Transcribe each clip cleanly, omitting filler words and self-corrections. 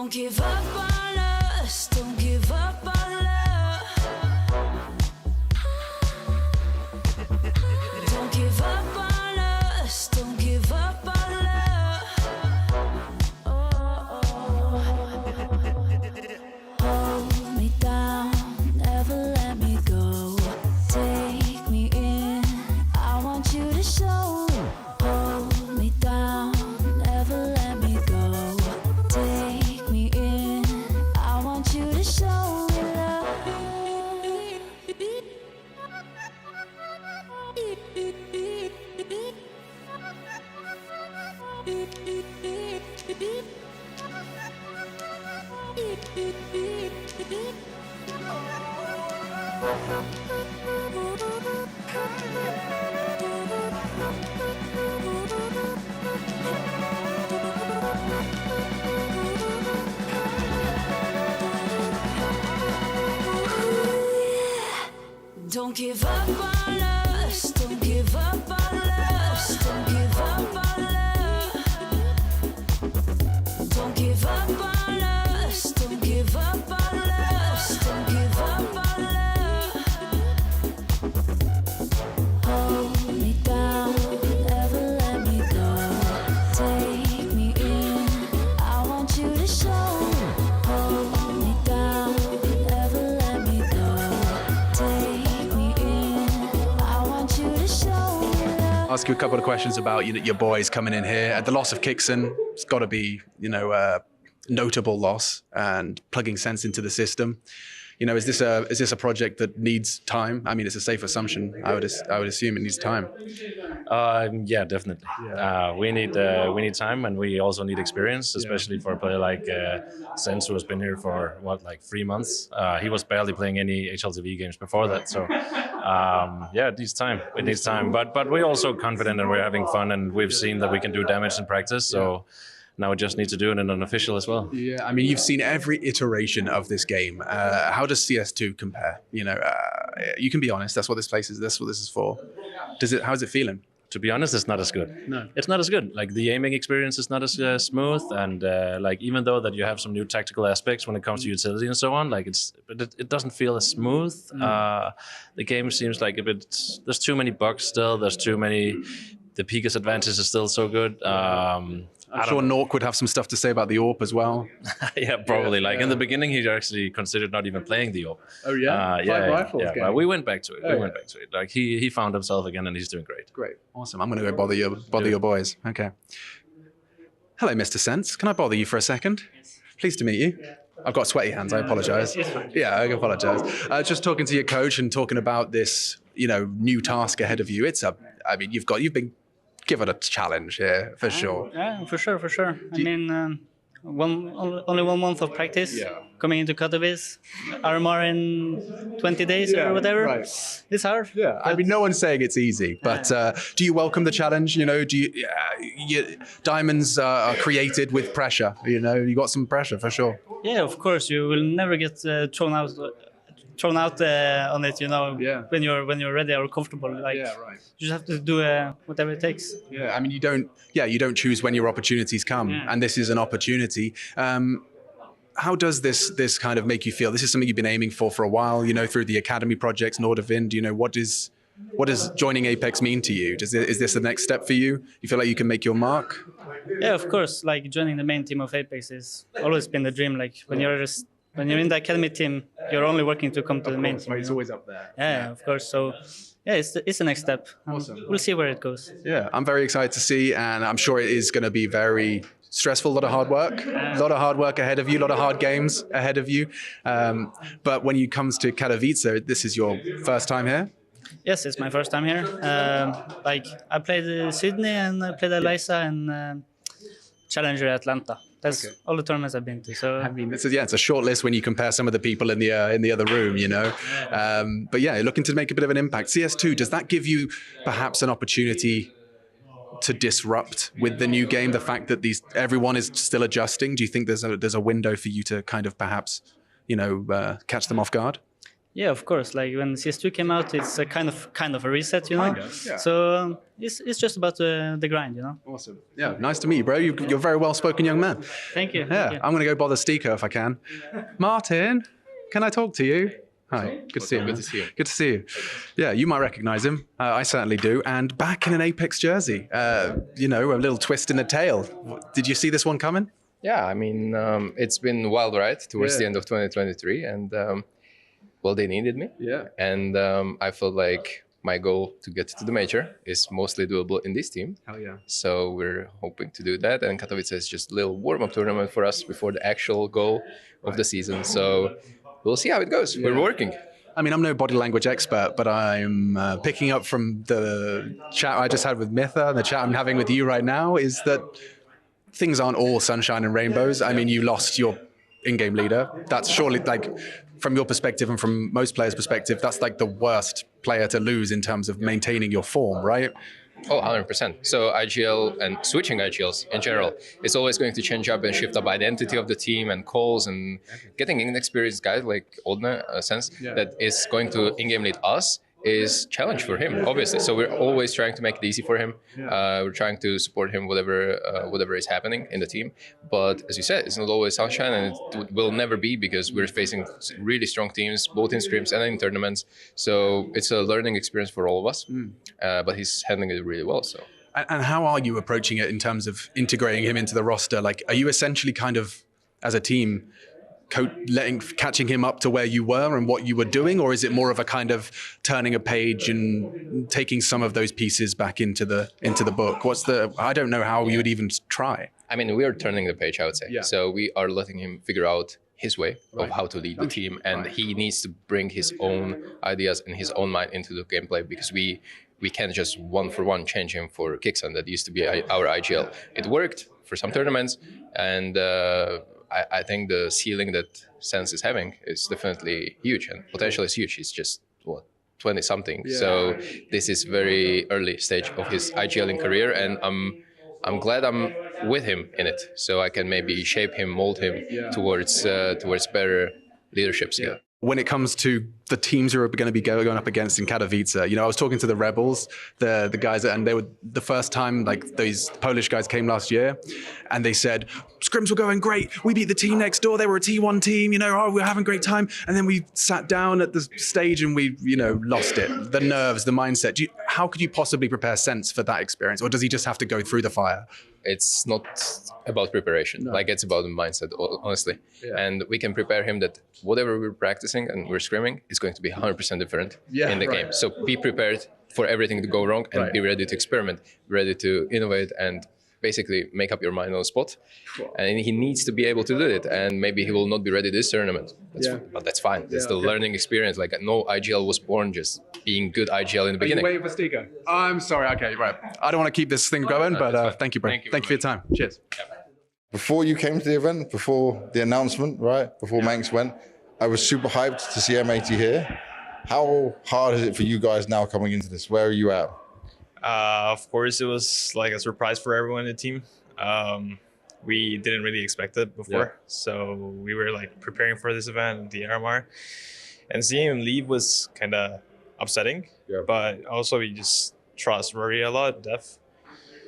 Don't give up on us, don't give up on love. Don't give up on us, don't give up on love. Hold me down, never let me go. Take me in, I want you to show. Hold me down, never let me go. Take me in, I want you to show me love. Don't give up on us, don't give up on us, don't give up on love. Don't give up on us, don't give up on us, don't give up on love. Hold me down, never let me go. Take me in, I want you to show. Hold me down, never let me go. Take me in, I want you to show me love. Ask you a couple of questions about your boys coming in here. The loss of Kixon, it's got to be, a notable loss, and plugging sense into the system. Is this a project that needs time? I mean, it's a safe assumption. I would assume it needs time. Yeah, definitely. We need time, and we also need experience, especially for a player like Sense, who has been here for 3 months. He was barely playing any HLTV games before that, so yeah, it needs time. It needs time, but we're also confident and we're having fun, and we've seen that we can do damage in practice. So. Now we just need to do it in an official as well. Yeah, I mean, you've seen every iteration of this game. How does CS2 compare? You can be honest. That's what this place is. That's what this is for. How's it feeling? To be honest, it's not as good. No, it's not as good. Like the aiming experience is not as smooth, and even though that you have some new tactical aspects when it comes to utility and so on, it doesn't feel as smooth. The game seems like a bit. There's too many bugs still. There's too many. The Pika's advantage is still so good. I'm sure Nork would have some stuff to say about the AWP as well. Yeah, probably. In the beginning, he actually considered not even playing the AWP. Oh yeah, yeah. But we went back to it. We went back to it. He found himself again, and he's doing great. Great, awesome. I'm going to go bother your boys. Okay. Hello, Mr. Sense. Can I bother you for a second? Yes. Pleased to meet you. I've got sweaty hands. I apologise. Yeah, I apologise. Just talking to your coach and talking about this, new task ahead of you. You've been given a challenge here for sure. Yeah, for sure. Only 1 month of practice. Yeah. Coming into Katowice, armor in 20 days or whatever. Right. It's hard. Yeah, no one's saying it's easy, but do you welcome the challenge? Diamonds are created with pressure. You got some pressure for sure. Yeah, of course. You will never get thrown out on it, when you're ready or comfortable. You just have to do whatever it takes. Yeah, you don't choose when your opportunities come, and this is an opportunity. How does this kind of make you feel? This is something you've been aiming for a while, through the academy projects, Nordavind. What does joining Apex mean to you? Is this the next step for you? You feel like you can make your mark? Yeah, of course. Joining the main team of Apex has always been the dream. When you're in the academy team, you're only working to come to the main team. It's always up there. Yeah, of course. So, yeah, it's the next step. Awesome. We'll see where it goes. Yeah, I'm very excited to see, and I'm sure it is going to be very stressful, a lot of hard work. A lot of hard work ahead of you, a lot of hard games ahead of you. But when it comes to Katowice, this is your first time here? Yes, it's my first time here. I played Sydney and I played Eliza and Challenger Atlanta. That's all the tournaments I've been to. So it's a short list when you compare some of the people in the other room, But looking to make a bit of an impact. CS2, does that give you perhaps an opportunity to disrupt with the new game? The fact that everyone is still adjusting. Do you think there's a window for you to kind of perhaps catch them off guard? Yeah, of course. Like when CS2 came out, it's a kind of a reset, you know. Kind of, yeah. So it's just about the grind, you know. Awesome. Yeah, nice to meet you, bro. You're a very well-spoken young man. Thank you. Yeah, Thank you. I'm going to go bother Stika if I can. Martin, can I talk to you? Hi, good to see you. Good to see you. Good to see you. Yeah, you might recognize him. I certainly do. And back in an Apex jersey, you know, a little twist in the tail. Did you see this one coming? Yeah, I mean, it's been a wild ride towards the end of 2023, and well, they needed me. Yeah. And I felt like my goal to get to the major is mostly doable in this team. Hell yeah. So we're hoping to do that. And Katowice is just a little warm-up tournament for us before the actual goal of the season. So we'll see how it goes. We're working. I mean, I'm no body language expert, but I'm picking up from the chat I just had with Mitha and the chat I'm having with you right now is that things aren't all sunshine and rainbows. I mean, you lost your in-game leader. That's surely, like, from your perspective and from most players' perspective, that's like the worst player to lose in terms of maintaining your form, right? Oh, 100%. So IGL and switching IGLs in general, it's always going to change up and shift up identity of the team and calls, and getting inexperienced guys like Odne, sense that is going to in-game lead us is challenge for him, obviously. So we're always trying to make it easy for him. We're trying to support him whatever is happening in the team. But as you said, it's not always sunshine, and it will never be, because we're facing really strong teams, both in scrims and in tournaments. So it's a learning experience for all of us. But he's handling it really well. So. And how are you approaching it in terms of integrating him into the roster? Like, are you essentially kind of, as a team, catching him up to where you were and what you were doing, or is it more of a kind of turning a page and taking some of those pieces back into the book? I don't know how you would even try. I mean, we are turning the page, I would say. Yeah. So we are letting him figure out his way of how to lead the team, and he needs to bring his own ideas and his own mind into the gameplay, because we can't just one-for-one change him for Kixan. That used to be our IGL. It worked for some tournaments, and I think the ceiling that Sense is having is definitely huge, and potential is huge. He's just, 20-something. Yeah. So this is very early stage of his IGLing career, and I'm glad I'm with him in it, so I can maybe shape him, mold him towards better leadership skill. Yeah. When it comes to the teams who are going to be going up against in Katowice, you know, I was talking to the Rebels, the guys, and they were the first time, like, these Polish guys came last year, and they said, scrims were going great. We beat the team next door. They were a T1 team, you know, we were having a great time. And then we sat down at the stage and we, you know, lost it. The nerves, the mindset. How could you possibly prepare Sense for that experience? Or does he just have to go through the fire? It's not about preparation. No. Like, it's about the mindset, honestly. Yeah. And we can prepare him that whatever we're practicing and we're scrimming is going to be 100% different in the game. So be prepared for everything to go wrong, and be ready to experiment, ready to innovate, and basically make up your mind on the spot. And he needs to be able to do it. And maybe he will not be ready this tournament. But that's fine. It's the learning experience. Like, no IGL was born just being good IGL in the beginning. Are you waiting for Stika? I'm sorry. Okay, right. I don't want to keep this thing going, but thank you, bro. Thank you for your time. Cheers. Before you came to the event, before the announcement, right, before Manx went, I was super hyped to see M80 here. How hard is it for you guys now coming into this? Where are you at? Of course, it was like a surprise for everyone in the team. We didn't really expect it before. So we were like preparing for this event, the RMR, and seeing him leave was kind of upsetting. But also we just trust Rory a lot, Def,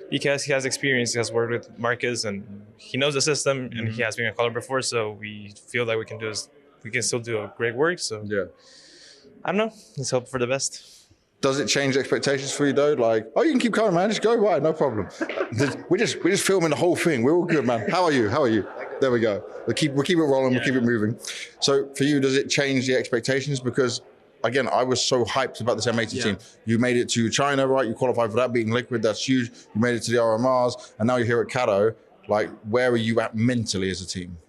because he has experience, he has worked with Marcus, and he knows the system, and he has been a caller before. So we feel like we can still do a great work. So I don't know. Let's hope for the best. Does it change expectations for you though? Like, oh, you can keep going, man. Just go, right? No problem. We're just filming the whole thing. We're all good, man. How are you? There we go. We'll keep it rolling. We'll keep it moving. So for you, does it change the expectations? Because again, I was so hyped about this M80 team. You made it to China, right? You qualified for that, beating Liquid. That's huge. You made it to the RMRs, and now you're here at Kato. Like, where are you at mentally as a team?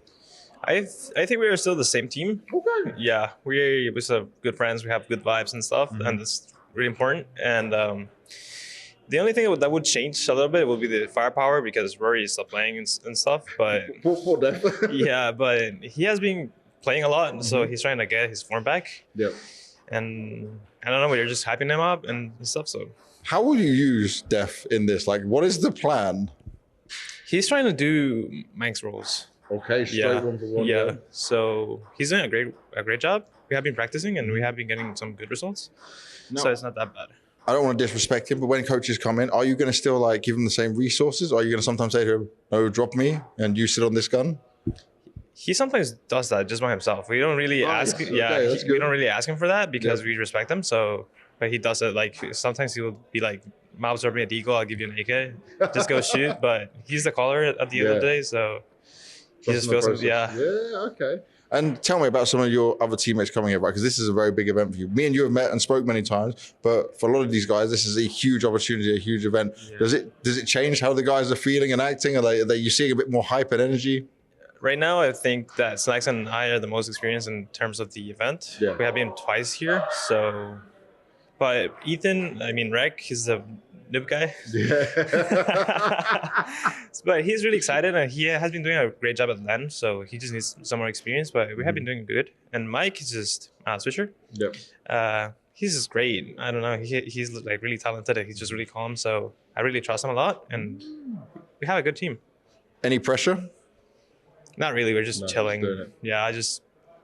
I think we are still the same team. Okay. Yeah, we're still good friends. We have good vibes and stuff, and it's really important. And the only thing that would change a little bit would be the firepower, because Rory is still playing and stuff. But yeah, but he has been playing a lot, so he's trying to get his form back. Yeah. And I don't know, we're just hyping him up and stuff. So how will you use Def in this? Like, what is the plan? He's trying to do Manx roles. Okay, straight one for one. Yeah. So he's doing a great job. we have been practicing and we have been getting some good results. No. So it's not that bad. I don't want to disrespect him, but when coaches come in, are you going to still like give him the same resources? Or are you going to sometimes say to him, "No, drop me, and you sit on this gun"? He sometimes does that just by himself. We don't really ask. yes. Yeah, Okay, that's we good. don't really ask him for that because we respect him. So, but he does it like sometimes he will be like, "Mobs are me a deagle. I'll give you an AK. Just go shoot." But he's the caller at the end of the day, so he just feels it. Yeah. Yeah, okay. And tell me about some of your other teammates coming here, right? Because this is a very big event for you. Me and you have met and spoke many times, but for a lot of these guys, this is a huge opportunity, a huge event. Yeah. Does it change how the guys are feeling and acting? Are you seeing a bit more hype and energy? Right now, I think that Snacks and I are the most experienced in terms of the event. Yeah. We have been twice here, so. But Ethan, I mean, Rek, he's the noob guy. Yeah. But he's really excited and he has been doing a great job at LAN, so he just needs some more experience, but we have been doing good. And Mike is just switcher. Yep. He's just great. I don't know. He's like really talented. He's just really calm, so I really trust him a lot, and we have a good team. Any pressure? Not really. We're just chilling. doing it. Yeah, I just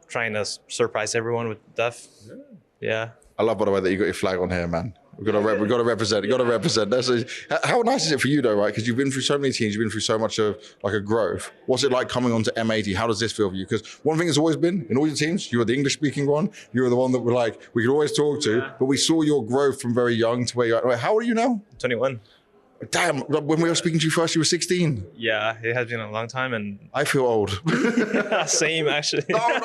trying to surprise everyone with Def. Yeah. I love, by the way, that you got your flag on here, man. We've got to represent. Got to represent. How nice is it for you, though, right? Because you've been through so many teams, you've been through so much of like a growth. What's it like coming onto M80? How does this feel for you? Because one thing has always been in all your teams, you were the English-speaking one. You were the one that we're like we could always talk to. But we saw your growth from very young to where you're at. How old are you now? 21. Damn! When we were speaking to you first, you were 16. Yeah, it has been a long time, and I feel old. same actually. No.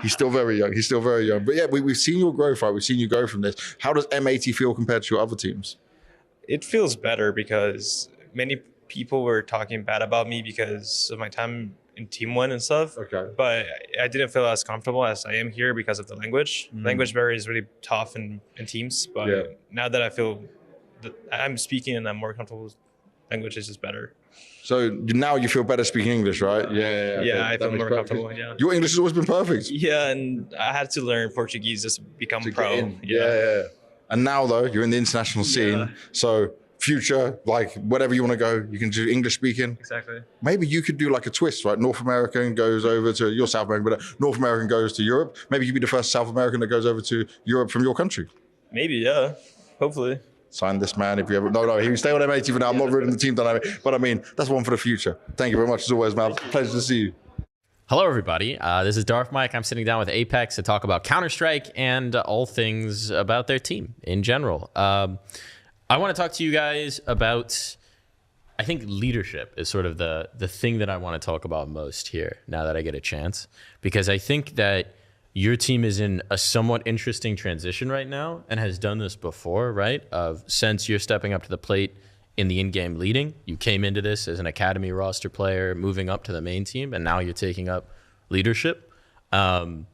He's still very young. But yeah, we've seen your growth, right? We've seen you go from this. How does M80 feel compared to your other teams? It feels better because many people were talking bad about me because of my time in Team 1 and stuff. Okay. But I didn't feel as comfortable as I am here because of the language. Language barrier is really tough in teams. But now that I feel that I'm speaking and I'm more comfortable, language is just better. So now you feel better speaking English, right? Yeah. Yeah, I feel more comfortable. Yeah. Your English has always been perfect. Yeah, and I had to learn Portuguese just to become To pro. get in. Yeah. And now, though, you're in the international scene. So future, like wherever you want to go, you can do English speaking. Exactly. Maybe you could do like a twist, right? North American goes over to, you're South American, but North American goes to Europe. Maybe you'd be the first South American that goes over to Europe from your country. Maybe, yeah. Hopefully. Sign this man if you ever. No, he can stay on M80 for now. I'm not ruining the team dynamic. But I mean, that's one for the future. Thank you very much as always, man. Pleasure to see you. Hello, everybody. This is Darth Mike. I'm sitting down with Apex to talk about Counter-Strike and all things about their team in general. I want to talk to you guys about, I think leadership is sort of the thing that I want to talk about most here now that I get a chance, because I think that your team is in a somewhat interesting transition right now and has done this before, right? Since you're stepping up to the plate in the in-game leading, you came into this as an academy roster player, moving up to the main team, and now you're taking up leadership. And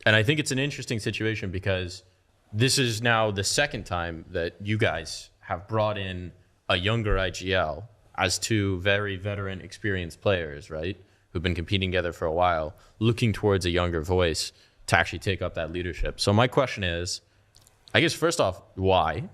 I think it's an interesting situation because this is now the second time that you guys have brought in a younger IGL as two very veteran, experienced players, right? Who've been competing together for a while, looking towards a younger voice to actually take up that leadership. So my question is, I guess first off, why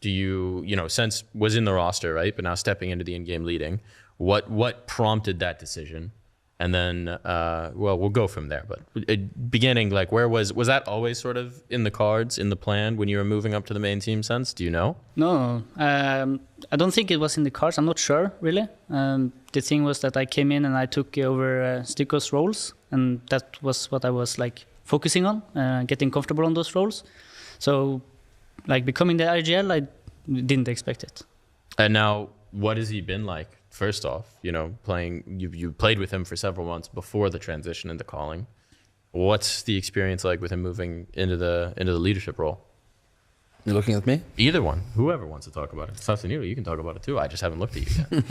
do you since was in the roster, right? But now stepping into the in-game leading, what prompted that decision? And then, well, we'll go from there. But beginning, like, where was that always sort of in the cards, in the plan when you were moving up to the main team sense? Do you know? No, I don't think it was in the cards. I'm not sure, really. The thing was that I came in and I took over Sticko's roles, and that was what I was, like, focusing on, getting comfortable on those roles. So, like, becoming the IGL, I didn't expect it. And now, what has he been like? First off, playing, you played with him for several months before the transition into calling. What's the experience like with him moving into the leadership role? You're looking at me? Either one, whoever wants to talk about it. Sassanilo, you can talk about it too. I just haven't looked at you yet.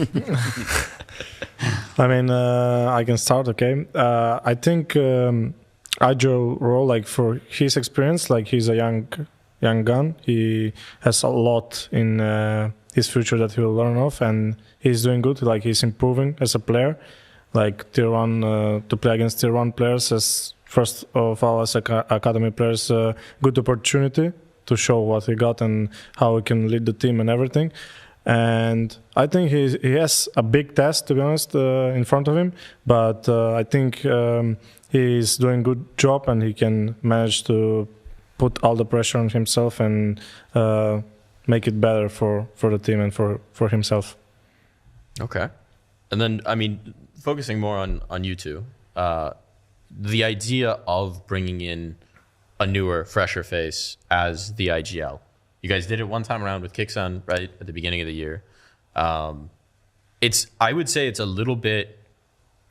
I mean, I can start. Okay, I think Agile role, like for his experience, like he's a young gun. He has a lot in his future that he will learn of, and he's doing good. Like he's improving as a player. Like tier 1 to play against tier 1 players as first of all as academy players, good opportunity to show what he got and how he can lead the team and everything. And I think he has a big task, to be honest, in front of him. But I think he's doing a good job, and he can manage to put all the pressure on himself and make it better for the team and for himself. Okay. And then, I mean, focusing more on you two, the idea of bringing in a newer, fresher face as the IGL. You guys did it one time around with Kixan, right, at the beginning of the year. I would say it's a little bit,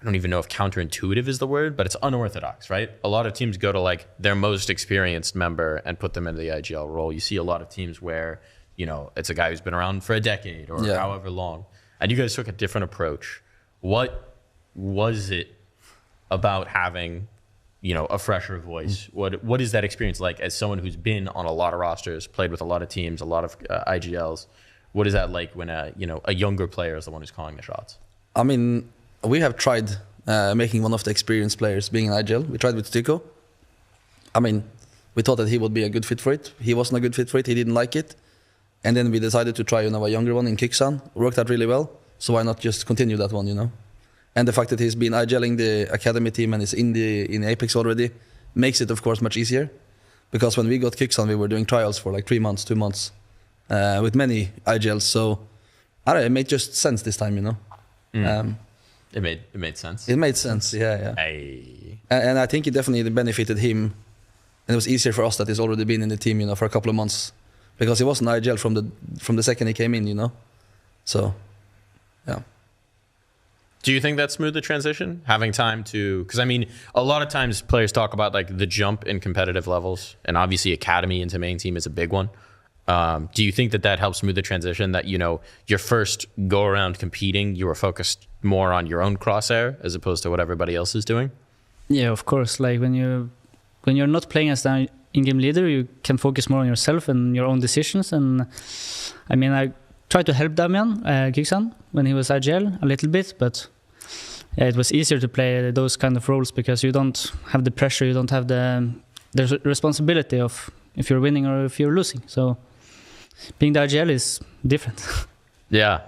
I don't even know if counterintuitive is the word, but it's unorthodox, right? A lot of teams go to like their most experienced member and put them into the IGL role. You see a lot of teams where, you know, it's a guy who's been around for a decade or however long. And you guys took a different approach. What was it about having, you know, a fresher voice? What is that experience like as someone who's been on a lot of rosters, played with a lot of teams, a lot of IGLs? What is that like when a younger player is the one who's calling the shots? I mean, we have tried making one of the experienced players being an IGL. We tried with Tycho. I mean, we thought that he would be a good fit for it. He wasn't a good fit for it. He didn't like it. And then we decided to try, a younger one in Kixan. Worked out really well. So why not just continue that one, And the fact that he's been IGLing the academy team and is in Apex already makes it, of course, much easier. Because when we got Kixan, we were doing trials for like 3 months, 2 months, with many IGLs. So I don't know, it made just sense this time, It made sense. It made sense, yeah. Hey. And I think it definitely benefited him. And it was easier for us that he's already been in the team, for a couple of months. Because he wasn't IGL from the second he came in, So, yeah. Do you think that smoothed the transition? Having time to, because I mean, a lot of times players talk about like the jump in competitive levels, and obviously academy into main team is a big one. Do you think that helps smooth the transition? That your first go around competing, you were focused more on your own crosshair as opposed to what everybody else is doing? Yeah, of course. Like when you're not playing as the in-game leader, you can focus more on yourself and your own decisions. And I mean, I tried to help Damian Kixan when he was IGL a little bit, but yeah, it was easier to play those kind of roles because you don't have the pressure, you don't have the responsibility of if you're winning or if you're losing. So being the IGL is different. Yeah.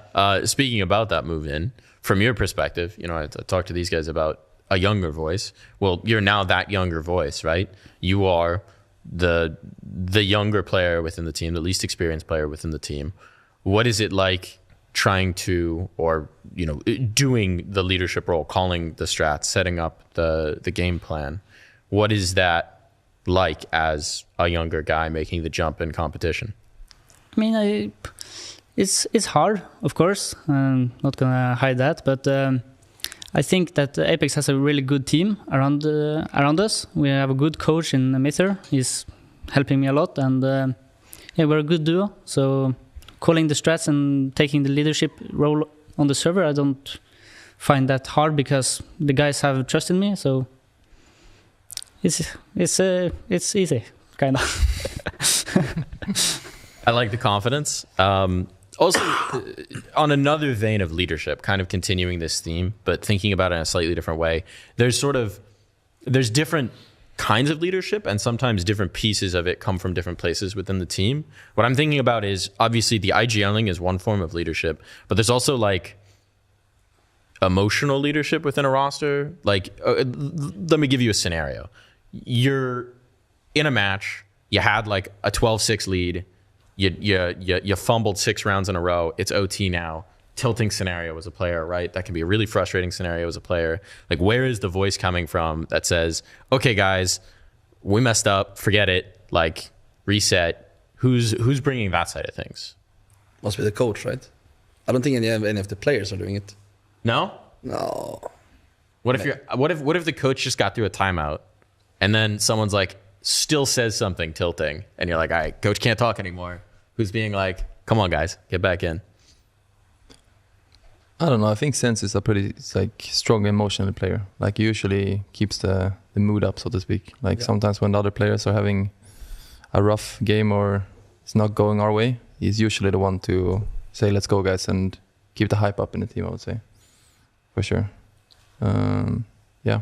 Speaking about that move in, from your perspective, I talked to these guys about a younger voice. Well, you're now that younger voice, right? You are the younger player within the team, the least experienced player within the team. What is it like trying to, or doing the leadership role, calling the strats, setting up the game plan? What is that like as a younger guy making the jump in competition? I mean, it's hard, of course. I'm not gonna hide that, but I think that Apex has a really good team around us. We have a good coach in Mither. He's helping me a lot, and yeah, we're a good duo. So calling the strats and taking the leadership role on the server, I don't find that hard because the guys have trust in me. So it's easy, kind of. I like the confidence. Also, on another vein of leadership, kind of continuing this theme, but thinking about it in a slightly different way, there's different kinds of leadership, and sometimes different pieces of it come from different places within the team. What I'm thinking about is, obviously, the IGLing is one form of leadership, but there's also like emotional leadership within a roster. Like, let me give you a scenario. You're in a match, you had like a 12-6 lead, you fumbled 6 rounds in a row. It's OT now. Tilting scenario as a player, right? That can be a really frustrating scenario as a player. Like, where is the voice coming from that says, okay, guys, we messed up, forget it, like, reset? Who's bringing that side of things? Must be the coach, right? I don't think any of the players are doing it. No? No. What if the coach just got through a timeout and then someone's like, still says something tilting, and you're like, all right, coach can't talk anymore. Who's being like, come on, guys, get back in? I don't know. I think Sense is a pretty strong emotional player. Like, he usually keeps the mood up, so to speak. Like, sometimes when the other players are having a rough game or it's not going our way, he's usually the one to say, let's go, guys, and keep the hype up in the team, I would say. For sure. Yeah.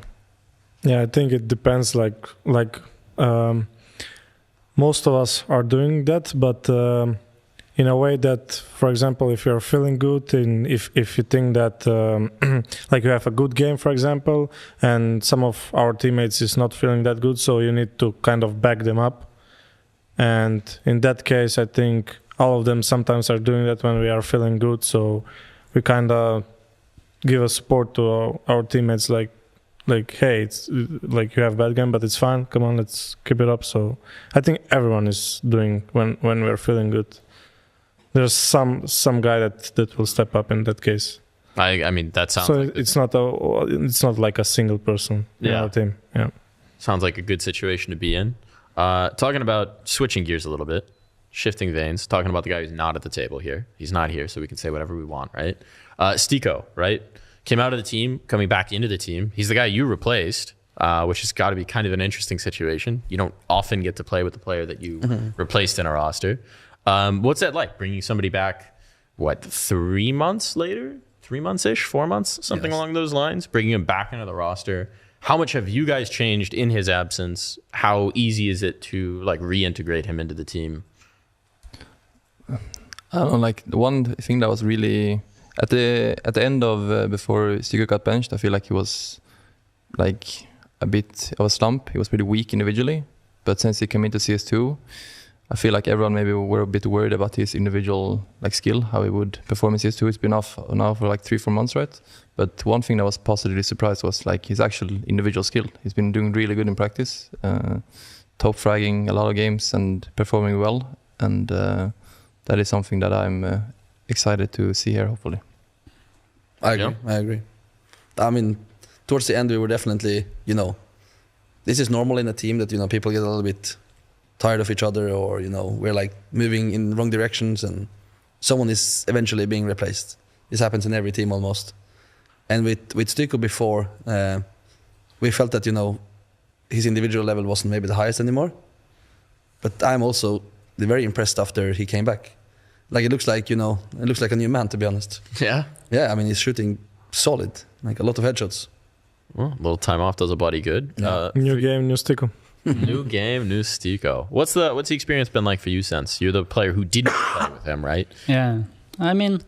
Yeah, I think it depends. Like most of us are doing that, but in a way that, for example, if you're feeling good, if you think that like you have a good game, for example, and some of our teammates is not feeling that good, so you need to kind of back them up. And in that case, I think all of them sometimes are doing that when we are feeling good. So we kind of give a support to our teammates, like, hey, it's like you have bad game, but it's fine. Come on, let's keep it up. So I think everyone is doing when we're feeling good. There's some guy that will step up in that case. I mean, that sounds. So like it's not like a single person in our team. Yeah, sounds like a good situation to be in. Talking about switching gears a little bit, shifting veins. Talking about the guy who's not at the table here. He's not here, so we can say whatever we want, right? Stiko, right? Came out of the team, coming back into the team. He's the guy you replaced, which has got to be kind of an interesting situation. You don't often get to play with the player that you replaced in a roster. What's that like, bringing somebody back, 3 months later? 3 months-ish, 4 months, something along those lines, bringing him back into the roster. How much have you guys changed in his absence? How easy is it to like reintegrate him into the team? I don't know, like the one thing that was really at the end of before Stiko got benched, I feel like he was like a bit of a slump. He was pretty weak individually, but since he came into CS2, I feel like everyone maybe were a bit worried about his individual like skill, how he would perform in CS2. It's been off now for like 3-4 months, right? But one thing that was positively surprised was like his actual individual skill. He's been doing really good in practice, top fragging a lot of games and performing well. And that is something that I'm excited to see here, hopefully. I agree. I mean, towards the end, we were definitely, this is normal in a team that, people get a little bit tired of each other, or, we're like moving in wrong directions and someone is eventually being replaced. This happens in every team almost. And with Stiko before, we felt that, his individual level wasn't maybe the highest anymore. But I'm also very impressed after he came back. Like, it looks like a new man, to be honest. Yeah? Yeah, I mean, he's shooting solid, like a lot of headshots. Well, a little time off does a body good. Yeah. New game, new Stiko. New game, new Stiko. What's the experience been like for you, since you're the player who didn't play with him, right? Yeah, I mean,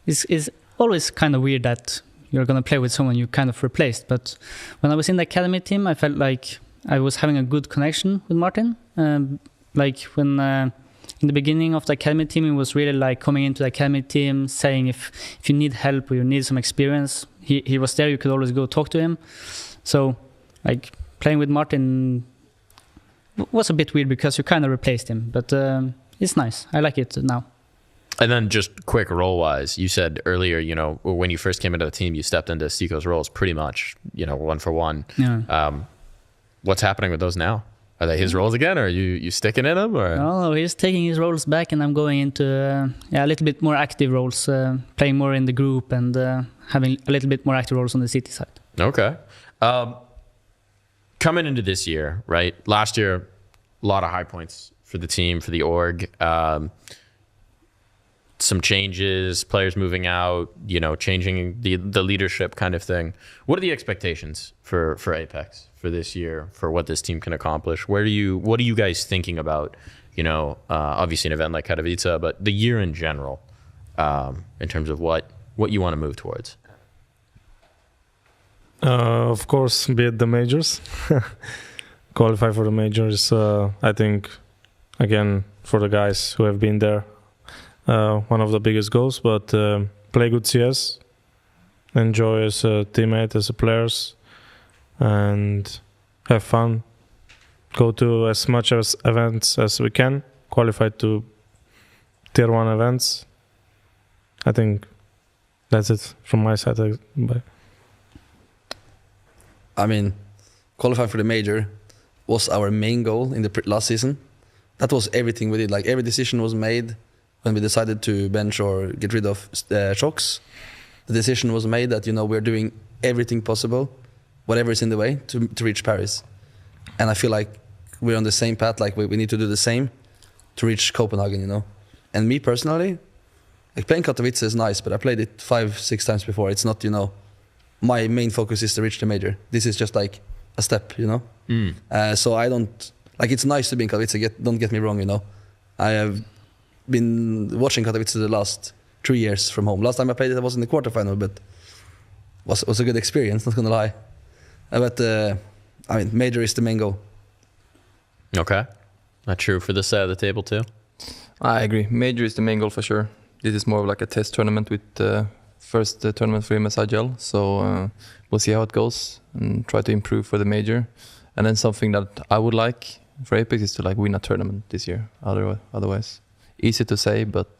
it's always kind of weird that you're gonna play with someone you kind of replaced. But when I was in the academy team, I felt like I was having a good connection with Martin. Like when in the beginning of the academy team, it was really like coming into the academy team, saying if you need help or you need some experience, he was there. You could always go talk to him. So like playing with Martin was a bit weird because you kind of replaced him, but it's nice. I like it now. And then just quick role-wise, you said earlier, when you first came into the team, you stepped into Stiko's roles pretty much, 1-for-1. Yeah. What's happening with those now? Are they his roles again, or are you sticking in them? Or? No, he's taking his roles back, and I'm going into a little bit more active roles, playing more in the group and having a little bit more active roles on the city side. Okay. Coming into this year, right? Last year, a lot of high points for the team, for the org. Some changes, players moving out, changing the leadership kind of thing. What are the expectations for Apex for this year, for what this team can accomplish? What are you guys thinking about, obviously an event like Katowice, but the year in general, in terms of what you want to move towards? Of course, be at the majors. Qualify for the majors. I think, again, for the guys who have been there, one of the biggest goals, but play good CS, enjoy as a teammate, as a players, and have fun. Go to as much as events as we can, qualify to tier 1 events. I think that's it from my side. I mean, qualifying for the major was our main goal in the last season. That was everything we did. Like, every decision was made when we decided to bench or get rid of shocks. The decision was made that, we're doing everything possible, whatever is in the way, to reach Paris. And I feel like we're on the same path. Like, we need to do the same to reach Copenhagen, And me personally, like, playing Katowice is nice, but I played it 5-6 times before. It's not, my main focus is to reach the major. This is just like a step, So I don't, like, it's nice to be in Katowice, don't get me wrong, been watching Katowice the last 3 years from home. Last time I played it, I was in the quarterfinal, but was a good experience. Not gonna lie. But I mean, major is the main goal. Okay. Not true for this side of the table too? I agree. Major is the main goal for sure. This is more of like a test tournament with first tournament for him as IGL. So we'll see how it goes and try to improve for the major. And then something that I would like for Apex is to like win a tournament this year. Otherwise, easy to say, but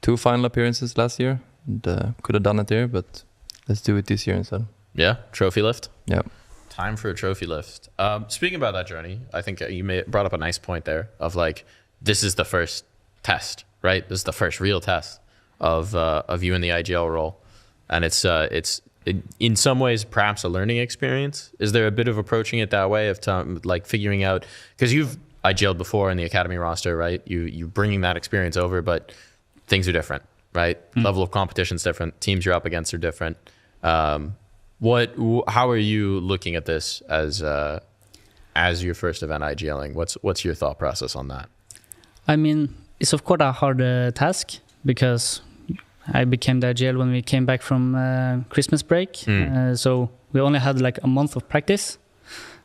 2 final appearances last year. And, could have done it there, but let's do it this year instead. Yeah, trophy lift. Yeah. Time for a trophy lift. Speaking about that journey, I think you brought up a nice point there of like, this is the first test, right? This is the first real test of you in the IGL role. And it's in some ways perhaps a learning experience. Is there a bit of approaching it that way of like figuring out, because you've IGL'd before in the academy roster, right? You bringing that experience over, but things are different, right? Level of competition's different. Teams you're up against are different. How are you looking at this as your first event IGLing? What's your thought process on that? I mean, it's of course a hard task because I became the IGL when we came back from Christmas break. So we only had like a month of practice.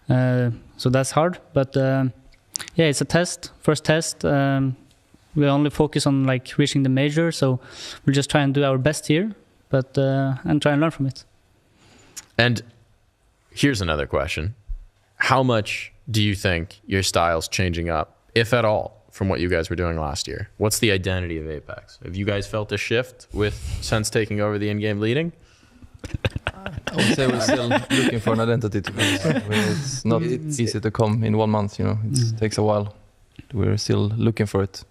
So that's hard. But yeah, it's a test, first test. We only focus on like reaching the major. So we'll just try and do our best here, but and try and learn from it. And here's another question. How much do you think your style's changing up, if at all, from what you guys were doing last year? What's the identity of Apex? Have you guys felt a shift with Sense taking over the in-game leading? I would say we're still looking for an identity, to be honest. It's not easy to come in 1 month, you know. It takes a while. We're still looking for it.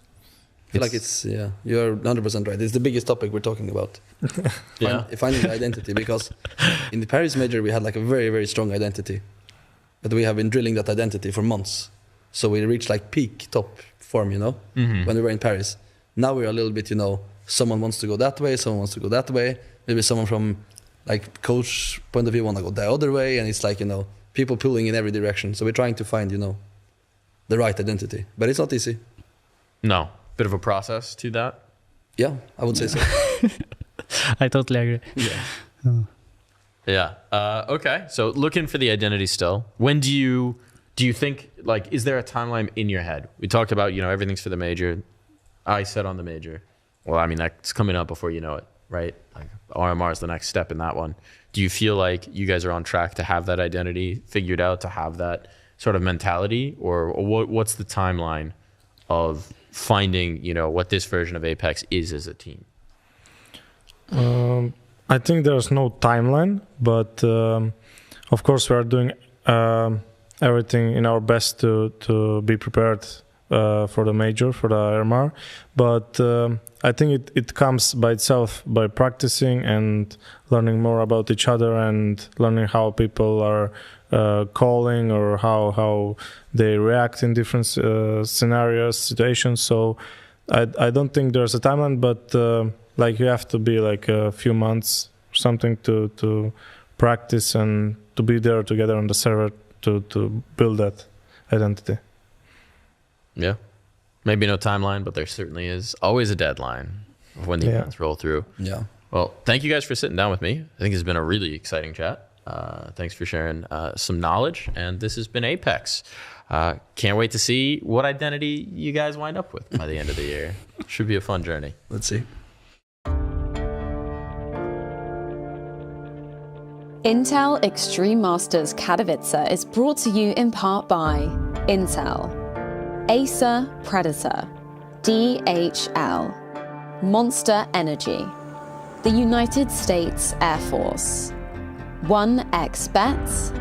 I feel like it's, yeah, you're 100% right. It's the biggest topic we're talking about. Finding the identity, because in the Paris major we had like a very, very strong identity. But we have been drilling that identity for months. So we reached like peak top form, you know, when we were in Paris. Now we're a little bit, you know, someone wants to go that way, someone wants to go that way. Maybe someone from like coach point of view want to go the other way. And it's like, you know, people pulling in every direction. So we're trying to find, you know, the right identity. But it's not easy. No. Bit of a process to that? Yeah, I would say so. I totally agree. Yeah. Yeah. Okay. So looking for the identity still. When do you think, like, is there a timeline in your head? We talked about, you know, everything's for the major. I said on the major. Well, I mean, that's coming up before you know it, right? Like RMR is the next step in that one. Do you feel like you guys are on track to have that identity figured out, to have that sort of mentality? Or what's the timeline of finding, you know, what this version of Apex is as a team? I think there's no timeline, but of course we are doing everything in our best to be prepared for the major, for the RMR. But I think it comes by itself, by practicing and learning more about each other and learning how people are calling or how they react in different scenarios, situations. So I don't think there's a timeline, but like you have to be like a few months or something to practice and to be there together on the server to build that identity. Yeah. Maybe no timeline, but there certainly is always a deadline of when the events roll through. Yeah. Well, thank you guys for sitting down with me. I think it's been a really exciting chat. Thanks for sharing some knowledge. And this has been Apex. Can't wait to see what identity you guys wind up with by the end of the year. Should be a fun journey. Let's see. Intel Extreme Masters Katowice is brought to you in part by Intel, Acer Predator, DHL, Monster Energy, the United States Air Force, 1xBet,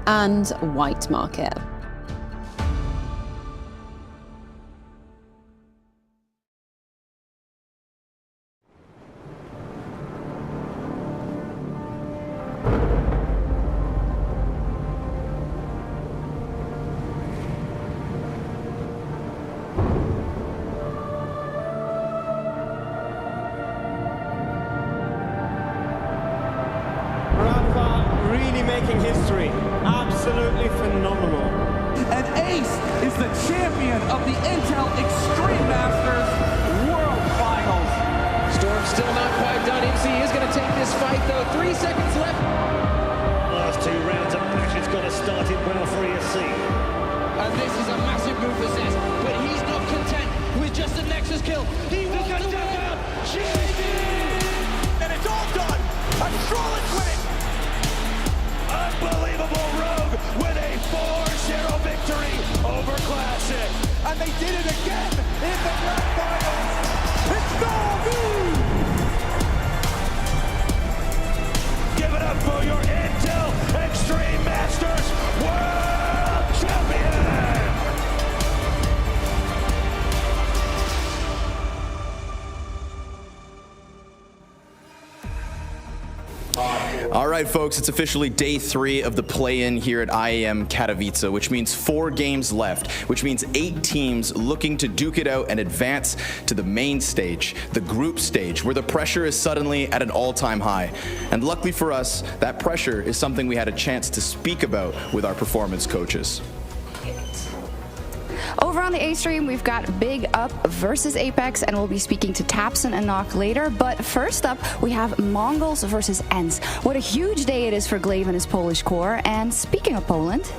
and White Market. Really making history. Absolutely phenomenal. And Ace is the champion of the Intel Extreme Masters Final 3 at sea. And this is a massive move for Zez, but he's not content with just a Nexus kill. He wants to win. And it's all done. And Strollins win it. Unbelievable Rogue with a 4-0 victory over Classic. And they did it again in the grand finals. It's Norby! Give it up for your Intel Extreme Masters World Champion! All right, folks, it's officially day 3 of the play-in here at IEM Katowice, which means 4 games left, which means 8 teams looking to duke it out and advance to the main stage, the group stage, where the pressure is suddenly at an all-time high. And luckily for us, that pressure is something we had a chance to speak about with our performance coaches. Over on the A stream, we've got Big Up versus Apex, and we'll be speaking to Tapson and Knock later. But first up, we have Mongols versus ENS. What a huge day it is for Glaive and his Polish core. And speaking of Poland,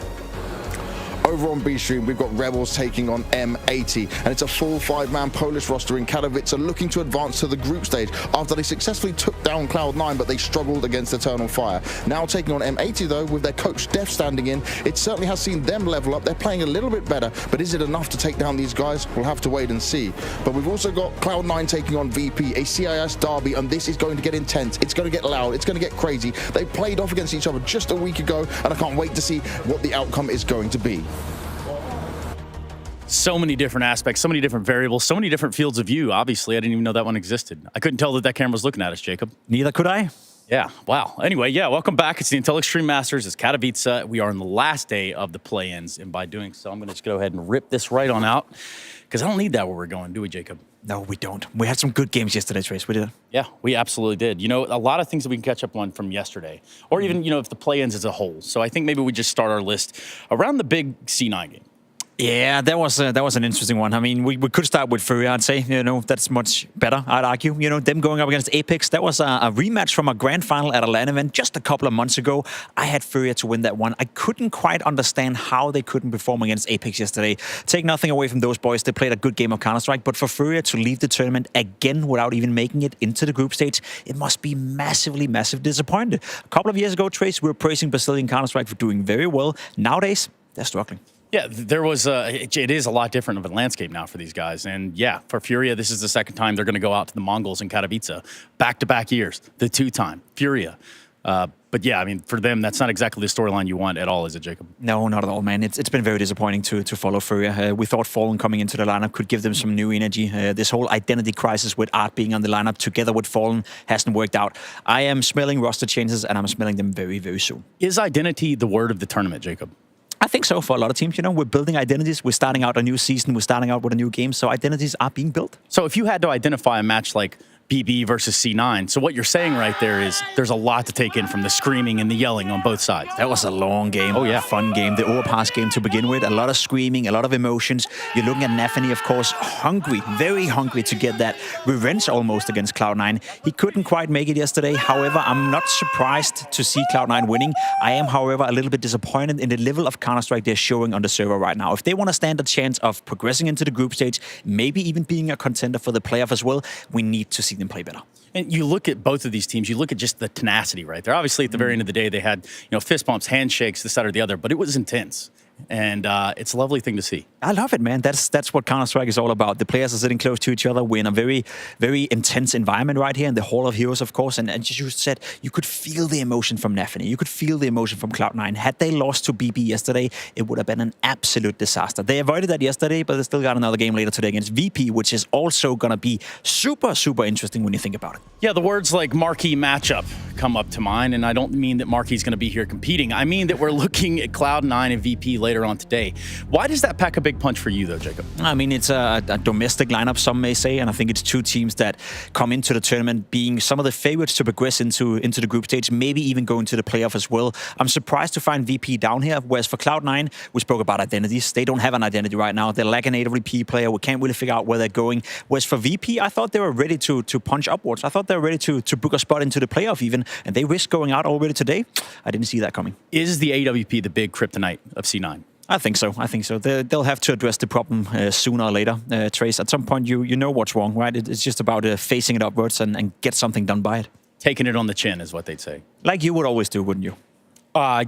Over on B stream, we've got Rebels taking on M80, and it's a full 5-man Polish roster in Katowice looking to advance to the group stage after they successfully took down Cloud9, but they struggled against Eternal Fire. Now taking on M80 though, with their coach Def standing in, it certainly has seen them level up. They're playing a little bit better, but is it enough to take down these guys? We'll have to wait and see. But we've also got Cloud9 taking on VP, a CIS derby, and this is going to get intense. It's going to get loud. It's going to get crazy. They played off against each other just a week ago, and I can't wait to see what the outcome is going to be. So many different aspects, so many different variables, so many different fields of view. Obviously, I didn't even know that one existed. I couldn't tell that that camera was looking at us, Jacob. Neither could I. Yeah, wow. Anyway, yeah, welcome back. It's the Intel Extreme Masters. It's Katowice. We are in the last day of the play-ins, and by doing so, I'm going to just go ahead and rip this right on out, because I don't need that where we're going, do we, Jacob? No, we don't. We had some good games yesterday, Trace. We did. Yeah, we absolutely did. You know, a lot of things that we can catch up on from yesterday, or even, you know, if the play-ins as a whole. So I think maybe we just start our list around the big C9 game. Yeah, that was an interesting one. I mean, we could start with Furia, I'd say. You know, that's much better, I'd argue. You know, them going up against Apex, that was a rematch from a grand final at a LAN event just a couple of months ago. I had Furia to win that one. I couldn't quite understand how they couldn't perform against Apex yesterday. Take nothing away from those boys. They played a good game of Counter-Strike, but for Furia to leave the tournament again without even making it into the group stage, it must be massively disappointed. A couple of years ago, Trace, we were praising Brazilian Counter-Strike for doing very well. Nowadays, they're struggling. Yeah, there was it is a lot different of a landscape now for these guys. And yeah, for Furia, this is the second time they're going to go out to the Mongols in Katowice. Back-to-back years, the 2-time, Furia. But yeah, I mean, for them, that's not exactly the storyline you want at all, is it, Jacob? No, not at all, man. It's been very disappointing to follow Furia. We thought Fallen coming into the lineup could give them some new energy. This whole identity crisis with Art being on the lineup together with Fallen hasn't worked out. I am smelling roster changes, and I'm smelling them very, very soon. Is identity the word of the tournament, Jacob? I think so for a lot of teams. You know, we're building identities. We're starting out a new season. We're starting out with a new game. So identities are being built. So if you had to identify a match like BB versus C9, so what you're saying right there is there's a lot to take in from the screaming and the yelling on both sides. That was a long game. Oh, yeah. A fun game. The overpass game to begin with. A lot of screaming, a lot of emotions. You're looking at Nafany, of course, hungry, very hungry to get that revenge almost against Cloud9. He couldn't quite make it yesterday. However, I'm not surprised to see Cloud9 winning. I am, however, a little bit disappointed in the level of Counter-Strike they're showing on the server right now. If they want to stand a chance of progressing into the group stage, maybe even being a contender for the playoff as well, we need to see them play better. And you look at both of these teams, you look at just the tenacity right there. Obviously, at the very end of the day, they had, you know, fist bumps, handshakes, this, that, or the other, but it was intense. And it's a lovely thing to see. I love it, man. That's what Counter-Strike is all about. The players are sitting close to each other. We're in a very, very intense environment right here in the Hall of Heroes, of course. And as you said, you could feel the emotion from Nafany. You could feel the emotion from Cloud9. Had they lost to BB yesterday, it would have been an absolute disaster. They avoided that yesterday, but they still got another game later today against VP, which is also going to be super, super interesting when you think about it. Yeah, the words like marquee matchup come up to mind, and I don't mean that Marquee's going to be here competing. I mean that we're looking at Cloud9 and VP later on today. Why does that pack a big punch for you, though, Jacob? I mean, it's a domestic lineup, some may say, and I think it's two teams that come into the tournament being some of the favorites to progress into the group stage, maybe even go into the playoff as well. I'm surprised to find VP down here, whereas for Cloud9, we spoke about identities. They don't have an identity right now. They're lacking an AWP player. We can't really figure out where they're going. Whereas for VP, I thought they were ready to punch upwards. I thought they were ready to book a spot into the playoff even, and they risked going out already today. I didn't see that coming. Is the AWP the big kryptonite of C9? I think so. They'll have to address the problem sooner or later. Trace, at some point, you know what's wrong, right? It's just about facing it upwards and get something done by it. Taking it on the chin is what they'd say. Like you would always do, wouldn't you?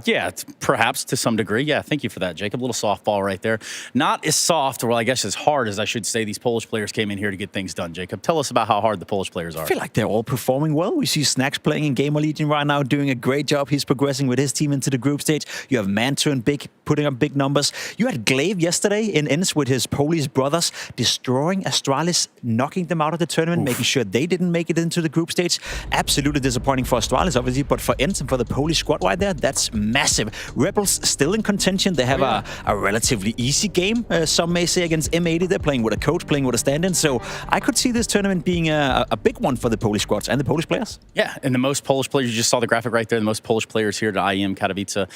Yeah, perhaps to some degree. Yeah, thank you for that, Jacob. A little softball right there. Not as soft, or I guess as hard as I should say these Polish players came in here to get things done. Jacob, tell us about how hard the Polish players are. I feel like they're all performing well. We see Snacks playing in Gamer Legion right now, doing a great job. He's progressing with his team into the group stage. You have Mantur and Big putting up big numbers. You had Glaive yesterday in Ends with his Polish brothers, destroying Astralis, knocking them out of the tournament, making sure they didn't make it into the group stage. Absolutely disappointing for Astralis, obviously, but for Ends and for the Polish squad right there, that's massive. Rebels still in contention. They have a relatively easy game, some may say, against M80. They're playing with a coach, playing with a stand-in. So I could see this tournament being a big one for the Polish squads and the Polish players. Yeah, and the most Polish players, you just saw the graphic right there, the most Polish players here at IEM Katowice.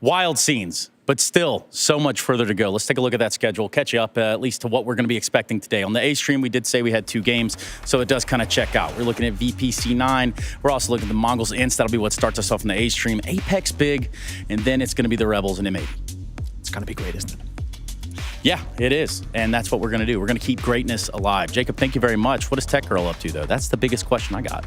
Wild scenes, but still so much further to go. Let's take a look at that schedule, catch you up at least to what we're going to be expecting today. On the A stream, we did say we had 2 games, so it does kind of check out. We're looking at VPC9. We're also looking at the Mongols Ints. That'll be what starts us off in the A stream. Apex big, and then it's going to be the Rebels and M80. It's going to be great, isn't it? Yeah, it is, and that's what we're going to do. We're going to keep greatness alive. Jacob, thank you very much. What is Tech Girl up to, though? That's the biggest question I got.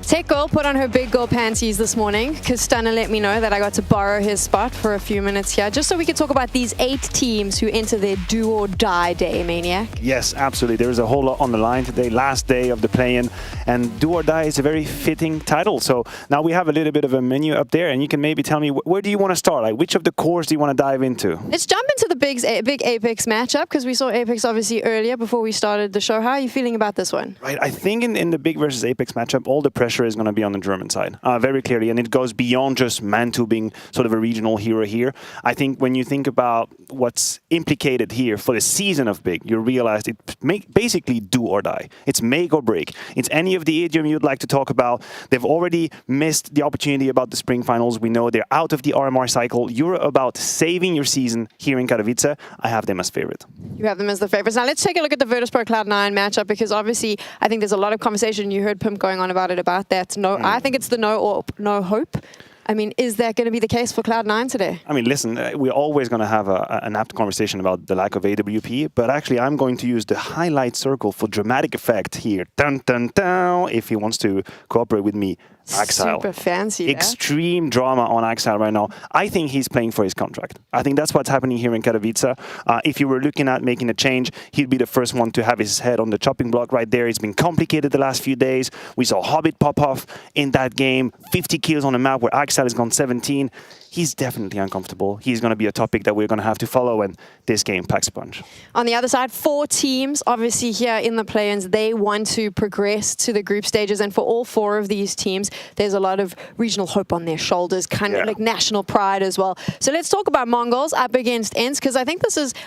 Tech Girl put on her big girl panties this morning because Stunner let me know that I got to borrow his spot for a few minutes here, just so we could talk about these 8 teams who enter their do or die day, Maniac. Yes, absolutely. There is a whole lot on the line today, last day of the play-in, and do or die is a very fitting title. So now we have a little bit of a menu up there, and you can maybe tell me where do you want to start? Like, which of the cores do you want to dive into? Let's jump into the big Apex matchup because we saw Apex obviously earlier before we started the show. How are you feeling about this one? Right, I think in the big versus Apex matchup, all the pressure is going to be on the German side, very clearly, and it goes beyond just Mantur being sort of a regional hero here. I think when you think about what's implicated here for the season of Big, you realize it basically do or die. It's make or break. It's any of the idiom you'd like to talk about. They've already missed the opportunity about the spring finals. We know they're out of the RMR cycle. You're about saving your season here in Katowice. I have them as favorite. You have them as the favorites. Now let's take a look at the Virtus.pro Cloud9 matchup because obviously I think there's a lot of conversation. You heard Pimp going on about it, about that. I think it's the no or no hope. I mean, is that going to be the case for Cloud9 today? I mean, listen, we're always going to have an apt conversation about the lack of AWP, but actually I'm going to use the highlight circle for dramatic effect here. Dun, dun, dun, if he wants to cooperate with me. Axile. Super fancy. Extreme drama on Axile right now. I think he's playing for his contract. I think that's what's happening here in Katowice. If you were looking at making a change, he'd be the first one to have his head on the chopping block right there. It's been complicated the last few days. We saw Hobbit pop off in that game. 50 kills on the map where Axile has gone 17. He's definitely uncomfortable. He's going to be a topic that we're going to have to follow, and this game packs a punch. On the other side, 4 teams, obviously here in the play-ins, they want to progress to the group stages, and for all 4 of these teams, there's a lot of regional hope on their shoulders, kind of like national pride as well. So let's talk about Mongols up against Ents, because I think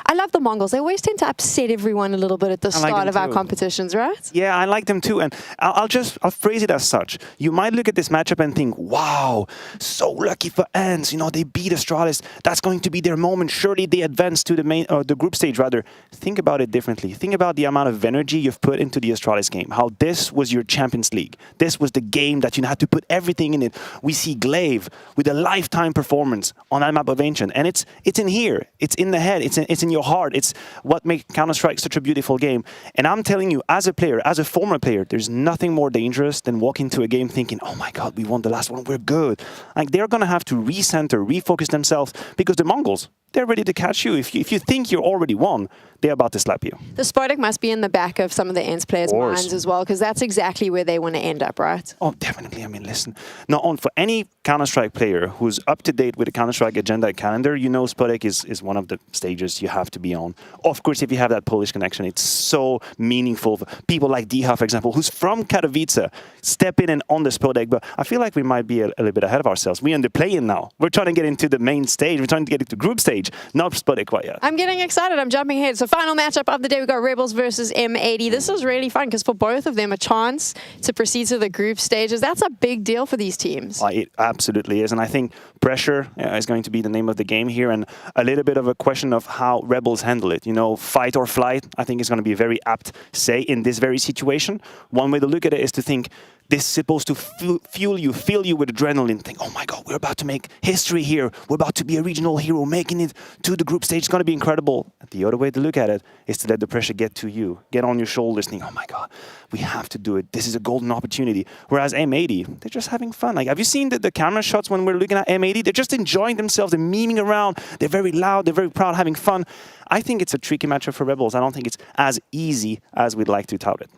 I love the Mongols. They always tend to upset everyone a little bit at the start of our competitions, right? Yeah, I like them too, and I'll phrase it as such. You might look at this matchup and think, wow, so lucky for Ents. You know, they beat Astralis. That's going to be their moment. Surely they advance to the group stage, rather. Think about it differently. Think about the amount of energy you've put into the Astralis game. How this was your Champions League. This was the game that you had to put everything in it. We see Glaive with a lifetime performance on that map of Ancient. And it's in here. It's in the head. It's in your heart. It's what makes Counter-Strike such a beautiful game. And I'm telling you, as a player, as a former player, there's nothing more dangerous than walking into a game thinking, oh my God, we won the last one. We're good. Like, they're going to have to recenter, refocus themselves, because the Mongols, they're ready to catch you. If you think you're already won, they're about to slap you. The Spodek must be in the back of some of the Ents players' minds as well, because that's exactly where they want to end up, right? Oh, definitely. I mean, listen, for any Counter-Strike player who's up to date with the Counter-Strike agenda calendar, you know Spodek is one of the stages you have to be on. Of course, if you have that Polish connection, it's so meaningful. People like Diha, for example, who's from Katowice, step in and on the Spodek. But I feel like we might be a little bit ahead of ourselves. We're in the play-in now. We're trying to get into the main stage. We're trying to get into group stage, not split it quite yet. I'm getting excited. I'm jumping ahead. So final matchup of the day, we've got Rebels versus M80. This is really fun because for both of them, a chance to proceed to the group stages. That's a big deal for these teams. It absolutely is. And I think pressure is going to be the name of the game here, and a little bit of a question of how Rebels handle it. Fight or flight, I think is going to be a very apt say in this very situation. One way to look at it is to think this is supposed to fill you with adrenaline. Think, oh my God, we're about to make history here. We're about to be a regional hero, making it to the group stage. It's going to be incredible. The other way to look at it is to let the pressure get to you, get on your shoulders, think, oh my God, we have to do it. This is a golden opportunity. Whereas M80, they're just having fun. Have you seen the camera shots when we're looking at M80? They're just enjoying themselves. They're memeing around. They're very loud. They're very proud, having fun. I think it's a tricky matchup for Rebels. I don't think it's as easy as we'd like to tout it.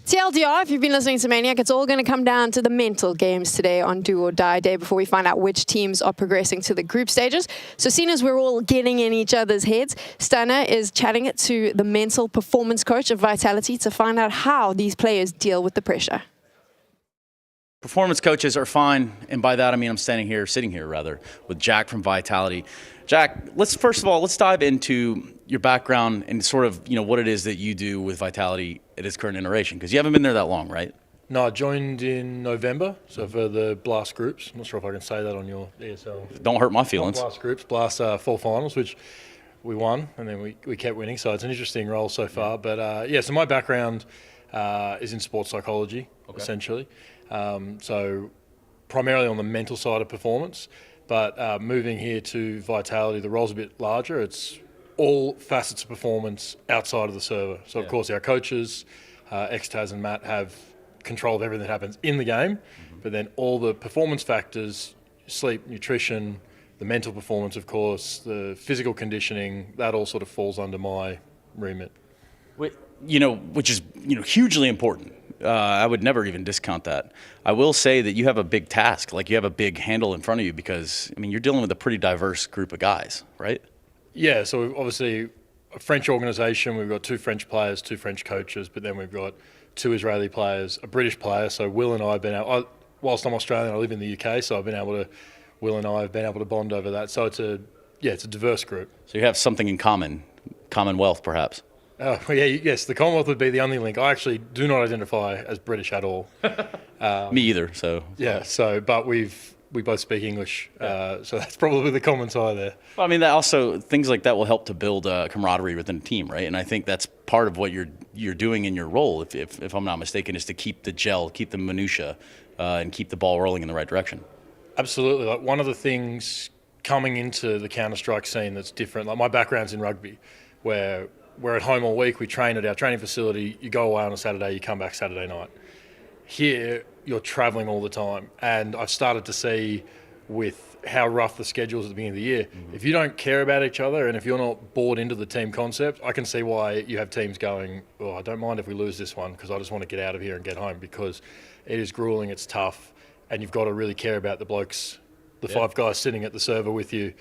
TLDR, if you've been listening to Maniac, it's all going to come down to the mental games today on Do or Die Day before we find out which teams are progressing to the group stages. So seeing as we're all getting in each other's heads, Stana is chatting it to the mental performance coach of Vitality to find out how these players deal with the pressure. Performance coaches are fine, and by that I mean I'm sitting here with Jack from Vitality. Jack, let's dive into your background and sort of what it is that you do with Vitality at its current iteration, because you haven't been there that long, right? No, I joined in November, so for the Blast groups. I'm not sure if I can say that on your ESL. Don't hurt my feelings. Blast groups, Blast full finals, which we won, and then we kept winning. So it's an interesting role so far. But so my background is in sports psychology, essentially. So primarily on the mental side of performance. But moving here to Vitality, the role's a bit larger. It's all facets of performance outside of the server. So, of course, our coaches, X-Taz and Matt, have control of everything that happens in the game. But then all the performance factors, sleep, nutrition, the mental performance, of course, the physical conditioning, that all sort of falls under my remit. Which is hugely important. I would never even discount that. I will say that you have a big task, you have a big handle in front of you, because you're dealing with a pretty diverse group of guys, right? Yeah, so we've obviously a French organisation. We've got 2 French players, 2 French coaches, but then we've got 2 Israeli players, a British player. So Will and I have been out. Whilst I'm Australian, I live in the UK, so Will and I have been able to bond over that. So it's a diverse group. So you have something in common, Commonwealth perhaps. Yes, the Commonwealth would be the only link. I actually do not identify as British at all. Me either. So but we both speak English, so that's probably the common side there. Well, that also, things like that will help to build camaraderie within a team, right? And I think that's part of what you're doing in your role, if I'm not mistaken, is to keep the gel, keep the minutia, and keep the ball rolling in the right direction. Absolutely. One of the things coming into the Counter-Strike scene that's different, my background's in rugby, where we're at home all week, we train at our training facility, you go away on a Saturday, you come back Saturday night. Here, you're travelling all the time, and I've started to see with how rough the schedule is at the beginning of the year, if you don't care about each other and if you're not bought into the team concept, I can see why you have teams going, I don't mind if we lose this one because I just want to get out of here and get home, because it is gruelling, it's tough, and you've got to really care about the blokes, the 5 guys sitting at the server with you,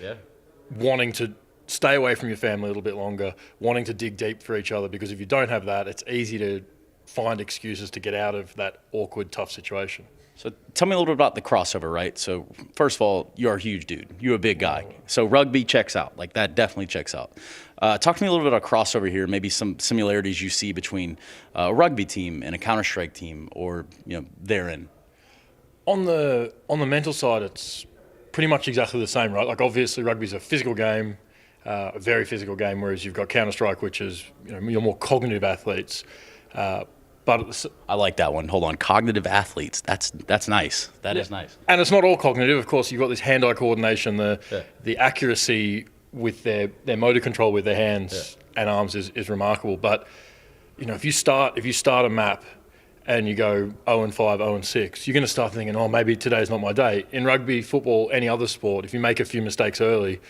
wanting to stay away from your family a little bit longer, wanting to dig deep for each other, because if you don't have that, it's easy to find excuses to get out of that awkward, tough situation. So tell me a little bit about the crossover, right? So first of all, you're a huge dude. You're a big guy. So rugby checks out. That definitely checks out. Talk to me a little bit about crossover here, maybe some similarities you see between a rugby team and a Counter-Strike team, or therein. On the mental side, it's pretty much exactly the same, right? Obviously rugby's a physical game, a very physical game, whereas you've got Counter-Strike, which is your more cognitive athletes. But I like that one. Hold on, cognitive athletes. That's nice. That is nice. And it's not all cognitive. Of course, you've got this hand-eye coordination, the accuracy with their motor control with their hands and arms is remarkable. But if you start a map and you go 0-5, 0-6, you're going to start thinking, maybe today's not my day. In rugby, football, any other sport, if you make a few mistakes early,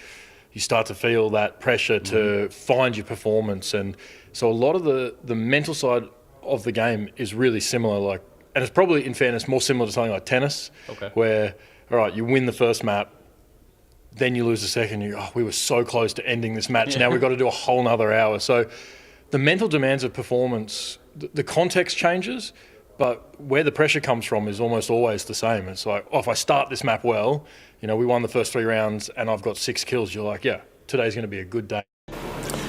you start to feel that pressure to find your performance. And so a lot of the mental side of the game is really similar, and it's probably, in fairness, more similar to something like tennis, where, all right, you win the first map, then you lose the second, we were so close to ending this match, now we've got to do a whole nother hour. So the mental demands of performance, the context changes, But where the pressure comes from is almost always the same. It's like, oh, if I start this map well, you know, we won the first 3 rounds and I've got 6 kills. You're like, yeah, today's going to be a good day.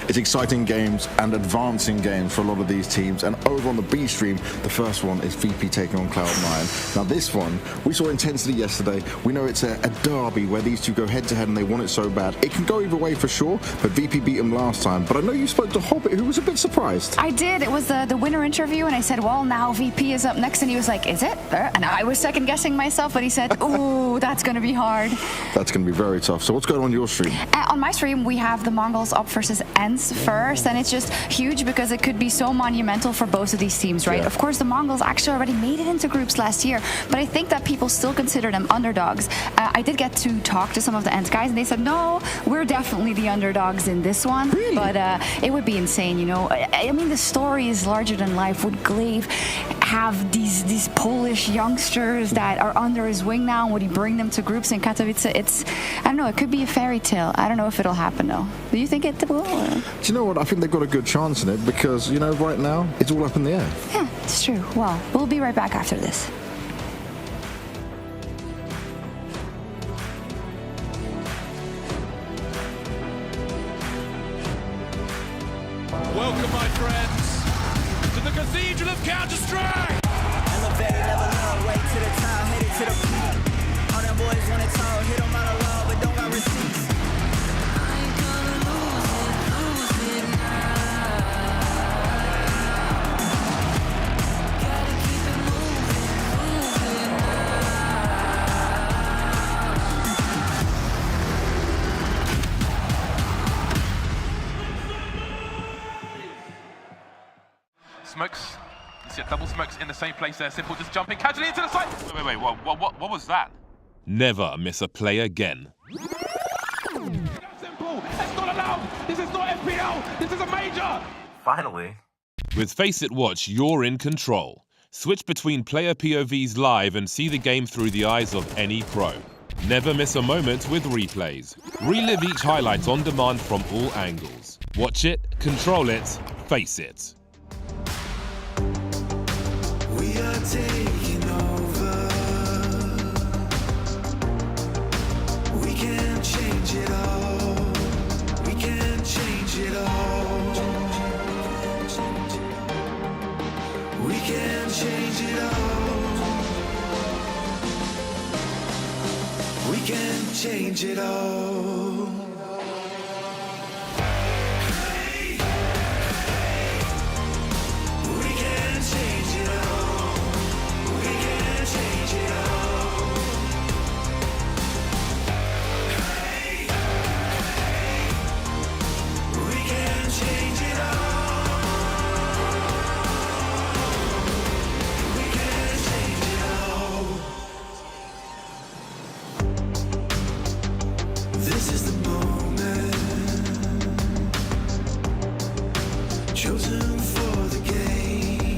It's exciting games and advancing games for a lot of these teams. And over on the B stream, the first one is VP taking on Cloud9. Now this one, we saw intensity yesterday. We know it's a derby where these two go head to head and they want it so bad. It can go either way for sure, but VP beat him last time. But I know you spoke to Hobbit, who was a bit surprised. I did. It was the winner interview, and I said, well, now VP is up next. And he was like, is it? And I was second guessing myself, but he said, ooh, that's going to be hard. That's going to be very tough. So what's going on your stream? On my stream, we have the Mongols up versus ENCE first, and it's just huge because it could be so monumental for both of these teams, right? Yeah. Of course, the Mongols actually already made it into groups last year, but I think that people still consider them underdogs. I did get to talk to some of the ENCE guys, and they said, no, we're definitely the underdogs in this one. Really? But it would be insane, you know? I mean, the story is larger than life. Would Glaive have these Polish youngsters that are under his wing now? Would he bring them to groups in Katowice? I don't know, it could be a fairy tale. I don't know if it'll happen, though. Do you think it will? Do you know what? I think they've got a good chance in it because, you know, right now, it's all up in the air. Yeah, it's true. Well, we'll be right back after this. Welcome, my friends, to the Cathedral of Counter-Strike! Elevated level up, way to the top, headed to the peak. All them boys want it tall, hit them out of love, but don't got receipts. I ain't gonna lose it now. Gotta keep it moving now. Smokes. You see double smokes in the same place there. Simple just jumping casually into the side. Wait. What was that? Never miss a play again. Simple. That's not allowed. This is not FPL. This is a major. Finally. With Face It Watch, you're in control. Switch between player POVs live and see the game through the eyes of any pro. Never miss a moment with replays. Relive each highlight on demand from all angles. Watch it, control it, face it. We are taking over. We can change it all. We can change it all. We can change it all. We can change it all. This is the moment chosen for the game.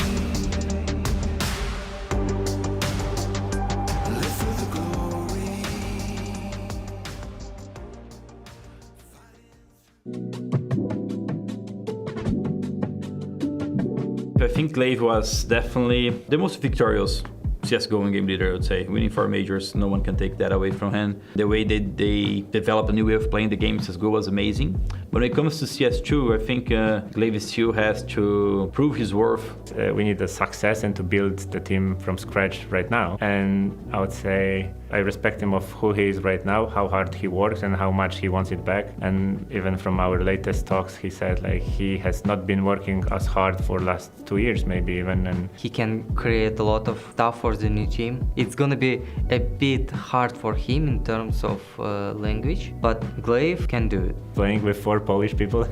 Live for the glory. I think Glaive was definitely the most victorious CSGO game leader, I would say. Winning 4 majors, no one can take that away from him. The way they developed a new way of playing the game CSGO was amazing. But when it comes to CS2, I think Glaive still has to prove his worth. We need the success and to build the team from scratch right now. And I would say I respect him of who he is right now, how hard he works and how much he wants it back. And even from our latest talks, he said like he has not been working as hard for last 2 years, maybe even. And he can create a lot of stuff for the new team. It's gonna be a bit hard for him in terms of language, but Glaive can do it. Playing with 4 Polish people,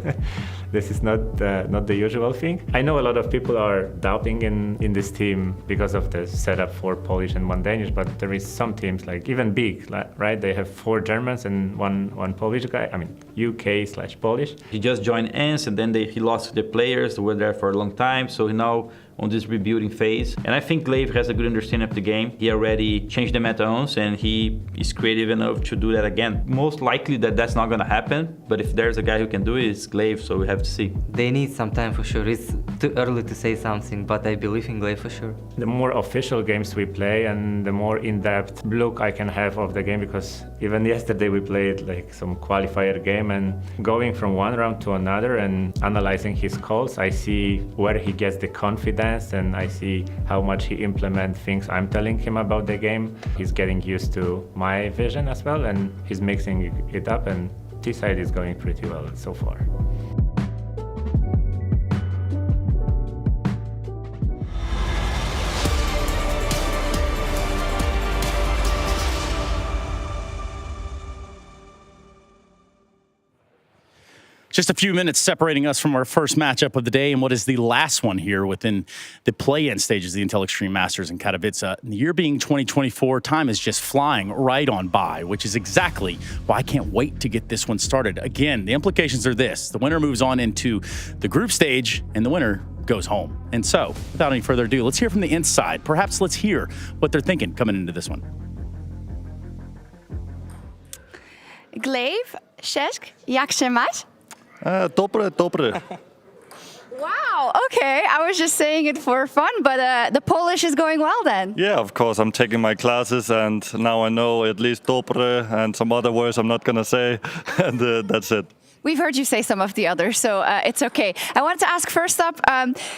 this is not the usual thing. I know a lot of people are doubting in this team because of the setup 4 Polish and 1 Danish, but there is some teams like even big, right? They have 4 Germans and one Polish guy. I mean, UK/Polish. He just joined ENCE and then he lost the players who were there for a long time. So now on this rebuilding phase. And I think Glaive has a good understanding of the game. He already changed the meta once and he is creative enough to do that again. Most likely that's not gonna happen, but if there's a guy who can do it, it's Glaive, so we have to see. They need some time for sure. It's too early to say something, but I believe in Glaive for sure. The more official games we play and the more in-depth look I can have of the game, because even yesterday we played like some qualifier game, and going from one round to another and analyzing his calls, I see where he gets the confidence and I see how much he implements things I'm telling him about the game. He's getting used to my vision as well, and he's mixing it up, and this side is going pretty well so far. Just a few minutes separating us from our first matchup of the day and what is the last one here within the play-in stages of the Intel Extreme Masters in Katowice. The year being 2024, time is just flying right on by, which is exactly why I can't wait to get this one started. Again, the implications are this. The winner moves on into the group stage and the winner goes home. And so, without any further ado, let's hear from the inside. Perhaps let's hear what they're thinking coming into this one. Glaive, Cześć, jak się masz? Dobre. Wow, okay. I was just saying it for fun, but the Polish is going well then. Yeah, of course. I'm taking my classes, and now I know at least dobre and some other words I'm not going to say, and that's it. We've heard you say some of the others, so it's okay. I wanted to ask first up,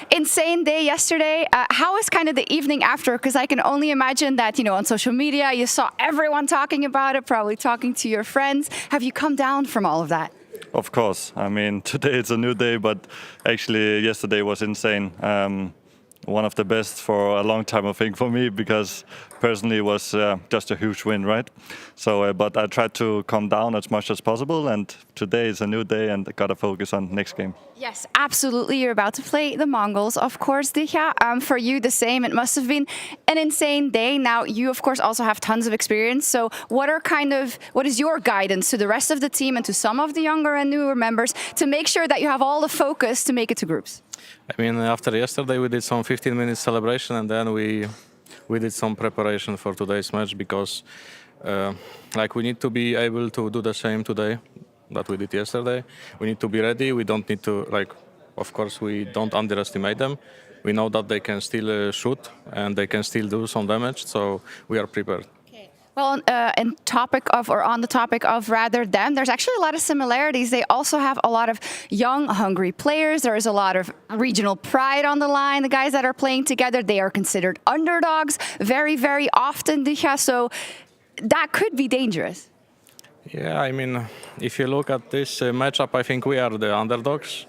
insane day yesterday. How was kind of the evening after? Because I can only imagine that, on social media, you saw everyone talking about it, probably talking to your friends. Have you come down from all of that? Of course. I mean, today it's a new day, but actually yesterday was insane. One of the best for a long time, I think, for me, because personally it was just a huge win, right? So, but I tried to calm down as much as possible, and today is a new day, and I got to focus on next game. Yes, absolutely. You're about to play the Mongols, of course, Dicha. For you, the same. It must have been an insane day. Now, you, of course, also have tons of experience. So what is your guidance to the rest of the team and to some of the younger and newer members to make sure that you have all the focus to make it to groups? I mean, after yesterday, we did some 15-minute celebration, and then we did some preparation for today's match, because we need to be able to do the same today that we did yesterday. We need to be ready. We don't need to, of course, we don't underestimate them. We know that they can still shoot and they can still do some damage, so we are prepared. Well, on the topic of rather than, there's actually a lot of similarities. They also have a lot of young, hungry players. There is a lot of regional pride on the line. The guys that are playing together, they are considered underdogs very, very often, Dicha. So that could be dangerous. Yeah, I mean, if you look at this matchup, I think we are the underdogs,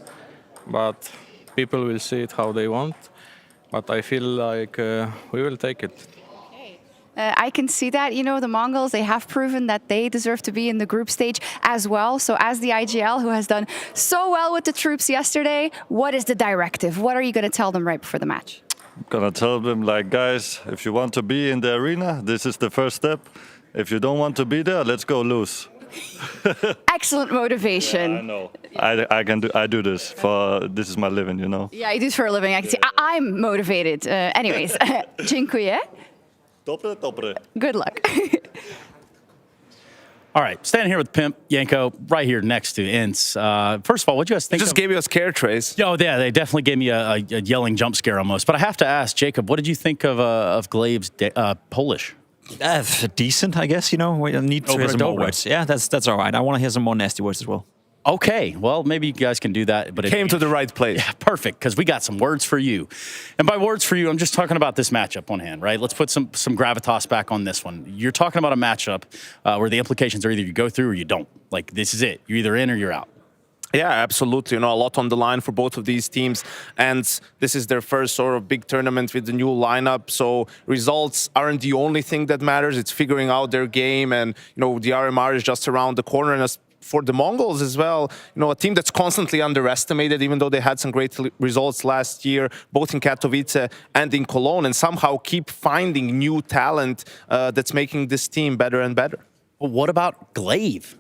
but people will see it how they want. But I feel like we will take it. I can see that, the Mongols, they have proven that they deserve to be in the group stage as well. So as the IGL, who has done so well with the troops yesterday, what is the directive? What are you going to tell them right before the match? I'm going to tell them, guys, if you want to be in the arena, this is the first step. If you don't want to be there, let's go lose. Excellent motivation. Yeah, I know. I do this this is my living, Yeah, you do it for a living. I can see. I'm motivated. Anyways, dziękuję. Dobre. Good luck. All right, standing here with Pimp, Yanko, right here next to Ince. First of all, what do you guys think? They just gave you a scare, Trace. Oh, yeah, they definitely gave me a yelling jump scare almost. But I have to ask, Jacob, what did you think of Glaive's Polish? Decent, I guess. We need to hear some more words. Yeah, that's all right. I want to hear some more nasty words as well. Okay, well, maybe you guys can do that. But came to the right place. Yeah, perfect, because we got some words for you. And by words for you, I'm just talking about this matchup on hand, right? Let's put some gravitas back on this one. You're talking about a matchup where the implications are either you go through or you don't. This is it. You're either in or you're out. Yeah, absolutely. A lot on the line for both of these teams. And this is their first sort of big tournament with the new lineup. So results aren't the only thing that matters. It's figuring out their game. And, the RMR is just around the corner. And for the Mongols as well, a team that's constantly underestimated, even though they had some great results last year, both in Katowice and in Cologne, and somehow keep finding new talent that's making this team better and better. Well, what about Glaive?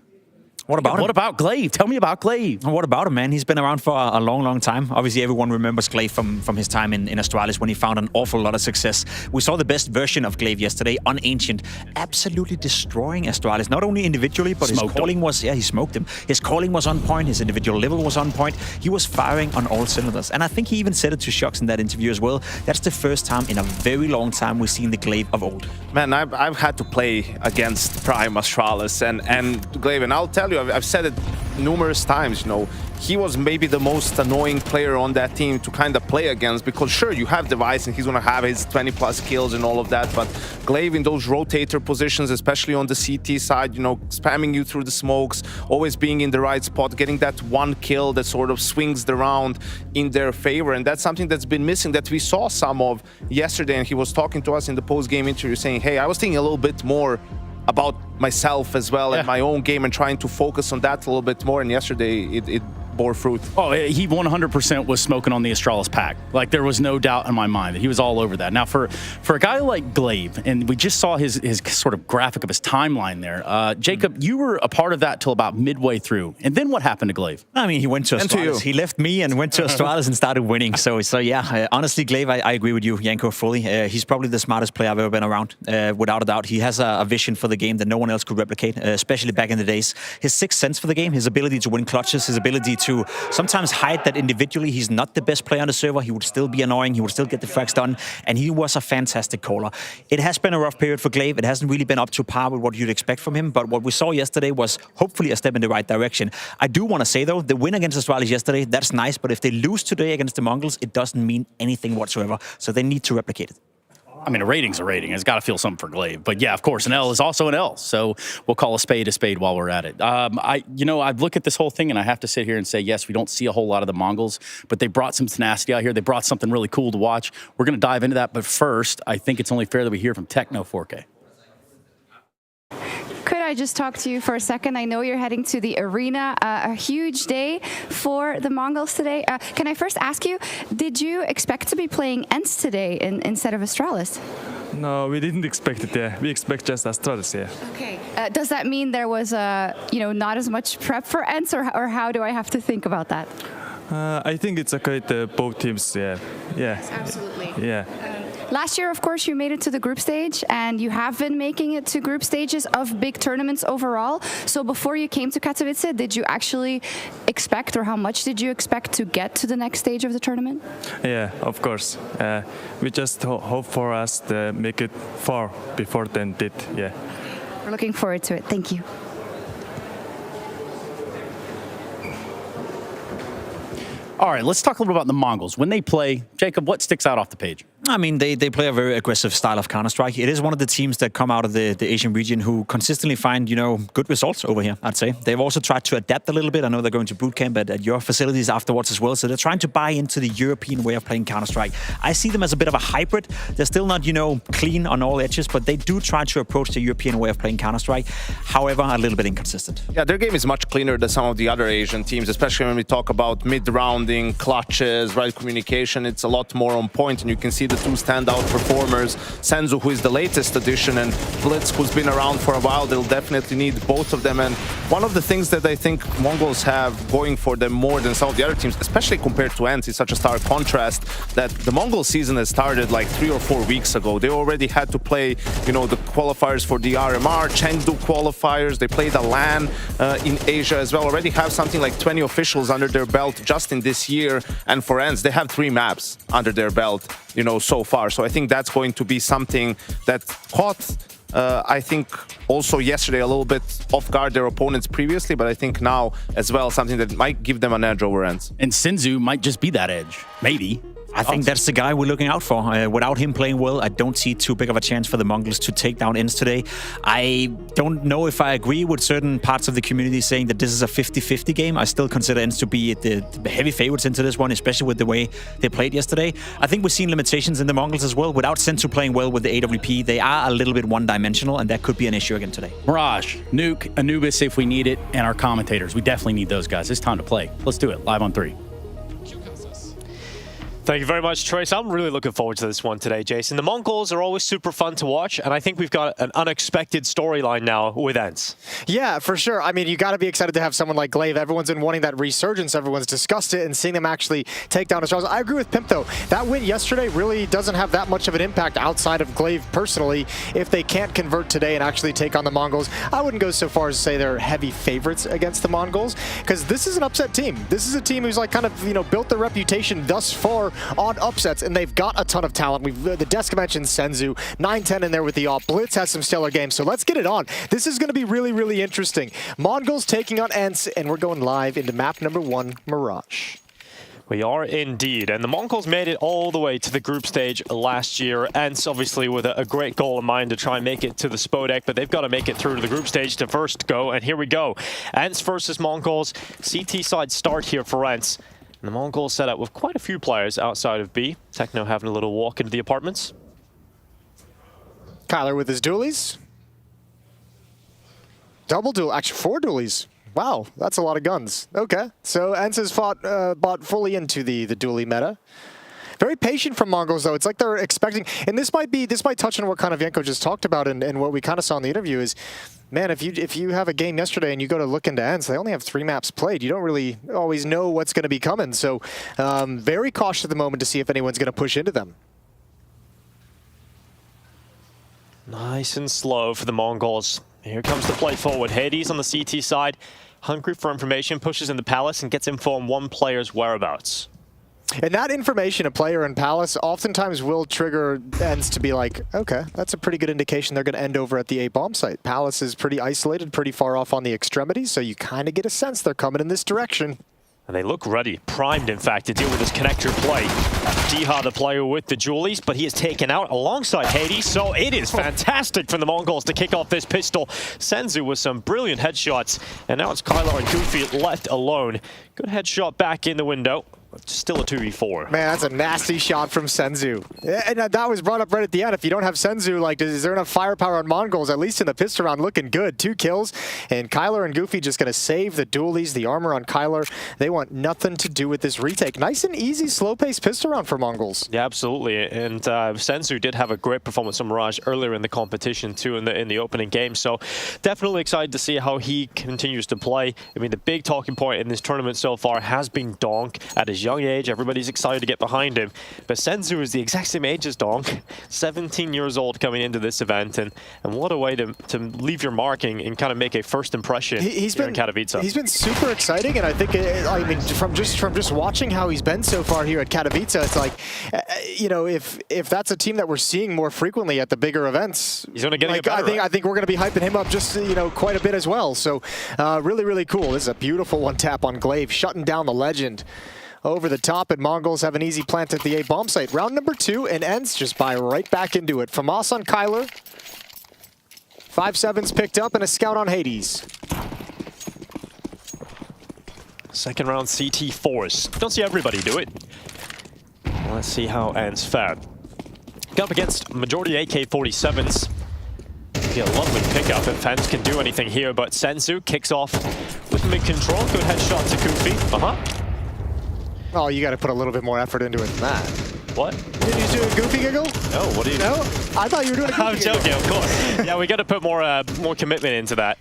What about him? What about Glaive? Tell me about Glaive. What about him, man? He's been around for a long, long time. Obviously, everyone remembers Glaive from his time in Astralis when he found an awful lot of success. We saw the best version of Glaive yesterday on Ancient, absolutely destroying Astralis, not only individually, but his calling was, he smoked him. His calling was on point, his individual level was on point. He was firing on all cylinders. And I think he even said it to Shox in that interview as well. That's the first time in a very long time we've seen the Glaive of old. Man, I've had to play against Prime Astralis and Glaive, and I'll tell you, I've said it numerous times, you know, he was maybe the most annoying player on that team to kind of play against, because sure, you have Device and he's going to have his 20+ kills and all of that, but Glaive in those rotator positions, especially on the CT side, you know, spamming you through the smokes, always being in the right spot, getting that one kill that sort of swings the round in their favor, and that's something that's been missing that we saw some of yesterday, and he was talking to us in the post-game interview saying, hey, I was thinking a little bit more about myself as well and my own game and trying to focus on that a little bit more, and yesterday it bore fruit. Oh, he 100% was smoking on the Astralis pack. Like, there was no doubt in my mind that he was all over that. Now, for a guy like Glaive, and we just saw his sort of graphic of his timeline there. Jacob, you were a part of that till about midway through. And then what happened to Glaive? I mean, he went to Astralis. He left me and went to Astralis and started winning. So yeah, honestly, Glaive, I agree with you, Janko, fully. He's probably the smartest player I've ever been around, without a doubt. He has a vision for the game that no one else could replicate, especially back in the days. His sixth sense for the game, his ability to win clutches, his ability to sometimes hide that individually he's not the best player on the server. He would still be annoying. He would still get the frags done. And he was a fantastic caller. It has been a rough period for Glaive. It hasn't really been up to par with what you'd expect from him. But what we saw yesterday was hopefully a step in the right direction. I do want to say, though, the win against Astralis yesterday, that's nice. But if they lose today against the Mongols, it doesn't mean anything whatsoever. So they need to replicate it. I mean, a rating's a rating. It's got to feel something for Glaive. But yeah, of course, an L is also an L. So we'll call a spade while we're at it. I look at this whole thing and I have to sit here and say, yes, we don't see a whole lot of the Mongols, but they brought some tenacity out here. They brought something really cool to watch. We're going to dive into that. But first, I think it's only fair that we hear from Techno 4K. Could I just talk to you for a second? I know you're heading to the arena, a huge day for the Mongols today. Can I first ask you, did you expect to be playing ENCE today instead of Astralis? No, we didn't expect it, yeah. We expect just Astralis, yeah. Okay. Does that mean there was, not as much prep for ENCE, or how do I have to think about that? I think it's okay, both teams, yeah. Yes, absolutely. Yeah. Last year, of course, you made it to the group stage, and you have been making it to group stages of big tournaments overall. So before you came to Katowice, did you actually expect, or how much did you expect to get to the next stage of the tournament? Yeah, of course. We just hope for us to make it far before then did, yeah. We're looking forward to it. Thank you. All right, let's talk a little about the Mongols. When they play, Jacob, what sticks out off the page? I mean, they play a very aggressive style of Counter-Strike. It is one of the teams that come out of the Asian region who consistently find, good results over here, I'd say. They've also tried to adapt a little bit. I know they're going to boot camp at your facilities afterwards as well. So they're trying to buy into the European way of playing Counter-Strike. I see them as a bit of a hybrid. They're still not, clean on all edges, but they do try to approach the European way of playing Counter-Strike. However, a little bit inconsistent. Yeah, their game is much cleaner than some of the other Asian teams, especially when we talk about mid-rounding, clutches, right communication. It's a lot more on point, and you can see the two standout performers, Senzu, who is the latest addition, and Blitz, who's been around for a while. They'll definitely need both of them. And one of the things that I think Mongols have going for them more than some of the other teams, especially compared to ENCE, is such a stark contrast that the Mongol season has started like 3 or 4 weeks ago. They already had to play, the qualifiers for the RMR, Chengdu qualifiers. They played a LAN in Asia as well. Already have something like 20 officials under their belt just in this year. And for ENCE, they have 3 maps under their belt, so far. So I think that's going to be something that caught, I think, also yesterday a little bit off guard their opponents previously, but I think now as well something that might give them an edge over ENCE. And Senzu might just be that edge, maybe. I think that's the guy we're looking out for. Without him playing well, I don't see too big of a chance for the Mongols to take down ENCE today. I don't know if I agree with certain parts of the community saying that this is a 50-50 game. I still consider ENCE to be the heavy favorites into this one, especially with the way they played yesterday. I think we've seen limitations in the Mongols as well. Without Senzu playing well with the AWP, they are a little bit one-dimensional, and that could be an issue again today. Mirage, Nuke, Anubis if we need it, and our commentators. We definitely need those guys. It's time to play. Let's do it. Live on 3. Thank you very much, Trace. I'm really looking forward to this one today, Jason. The Mongols are always super fun to watch, and I think we've got an unexpected storyline now with ENCE. Yeah, for sure. I mean, you got to be excited to have someone like Glaive. Everyone's been wanting that resurgence. Everyone's discussed it, and seeing them actually take down Astralis. I agree with Pimp, though. That win yesterday really doesn't have that much of an impact outside of Glaive personally. If they can't convert today and actually take on the Mongols, I wouldn't go so far as to say they're heavy favorites against the Mongols, because this is an upset team. This is a team who's like kind of, you know, built their reputation thus far on upsets, and they've got a ton of talent. The desk mentioned Senzu, 9-10 in there with the AWP. Blitz has some stellar games, so let's get it on. This is going to be really, really interesting. Mongols taking on ENCE, and we're going live into map number 1, Mirage. We are indeed, and the Mongols made it all the way to the group stage last year. ENCE obviously with a great goal in mind to try and make it to the Spodek, but they've got to make it through to the group stage to first go, and here we go. ENCE versus Mongols. CT side start here for ENCE. And the Mongols set up with quite a few players outside of B. Techno having a little walk into the apartments. Kyler with his dualies. Double duel, actually 4 dualies. Wow, that's a lot of guns. Okay, so ENCE has bought fully into the dually meta. Very patient from Mongols, though. It's like they're expecting, and this might touch on what kind of Yanko just talked about, and what we kind of saw in the interview is, man, if you have a game yesterday and you go to look into ENCE, they only have 3 maps played. You don't really always know what's going to be coming. So very cautious at the moment to see if anyone's going to push into them. Nice and slow for the Mongols. Here comes the play forward. Hades on the CT side, hungry for information, pushes in the Palace and gets info on one player's whereabouts. And that information, a player in Palace, oftentimes will trigger ENCE to be like, okay, that's a pretty good indication they're going to end over at the A bomb site. Palace is pretty isolated, pretty far off on the extremities, so you kind of get a sense they're coming in this direction. And they look ready, primed in fact, to deal with this connector play. Diha, the player with the Julies, but he is taken out alongside Hades, so it is fantastic from the Mongols to kick off this pistol. Senzu with some brilliant headshots, and now it's Kylo and Goofy left alone. Good headshot back in the window. Still a 2v4. Man, that's a nasty shot from Senzu. And that was brought up right at the end. If you don't have Senzu, like, is there enough firepower on Mongols? At least in the pistol round, looking good. 2 kills, and Kyler and Goofy just going to save the dualies, the armor on Kyler. They want nothing to do with this retake. Nice and easy, slow-paced pistol round for Mongols. Yeah, absolutely. And Senzu did have a great performance on Mirage earlier in the competition, too, in the opening game. So definitely excited to see how he continues to play. I mean, the big talking point in this tournament so far has been Donk at his young age. Everybody's excited to get behind him, but Senzu is the exact same age as Donk, 17 years old coming into this event, and what a way to leave your marking and kind of make a first impression here in Katowice. He's been super exciting, and I think I mean from just watching how he's been so far here at Katowice, it's like you know, if that's a team that we're seeing more frequently at the bigger events, he's going to get like, I think we're going to be hyping him up just, you know, quite a bit as well. So really cool. This is a beautiful one tap on Glaive, shutting down the legend. Over the top, and Mongols have an easy plant at the A bomb site. Round number 2, and ENCE just buy right back into it. FAMAS on Kyler. 5-7's picked up, and a scout on Hades. Second round CT Force. Don't see everybody do it. Let's see how ENCE fared. Got up against majority AK-47s. Get a lovely pickup if ENCE can do anything here, but Senzu kicks off with mid-control. Good headshot to Goofy. Oh, you got to put a little bit more effort into it than that. What? Did you do a Goofy giggle? No, what do you know? I thought you were doing a Goofy I'm joking, of course. Yeah, we got to put more commitment into that.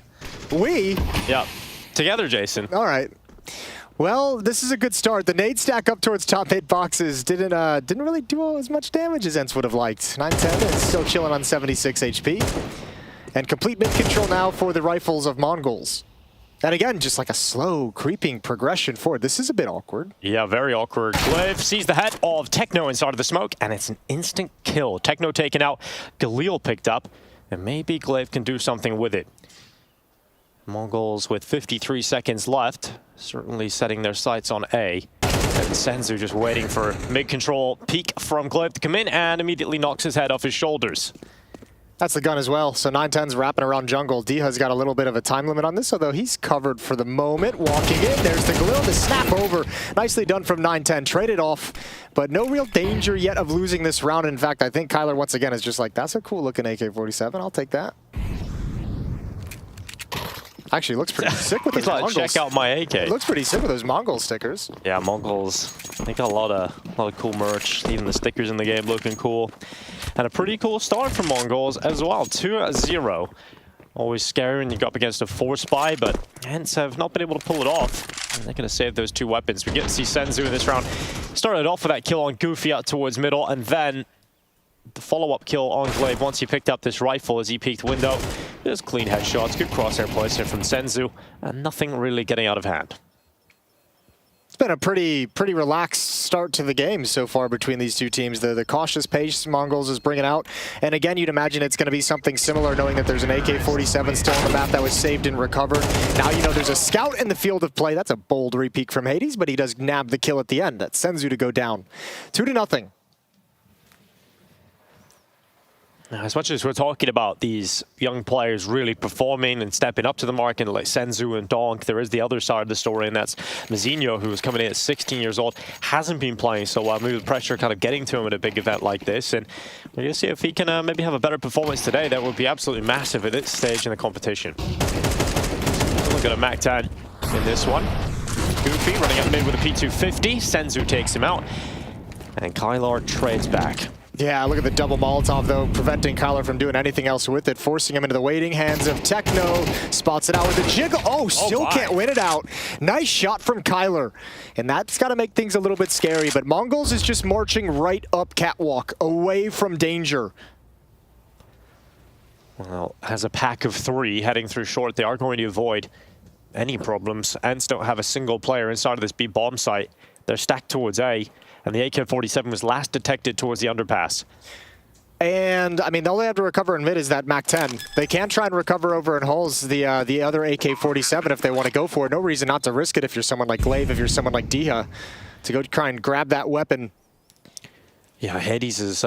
We? Yeah. Together, Jason. All right. Well, this is a good start. The nade stack up towards top 8 boxes didn't really do as much damage as ENCE would have liked. 9-10 is still chilling on 76 HP. And complete mid-control now for the rifles of Mongols. And again, just like a slow, creeping progression forward. This is a bit awkward. Yeah, very awkward. Glaive sees the head of Techno inside of the smoke, and it's an instant kill. Techno taken out, Galil picked up, and maybe Glaive can do something with it. Mongols with 53 seconds left, certainly setting their sights on A. And Senzu just waiting for mid-control peek from Glaive to come in, and immediately knocks his head off his shoulders. That's the gun as well. So 9-10's wrapping around jungle. Diha's got a little bit of a time limit on this, although he's covered for the moment. Walking in, there's the Galil, the snap over. Nicely done from 9-10. Traded off, but no real danger yet of losing this round. In fact, I think Kyler once again is just like, that's a cool looking AK-47. I'll take that. Actually, looks pretty sick with those He's like, Mongols. check out my AK. It looks pretty sick with those Mongol stickers. Yeah, Mongols. They got a lot of cool merch. Even the stickers in the game looking cool. And a pretty cool start for Mongols as well. 2-0. Always scary when you go up against a force buy, but Ents have not been able to pull it off. And they're going to save those 2 weapons. We get to see Senzu in this round. Started off with that kill on Goofy out towards middle, and then the follow-up kill on Glaive once he picked up this rifle as he peeked window. Just clean headshots, good crosshair placement from Senzu, and nothing really getting out of hand. It's been a pretty relaxed start to the game so far between these two teams. The cautious pace Mongols is bringing out. And again, you'd imagine it's going to be something similar, knowing that there's an AK-47 still on the map that was saved and recovered. Now you know there's a scout in the field of play. That's a bold repeat from Hades, but he does nab the kill at the end. That's Senzu to go down. 2-0. Now, as much as we're talking about these young players really performing and stepping up to the market, like Senzu and Donk, there is the other side of the story, and that's Mazinho, who was coming in at 16 years old, hasn't been playing so well. Maybe the pressure kind of getting to him at a big event like this, and we're going to see if he can maybe have a better performance today. That would be absolutely massive at this stage in the competition. Look at a MAC-10 in this one. Goofy running up mid with a P250. Senzu takes him out, and Kylar trades back. Yeah, look at the double Molotov, though, preventing Kyler from doing anything else with it, forcing him into the waiting hands of Techno. Spots it out with a jiggle. Oh, still can't win it out. Nice shot from Kyler. And that's got to make things a little bit scary, but Mongols is just marching right up catwalk, away from danger. Well, as a pack of 3 heading through short, they are going to avoid any problems. Ents don't have a single player inside of this B bomb site. They're stacked towards A. And the AK-47 was last detected towards the underpass. And, I mean, all they have to recover in mid is that MAC-10. They can try and recover over in holes the other AK-47 if they want to go for it. No reason not to risk it if you're someone like Glaive, if you're someone like Diha, to go try and grab that weapon. Yeah, Hades is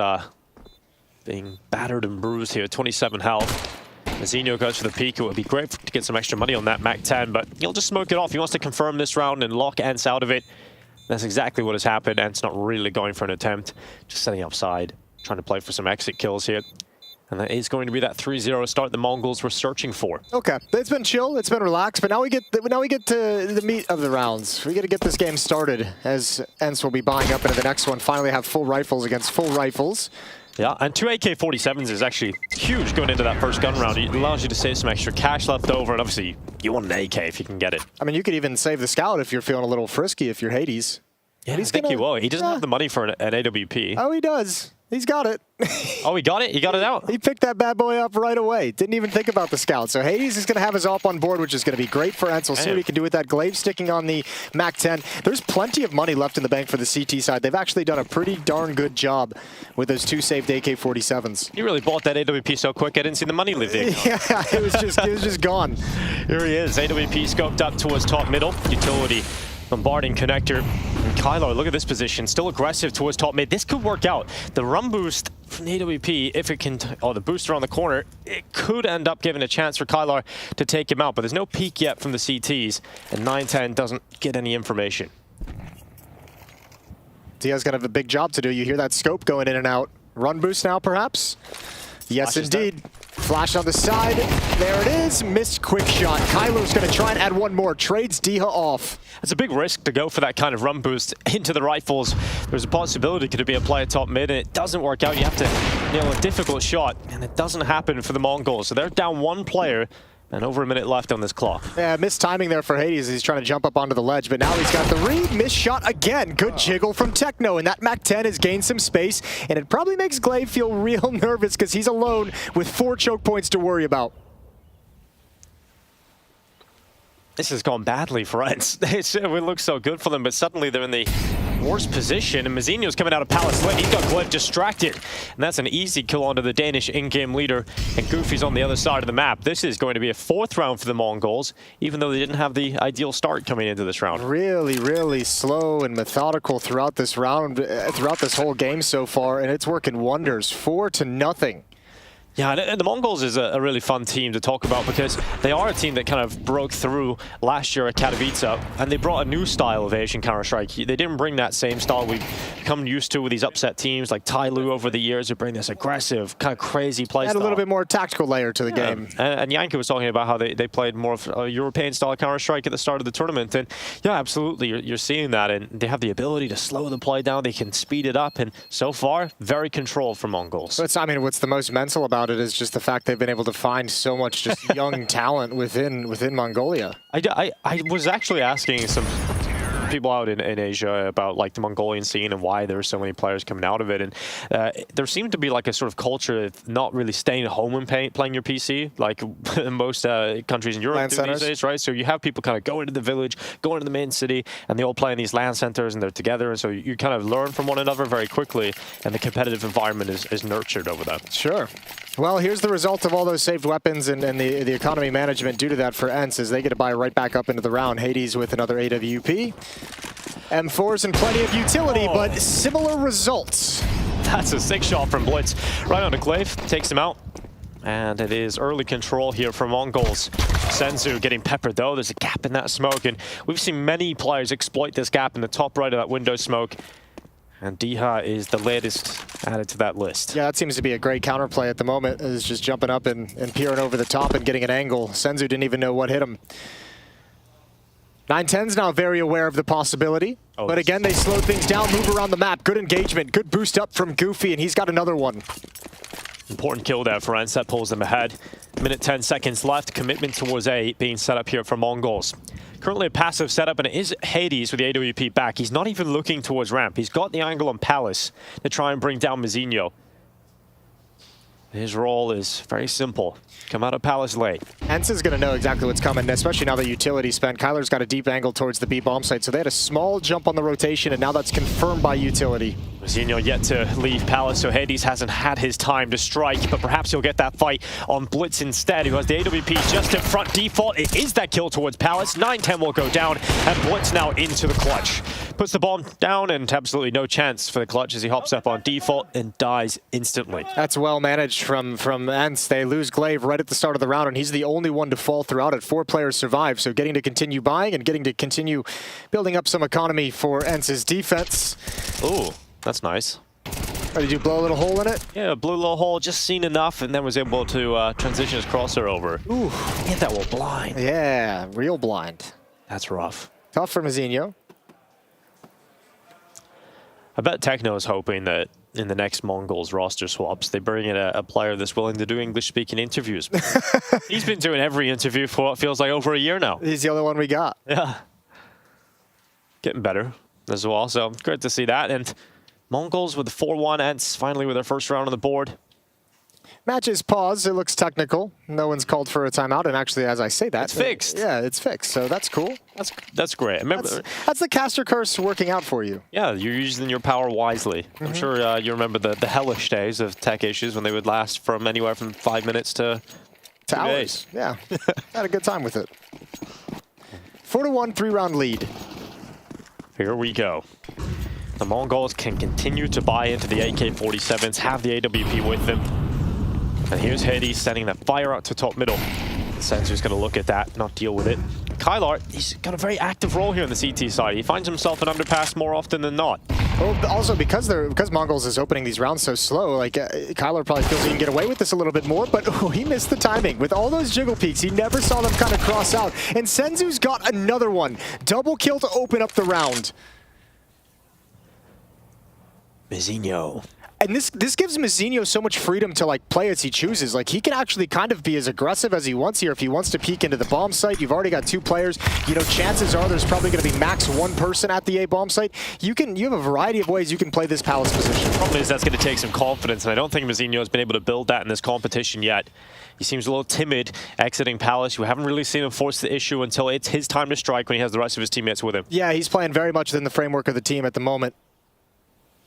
being battered and bruised here, 27 health. Mazinho goes for the peek. It would be great to get some extra money on that MAC-10, but he'll just smoke it off. He wants to confirm this round and lock Ents out of it. That's exactly what has happened. Ents not really going for an attempt, just setting up side, trying to play for some exit kills here. And that is going to be that 3-0 start the Mongols were searching for. Okay, it's been chill, it's been relaxed, but now we get to the meat of the rounds. We got to get this game started, as Ents will be buying up into the next one. Finally have full rifles against full rifles. Yeah, and 2 AK-47s is actually huge going into that first gun round. It allows you to save some extra cash left over, and obviously you want an AK if you can get it. I mean, you could even save the scout if you're feeling a little frisky if you're Hades. Yeah, I think he will. He doesn't have the money for an AWP. Oh, he does. He's got it. Oh, he got it? He got it out? He picked that bad boy up right away. Didn't even think about the scout. So Hades is going to have his op on board, which is going to be great for Ents. We'll see what he can do with that. Glaive sticking on the MAC-10. There's plenty of money left in the bank for the CT side. They've actually done a pretty darn good job with those 2 saved AK-47s. He really bought that AWP so quick, I didn't see the money leave the account. Yeah, it was just gone. Here he is. AWP scoped up towards top middle. Utility. Bombarding connector. And Kylar, look at this position. Still aggressive towards top mid. This could work out. The run boost from the AWP, if it can, the booster on the corner, it could end up giving a chance for Kylar to take him out. But there's no peek yet from the CTs, and 9-10 doesn't get any information. Dia's going to have a big job to do. You hear that scope going in and out. Run boost now, perhaps? Yes, indeed. Flash on the side. There it is. Missed quick shot. Kyler's going to try and add one more. Trades Diha off. It's a big risk to go for that kind of run boost into the rifles. There's a possibility could it be a play at top mid, and it doesn't work out. You have to nail a difficult shot, and it doesn't happen for the Mongols. So they're down 1 player, and over a minute left on this clock. Yeah, missed timing there for Hades. He's trying to jump up onto the ledge, but now he's got the read. Missed shot again. Good jiggle from Techno, and that MAC-10 has gained some space, and it probably makes Glaive feel real nervous because he's alone with 4 choke points to worry about. This has gone badly for Ents. It looks so good for them, but suddenly they're in the worst position, and Mazinho's coming out of Palace Lit. He's got Glaive distracted, and that's an easy kill onto the Danish in-game leader, and Goofy's on the other side of the map. This is going to be a 4th round for the Mongols, even though they didn't have the ideal start coming into this round. Really, really slow and methodical throughout this round, throughout this whole game so far, and it's working wonders. 4-0. Yeah, and the Mongols is a really fun team to talk about because they are a team that kind of broke through last year at Katowice, and they brought a new style of Asian Counter-Strike. They didn't bring that same style we've become used to with these upset teams like Tyloo over the years who bring this aggressive, kind of crazy play Add style. a little bit more tactical layer to the game. And Yanka was talking about how they played more of a European style Counter-Strike at the start of the tournament, and yeah, absolutely, you're seeing that, and they have the ability to slow the play down, they can speed it up, and so far, very controlled for Mongols. So I mean, what's the most mental about it is just the fact they've been able to find so much just young talent within Mongolia. I was actually asking some people out in Asia about like the Mongolian scene and why there's so many players coming out of it, and there seemed to be like a sort of culture of not really staying at home and playing your PC like in most countries in Europe do these days, right? So you have people kind of go into the village, go into the main city, and they all play in these LAN centers and they're together, and so you kind of learn from one another very quickly, and the competitive environment is nurtured over that. Sure. Well, here's the result of all those saved weapons and the economy management due to that for ENCE as they get to buy right back up into the round. Hades with another AWP. M4s and plenty of utility, but similar results. That's a 6-shot from Blitz. Right on the Glaive, takes him out. And it is early control here for Mongols. Senzu getting peppered though. There's a gap in that smoke, and we've seen many players exploit this gap in the top right of that window smoke. And Diha is the latest added to that list. Yeah, that seems to be a great counterplay at the moment. Is just jumping up and peering over the top and getting an angle. Senzu didn't even know what hit him. 910's now very aware of the possibility. But again, they slow things down, move around the map. Good engagement, good boost up from Goofy, and he's got another one. Important kill there for ENCE, that pulls them ahead. Minute 10 seconds left, commitment towards A being set up here for Mongols. Currently a passive setup, and it is Hades with the AWP back. He's not even looking towards ramp. He's got the angle on Palace to try and bring down Mizinho. His role is very simple. Come out of Palace late. ENCE is going to know exactly what's coming, especially now that utility spent. Kyler's got a deep angle towards the B bomb site, so they had a small jump on the rotation, and now that's confirmed by utility. Mizinho yet to leave Palace, so Hades hasn't had his time to strike, but perhaps he'll get that fight on Blitz instead, who has the AWP just in front. Default, it is that kill towards Palace. 910 will go down, and Blitz now into the clutch. Puts the bomb down, and absolutely no chance for the clutch as he hops up on Default and dies instantly. That's well managed from ENCE. They lose Glaive right at the start of the round, and he's the only one to fall throughout it. 4 players survive, so getting to continue buying and getting to continue building up some economy for ENCE's defense. Ooh, that's nice. Oh, did you blow a little hole in it? Yeah, blew a little hole, just seen enough, and then was able to transition his crosser over. Ooh. Hit that wall blind. Yeah, real blind. That's rough. Tough for Mizinho. I bet Techno is hoping that in the next Mongols roster swaps, they bring in a player that's willing to do English-speaking interviews. He's been doing every interview for what feels like over a year now. He's the only one we got. Yeah. Getting better as well, so great to see that. And Mongols with the 4-1 ENCE, finally with their first round on the board. Match is paused. It looks technical. No one's called for a timeout. And actually, as I say that, it's fixed. Yeah, it's fixed. So that's cool. That's great. Remember, that's the caster curse working out for you. Yeah, you're using your power wisely. I'm sure you remember the hellish days of tech issues when they would last from anywhere from 5 minutes to 2 hours. days. Yeah, had a good time with it. 4-1, 3-round lead. Here we go. The Mongols can continue to buy into the AK-47s, have the AWP with them. And here's Hades sending that fire out to top middle. Senzu's going to look at that, not deal with it. Kylar, he's got a very active role here on the CT side. He finds himself an underpass more often than not. Well, also because Mongols is opening these rounds so slow, like Kyler probably feels he can get away with this a little bit more, but he missed the timing. With all those jiggle peaks, he never saw them kind of cross out. And Senzu's got another one. Double kill to open up the round. Mizinho. And this gives Mizinho so much freedom to like play as he chooses. Like he can actually kind of be as aggressive as he wants here. If he wants to peek into the bomb site, you've already got 2 players. You know, chances are there's probably going to be max 1 person at the A bomb site. You have a variety of ways you can play this Palace position. The problem is that's going to take some confidence, and I don't think Mizinho has been able to build that in this competition yet. He seems a little timid exiting Palace. You haven't really seen him force the issue until it's his time to strike when he has the rest of his teammates with him. Yeah, he's playing very much within the framework of the team at the moment.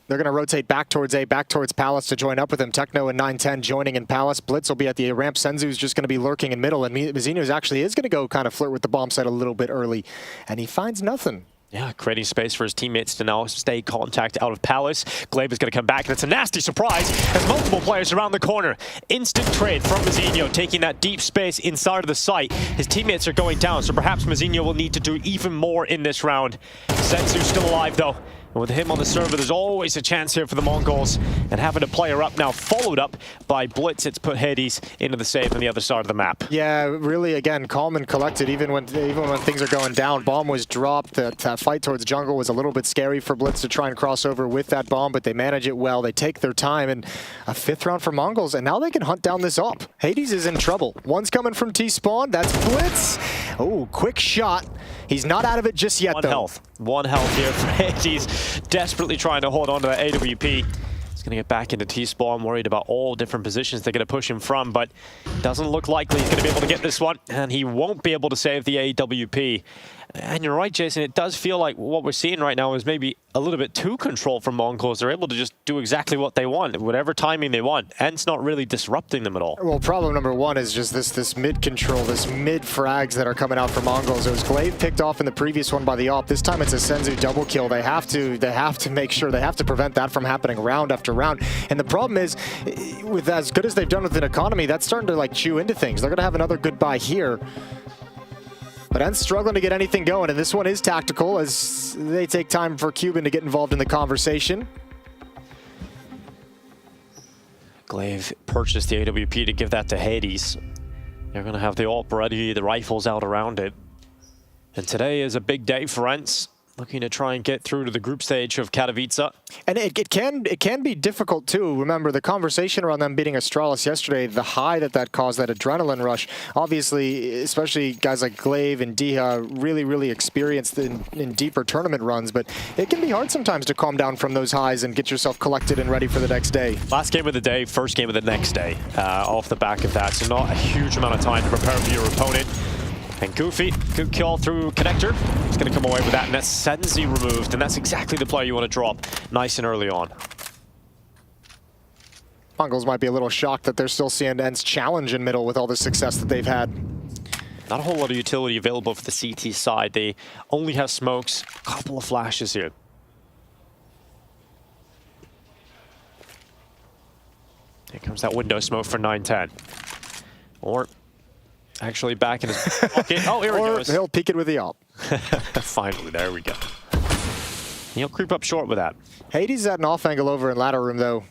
They're going to rotate back towards A, back towards Palace to join up with him. Techno and 910 joining in Palace. Blitz will be at the A ramp. Senzu's just going to be lurking in middle. And Mizinho actually is going to go kind of flirt with the bomb site a little bit early. And he finds nothing. Yeah, creating space for his teammates to now stay contact out of Palace. Glaive is going to come back, and it's a nasty surprise as multiple players around the corner. Instant trade from Mazinho, taking that deep space inside of the site. His teammates are going down, so perhaps Mazinho will need to do even more in this round. Sensu's still alive, though. And with him on the server, there's always a chance here for the Mongols. And having a player up now, followed up by Blitz, it's put Hades into the safe on the other side of the map. Yeah, really, again, calm and collected, even when things are going down. Bomb was dropped. That fight towards jungle was a little bit scary for Blitz to try and cross over with that bomb, but they manage it well. They take their time, and a 5th round for Mongols, and now they can hunt down this op. Hades is in trouble. One's coming from T-spawn. That's Blitz. Oh, quick shot. He's not out of it just yet, though. One health here for Hades. Desperately trying to hold on to that AWP. He's going to get back into T-spawn, worried about all different positions they're going to push him from, but doesn't look likely he's going to be able to get this one, and he won't be able to save the AWP. And you're right, Jason, it does feel like what we're seeing right now is maybe a little bit too controlled from Mongols. They're able to just do exactly what they want, whatever timing they want, and it's not really disrupting them at all. Well, problem number one is just this mid-control, this mid-frags that are coming out for Mongols. It was Glaive picked off in the previous one by the op. This time it's a Senzu double kill. They have to make sure, they have to prevent that from happening round after round. And the problem is, with as good as they've done with an economy, that's starting to like chew into things. They're going to have another goodbye here. But Ent's struggling to get anything going, and this one is tactical as they take time for Cuban to get involved in the conversation. Glaive purchased the AWP to give that to Hades. They're going to have the AWP ready, the rifles out around it. And today is a big day for Ents, looking to try and get through to the group stage of Katowice. And it can be difficult too. Remember the conversation around them beating Astralis yesterday, the high that caused, that adrenaline rush. Obviously, especially guys like Glaive and Diha, really experienced in deeper tournament runs, but it can be hard sometimes to calm down from those highs and get yourself collected and ready for the next day. Last game of the day, first game of the next day, off the back of that, so not a huge amount of time to prepare for your opponent. And Goofy, good kill through connector. He's going to come away with that, and that's Senzi removed, and that's exactly the player you want to drop nice and early on. Mongols might be a little shocked that they're still seeing Ents challenge in middle with all the success that they've had. Not a whole lot of utility available for the CT side. They only have smokes, a couple of flashes here. Here comes that window smoke for 9-10. Or actually back in his pocket. Oh, here he goes. He'll peek it with the op. Finally, there we go. He'll creep up short with that. Hades at an off angle over in ladder room though.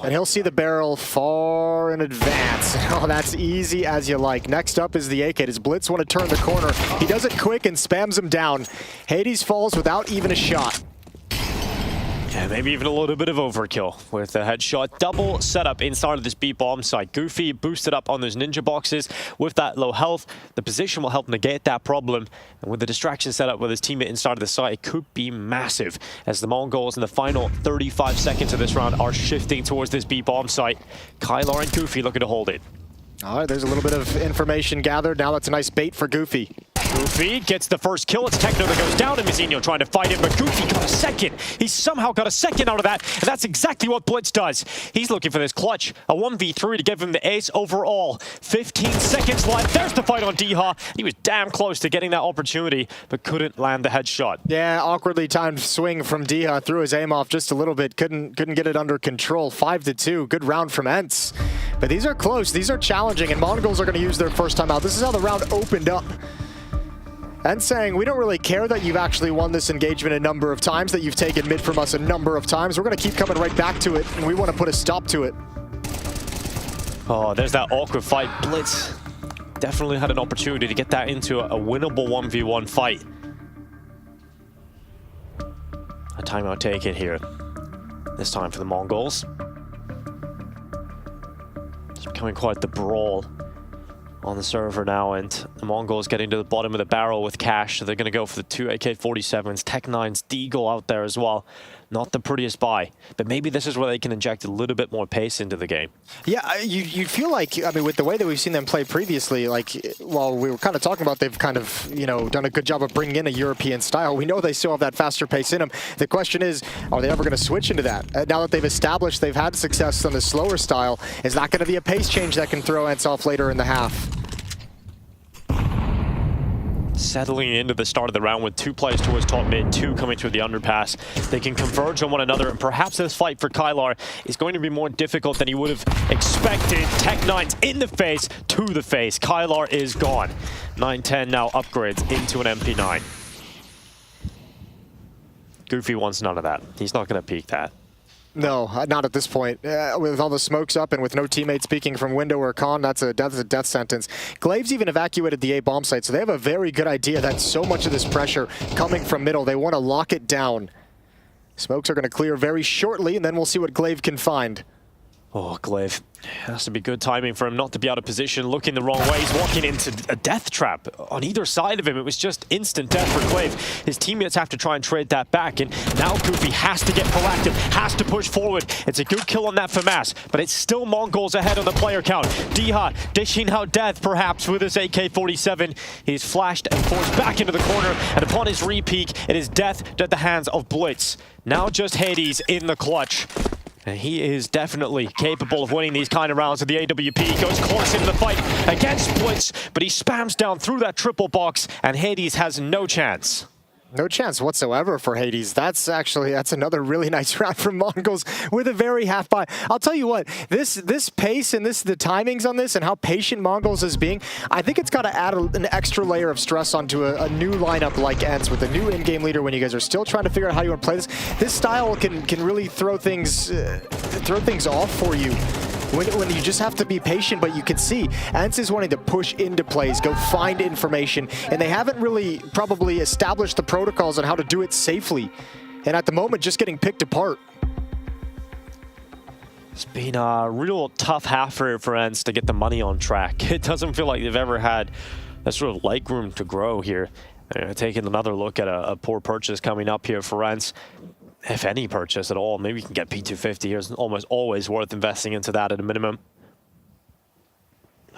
And he'll see the barrel far in advance. Oh, that's easy as you like. Next up is the AK. Does Blitz want to turn the corner? He does it quick and spams him down. Hades falls without even a shot. Yeah, maybe even a little bit of overkill with the headshot. Double setup inside of this B-bomb site. Goofy boosted up on those ninja boxes with that low health. The position will help negate that problem. And with the distraction setup with his teammate inside of the site, it could be massive as the Mongols in the final 35 seconds of this round are shifting towards this B-bomb site. Kylar and Goofy looking to hold it. All right, there's a little bit of information gathered. Now that's a nice bait for Goofy. Goofy gets the first kill. It's Techno that goes down, and Mazinho trying to fight him, but Goofy got a second. He somehow got a second out of that, and that's exactly what Blitz does. He's looking for this clutch, a 1v3 to give him the ace overall. 15 seconds left. There's the fight on Diha. He was damn close to getting that opportunity, but couldn't land the headshot. Yeah, awkwardly timed swing from Diha. Threw his aim off just a little bit. Couldn't get it under control. 5-2. Good round from Ents. But these are close. These are challenging, and Mongols are going to use their first time out. This is how the round opened up. And saying, we don't really care that you've actually won this engagement a number of times, that you've taken mid from us a number of times. We're going to keep coming right back to it, and we want to put a stop to it. Oh, there's that awkward fight. Blitz definitely had an opportunity to get that into a winnable 1v1 fight. A timeout taken here. This time for the Mongols. It's becoming quite the brawl on the server now, and the Mongols getting to the bottom of the barrel with cash, so they're going to go for the 2 AK-47s. Tech-9's Deagle out there as well. Not the prettiest buy, but maybe this is where they can inject a little bit more pace into the game. Yeah, you feel like, I mean, with the way that we've seen them play previously, like, while we were kind of talking about they've kind of, you know, done a good job of bringing in a European style, we know they still have that faster pace in them. The question is, are they ever going to switch into that? Now that they've established they've had success on the slower style, is that going to be a pace change that can throw Ents off later in the half? settling into the start of the round with 2 players towards top mid, 2 coming through the underpass. They can converge on one another, and perhaps this fight for Kylar is going to be more difficult than he would have expected. Tech9's in the face, to the face. Kylar is gone. 9-10 now upgrades into an MP9. Goofy wants none of that. He's not going to peek that. No, not at this point. With all the smokes up and with no teammates speaking from window or con, that's a death sentence. Glaive's even evacuated the A bomb site, so they have a very good idea that so much of this pressure coming from middle, they want to lock it down. Smokes are going to clear very shortly, and then we'll see what Glaive can find. Oh, Glaive. Has to be good timing for him not to be out of position, looking the wrong way. He's walking into a death trap on either side of him. It was just instant death for Glaive. His teammates have to try and trade that back, and now Goofy has to get proactive, has to push forward. It's a good kill on that FAMAS, but it's still Mongols ahead on the player count. Diha dishing out death, perhaps, with his AK-47. He's flashed and forced back into the corner, and upon his re-peek, it is death at the hands of Blitz. Now just Hades in the clutch. And he is definitely capable of winning these kind of rounds with the AWP. He goes close into the fight against Blitz, but he spams down through that triple box, and Hades has no chance. No chance whatsoever for Hades. That's another really nice round from Mongols with a very half buy. I'll tell you what, this pace and the timings on this and how patient Mongols is being, I think it's got to add an extra layer of stress onto a new lineup like ENCE with a new in-game leader when you guys are still trying to figure out how you want to play this. This style can really throw things off for you. When you just have to be patient, but you can see ENCE is wanting to push into plays, go find information, and they haven't really probably established the protocols on how to do it safely. And at the moment, just getting picked apart. It's been a real tough half for ENCE to get the money on track. It doesn't feel like they've ever had a sort of leg room to grow here. Taking another look at a poor purchase coming up here for ENCE. If any purchase at all, maybe you can get P250 here. It's almost always worth investing into that at a minimum.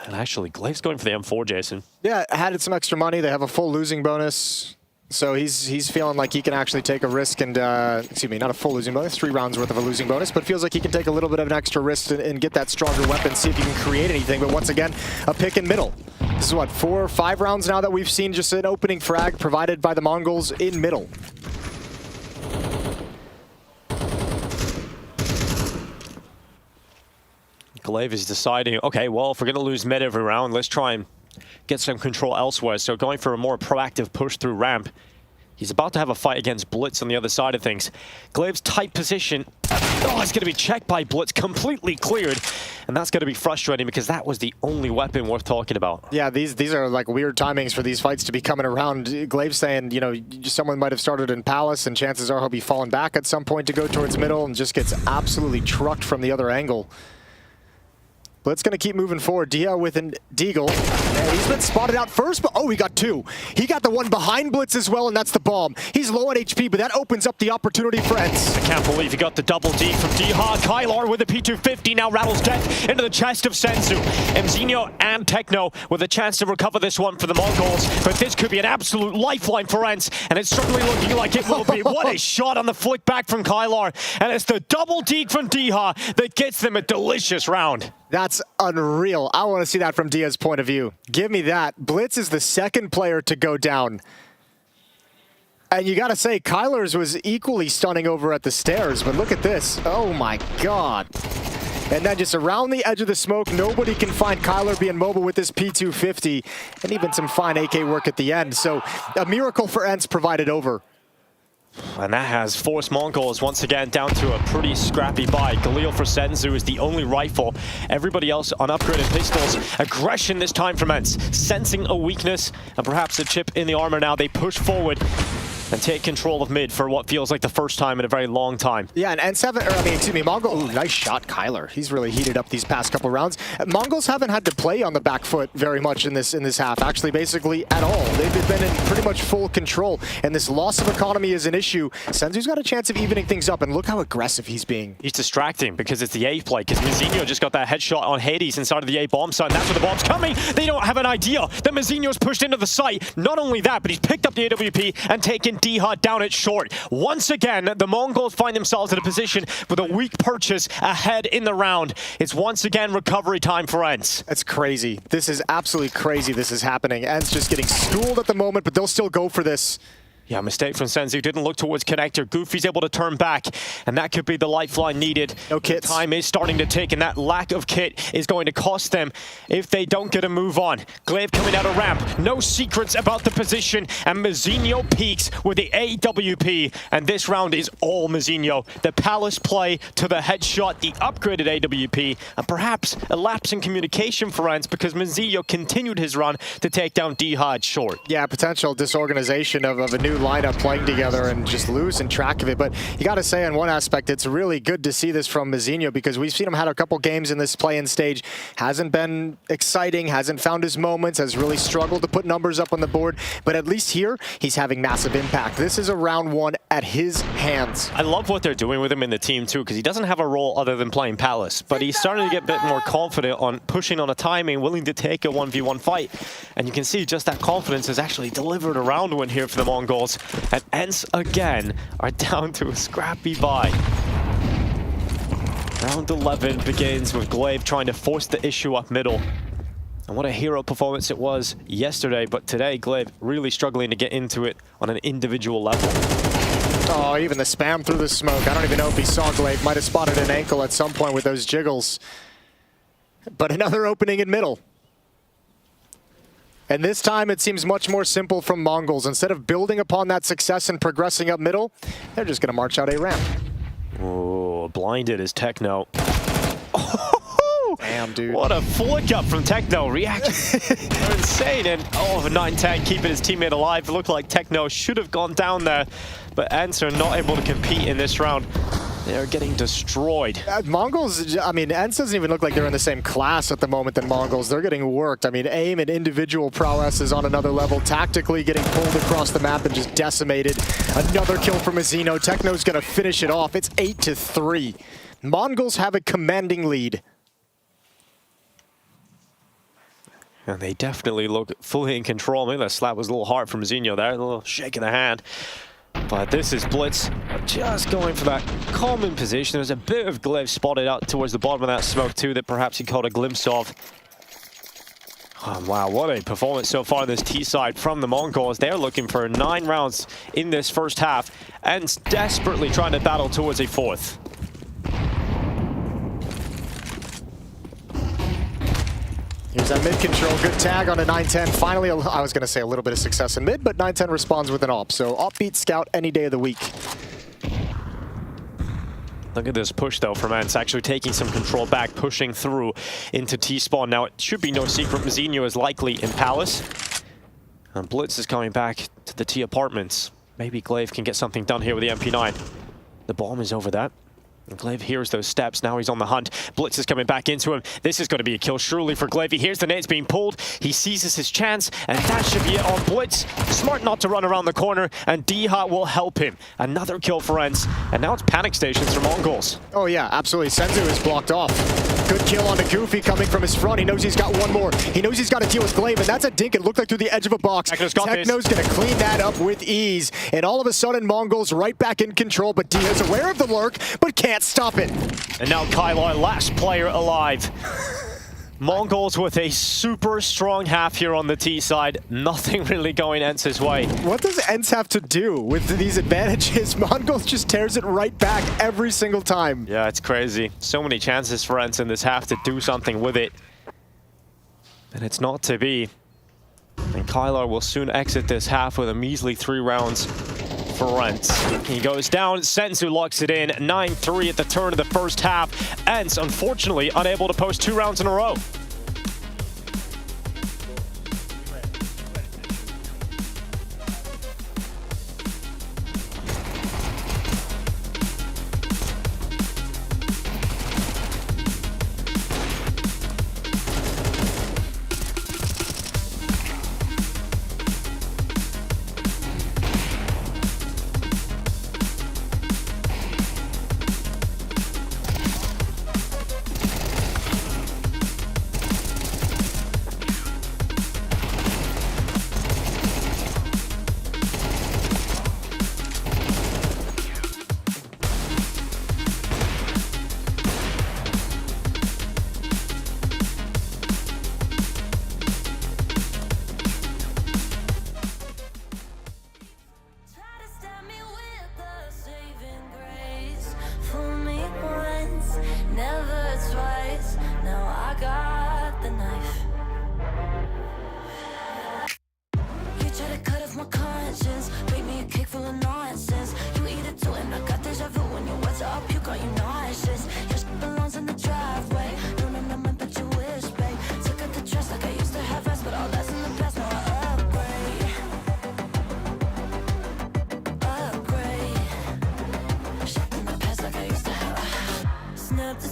And actually, Glaive's going for the M4, Jason. Yeah, added some extra money. They have a full losing bonus. So he's feeling like he can actually take a risk and, excuse me, not a full losing bonus, 3 rounds worth of a losing bonus, but feels like he can take a little bit of an extra risk and get that stronger weapon, see if he can create anything. But once again, a pick in middle. This is what, 4 or 5 rounds now that we've seen just an opening frag provided by the Mongols in middle. Glaive is deciding, okay, well, if we're going to lose mid every round, let's try and get some control elsewhere. So going for a more proactive push through ramp. He's about to have a fight against Blitz on the other side of things. Glaive's tight position. Oh, it's going to be checked by Blitz, completely cleared. And that's going to be frustrating because that was the only weapon worth talking about. Yeah, these are like weird timings for these fights to be coming around. Glaive saying, you know, someone might have started in Palace and chances are he'll be falling back at some point to go towards middle and just gets absolutely trucked from the other angle. Blitz going to keep moving forward. Dia with an Deagle. And he's been spotted out first, but oh, he got 2. He got the one behind Blitz as well, and that's the bomb. He's low on HP, but that opens up the opportunity for ENCE. I can't believe he got the double D from Diha. Kylar with a P250 now rattles death into the chest of Senzu. Mzinho and Techno with a chance to recover this one for the Mongols, but this could be an absolute lifeline for ENCE, and it's certainly looking like it will be. What a shot on the flick back from Kylar, and it's the double D from Diha that gets them a delicious round. That's unreal. I want to see that from Dia's point of view. Give me that. Blitz is the second player to go down. And you got to say, Kylar's was equally stunning over at the stairs, but look at this. Oh my God. And then just around the edge of the smoke, nobody can find Kylar being mobile with this P250, and even some fine AK work at the end. So a miracle for ENCE provided over. And that has forced Mongols once again down to a pretty scrappy buy. Galil for Senzu is the only rifle. Everybody else on upgraded pistols. Aggression this time from ENCE. Sensing a weakness and perhaps a chip in the armor now. They push forward and take control of mid for what feels like the first time in a very long time. Yeah, and Mongol, ooh, nice shot, Kylar. He's really heated up these past couple rounds. Mongols haven't had to play on the back foot very much in this half, actually, basically at all. They've been in pretty much full control, and this loss of economy is an issue. Senzu's got a chance of evening things up, and look how aggressive he's being. He's distracting because it's the A play, because Mzinho just got that headshot on Hades inside of the A bomb site, and that's where the bomb's coming. They don't have an idea that Mzinho's pushed into the site. Not only that, but he's picked up the AWP and taken taken D-Hut down at short. Once again, the Mongols find themselves in a position with a weak purchase ahead in the round. It's once again recovery time for ENCE. That's crazy. This is absolutely crazy this is happening. ENCE just getting schooled at the moment, but they'll still go for this. Yeah, mistake from Senzu. Didn't look towards connector. Goofy's able to turn back, and that could be the lifeline needed. No kits. Time is starting to tick, and that lack of kit is going to cost them if they don't get a move on. Glaive coming out of ramp. No secrets about the position, and Mazinho peaks with the AWP, and this round is all Mazinho. The Palace play to the headshot, the upgraded AWP, and perhaps a lapse in communication for ENCE because Mazinho continued his run to take down D-Hut short. Yeah, potential disorganization of a new lineup playing together and just losing track of it. But you got to say, on one aspect, it's really good to see this from Mazinho because we've seen him had a couple games in this play-in stage. Hasn't been exciting, hasn't found his moments, has really struggled to put numbers up on the board. But at least here, he's having massive impact. This is a round one at his hands. I love what they're doing with him in the team too, because he doesn't have a role other than playing Palace. But he's starting to get a bit more confident on pushing on a timing, willing to take a 1v1 fight. And you can see just that confidence has actually delivered a round win here for the Mongols. And ENCE again are down to a scrappy bye. Round 11 begins with Glaive trying to force the issue up middle. And what a hero performance it was yesterday, but today Glaive really struggling to get into it on an individual level. Oh, even the spam through the smoke. I don't even know if he saw Glaive. Might have spotted an ankle at some point with those jiggles. But another opening in middle. And this time it seems much more simple from Mongols. Instead of building upon that success and progressing up middle, they're just going to march out a ramp. Oh, blinded is Techno. Damn, dude. What a flick up from Techno. Reactions are insane. And oh, 9-10 keeping his teammate alive. It looked like Techno should have gone down there. But ENCE are not able to compete in this round. They're getting destroyed. Mongols, I mean, ENCE doesn't even look like they're in the same class at the moment than Mongols. They're getting worked. I mean, aim and individual prowess is on another level. Tactically getting pulled across the map and just decimated. Another kill for Mazinho. Techno's going to finish it off. It's 8-3. Mongols have a commanding lead. And they definitely look fully in control. Maybe that slap was a little hard for Mazinho there. A little shake in the hand. But this is Blitz just going for that common position. There's a bit of Glaive spotted out towards the bottom of that smoke too that perhaps he caught a glimpse of. Oh, wow, what a performance so far on this T side from the Mongols. They're looking for 9 rounds in this first half and desperately trying to battle towards a 4th. Here's that mid control, good tag on a 9-10. Finally, I was going to say a little bit of success in mid, but 9-10 responds with an AWP. So AWP beats Scout any day of the week. Look at this push though from ENCE, actually taking some control back, pushing through into T-spawn. Now it should be no secret, Mazinho is likely in Palace. And Blitz is coming back to the T apartments. Maybe Glaive can get something done here with the MP9. The bomb is over that. And Glaive hears those steps, now he's on the hunt. Blitz is coming back into him. This is going to be a kill surely for Glaive. He hears the nades being pulled, he seizes his chance, and that should be it on Blitz. Smart not to run around the corner, and D-Hut will help him. Another kill for ENCE, and now it's panic stations for Mongols. Oh yeah, absolutely. Senzu is blocked off. Good kill on the Goofy coming from his front. He knows he's got one more. He knows he's got to deal with Glaive, and that's a dink. It looked like through the edge of a box. Techno's going to clean that up with ease, and all of a sudden Mongols right back in control, but D is aware of the lurk, but can't stop it. And now Kylor, last player alive. Mongols with a super strong half here on the T side. Nothing really going ENCE's way. What does ENCE have to do with these advantages? Mongols just tears it right back every single time. Yeah, it's crazy. So many chances for ENCE in this half to do something with it. And it's not to be. And Kylor will soon exit this half with a measly 3 rounds for ENCE. He goes down, Senzu locks it in, 9-3 at the turn of the first half. ENCE, unfortunately, unable to post 2 rounds in a row.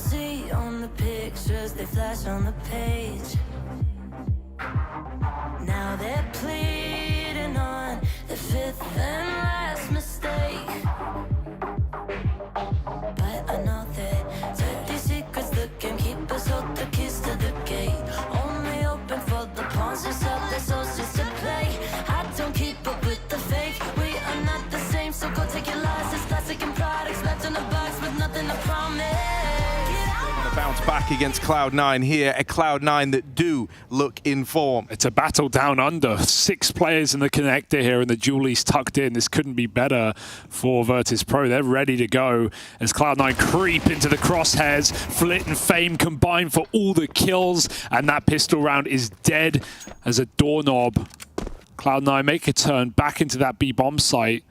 see on the pictures, they flash on the page. Now they're pleading on the fifth and last mistake. But I know that dirty secrets that can keep us hold the keys to the gate. Only open for the pawns who sell their souls just to play. I don't keep up with the fake. We are not the same, so go take your license. Plastic and products left in a box with nothing to promise. Bounce back against Cloud9 here, a Cloud9 that do look in form. It's a battle down under. 6 players in the connector here, and the Julie's tucked in. This couldn't be better for Virtus Pro. They're ready to go as Cloud9 creep into the crosshairs. Flit and Fame combine for all the kills, and that pistol round is dead as a doorknob. Cloud9 make a turn back into that B bomb site,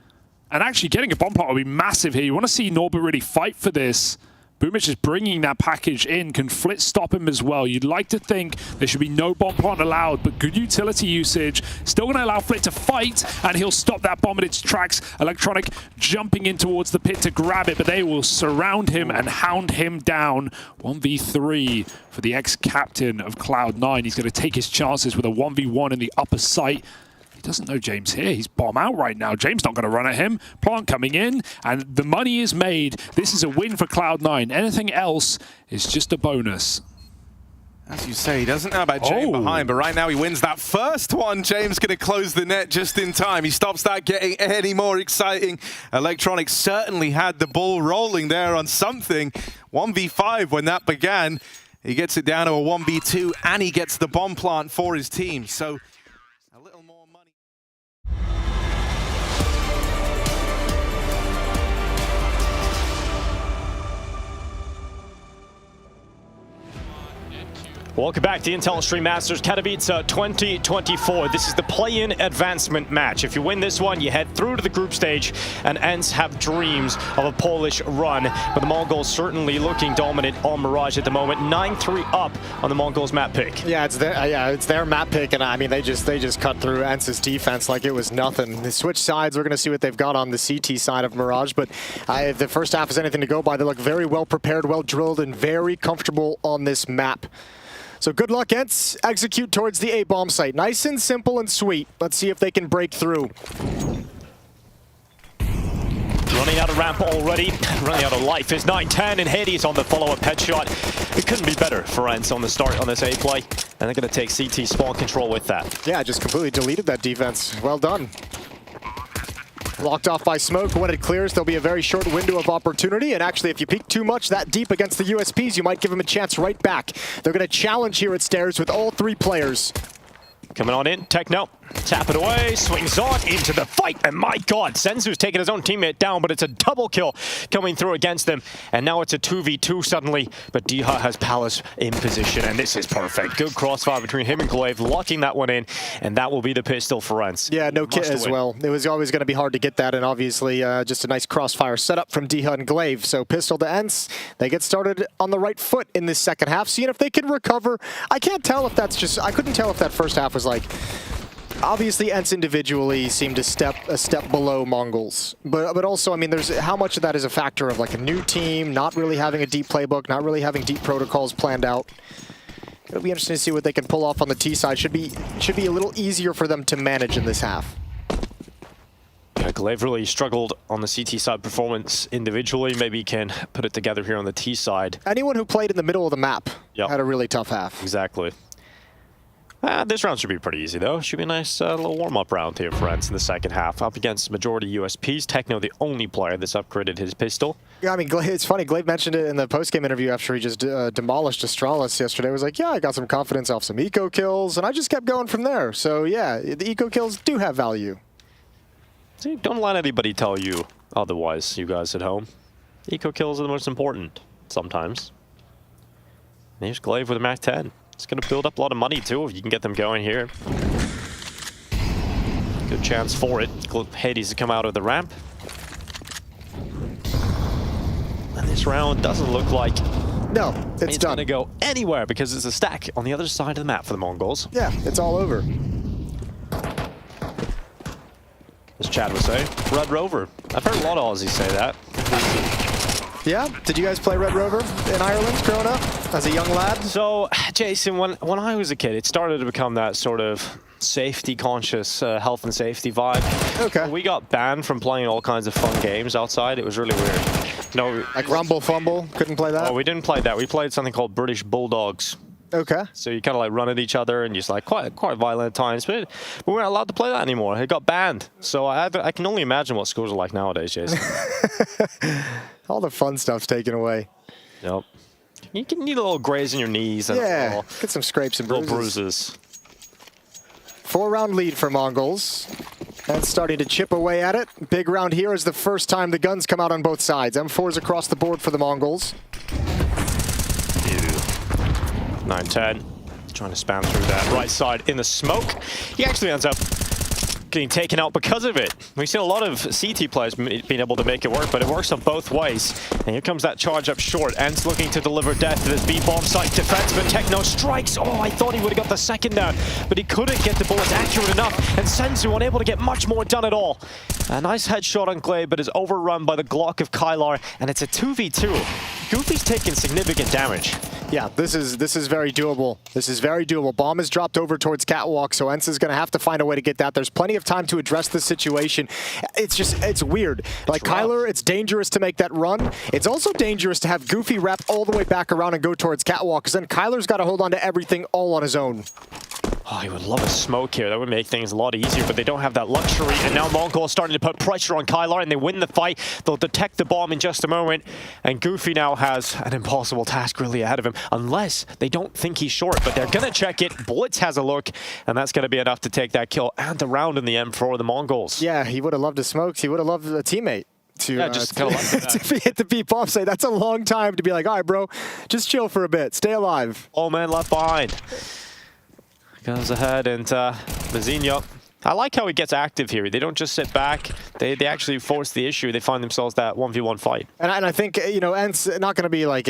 and actually getting a bomb plot will be massive here. You want to see Norbert really fight for this. Boomich is bringing that package in. Can Flit stop him as well? You'd like to think there should be no bomb plant allowed, but good utility usage. Still going to allow Flit to fight, and he'll stop that bomb in its tracks. Electronic jumping in towards the pit to grab it, but they will surround him and hound him down. 1v3 for the ex-captain of Cloud9. He's going to take his chances with a 1v1 in the upper site. He doesn't know James here. He's bomb out right now. James not going to run at him. Plant coming in, and the money is made. This is a win for Cloud9. Anything else is just a bonus. As you say, he doesn't know about James behind, but right now he wins that first one. James going to close the net just in time. He stops that getting any more exciting. Electronic certainly had the ball rolling there on something. 1v5 when that began. He gets it down to a 1v2, and he gets the bomb plant for his team. So welcome back to the Intel Stream Masters Katowice 2024. This is the play-in advancement match. If you win this one, you head through to the group stage, and ENCE have dreams of a Polish run. But the Mongols certainly looking dominant on Mirage at the moment. 9-3 up on the Mongols map pick. Yeah, it's their map pick, and I mean they just cut through ENCE's defense like it was nothing. They switch sides. We're going to see what they've got on the CT side of Mirage, but if the first half is anything to go by, they look very well prepared, well drilled, and very comfortable on this map. So good luck, ENCE. Execute towards the A-bomb site. Nice and simple and sweet. Let's see if they can break through. Running out of ramp already, running out of life is 9-10, and Hades on the follow-up headshot. It couldn't be better for ENCE on the start on this A play, and they're going to take CT spawn control with that. Yeah, just completely deleted that defense. Well done. Blocked off by smoke. When it clears, there'll be a very short window of opportunity. And actually, if you peek too much that deep against the USPs, you might give them a chance right back. They're going to challenge here at Stairs with all 3 players. Coming on in, Techno, tap it away, swings on into the fight, and my god, Sensu's taking his own teammate down, but it's a double kill coming through against them, and now it's a 2v2 suddenly, but Diha has Palace in position, and this is perfect. Good crossfire between him and Glaive, locking that one in, and that will be the pistol for ENCE. Yeah, no kit as well. It was always going to be hard to get that, and obviously just a nice crossfire setup from Diha and Glaive. So pistol to ENCE, they get started on the right foot in this second half, seeing if they can recover. I can't tell if that's just, I couldn't tell if that first half was like, obviously ENCE individually seemed a step below Mongols, but also, I mean, there's how much of that is a factor of like a new team, not really having a deep playbook, not really having deep protocols planned out. It'll be interesting to see what they can pull off on the T side. Should be a little easier for them to manage in this half. Yeah, Glaive really struggled on the CT side performance individually. Maybe he can put it together here on the T side. Anyone who played in the middle of the map had a really tough half. Exactly. This round should be pretty easy, though. Should be a nice little warm-up round here for ENCE in the second half. Up against majority USPs. Techno, the only player that's upgraded his pistol. Yeah, I mean, it's funny. Glaive mentioned it in the post-game interview after he just demolished Astralis yesterday. He was like, yeah, I got some confidence off some eco kills, and I just kept going from there. So, yeah, the eco kills do have value. See, don't let anybody tell you otherwise, you guys at home. Eco kills are the most important, sometimes. And here's Glaive with a Mac 10. It's going to build up a lot of money, too, if you can get them going here. Good chance for it. Hades to come out of the ramp. And this round doesn't look like it's going to go anywhere because it's a stack on the other side of the map for the Mongols. Yeah, it's all over. As Chad would say, Red Rover. I've heard a lot of Aussies say that. Yeah? Did you guys play Red Rover in Ireland growing up as a young lad? So, Jason, when I was a kid, it started to become that sort of safety conscious, health and safety vibe. Okay. We got banned from playing all kinds of fun games outside. It was really weird. No, like Rumble Fumble? Couldn't play that? Oh, we didn't play that. We played something called British Bulldogs. Okay. So you kind of like run at each other and just like quite violent at times, but we weren't allowed to play that anymore. It got banned. So I can only imagine what schools are like nowadays, Jason. All the fun stuff's taken away. Yep. You can need a little graze in your knees and yeah, get some scrapes and bruises. Little bruises. 4-round lead for Mongols. And starting to chip away at it. Big round here is the first time the guns come out on both sides. M4s across the board for the Mongols. 9-10, trying to spam through that right side in the smoke. He actually ends up getting taken out because of it. We've seen a lot of CT players being able to make it work, but it works on both ways. And here comes that charge up short. Ents looking to deliver death to this B-bomb site defense, but Techno strikes. Oh, I thought he would have got the second down, but he couldn't get the bullets accurate enough, and Senzu unable to get much more done at all. A nice headshot on Glaive, but is overrun by the Glock of Kylar, and it's a 2v2. Goofy's taking significant damage. Yeah, this is very doable. This is very doable. Bomb is dropped over towards Catwalk, so Ents is going to have to find a way to get that. There's plenty of time to address this situation. It's weird. Like Kyler, it's dangerous to make that run. It's also dangerous to have Goofy wrap all the way back around and go towards Catwalk, because then Kyler's got to hold on to everything all on his own. Oh, he would love a smoke here. That would make things a lot easier, but they don't have that luxury. And now Mongol is starting to put pressure on Kylar, and they win the fight. They'll detect the bomb in just a moment. And Goofy now has an impossible task really ahead of him, unless they don't think he's short. But they're going to check it. Blitz has a look, and that's going to be enough to take that kill and the round in the end for the Mongols. Yeah, he would have loved a smoke. He would have loved a teammate. To, just kind of like to hit the B-bomb site. That's a long time to be like, all right, bro, just chill for a bit. Stay alive. All men left behind. Goes ahead and Mazinho. I like how he gets active here. They don't just sit back. They actually force the issue. They find themselves that 1v1 fight. And I think, you know, Ents not going to be like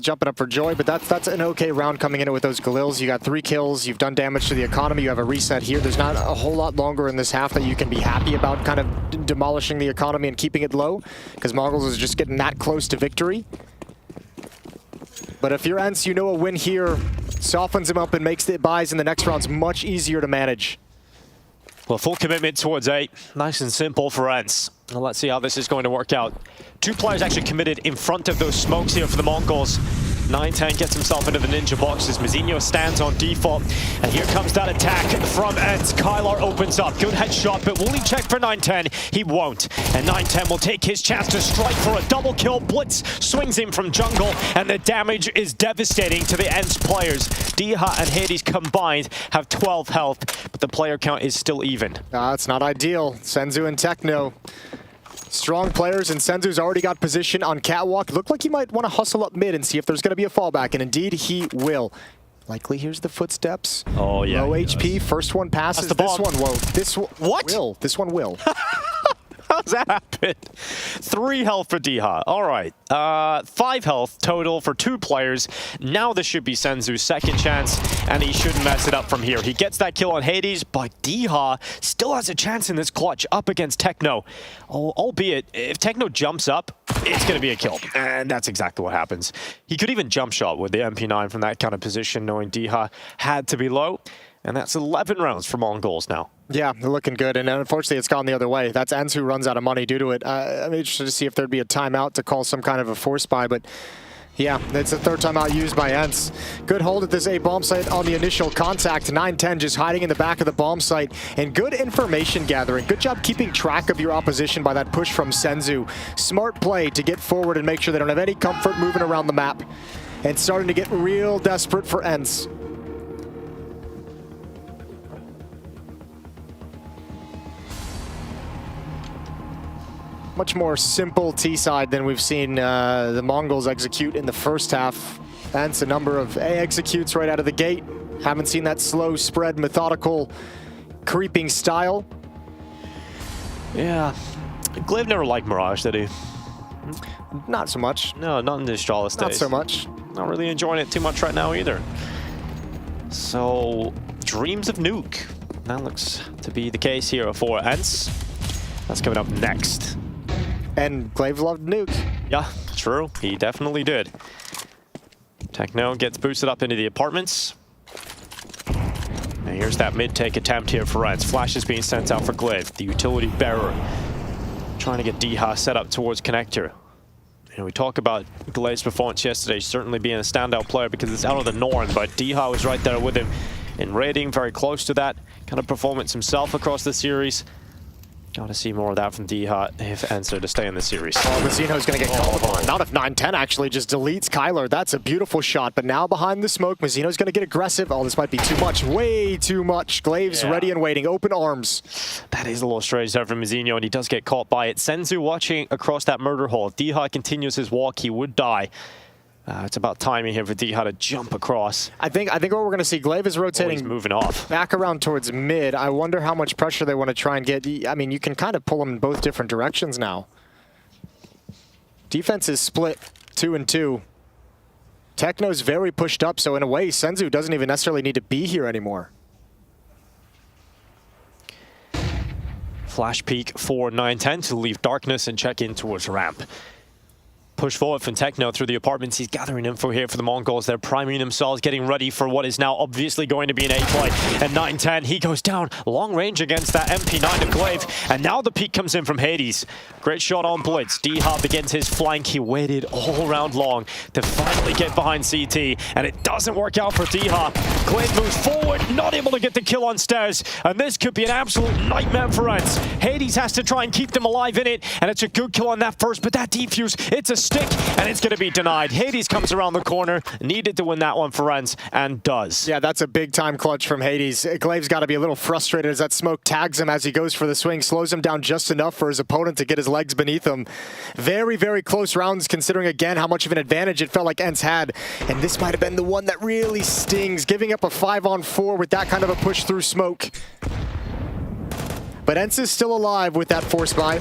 jumping up for joy, but that's an okay round coming in with those Galils. You got 3 kills. You've done damage to the economy. You have a reset here. There's not a whole lot longer in this half that you can be happy about kind of demolishing the economy and keeping it low, because Mongols is just getting that close to victory. But if you're Ents, you know a win here softens him up and makes the buys in the next rounds much easier to manage. Well, full commitment towards 8. Nice and simple for Ents. Well, let's see how this is going to work out. 2 players actually committed in front of those smokes here for the Mongols. 9-10 gets himself into the ninja boxes. Mazinho stands on default. And here comes that attack from Ents. Kylar opens up. Good headshot, but will he check for 9-10? He won't. And 9-10 will take his chance to strike for a double kill. Blitz swings him from jungle, and the damage is devastating to the Ents players. Diha and Hades combined have 12 health, but the player count is still even. It's not ideal. Senzu and Techno. Strong players, and Senzu's already got position on Catwalk. Looked like he might want to hustle up mid and see if there's going to be a fallback, and indeed he will. Likely here's the footsteps. Oh, yeah. Low HP, first one passes. That's the bomb. This one won't. What? This one will. How's that happen? 3 health for Diha. All right. 5 health total for 2 players. Now this should be Senzu's second chance, and he shouldn't mess it up from here. He gets that kill on Hades, but Diha still has a chance in this clutch up against Techno. Oh, albeit, if Techno jumps up, it's going to be a kill. And that's exactly what happens. He could even jump shot with the MP9 from that kind of position, knowing Diha had to be low. And that's 11 rounds for Mongols now. Yeah, they're looking good, and unfortunately it's gone the other way. That's Ents who runs out of money due to it. I'm interested to see if there'd be a timeout to call some kind of a force buy, but yeah, it's the 3rd timeout used by Ents. Good hold at this A bomb site on the initial contact. 9-10 just hiding in the back of the bomb site, and good information gathering. Good job keeping track of your opposition by that push from Senzu. Smart play to get forward and make sure they don't have any comfort moving around the map. And starting to get real desperate for Ents. Much more simple T-side than we've seen the Mongols execute in the first half. Ents a number of A executes right out of the gate. Haven't seen that slow spread, methodical, creeping style. Yeah. Glaive never liked Mirage, did he? Not so much. No, not in the Astralis days. Not so much. Not really enjoying it too much right now either. So, Dreams of Nuke. That looks to be the case here for Ents. That's coming up next. And Glaive loved Nuke. Yeah, True, he definitely did. Techno gets boosted up into the apartments. And here's that mid-take attempt here for Rens. Flash is being sent out for Glaive, the utility bearer. Trying to get Diha set up towards connector. And we talk about Glaive's performance yesterday certainly being a standout player because it's out of the norm, but Diha was right there with him in rating, very close to that kind of performance himself across the series. Gotta see more of that from Diha if Enzo to stay in the series. Oh, Mazzino's gonna get called upon. Not if 9-10 actually just deletes Kyler. That's a beautiful shot, but now behind the smoke, Mazzino's gonna get aggressive. Oh, this might be too much, way too much. Glaive's ready and waiting, open arms. That is a little strange there from Mazzino, and he does get caught by it. Senzu watching across that murder hole. Diha continues his walk, he would die. It's about timing here for Diha to jump across. I think what we're going to see, Glaive is rotating he's moving off back around towards mid. I wonder how much pressure they want to try and get. I mean, you can kind of pull them in both different directions now. Defense is split 2-2. Techno's very pushed up, so in a way, Senzu doesn't even necessarily need to be here anymore. Flash peek for 9-10 to leave darkness and check in towards ramp. Push forward from Techno through the apartments. He's gathering info here for the Mongols. They're priming themselves, getting ready for what is now obviously going to be an A play. And 9-10, he goes down long range against that MP9 of Glaive. And now the peek comes in from Hades. Great shot on Blitz. Diha begins his flank. He waited all round long to finally get behind CT. And it doesn't work out for Diha. Glaive moves forward, not able to get the kill on stairs. And this could be an absolute nightmare for Rens. Hades has to try and keep them alive in it. And it's a good kill on that first, but that defuse, it's a stick, and it's going to be denied. Hades comes around the corner, needed to win that one for Rens, and does. Yeah, that's a big-time clutch from Hades. Glaive's got to be a little frustrated as that smoke tags him as he goes for the swing, slows him down just enough for his opponent to get his legs beneath him. Very, very close rounds, considering, again, how much of an advantage it felt like Ents had. And this might have been the one that really stings, giving up a 5-on-4 with that kind of a push through smoke. But Ents is still alive with that force buy.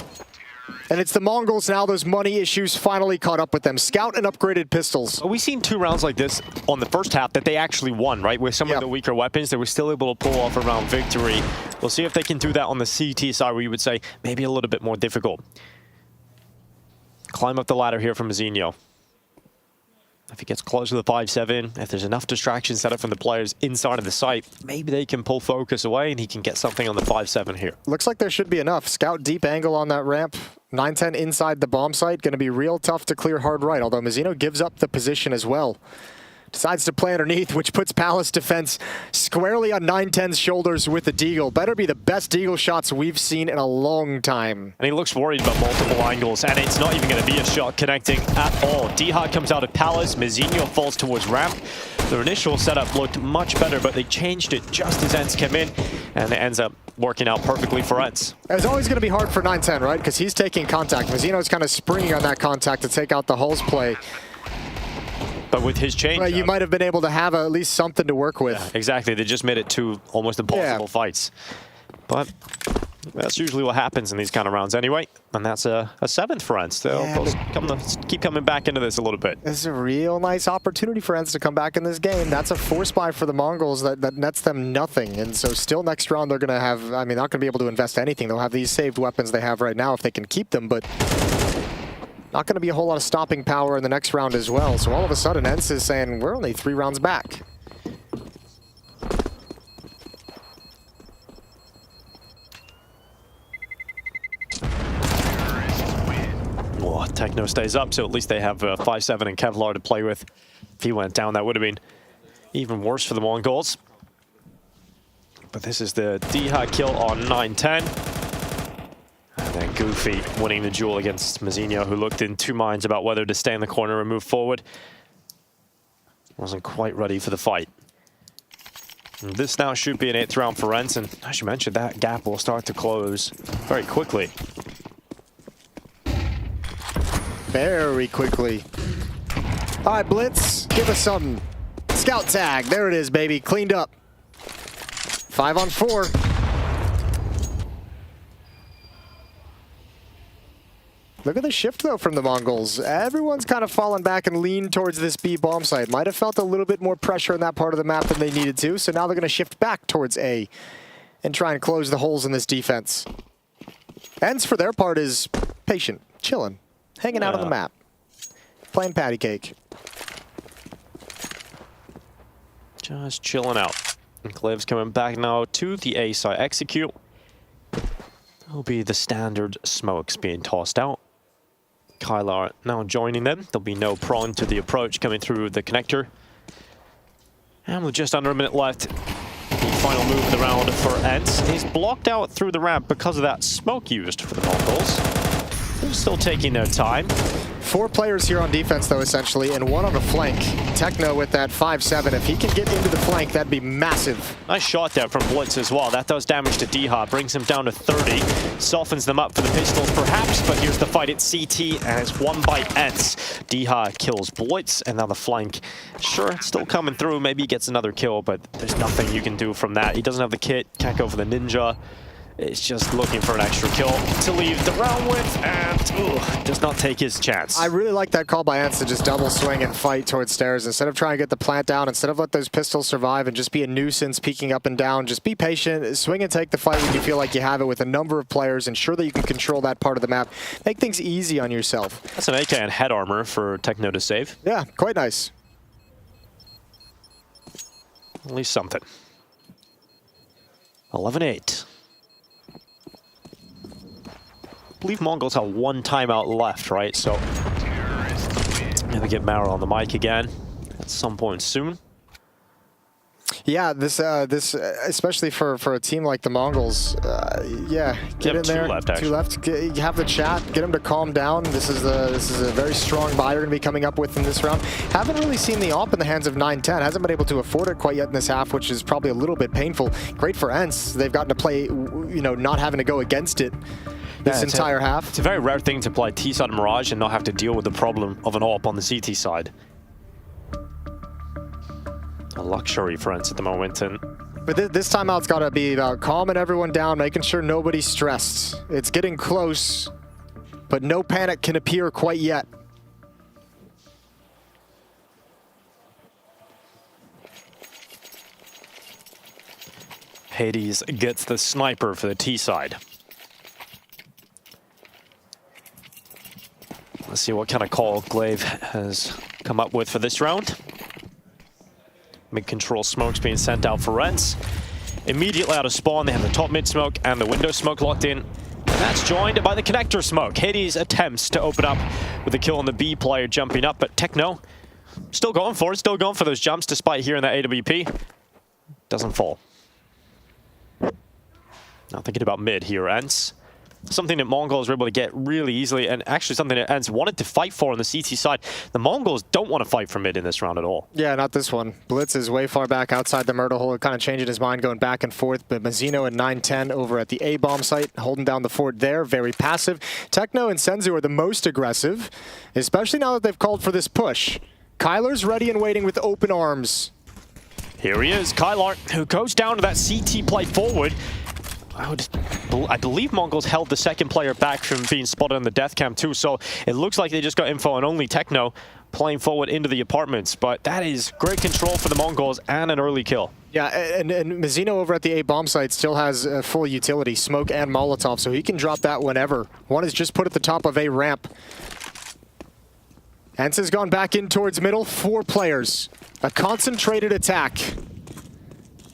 And it's the Mongols now, those money issues finally caught up with them. Scout and upgraded pistols. We've seen 2 rounds like this on the first half that they actually won, right? With some of the weaker weapons, they were still able to pull off a round victory. We'll see if they can do that on the CT side, where you would say maybe a little bit more difficult. Climb up the ladder here from Mazzino. If he gets close to the 5-7, if there's enough distractions set up from the players inside of the site, maybe they can pull focus away and he can get something on the 5-7 here. Looks like there should be enough. Scout deep angle on that ramp. 9-10 inside the bomb site. Going to be real tough to clear hard right, although Mazzino gives up the position as well. Decides to play underneath, which puts Palace defense squarely on 9-10's shoulders with the deagle. Better be the best deagle shots we've seen in a long time. And he looks worried about multiple angles, and it's not even going to be a shot connecting at all. Diha comes out of Palace, Mazzino falls towards ramp. Their initial setup looked much better, but they changed it just as Ents came in, and it ends up working out perfectly for Ents. It's always going to be hard for 9-10, right? Because he's taking contact. Mazzino's kind of springing on that contact to take out the Hull's play. But with his change, you might have been able to have at least something to work with. Yeah, exactly. They just made it 2 almost impossible fights. But that's usually what happens in these kind of rounds anyway. And that's a 7th for Ents. They'll keep coming back into this a little bit. This is a real nice opportunity for Ents to come back in this game. That's a force buy for the Mongols that nets them nothing. And so still next round they're going to have, I mean, not going to be able to invest anything. They'll have these saved weapons they have right now if they can keep them. But not going to be a whole lot of stopping power in the next round as well. So all of a sudden, Ents is saying, we're only 3 rounds back. Well, Techno stays up, so at least they have 5-7 and Kevlar to play with. If he went down, that would have been even worse for the Mongols. But this is the Diha kill on 9-10. And then Goofy winning the duel against Mazzino, who looked in 2 minds about whether to stay in the corner or move forward. Wasn't quite ready for the fight. And this now should be an 8th round for Ents, and as you mentioned, that gap will start to close very quickly. Very quickly. All right, Blitz, give us something. Scout tag, there it is, baby, cleaned up. 5-on-4. Look at the shift, though, from the Mongols. Everyone's kind of fallen back and leaned towards this B bomb site. Might have felt a little bit more pressure in that part of the map than they needed to, so now they're going to shift back towards A and try and close the holes in this defense. Ents, for their part, is patient, chilling, hanging out on the map. playing patty cake. Just chilling out. And Glaive's coming back now to the A side. Execute. That'll be the standard smokes being tossed out. Kylar now joining them. There'll be no prone to the approach coming through the connector. And with just under a minute left, the final move of the round for Ents is blocked out through the ramp because of that smoke used for the Mongols. They're still taking their time. 4 players here on defense, though, essentially, and 1 on the flank. Techno with that 5-7. If he can get into the flank, that'd be massive. Nice shot there from Blitz as well. That does damage to Diha, brings him down to 30. Softens them up for the pistols, perhaps, but here's the fight at CT, and it's won by Ents. Diha kills Blitz, and now the flank. Sure, it's still coming through. Maybe he gets another kill, but there's nothing you can do from that. He doesn't have the kit, can't go for the ninja. It's just looking for an extra kill to leave the round with, and does not take his chance. I really like that call by Ents to just double swing and fight towards stairs. Instead of trying to get the plant down, instead of let those pistols survive and just be a nuisance peeking up and down, just be patient, swing and take the fight when you feel like you have it with a number of players, ensure that you can control that part of the map. Make things easy on yourself. That's an AK and head armor for Techno to save. Yeah, quite nice. At least something. 11-8. I believe Mongols have 1 timeout left, right? So maybe get Mara on the mic again at some point soon. Yeah, this especially for a team like the Mongols, yeah, get in there. 2 left, actually. 2 left. Have the chat. Get them to calm down. This is a very strong buy you're going to be coming up with in this round. Haven't really seen the AWP in the hands of 9-10. Hasn't been able to afford it quite yet in this half, which is probably a little bit painful. Great for Ents. They've gotten to play, you know, not having to go against it. This entire half. It's a very rare thing to play T-side Mirage and not have to deal with the problem of an AWP on the CT side. A luxury for Ents at the moment. But this timeout's got to be about calming everyone down, making sure nobody's stressed. It's getting close, but no panic can appear quite yet. Hades gets the sniper for the T side. Let's see what kind of call Glaive has come up with for this round. Mid-control smokes being sent out for Ents. Immediately out of spawn, they have the top mid smoke and the window smoke locked in. And that's joined by the connector smoke. Hades attempts to open up with a kill on the B player jumping up, but Techno still going for it, still going for those jumps despite hearing that AWP. Doesn't fall. Now thinking about mid here, Ents. Something that Mongols were able to get really easily, and actually something that Ents wanted to fight for on the CT side. The Mongols don't want to fight for mid in this round at all. Yeah, not this one. Blitz is way far back outside the murder hole, kind of changing his mind, going back and forth. But Mazzino and 9-10 over at the A-bomb site, holding down the fort there, very passive. Techno and Senzu are the most aggressive, especially now that they've called for this push. Kylar's ready and waiting with open arms. Here he is, Kylar, who goes down to that CT play forward. I believe Mongols held the second player back from being spotted on the death cam too, so it looks like they just got info on only Techno playing forward into the apartments, but that is great control for the Mongols and an early kill. Yeah, and Mazzino over at the A-bomb site still has full utility, smoke and Molotov, so he can drop that whenever. One is just put at the top of A ramp. Ents has gone back in towards middle, 4 players. A concentrated attack.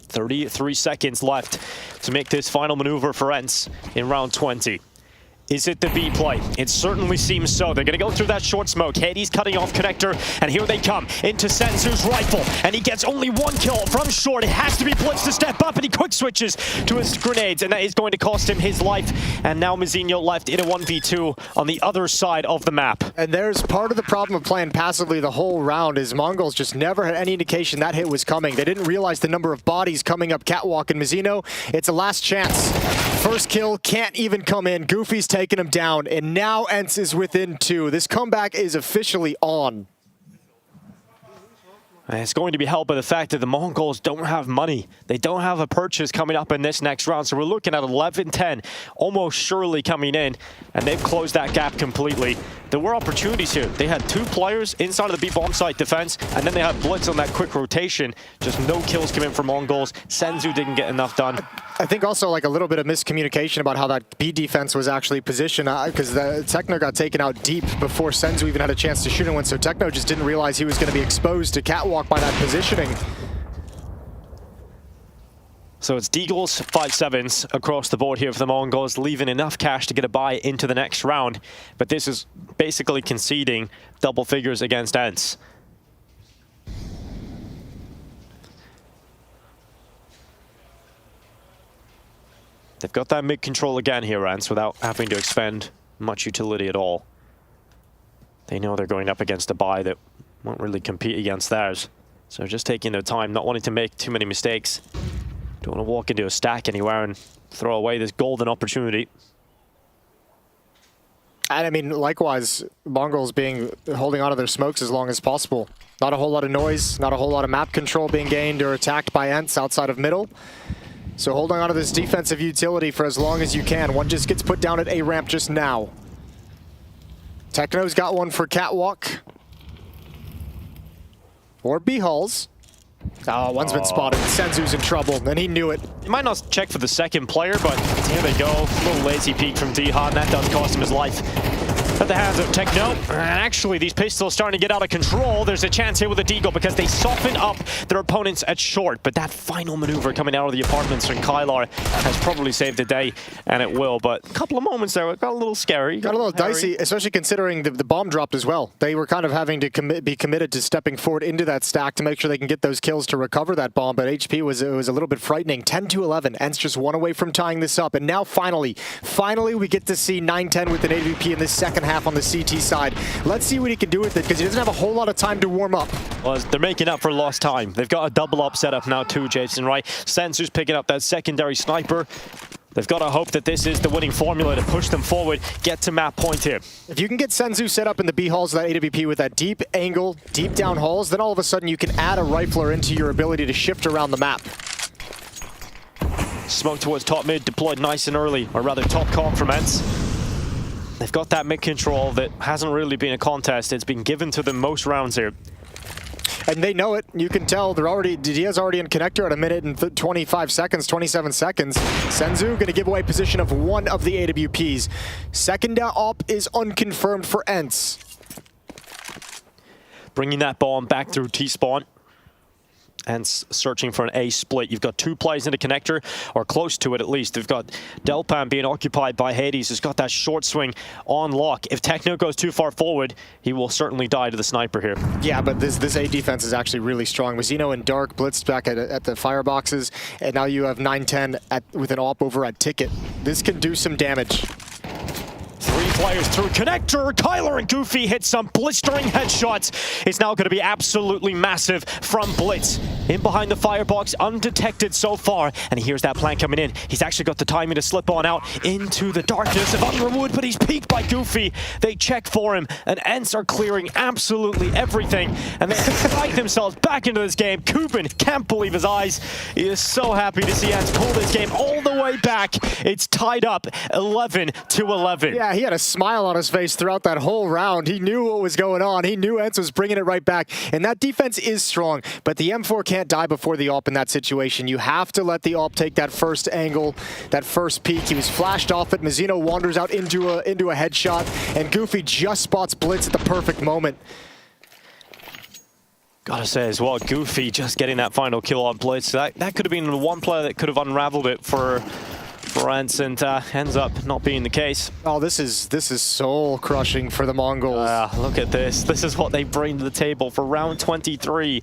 33 seconds left to make this final maneuver for Ents in round 20. Is it the B play? It certainly seems so. They're going to go through that short smoke. Hades cutting off connector, and here they come into Senzu's rifle, and he gets only 1 kill from short. It has to be Blitz to step up, and he quick switches to his grenades, and that is going to cost him his life. And now Mazzino left in a 1v2 on the other side of the map. And there's part of the problem of playing passively the whole round is Mongols just never had any indication that hit was coming. They didn't realize the number of bodies coming up catwalk, and Mazzino, it's a last chance. First kill can't even come in. Goofy's taking him down, and now Ents is within 2. This comeback is officially on. And it's going to be helped by the fact that the Mongols don't have money. They don't have a purchase coming up in this next round, so we're looking at 11-10 almost surely coming in, and they've closed that gap completely. There were opportunities here. They had 2 players inside of the B-bomb site defense, and then they had Blitz on that quick rotation. Just no kills coming from Mongols. Senzu didn't get enough done. I think also like a little bit of miscommunication about how that B defense was actually positioned, because Techno got taken out deep before Senzu even had a chance to shoot one, so Techno just didn't realize he was going to be exposed to catwalk by that positioning. So it's Deagles, 5-7s across the board here for the Mongols, leaving enough cash to get a bye into the next round. But this is basically conceding double figures against ENCE. They've got that mid-control again here, ENCE, without having to expend much utility at all. They know they're going up against a bye that won't really compete against theirs. So just taking their time, not wanting to make too many mistakes. Don't want to walk into a stack anywhere and throw away this golden opportunity. And I mean, likewise, Mongols holding onto their smokes as long as possible. Not a whole lot of noise, not a whole lot of map control being gained or attacked by ENCE outside of middle. So holding onto this defensive utility for as long as you can. One just gets put down at A ramp just now. Techno's got one for catwalk. Or B hulls. Oh, one's been spotted. Senzu's in trouble, and he knew it. He might not check for the second player, but here they go. A little lazy peek from Dihan. That does cost him his life. At the hands of Techno. And actually, these pistols starting to get out of control. There's a chance here with a Deagle because they soften up their opponents at short. But that final maneuver coming out of the apartments from Kylar has probably saved the day, and it will. But a couple of moments there, it got a little scary. Got a little dicey, especially considering the bomb dropped as well. They were kind of having to be committed to stepping forward into that stack to make sure they can get those kills to recover that bomb. But HP was a little bit frightening. 10-11. ENCE just one away from tying this up. And now finally we get to see 9-10 with an AWP in this second half on the CT side. Let's see what he can do with it, because he doesn't have a whole lot of time to warm up. Well, they're making up for lost time. They've got a double up setup now too, Jason, right? Senzu's picking up that secondary sniper. They've got to hope that this is the winning formula to push them forward, get to map point here. If you can get Senzu set up in the B halls of that AWP with that deep angle, deep down halls, then all of a sudden you can add a rifler into your ability to shift around the map. Smoke towards top mid, deployed nice and early, or rather top con from ENCE. They've got that mid control that hasn't really been a contest. It's been given to them most rounds here. And they know it. You can tell they're already. Dia's already in connector at a minute and 25 seconds, 27 seconds. Senzu going to give away position of one of the AWPs. Second op is unconfirmed for ENCE. Bringing that bomb back through T-spawn. And searching for an A split. You've got two plays in the connector, or close to it at least. They've got Delpan being occupied by Hades, who's got that short swing on lock. If Techno goes too far forward, he will certainly die to the sniper here. Yeah, but this A defense is actually really strong. Mazzino and Dark blitzed back at the fireboxes, and now you have 9-10 with an op over at Ticket. This can do some damage. Three players through connector. Kyler and Goofy hit some blistering headshots. It's now going to be absolutely massive from Blitz. In behind the firebox, undetected so far. And here's that plan coming in. He's actually got the timing to slip on out into the darkness of Underwood, but he's peeked by Goofy. They check for him, and ENCE are clearing absolutely everything. And they fight themselves back into this game. Kubin can't believe his eyes. He is so happy to see ENCE pull this game all the way back. It's tied up 11-11. Yeah, he had a smile on his face throughout that whole round. He knew what was going on. He knew ENCE was bringing it right back. And that defense is strong, but the M4 can't die before the AWP in that situation. You have to let the AWP take that first angle, that first peek. He was flashed off it. Mazzino wanders out into a headshot, and Goofy just spots Blitz at the perfect moment. Gotta say as well, Goofy just getting that final kill on Blitz. That could have been the one player that could have unraveled it for ENCE, and ends up not being the case. Oh, this is soul crushing for the Mongols. Look at this. This is what they bring to the table for round 23.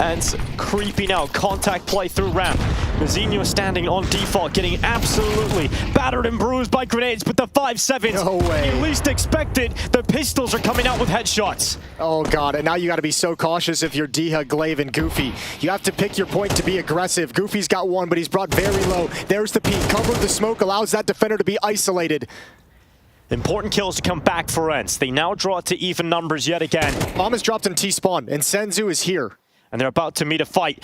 ENCE creeping out, contact play through ramp. Mazzino standing on default, getting absolutely battered and bruised by grenades, but the 5-7s, no way. You least expected, the pistols are coming out with headshots. Oh god, and now you gotta be so cautious if you're Diha, Glaive, and Goofy. You have to pick your point to be aggressive. Goofy's got one, but he's brought very low. There's the peek, cover the smoke, allows that defender to be isolated. Important kills to come back for ENCE. They now draw it to even numbers yet again. Bomb is dropped in T-spawn, and Senzu is here. And they're about to meet a fight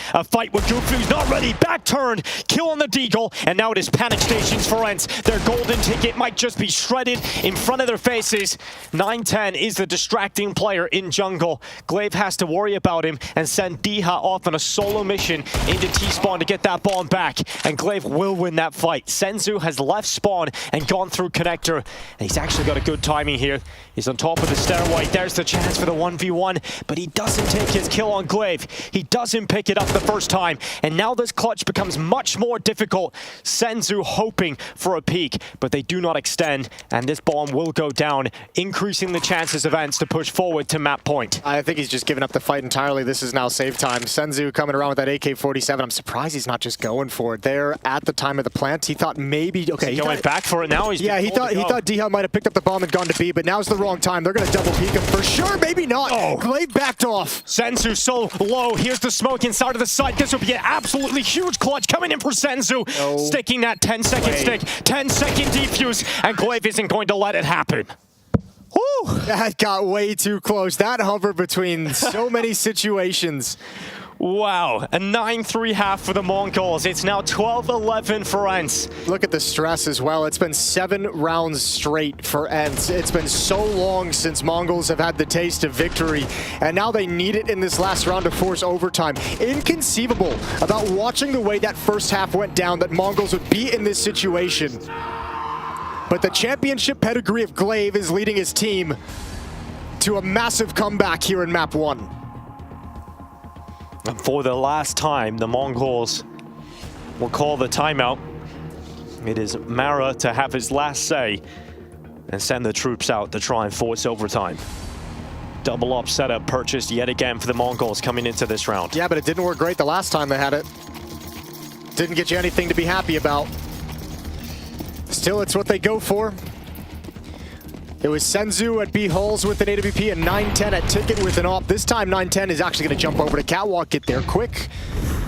with Goofy's not ready. Back turned, kill on the Deagle, and now it is panic stations for ENCE. Their golden ticket might just be shredded in front of their faces. 910 is the distracting player in jungle. Glaive has to worry about him and send Diha off on a solo mission into T-spawn to get that bomb back. And Glaive will win that fight. Senzu has left spawn and gone through connector. And he's actually got a good timing here. He's on top of the stairway. There's the chance for the 1v1, but he doesn't take his kill on Glaive. He doesn't pick it up the first time, and now this clutch becomes much more difficult. Senzu hoping for a peek, but they do not extend, and this bomb will go down, increasing the chances of ENCE to push forward to map point. I think he's just given up the fight entirely. This is now save time. Senzu coming around with that AK-47. I'm surprised he's not just going for it. There at the time of the plant, he thought maybe, okay. He's going back for it now? Yeah, he thought Diha might have picked up the bomb and gone to B, but now's the wrong time. They're going to double peek him for sure, maybe not. Oh. Glaive backed off. Senzu so low. Here's the smoke inside of the site. This will be an absolutely huge clutch coming in for Senzu. No. Sticking that 10-second stick, 10-second defuse, and Glaive isn't going to let it happen. Woo! That got way too close. That hovered between so many situations. Wow, a 9-3 half for the Mongols. It's now 12-11 for ENCE. Look at the stress as well. It's been 7 rounds straight for ENCE. It's been so long since Mongols have had the taste of victory, and now they need it in this last round to force overtime. Inconceivable about watching the way that first half went down that Mongols would be in this situation. But the championship pedigree of Glaive is leading his team to a massive comeback here in map 1. And for the last time, the Mongols will call the timeout. It is Mara to have his last say and send the troops out to try and force overtime. Double up setup purchased yet again for the Mongols coming into this round. Yeah, but it didn't work great the last time they had it. Didn't get you anything to be happy about. Still, it's what they go for. It was Senzu at B Hulls with an AWP and 910 at Ticket with an AWP. This time 910 is actually going to jump over to Catwalk, get there quick.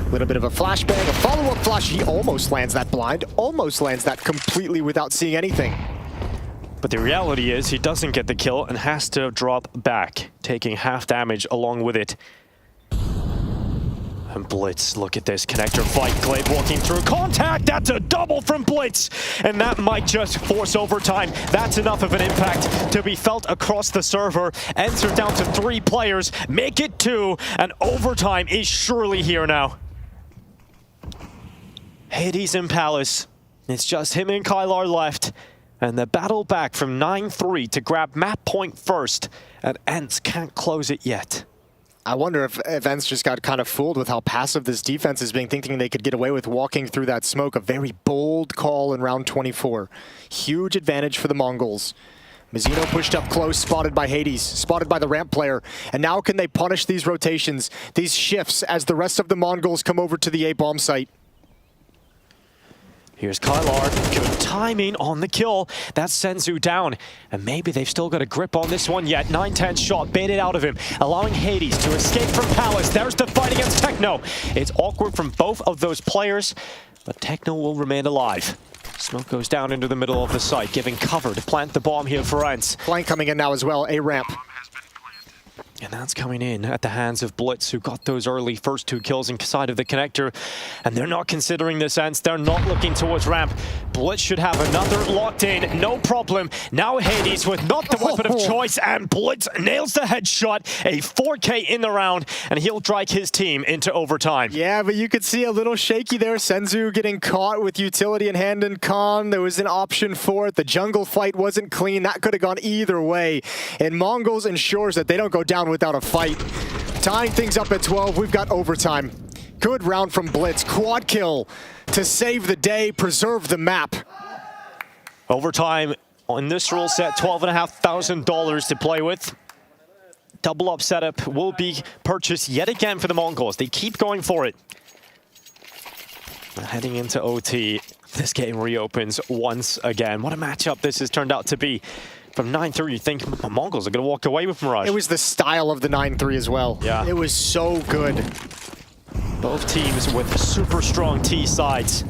A little bit of a flashbang, a follow-up flash. He almost lands that blind, almost lands that completely without seeing anything. But the reality is he doesn't get the kill and has to drop back, taking half damage along with it. And Blitz, look at this connector fight. Glaive walking through contact. That's a double from Blitz. And that might just force overtime. That's enough of an impact to be felt across the server. ENCE are down to 3 players. Make it 2. And overtime is surely here now. Hades and Palace. It's just him and Kylar left. And the battle back from 9-3 to grab map point first. And ENCE can't close it yet. I wonder if ENCE just got kind of fooled with how passive this defense is being, thinking they could get away with walking through that smoke. A very bold call in round 24. Huge advantage for the Mongols. Mizuno pushed up close, spotted by Hades, spotted by the ramp player. And now can they punish these rotations, these shifts, as the rest of the Mongols come over to the A-bomb site? Here's Kylar, good timing on the kill. That's Senzu down, and maybe they've still got a grip on this one yet. 910 shot baited out of him, allowing Hades to escape from Palace. There's the fight against Techno. It's awkward from both of those players, but Techno will remain alive. Smoke goes down into the middle of the site, giving cover to plant the bomb here for ENCE. Flank coming in now as well, A ramp. And that's coming in at the hands of Blitz, who got those early first 2 kills inside of the connector. And they're not considering this ENCE. They're not looking towards ramp. Blitz should have another locked in, no problem. Now Hades with not the weapon of choice, and Blitz nails the headshot. A 4K in the round, and he'll drag his team into overtime. Yeah, but you could see a little shaky there. Senzu getting caught with utility in hand and con. There was an option for it. The jungle fight wasn't clean. That could have gone either way. And Mongols ensures that they don't go down without a fight. Tying things up at 12, we've got overtime. Good round from Blitz. Quad kill to save the day, preserve the map. Overtime on this rule set, $12,500 to play with. Double up setup will be purchased yet again for the Mongols. They keep going for it. Heading into OT, this game reopens once again. What a matchup this has turned out to be. From 9-3, you think the Mongols are going to walk away with Mirage. It was the style of the 9-3 as well. Yeah. It was so good. Both teams with super strong T sides.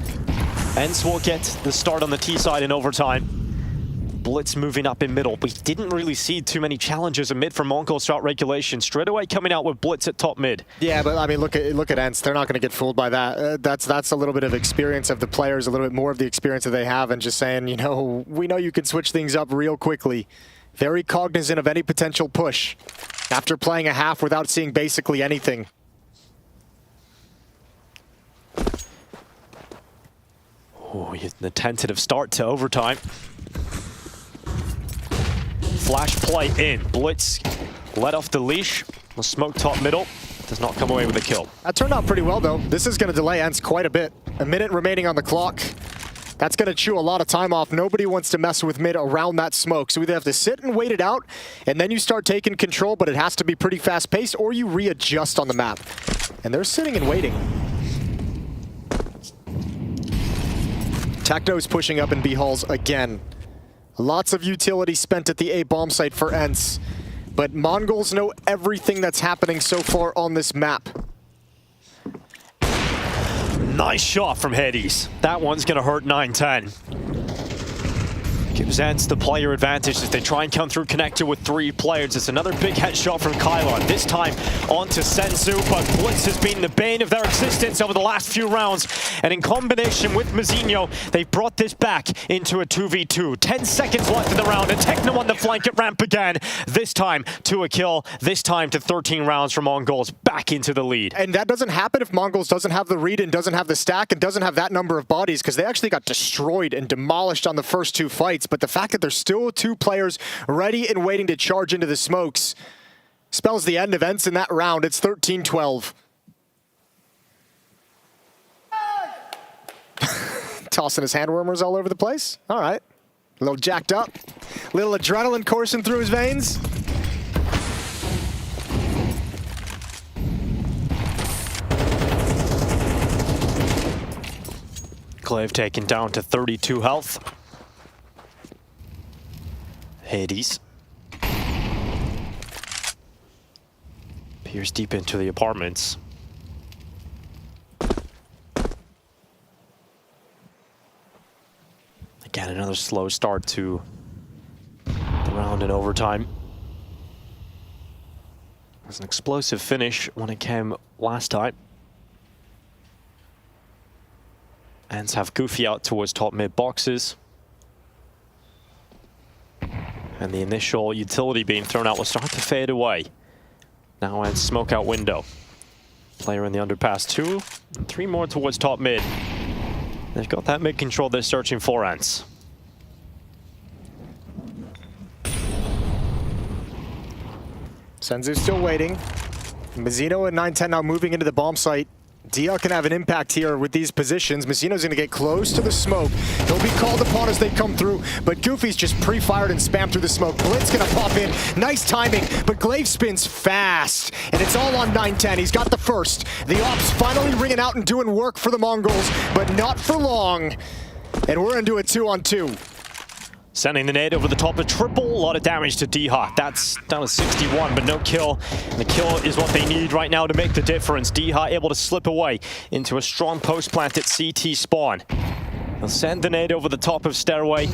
ENCE will get the start on the T side in overtime. Blitz moving up in middle. We didn't really see too many challenges in mid for Mongols throughout regulation. Straight away coming out with Blitz at top mid. Yeah, but I mean, look at Ents. They're not going to get fooled by that. That's a little bit of experience of the players, a little bit more of the experience that they have, and just saying, you know, we know you can switch things up real quickly. Very cognizant of any potential push after playing a half without seeing basically anything. Oh, the tentative start to overtime. Flash play in. Blitz let off the leash. The smoke top middle. Does not come away with a kill. That turned out pretty well, though. This is going to delay Ents quite a bit. A minute remaining on the clock. That's going to chew a lot of time off. Nobody wants to mess with mid around that smoke. So either have to sit and wait it out, and then you start taking control, but it has to be pretty fast-paced, or you readjust on the map. And they're sitting and waiting. Techno's pushing up in B halls again. Lots of utility spent at the A bomb site for Ents. But Mongols know everything that's happening so far on this map. Nice shot from Hades. That one's going to hurt 9-10. Gives Ents the player advantage as they try and come through connector with 3 players. It's another big headshot from Kylon. This time onto Senzu, but Blitz has been the bane of their existence over the last few rounds. And in combination with Mazinho, they've brought this back into a 2v2. 10 seconds left in the round, and Techno on the flank at ramp again. This time to a kill, this time to 13 rounds for Mongols, back into the lead. And that doesn't happen if Mongols doesn't have the read and doesn't have the stack and doesn't have that number of bodies, because they actually got destroyed and demolished on the first 2 fights. But the fact that there's still 2 players ready and waiting to charge into the smokes spells the end of Ents in that round. It's 13-12. Tossing his hand warmers all over the place. All right. A little jacked up. A little adrenaline coursing through his veins. Glaive taken down to 32 health. Hades peers deep into the apartments. Again, another slow start to the round in overtime. It was an explosive finish when it came last time. Ents have Goofy out towards top mid boxes. And the initial utility being thrown out will start to fade away. Now Ents smoke out window. Player in the underpass 2, and 3 more towards top mid. They've got that mid control they're searching for, Ents. Senzu's still waiting. Mazzino and 9-10 now moving into the bomb site. Dia can have an impact here with these positions. Mazzino's gonna get close to the smoke. He'll be called upon as they come through, but Goofy's just pre-fired and spammed through the smoke. Blitz gonna pop in. Nice timing, but Glaive spins fast, and it's all on 9-10. He's got the first. The ops finally ringing out and doing work for the Mongols, but not for long. And we're into a 2-on-2. Sending the nade over the top of triple, a lot of damage to D-Hawk. That's down to 61, but no kill. And the kill is what they need right now to make the difference. D-Hawk able to slip away into a strong post plant at CT spawn. They'll send the nade over the top of stairway.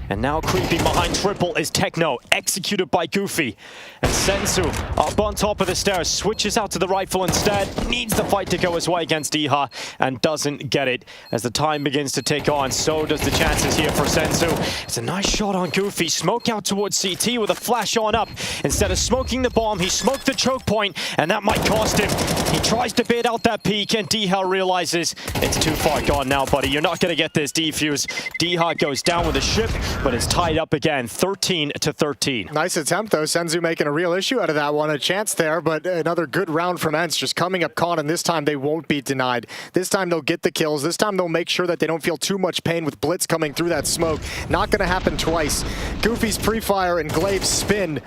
And now creeping behind triple is Techno, executed by Goofy. And Senzu up on top of the stairs, switches out to the rifle instead, needs the fight to go his way against Iha, and doesn't get it. As the time begins to tick on, so does the chances here for Senzu. It's a nice shot on Goofy, smoke out towards CT with a flash on up. Instead of smoking the bomb, he smoked the choke point, and that might cost him. He tries to bait out that peak, and Diha realizes it's too far gone now, buddy. You're not gonna get this defuse. Diha goes down with a ship, but it's tied up again, 13-13. Nice attempt, though. Senzu making a real issue out of that one. A chance there, but another good round from Ents just coming up con, and this time they won't be denied. This time they'll get the kills. This time they'll make sure that they don't feel too much pain with Blitz coming through that smoke. Not going to happen twice. Goofy's pre-fire and Glaive's spin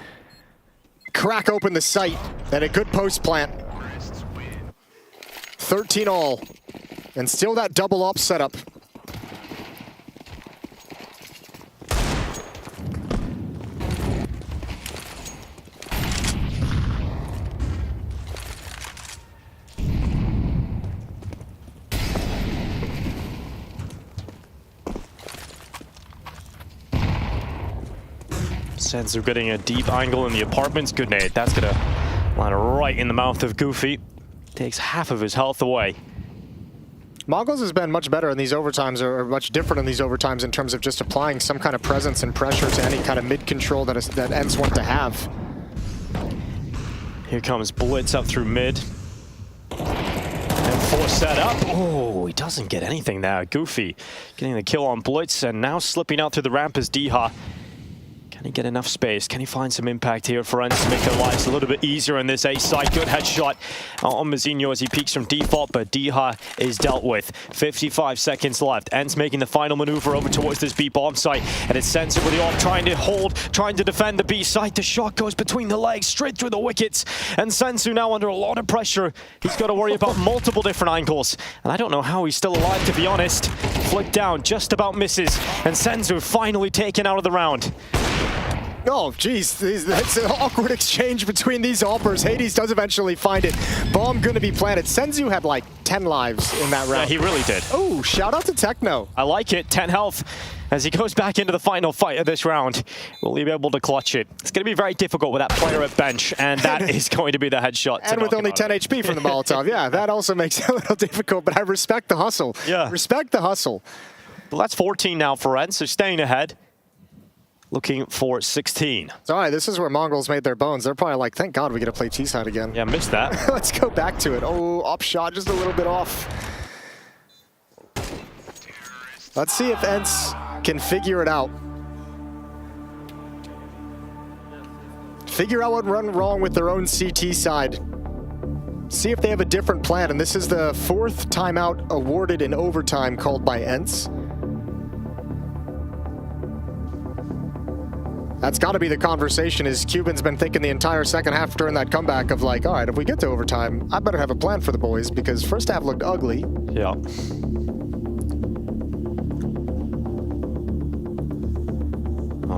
crack open the site, and a good post plant. 13 all, and still that double op setup. Senzu getting a deep angle in the apartments. Good nade. That's going to land right in the mouth of Goofy. Takes half of his health away. Mongols has been much better in these overtimes, or much different in these overtimes in terms of just applying some kind of presence and pressure to any kind of mid-control that ENCE want to have. Here comes Blitz up through mid. And force that up. Oh, he doesn't get anything there. Goofy getting the kill on Blitz, and now slipping out through the ramp is Diha. Can he get enough space? Can he find some impact here for ENCE to make their lives a little bit easier on this A side? Good headshot on Mazinho as he peeks from default, but Diha is dealt with. 55 seconds left. ENCE making the final maneuver over towards this B bomb site, and it's Senzu with the AWP trying to hold, trying to defend the B site. The shot goes between the legs, straight through the wickets, and Senzu now under a lot of pressure. He's got to worry about multiple different angles, and I don't know how he's still alive, to be honest. Flick down, just about misses, and Senzu finally taken out of the round. Oh, geez, that's an awkward exchange between these AWPers. Hades does eventually find it. Bomb gonna be planted. Senzu had like 10 lives in that round. Yeah, he really did. Oh, shout out to Techno. I like it, 10 health. As he goes back into the final fight of this round, will he be able to clutch it? It's going to be very difficult with that player at bench, and that is going to be the headshot. And with only 10 HP from the Molotov. Yeah, that also makes it a little difficult, but I respect the hustle. Yeah. Respect the hustle. Well, that's 14 now for ENCE, so staying ahead. Looking for 16. All right, this is where Mongols made their bones. They're probably like, thank God we get to play T-side again. Yeah, missed that. Let's go back to it. Oh, up shot just a little bit off. Let's see if ENCE can figure it out. Figure out what went wrong with their own CT side. See if they have a different plan. And this is the 4th timeout awarded in overtime called by ENCE. That's got to be the conversation, is Cuban's been thinking the entire second half during that comeback of like, all right, if we get to overtime, I better have a plan for the boys, because first half looked ugly. Yeah.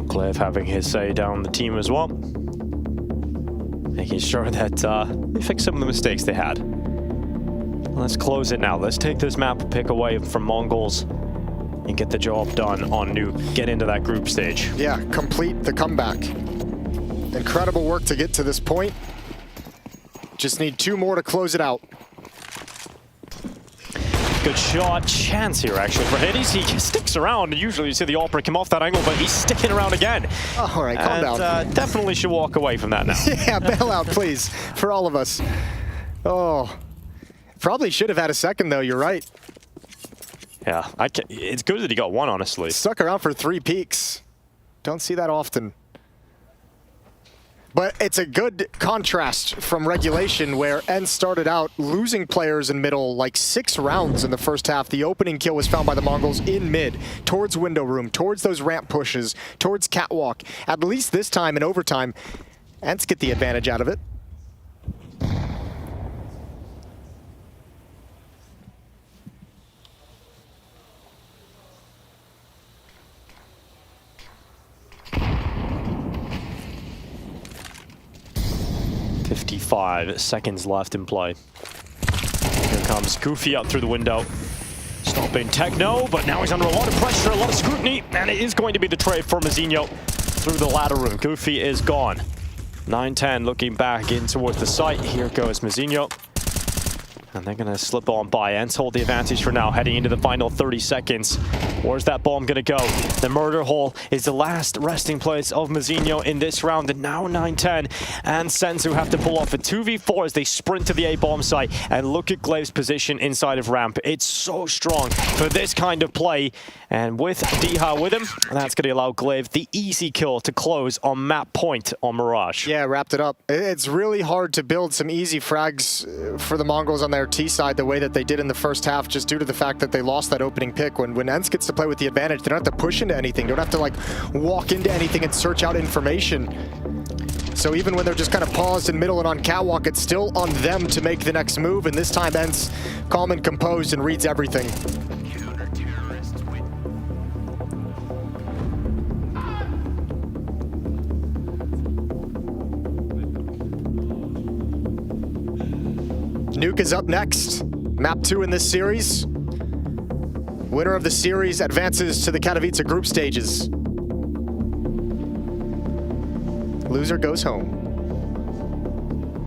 Clive having his say down the team as well. Making sure that they fix some of the mistakes they had. Let's close it now. Let's take this map pick away from Mongols and get the job done on Nuke. Get into that group stage. Yeah, complete the comeback. Incredible work to get to this point. Just need 2 more to close it out. Good shot. Chance here, actually, for Hades. He sticks around. Usually you see the AWPer come off that angle, but he's sticking around again. All right, calm down. Definitely should walk away from that now. Yeah, bail out, please, for all of us. Oh, probably should have had a second, though. You're right. Yeah, it's good that he got 1, honestly. Stuck around for 3 peaks. Don't see that often. But it's a good contrast from regulation, where ENCE started out losing players in middle like 6 rounds in the first half. The opening kill was found by the Mongols in mid, towards window room, towards those ramp pushes, towards catwalk. At least this time in overtime, ENCE get the advantage out of it. .55 seconds left in play. Here comes Goofy up through the window. Stopping Techno, but now he's under a lot of pressure, a lot of scrutiny, and it is going to be the trade for Mazinho through the ladder room. Goofy is gone. 9-10 looking back in towards the site. Here goes Mazinho. And they're going to slip on by. ENCE hold the advantage for now, heading into the final 30 seconds. Where's that bomb going to go? The murder hole is the last resting place of Mazinho in this round. And now 9-10. And Senzu have to pull off a 2v4 as they sprint to the A bomb site. And look at Glaive's position inside of ramp. It's so strong for this kind of play. And with Diha with him, that's going to allow Glaive the easy kill to close on map point on Mirage. Yeah, wrapped it up. It's really hard to build some easy frags for the Mongols on their T side the way that they did in the first half, just due to the fact that they lost that opening pick. When ENCE gets to play with the advantage, they don't have to push into anything. They don't have to like walk into anything and search out information. So even when they're just kind of paused in middle and on catwalk, it's still on them to make the next move. And this time ENCE calm and composed and reads everything. Nuke is up next. Map 2 in this series. Winner of the series advances to the Katowice group stages. Loser goes home.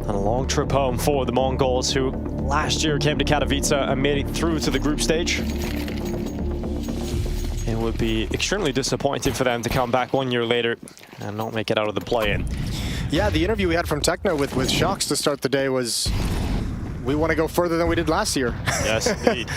And a long trip home for the Mongols, who last year came to Katowice and made it through to the group stage. It would be extremely disappointing for them to come back 1 year later and not make it out of the play-in. Yeah, the interview we had from Techno with Shocks to start the day was, we want to go further than we did last year. Yes, indeed.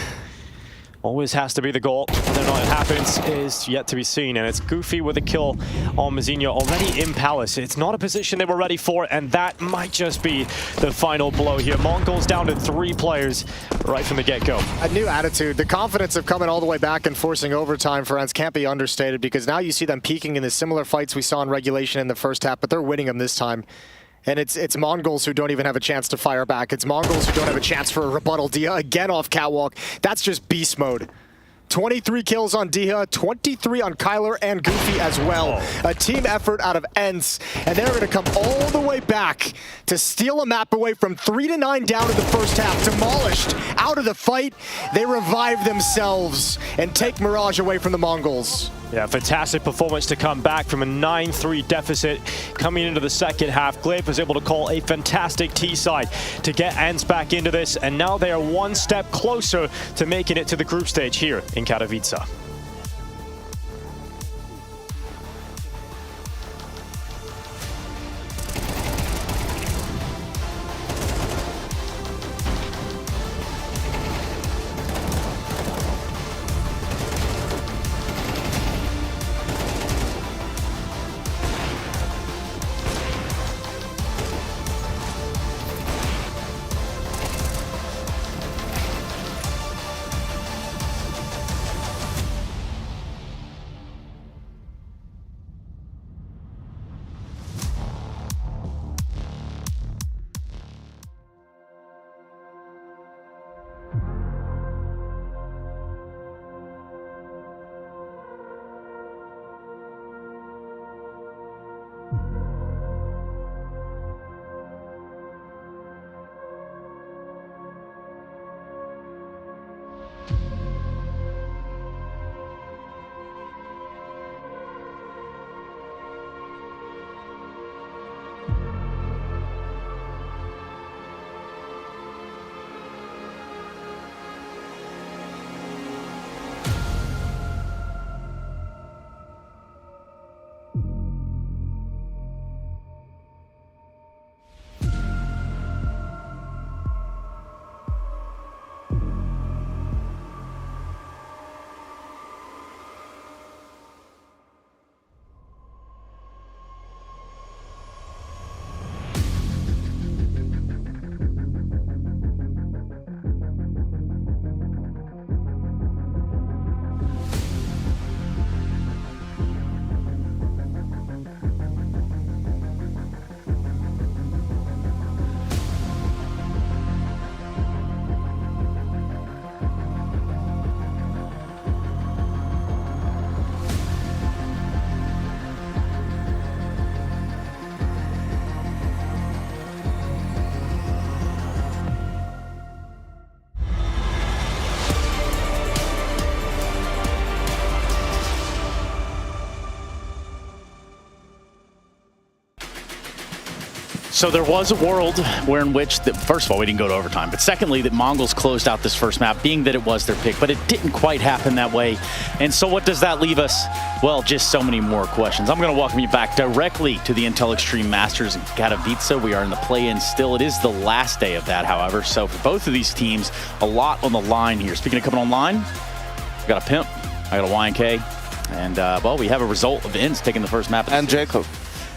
Always has to be the goal. Whether or not it happens is yet to be seen. And it's Goofy with a kill on Mazinho already in Palace. It's not a position they were ready for, and that might just be the final blow here. Mongols down to 3 players right from the get-go. A new attitude. The confidence of coming all the way back and forcing overtime for ENCE can't be understated, because now you see them peaking in the similar fights we saw in regulation in the first half, but they're winning them this time. And it's Mongols who don't even have a chance to fire back. It's Mongols who don't have a chance for a rebuttal. Dia again off catwalk. That's just beast mode. 23 kills on Diha, 23 on Kyler and Goofy as well. A team effort out of ENCE, and they're going to come all the way back to steal a map away from 3-9 down in the first half. Demolished out of the fight. They revive themselves and take Mirage away from the Mongols. Yeah, fantastic performance to come back from a 9-3 deficit coming into the second half. Glaive was able to call a fantastic T-side to get ENCE back into this, and now they are one step closer to making it to the group stage here in Katowice. So there was a world where in which, first of all, we didn't go to overtime, but secondly, that Mongols closed out this first map, being that it was their pick, but it didn't quite happen that way. And so what does that leave us? Well, just so many more questions. I'm going to welcome you back directly to the Intel Extreme Masters in Katowice. We are in the play-in still. It is the last day of that, however. So for both of these teams, a lot on the line here. Speaking of coming online, I got a Pimp, I got a YNK, and, well, we have a result of ENCE taking the first map. And Jacob.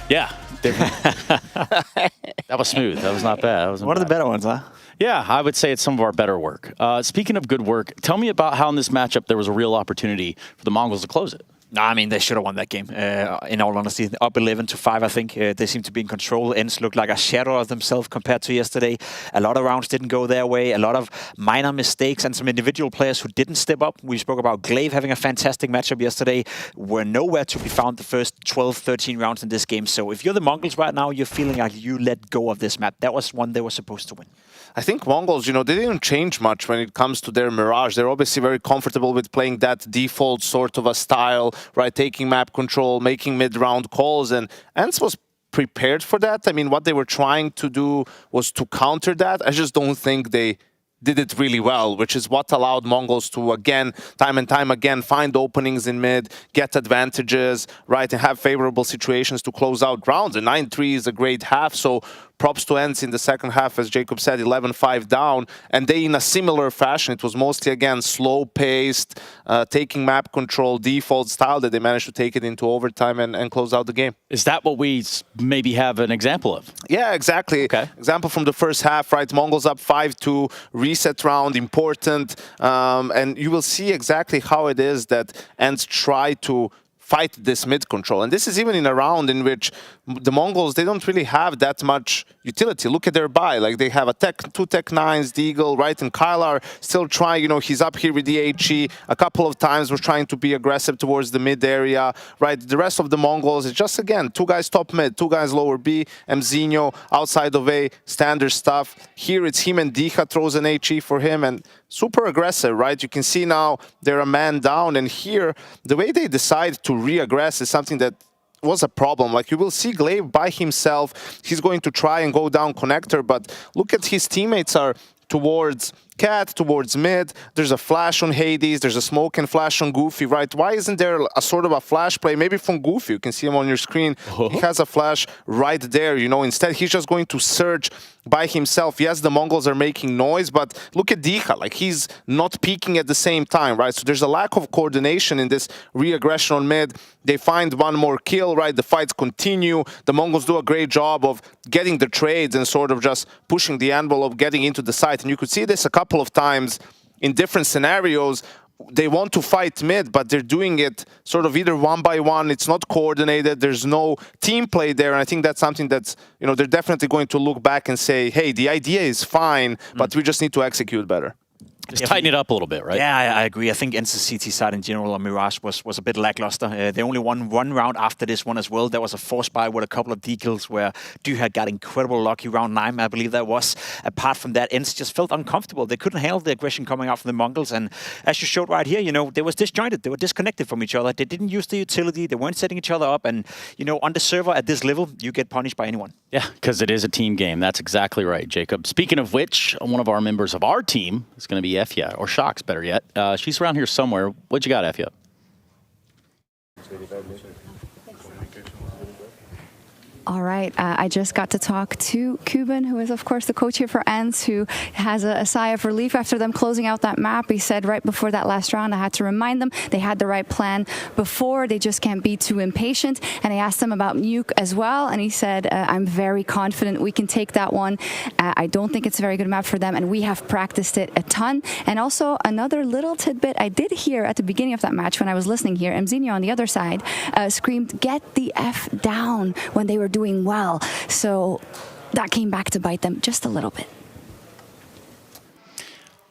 Yeah. That was smooth. That was not bad. That wasn't One of bad. the better ones, huh? Yeah, I would say it's some of our better work. Speaking of good work, tell me about how in this matchup there was a real opportunity for the Mongols to close it. No, I mean, they should have won that game, in all honesty. Up 11-5, I think. They seem to be in control. ENCE looked like a shadow of themselves compared to yesterday. A lot of rounds didn't go their way. A lot of minor mistakes and some individual players who didn't step up. We spoke about Glaive having a fantastic matchup yesterday. Were nowhere to be found the first 12, 13 rounds in this game. So if you're the Mongols right now, you're feeling like you let go of this map. That was one they were supposed to win. I think Mongols, you know, they didn't change much when it comes to their Mirage. They're obviously very comfortable with playing that default sort of a style, right? Taking map control, making mid-round calls, and ENCE was prepared for that. I mean, what they were trying to do was to counter that. I just don't think they did it really well, which is what allowed Mongols to, again, time and time again, find openings in mid, get advantages, right, and have favorable situations to close out rounds. And 9-3 is a great half, so props to ENCE in the second half, as Jacob said, 11-5 down. And they, in a similar fashion, it was mostly, again, slow-paced, taking map control, default style, that they managed to take it into overtime and close out the game. Is that what we maybe have an example of? Yeah, exactly. Okay. Example from the first half, right? Mongols up 5-2, reset round, important. And you will see exactly how it is that ENCE try to fight this mid control. And this is even in a round in which the Mongols, they don't really have that much utility. Look at their buy. Like, they have two Tech 9s, Deagle, right? And Kylar still trying, you know, he's up here with the HE. A couple of times was trying to be aggressive towards the mid area, right? The rest of the Mongols is just, again, 2 guys top mid, 2 guys lower B, Mzinho outside of A, standard stuff. Here it's him and Dicha throws an HE for him, and super aggressive, right? You can see now they're a man down, and here the way they decide to re-aggress is something that was a problem. Like, you will see Glaive by himself, he's going to try and go down connector, but look at his teammates are towards Cat, towards mid. There's a flash on Hades, there's a smoke and flash on Goofy, right? Why isn't there a sort of a flash play, maybe from Goofy? You can see him on your screen. He has a flash right there, you know. Instead, he's just going to surge by himself. Yes, the Mongols are making noise, but look at Dicha, like, he's not peeking at the same time, right? So there's a lack of coordination in this re-aggression on mid. They find one more kill, right? The fights continue. The Mongols do a great job of getting the trades and sort of just pushing the envelope, getting into the site. And you could see this a couple of times in different scenarios. They want to fight mid, but they're doing it sort of either one by one. It's not coordinated. There's no team play there. And I think that's something that's, you know, they're definitely going to look back and say, hey, the idea is fine, but we just need to execute better. Just tighten it up a little bit, right? Yeah, I agree. I think ENCE's CT side in general on Mirage was a bit lackluster. They only won 1 round after this one as well. There was a force buy with a couple of decals where Duha got incredible lucky round 9, I believe that was. Apart from that, ENCE just felt uncomfortable. They couldn't handle the aggression coming out from the Mongols. And as you showed right here, you know, they was disjointed. They were disconnected from each other. They didn't use the utility. They weren't setting each other up. And, you know, on the server at this level, you get punished by anyone. Yeah, because it is a team game. That's exactly right, Jacob. Speaking of which, one of our members of our team is going to be Efya, or Shocks, better yet. She's around here somewhere. What you got, Efya? All right, I just got to talk to Kuban, who is, of course, the coach here for ENCE, who has a sigh of relief after them closing out that map. He said right before that last round, I had to remind them they had the right plan before. They just can't be too impatient. And I asked him about Nuke as well, and he said, I'm very confident we can take that one. I don't think it's a very good map for them, and we have practiced it a ton. And also, another little tidbit I did hear at the beginning of that match when I was listening here, Mzinho on the other side screamed, get the F down, when they were doing well. So that came back to bite them just a little bit.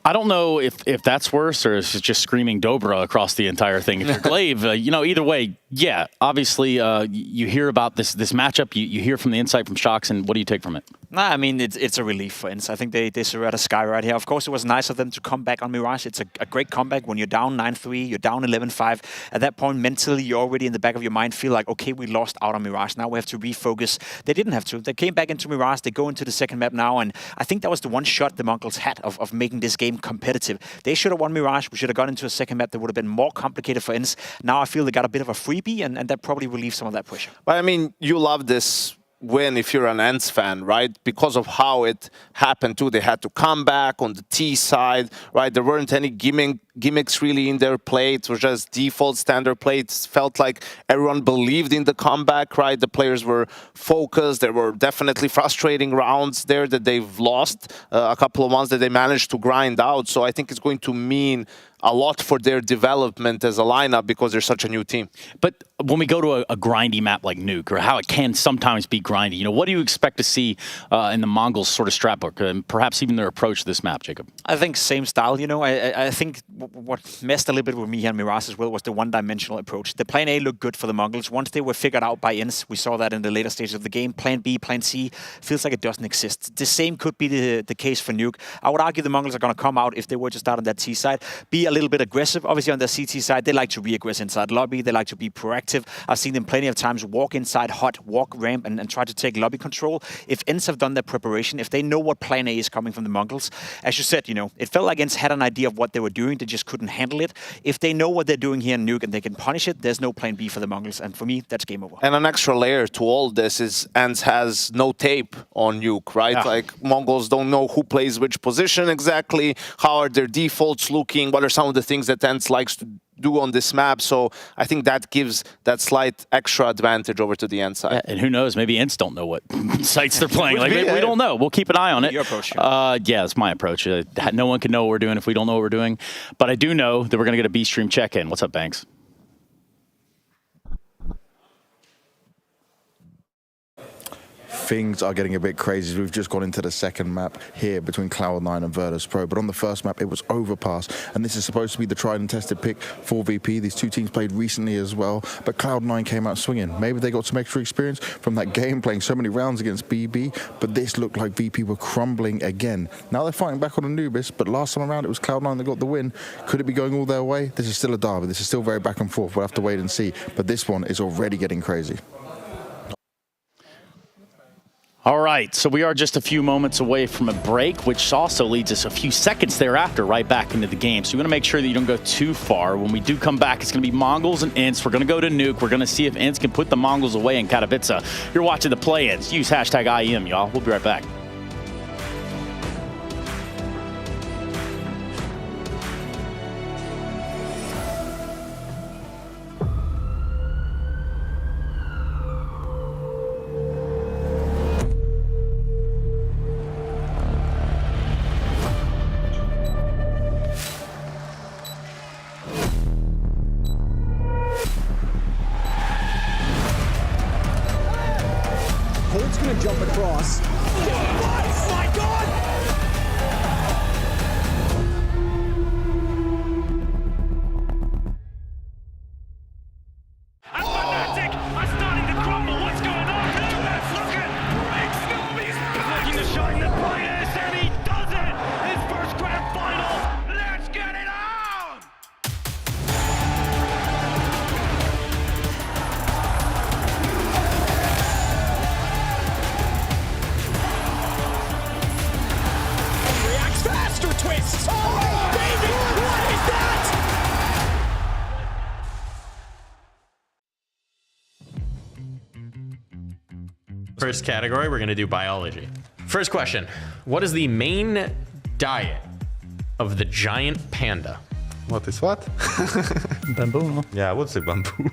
I don't know if that's worse or if it's just screaming Dobra across the entire thing. If you're Glaive, you know, either way, yeah, obviously you hear about this matchup, you hear from the insight from Shocks, and what do you take from it? Nah, I mean, it's a relief for ENCE. I think they surveyed a sky right here. Of course, it was nice of them to come back on Mirage. It's a great comeback when you're down 9-3, you're down 11-5. At that point, mentally, you're already in the back of your mind feel like, okay, we lost out on Mirage. Now we have to refocus. They didn't have to. They came back into Mirage. They go into the second map now, and I think that was the one shot the Mongols had of making this game competitive. They should have won Mirage. We should have gone into a second map that would have been more complicated for ENCE. Now I feel they got a bit of a freebie, and that probably relieves some of that pressure. But I mean, you love this win if you're an ENCE fan, right? Because of how it happened too. They had to come back on the T side, right? There weren't any gimmicks really in their play. It was just default standard play. It felt like everyone believed in the comeback, right? The players were focused. There were definitely frustrating rounds there that they've lost, a couple of ones that they managed to grind out. So I think it's going to mean a lot for their development as a lineup because they're such a new team. But when we go to a grindy map like Nuke, or how it can sometimes be grindy, you know, what do you expect to see in the Mongols' sort of strat book, and perhaps even their approach to this map, Jacob? I think same style, you know. I think what messed a little bit with me here in Mirage as well was the one-dimensional approach. The plan A looked good for the Mongols. Once they were figured out by ENCE, we saw that in the later stages of the game. Plan B, Plan C feels like it doesn't exist. The same could be the case for Nuke. I would argue the Mongols are going to come out, if they were to start on that T side, be a little bit aggressive. Obviously on the CT side, they like to re-aggress inside lobby. They like to be proactive. I've seen them plenty of times walk inside hot, walk ramp, and try to take lobby control. If ENCE have done their preparation, if they know what Plan A is coming from the Mongols, as you said, it felt like ENCE had an idea of what they were doing. They just couldn't handle it. If they know what they're doing here in Nuke and they can punish it, there's no Plan B for the Mongols. And for me, that's game over. And an extra layer to all this is ENCE has no tape on Nuke, right? Yeah. Like Mongols don't know who plays which position exactly, how are their defaults looking, what are some of the things that ENCE likes to do on this map. So I think that gives that slight extra advantage over to the ENCE side. Yeah, and who knows, maybe ENCE don't know what sites they're playing. Like, Maybe, we yeah. don't know. We'll keep an eye on it. Your approach. Yeah, that's my approach. No one can know what we're doing if we don't know what we're doing. But I do know that we're going to get a B-Stream check-in. What's up, Banks? Things are getting a bit crazy. We've just gone into the second map here between Cloud9 and Virtus.pro, but on the first map it was Overpass, and this is supposed to be the tried and tested pick for VP. These two teams played recently as well, but Cloud9 came out swinging. Maybe they got some extra experience from that game playing so many rounds against BB, but this looked like VP were crumbling again. Now they're fighting back on Anubis, but last time around it was Cloud9 that got the win. Could it be going all their way? This is still a derby. This is still very back and forth. We'll have to wait and see, but this one is already getting crazy. All right, so we are just a few moments away from a break, which also leads us a few seconds thereafter right back into the game. So you want to make sure that you don't go too far. When we do come back, it's going to be Mongols and ENCE. We're going to go to Nuke. We're going to see if ENCE can put the Mongols away in Katowice. You're watching the play-ins. Use hashtag IEM, y'all. We'll be right back. Colt's gonna jump across. Oh my god! Fnatic are starting to crumble. What's going on? Let's look at Rick Scooby's looking to shine the brightest, and he does it! His first grand final. Let's get it on! Reacts faster twists! Oh, baby! What is that? First category, we're going to do biology. First question. What is the main diet of the giant panda? What is what? Bamboo. Yeah, I would say bamboo.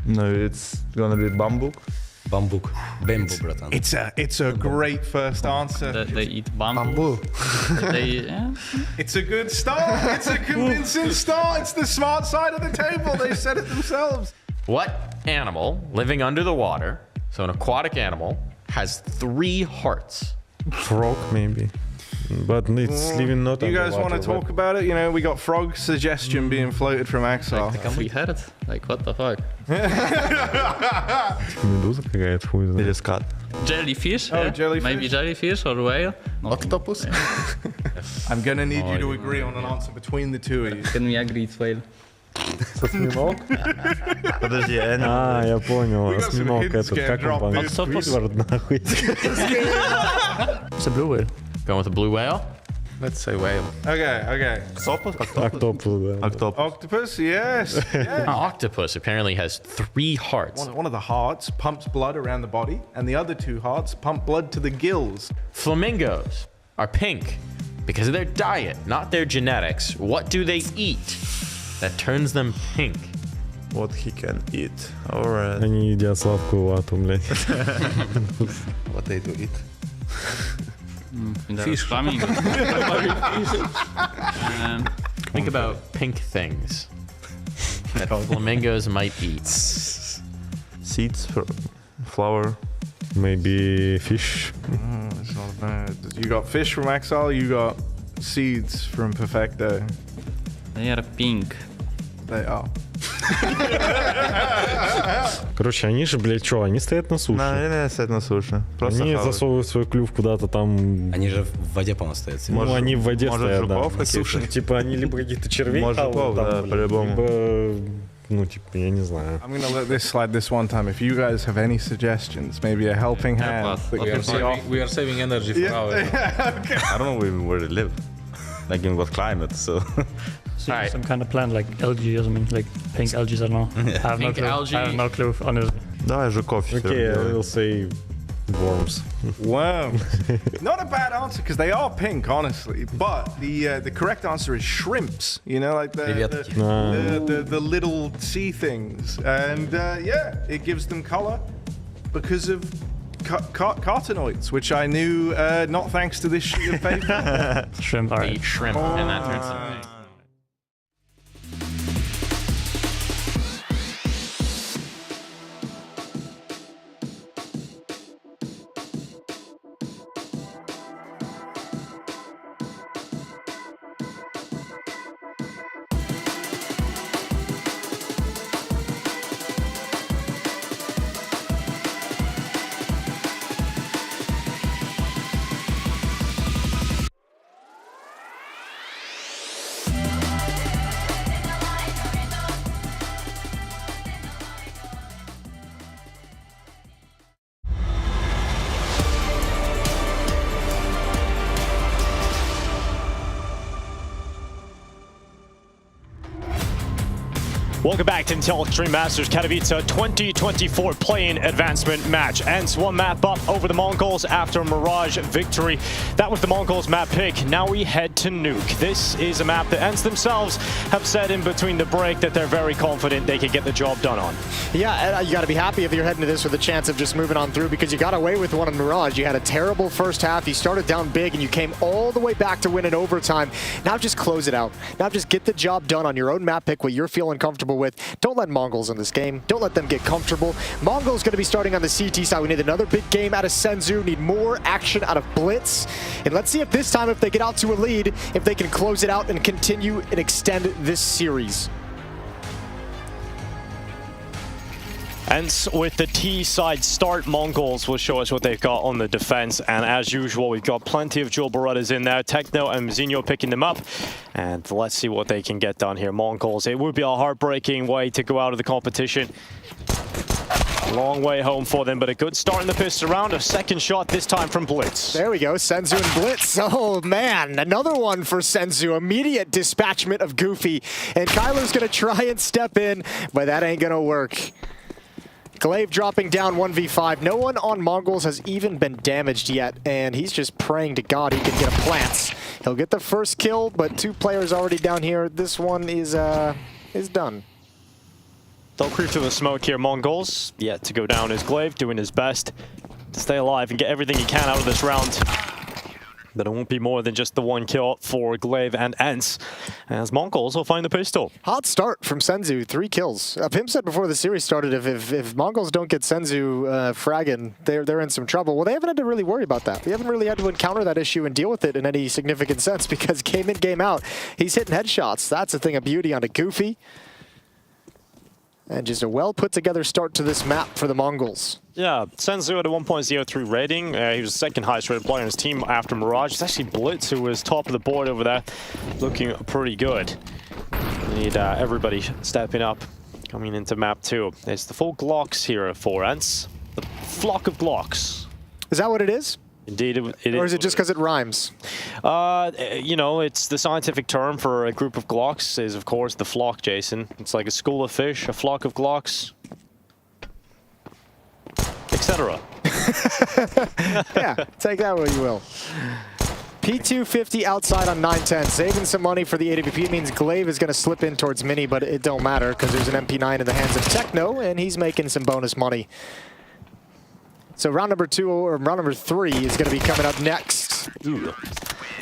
No, it's gonna be bamboo. Bamboo. Bamboo, bratan. It's a great first answer. They eat bamboo. It's a good start. It's a convincing start. It's the smart side of the table. They said it themselves. What animal living under the water, so an aquatic animal, has 3 hearts? Frog, maybe. But it's living not. You guys want to talk about it? You know, we got frog suggestion being floated from Axel. Like we had it. Like what the fuck? Медуза какая-то, хуй знает. Или скат. Jellyfish? Oh, yeah? jellyfish. Maybe jellyfish or whale? Octopus? I'm gonna need you to agree on an answer between the two of you. Can we agree it's whale? Осьминог? Подожди, я понял. Осьминог этот, как он по-английски? Сквидвард, нахуй. It's a blue whale. Going with the blue whale? Let's say whale. Okay. Octopus, yes. An octopus apparently has 3 hearts. One of the hearts pumps blood around the body, and the other 2 hearts pump blood to the gills. Flamingos are pink because of their diet, not their genetics. What do they eat that turns them pink? What he can eat. Alright. Они едят сладкую вату, блядь. What they do eat? Fish. Flamingo. Think about pink things that flamingos might eat. Seeds, flour, maybe fish. It's not bad. You got fish from Axel, you got seeds from Perfecto. They are pink. They are. Короче, они же, блядь, что? Они стоят на суше. Наверное, стоят на суше. Просто Они хавают. засовывают свой клюв куда-то там. Они же в воде, по-моему, стоят. Ну, они в воде стоят, да. жуков каких-то? Слушай, типа, они либо каких-то червей Может, жуков, хавают, да, там, по-любому. либо, ну, типа, я не знаю. I'm gonna let this slide this one time. If you guys have any suggestions, maybe a helping hand. We are saving energy for our. I don't know even where they live. Like in what climate, so. Some kind of plant like algae or something, like pink algae, I don't know. I have no Pink clue. algae. I have no clue, honestly. Давай жуков. Okay, I will say worms. Worms. Not a bad answer because they are pink, honestly. But the correct answer is shrimps. You know, like the little sea things, and yeah, it gives them color because of carotenoids, which I knew not thanks to this sheet of paper. Shrimp, alright. Eat shrimp, and that turns into Welcome back to Intel Extreme Masters Katowice 2024 play-in advancement match. ENCE one map up over the Mongols after a Mirage victory. That was the Mongols map pick. Now we head to Nuke. This is a map that ENCE themselves have said in between the break that they're very confident they can get the job done on. Yeah, you got to be happy if you're heading to this with a chance of just moving on through because you got away with one on Mirage. You had a terrible first half. You started down big and you came all the way back to win in overtime. Now just close it out. Now just get the job done on your own map pick, what you're feeling comfortable with. Don't let Mongols in this game. Don't let them get comfortable. Mongols going to be starting on the CT side. We need another big game out of Senzu. Need more action out of Blitz. And let's see if this time, if they get out to a lead, if they can close it out and continue and extend this series. ENCE with the T side start. Mongols will show us what they've got on the defense. And as usual, we've got plenty of dual Berettas in there. Techno and Mzinho picking them up. And let's see what they can get done here. Mongols, it would be a heartbreaking way to go out of the competition. Long way home for them, but a good start in the pistol round. A second shot, this time from Blitz. There we go, Senzu and Blitz. Oh man, another one for Senzu. Immediate dispatchment of Goofy. And Kyler's gonna try and step in, but that ain't gonna work. Glaive dropping down 1v5. No one on Mongols has even been damaged yet, and he's just praying to God he can get a plant. He'll get the first kill, but two players already down here. This one is done. They'll creep to the smoke here. Mongols yet to go down is Glaive, doing his best to stay alive and get everything he can out of this round. But it won't be more than just the one kill for Glaive and ENCE, as Mongols will find the pistol. Hot start from Senzu, 3 kills. Pim said before the series started, if Mongols don't get Senzu fragging, they're in some trouble. Well, they haven't had to really worry about that. We haven't really had to encounter that issue and deal with it in any significant sense because game in, game out, he's hitting headshots. That's a thing of beauty onto Goofy. And just a well put together start to this map for the Mongols. Yeah, Senzu at a 1.03 rating. He was the second highest rated player in his team after Mirage. It's actually Blitz who was top of the board over there, looking pretty good. We need everybody stepping up coming into map 2. It's the full Glocks here for ENCE. The flock of Glocks. Is that what it is? Indeed, it is. Or is it just because it rhymes? You know, it's the scientific term for a group of Glocks is, of course, the flock, Jason. It's like a school of fish, a flock of Glocks, etc. Yeah, take that where you will. P250 outside on 910, saving some money for the AWP. It means Glaive is going to slip in towards Mini, but it don't matter because there's an MP9 in the hands of Techno, and he's making some bonus money. So round number 2 or round number 3 is going to be coming up next. Ooh.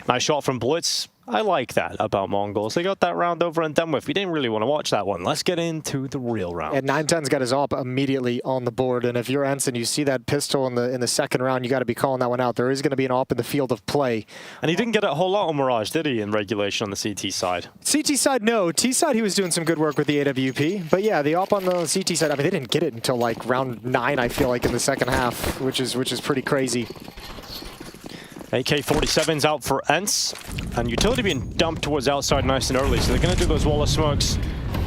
Nice shot from Blitz. I like that about Mongols. They got that round over and done with. We didn't really want to watch that one. Let's get into the real round. And 910's got his op immediately on the board. And if you're Ensign, you see that pistol in the second round, you got to be calling that one out. There is going to be an op in the field of play. And he didn't get a whole lot on Mirage, did he, in regulation on the CT side? CT side, no. T side, he was doing some good work with the AWP. But yeah, the op on the CT side, I mean, they didn't get it until like round 9, I feel like, in the second half, which is pretty crazy. AK-47's out for Ents, and utility being dumped towards outside nice and early, so they're going to do those wall of smokes.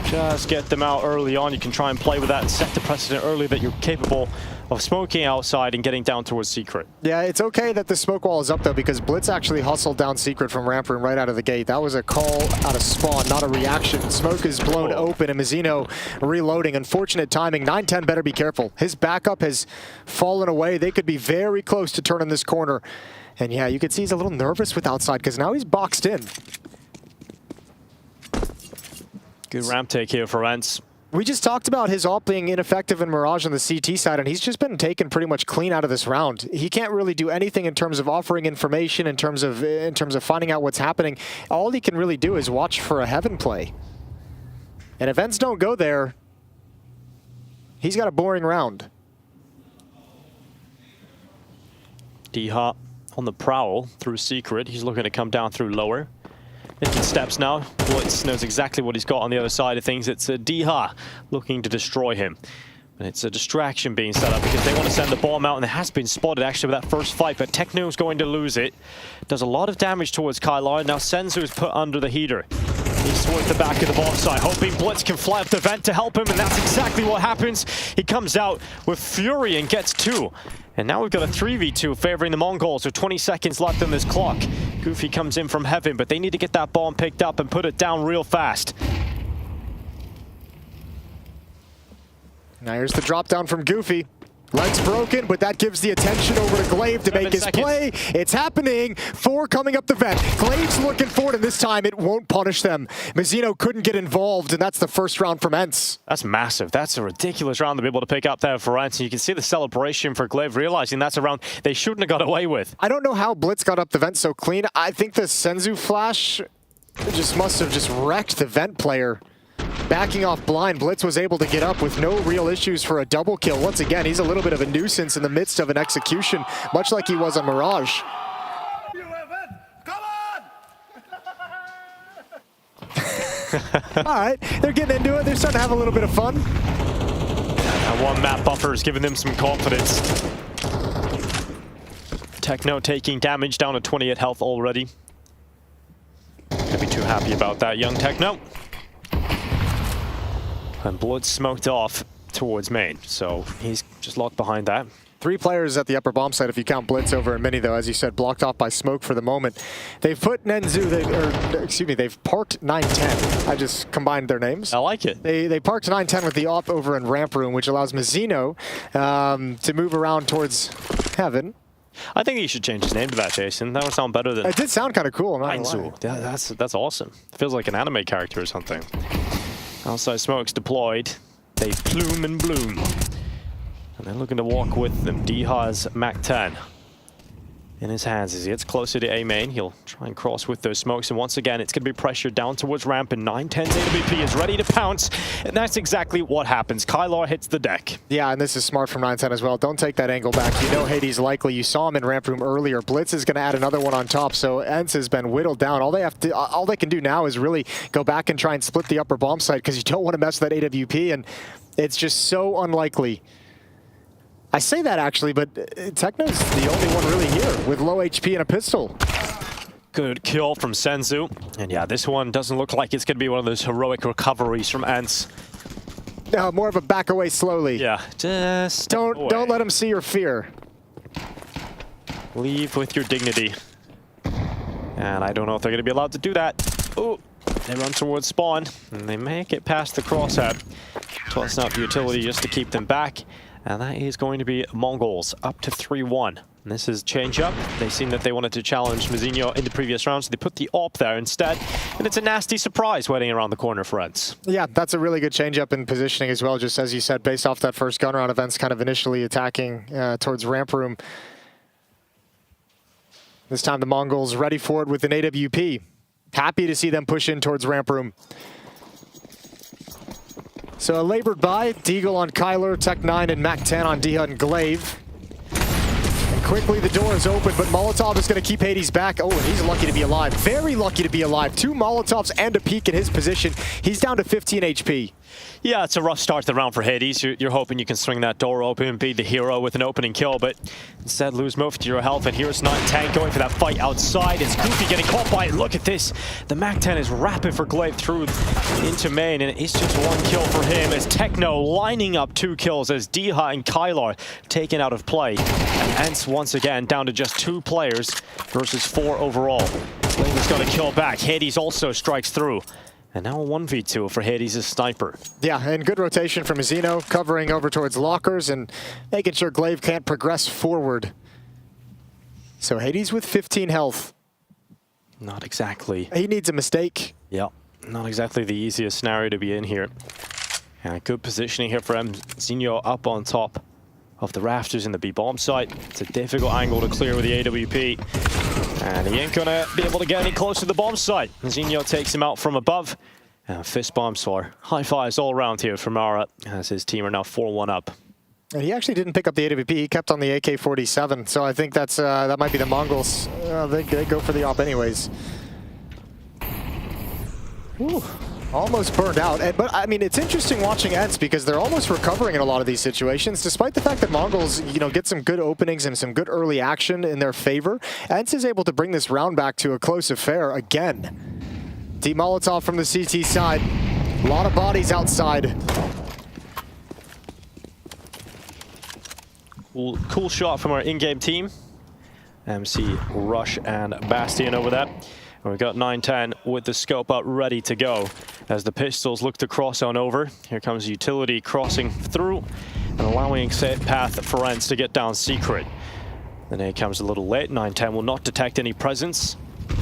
Just get them out early on. You can try and play with that and set the precedent early that you're capable of smoking outside and getting down towards Secret. Yeah, it's okay that the smoke wall is up, though, because Blitz actually hustled down Secret from ramp room right out of the gate. That was a call out of spawn, not a reaction. Smoke is blown open, and Mazzino reloading. Unfortunate timing. 910 better be careful. His backup has fallen away. They could be very close to turning this corner. And yeah, you can see he's a little nervous with outside because now he's boxed in. Good ramp take here for Ents. We just talked about his op being ineffective in Mirage on the CT side, and he's just been taken pretty much clean out of this round. He can't really do anything in terms of offering information, in terms of finding out what's happening. All he can really do is watch for a heaven play. And if Ents don't go there, he's got a boring round. D-Hop on the prowl through Secret. He's looking to come down through lower. Making steps now. Blitz knows exactly what he's got on the other side of things. It's D-Ha looking to destroy him. And it's a distraction being set up because they want to send the bomb out, and it has been spotted actually with that first fight, but Techno's going to lose it. Does a lot of damage towards Kylar. Now Senzu is put under the heater. He's towards the back of the bomb site, hoping Blitz can fly up the vent to help him, and that's exactly what happens. He comes out with fury and gets 2. And now we've got a 3v2 favoring the Mongols with 20 seconds left on this clock. Goofy comes in from heaven, but they need to get that bomb picked up and put it down real fast. Now here's the drop down from Goofy. Legs broken, but that gives the attention over to Glaive to make his play. It's happening. 4 coming up the vent. Glaive's looking for it, and this time it won't punish them. Mazzino couldn't get involved, and that's the first round from Ents. That's massive. That's a ridiculous round to be able to pick up there for Ents. And you can see the celebration for Glaive, realizing that's a round they shouldn't have got away with. I don't know how Blitz got up the vent so clean. I think the Senzu flash just must have just wrecked the vent player. Backing off blind, Blitz was able to get up with no real issues for a double kill. Once again, he's a little bit of a nuisance in the midst of an execution, much like he was on Mirage. All right, they're getting into it. They're starting to have a little bit of fun. And one map buffer is giving them some confidence. Techno taking damage down to 28 health already. Can't be too happy about that, young Techno. And Blood smoked off towards main, so he's just locked behind that. 3 players at the upper bomb site if you count Blitz over and Mini, though, as you said, blocked off by smoke for the moment. They've put Nenzu, they've parked 910. I just combined their names. I like it. They parked 910 with the op over in ramp room, which allows Mazzino to move around towards heaven. I think he should change his name to that, Jason. That would sound better than... It did sound kind of cool, I'm not gonna lie. Yeah, that's awesome. Feels like an anime character or something. Outside smokes deployed. They plume and bloom. And they're looking to walk with them. D-Ha's Mac-10 in his hands as he gets closer to A main. He'll try and cross with those smokes, and once again it's going to be pressured down towards ramp, and 910's AWP is ready to pounce, and that's exactly what happens. Kylar hits the deck. Yeah, and this is smart from 910 as well. Don't take that angle back. You know Hades likely. You saw him in ramp room earlier. Blitz is going to add another one on top, so Ents has been whittled down. All they can do now is really go back and try and split the upper bomb site, because you don't want to mess with that AWP, and it's just so unlikely. I say that actually, but Techno's the only one really here with low HP and a pistol. Good kill from Senzu. And yeah, this one doesn't look like it's going to be one of those heroic recoveries from Ents. No, more of a back away slowly. Yeah, just don't let him see your fear. Leave with your dignity. And I don't know if they're going to be allowed to do that. Oh, they run towards spawn, and they may get past the crosshead. Tossing out the utility just to keep them back. And that is going to be Mongols up to 3-1. And this is change up. They seen that they wanted to challenge Mazzino in the previous round, so they put the AWP there instead. And it's a nasty surprise waiting around the corner for Ents. Yeah, that's a really good change up in positioning as well, just as you said, based off that first gun round of Ents kind of initially attacking towards ramp room. This time the Mongols ready for it with an AWP. Happy to see them push in towards ramp room. So a labored by, Deagle on Kyler, Tech9 and Mac10 on Dihut and Glaive. And quickly the door is open, but Molotov is going to keep Hades back. Oh, and he's lucky to be alive. Very lucky to be alive. 2 Molotovs and a peek in his position. He's down to 15 HP. Yeah, it's a rough start to the round for Hades. You're hoping you can swing that door open and be the hero with an opening kill, but instead lose most of your health. And here's 910 going for that fight outside. It's Goofy getting caught by it. Look at this. The Mac-10 is rapid for Glaive through into main, and it's just 1 kill for him as Techno lining up 2 kills as Dihut and Kylar taken out of play. And Ents once again down to just 2 players versus 4 overall. Glaive is going to kill back. Hades also strikes through. And now a 1v2 for Hades' sniper. Yeah, and good rotation from Zeno, covering over towards lockers and making sure Glaive can't progress forward. So Hades with 15 health. Not exactly. He needs a mistake. Yeah, not exactly the easiest scenario to be in here. And good positioning here for Zeno up on top of the rafters in the B-bomb site. It's a difficult angle to clear with the AWP. And he ain't gonna be able to get any closer to the bomb site. Zinho takes him out from above. And fist bombs for high fives all around here from Mara as his team are now 4-1 up. And he actually didn't pick up the AWP. He kept on the AK-47. So I think that's that might be the Mongols. They go for the op anyways. Ooh. Almost burned out. But I mean, it's interesting watching Ents because they're almost recovering in a lot of these situations, despite the fact that Mongols, get some good openings and some good early action in their favor. Ents is able to bring this round back to a close affair again. Team Molotov from the CT side. A lot of bodies outside. Cool shot from our in-game team. MC, Rush, and Bastion over that. And we've got 910 with the scope up ready to go as the pistols look to cross on over. Here comes utility crossing through and allowing a safe path for Ents to get down secret. The nade comes a little late. 910 will not detect any presence. And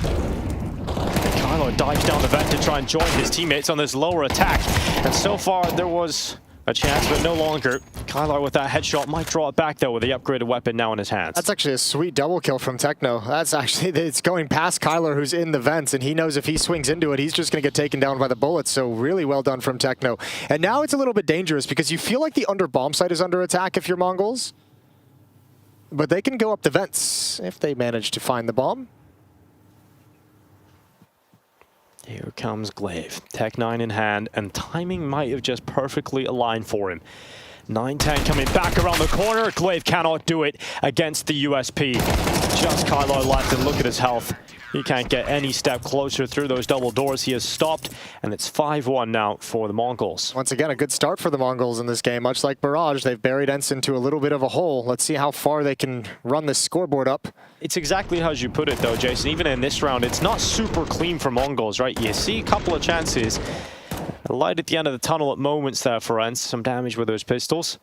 Kylo dives down the vent to try and join his teammates on this lower attack. And so far there was a chance, but no longer. Kylar with that headshot might draw it back though with the upgraded weapon now in his hands. That's actually a sweet double kill from Techno. That's actually, it's going past Kylar who's in the vents, and he knows if he swings into it, he's just going to get taken down by the bullets. So really well done from Techno. And now it's a little bit dangerous because you feel like the under bomb site is under attack if you're Mongols. But they can go up the vents if they manage to find the bomb. Here comes Glaive. Tech9 in hand, and timing might have just perfectly aligned for him. 910 coming back around the corner. Glaive cannot do it against the USP. Just Kylo left, and look at his health. He can't get any step closer through those double doors. He has stopped, and it's 5-1 now for the Mongols. Once again, a good start for the Mongols in this game. Much like Barrage, they've buried Ents into a little bit of a hole. Let's see how far they can run this scoreboard up. It's exactly how you put it, though, Jason. Even in this round, it's not super clean for Mongols, right? You see a couple of chances. A light at the end of the tunnel at moments there for Ents. Some damage with those pistols.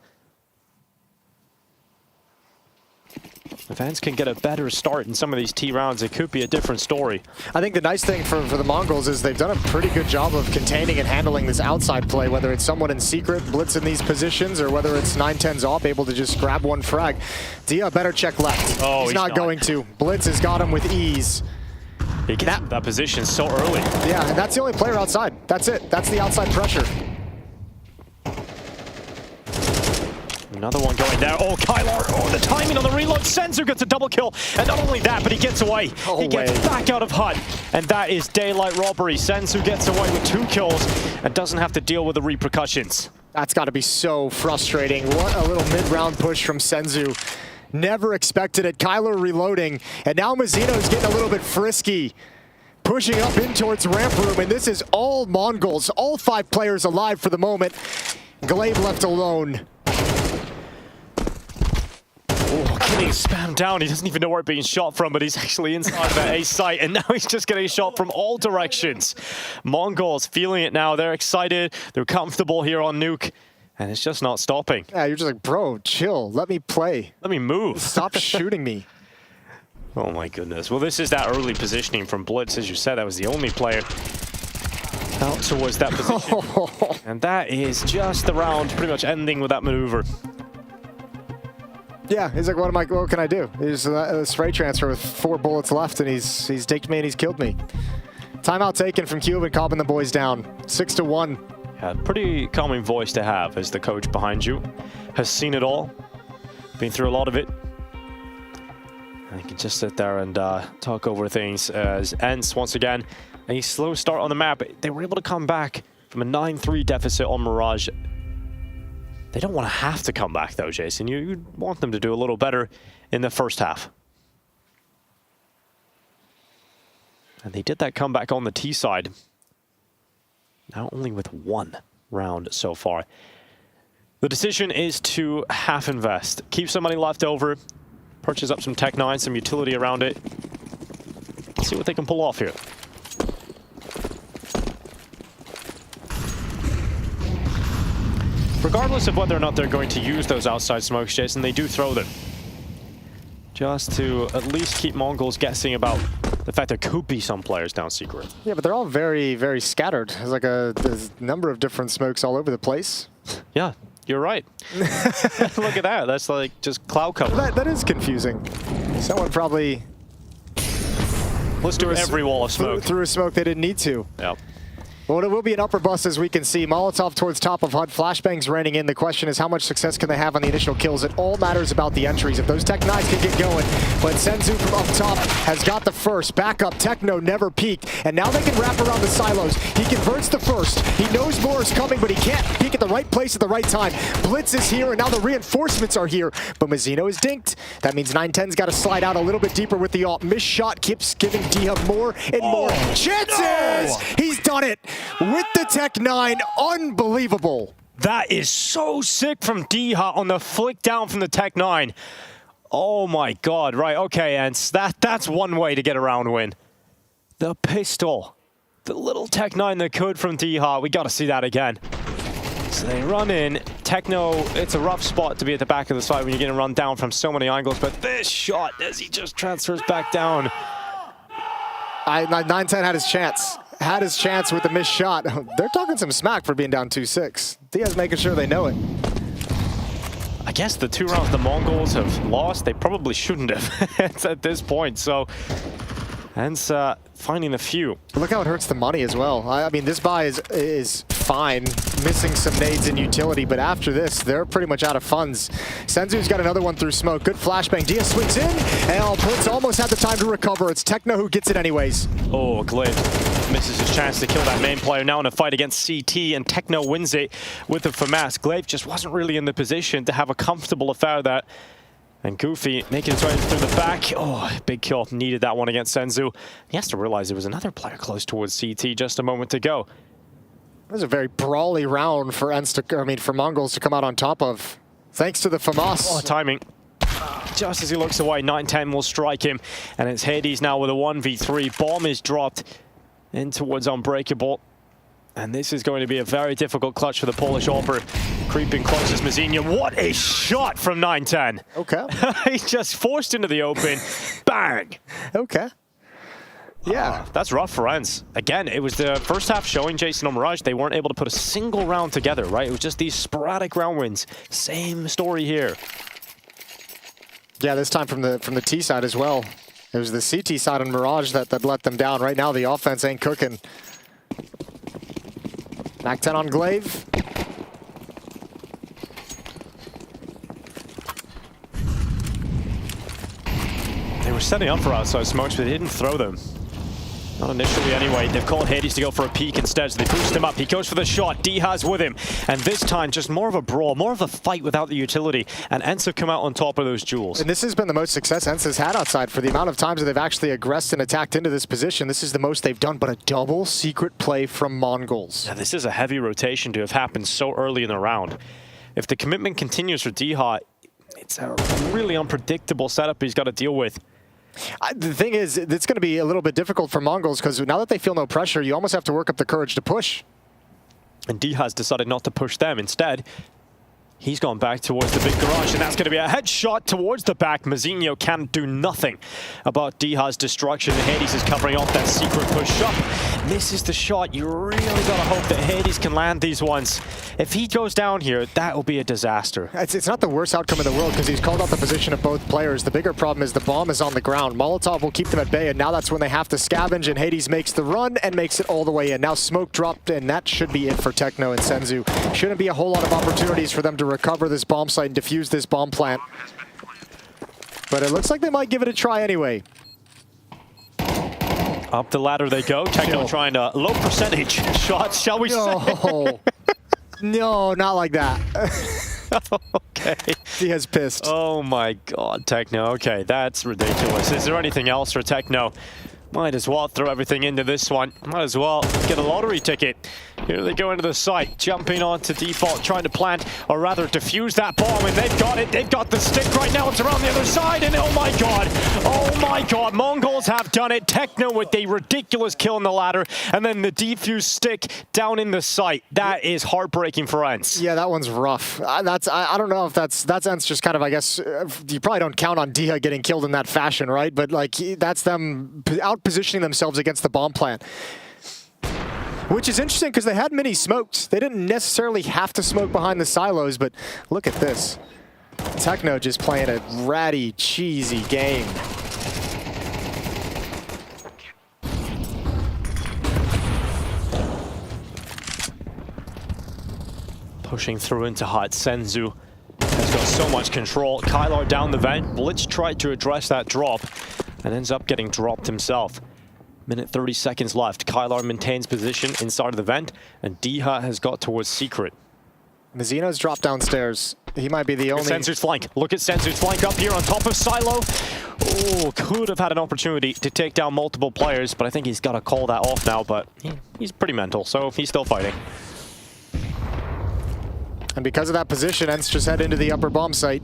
If Ents can get a better start in some of these T rounds, it could be a different story. I think the nice thing for the Mongols is they've done a pretty good job of containing and handling this outside play, whether it's someone in secret blitz in these positions or whether it's 910's op able to just grab one frag. Dia better check left. Oh, he's not going to. Blitz has got him with ease. He gets that position so early. Yeah, and that's the only player outside. That's it. That's the outside pressure. Another one going there. Oh, Kylar. Oh, the timing on the reload. Senzu gets a double kill. And not only that, but he gets away. He gets back out of HUD. And that is daylight robbery. Senzu gets away with 2 kills and doesn't have to deal with the repercussions. That's got to be so frustrating. What a little mid-round push from Senzu. Never expected it. Kyler reloading. And now Mazzino's getting a little bit frisky. Pushing up in towards ramp room. And this is all Mongols. All 5 players alive for the moment. Glaive left alone. Oh, getting spammed down. He doesn't even know where it's being shot from, but he's actually inside that A site, and now he's just getting shot from all directions. Mongols feeling it now. They're excited. They're comfortable here on Nuke, and it's just not stopping. Yeah, you're just like, bro, chill. Let me play. Let me move. Stop shooting me. Oh, my goodness. Well, this is that early positioning from Blitz. As you said, that was the only player out towards that position. And that is just the round pretty much ending with that maneuver. Yeah, he's like, what can I do? He's a spray transfer with 4 bullets left, and he's taken me and he's killed me. Timeout taken from Cuban, calming the boys down. 6-1. Yeah, pretty calming voice to have as the coach behind you has seen it all, been through a lot of it. And you can just sit there and talk over things as ENCE, once again, a slow start on the map. They were able to come back from a 9-3 deficit on Mirage. They don't want to have to come back though, Jason. You want them to do a little better in the first half. And they did that comeback on the T side. Now only with 1 round so far. The decision is to half invest. Keep some money left over. Purchase up some Tech-9, some utility around it. See what they can pull off here. Regardless of whether or not they're going to use those outside smokes, Jason, they do throw them. Just to at least keep Mongols guessing about the fact there could be some players down secret. Yeah, but they're all very, very scattered. There's like there's a number of different smokes all over the place. Yeah, you're right. Look at that. That's like just cloud cover. That is confusing. Someone probably... Let's do every wall of smoke. Through a smoke they didn't need to. Yep. Well, it will be an upper bust, as we can see. Molotov towards top of HUD. Flashbangs raining in. The question is, how much success can they have on the initial kills? It all matters about the entries. If those Tech-9s can get going. But Senzu from up top has got the first. Back up. Techno never peeked. And now they can wrap around the silos. He converts the first. He knows more is coming, but he can't peek at the right place at the right time. Blitz is here, and now the reinforcements are here. But Mazzino is dinked. That means 910's got to slide out a little bit deeper with the ult. Missed shot keeps giving D-Hub more and more chances. No. He's done it. With the Tech-9, unbelievable. That is so sick from D-Hut on the flick down from the Tech-9. Oh my God, right, okay, ENCE, that's one way to get a round win. The pistol, the little Tech-9 that could from D-Hut, we gotta see that again. So they run in, Techno, it's a rough spot to be at the back of the side when you're getting run down from so many angles, but this shot as he just transfers back down. 910 had his chance. Had his chance with the missed shot. They're talking some smack for being down 2-6. Diaz making sure they know it. I guess the 2 rounds the Mongols have lost, they probably shouldn't have at this point. So, ENCE finding a few. Look how it hurts the money as well. I mean, this buy is fine, missing some nades in utility, but after this, they're pretty much out of funds. Senzu's got another one through smoke. Good flashbang. Diaz swings in, and Blitz almost had the time to recover. It's Techno who gets it anyways. Oh, Glaive misses his chance to kill that main player. Now in a fight against CT, and Techno wins it with the FAMAS. Glaive just wasn't really in the position to have a comfortable affair that. And Goofy making his way through the back. Oh, big kill. Needed that one against Senzu. He has to realize there was another player close towards CT just a moment to go. It was a very brawly round for for Mongols to come out on top of. Thanks to the FAMAS. Oh, timing. Just as he looks away, 910 will strike him. And it's Hades now with a 1v3. Bomb is dropped in towards Unbreakable. And this is going to be a very difficult clutch for the Polish AWPer. Creeping close as Mazzino. What a shot from 910. Okay. He's just forced into the open. Bang. Okay. Yeah. That's rough for ENCE. Again, it was the first half showing Jason on Mirage. They weren't able to put a single round together, right? It was just these sporadic round wins. Same story here. Yeah, this time from the T side as well. It was the CT side on Mirage that let them down. Right now, the offense ain't cooking. Back 10 on Glaive. They were setting up for outside smokes, but they didn't throw them. Not initially anyway. They've called Hades to go for a peek instead, so they boost him up. He goes for the shot. D-Haz with him. And this time, just more of a brawl, more of a fight without the utility. And ENCE have come out on top of those duels. And this has been the most success ENCE has had outside for the amount of times that they've actually aggressed and attacked into this position. This is the most they've done, but a double secret play from Mongols. Yeah, this is a heavy rotation to have happened so early in the round. If the commitment continues for D-Hot, it's a really unpredictable setup he's got to deal with. The thing is, it's going to be a little bit difficult for Mongols because now that they feel no pressure, you almost have to work up the courage to push. And D has decided not to push them. Instead, He's gone back towards the big garage, and that's going to be a headshot towards the back. Mazinho can do nothing about Diha's destruction. Hades is covering off that secret push-up. Misses the shot. You really got to hope that Hades can land these ones. If he goes down here, that will be a disaster. It's not the worst outcome in the world because he's called out the position of both players. The bigger problem is the bomb is on the ground. Molotov will keep them at bay, and now that's when they have to scavenge, and Hades makes the run and makes it all the way in. Now smoke dropped, and that should be it for Techno and Senzu. Shouldn't be a whole lot of opportunities for them to recover this bomb site and defuse this bomb plant. But it looks like they might give it a try anyway. Up the ladder they go. Techno trying to low percentage shots, shall we say? No, not like that. Okay. He has pissed. Oh my god, Techno. Okay, that's ridiculous. Is there anything else for Techno? Might as well throw everything into this one. Might as well get a lottery ticket. Here they go into the site, jumping onto default, trying to plant, or rather defuse that bomb, and they've got it. They've got the stick right now. It's around the other side, and oh my god, Mongols have done it. Techno with a ridiculous kill in the ladder, and then the defuse stick down in the site. That is heartbreaking for Ents. Yeah, that one's rough. I don't know if that's Ents just kind of, I guess, you probably don't count on Diha getting killed in that fashion, right? But like, that's them out-positioning themselves against the bomb plant. Which is interesting because they had mini smoked. They didn't necessarily have to smoke behind the silos, but look at this. Techno just playing a ratty, cheesy game. Pushing through into hot. Senzu has got so much control. Kylar down the vent. Blitz tried to address that drop and ends up getting dropped himself. Minute 30 seconds left. Kylar maintains position inside of the vent, and Diha has got towards secret. Mazzino's dropped downstairs. He might be the only... Senzu's flank. Look at Senzu's flank up here on top of Silo. Oh, could have had an opportunity to take down multiple players, but I think he's got to call that off now, but he's pretty mental, so he's still fighting. And because of that position, Ents just head into the upper bomb site.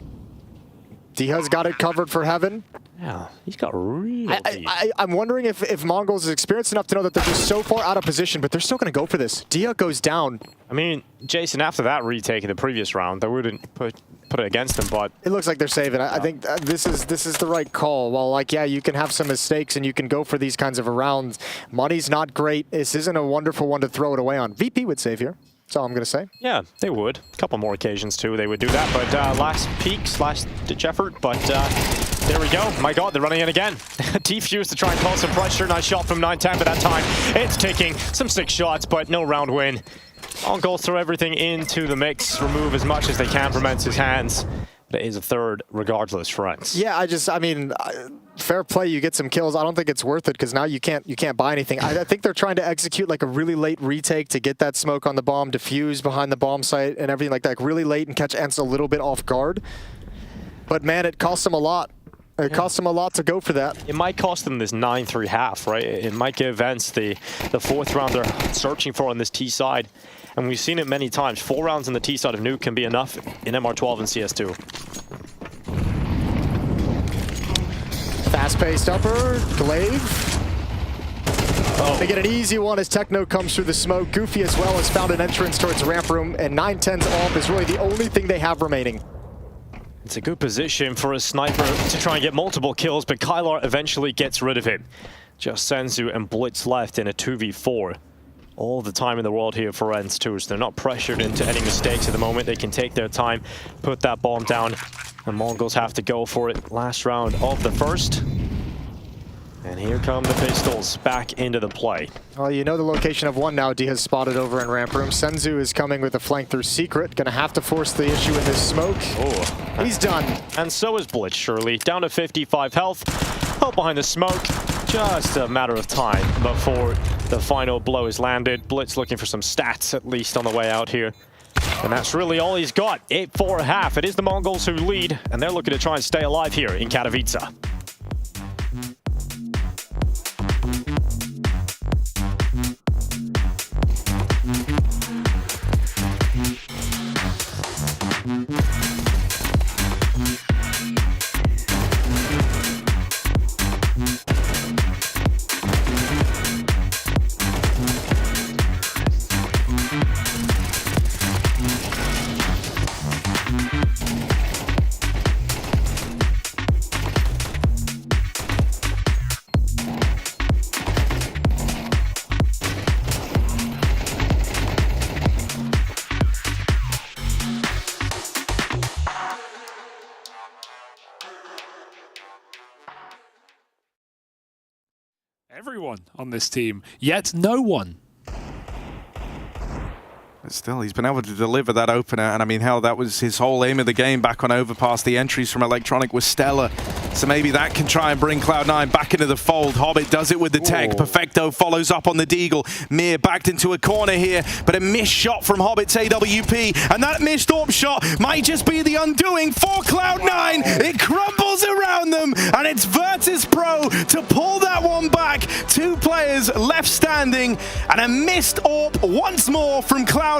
Diha's got it covered for Heaven. Yeah, he's got real deep. I'm wondering if Mongols is experienced enough to know that they're just so far out of position, but they're still going to go for this. Diha goes down. I mean, Jason, after that retake in the previous round, they wouldn't put it against them, but... It looks like they're saving. I think this is the right call. Well, like, yeah, you can have some mistakes and you can go for these kinds of rounds. Money's not great. This isn't a wonderful one to throw it away on. VP would save here. That's all I'm going to say. Yeah, they would. A couple more occasions, too, they would do that. But last peak / ditch effort. But there we go. My god, they're running in again. Defuse to try and cause some pressure. Nice shot from 9-10, but that time it's ticking. Some 6 shots, but no round win. Mongols throw everything into the mix, remove as much as they can from Ents' hands. But it is a third regardless for Ents. Yeah, I mean, fair play, you get some kills. I don't think it's worth it because now you can't buy anything. I think they're trying to execute like a really late retake to get that smoke on the bomb, defuse behind the bomb site and everything like that, like really late and catch Ents a little bit off guard. But man, it costs them a lot. It costs them a lot to go for that. It might cost them this 9-3 half, right? It might give Ents the 4th round they're searching for on this T side. And we've seen it many times. 4 rounds on the T side of Nuke can be enough in MR12 and CS2. Fast-paced upper, Glaive. They get an easy one as Techno comes through the smoke. Goofy as well has found an entrance towards ramp room, and 9-10's AWP is really the only thing they have remaining. It's a good position for a sniper to try and get multiple kills, but Kylar eventually gets rid of it. Just Senzu and Blitz left in a 2v4. All the time in the world here for Ents too, so they're not pressured into any mistakes at the moment. They can take their time, put that bomb down, and Mongols have to go for it. Last round of the first. And here come the pistols back into the play. Well, you know the location of one now. D has spotted over in ramp room. Senzu is coming with a flank through secret. Gonna have to force the issue in this smoke. Oh, he's done. And so is Blitz, surely. Down to 55 health. Held behind the smoke. Just a matter of time before the final blow is landed. Blitz looking for some stats, at least, on the way out here. And that's really all he's got. 8-4 half. It is the Mongols who lead, and they're looking to try and stay alive here in Katowice. everyone on this team, yet no one. But still, he's been able to deliver that opener, and I mean, hell, that was his whole aim of the game back on Overpass. The entries from Electronic were stellar, so maybe that can try and bring Cloud9 back into the fold. Hobbit does it with the tech. Perfecto follows up on the Deagle. Mir backed into a corner here, but a missed shot from Hobbit's AWP, and that missed AWP shot might just be the undoing for Cloud9. It crumbles around them, and it's Virtus Pro to pull that one back. 2 players left standing, and a missed AWP once more from Cloud9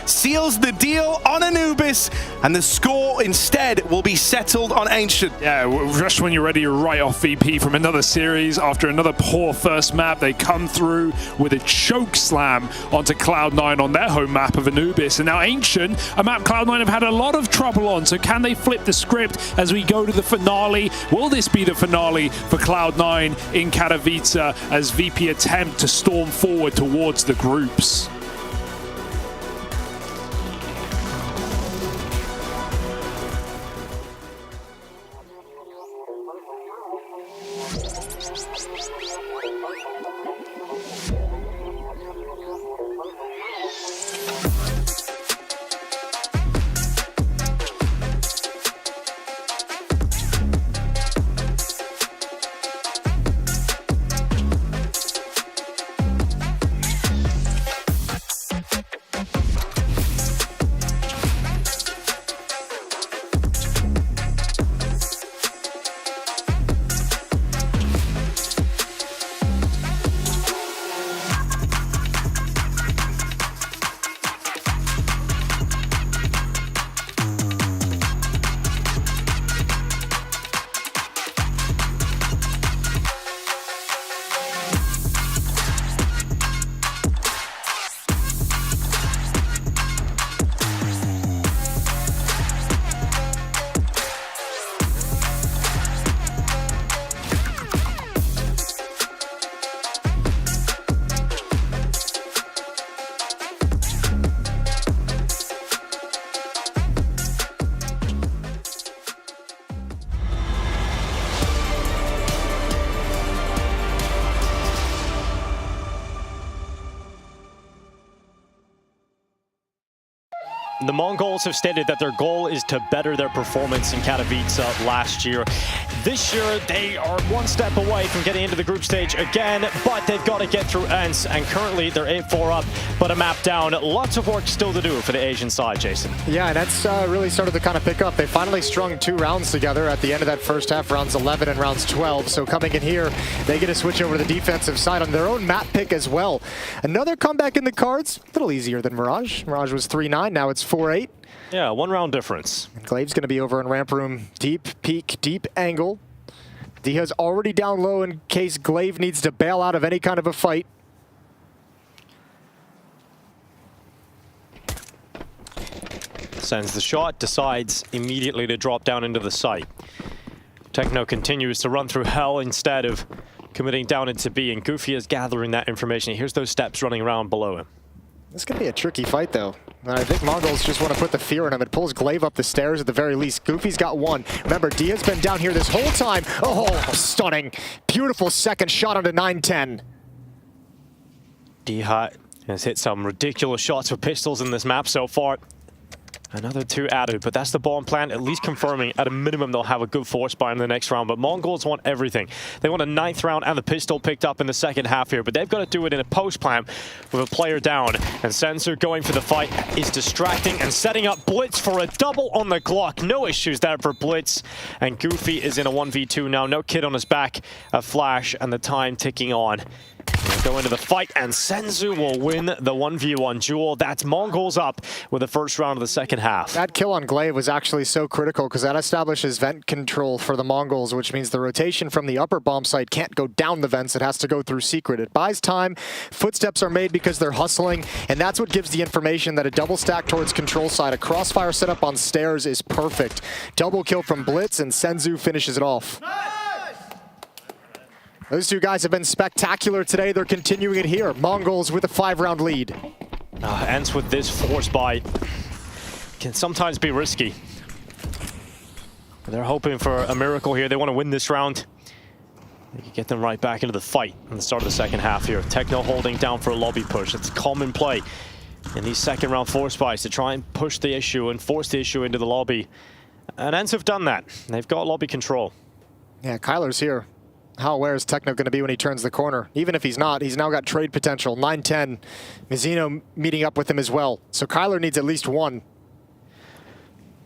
seals the deal on Anubis, and the score instead will be settled on Ancient. Yeah, just when you're ready to write off VP from another series after another poor first map, they come through with a choke slam onto Cloud9 on their home map of Anubis. And now Ancient, a map Cloud9 have had a lot of trouble on, so can they flip the script as we go to the finale? Will this be the finale for Cloud9 in Katowice as VP attempt to storm forward towards the groups? The Mongols have stated that their goal is to better their performance in Katowice last year. This year, they are one step away from getting into the group stage again, but they've got to get through ENCE, and currently they're 8-4 up, but a map down. Lots of work still to do for the Asian side, Jason. Yeah, and that's really started to kind of pick up. They finally strung 2 rounds together at the end of that first half, rounds 11 and rounds 12. So coming in here, they get to switch over to the defensive side on their own map pick as well. Another comeback in the cards, a little easier than Mirage. Mirage was 3-9, now it's 4-8. Yeah, 1 round difference. And Glaive's going to be over in ramp room. Deep peek, deep angle. Diha's already down low in case Glaive needs to bail out of any kind of a fight. Sends the shot, decides immediately to drop down into the site. Techno continues to run through hell instead of committing down into B, and Goofy is gathering that information. Here's those steps running around below him. This could be a tricky fight, though. I think Mongols just want to put the fear in him. It pulls Glaive up the stairs at the very least. Goofy's got 1. Remember, Dia's been down here this whole time. Oh, stunning. Beautiful second shot onto 9-10. Diha has hit some ridiculous shots with pistols in this map so far. Another 2 added, but that's the bomb plant, at least confirming at a minimum they'll have a good force buy in the next round. But Mongols want everything. They want a 9th round and the pistol picked up in the second half here, but they've got to do it in a post plant with a player down. And Sensor going for the fight is distracting and setting up Blitz for a double on the Glock. No issues there for Blitz. And Goofy is in a 1v2 now. No kid on his back, a flash, and the time ticking on. We'll go into the fight, and Senzu will win the 1v1 duel. That's Mongols up with the first round of the second half. That kill on Glaive was actually so critical because that establishes vent control for the Mongols, which means the rotation from the upper bomb site can't go down the vents. It has to go through secret. It buys time. Footsteps are made because they're hustling, and that's what gives the information that a double stack towards control side. A crossfire setup on stairs is perfect. Double kill from Blitz, and Senzu finishes it off. Those 2 guys have been spectacular today. They're continuing it here. Mongols with a 5-round lead. ENCE with this force buy can sometimes be risky. They're hoping for a miracle here. They want to win this round. They can get them right back into the fight in the start of the second half here. Techno holding down for a lobby push. It's common play in these second round force buys to try and push the issue and force the issue into the lobby. And ENCE have done that. They've got lobby control. Yeah, Kyler's here. How aware is Techno going to be when he turns the corner? Even if he's not, he's now got trade potential. 9-10. Mizzino meeting up with him as well. So Kyler needs at least one.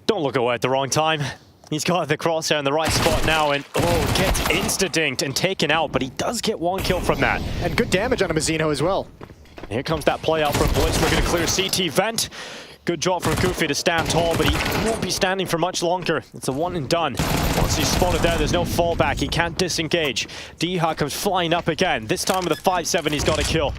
Don't look away at the wrong time. He's got the crosshair in the right spot now, and gets insta-dinked and taken out, but he does get one kill from that. And good damage on a Mizzino as well. Here comes that play out from Blitz. We're going to clear CT vent. Good job from Goofy to stand tall, but he won't be standing for much longer. It's a one and done. Once he's spotted there, there's no fallback. He can't disengage. Deha comes flying up again. This time with a 5-7, he's got a kill.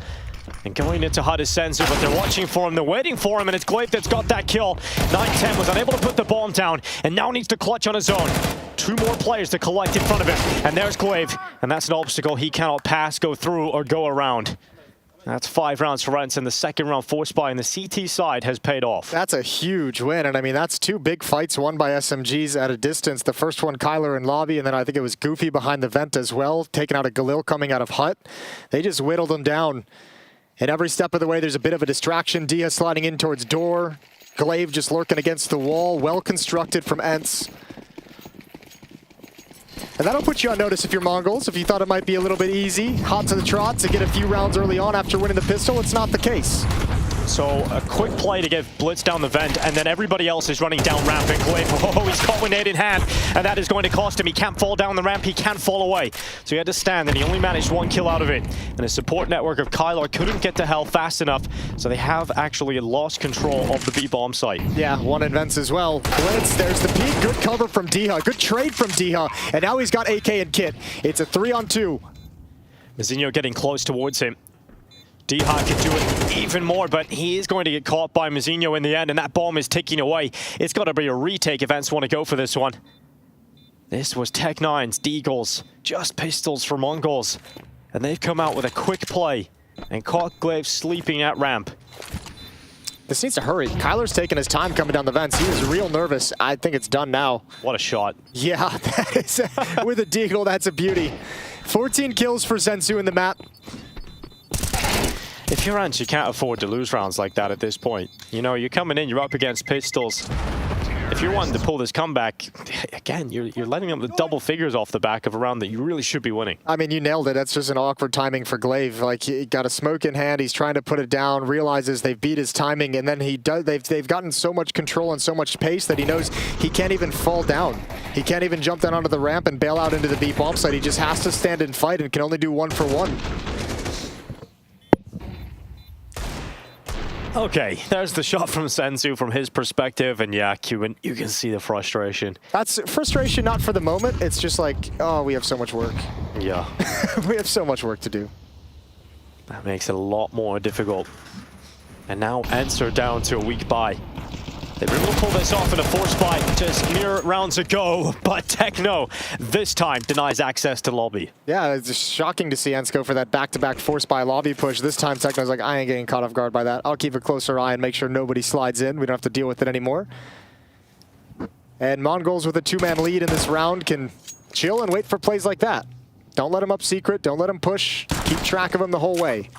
And going into HUD is Senzu, but they're watching for him, they're waiting for him, and it's Glaive that's got that kill. 9-10 was unable to put the bomb down, and now needs to clutch on his own. 2 more players to collect in front of him, and there's Glaive. And that's an obstacle he cannot pass, go through, or go around. That's 5 rounds for ENCE, and the second round force buy on the CT side has paid off. That's a huge win, and I mean, that's 2 big fights won by SMGs at a distance. The first one, Kyler in lobby, and then I think it was Goofy behind the vent as well, taking out a Galil coming out of HUT. They just whittled him down. And every step of the way, there's a bit of a distraction. Dia sliding in towards door. Glaive just lurking against the wall. Well constructed from ENCE. And that'll put you on notice if you're Mongols. If you thought it might be a little bit easy, hot to the trot to get a few rounds early on after winning the pistol, it's not the case. So a quick play to get Blitz down the vent, and then everybody else is running down ramp, and Glaive, he's caught with nade in hand, and that is going to cost him. He can't fall down the ramp, he can't fall away. So he had to stand, and he only managed 1 kill out of it. And the support network of Kyler couldn't get to hell fast enough, so they have actually lost control of the B-bomb site. Yeah, one in vents as well. Blitz, there's the peek, good cover from Deha, good trade from Deha, and now he's got AK and Kit. It's a 3-on-2. Mizzino getting close towards him. Deha can do it even more, but he is going to get caught by Mizzino in the end, and that bomb is ticking away. It's got to be a retake if ENCE want to go for this one. This was Tech9's Deagles, just pistols for Mongols. And they've come out with a quick play and caught Glaive sleeping at ramp. This needs to hurry. Kyler's taking his time coming down the vents. He was real nervous. I think it's done now. What a shot. Yeah, that is with a Deagle, that's a beauty. 14 kills for Senzu in the map. If you're ENCE, you can't afford to lose rounds like that at this point. You know, you're coming in, you're up against pistols. If you're wanting to pull this comeback, again, you're letting them the double figures off the back of a round that you really should be winning. I mean, you nailed it. That's just an awkward timing for Glaive. Like, he got a smoke in hand, he's trying to put it down, realizes they've beat his timing, and then they've gotten so much control and so much pace that he knows he can't even fall down. He can't even jump down onto the ramp and bail out into the B-bomb site. He just has to stand and fight and can only do 1 for 1. Okay, there's the shot from Senzu from his perspective, and yeah, Cuban, you can see the frustration. That's frustration not for the moment, it's just like, oh, we have so much work. Yeah. We have so much work to do. That makes it a lot more difficult. And now ENCE are down to a weak buy. They were able to pull this off in a force buy just mere rounds ago, but Techno this time denies access to lobby. Yeah, it's just shocking to see ENCE go for that back-to-back force buy lobby push. This time Techno's like, I ain't getting caught off guard by that. I'll keep a closer eye and make sure nobody slides in. We don't have to deal with it anymore. And Mongols with a 2-man lead in this round can chill and wait for plays like that. Don't let them up secret, don't let them push. Keep track of them the whole way.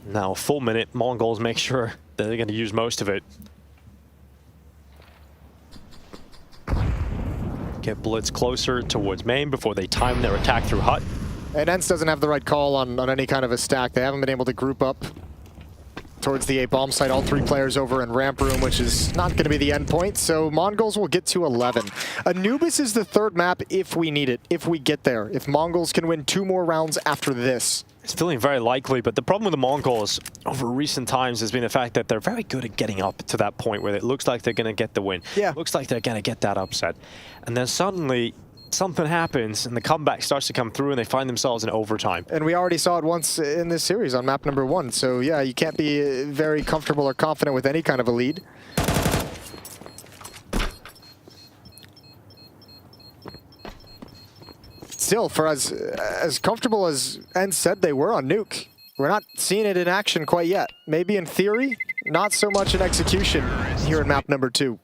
Now, a full minute, Mongols make sure that they're going to use most of it. Get Blitz closer towards main before they time their attack through HUT. And ENCE doesn't have the right call on any kind of a stack. They haven't been able to group up towards the A-bomb site. All 3 players over in ramp room, which is not going to be the end point. So Mongols will get to 11. Anubis is the 3rd map if we need it, if we get there. If Mongols can win 2 more rounds after this. It's feeling very likely, but the problem with the Mongols over recent times has been the fact that they're very good at getting up to that point where it looks like they're going to get the win. Yeah. Looks like they're going to get that upset. And then suddenly something happens and the comeback starts to come through and they find themselves in overtime. And we already saw it once in this series on map number 1. So yeah, you can't be very comfortable or confident with any kind of a lead. Still, for as comfortable as ENCE said they were on Nuke, we're not seeing it in action quite yet. Maybe in theory, not so much in execution here in map number 2.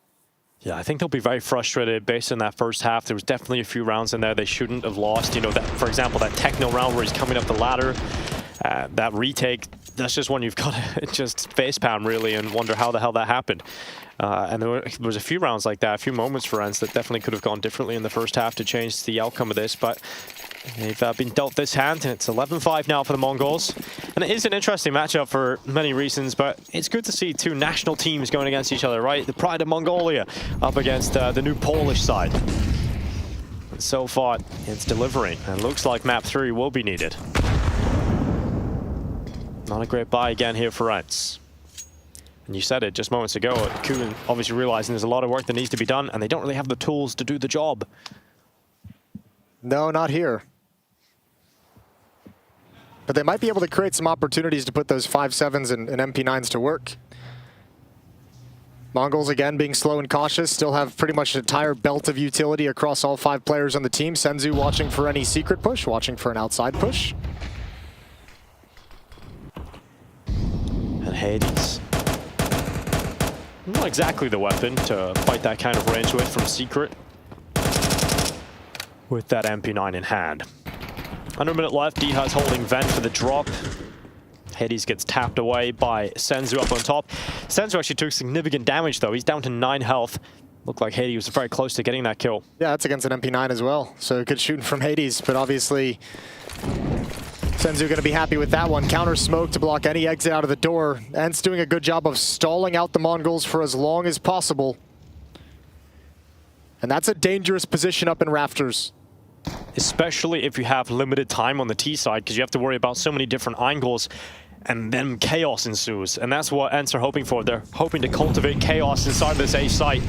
Yeah, I think they'll be very frustrated based on that first half. There was definitely a few rounds in there they shouldn't have lost. You know, that, for example, that Techno round where he's coming up the ladder, that retake, that's just one you've got to just facepalm really and wonder how the hell that happened. And there was a few rounds like that, a few moments for ENCE that definitely could have gone differently in the first half to change the outcome of this, but they've been dealt this hand, and it's 11-5 now for the Mongols. And it is an interesting matchup for many reasons, but it's good to see two national teams going against each other, right? The pride of Mongolia up against the new Polish side. And so far, it's delivering, and it looks like map 3 will be needed. Not a great buy again here for ENCE. And you said it just moments ago, Kuhn obviously realizing there's a lot of work that needs to be done, and they don't really have the tools to do the job. No, not here. But they might be able to create some opportunities to put those 5.7s and MP9s to work. Mongols, again, being slow and cautious, still have pretty much an entire belt of utility across all 5 players on the team. Senzu watching for any secret push, watching for an outside push. And Hades. Not exactly the weapon to fight that kind of range with from Secret. With that MP9 in hand. Under a minute left, Diha's holding vent for the drop. Hades gets tapped away by Senzu up on top. Senzu actually took significant damage though. He's down to 9 health. Looked like Hades was very close to getting that kill. Yeah, that's against an MP9 as well. So good shooting from Hades, but obviously Senzu going to be happy with that one. Counter smoke to block any exit out of the door. ENCE doing a good job of stalling out the Mongols for as long as possible. And that's a dangerous position up in Rafters. Especially if you have limited time on the T side, because you have to worry about so many different angles, and then chaos ensues. And that's what ENCE are hoping for. They're hoping to cultivate chaos inside this A site.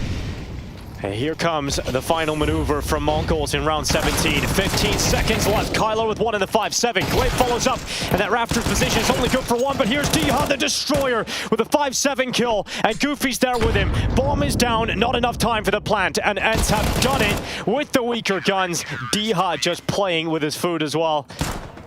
And here comes the final maneuver from Mongols in round 17. 15 seconds left. Kylo with 1 in the 5-7. Glaive follows up, and that Raptors position is only good for 1, but here's Diha, the Destroyer, with a 5-7 kill, and Goofy's there with him. Bomb is down, not enough time for the plant, and ENCE have done it with the weaker guns. Diha just playing with his food as well.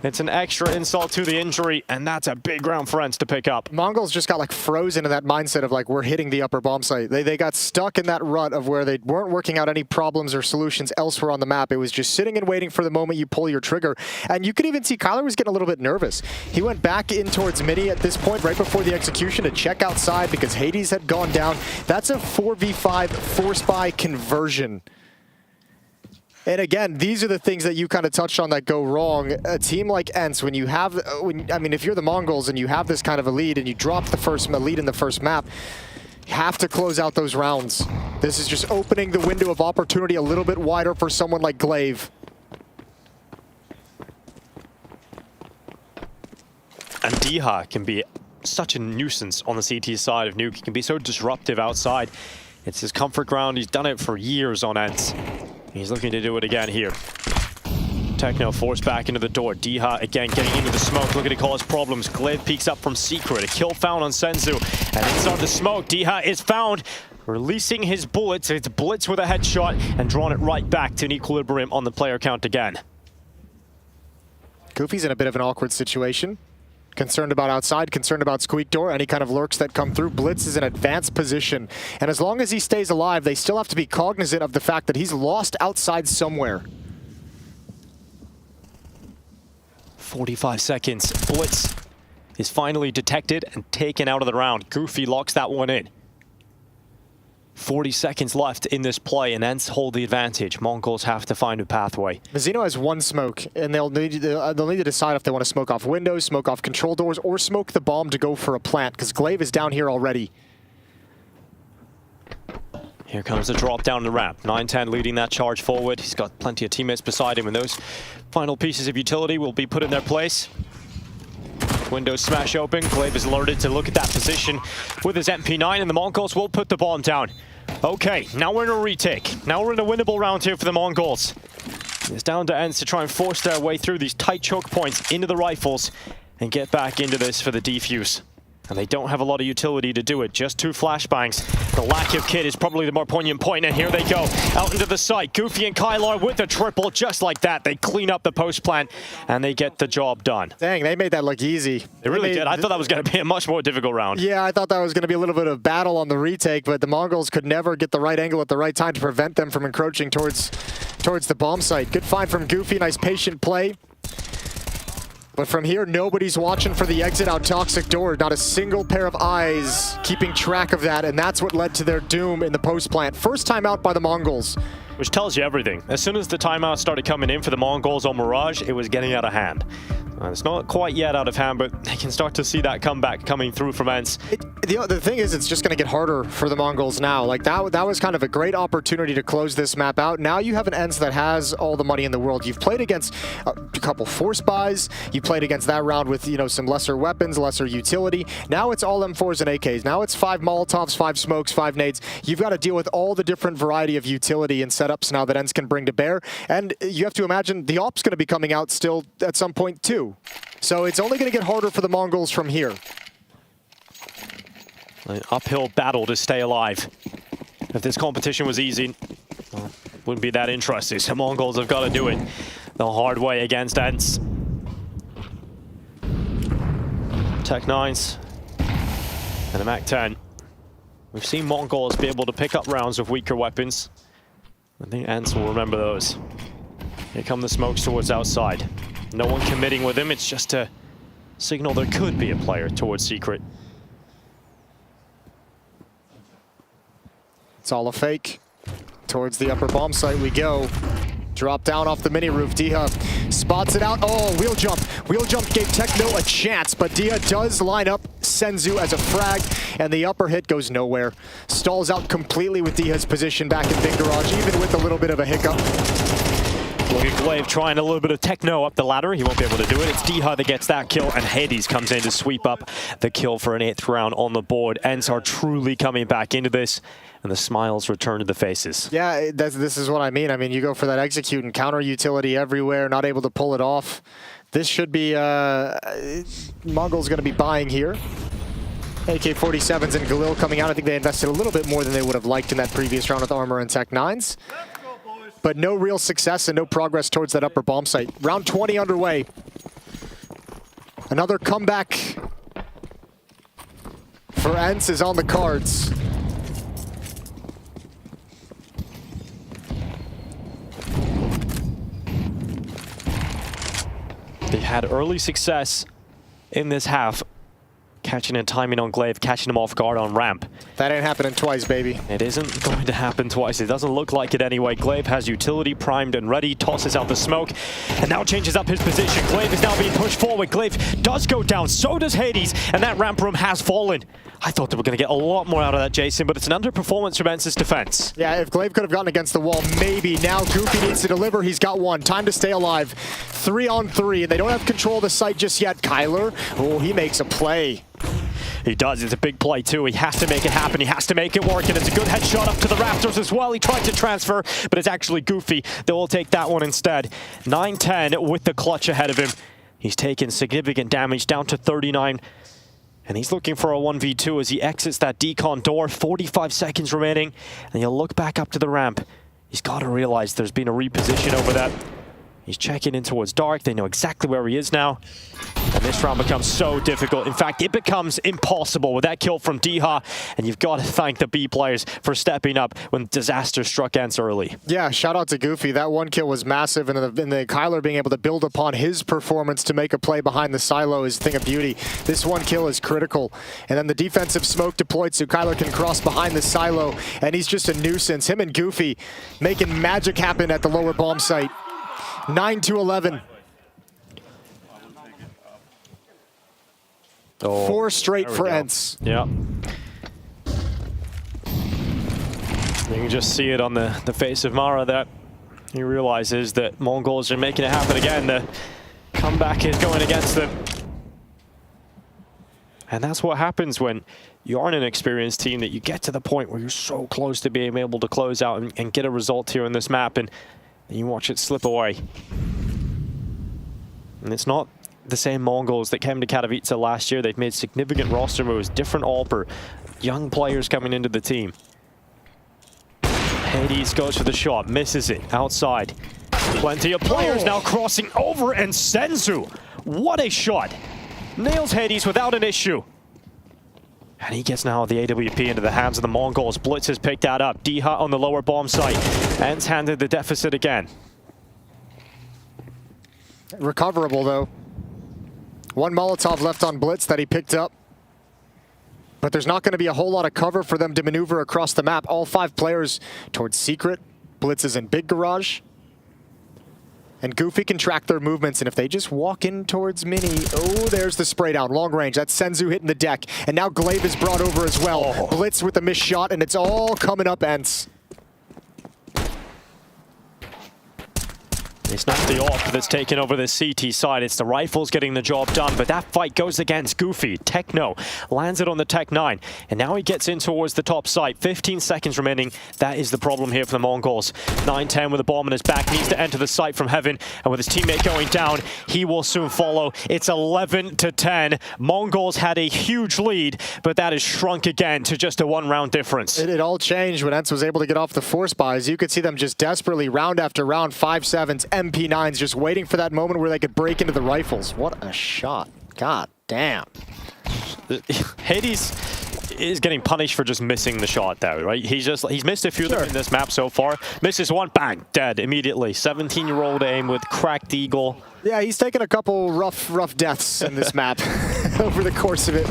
It's an extra insult to the injury, and that's a big round for ENCE to pick up. Mongols just got like frozen in that mindset of like, we're hitting the upper bomb site. They got stuck in that rut of where they weren't working out any problems or solutions elsewhere on the map. It was just sitting and waiting for the moment you pull your trigger. And you could even see Kyler was getting a little bit nervous. He went back in towards midi at this point, right before the execution, to check outside because Hades had gone down. That's a 4v5 force buy conversion. And again, these are the things that you kind of touched on that go wrong. A team like ENCE, when you have, I mean, if you're the Mongols and you have this kind of a lead and you drop the first lead in the first map, you have to close out those rounds. This is just opening the window of opportunity a little bit wider for someone like Glaive. And Diha can be such a nuisance on the CT side of Nuke. He can be so disruptive outside. It's his comfort ground. He's done it for years on ENCE. He's looking to do it again here. Techno forced back into the door. Diha again getting into the smoke, looking to cause problems. Glaive peeks up from Secret. A kill found on Senzu. And inside the smoke, Diha is found, releasing his bullets. It's blitz with a headshot and drawn it right back to an equilibrium on the player count again. Goofy's in a bit of an awkward situation. Concerned about outside, concerned about squeak door, any kind of lurks that come through. Blitz is in advanced position. And as long as he stays alive, they still have to be cognizant of the fact that he's lost outside somewhere. 45 seconds. Blitz is finally detected and taken out of the round. Goofy locks that one in. 40 seconds left in this play, and ENCE hold the advantage. Mongols have to find a pathway. Mizzino has 1 smoke, and they'll need to decide if they want to smoke off windows, smoke off control doors, or smoke the bomb to go for a plant, because Glaive is down here already. Here comes the drop down the ramp. 9-10 leading that charge forward. He's got plenty of teammates beside him, and those final pieces of utility will be put in their place. Windows smash open. Glaive is alerted to look at that position with his MP9, and the Mongols will put the bomb down. Okay, now we're in a retake. Now we're in a winnable round here for the Mongols. It's down to ENCE to try and force their way through these tight choke points into the rifles and get back into this for the defuse. And they don't have a lot of utility to do it, just 2 flashbangs. The lack of kit is probably the more poignant point, and here they go out into the site. Goofy and Kylar with a triple, just like that. They clean up the post plant, and they get the job done. Dang, they made that look easy. They really did. I thought that was going to be a much more difficult round. Yeah, I thought that was going to be a little bit of battle on the retake, but the Mongols could never get the right angle at the right time to prevent them from encroaching towards the bomb site. Good find from Goofy, nice patient play. But from here, nobody's watching for the exit out toxic door. Not a single pair of eyes keeping track of that, and that's what led to their doom in the post plant. First time out by the Mongols. Which tells you everything. As soon as the timeouts started coming in for the Mongols on Mirage, it was getting out of hand. It's not quite yet out of hand, but they can start to see that comeback coming through from ENCE. The thing is, it's just going to get harder for the Mongols now. Like, that was kind of a great opportunity to close this map out. Now you have an ENCE that has all the money in the world. You've played against a couple force buys. You played against that round with, you know, some lesser weapons, lesser utility. Now it's all M4s and AKs. Now it's 5 Molotovs, 5 smokes, 5 nades. You've got to deal with all the different variety of utility and setups now that ENCE can bring to bear. And you have to imagine the AWP's going to be coming out still at some point too. So it's only going to get harder for the Mongols from here. An uphill battle to stay alive. If this competition was easy, well, wouldn't be that interesting. So Mongols have got to do it the hard way against ENCE. Tech-9s and a MAC-10. We've seen Mongols be able to pick up rounds with weaker weapons. I think ENCE will remember those. Here come the smokes towards outside. No one committing with him, it's just to signal there could be a player towards Secret. It's all a fake. Towards the upper bomb site we go. Drop down off the mini roof. Diha spots it out. Oh, wheel jump. Wheel jump gave Techno a chance, but Diha does line up Senzu as a frag, and the upper hit goes nowhere. Stalls out completely with Diha's position back in Big Garage, even with a little bit of a hiccup. Look at Glaive trying a little bit of techno up the ladder. He won't be able to do it. It's Diha that gets that kill, and Hades comes in to sweep up the kill for an 8th round on the board. ENCE are truly coming back into this, and the smiles return to the faces. Yeah, this is what I mean. I mean, you go for that execute and counter utility everywhere, not able to pull it off. This should be, Mongols going to be buying here. AK-47s and Galil coming out. I think they invested a little bit more than they would have liked in that previous round with Armor and Tech-9s. But no real success and no progress towards that upper bomb site. Round 20 underway. Another comeback for ENCE is on the cards. They had early success in this half, catching and timing on Glaive, catching him off guard on ramp. That ain't happening twice, baby. It isn't going to happen twice. It doesn't look like it anyway. Glaive has utility primed and ready, tosses out the smoke, and now changes up his position. Glaive is now being pushed forward. Glaive does go down, so does Hades, and that ramp room has fallen. I thought they were going to get a lot more out of that, Jason, but it's an underperformance from ENCE's defense. Yeah, if Glaive could have gotten against the wall, maybe. Now Goofy needs to deliver. He's got one. Time to stay alive. 3 on 3, and they don't have control of the site just yet. Kyler, oh, he makes a play. He does. It's a big play, too. He has to make it happen. He has to make it work, and it's a good headshot up to the Raptors as well. He tried to transfer, but it's actually Goofy that will take that one instead. 9-10 with the clutch ahead of him. He's taken significant damage, down to 39. And he's looking for a 1v2 as he exits that decon door. 45 seconds remaining. And he'll look back up to the ramp. He's got to realize there's been a reposition over that. He's checking in towards Dark. They know exactly where he is now. And this round becomes so difficult. In fact, it becomes impossible with that kill from Diha. And you've got to thank the B players for stepping up when disaster struck ENCE early. Yeah, shout out to Goofy. That one kill was massive. And the Kyler being able to build upon his performance to make a play behind the silo is a thing of beauty. This one kill is critical. And then the defensive smoke deployed so Kyler can cross behind the silo. And he's just a nuisance. Him and Goofy making magic happen at the lower bomb site. 9-11. Oh, 4 straight for ENCE. Yeah. You can just see it on the face of Mara that he realizes that Mongols are making it happen again. The comeback is going against them. And that's what happens when you aren't an experienced team, that you get to the point where you're so close to being able to close out and get a result here in this map, and you watch it slip away. And it's not the same Mongols that came to Katowice last year. They've made significant roster moves, different AWPer, young players coming into the team. Hades goes for the shot, misses it outside. Plenty of players now crossing over, and Senzu, what a shot. Nails Hades without an issue. And he gets now the AWP into the hands of the Mongols. Blitz has picked that up. Diha on the lower bomb site. Ends handed the deficit again. Recoverable, though. One Molotov left on Blitz that he picked up. But there's not going to be a whole lot of cover for them to maneuver across the map. All 5 players towards Secret. Blitz is in Big Garage. And Goofy can track their movements, and if they just walk in towards Mini, oh, there's the spray down, long range. That's Senzu hitting the deck, and now Glaive is brought over as well. Blitz with a missed shot, and it's all coming up Ents. It's not the AWP that's taken over the CT side. It's the Rifles getting the job done. But that fight goes against Goofy. Techno lands it on the Tech 9. And now he gets in towards the top site. 15 seconds remaining. That is the problem here for the Mongols. 9-10 with the bomb in his back. Needs to enter the site from heaven. And with his teammate going down, he will soon follow. It's 11-10. Mongols had a huge lead, but that has shrunk again to just a 1-round difference. It all changed when Ents was able to get off the force buys. You could see them just desperately, round after round, 5-7s, MP9s, just waiting for that moment where they could break into the Rifles. What a shot. God damn. Hades is getting punished for just missing the shot though, right? He's missed a few of them in this map so far. Misses one, bang, dead immediately. 17-year-old aim with cracked eagle. Yeah, he's taken a couple rough deaths in this map over the course of it.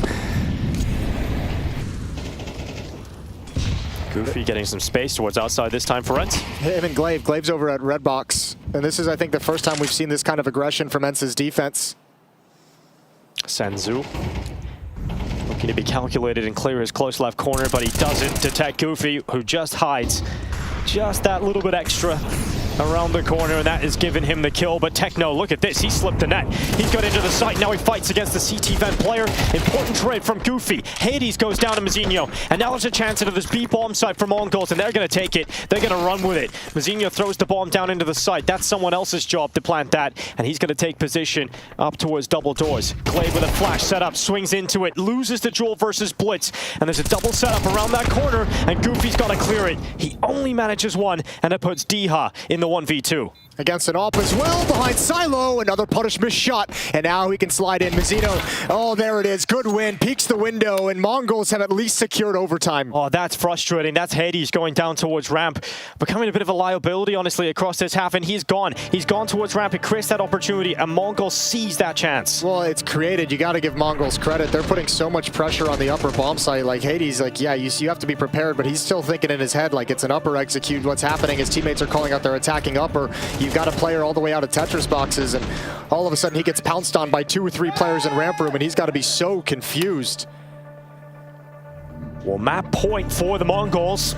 Goofy getting some space towards outside this time for Ents. Him and Glaive. Glaive's over at Red Box. And this is, I think, the first time we've seen this kind of aggression from Ents' defense. Senzu looking to be calculated and clear his close left corner, but he doesn't detect Goofy, who just hides just that little bit extra around the corner, and that is giving him the kill. But Techno, look at this, he slipped the net. He's got into the site, now he fights against the CT vent player. Important trade from Goofy. Hades goes down to Mazinho, and now there's a chance into this B-bomb site for Mongols, and they're going to take it. They're going to run with it. Mazinho throws the bomb down into the site. That's someone else's job to plant that, and he's going to take position up towards double doors. Glaive with a flash setup, swings into it, loses the duel versus Blitz, and there's a double setup around that corner, and Goofy's got to clear it. He only manages one, and it puts Diha in the 1v2. Against an AWP as well, behind Silo, another punish missed shot, and now he can slide in. Mazzino, oh, there it is, good win, peeks the window, and Mongols have at least secured overtime. Oh, that's frustrating. That's Hades going down towards ramp, becoming a bit of a liability, honestly, across this half, and he's gone. He's gone towards ramp. It creates that opportunity, and Mongols seize that chance. Well, it's created. You got to give Mongols credit. They're putting so much pressure on the upper bomb site. Like, Hades, like, yeah, you have to be prepared, but he's still thinking in his head, like, it's an upper execute. What's happening? His teammates are calling out their attacking upper. You've got a player all the way out of Tetris boxes, and all of a sudden he gets pounced on by 2 or 3 players in ramp room, and he's got to be so confused. Well, map point for the Mongols.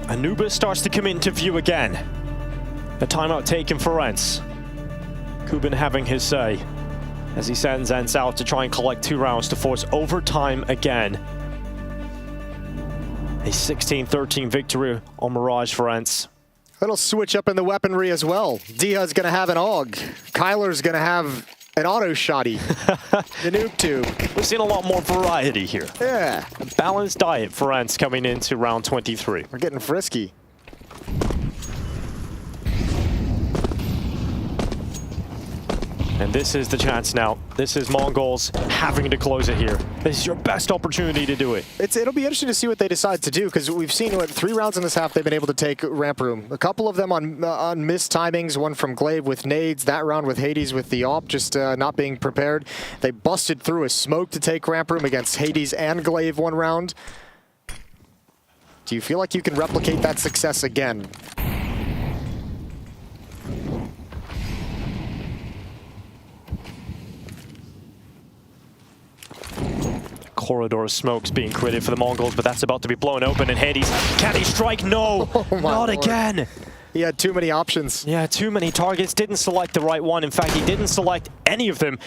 Anubis starts to come into view again. A timeout taken for Ents. Kubin having his say as he sends Ents out to try and collect 2 rounds to force overtime again. A 16-13 victory on Mirage for Ents. Little switch up in the weaponry as well. Diha's going to have an AUG. Kyler's going to have an auto shotty. The nuke tube. We've seen a lot more variety here. Yeah. A balanced diet for Ents coming into round 23. We're getting frisky. And this is the chance now. This is Mongols having to close it here. This is your best opportunity to do it. It'll be interesting to see what they decide to do, because we've seen 3 rounds in this half they've been able to take ramp room. A couple of them on missed timings, one from Glaive with nades, that round with Hades with the AWP just not being prepared. They busted through a smoke to take ramp room against Hades and Glaive 1 round. Do you feel like you can replicate that success again? Corridor of smokes being created for the Mongols, but that's about to be blown open, and Hades, can he strike? No, not again. He had too many options. Yeah, too many targets, didn't select the right one. In fact, he didn't select any of them.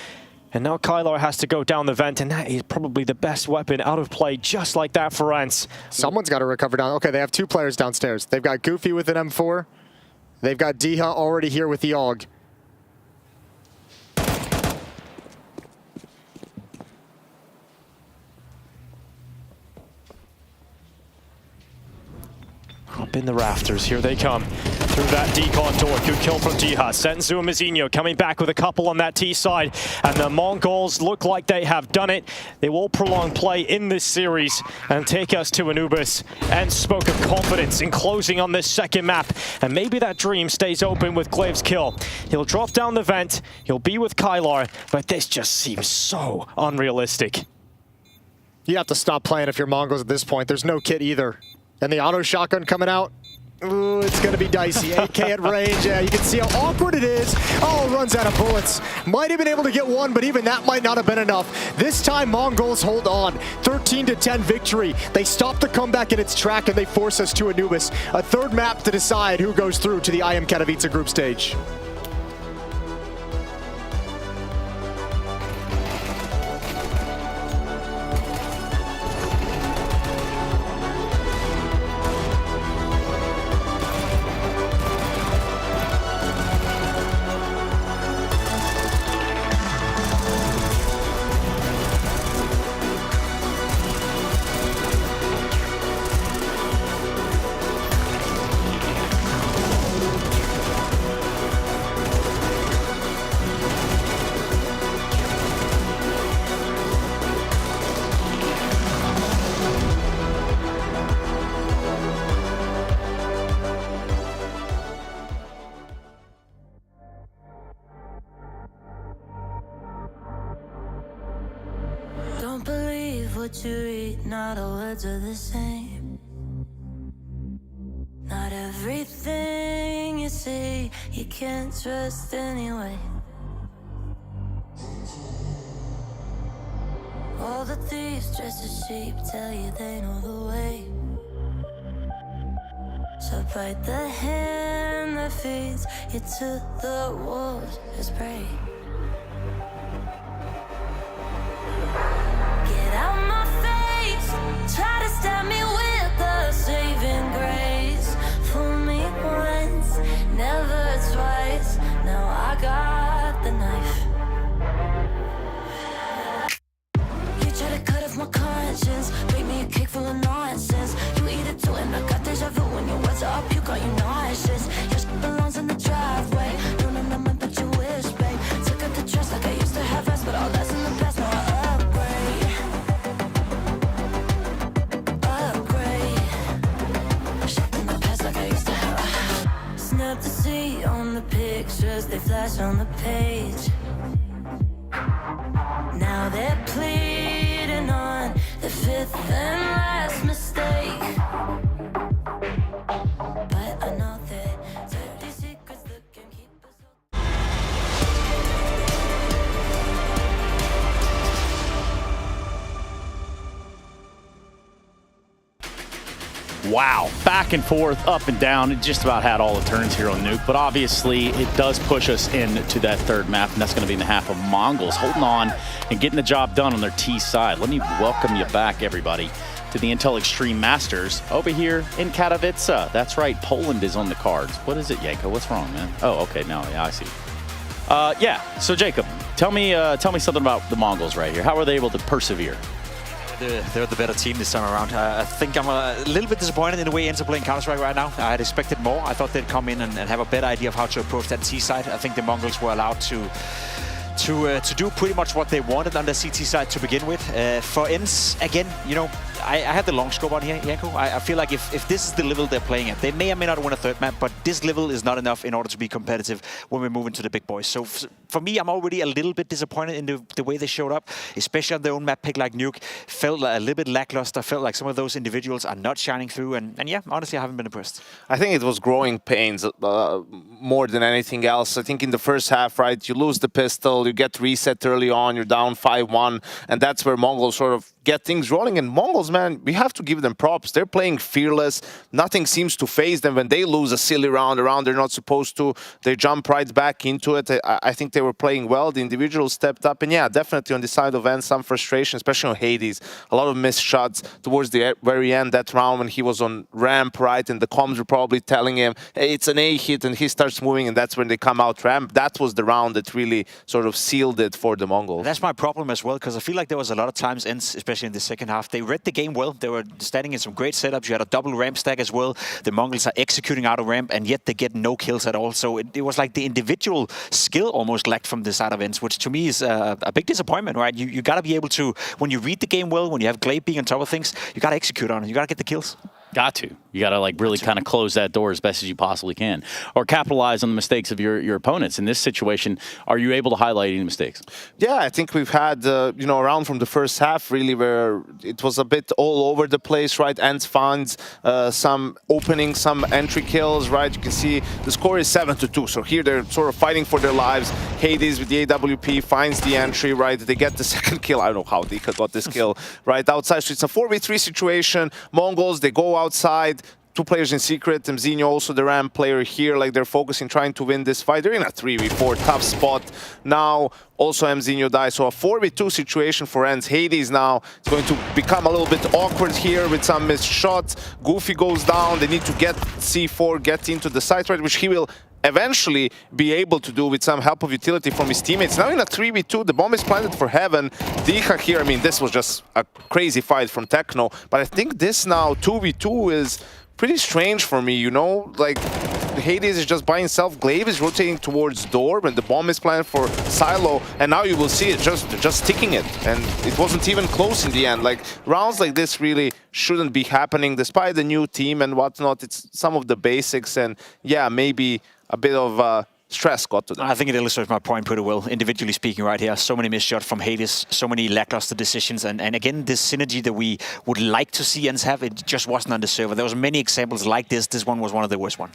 And now Kylar has to go down the vent, and that is probably the best weapon out of play, just like that for Ents. Someone's got to recover down. Okay, they have 2 players downstairs. They've got Goofy with an M4. They've got Diha already here with the AUG. in the rafters. Here they come through that decon door. Good kill from Jiha. Senzu and Mizinho coming back with a couple on that T side. And the Mongols look like they have done it. They will prolong play in this series and take us to Anubis. And spoke of confidence in closing on this second map. And maybe that dream stays open with Glaive's kill. He'll drop down the vent. He'll be with Kylar. But this just seems so unrealistic. You have to stop playing if you're Mongols at this point. There's no kit either. And the auto shotgun coming out. Ooh, it's going to be dicey. AK at range. Yeah, you can see how awkward it is. Oh, runs out of bullets. Might have been able to get one, but even that might not have been enough. This time, Mongols hold on. 13-10 victory. They stop the comeback in its track, and they force us to Anubis. A third map to decide who goes through to the IEM Katowice group stage. Don't believe what you read, not all words are the same. Not everything you see, you can't trust anyway. All the thieves dressed as sheep tell you they know the way. So bite the hand that feeds you to the wolves as prey. Get out my face, try to stab me with a saving grace. Fool me once, never twice, now I got the knife. You try to cut off my conscience, bake me a cake full of nonsense. You eat it too and I got deja vu when your words are up, you got you nauseous. Your shit belongs in the driveway, no, no, no, but you wish, babe. Took out the trust like I used to have rest, but all that's in the past, now I snap the sea on the pictures, they flash on the page. Now they're pleading on the fifth and last mistake. But I know that dirty secrets that can keep us. Wow, back and forth, up and down. It just about had all the turns here on Nuke, but obviously it does push us into that third map, and that's going to be in the half of Mongols holding on and getting the job done on their T side. Let me welcome you back, everybody, to the Intel Extreme Masters over here in Katowice. That's right, Poland is on the cards. What is it, Jacob? What's wrong, man? Oh, okay, now yeah, I see. Yeah, so Jacob, tell me something about the Mongols right here. How were they able to persevere? They're the better team this time around. I think I'm a little bit disappointed in the way Inter playing Counter-Strike right now. I had expected more. I thought they'd come in and have a better idea of how to approach that T side. I think the Mongols were allowed to do pretty much what they wanted on the CT side to begin with. For ENCE, again, you know, I had the long scope on here, Janko. I feel like if this is the level they're playing at, they may or may not win a third map, but this level is not enough in order to be competitive when we move into the big boys. So for me, I'm already a little bit disappointed in the way they showed up, especially on their own map pick like Nuke. Felt a little bit lackluster, felt like some of those individuals are not shining through, and yeah, honestly, I haven't been impressed. I think it was growing pains more than anything else. I think in the first half, right, you lose the pistol, you get reset early on, you're down 5-1, and that's where Mongols sort of get things rolling. And Mongols, man, we have to give them props. They're playing fearless. Nothing seems to faze them. When they lose a silly round around they're not supposed to, they jump right back into it. I think they were playing well. The individuals stepped up. And yeah, definitely on the side of ENCE, some frustration, especially on Hades. A lot of missed shots towards the very end, that round when he was on ramp, right? And the comms were probably telling him, hey, it's an A hit, and he starts moving, and that's when they come out ramp. That was the round that really sort of sealed it for the Mongols. That's my problem as well, because I feel like there was a lot of times, ENCE, especially especially in the second half. They read the game well. They were standing in some great setups. You had a double ramp stack as well. The Mongols are executing out of ramp, and yet they get no kills at all. So it was like the individual skill almost lacked from the side of Ents, which to me is a big disappointment, right? You got to be able to, when you read the game well, when you have Glaive being on top of things, you got to execute on it. You got to get the kills. Got to. You got to like really kind of close that door as best as you possibly can, or capitalize on the mistakes of your opponents. In this situation, are you able to highlight any mistakes? Yeah, I think we've had around from the first half really where it was a bit all over the place, right? Ents finds some openings, some entry kills, right? You can see the score is 7-2, so here they're sort of fighting for their lives. Hades with the AWP finds the entry, right? They get the second kill. I don't know how Dika got this kill right outside. So it's a 4v3 situation. Mongols, they go outside. 2 players in secret. Mzinho also the ramp player here. Like they're focusing, trying to win this fight. They're in a 3v4 tough spot. Now also Mzinho dies. So a 4v2 situation for Ents. Hades now is going to become a little bit awkward here with some missed shots. Goofy goes down. They need to get C4, get into the site, right, which he will eventually be able to do with some help of utility from his teammates. Now in a 3v2, the bomb is planted for Heaven. Dika here, I mean, this was just a crazy fight from Techno, but I think this now 2v2 is pretty strange for me, you know? Like, Hades is just by himself, Glaive is rotating towards door, and the bomb is planted for Silo, and now you will see it just sticking it, and it wasn't even close in the end. Like, rounds like this really shouldn't be happening, despite the new team and whatnot. It's some of the basics, and yeah, maybe a bit of stress got to them. I think it illustrates my point pretty well, individually speaking right here. So many missed shots from Hades, so many lackluster decisions, and again, this synergy that we would like to see Ents have, it just wasn't on the server. There was many examples like this. This one was one of the worst ones.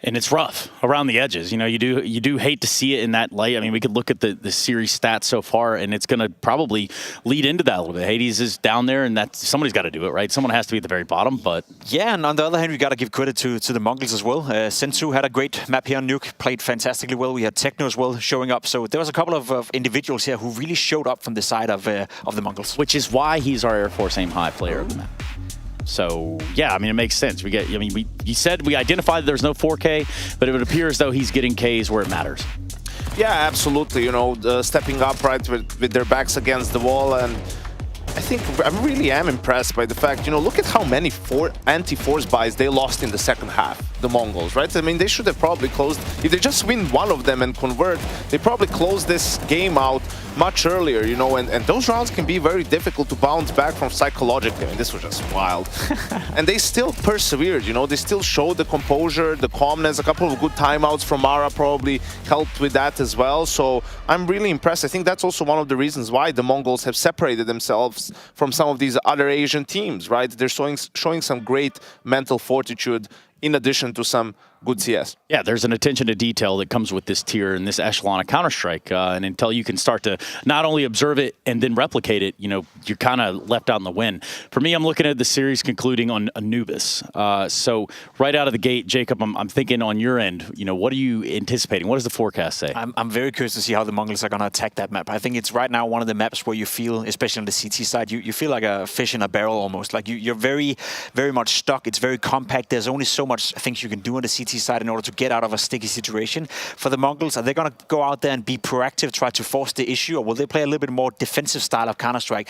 And it's rough around the edges. You know, you do hate to see it in that light. I mean, we could look at the series stats so far, and it's going to probably lead into that a little bit. Hades is down there, and somebody's got to do it, right? Someone has to be at the very bottom, but... Yeah, and on the other hand, we got to give credit to the Mongols as well. Sensu had a great map here on Nuke, played fantastically well. We had Techno as well showing up. So there was a couple of individuals here who really showed up from the side of the Mongols. Which is why he's our Air Force Aim High player of the map. So, yeah, I mean, it makes sense. You said we identified that there's no 4K, but it would appear as though he's getting Ks where it matters. Yeah, absolutely. You know, stepping up, right, with their backs against the wall. And I think I really am impressed by the fact, you know, look at how many anti-force buys they lost in the second half, the Mongols, right? I mean, they should have probably closed, if they just win one of them and convert, they probably close this game out much earlier, you know, and those rounds can be very difficult to bounce back from psychologically. I mean, this was just wild. And they still persevered, you know, they still showed the composure, the calmness. A couple of good timeouts from Mara probably helped with that as well. So I'm really impressed. I think that's also one of the reasons why the Mongols have separated themselves from some of these other Asian teams, right? They're showing some great mental fortitude in addition to some good CS. Yeah, there's an attention to detail that comes with this tier and this echelon of Counter-Strike. And until you can start to not only observe it and then replicate it, you know, you're kind of left out in the wind. For me, I'm looking at the series concluding on Anubis. So right out of the gate, Jacob, I'm thinking on your end, you know, what are you anticipating? What does the forecast say? I'm very curious to see how the Mongols are going to attack that map. I think it's right now one of the maps where you feel, especially on the CT side, you feel like a fish in a barrel almost. Like you're very, very much stuck. It's very compact. There's only so much things you can do on the CT side in order to get out of a sticky situation. For the Mongols, are they going to go out there and be proactive, try to force the issue, or will they play a little bit more defensive style of Counter-Strike?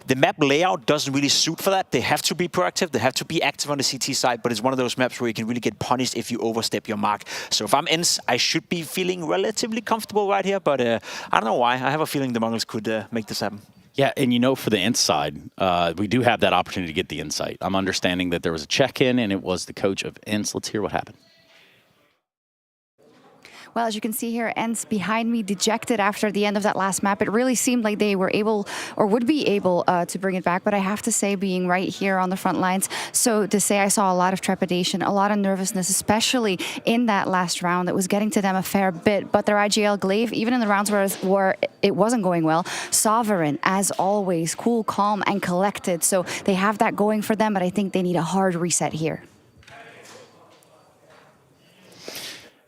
The map layout doesn't really suit for that. They have to be proactive. They have to be active on the CT side, but it's one of those maps where you can really get punished if you overstep your mark. So if I'm Ents, I should be feeling relatively comfortable right here, but I don't know why. I have a feeling the Mongols could make this happen. Yeah, and you know, for the inside, we do have that opportunity to get the insight. I'm understanding that there was a check-in, and it was the coach of Ents. Let's hear what happened. Well, as you can see here, Ents behind me, dejected after the end of that last map. It really seemed like they were able, or would be able, to bring it back. But I have to say, being right here on the front lines, so to say I saw a lot of trepidation, a lot of nervousness, especially in that last round that was getting to them a fair bit. But their IGL Glaive, even in the rounds where it wasn't going well, Sovereign, as always, cool, calm, and collected. So they have that going for them, but I think they need a hard reset here.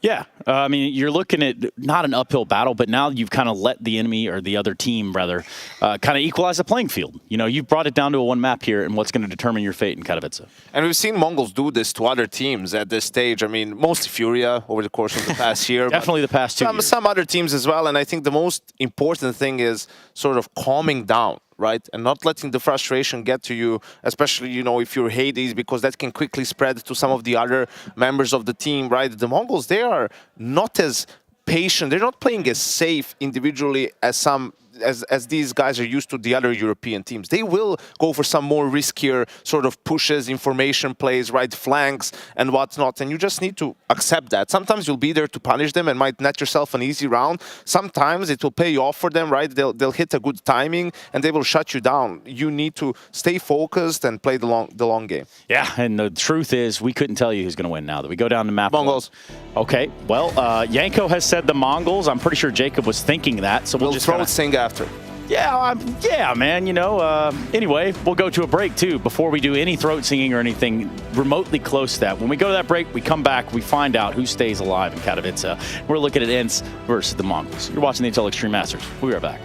Yeah, I mean, you're looking at not an uphill battle, but now you've kind of let the enemy, or the other team, rather, kind of equalize the playing field. You know, you've brought it down to a one map here, and what's going to determine your fate in Katowice. And we've seen Mongols do this to other teams at this stage. I mean, mostly Furia over the course of the past year. Definitely the past 2 years. Some other teams as well, and I think the most important thing is sort of calming down, right? And not letting the frustration get to you, especially, you know, if you're Hades, because that can quickly spread to some of the other members of the team, right? The Mongols, they are not as patient. They're not playing as safe individually as these guys are used to the other European teams. They will go for some more riskier sort of pushes, information plays, right, flanks and whatnot, and you just need to accept that. Sometimes you'll be there to punish them and might net yourself an easy round. Sometimes it will pay you off for them, right? They'll hit a good timing and they will shut you down. You need to stay focused and play the long game. Yeah, and the truth is we couldn't tell you who's going to win now that we go down to map Mongols. Okay, well, Yanko has said the Mongols. I'm pretty sure Jacob was thinking that, so we'll just throw sing after. Yeah, yeah, man, you know, anyway, we'll go to a break, too, before we do any throat singing or anything remotely close to that. When we go to that break, we come back, we find out who stays alive in Katowice. We're looking at ENCE versus the Mongols. You're watching the Intel Extreme Masters. We'll be right back.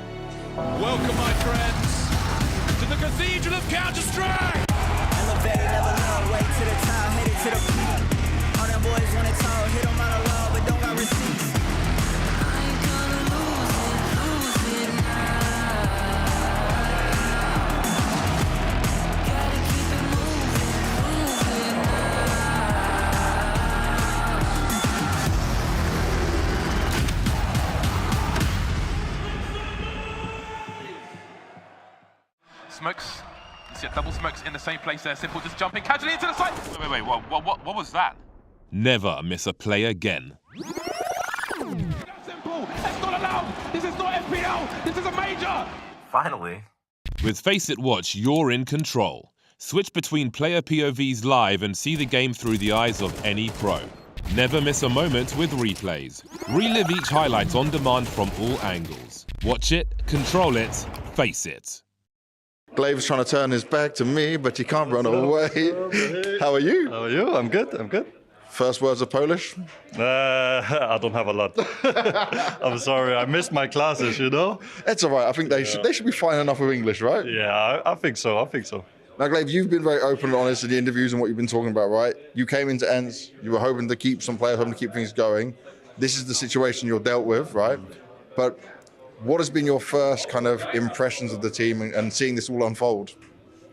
Welcome, my friends, to the Cathedral of Counter-Strike! Elevated, never long, way to the top, headed to the peak. All them boys want it tall, hit them out of love, but don't got receipts. Smokes. You see a double smokes in the same place there. Simple just jumping casually into the side. Wait. What was that? Never miss a play again. Simple. That's not allowed. This is not FPL. This is a major. Finally. With Face It Watch, you're in control. Switch between player POVs live and see the game through the eyes of any pro. Never miss a moment with replays. Relive each highlight on demand from all angles. Watch it, control it, face it. Glave's trying to turn his back to me, but he can't run away. How are you? How are you? I'm good. First words of Polish? I don't have a lot. I'm sorry, I missed my classes, you know? It's all right. I think they should be fine enough with English, right? Yeah, I think so. Now, Glaive, you've been very open and honest in the interviews and what you've been talking about, right? You came into ENCE, you were hoping to keep some players, hoping to keep things going. This is the situation you're dealt with, right? But what has been your first kind of impressions of the team and seeing this all unfold?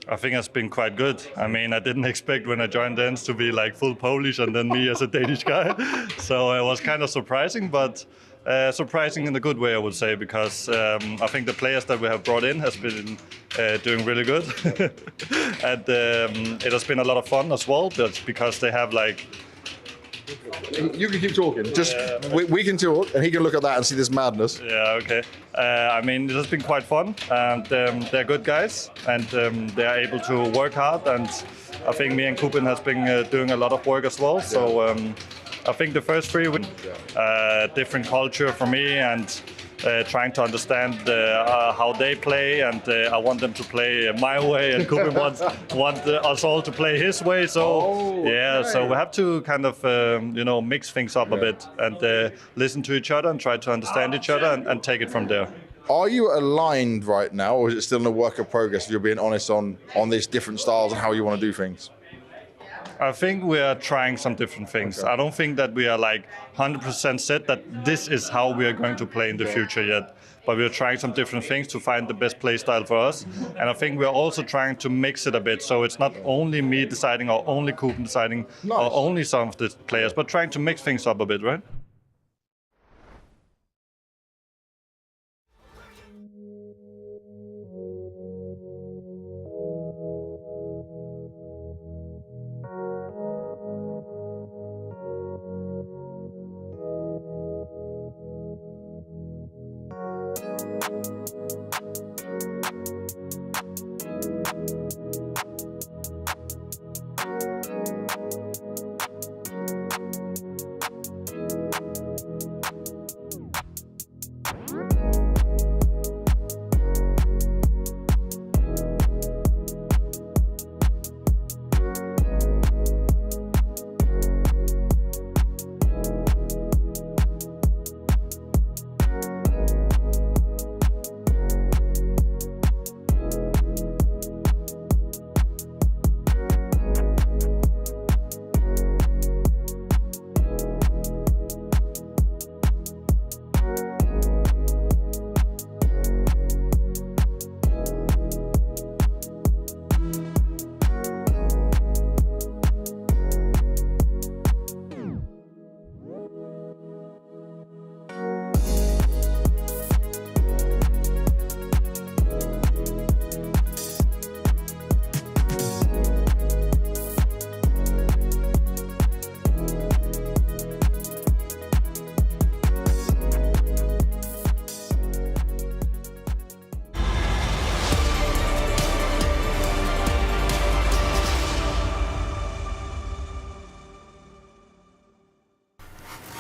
I think it's been quite good. I mean, I didn't expect when I joined ENCE to be like full Polish and then me as a Danish guy. So it was kind of surprising, but surprising in a good way, I would say, because I think the players that we have brought in has been doing really good. And it has been a lot of fun as well, but because they have like... You can keep talking. We can talk, and he can look at that and see this madness. Yeah, okay. I mean, it has been quite fun, and they're good guys, and they are able to work hard, and I think me and Kupin has been doing a lot of work as well. So I think the first three were different culture for me, and trying to understand how they play, and I want them to play my way, and Kupin wants us all to play his way. So so we have to kind of mix things up a bit and listen to each other and try to understand each other and take it from there. Are you aligned right now, or is it still in a work of progress if you're being honest on these different styles and how you want to do things? I think we are trying some different things. Okay. I don't think that we are like 100% set that this is how we are going to play in the future yet. But we are trying some different things to find the best play style for us. And I think we are also trying to mix it a bit. So it's not only me deciding or only Kupin deciding or only some of the players, but trying to mix things up a bit, right?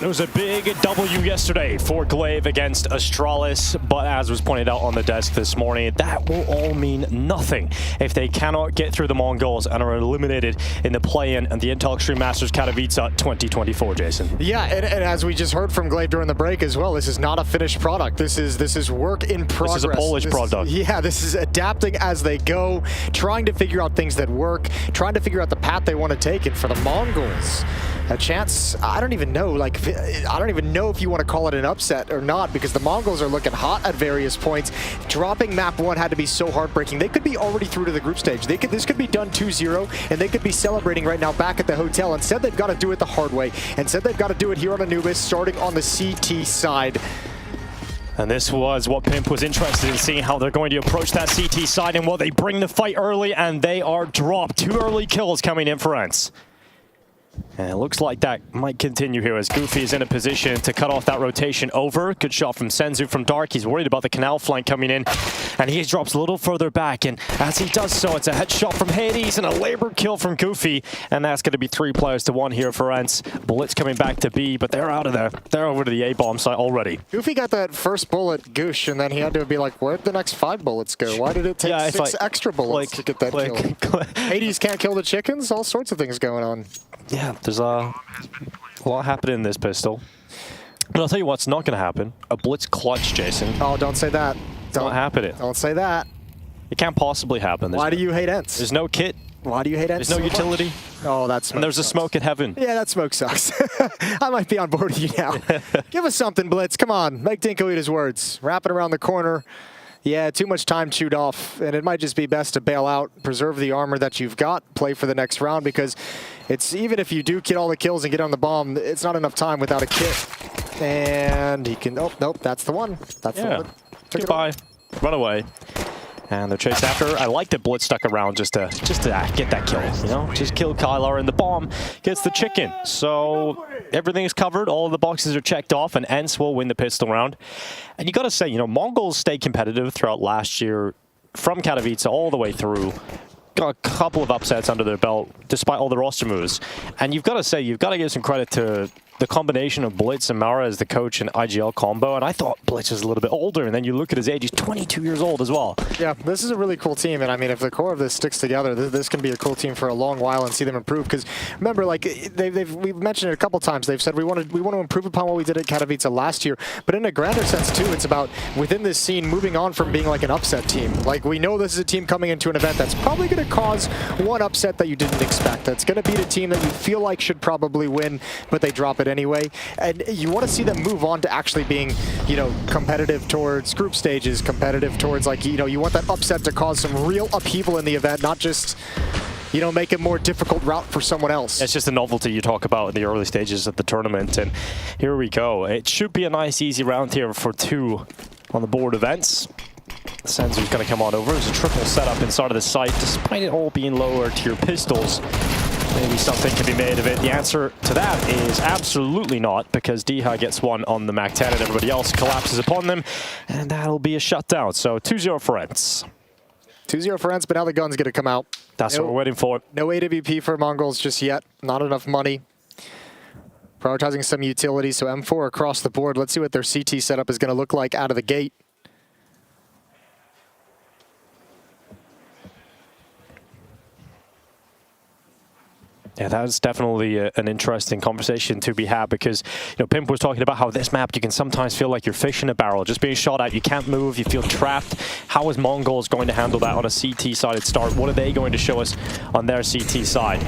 It was a big W yesterday for Glaive against Astralis, but as was pointed out on the desk this morning, that will all mean nothing if they cannot get through the Mongols and are eliminated in the play-in and the Intel Extreme Masters Katowice 2024, Jason. Yeah, and as we just heard from Glaive during the break as well, this is not a finished product. This is work in progress. This is a Polish product. Yeah, this is adapting as they go, trying to figure out things that work, trying to figure out the path they want to take. And for the Mongols, a chance, I don't even know if you want to call it an upset or not, because the Mongols are looking hot at various points. Dropping map 1 had to be so heartbreaking. They could be already through to the group stage. This could be done 2-0, and they could be celebrating right now back at the hotel. Instead, they've got to do it the hard way. Instead, they've got to do it here on Anubis, starting on the CT side. And this was what Pimp was interested in, seeing how they're going to approach that CT side, and will they bring the fight early, and they are dropped. 2 early kills coming in for Ents. And it looks like that might continue here as Goofy is in a position to cut off that rotation over. Good shot from Senzu from Dark. He's worried about the canal flank coming in, and he drops a little further back. And as he does so, it's a headshot from Hades and a labor kill from Goofy. And that's going to be 3 players to 1 here for Ents. Blitz coming back to B, but they're out of there. They're over to the A-bomb site already. Goofy got that first bullet, Goosh, and then he had to be like, where'd the next 5 bullets go? Why did it take 6 extra bullets to get that kill? Hades can't kill the chickens? All sorts of things going on. Yeah, there's a lot happening in this pistol. But I'll tell you what's not going to happen. A Blitz clutch, Jason. Oh, don't say that. Don't happen. Don't say that. It can't possibly happen. Why do you hate Ents? There's no kit. Why do you hate Ents? There's no utility. Oh, that smoke And there's sucks. a smoke at heaven. Yeah, that smoke sucks. I might be on board with you now. Give us something, Blitz. Come on. Make Dinko eat his words. Wrap it around the corner. Yeah, too much time chewed off, and it might just be best to bail out, preserve the armor that you've got, play for the next round, because it's even if you do get all the kills and get on the bomb, it's not enough time without a kit. And he can, oh, nope, that's the one. That's the one. Goodbye. Run away. And they're chased after. I like that Blitz stuck around just to get that kill, you know? Just kill Kylar, and the bomb gets the chicken. So everything's covered. All of the boxes are checked off, and Ents will win the pistol round. And you got to say, you know, Mongols stayed competitive throughout last year from Katowice all the way through. Got a couple of upsets under their belt, despite all the roster moves. And you've got to say, you've got to give some credit to the combination of Blitz and Mara as the coach and IGL combo, and I thought Blitz was a little bit older, and then you look at his age, he's 22 years old as well. Yeah, this is a really cool team, and I mean, if the core of this sticks together, this can be a cool team for a long while and see them improve, because remember, like, we've mentioned it a couple times, they've said we want to improve upon what we did at Katowice last year, but in a grander sense too, it's about, within this scene, moving on from being like an upset team. Like, we know this is a team coming into an event that's probably going to cause one upset that you didn't expect. That's going to beat a team that you feel like should probably win, but they drop it anyway. And you want to see them move on to actually being, you know, competitive towards group stages, competitive towards, like, you know, you want that upset to cause some real upheaval in the event, not just, you know, make a more difficult route for someone else. It's just a novelty you talk about in the early stages of the tournament, and here we go. It should be a nice, easy round here for 2 on the board events. Senzu's going to come on over. There's a triple setup inside of the site, despite it all being lower tier pistols. Maybe something can be made of it. The answer to that is absolutely not, because Deha gets one on the MAC-10 and everybody else collapses upon them, and that'll be a shutdown. So 2-0 for Ents. 2-0 for Ents, but now the gun's going to come out. That's what we're waiting for. No AWP for Mongols just yet. Not enough money. Prioritizing some utility, so M4 across the board. Let's see what their CT setup is going to look like out of the gate. Yeah, that was definitely an interesting conversation to be had, because, you know, Pimp was talking about how this map, you can sometimes feel like you're fishing a barrel, just being shot at, you can't move, you feel trapped. How is Mongols going to handle that on a CT-sided start? What are they going to show us on their CT side?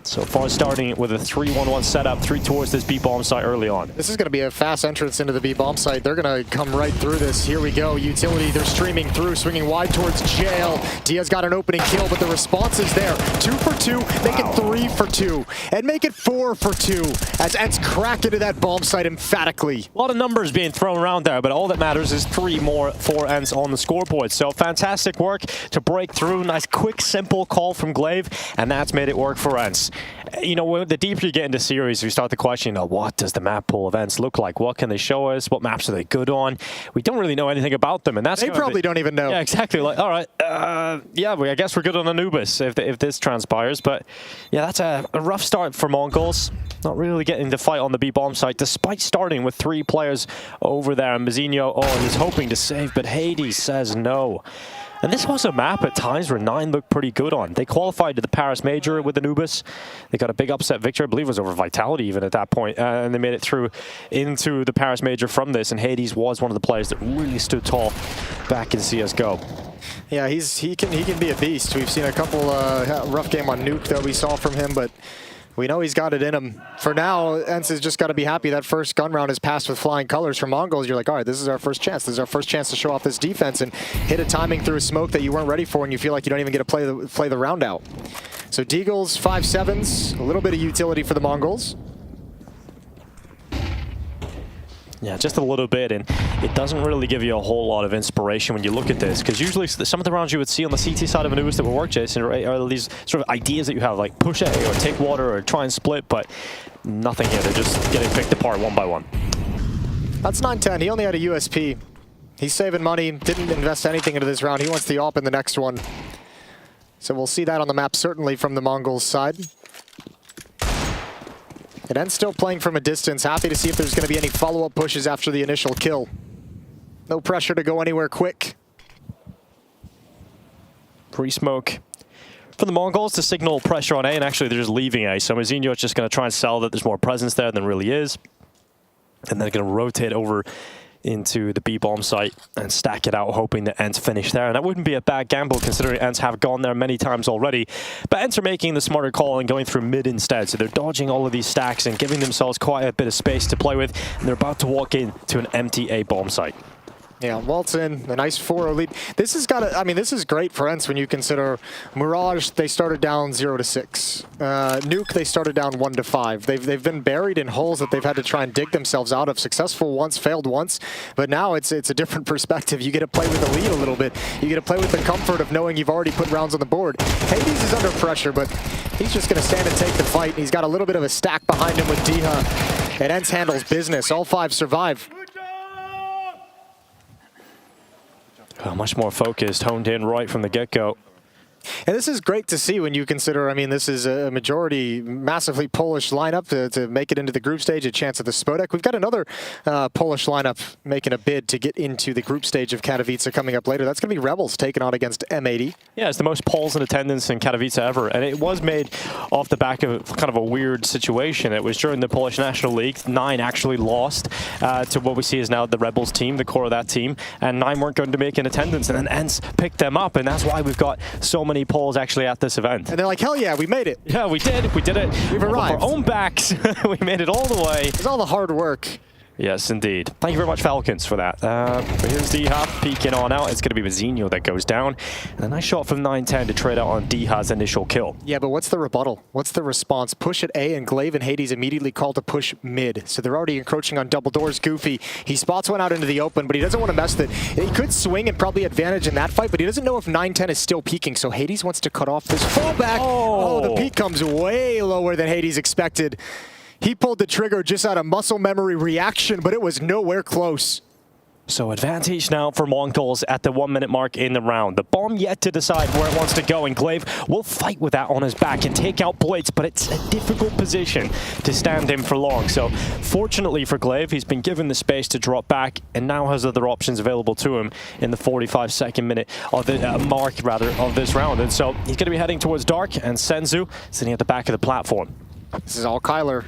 So far, starting with a 3-1-1 setup, 3 towards this B-bomb site early on. This is going to be a fast entrance into the B-bomb site. They're going to come right through this. Here we go. Utility, they're streaming through, swinging wide towards jail. Dia's got an opening kill, but the response is there. 2 for 2, make it 3 for 2, and make it 4 for 2, as Ents crack into that bomb site emphatically. A lot of numbers being thrown around there, but all that matters is 3 more for Ents on the scoreboard. So fantastic work to break through. Nice, quick, simple call from Glaive, and that's made it work for Ents. You know, the deeper you get into series, we start the question of what does the map pool of Ents look like? What can they show us? What maps are they good on? We don't really know anything about them, and that's they probably don't even know. Yeah, exactly. Like, all right, Yeah, I guess we're good on Anubis if this transpires. But yeah, that's a rough start for Mongols. Not really getting the fight on the B-bomb site, despite starting with 3 players over there. And Mazinho, he's hoping to save, but Hades says no. And this was a map at times where 9 looked pretty good on. They qualified to the Paris Major with Anubis. They got a big upset victory. I believe it was over Vitality even at that point. And they made it through into the Paris Major from this. And Hades was one of the players that really stood tall back in CSGO. Yeah, he can be a beast. We've seen a couple rough game on Nuke that we saw from him, but we know he's got it in him. For now, ENCE has just got to be happy that first gun round is passed with flying colors. For Mongols, you're like, all right, this is our first chance. This is our first chance to show off this defense and hit a timing through a smoke that you weren't ready for, and you feel like you don't even get to play the round out. So Deagle's 5-7s, a little bit of utility for the Mongols. Yeah, just a little bit, and it doesn't really give you a whole lot of inspiration when you look at this, because usually some of the rounds you would see on the CT side of Anubis that would work, Jason, are these sort of ideas that you have, like push A or take water or try and split, but nothing here. They're just getting picked apart one by one. That's 9-10. He only had a USP. He's saving money, didn't invest anything into this round. He wants the AWP in the next one. So we'll see that on the map, certainly from the Mongols' side. And ENCE still playing from a distance. Happy to see if there's going to be any follow-up pushes after the initial kill. No pressure to go anywhere quick. Pre-smoke for the Mongols to signal pressure on A, and actually they're just leaving A. So Mazinho is just going to try and sell that there's more presence there than really is. And they're going to rotate over into the B-bomb site and stack it out, hoping that ENCE finish there. And that wouldn't be a bad gamble, considering ENCE have gone there many times already. But ENCE are making the smarter call and going through mid instead. So they're dodging all of these stacks and giving themselves quite a bit of space to play with. And they're about to walk into an empty A-bomb site. Yeah, waltz in, a nice 4-0 lead. This has got to, I mean, this is great for ENCE when you consider Mirage, they started down 0-6. Nuke, they started down 1-5. They've been buried in holes that they've had to try and dig themselves out of. Successful once, failed once, but now it's a different perspective. You get to play with the lead a little bit. You get to play with the comfort of knowing you've already put rounds on the board. Hades is under pressure, but he's just going to stand and take the fight. He's got a little bit of a stack behind him with Diha, and ENCE handles business. All 5 survive. Much more focused, honed in right from the get-go. And this is great to see when you consider, I mean, this is a majority, massively Polish lineup to make it into the group stage, a chance at the Spodek. We've got another Polish lineup making a bid to get into the group stage of Katowice coming up later. That's going to be Rebels taking on against M80. Yeah, it's the most polls in attendance in Katowice ever, and it was made off the back of kind of a weird situation. It was during the Polish National League. 9 actually lost to what we see is now the Rebels team, the core of that team, and 9 weren't going to make an attendance, and then ENCE picked them up, and that's why we've got so many polls actually at this event. And they're like, hell yeah, we made it. Yeah, we did. We did it. We've arrived. With our own backs. We made it all the way. It's all the hard work. Yes, indeed. Thank you very much, Falcons, for that. But here's Diha peeking on out. It's going to be Mazinho that goes down. And a nice shot from 9-10 to trade out on Diha's initial kill. Yeah, but what's the rebuttal? What's the response? Push at A, and Glaive and Hades immediately call to push mid. So they're already encroaching on double doors. Goofy, he spots one out into the open, but he doesn't want to mess with it. He could swing and probably advantage in that fight, but he doesn't know if 9-10 is still peeking. So Hades wants to cut off this fallback. Oh, the peak comes way lower than Hades expected. He pulled the trigger just out of muscle memory reaction, but it was nowhere close. So advantage now for Mongols at the 1-minute mark in the round. The bomb yet to decide where it wants to go, and Glaive will fight with that on his back and take out Blitz, but it's a difficult position to stand in for long. So fortunately for Glaive, he's been given the space to drop back and now has other options available to him in the 45-second minute of the mark of this round. And so he's going to be heading towards Dark, and Senzu sitting at the back of the platform. This is all Kyler.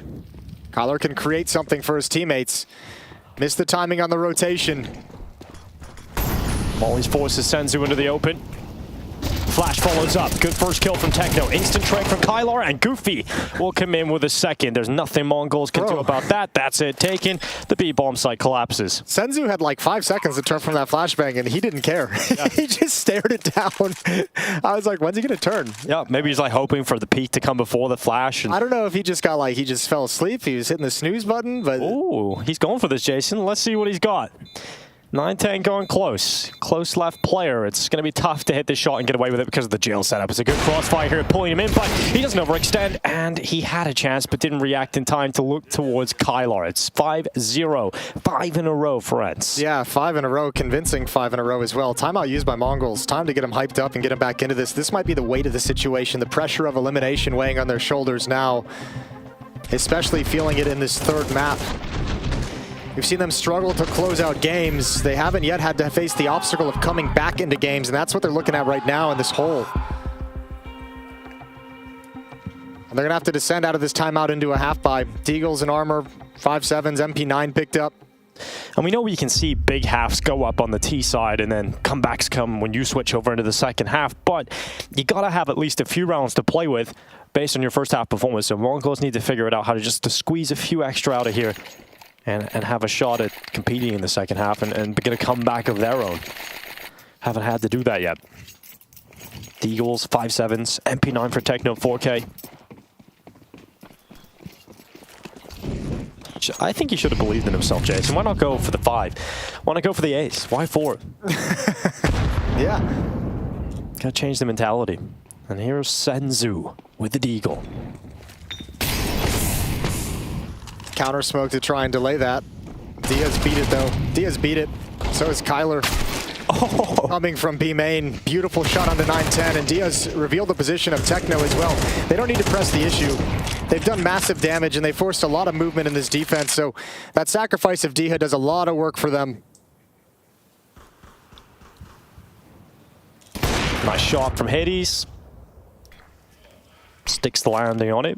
Kyler can create something for his teammates. Missed the timing on the rotation. Molly's forces Senzu into the open. Flash follows up. Good first kill from Techno. Instant trade from Kylar, and Goofy will come in with a second. There's nothing Mongols can do about that. That's it. Taken. The B-bomb site collapses. Senzu had like 5 seconds to turn from that flashbang, and he didn't care. Yeah. He just stared it down. I was like, when's he going to turn? Yeah, maybe he's like hoping for the peak to come before the flash. And I don't know if he just got like, he just fell asleep. He was hitting the snooze button, but... Ooh, he's going for this, Jason. Let's see what he's got. 9-10 going close. Close left player. It's going to be tough to hit this shot and get away with it because of the jail setup. It's a good crossfire here, pulling him in, but he doesn't overextend, and he had a chance but didn't react in time to look towards Kylar. It's 5-0. 5 in a row for Ents. Yeah, 5 in a row. Convincing 5 in a row as well. Timeout used by Mongols. Time to get them hyped up and get them back into this. This might be the weight of the situation. The pressure of elimination weighing on their shoulders now, especially feeling it in this third map. We've seen them struggle to close out games. They haven't yet had to face the obstacle of coming back into games, and that's what they're looking at right now in this hole. And they're going to have to descend out of this timeout into a half by Deagles and Armor, 5-7s, MP9 picked up. And we know we can see big halves go up on the T side and then comebacks come when you switch over into the second half, but you got to have at least a few rounds to play with based on your first half performance. So Mongols need to figure it out how to squeeze a few extra out of here and have a shot at competing in the second half and get a comeback of their own. Haven't had to do that yet. The Eagles, 5-7s, MP9 for Techno 4K. I think he should have believed in himself, Jason. Why not go for the 5? Why not go for the ace? Why 4? Yeah. Gotta change the mentality. And here's Senzu with the Deagle. Counter smoke to try and delay that. Diaz beat it though. Diaz beat it. So is Kylar. Oh. Coming from B main. Beautiful shot onto 9-10, and Diaz revealed the position of Techno as well. They don't need to press the issue. They've done massive damage and they forced a lot of movement in this defense, so that sacrifice of Diha does a lot of work for them. Nice shot from Hades. Sticks the landing on it.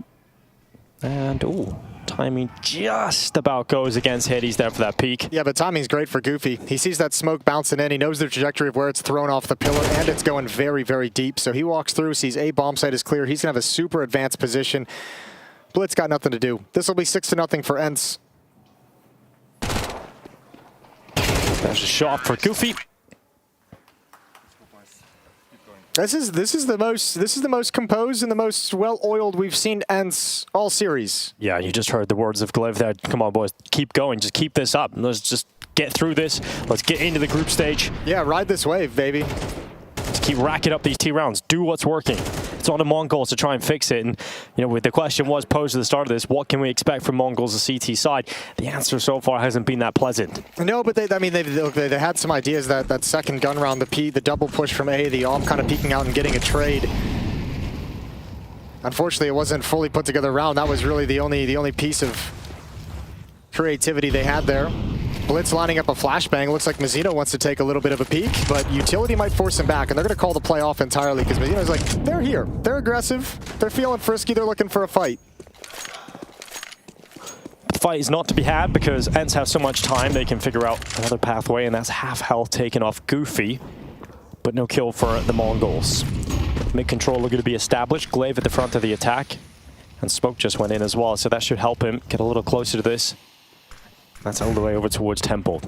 And, ooh, timing just about goes against Hades there for that peak. Yeah, but timing's great for Goofy. He sees that smoke bouncing in. He knows the trajectory of where it's thrown off the pillar, and it's going very, very deep. So he walks through, sees a bomb site is clear. He's going to have a super advanced position. Blitz got nothing to do. This will be 6-0 for Ents. There's a shot for Goofy. This is the most composed and the most well-oiled we've seen Ents all series. Yeah, you just heard the words of Glev there. Come on, boys, keep going. Just keep this up. Let's just get through this. Let's get into the group stage. Yeah, ride this wave, baby. Just keep racking up these T rounds. Do what's working. It's on the Mongols to try and fix it. And, you know, the question was posed at the start of this, what can we expect from Mongols, the CT side? The answer so far hasn't been that pleasant. No, but they had some ideas. That second gun round, the double push from A, the AWP kind of peeking out and getting a trade. Unfortunately, it wasn't fully put together round. That was really the only piece of creativity they had there. Blitz lining up a flashbang. Looks like Mazzino wants to take a little bit of a peek, but Utility might force him back, and they're going to call the play off entirely because Mazzino's like, they're here. They're aggressive. They're feeling frisky. They're looking for a fight. The fight is not to be had because Ents have so much time. They can figure out another pathway, and that's half health taken off Goofy, but no kill for the Mongols. Mid-control looking to be established. Glaive at the front of the attack, and Smoke just went in as well, so that should help him get a little closer to this. That's all the way over towards Temple.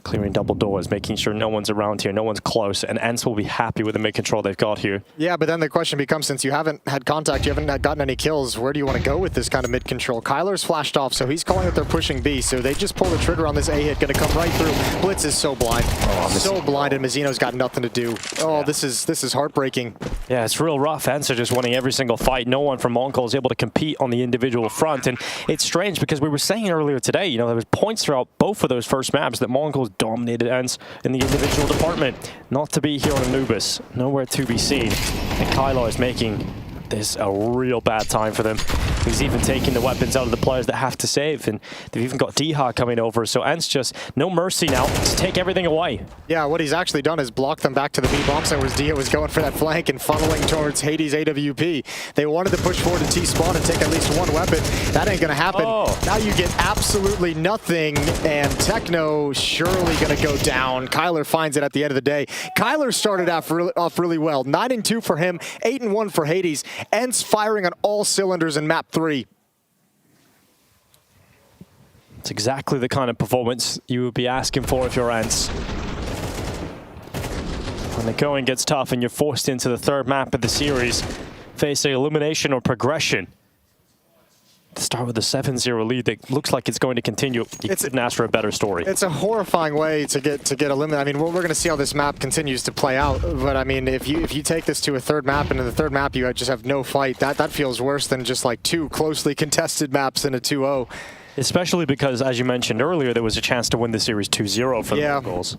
Clearing double doors, making sure no one's around here, no one's close, and Ents will be happy with the mid-control they've got here. Yeah, but then the question becomes, since you haven't had contact, you haven't gotten any kills, where do you want to go with this kind of mid-control? Kyler's flashed off, so he's calling that they're pushing B, so they just pull the trigger on this A hit, going to come right through. Blitz is so blind. So blind, and Mazzino's got nothing to do. Oh, yeah. This is heartbreaking. Yeah, it's real rough. Ents are just winning every single fight. No one from Mongols is able to compete on the individual front, and it's strange because we were saying earlier today, you know, there was points throughout both of those first maps that Mongols dominated Ents in the individual department. Not to be here on Anubis, nowhere to be seen. And Kylar is making this a real bad time for them. He's even taking the weapons out of the players that have to save, and they've even got Diha coming over, so Ents just no mercy now to take everything away. Yeah, what he's actually done is block them back to the B bomb site where Diha was going for that flank and funneling towards Hades AWP. They wanted to push forward to T-spawn and take at least one weapon. That ain't gonna happen. Oh. Now you get absolutely nothing, and Techno surely gonna go down. Kyler finds it at the end of the day. Kyler started off really well. 9-2 for him, 8-1 for Hades. Ents firing on all cylinders in map 3. It's exactly the kind of performance you would be asking for if you're Ents. When the going gets tough and you're forced into the third map of the series, facing elimination or progression. To start with a 7-0 lead that looks like it's going to continue. You couldn't ask for a better story. It's a horrifying way to get eliminated. I mean, we're going to see how this map continues to play out. But I mean, if you take this to a third map, and in the third map you just have no fight, that feels worse than just like 2 closely contested maps in a 2-0. Especially because, as you mentioned earlier, there was a chance to win the series 2-0 for the Mongols.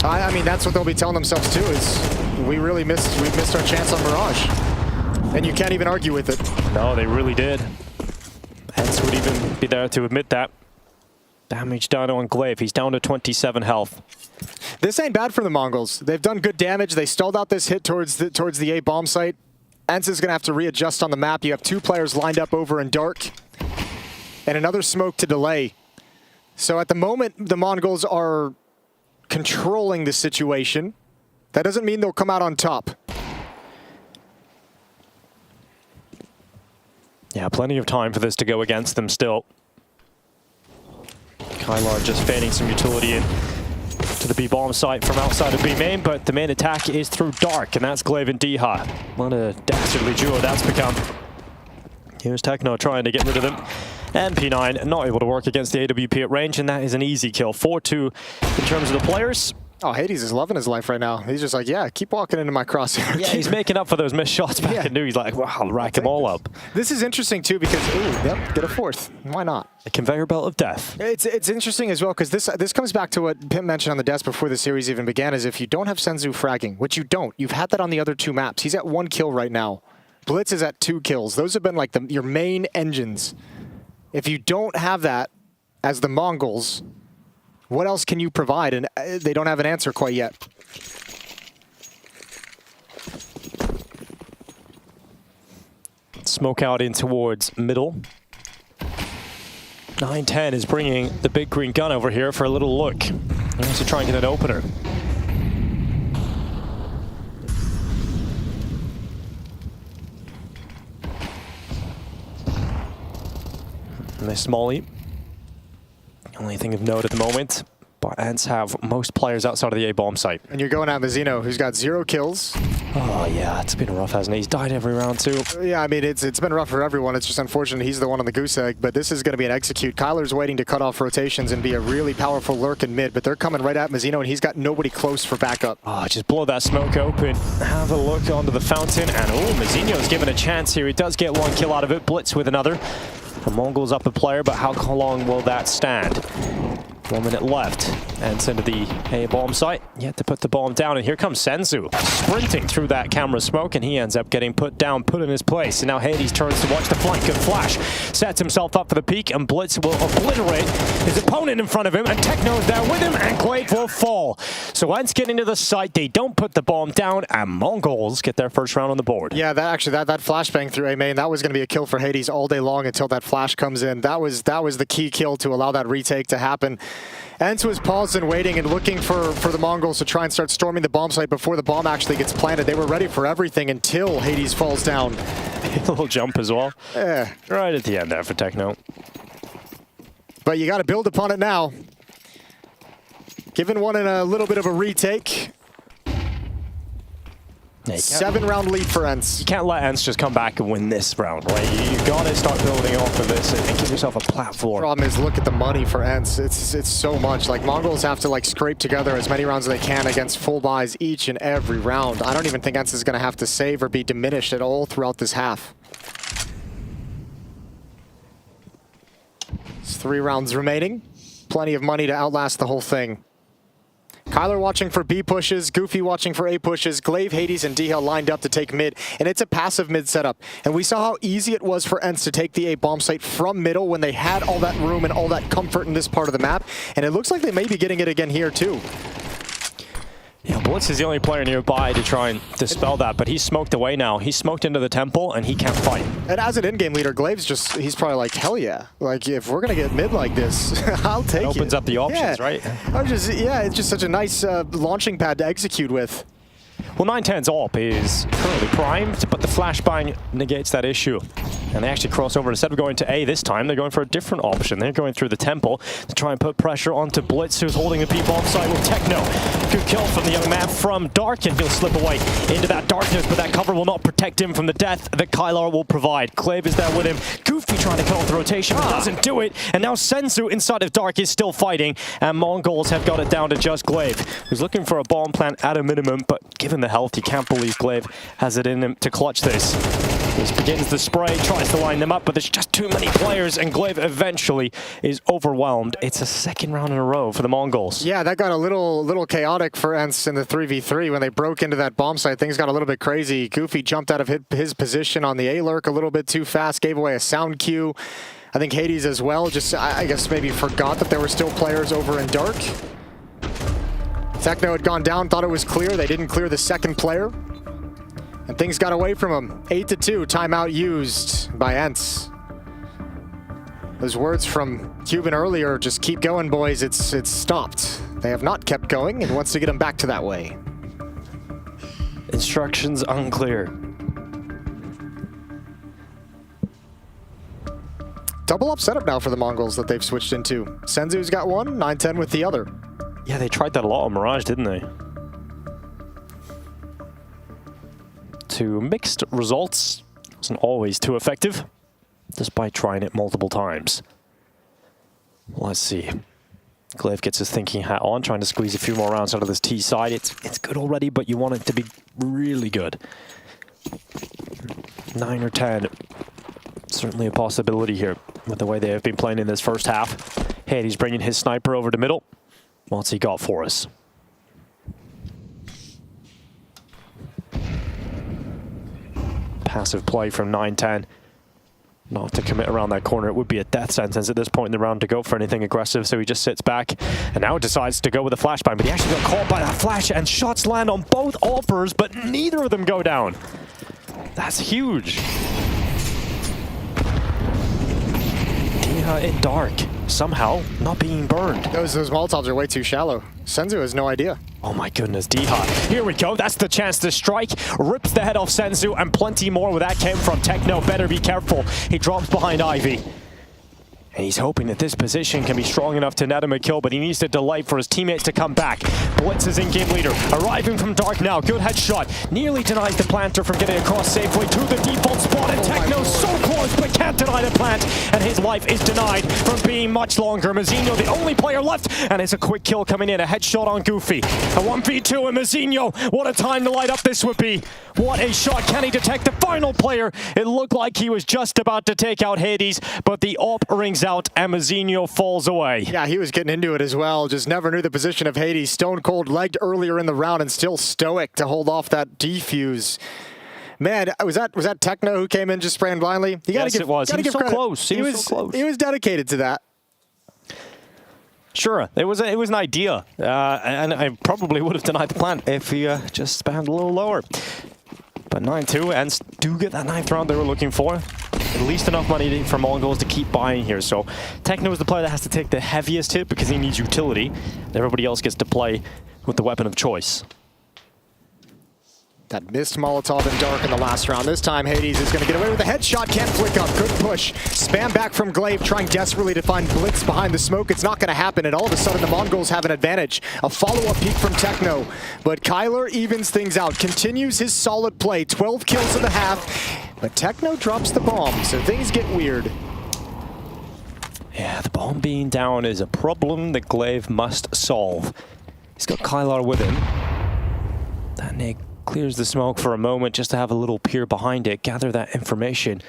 I mean, that's what they'll be telling themselves too. Is we missed our chance on Mirage, and you can't even argue with it. No, they really did. Hence would even be there to admit that. Damage done on Glaive. He's down to 27 health. This ain't bad for the Mongols. They've done good damage. They stalled out this hit towards the A bomb site. ENCE is going to have to readjust on the map. You have 2 players lined up over in dark, and another smoke to delay. So at the moment, the Mongols are controlling the situation. That doesn't mean they'll come out on top. Yeah, plenty of time for this to go against them still. Kylar just fanning some utility in to the B bomb site from outside of B main, but the main attack is through dark, and that's Glaive and Diha. What a dastardly duo that's become. Here's Techno trying to get rid of them. And P9 not able to work against the AWP at range, and that is an easy kill. 4-2 in terms of the players. Oh, Hades is loving his life right now. He's just like, yeah, keep walking into my crosshair. Yeah, he's making up for those missed shots back at New. He's like, wow, I'll rack them all up. This is interesting, too, because, yep, get a 4th. Why not? A conveyor belt of death. It's interesting as well, because this comes back to what Pim mentioned on the desk before the series even began, is if you don't have Senzu fragging, which you don't, you've had that on the other 2 maps. He's at 1 kill right now. Blitz is at 2 kills. Those have been like your main engines. If you don't have that as the Mongols, what else can you provide? And they don't have an answer quite yet. Smoke out in towards middle. 9-10 is bringing the big green gun over here for a little look. He wants to try and get an opener. Nice Molly. Only thing of note at the moment, but ENCE have most players outside of the A-bomb site. And you're going at Mazzino, who's got 0 kills. Oh yeah, it's been rough, hasn't it? He's died every round too. Yeah, I mean, it's been rough for everyone. It's just unfortunate he's the one on the goose egg, but this is going to be an execute. Kyler's waiting to cut off rotations and be a really powerful lurk in mid, but they're coming right at Mazzino, and he's got nobody close for backup. Oh, just blow that smoke open. Have a look onto the fountain, and Mazzino's given a chance here. He does get 1 kill out of it. Blitz with another. The Mongols up a player, but how long will that stand? 1 minute left. And into the A-bomb site. Yet to put the bomb down, and here comes Senzu sprinting through that camera smoke, and he ends up getting put down, put in his place. And now Hades turns to watch the flank. Good flash. Sets himself up for the peak, and Blitz will obliterate his opponent in front of him, and Techno's there with him, and Glaive will fall. So ENCE get into the site, they don't put the bomb down, and Mongols get their first round on the board. Yeah, that flashbang through A main, that was going to be a kill for Hades all day long until that flash comes in. That was the key kill to allow that retake to happen. ENCE was paused and waiting and looking for the Mongols to try and start storming the bomb site before the bomb actually gets planted. They were ready for everything until Hades falls down. A little jump as well. Yeah. Right at the end there for Techno. But you got to build upon it now. Giving one in a little bit of a retake. 7-round lead for ENCE. You can't let ENCE just come back and win this round, right? You got to start building off of this and give yourself a platform. Problem is, look at the money for ENCE. It's so much. Like, Mongols have to like scrape together as many rounds as they can against full buys each and every round. I don't even think ENCE is going to have to save or be diminished at all throughout this half. It's 3 rounds remaining. Plenty of money to outlast the whole thing. Kyler watching for B pushes, Goofy watching for A pushes, Glaive, Hades, and Dihel lined up to take mid, and it's a passive mid setup. And we saw how easy it was for ENCE to take the A bomb site from middle when they had all that room and all that comfort in this part of the map, and it looks like they may be getting it again here too. Yeah, Blitz is the only player nearby to try and dispel that, but he's smoked away now. He's smoked into the temple, and he can't fight. And as an in-game leader, Glaive's he's probably like, hell yeah. Like, if we're going to get mid like this, I'll take it. It opens up the options, yeah. right? It's just such a nice launching pad to execute with. Well, 9-10's AWP is currently primed, but the flashbang negates that issue. And they actually cross over. Instead of going to A this time, they're going for a different option. They're going through the temple to try and put pressure onto Blitz, who's holding the peep offside with Techno. Good kill from the young man from Dark, and he'll slip away into that darkness, but that cover will not protect him from the death that Kylar will provide. Clave is there with him. Goofy trying to cut off the rotation, but doesn't do it. And now Senzu inside of Dark is still fighting, and Mongols have got it down to just Glaive, who's looking for a bomb plant at a minimum, but given the health, he can't believe Glaive has it in him to clutch this. This begins the spray, tries to line them up, but there's just too many players, and Glaive eventually is overwhelmed. It's a second round in a row for the Mongols. Yeah, that got a little chaotic for ENCE in the 3v3 when they broke into that bomb site. Things got a little bit crazy. Goofy jumped out of his position on the A-lurk a little bit too fast, gave away a sound cue. I think Hades as well, just I guess maybe forgot that there were still players over in Dark. Techno had gone down, thought it was clear. They didn't clear the second player. And things got away from him. 8-2, timeout used by ENCE. Those words from Cuban earlier, just keep going, boys. It's stopped. They have not kept going and wants to get them back to that way. Instructions unclear. Double up setup now for the Mongols that they've switched into. Senzu's got one, 9-10 with the other. Yeah, they tried that a lot on Mirage, didn't they? To mixed results. Wasn't always too effective, despite trying it multiple times. Let's see. Glaive gets his thinking hat on, trying to squeeze a few more rounds out of this T side. It's good already, but you want it to be really good. 9 or 10. Certainly a possibility here with the way they have been playing in this first half. Hades bringing his sniper over the middle. What's he got for us? Passive play from 9-10. Not to commit around that corner. It would be a death sentence at this point in the round to go for anything aggressive, so he just sits back and now decides to go with a flashbang, but he actually got caught by that flash, and shots land on both offers, but neither of them go down. That's huge. In Dark, somehow not being burned. Those Molotovs are way too shallow. Senzu has no idea. Oh my goodness, Diha. Here we go, that's the chance to strike. Rips the head off Senzu, and plenty more where that came from. Techno better be careful. He drops behind Ivy. And he's hoping that this position can be strong enough to net him a kill, but he needs to delay for his teammates to come back. Blitz is in game leader, arriving from Dark now. Good headshot. Nearly denies the planter from getting across safely to the default spot, and Techno so close, but can't deny the plant, and his life is denied from being much longer. Mazzino, the only player left, and it's a quick kill coming in. A headshot on Goofy. A 1v2, and Mazzino, what a time to light up this would be. What a shot. Can he detect the final player? It looked like he was just about to take out Hades, but the AWP rings out, and Mazzino falls away. Yeah, he was getting into it as well. Just never knew the position of Hades. Stone cold legged earlier in the round and still stoic to hold off that defuse. Man, was that Techno who came in just spraying blindly? Yes, it was. He was so close. He was so close. He was dedicated to that. Sure, it was an idea, and I probably would have denied the plant if he just spammed a little lower. But 9-2, and do get that 9th round they were looking for. At least enough money for Mongols to keep buying here. So Techno is the player that has to take the heaviest hit because he needs utility. And everybody else gets to play with the weapon of choice. That missed Molotov in Dark in the last round. This time Hades is going to get away with a headshot. Can't flick up. Good push. Spam back from Glaive, trying desperately to find Blitz behind the smoke. It's not going to happen, and all of a sudden the Mongols have an advantage. A follow-up peek from Techno. But Kyler evens things out. Continues his solid play. 12 kills in the half. But Techno drops the bomb, so things get weird. Yeah, the bomb being down is a problem that Glaive must solve. He's got Kylar with him. That Nick clears the smoke for a moment just to have a little peer behind it, gather that information.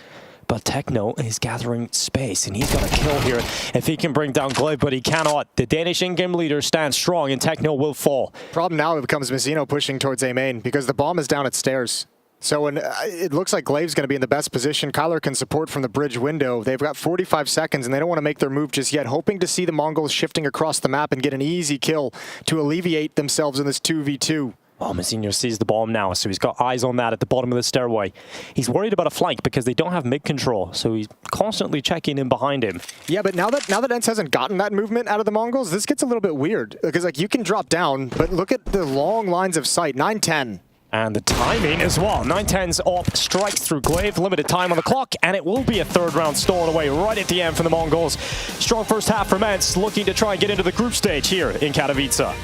But Techno is gathering space, and he's got a kill here if he can bring down Glaive, but he cannot. The Danish in-game leader stands strong, and Techno will fall. Problem now becomes Mazzino pushing towards A main because the bomb is down at stairs. So when it looks like Glaive's going to be in the best position, Kyler can support from the bridge window. They've got 45 seconds, and they don't want to make their move just yet, hoping to see the Mongols shifting across the map and get an easy kill to alleviate themselves in this 2v2. Oh, Mazzino sees the bomb now, so he's got eyes on that at the bottom of the stairway. He's worried about a flank because they don't have mid-control, so he's constantly checking in behind him. Yeah, but now that ENCE hasn't gotten that movement out of the Mongols, this gets a little bit weird. Because, like, you can drop down, but look at the long lines of sight. 9-10. And the timing as well. 9-10's off, strikes through Glaive, limited time on the clock, and it will be a third round stolen away right at the end from the Mongols. Strong first half for Mens, looking to try and get into the group stage here in Katowice.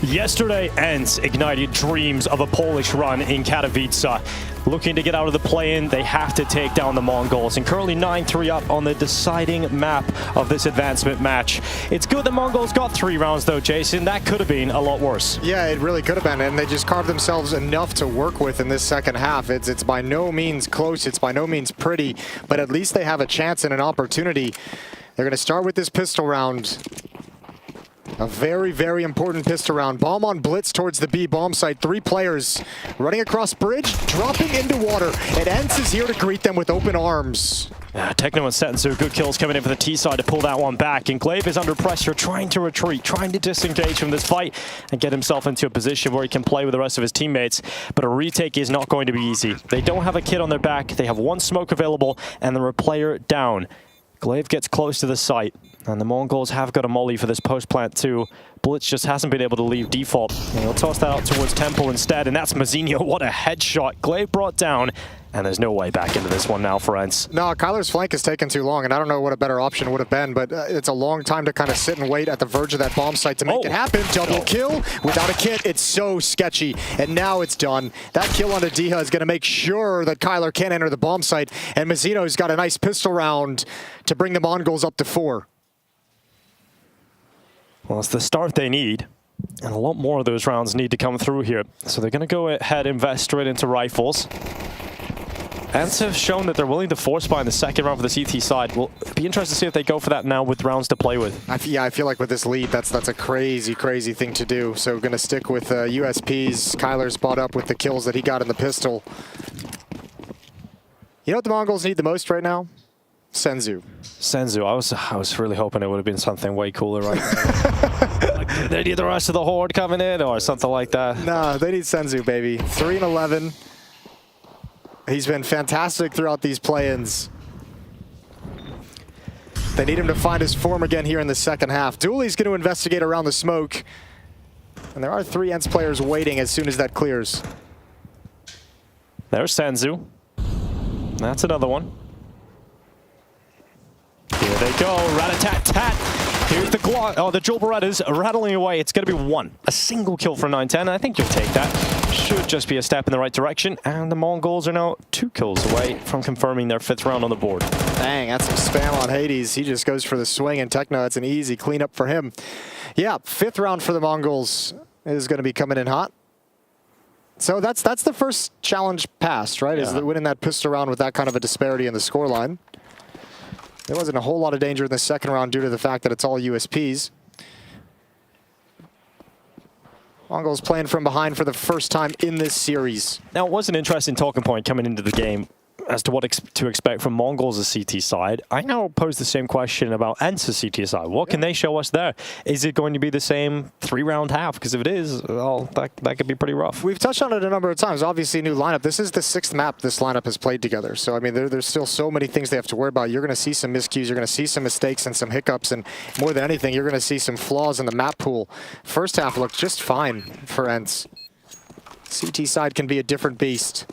Yesterday, ENCE ignited dreams of a Polish run in Katowice. Looking to get out of the play-in, they have to take down the Mongols, and currently 9-3 up on the deciding map of this advancement match. It's good the Mongols got 3 rounds though, Jason. That could have been a lot worse. Yeah, it really could have been, and they just carved themselves enough to work with in this second half. It's by no means close, it's by no means pretty, but at least they have a chance and an opportunity. They're going to start with this pistol round. A very, very important pistol round. Bomb on blitz towards the B bomb site. 3 players running across bridge, dropping into water. And ENCE is here to greet them with open arms. Techno and Setsu, good kills coming in for the T side to pull that one back. And Glaive is under pressure, trying to retreat, trying to disengage from this fight and get himself into a position where he can play with the rest of his teammates. But a retake is not going to be easy. They don't have a kid on their back. They have 1 smoke available and they're a player down. Glaive gets close to the site, and the Mongols have got a molly for this post plant too. Blitz just hasn't been able to leave default. And he'll toss that out towards Temple instead, and that's Mazinho. What a headshot. Glaive brought down, and there's no way back into this one now for ENCE. No, Kyler's flank has taken too long, and I don't know what a better option would have been, but it's a long time to kind of sit and wait at the verge of that bomb site to make it happen. Double kill without a kit. It's so sketchy, and now it's done. That kill onto Diha is going to make sure that Kyler can't enter the bomb site, and Mazzino's got a nice pistol round to bring the Mongols up to 4. Well, it's the start they need. And a lot more of those rounds need to come through here. So they're going to go ahead and invest straight into rifles. Ents have shown that they're willing to force buy in the second round for the CT side. We'll be interested to see if they go for that now with rounds to play with. Yeah, I feel like with this lead, that's a crazy thing to do. So going to stick with USPs. Kyler's bought up with the kills that he got in the pistol. You know what the Mongols need the most right now? Senzu. Senzu, I was really hoping it would have been something way cooler right now. Like they need the rest of the horde coming in or something like that. Nah, they need Senzu, baby. 3-11. He's been fantastic throughout these play-ins. They need him to find his form again here in the second half. Dooley's going to investigate around the smoke. And there are 3 Ents players waiting as soon as that clears. There's Senzu. That's another one. Here they go, rat-a-tat-tat. Here's the Glock. Oh, the Jewel Berettas rattling away. It's going to be 1. A single kill for 910. I think you'll take that. Should just be a step in the right direction. And the Mongols are now 2 kills away from confirming their 5th round on the board. Dang, that's some spam on Hades. He just goes for the swing, and Techno, that's an easy cleanup for him. Yeah, 5th round for the Mongols is going to be coming in hot. So that's the first challenge passed, right? Yeah. Is winning that pistol round with that kind of a disparity in the scoreline. There wasn't a whole lot of danger in the second round due to the fact that it's all USPs. Mongols playing from behind for the first time in this series. Now, it was an interesting talking point coming into the game as to what to expect from Mongols' CT side. I now pose the same question about Ents' CT side. What can they show us there? Is it going to be the same 3-round half? Because if it is, well, that could be pretty rough. We've touched on it a number of times. Obviously, new lineup. This is the 6th map this lineup has played together. So, I mean, there's still so many things they have to worry about. You're going to see some miscues. You're going to see some mistakes and some hiccups. And more than anything, you're going to see some flaws in the map pool. First half looked just fine for Ents. CT side can be a different beast.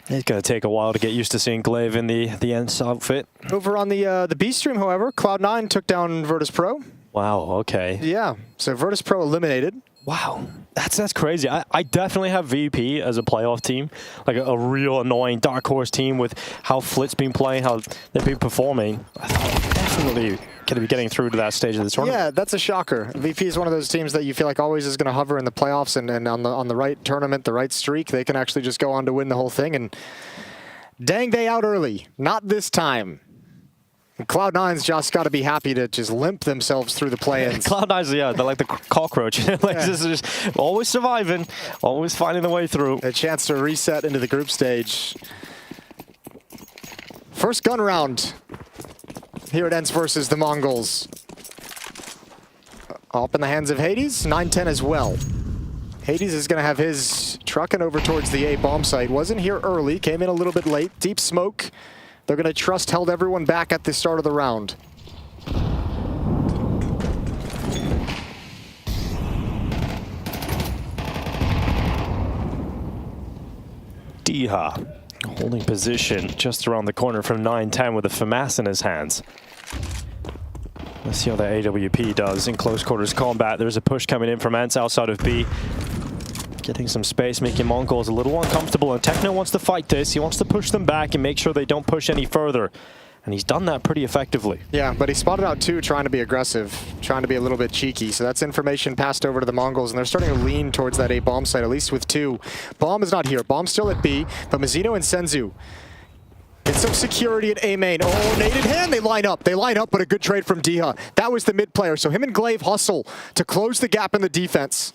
It's going to take a while to get used to seeing Glaive in the Ents outfit. Over on the B stream, however, Cloud9 took down Virtus Pro. Wow, okay. Yeah, so Virtus Pro eliminated. Wow, that's crazy. I definitely have VP as a playoff team, like a real annoying dark horse team with how Flit's been playing, how they've been performing. I thought definitely going to be getting through to that stage of the tournament. Yeah, that's a shocker. VP is one of those teams that you feel like always is going to hover in the playoffs, and on the right tournament, the right streak, they can actually just go on to win the whole thing. And dang, they out early. Not this time. Cloud9's just got to be happy to just limp themselves through the play-ins. Cloud9's, yeah, they're like the cockroach. Like, this is just always surviving, always finding the way through. A chance to reset into the group stage. First gun round here at Ents versus the Mongols. Up in the hands of Hades, 910 as well. Hades is going to have his trucking over towards the A bomb site. Wasn't here early, came in a little bit late. Deep smoke. They're going to trust held everyone back at the start of the round. Diha holding position just around the corner from 910 with a FAMAS in his hands. Let's see how the AWP does in close quarters combat. There's a push coming in from Ents outside of B. Getting some space, making Mongols a little uncomfortable, and Techno wants to fight this. He wants to push them back and make sure they don't push any further. And he's done that pretty effectively. Yeah, but he spotted out 2 trying to be aggressive, trying to be a little bit cheeky. So that's information passed over to the Mongols, and they're starting to lean towards that A bomb site, at least with 2. Bomb is not here. Bomb's still at B, but Mazzino and Senzu get some security at A main. Oh, naded hand, they line up. They line up, but a good trade from Diha. That was the mid player, so him and Glaive hustle to close the gap in the defense.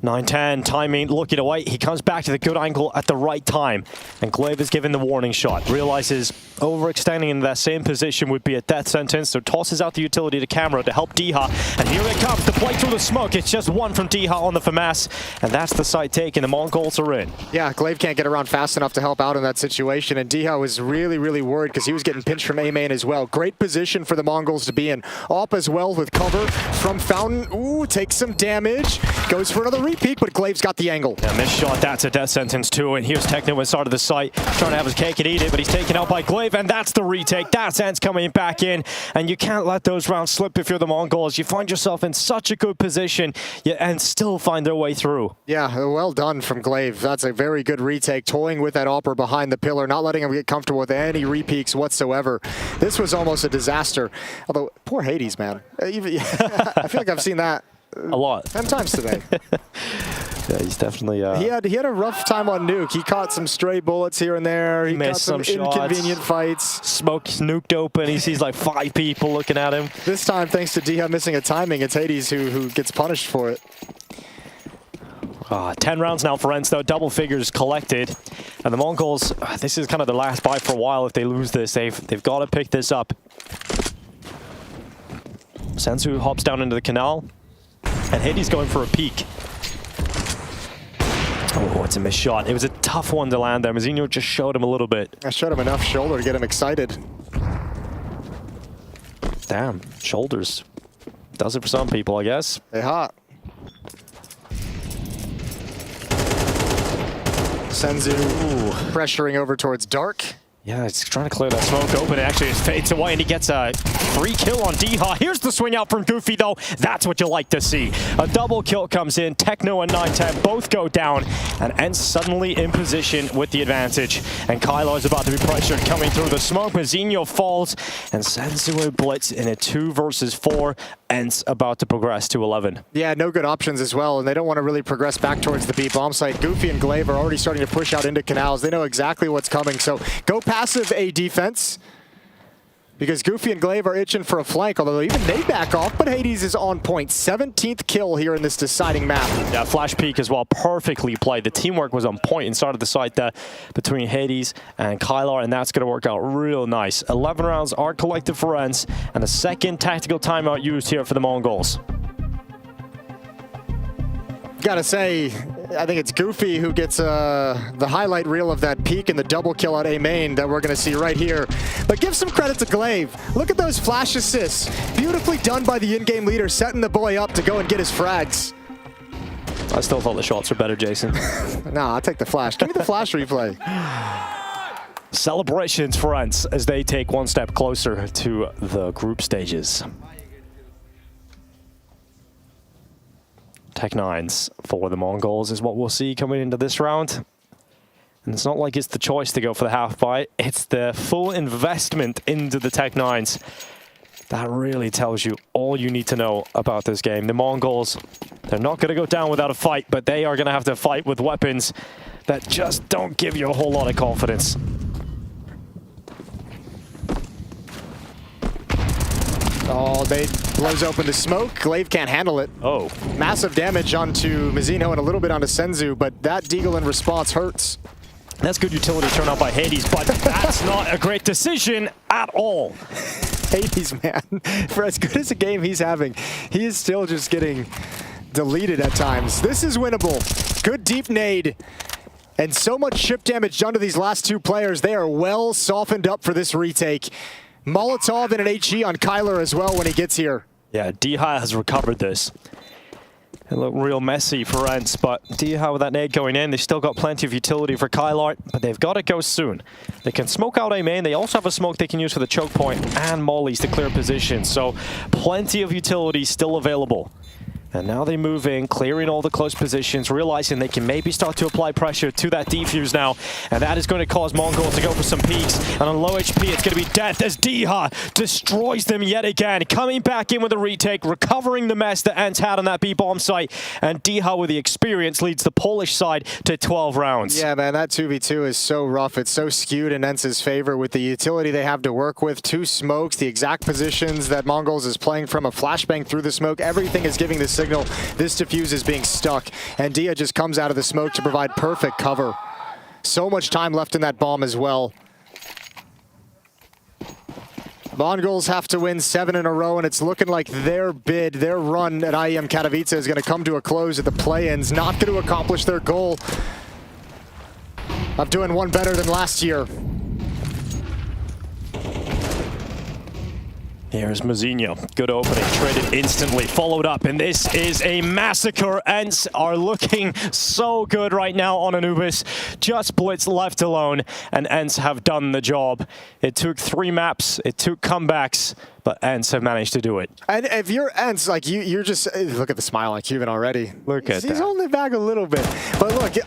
910, timing, looking away. He comes back to the good angle at the right time. And Glaive is given the warning shot. Realizes overextending in that same position would be a death sentence, so tosses out the utility to camera to help Diha. And here it comes, the play through the smoke. It's just 1 from Diha on the FAMAS. And that's the site taken. The Mongols are in. Yeah, Glaive can't get around fast enough to help out in that situation. And Diha was really, really worried because he was getting pinched from A main as well. Great position for the Mongols to be in. Op as well with cover from Fountain. Ooh, takes some damage. Goes for another re-peek, but Glaive's got the angle. Yeah, missed shot, that's a death sentence too. And here's Techno inside of the site, trying to have his cake and eat it, but he's taken out by Glaive, and that's the retake. That's ENCE coming back in, and you can't let those rounds slip if you're the Mongols. You find yourself in such a good position, and still find their way through. Yeah, well done from Glaive. That's a very good retake, toying with that AWPer behind the pillar, not letting him get comfortable with any re-peeks whatsoever. This was almost a disaster. Although, poor Hades, man. I feel like I've seen that a lot. 10 times today. Yeah, he's definitely... He had a rough time on Nuke. He caught some stray bullets here and there. He got some inconvenient fights. Smoke's nuked open. He sees like 5 people looking at him. This time, thanks to Diha missing a timing, it's Hades who gets punished for it. 10 rounds now for ENCE, though. Double figures collected. And the Mongols, this is kind of their last bite for a while. If they lose this, they've got to pick this up. Senzu hops down into the canal. And Hades going for a peek. Oh, it's a missed shot. It was a tough one to land there. Mazinho just showed him a little bit. I showed him enough shoulder to get him excited. Damn, shoulders. Does it for some people, I guess. They hot. Senzu pressuring over towards Dark. Yeah, he's trying to clear that smoke open. It actually fades away, and he gets a free kill on Diha. Here's the swing out from Goofy, though. That's what you like to see. A double kill comes in. Techno and 910 both go down, and ENCE suddenly in position with the advantage. And Kylo is about to be pressured coming through the smoke. Mazinho falls, and Senzu blitz in a 2 versus 4. ENCE about to progress to 11. Yeah, no good options as well, and they don't want to really progress back towards the B bomb site. Goofy and Glaive are already starting to push out into canals. They know exactly what's coming, so go passive A defense, because Goofy and Glaive are itching for a flank, although even they back off, but Hades is on point. 17th kill here in this deciding map. Yeah, flash peek as well, perfectly played. The teamwork was on point inside of the site there between Hades and Kylar, and that's going to work out real nice. 11 rounds are collected for ENCE, and a second tactical timeout used here for the Mongols. Gotta say, I think it's Goofy who gets the highlight reel of that peak and the double kill at A main that we're gonna see right here. But give some credit to Glaive. Look at those flash assists. Beautifully done by the in-game leader, setting the boy up to go and get his frags. I still thought the shots were better, Jason. Nah, I'll take the flash. Give me the flash replay. Celebrations for ENCE as they take one step closer to the group stages. Tech 9s for the Mongols is what we'll see coming into this round. And it's not like it's the choice to go for the half buy, it's the full investment into the Tech 9s. That really tells you all you need to know about this game. The Mongols, they're not going to go down without a fight, but they are going to have to fight with weapons that just don't give you a whole lot of confidence. Oh, they blows open the smoke. Glaive can't handle it. Oh. Massive damage onto Mazinho and a little bit onto Senzu, but that Deagle in response hurts. That's good utility turn out by Hades, but that's not a great decision at all. Hades, man, for as good as a game he's having, he is still just getting deleted at times. This is winnable. Good deep nade. And so much ship damage done to these last 2 players. They are well softened up for this retake. Molotov and an HE on Kyler as well when he gets here. Yeah, Diha has recovered this. It looked real messy for ENCE, but Diha with that nade going in, they've still got plenty of utility for Kylar, but they've got to go soon. They can smoke out A main, they also have a smoke they can use for the choke point and mollies to clear position, so plenty of utility still available. And now they move in, clearing all the close positions, realizing they can maybe start to apply pressure to that defuse now. And that is going to cause Mongol to go for some peaks. And on low HP, it's going to be death as Diha destroys them yet again. Coming back in with a retake, recovering the mess that ENCE had on that B-bomb site. And Diha with the experience leads the Polish side to 12 rounds. Yeah, man, that 2v2 is so rough. It's so skewed in ENCE's favor with the utility they have to work with. 2 smokes, the exact positions that Mongols is playing from, a flashbang through the smoke. Everything is giving the signal. This defuse is being stuck, and Dia just comes out of the smoke to provide perfect cover. So much time left in that bomb as well. Mongols have to win 7 in a row, and it's looking like their bid, their run at IEM Katowice is going to come to a close at the play-ins. Not going to accomplish their goal of doing one better than last year. Here's Mazinho. Good opening, traded instantly, followed up, and this is a massacre. Ents are looking so good right now on Anubis. Just Blitz left alone, and Ents have done the job. It took 3 maps, it took comebacks, but Ents have managed to do it. And if you're Ents, like you're just look at the smile on Cuban already. Look at that. He's holding it back a little bit. But look,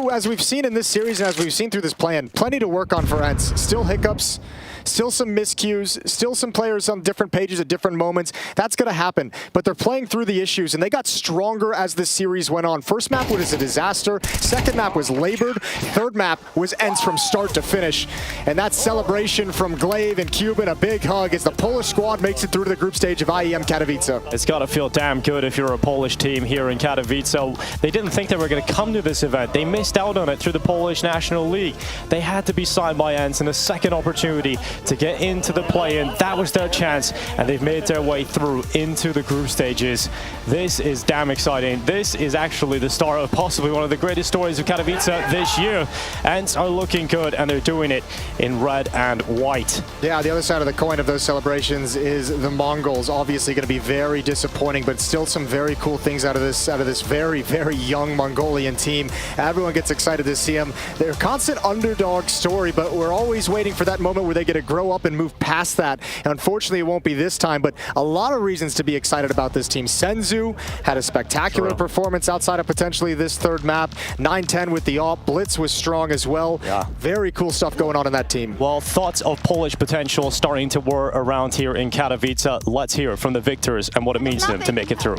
as we've seen in this series and as we've seen through this plan, plenty to work on for Ents. Still hiccups. Still some miscues, still some players on different pages at different moments. That's going to happen, but they're playing through the issues, and they got stronger as this series went on. First map was a disaster. Second map was labored. Third map was Ents from start to finish. And that celebration from Glaive and Cuban, a big hug as the Polish squad makes it through to the group stage of IEM Katowice. It's got to feel damn good if you're a Polish team here in Katowice. They didn't think they were going to come to this event. They missed out on it through the Polish National League. They had to be signed by Ents in a second opportunity to get into the play-in. That was their chance, and they've made their way through into the group stages. This is damn exciting. This is actually the start of possibly one of the greatest stories of Katowice this year. Ents are looking good, and they're doing it in red and white. Yeah, the other side of the coin of those celebrations is the Mongols. Obviously going to be very disappointing, but still some very cool things out of this very, very young Mongolian team. Everyone gets excited to see them. They're a constant underdog story, but we're always waiting for that moment where they get to grow up and move past that. And unfortunately, it won't be this time, but a lot of reasons to be excited about this team. Senzu had a spectacular performance outside of potentially this third map. 9-10 with the AWP. Blitz was strong as well. Yeah. Very cool stuff going on in that team. Well, thoughts of Polish potential starting to whir around here in Katowice. Let's hear from the victors and what it means to them to make it through.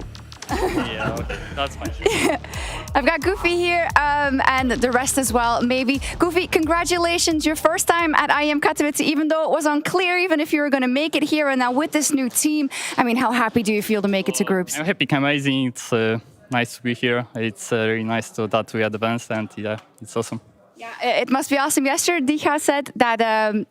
Yeah, okay. That's fine. I've got Goofy here and the rest as well, maybe. Goofy, congratulations, your first time at IEM Katowice, even though it was unclear even if you were going to make it here, and now with this new team, I mean, how happy do you feel to make it to groups? I'm happy, amazing. It's nice to be here. It's really nice that we advanced, and yeah, it's awesome. Yeah, it must be awesome. Yesterday, Dicha said that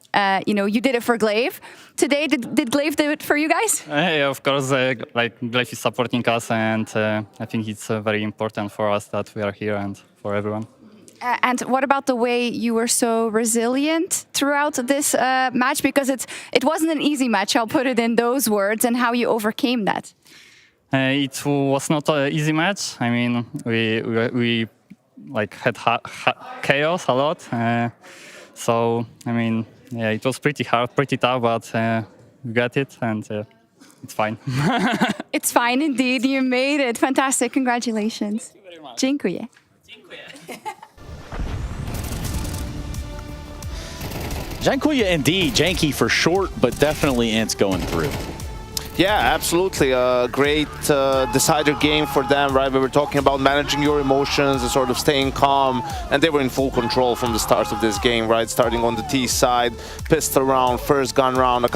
you did it for Glaive. Today, did Glaive do it for you guys? Yeah, of course, like Glaive is supporting us, and I think it's very important for us that we are here and for everyone. And what about the way you were so resilient throughout this match? Because it wasn't an easy match, I'll put it in those words, and how you overcame that. It was not an easy match. I mean, we like had chaos a lot. So, I mean, yeah, it was pretty hard, pretty tough, but we got it, and it's fine. It's fine indeed. You made it. Fantastic. Congratulations. Thank you very much. Dziękuję. Dziękuję indeed. Janky for short, but definitely Ents going through. Yeah, absolutely. A great decider game for them, right? We were talking about managing your emotions and sort of staying calm, and they were in full control from the start of this game, right? Starting on the T side, pistol round, first gun round.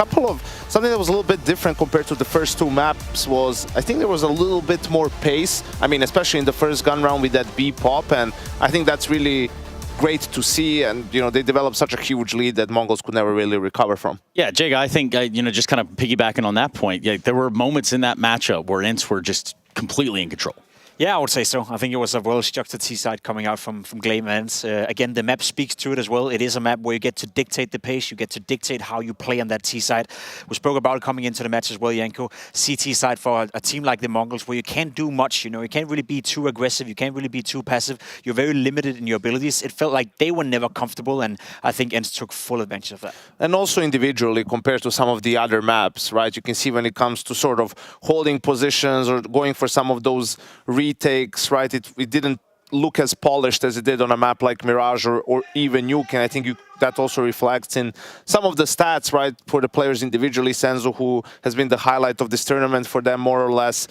Something that was a little bit different compared to the first 2 maps was, I think there was a little bit more pace. I mean, especially in the first gun round with that B pop, and I think that's really great to see, and they developed such a huge lead that Mongols could never really recover from. Yeah, Jake, I think just kind of piggybacking on that point, there were moments in that matchup where Ents were just completely in control. Yeah, I would say so. I think it was a well-structured T-side coming out from Glaive Ents. Again, the map speaks to it as well. It is a map where you get to dictate the pace, you get to dictate how you play on that T-side. We spoke about it coming into the match as well, Janko. CT side for a team like the Mongols, where you can't do much, you can't really be too aggressive, you can't really be too passive. You're very limited in your abilities. It felt like they were never comfortable, and I think Ents took full advantage of that. And also individually, compared to some of the other maps, right? You can see when it comes to sort of holding positions or going for some of those retakes, right? It didn't look as polished as it did on a map like Mirage or even Nuke, and I think that also reflects in some of the stats, right, for the players individually. Senzu, who has been the highlight of this tournament for them, more or less,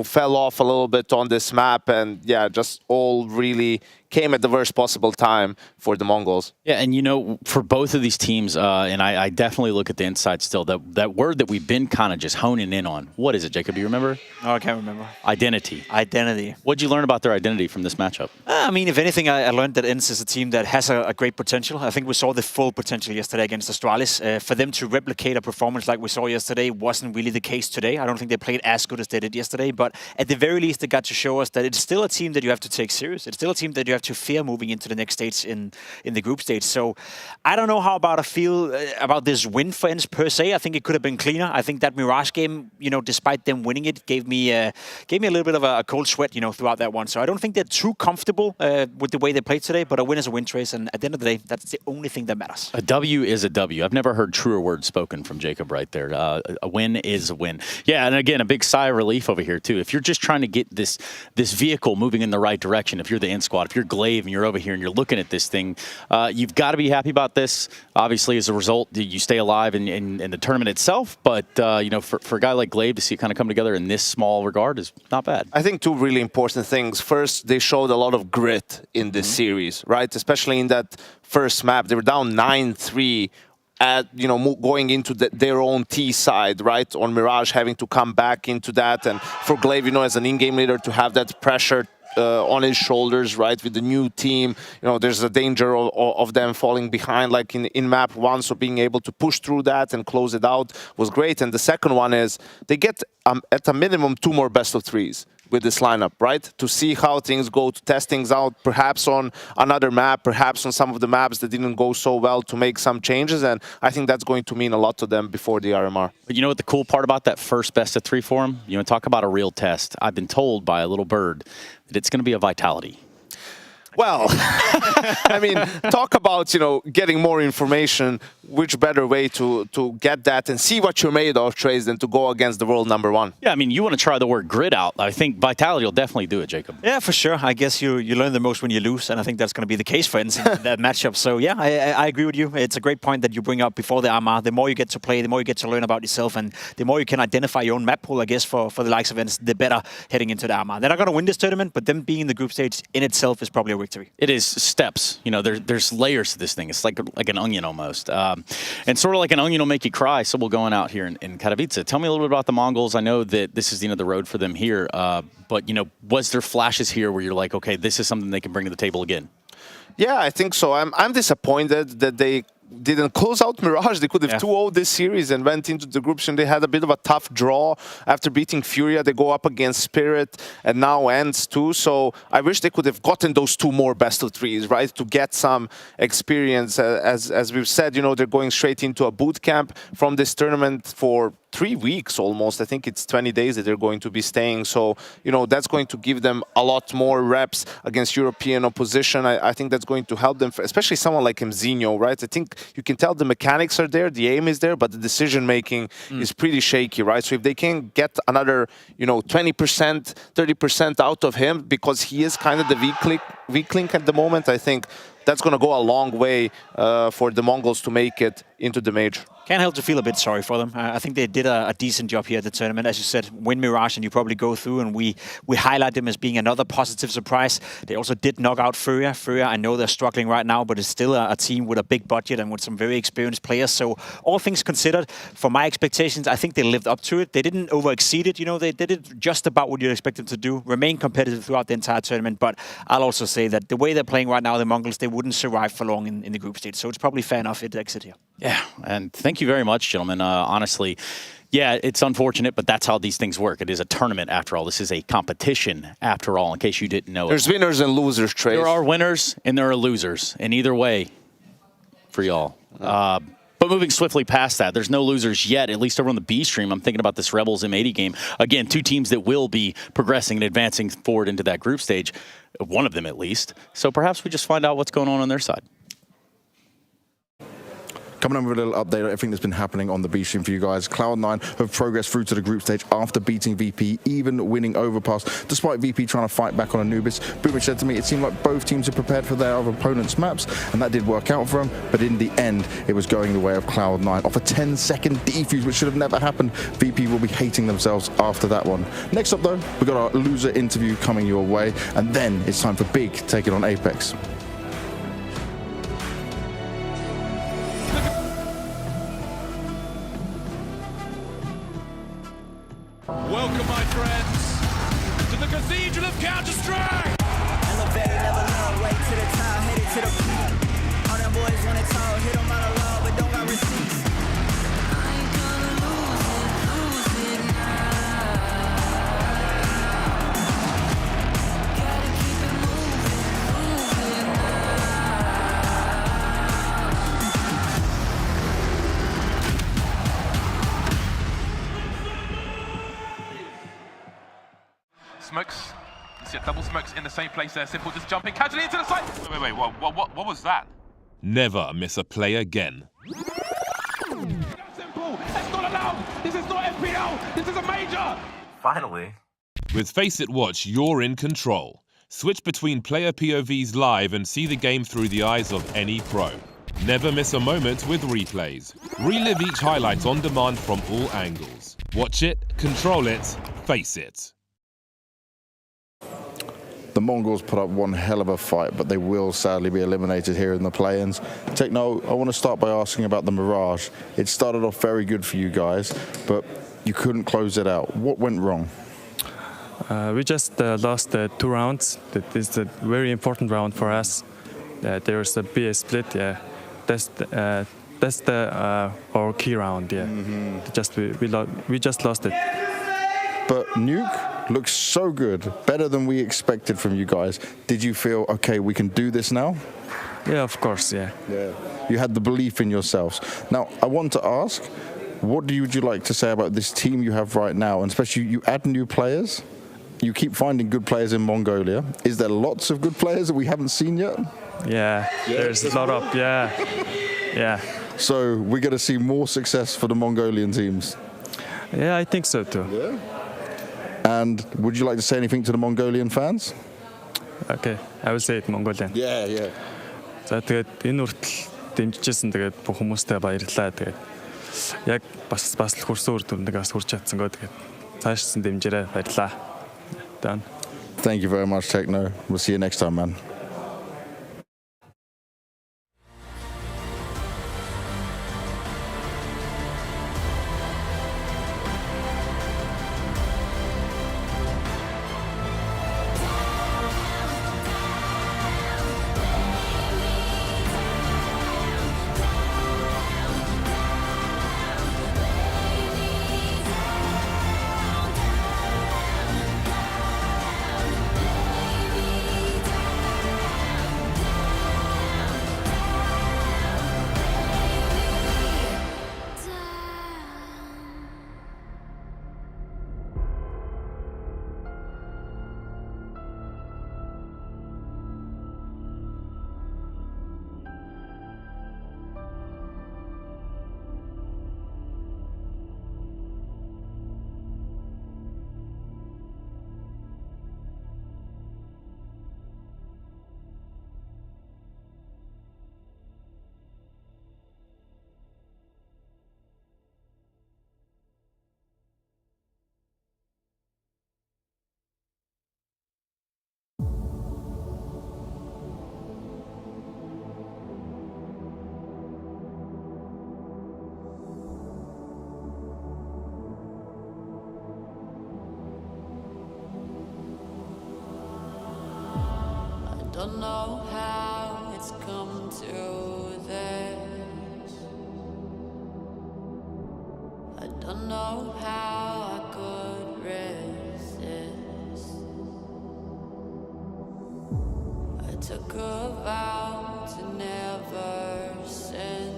fell off a little bit on this map, and yeah, just all really came at the worst possible time for the Mongols. Yeah, and for both of these teams, and I definitely look at the inside still, that word that we've been kind of just honing in on. What is it, Jacob? Do you remember? Oh, I can't remember. Identity. Identity. What'd you learn about their identity from this matchup? I mean, if anything, I learned that Ents is a team that has a great potential. I think we saw the full potential yesterday against Astralis. For them to replicate a performance like we saw yesterday wasn't really the case today. I don't think they played as good as they did yesterday, but at the very least they got to show us that it's still a team that you have to take serious. It's still a team that you have to fear moving into the next stage in the group stage. So I don't know how about I feel about this win for ENCE per se. I think it could have been cleaner. I think that Mirage game, despite them winning it, gave me a little bit of a cold sweat, throughout that one. So I don't think they're too comfortable with the way they played today, but a win is a win, Trace, and at the end of the day, that's the only thing that matters. A W is a W. I've never heard truer words spoken from Jacob right there. A win is a win. Yeah, and again, a big sigh of relief over here, too. If you're just trying to get this vehicle moving in the right direction, if you're the ENCE squad, if you're Glaive and you're over here and you're looking at this thing, you've got to be happy about this. Obviously, as a result, you stay alive in the tournament itself, but, for a guy like Glaive to see it kind of come together in this small regard is not bad. I think two really important things. First, they showed a lot of grit in this series, right? Especially in that first map. They were down 9-3 at, going into their own T side, right? On Mirage, having to come back into that. And for Glaive, as an in-game leader, to have that pressure on his shoulders, right, with the new team, there's a danger of them falling behind like in map 1, so being able to push through that and close it out was great. And the second one is they get at a minimum 2 more best of 3s with this lineup, right? To see how things go, to test things out, perhaps on another map, perhaps on some of the maps that didn't go so well, to make some changes. And I think that's going to mean a lot to them before the RMR. But you know what the cool part about that first best of 3 for them? Talk about a real test. I've been told by a little bird that it's going to be a vitality. Well, I mean, talk about, getting more information. Which better way to get that and see what you're made of, Trace, than to go against the world #1? Yeah, I mean, you want to try the word grit out. I think vitality will definitely do it, Jacob. Yeah, for sure. I guess you learn the most when you lose, and I think that's going to be the case for ENCE in that matchup. So yeah, I agree with you. It's a great point that you bring up before the RMR. The more you get to play, the more you get to learn about yourself, and the more you can identify your own map pool, I guess, for the likes of ENCE, the better heading into the RMR. They're not going to win this tournament, but them being in the group stage in itself is probably a victory. It is steps. There's layers to this thing. It's like an onion almost. And sort of like an onion will make you cry, so we'll going out here in Katowice. Tell me a little bit about the Mongols. I know that this is the end of the road for them here, but was there flashes here where you're like, okay, this is something they can bring to the table again? Yeah, I think so. I'm disappointed that they didn't close out Mirage. They could have 2-0 this series and went into the groups, and they had a bit of a tough draw after beating Furia. They go up against Spirit and now ENCE too. So I wish they could have gotten those 2 more best of 3s, right, to get some experience. As we've said, they're going straight into a boot camp from this tournament for 3 weeks almost. I think it's 20 days that they're going to be staying. So, that's going to give them a lot more reps against European opposition. I think that's going to help them, especially someone like Mzinho, right? I think you can tell the mechanics are there, the aim is there, but the decision-making is pretty shaky, right? So if they can get another, 20%, 30% out of him, because he is kind of the weak link at the moment, I think that's going to go a long way for the Mongols to make it into the major. Can't help to feel a bit sorry for them. I think they did a decent job here at the tournament. As you said, win Mirage, and you probably go through, and we highlight them as being another positive surprise. They also did knock out Furia. Furia, I know they're struggling right now, but it's still a team with a big budget and with some very experienced players. So all things considered, for my expectations, I think they lived up to it. They didn't over-exceed it. They did it just about what you'd expect them to do. Remain competitive throughout the entire tournament. But I'll also say that the way they're playing right now, the Mongols, they wouldn't survive for long in the group stage. So it's probably fair enough to exit here. Yeah, and thank you very much, gentlemen. Honestly, yeah, it's unfortunate, but that's how these things work. It is a tournament after all. This is a competition after all, in case you didn't know. There's winners and losers, Trace. There are winners and there are losers. And either way, for y'all. But moving swiftly past that, there's no losers yet, at least over on the B stream. I'm thinking about this Rebels M80 game. Again, 2 teams that will be progressing and advancing forward into that group stage. One of them, at least. So perhaps we just find out what's going on their side. Coming up with a little update on everything that's been happening on the B stream for you guys. Cloud9 have progressed through to the group stage after beating VP, even winning Overpass, despite VP trying to fight back on Anubis. Boomich said to me, it seemed like both teams had prepared for their other opponents' maps, and that did work out for them, but in the end, it was going the way of Cloud9. Off a 10-second defuse, which should have never happened. VP will be hating themselves after that one. Next up, though, we've got our loser interview coming your way, and then it's time for Big taking on Apex. Welcome, my friends, to the Cathedral of Counter-Strike! Elevator, never long way to the top, headed to the peak. All them boys wanna talk, hit Smokes. You see double smokes in the same place there. Simple just jumping casually into the side. Wait, what was that? Never miss a play again. Simple, that's not allowed. This is not FPL. This is a major. Finally. With Face It Watch, you're in control. Switch between player POVs live and see the game through the eyes of any pro. Never miss a moment with replays. Relive each highlight on demand from all angles. Watch it, control it, face it. The Mongols put up one hell of a fight, but they will sadly be eliminated here in the play-ins. Techno, I want to start by asking about the Mirage. It started off very good for you guys, but you couldn't close it out. What went wrong? We just lost 2 rounds. That is a very important round for us. There is a BA split. Yeah, that's our key round. Yeah, we just lost it. But Nuke looks so good, better than we expected from you guys. Did you feel, okay, we can do this now? Yeah, of course, yeah. You had the belief in yourselves. Now, I want to ask, what would you like to say about this team you have right now? And especially you add new players. You keep finding good players in Mongolia. Is there lots of good players that we haven't seen yet? Yeah, there's a lot of, yeah. So we're going to see more success for the Mongolian teams? Yeah, I think so too. Yeah. And would you like to say anything to the Mongolian fans? Okay, I will say it Mongolian. Yeah. За тэгээд энэ үртэл дэмжижсэн тэгээд бүх хүмүүстээ баярлалаа. Тэгээд яг бас л хурсан үр дүндээ бас хүрч чадсангөө тэгээд цаашсан дэмжээрэй баярлалаа. Done. Thank you very much, Techno. We'll see you next time, man. Don't know how it's come to this. I don't know how I could resist. I took a vow to never sin,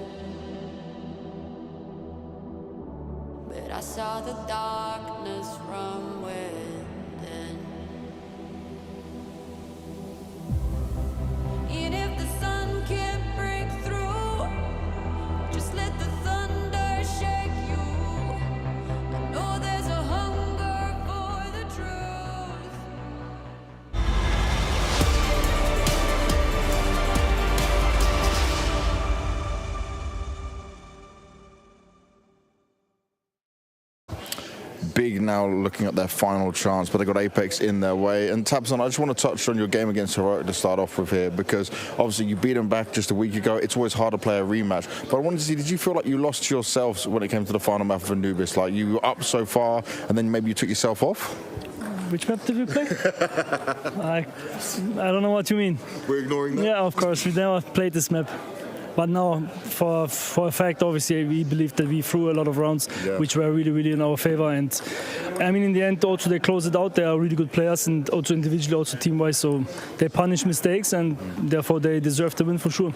but I saw the darkness from within. And if the sun can't break through, just let the thunder shake you. I know there's a hunger for the truth. Big now looking at their final chance, but they got Apex in their way. And Tabson, I just want to touch on your game against Heroic to start off with here, because obviously you beat them back just a week ago. It's always hard to play a rematch. But I wanted to see, did you feel like you lost to yourselves when it came to the final map of Anubis? Like you were up so far and then maybe you took yourself off? Which map did we play? I don't know what you mean. We're ignoring that? Yeah, of course. We never played this map. But now, for a fact, obviously, we believe that we threw a lot of rounds, which were really, really in our favor. And I mean, in the end, also they close it out. They are really good players, and also individually, also team-wise. So they punish mistakes, and therefore they deserve the win for sure.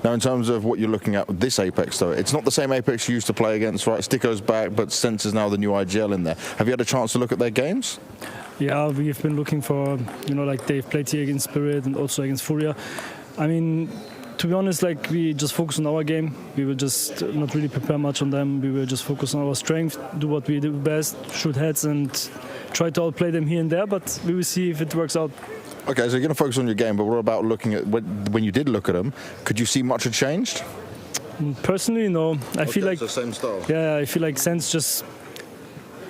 Now, in terms of what you're looking at with this Apex, though, it's not the same Apex you used to play against, right? Sticko's back, but Sense is now the new IGL in there. Have you had a chance to look at their games? Yeah, we've been looking for, like they've played here against Spirit and also against Furia. I mean, to be honest, like we just focus on our game. We will just not really prepare much on them. We will just focus on our strength, do what we do best, shoot heads and try to outplay them here and there, but we will see if it works out. Okay, so you're going to focus on your game, but what about looking at, when you did look at them, could you see much had changed? Personally, no. I feel like it's the same style. Yeah, I feel like Sense just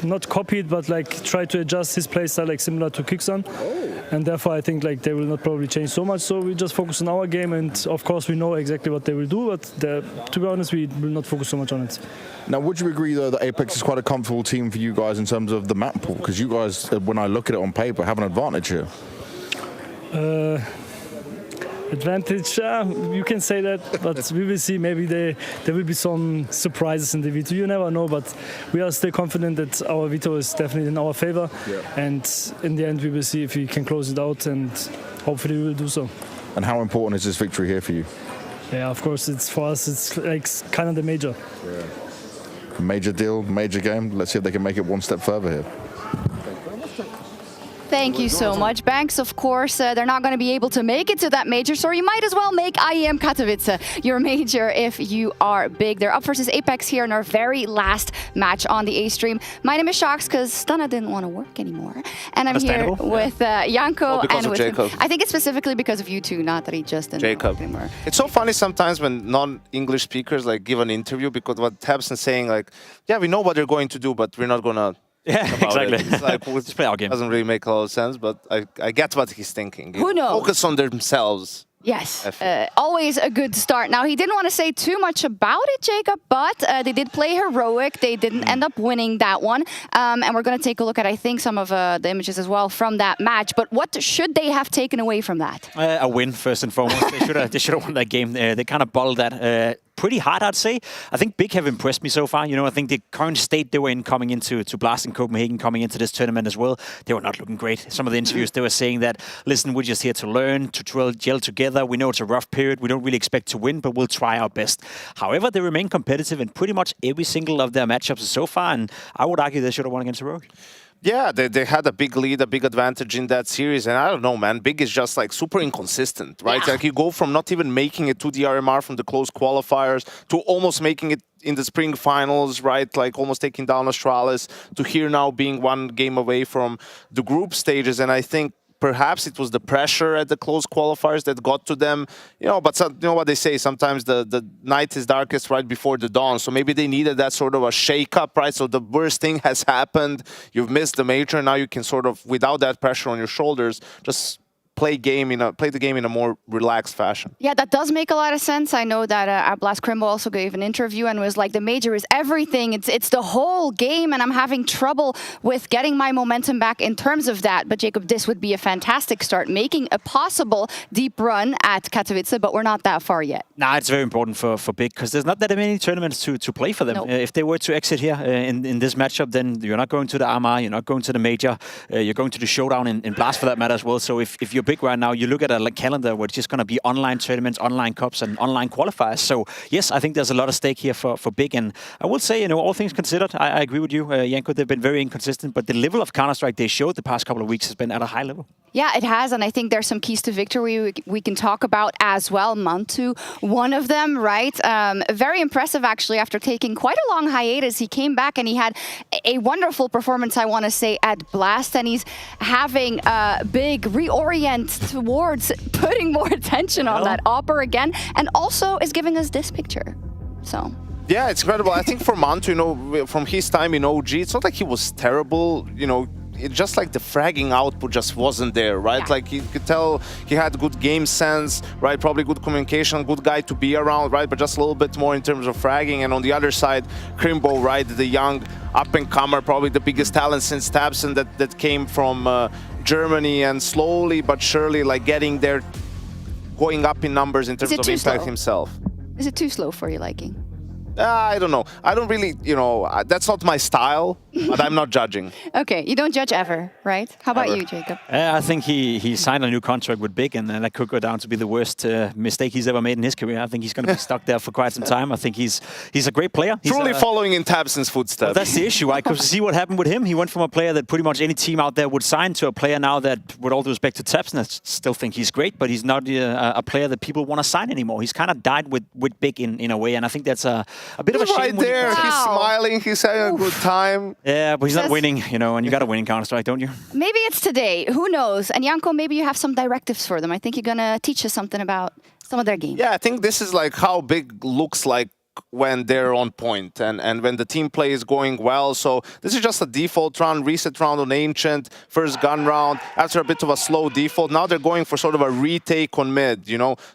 not copied, but like try to adjust his play style like similar to Kixan. And therefore I think like they will not probably change so much. So we just focus on our game, and of course we know exactly what they will do, but to be honest, we will not focus so much on it. Now, would you agree though that Apex is quite a comfortable team for you guys in terms of the map pool? Because you guys, when I look at it on paper, have an advantage here. Advantage, you can say that, but we will see. Maybe there will be some surprises in the veto. You never know, but we are still confident that our veto is definitely in our favor. Yeah. And in the end, we will see if we can close it out, and hopefully we will do so. And how important is this victory here for you? Yeah, of course, it's for us. It's like kind of the major. Yeah. Major deal, major game. Let's see if they can make it one step further here. Thank you so much, Banks. Of course, they're not going to be able to make it to that major, so you might as well make IEM Katowice your major if you are big. They're up versus Apex here in our very last match on the A stream. My name is Shox because Stunna didn't want to work anymore, and I'm here with Janko and with Jacob. I think it's specifically because of you two, not that he just didn't work anymore. It's so funny sometimes when non-English speakers like give an interview, because what Tabson's saying, like, yeah, we know what they're going to do, but we're not gonna. Yeah, exactly. It's like, just play our game. Doesn't really make a lot of sense, but I get what he's thinking. Who knows? Focus on themselves. Yes, always a good start. Now, he didn't want to say too much about it, Jacob, but they did play heroic. They didn't end up winning that one. And we're going to take a look at, I think, some of the images as well from that match. But what should they have taken away from that? A win, first and foremost. They should have won that game. They kind of bottled that pretty hard, I'd say. I think Big have impressed me so far. I think the current state they were in coming into Blast in Copenhagen, coming into this tournament as well, they were not looking great. Some of the interviews, they were saying that, listen, we're just here to learn, to gel together. We know it's a rough period. We don't really expect to win, but we'll try our best. However, they remain competitive in pretty much every single of their matchups so far, and I would argue they should have won against Heroic. Yeah, they had a big lead, a big advantage in that series, and I don't know, man, Big is just like super inconsistent, right? Yeah. Like you go from not even making it to the RMR from the close qualifiers to almost making it in the spring finals, right? Like almost taking down Astralis, to here now being one game away from the group stages, and I think perhaps it was the pressure at the close qualifiers that got to them, but you know what they say, sometimes the night is darkest right before the dawn, so maybe they needed that sort of a shake-up, right? So the worst thing has happened, you've missed the major, now you can sort of, without that pressure on your shoulders, just play the game in a more relaxed fashion. Yeah, that does make a lot of sense. I know that Blast Crimbo also gave an interview and was like, the major is everything. It's the whole game, and I'm having trouble with getting my momentum back in terms of that. But Jacob, this would be a fantastic start, making a possible deep run at Katowice, but we're not that far yet. Nah, it's very important for Big, because there's not that many tournaments to play for them. Nope. If they were to exit here in this matchup, then you're not going to the RMR, you're not going to the major, you're going to the showdown in Blast for that matter as well. So if you're Big right now, you look at a calendar where it's just going to be online tournaments, online cups, and online qualifiers. So yes, I think there's a lot of stake here for Big. And I will say, all things considered, I agree with you, Janko. They've been very inconsistent, but the level of Counter-Strike they showed the past couple of weeks has been at a high level. Yeah, it has, and I think there's some keys to victory we can talk about as well. Mantu, one of them, right? Very impressive, actually, after taking quite a long hiatus. He came back and he had a wonderful performance, I want to say, at Blast, and he's having Big reorient towards putting more attention on that Opera again, and also is giving us this picture. So... yeah, it's incredible. I think for Mantu, from his time in OG, it's not like he was terrible, It's just like the fragging output just wasn't there, right? Yeah. Like you could tell he had good game sense, right? Probably good communication, good guy to be around, right? But just a little bit more in terms of fragging. And on the other side, Crimbo, right? The young up-and-comer, probably the biggest talent since Tabson that came from Germany, and slowly but surely like getting there, going up in numbers in terms of impact himself. Is it too slow for your liking? I don't know. I don't really, that's not my style, but I'm not judging. Okay, you don't judge ever, right? How about you, Jacob? I think he signed a new contract with Big, and that could go down to be the worst mistake he's ever made in his career. I think he's going to be stuck there for quite some time. I think he's a great player. He's Truly following in Tabson's footsteps. Well, that's the issue. I could see what happened with him. He went from a player that pretty much any team out there would sign to a player now that, with all due respect to Tabson, I still think he's great, but he's not a player that people want to sign anymore. He's kind of died with Big in a way, and I think that's a bit of a shame. Right there, he's smiling, he's having a good time. Yeah, but he's not winning, and you got to win in Counter-Strike, don't you? Maybe it's today. Who knows? And Janko, maybe you have some directives for them. I think you're going to teach us something about some of their game. Yeah, I think this is like how Big looks like when they're on point and when the team play is going well. So this is just a default round, reset round on Ancient, first gun round, after a bit of a slow default. Now they're going for sort of a retake on mid,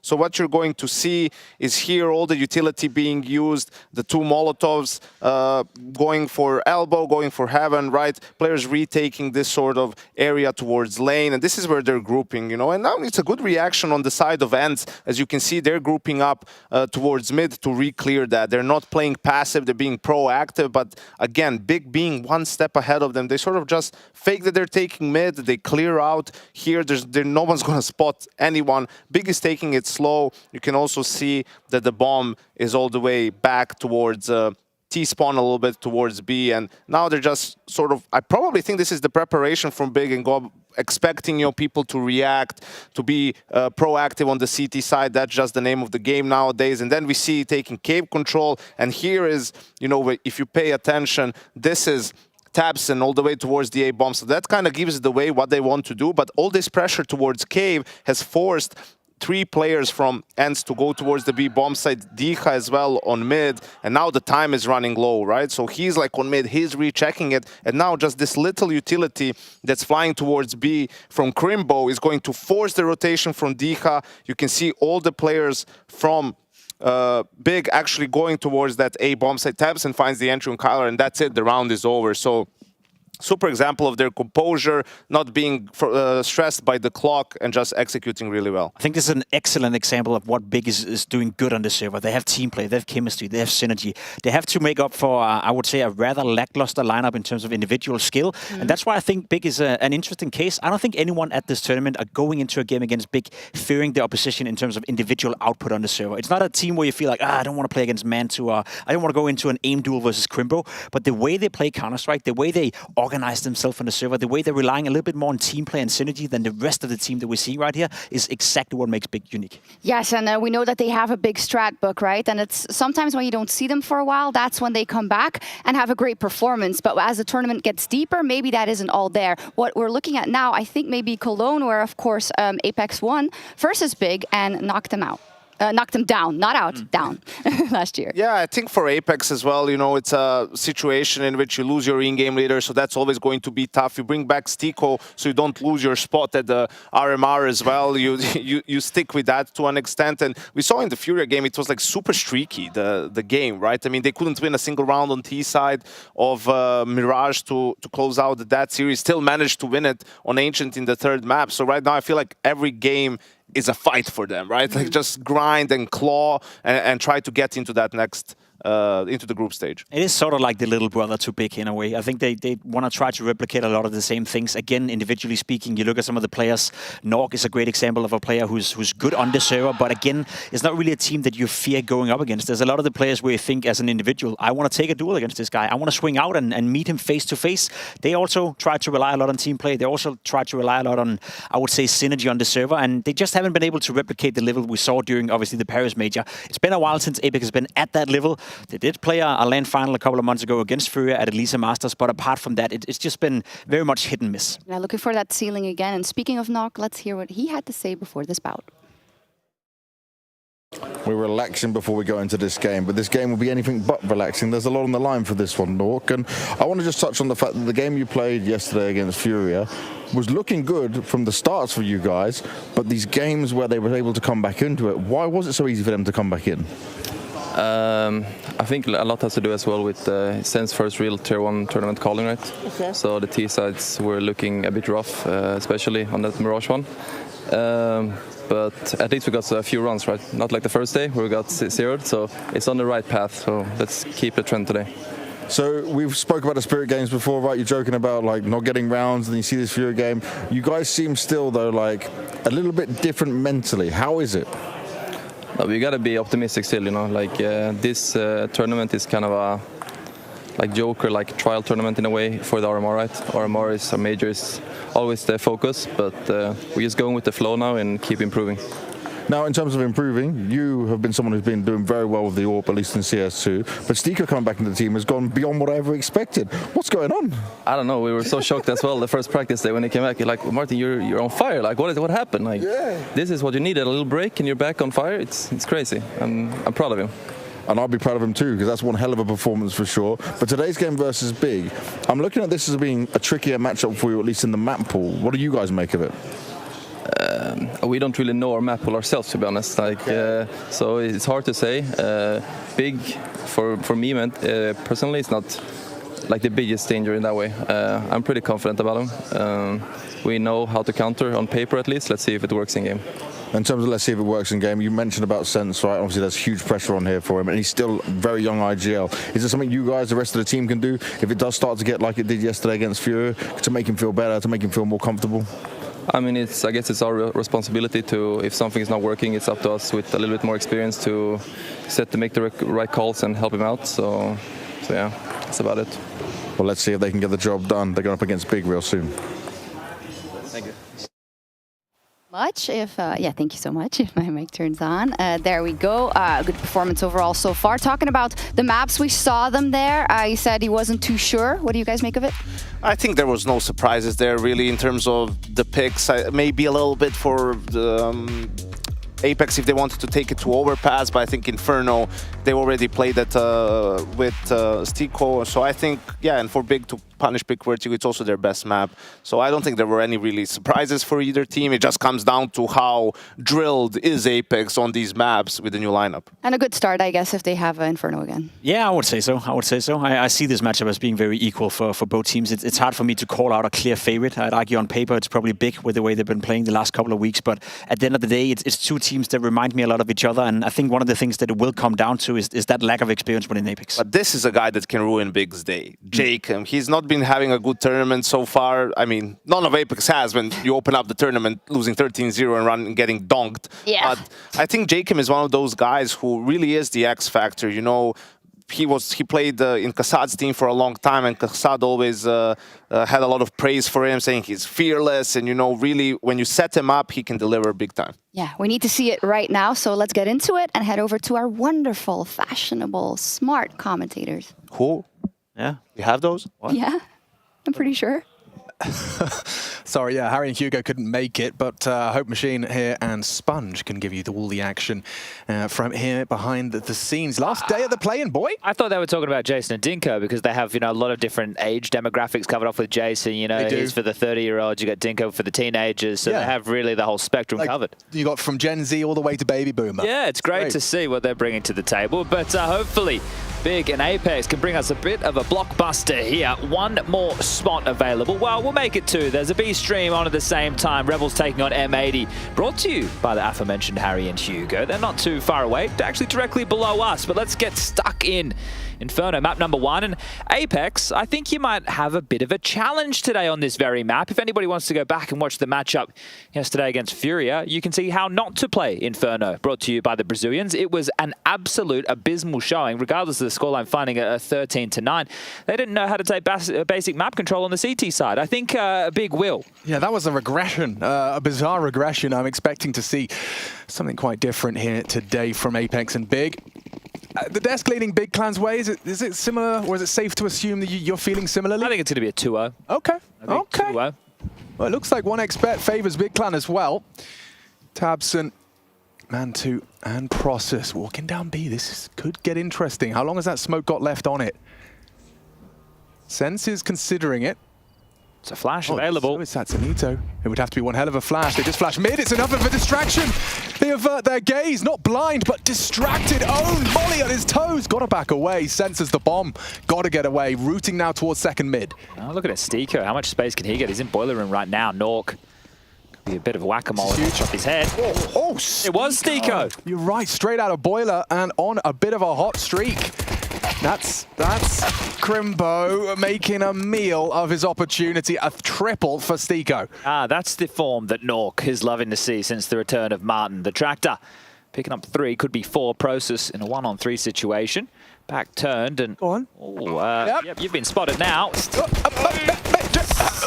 So what you're going to see is here all the utility being used, the two Molotovs going for elbow, going for heaven, right? Players retaking this sort of area towards lane, and this is where they're grouping, And now it's a good reaction on the side of Ents. As you can see, they're grouping up towards mid to re-clear that. They're not playing passive, they're being proactive, but again, Big being one step ahead of them, they sort of just fake that they're taking mid, they clear out. Here, no one's going to spot anyone. Big is taking it slow. You can also see that the bomb is all the way back towards T-spawn a little bit towards B, and now they're just sort of, I probably think this is the preparation from Big and go expecting people to react, to be proactive on the CT side. That's just the name of the game nowadays. And then we see taking cave control, and here is, if you pay attention, this is Tabson all the way towards the A bomb. So that kind of gives the way what they want to do, but all this pressure towards cave has forced 3 players from Ents to go towards the B bomb side, Dicha as well on mid, and now the time is running low, right? So he's like on mid, he's rechecking it, and now just this little utility that's flying towards B from Crimbo is going to force the rotation from Dicha. You can see all the players from Big actually going towards that A bomb side. Tabson finds the entry on Kyler, and that's it, the round is over. So super example of their composure, not being stressed by the clock and just executing really well. I think this is an excellent example of what Big is doing good on the server. They have team play, they have chemistry, they have synergy. They have to make up for, I would say, a rather lackluster lineup in terms of individual skill. And that's why I think Big is an interesting case. I don't think anyone at this tournament are going into a game against Big fearing the opposition in terms of individual output on the server. It's not a team where you feel like, I don't want to play against Man2, I don't want to go into an aim duel versus Crimbo. But the way they play Counter-Strike, the way they organize themselves on the server, the way they're relying a little bit more on team play and synergy than the rest of the team that we see right here is exactly what makes Big unique. Yes, and we know that they have a big strat book, right? And it's sometimes when you don't see them for a while, that's when they come back and have a great performance. But as the tournament gets deeper, maybe that isn't all there. What we're looking at now, I think maybe Cologne, where of course Apex won versus Big and knocked them out. Knocked them down, not out, down last year. Yeah, I think for Apex as well, it's a situation in which you lose your in-game leader, so that's always going to be tough. You bring back Stiko, so you don't lose your spot at the RMR as well. You stick with that to an extent, and we saw in the Furia game, it was like super streaky, the game, right? I mean, they couldn't win a single round on T side of Mirage to close out that series, still managed to win it on Ancient in the 3rd map. So right now, I feel like every game is a fight for them, right? Like just grind and claw and try to get into that next into the group stage. It is sort of like the little brother to Big in a way. I think they want to try to replicate a lot of the same things. Again, individually speaking, you look at some of the players. Norg is a great example of a player who's good on the server, but again, it's not really a team that you fear going up against. There's a lot of the players where you think as an individual, I want to take a duel against this guy. I want to swing out and meet him face to face. They also try to rely a lot on team play. They also try to rely a lot on, I would say, synergy on the server, and they just haven't been able to replicate the level we saw during, obviously, the Paris Major. It's been a while since Apex has been at that level. They did play a LAN final a couple of months ago against Furia at Elisa Masters, but apart from that, it's just been very much hit and miss. Yeah, looking for that ceiling again. And speaking of Knock, let's hear what he had to say before this bout. We're relaxing before we go into this game, but this game will be anything but relaxing. There's a lot on the line for this one, Nork, and I want to just touch on the fact that the game you played yesterday against Furia was looking good from the starts for you guys, but these games where they were able to come back into it, why was it so easy for them to come back in? I think a lot has to do as well with Sen's first real Tier 1 tournament calling, right? Okay. So the T sides were looking a bit rough, especially on that Mirage one. But at least we got a few runs, right? Not like the first day where we got zeroed, so it's on the right path. So let's keep the trend today. So we've spoke about the Spirit games before, right? You're joking about like not getting rounds, and then you see this Fury game. You guys seem still though like a little bit different mentally. How is it? We gotta be optimistic still, you know. Like this tournament is kind of a like Joker, like trial tournament in a way for the RMR, right? RMR is a major, is always the focus, but we're just going with the flow now and keep improving. Now, in terms of improving, you have been someone who's been doing very well with the AWP, at least in CS2. But Stiko coming back into the team has gone beyond what I ever expected. What's going on? I don't know. We were so shocked as well the first practice day when he came back. You're like, Martin, you're on fire. Like, what happened? Like, this is what you needed, a little break and you're back on fire. It's crazy. I'm proud of him. And I'll be proud of him too, because that's one hell of a performance for sure. But today's game versus Big, I'm looking at this as being a trickier matchup for you, at least in the map pool. What do you guys make of it? We don't really know our map pool ourselves, to be honest. Like, so it's hard to say. Big, for me, personally, it's not like the biggest danger in that way. I'm pretty confident about him. We know how to counter on paper, at least. Let's see if it works in game. In terms of let's see if it works in game, you mentioned about Sense, right? Obviously, there's huge pressure on here for him, and he's still very young IGL. Is there something you guys, the rest of the team, can do if it does start to get like it did yesterday against Fury, to make him feel better, to make him feel more comfortable? I mean, I guess it's our responsibility to, if something is not working, it's up to us with a little bit more experience to make the right calls and help him out. So yeah, that's about it. Well, let's see if they can get the job done. They're going up against Big real soon. Thank you. Thank you so much. If my mic turns on. There we go. Good performance overall so far. Talking about the maps, we saw them there. You said he wasn't too sure. What do you guys make of it? I think there was no surprises there, really, in terms of the picks. Maybe a little bit for the Apex if they wanted to take it to Overpass, but I think Inferno, they already played that with Stiko. So I think, yeah, and for Big to punish Big Vertigo, it's also their best map. So I don't think there were any really surprises for either team. It just comes down to how drilled is Apex on these maps with the new lineup. And a good start, I guess, if they have Inferno again. Yeah, I would say so. I see this matchup as being very equal for both teams. It's hard for me to call out a clear favorite. I'd argue on paper it's probably Big with the way they've been playing the last couple of weeks. But at the end of the day, it's two teams that remind me a lot of each other. And I think one of the things that it will come down to is that lack of experience within Apex. But this is a guy that can ruin Big's day. Jake, he's not been having a good tournament so far. I mean, none of Apex has when you open up the tournament losing 13-0 and getting donked. Yeah. But I think Jakem is one of those guys who really is the X factor. You know, he played in Kassad's team for a long time, and Kassad always had a lot of praise for him, saying he's fearless, and you know, really, when you set him up, he can deliver big time. Yeah, we need to see it right now, so let's get into it and head over to our wonderful, fashionable, smart commentators. Who? Yeah. You have those? What? Yeah, I'm pretty sure. Sorry, yeah, Harry and Hugo couldn't make it, but Hope Machine here and Sponge can give you all the action from here behind the scenes. Last day of the play-in, boy. I thought they were talking about Jason and Dinko because they have, you know, a lot of different age demographics covered off with Jason. You know, he's for the 30-year-olds, you got Dinko for the teenagers, so they have really the whole spectrum covered. You got from Gen Z all the way to Baby Boomer. Yeah, it's great to see what they're bringing to the table, but hopefully Big and Apex can bring us a bit of a blockbuster here. One more spot available. Well, we'll make it two. There's a B stream on at the same time. Rebels taking on M80. Brought to you by the aforementioned Harry and Hugo. They're not too far away. They're actually directly below us, but let's get stuck in Inferno, map number 1. And Apex, I think you might have a bit of a challenge today on this very map. If anybody wants to go back and watch the matchup yesterday against Furia, you can see how not to play Inferno, brought to you by the Brazilians. It was an absolute abysmal showing, regardless of the scoreline finding a 13-9. They didn't know how to take basic map control on the CT side. I think Big will. Yeah, that was a regression, a bizarre regression. I'm expecting to see something quite different here today from Apex and Big. The desk leading Big Clan's way, is it similar, or is it safe to assume that you're feeling similarly? I think it's going to be a 2-0. Okay, okay. 2-0. Well, it looks like 1xBet favors Big Clan as well. Tabson, Man2, and Process walking down B. Could get interesting. How long has that smoke got left on it? Sense is considering it. It's a flash available. So it's Satsunito. It would have to be one hell of a flash. They just flash mid. It's enough of a distraction. They avert their gaze. Not blind, but distracted. Own Molly on his toes. Got to back away. Senses the bomb. Got to get away. Routing now towards second mid. Oh, look at Stiko. How much space can he get? He's in boiler room right now. Nork. Could be a bit of whack-a-mole off his head. Oh, it was Stiko. You're right. Straight out of boiler and on a bit of a hot streak. That's Crimbo making a meal of his opportunity. A triple for Stiko. That's the form that Nork is loving to see since the return of Martin. The Tractor picking up 3, could be 4. Process in a 1-on-3 situation. Back turned and... Go on. Yep, you've been spotted now.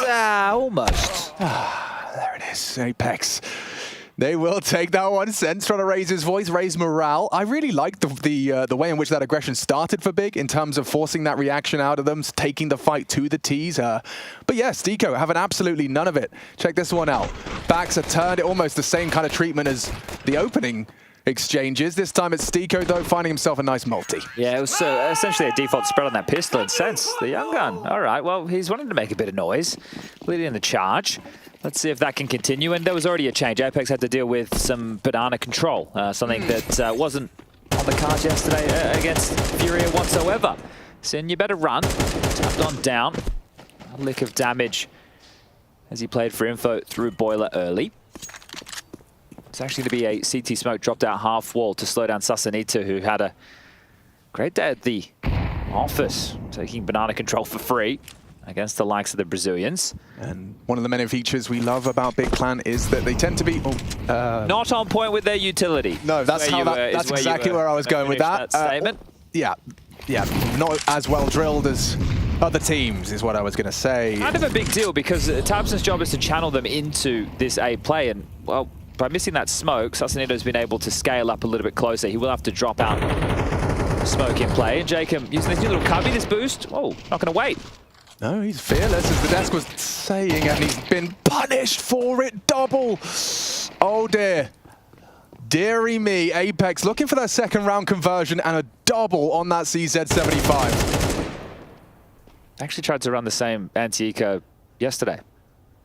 Almost. There it is, Apex. They will take that one. Sense trying to raise his voice, raise morale. I really liked the way in which that aggression started for Big in terms of forcing that reaction out of them, taking the fight to the tees. But yeah, Stiko having absolutely none of it. Check this one out. Backs are turned. Almost the same kind of treatment as the opening exchanges. This time it's Stiko, though, finding himself a nice multi. Yeah, it was essentially a default spread on that pistol and Sense, the young gun. All right, well, he's wanting to make a bit of noise, leading in the charge. Let's see if that can continue. And there was already a change. Apex had to deal with some banana control, something that wasn't on the cards yesterday against Furia whatsoever. Sin, you better run. Tapped on down. A lick of damage as he played for info through Boiler early. It's actually going to be a CT smoke dropped out half wall to slow down Sasanita, who had a great day at the office, taking banana control for free against the likes of the Brazilians. And one of the many features we love about Big Clan is that they tend to be... not on point with their utility. No, that's exactly where I was going with that. Statement. Yeah, not as well drilled as other teams is what I was going to say. Kind of a big deal because Tabson's job is to channel them into this A play, and, well, by missing that smoke, Sasanito's been able to scale up a little bit closer. He will have to drop out smoke in play. And Jacob using this new little cubby, this boost. Oh, not going to wait. No, he's fearless, as the desk was saying, and he's been punished for it. Double. Oh, dear. Deary me. Apex looking for that second round conversion and a double on that CZ75. Actually tried to run the same anti-eco yesterday.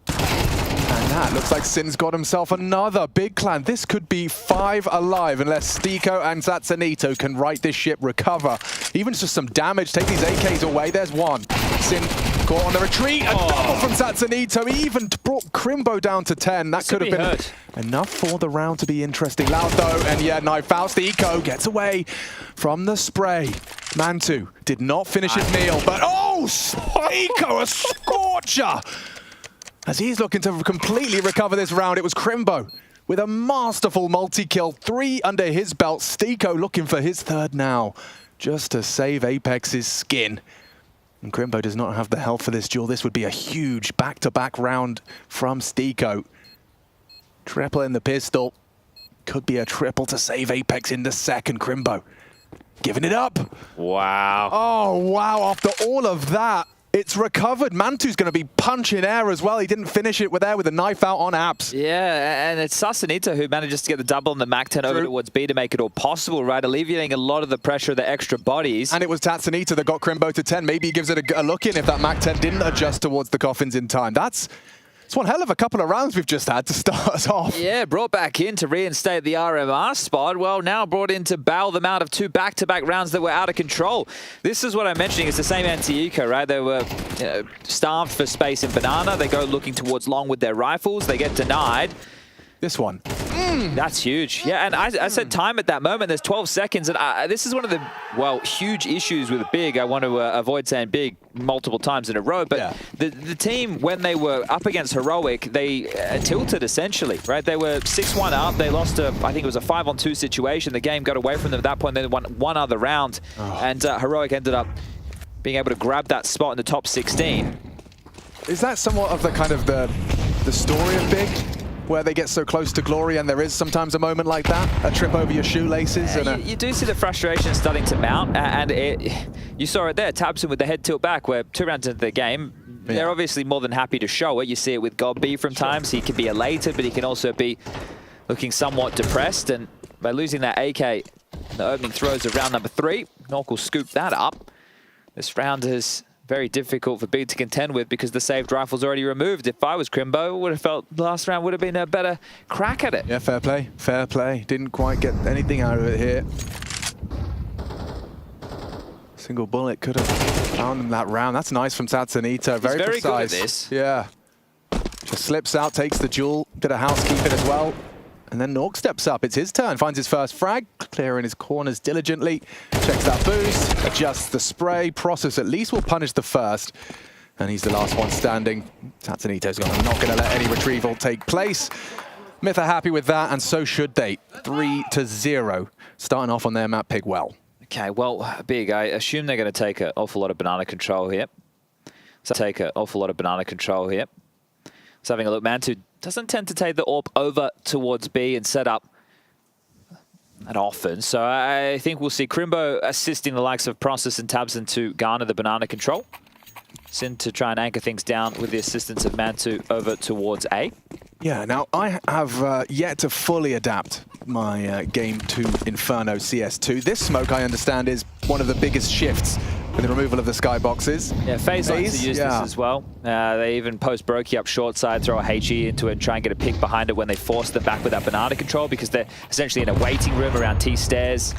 And that looks like Sin's got himself another Big Clan. This could be 5 alive unless Stiko and Zatsanito can right this ship, recover. Even just some damage, take these AKs away. There's one. Sin caught on the retreat. A double from Zatsanito. He even brought Crimbo down to 10. That could have been enough for the round to be interesting. Loud though, and yeah, knife out. Stiko gets away from the spray. Mantu did not finish his meal, but oh, Stiko, a scorcher! As he's looking to completely recover this round, it was Crimbo with a masterful multi-kill, 3 under his belt. Stiko looking for his 3rd now, just to save Apex's skin. And Crimbo does not have the health for this duel. This would be a huge back-to-back round from Stiko. Triple in the pistol. Could be a triple to save Apex in the second. Crimbo giving it up. Wow. Oh, wow. After all of that, it's recovered. Mantu's going to be punching air as well. He didn't finish it with a knife out on Apps. Yeah, and it's Sasanito who manages to get the double on the MAC-10 over towards B to make it all possible, right? Alleviating a lot of the pressure of the extra bodies. And it was Tatsanita that got Crimbo to 10. Maybe he gives it a look in if that MAC-10 didn't adjust towards the coffins in time. It's one hell of a couple of rounds we've just had to start us off. Yeah, brought back in to reinstate the RMR spot. Well, now brought in to bail them out of 2 back-to-back rounds that were out of control. This is what I'm mentioning. It's the same anti-eco, right? They were starved for space in Banana. They go looking towards long with their rifles. They get denied. This one. That's huge. Yeah, and I said time at that moment. There's 12 seconds. And this is one of the, well, huge issues with Big. I want to avoid saying Big multiple times in a row. But the team, when they were up against Heroic, they tilted essentially, right? They were 6-1 up. They lost I think it was a 5-on-2 situation. The game got away from them at that point. They won one other round. And Heroic ended up being able to grab that spot in the top 16. Is that somewhat of the kind of the story of Big? Where they get so close to glory, and there is sometimes a moment like that, a trip over your shoelaces. And you do see the frustration starting to mount, and you saw it there, Tabson with the head tilt back, where 2 rounds into the game, they're obviously more than happy to show it. You see it with God B from times. He can be elated, but he can also be looking somewhat depressed, and by losing that AK, the opening throws of round number 3, Nork will scoop that up. This round is very difficult for Big to contend with because the saved rifle's already removed. If I was Crimbo, I would have felt the last round would have been a better crack at it. Yeah, fair play. Fair play. Didn't quite get anything out of it here. Single bullet could have found him that round. That's nice from Tatsanito. Very precise. Good at this. Yeah. Just slips out, takes the jewel. Bit of housekeeping as well. And then Nork steps up. It's his turn. Finds his first frag. Clearing his corners diligently. Checks that boost. Adjusts the spray. Process at least will punish the first. And he's the last one standing. Tatsunito's not going to let any retrieval take place. Myth are happy with that, and so should they. 3-0. Starting off on their map pick well. Okay, well, Big, I assume they're going to take an awful lot of banana control here. So having a look, Mantu doesn't tend to take the AWP over towards B and set up that often. So I think we'll see Crimbo assisting the likes of Process and tabseN to garner the banana control. Sin to try and anchor things down with the assistance of Mantu over towards A. Yeah, now I have yet to fully adapt my game to Inferno CS2. This smoke, I understand, is one of the biggest shifts with the removal of the skyboxes. Yeah, FaZe likes to use this as well. They even post Brokey up short side, throw a HE into it, and try and get a pick behind it when they force them back with that banana control, because they're essentially in a waiting room around T stairs.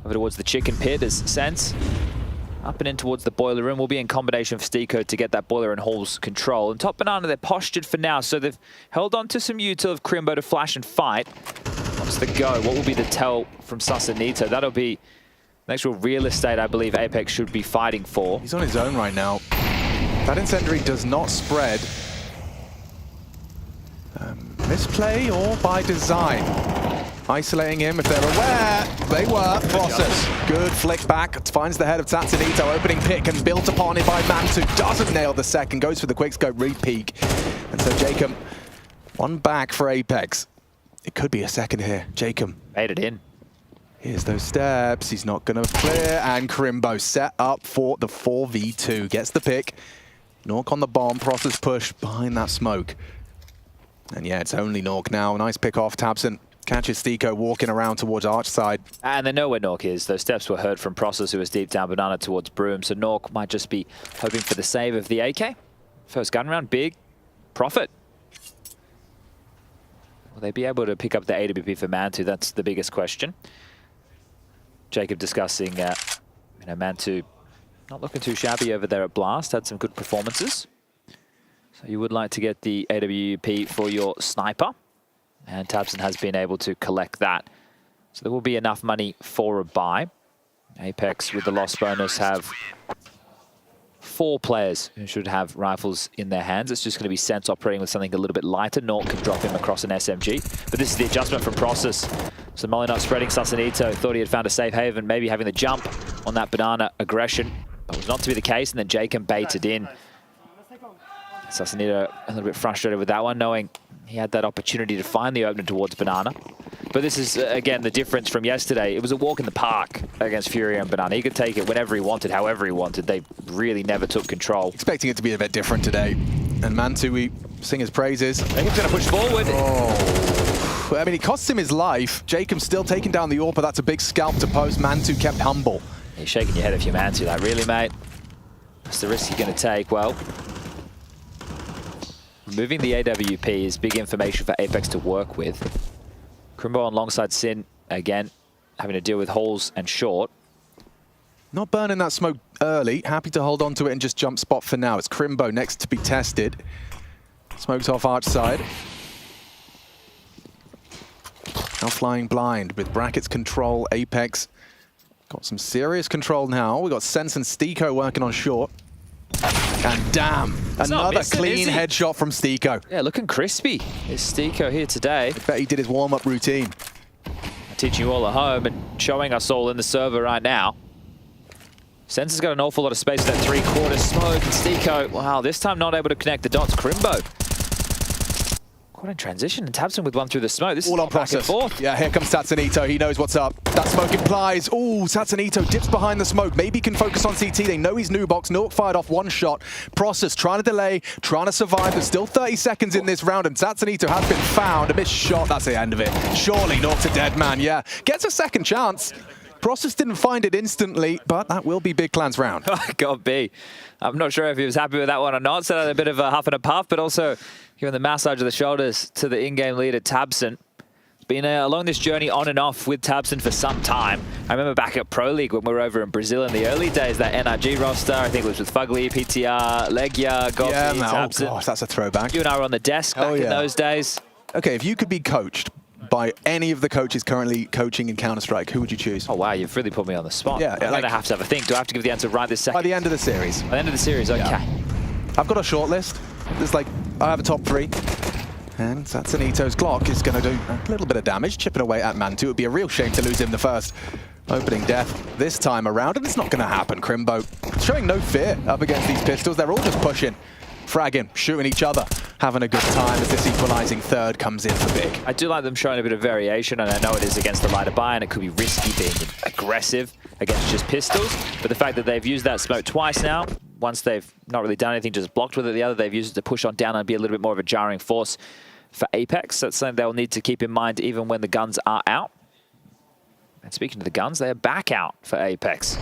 Over towards the chicken pit is Sense. Up and in towards the boiler room will be in combination with Stico to get that boiler and Hall's control. And top banana, they're postured for now, so they've held on to some util of Crimbo to flash and fight. What's the go? What will be the tell from Sasanito? That'll be the actual real estate I believe Apex should be fighting for. He's on his own right now. That incendiary does not spread. Misplay or by design? Isolating him if they're aware. They were. Process. Good flick back. Finds the head of Tatsunito. Opening pick and built upon it by Mantu. Doesn't nail the second. Goes for the quickscope re-peek. And so Jacob, one back for Apex. It could be a second here. Jacob. Made it in. Here's those steps. He's not going to clear. And Crimbo set up for the 4v2. Gets the pick. Nork on the bomb. Process push behind that smoke. And yeah, it's only Nork now. Nice pick off. tabseN catches Stico walking around towards Arch side. And they know where Nork is. Those steps were heard from Process, who was deep down banana towards Broom. So Nork might just be hoping for the save of the AK. First gun round, big profit. Will they be able to pick up the AWP for Mantu? That's the biggest question. Jacob discussing, Mantu not looking too shabby over there at Blast. Had some good performances. So you would like to get the AWP for your sniper. And tabseN has been able to collect that. So there will be enough money for a buy. Apex, with the loss bonus, have 4 players who should have rifles in their hands. It's just going to be Sense operating with something a little bit lighter. Nork can drop him across an SMG. But this is the adjustment from Process. So Molly not spreading. Sasanito thought he had found a safe haven, maybe having the jump on that banana aggression. But it was not to be the case, and then Jacob baited in. Sasanito a little bit frustrated with that one, knowing he had that opportunity to find the opening towards banana. But this is, again, the difference from yesterday. It was a walk in the park against Fury and banana. He could take it whenever he wanted, however he wanted. They really never took control. Expecting it to be a bit different today. And Mantu, we sing his praises. Jacob's going to push forward. Oh. I mean, it costs him his life. Jacob's still taking down the AWP, but that's a big scalp to post. Mantu kept humble. You're shaking your head if you're Mantu. Like, really, mate? What's the risk you're going to take? Well, removing the AWP is big information for Apex to work with. Crimbo alongside Sin, again, having to deal with holes and short. Not burning that smoke early. Happy to hold on to it and just jump spot for now. It's Crimbo next to be tested. Smokes off Arch side. Now flying blind with brackets control. Apex got some serious control now. We've got Sense and Stico working on short. And damn, another clean headshot from Stico. Yeah, looking crispy is Stico here today. I bet he did his warm-up routine. Teaching you all at home and showing us all in the server right now. Sense has got an awful lot of space with that 3/4 smoke, and Stico, wow, this time not able to connect the dots. Crimbo caught in transition, and tabseN with one through the smoke. This is all on back and Process. forth. Yeah, here comes Tatsunito. He knows what's up. That smoke implies. Ooh, Tatsunito dips behind the smoke. Maybe can focus on CT. They know he's new box. Nork fired off one shot. Process trying to delay, trying to survive. There's still 30 seconds in this round, and Tatsunito has been found. A missed shot. That's the end of it. Surely Nork's a dead man. Yeah, gets a second chance. Process didn't find it instantly, but that will be Big Clan's round. God be. I'm not sure if he was happy with that one or not. So a bit of a huff and a puff, but also giving the massage of the shoulders to the in-game leader, tabseN. Been along this journey on and off with tabseN for some time. I remember back at Pro League when we were over in Brazil in the early days, that NRG roster, I think it was with Fugly, PTR, Legia, Goffy, tabseN. Oh gosh, that's a throwback. You and I were on the desk back in those days. Okay, if you could be coached by any of the coaches currently coaching in Counter-Strike, who would you choose? Oh, wow, you've really put me on the spot. Yeah, I'm going to have a think. Do I have to give the answer right this second? By the end of the series. By the end of the series, okay. Yeah. I've got a short list. There's like, I have a top 3. And Satsunito's Glock is going to do a little bit of damage, chipping away at Mantu. It would be a real shame to lose him the first opening death this time around, and it's not going to happen. Crimbo showing no fear up against these pistols. They're all just pushing, fragging, shooting each other, having a good time as this equalizing third comes in for Big. I do like them showing a bit of variation, and I know it is against the lighter buy, and it could be risky being aggressive against just pistols, but the fact that they've used that smoke twice now, once they've not really done anything, just blocked with it, the other they've used it to push on down and be a little bit more of a jarring force for Apex. That's something they'll need to keep in mind even when the guns are out. And speaking of the guns, they are back out for Apex.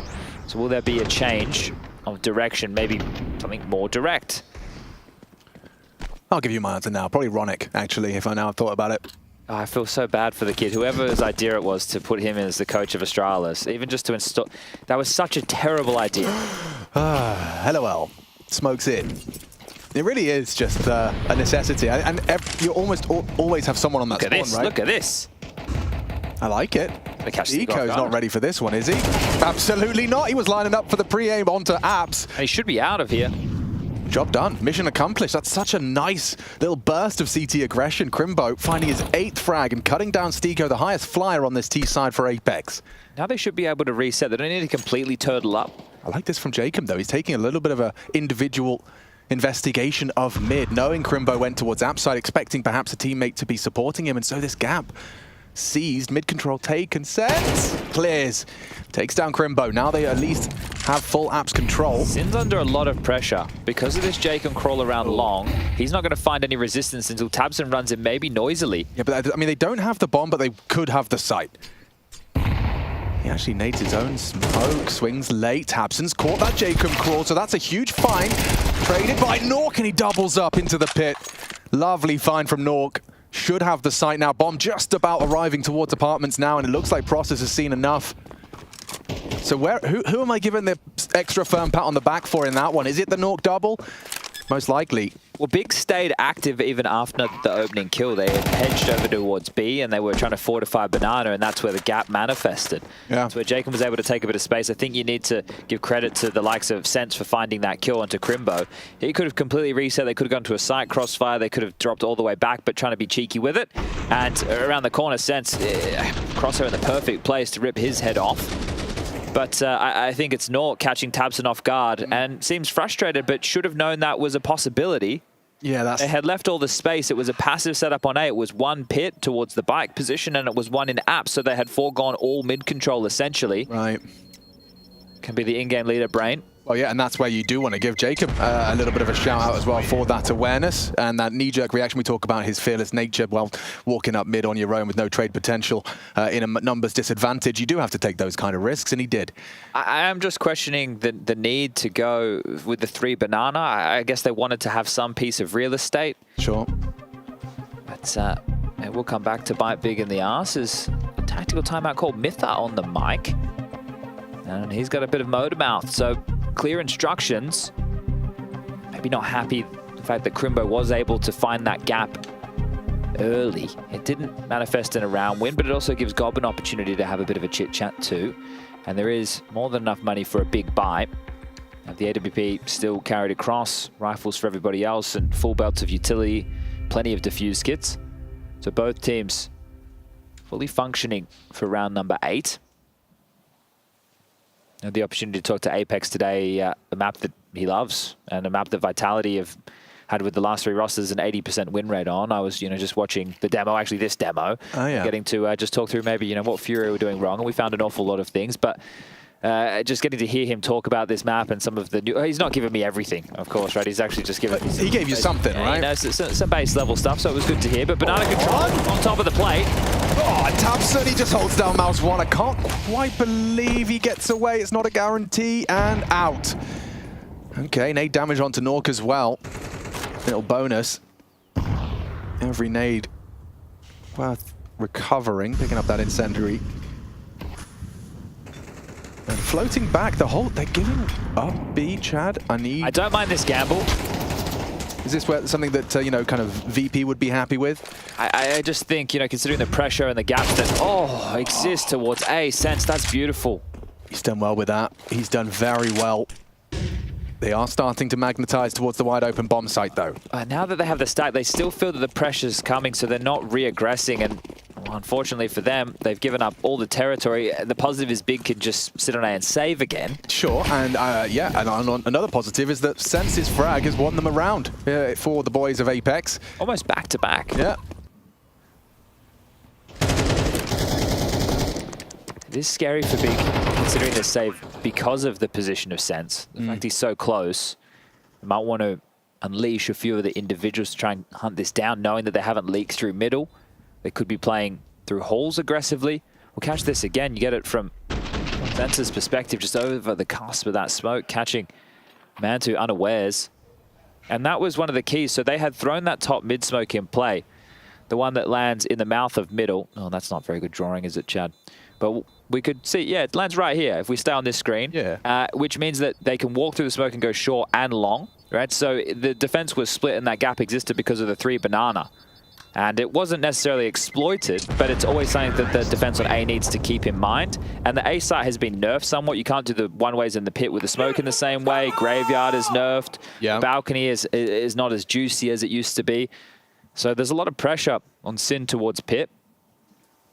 So will there be a change of direction, maybe something more direct? I'll give you my answer now. Probably Ronick, actually, if I now thought about it. Oh, I feel so bad for the kid. Whoever's idea it was to put him in as the coach of Astralis, even just to install... That was such a terrible idea. LOL. Smokes in. It really is just a necessity. And you almost always have someone on that spawn, right? Look at this. I like it. Eco's not ready for this one, is he? Absolutely not. He was lining up for the pre-aim onto Apps. And he should be out of here. Job done. Mission accomplished. That's such a nice little burst of CT aggression. Crimbo finding his 8th frag and cutting down Stiko, the highest flyer on this T side for Apex. Now they should be able to reset. They don't need to completely turtle up. I like this from Jacob, though. He's taking a little bit of an individual investigation of mid, knowing Crimbo went towards App side, expecting perhaps a teammate to be supporting him, and so this gap seized, mid-control taken, sets, clears, takes down Crimbo. Now they at least have full Apps control. Sin's under a lot of pressure. Because of this Jacob crawl around long, he's not going to find any resistance until Tabson runs in maybe noisily. Yeah, but I mean, they don't have the bomb, but they could have the site. He actually nades his own smoke, swings late. Tabson's caught that Jacob crawl, so that's a huge find. Traded by Nork, and he doubles up into the pit. Lovely find from Nork. Should have the site now. Bomb just about arriving towards apartments now, and it looks like Process has seen enough. So who am I giving the extra firm pat on the back for in that one? Is it the Nork double? Most likely. Well, Big stayed active even after the opening kill. They had hedged over towards B, and they were trying to fortify Banana, and that's where the gap manifested. Yeah. That's where Jacob was able to take a bit of space. I think you need to give credit to the likes of Sense for finding that kill onto Crimbo. He could have completely reset. They could have gone to a site crossfire. They could have dropped all the way back, but trying to be cheeky with it. And around the corner, Sense, crosshair in the perfect place to rip his head off. But I think it's Nork catching Tabson off guard and seems frustrated, but should have known that was a possibility. Yeah, They had left all the space. It was a passive setup on A. It was one pit towards the bike position, and it was one in App, so they had foregone all mid-control, essentially. Right. Can be the in-game leader, Brain. Well, yeah, and that's where you do want to give Jacob a little bit of a shout out as well for that awareness and that knee-jerk reaction. We talk about his fearless nature. Well, walking up mid on your own with no trade potential in a numbers disadvantage, you do have to take those kind of risks, and he did. I am just questioning the need to go with the 3 Banana. I guess they wanted to have some piece of real estate. Sure. But it will come back to bite Big in the arse. Is a tactical timeout called Mytha on the mic. And he's got a bit of motor mouth, so clear instructions. Maybe not happy the fact that Crimbo was able to find that gap early. It didn't manifest in a round win, but it also gives Gob an opportunity to have a bit of a chit-chat too. And there is more than enough money for a big buy. The AWP still carried across, rifles for everybody else, and full belts of utility, plenty of diffuse kits. So both teams fully functioning for round number 8. Had the opportunity to talk to Apex today, a map that he loves and a map that Vitality have had with the last 3 rosters an 80% win rate on. I was, just watching the demo, actually this demo, getting to just talk through maybe, what Fury were doing wrong, and we found an awful lot of things, but just getting to hear him talk about this map and some of the new... He's not giving me everything, of course, right? He's actually just giving me... He gave you something, right? Some base level stuff, so it was good to hear. But Banana control on top of the plate. Oh, Tabson, he just holds down mouse 1. I can't quite believe he gets away. It's not a guarantee, and out. Okay, nade damage onto Nork as well. Little bonus. Every nade worth recovering, picking up that incendiary. And floating back the whole, they're giving up B, Chad. I don't mind this gamble. Is this something that, you know, kind of VP would be happy with? I just think, you know, considering the pressure and the gaps that, exist towards A, Sense, that's beautiful. He's done well with that. He's done very well. They are starting to magnetize towards the wide open bomb site, though. Now that they have the stack, they still feel that the pressure's coming, so they're not re-aggressing. And well, unfortunately for them, they've given up all the territory. The positive is Big can just sit on A and save again. Sure, and yeah, and another positive is that Sense's frag has won them around for the boys of Apex. Almost back to back. Yeah. It is scary for Big, considering the save because of the position of Sense. The fact he's so close, they might want to unleash a few of the individuals to try and hunt this down, knowing that they haven't leaked through middle. They could be playing through halls aggressively. We'll catch this again. You get it from Sense's perspective, just over the cusp of that smoke, catching Mantu unawares. And that was one of the keys. So they had thrown that top mid smoke in play, the one that lands in the mouth of middle. Oh, that's not very good drawing, is it, Chad? But we could see, yeah, it lands right here if we stay on this screen, which means that they can walk through the smoke and go short and long, right? So the defense was split and that gap existed because of the 3 banana. And it wasn't necessarily exploited, but it's always something that the defense on A needs to keep in mind. And the A site has been nerfed somewhat. You can't do the one-ways in the pit with the smoke in the same way. Graveyard is nerfed. Yeah. Balcony is not as juicy as it used to be. So there's a lot of pressure on Sin towards pit.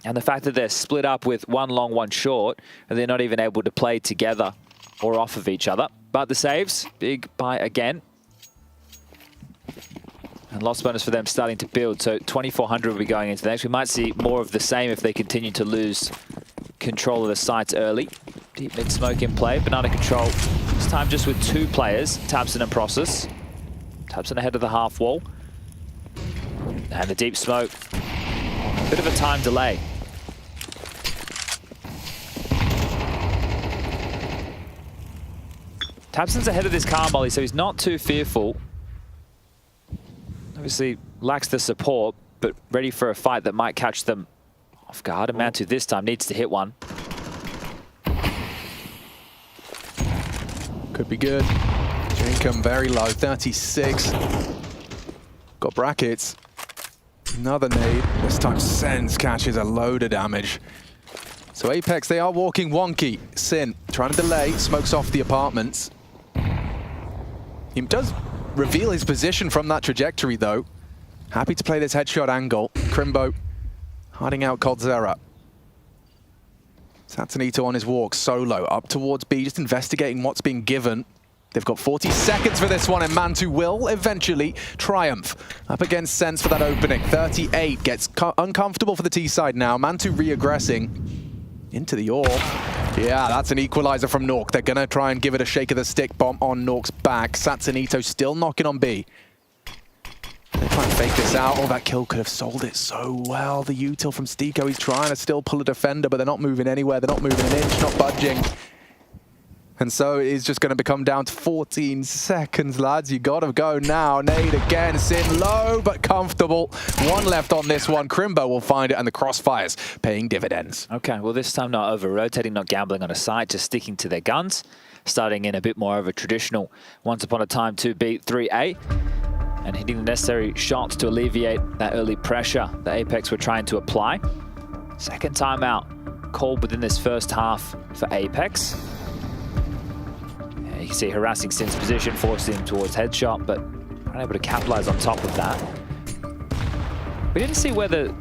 And the fact that they're split up with one long, one short, and they're not even able to play together or off of each other. But the saves, Big by again. And loss bonus for them starting to build. So 2,400 will be going into the next. We might see more of the same if they continue to lose control of the sites early. Deep mid smoke in play. Banana control. This time just with 2 players, Tabson and Process. Tabson ahead of the half wall. And the deep smoke. Bit of a time delay. Tabson's ahead of this car molly, so he's not too fearful. Obviously lacks the support, but ready for a fight that might catch them off guard. And Mantu this time needs to hit one. Could be good. Income very low, 36. Got brackets. Another nade. This time Sense catches a load of damage. So Apex, they are walking wonky. Sin trying to delay, smokes off the apartments. He does reveal his position from that trajectory, though. Happy to play this headshot angle. Crimbo hiding out Coldzera. Satanito on his walk, solo, up towards B, just investigating what's being given. They've got 40 seconds for this one, and Mantu will eventually triumph up against Sense for that opening. 38 gets uncomfortable for the T side now. Mantu re-aggressing into the AWP. Yeah, that's an equalizer from Nork. They're going to try and give it a shake of the stick bomb on Nork's back. Satsanito still knocking on B. They try and fake this out. Oh, that kill could have sold it so well. The util from Stiko, he's trying to still pull a defender, but they're not moving anywhere. They're not moving an inch, not budging. And so it is just going to become down to 14 seconds, lads. You got to go now. Nade again. Sin low, but comfortable. 1 left on this one. Crimbo will find it, and the crossfires paying dividends. Okay, well, this time not over-rotating, not gambling on a site, just sticking to their guns. Starting in a bit more of a traditional once upon a time 2B, 3A. And hitting the necessary shots to alleviate that early pressure that Apex were trying to apply. Second timeout called within this first half for Apex. You can see harassing Sin's position, forcing him towards headshot, but unable to capitalize on top of that. We didn't see where the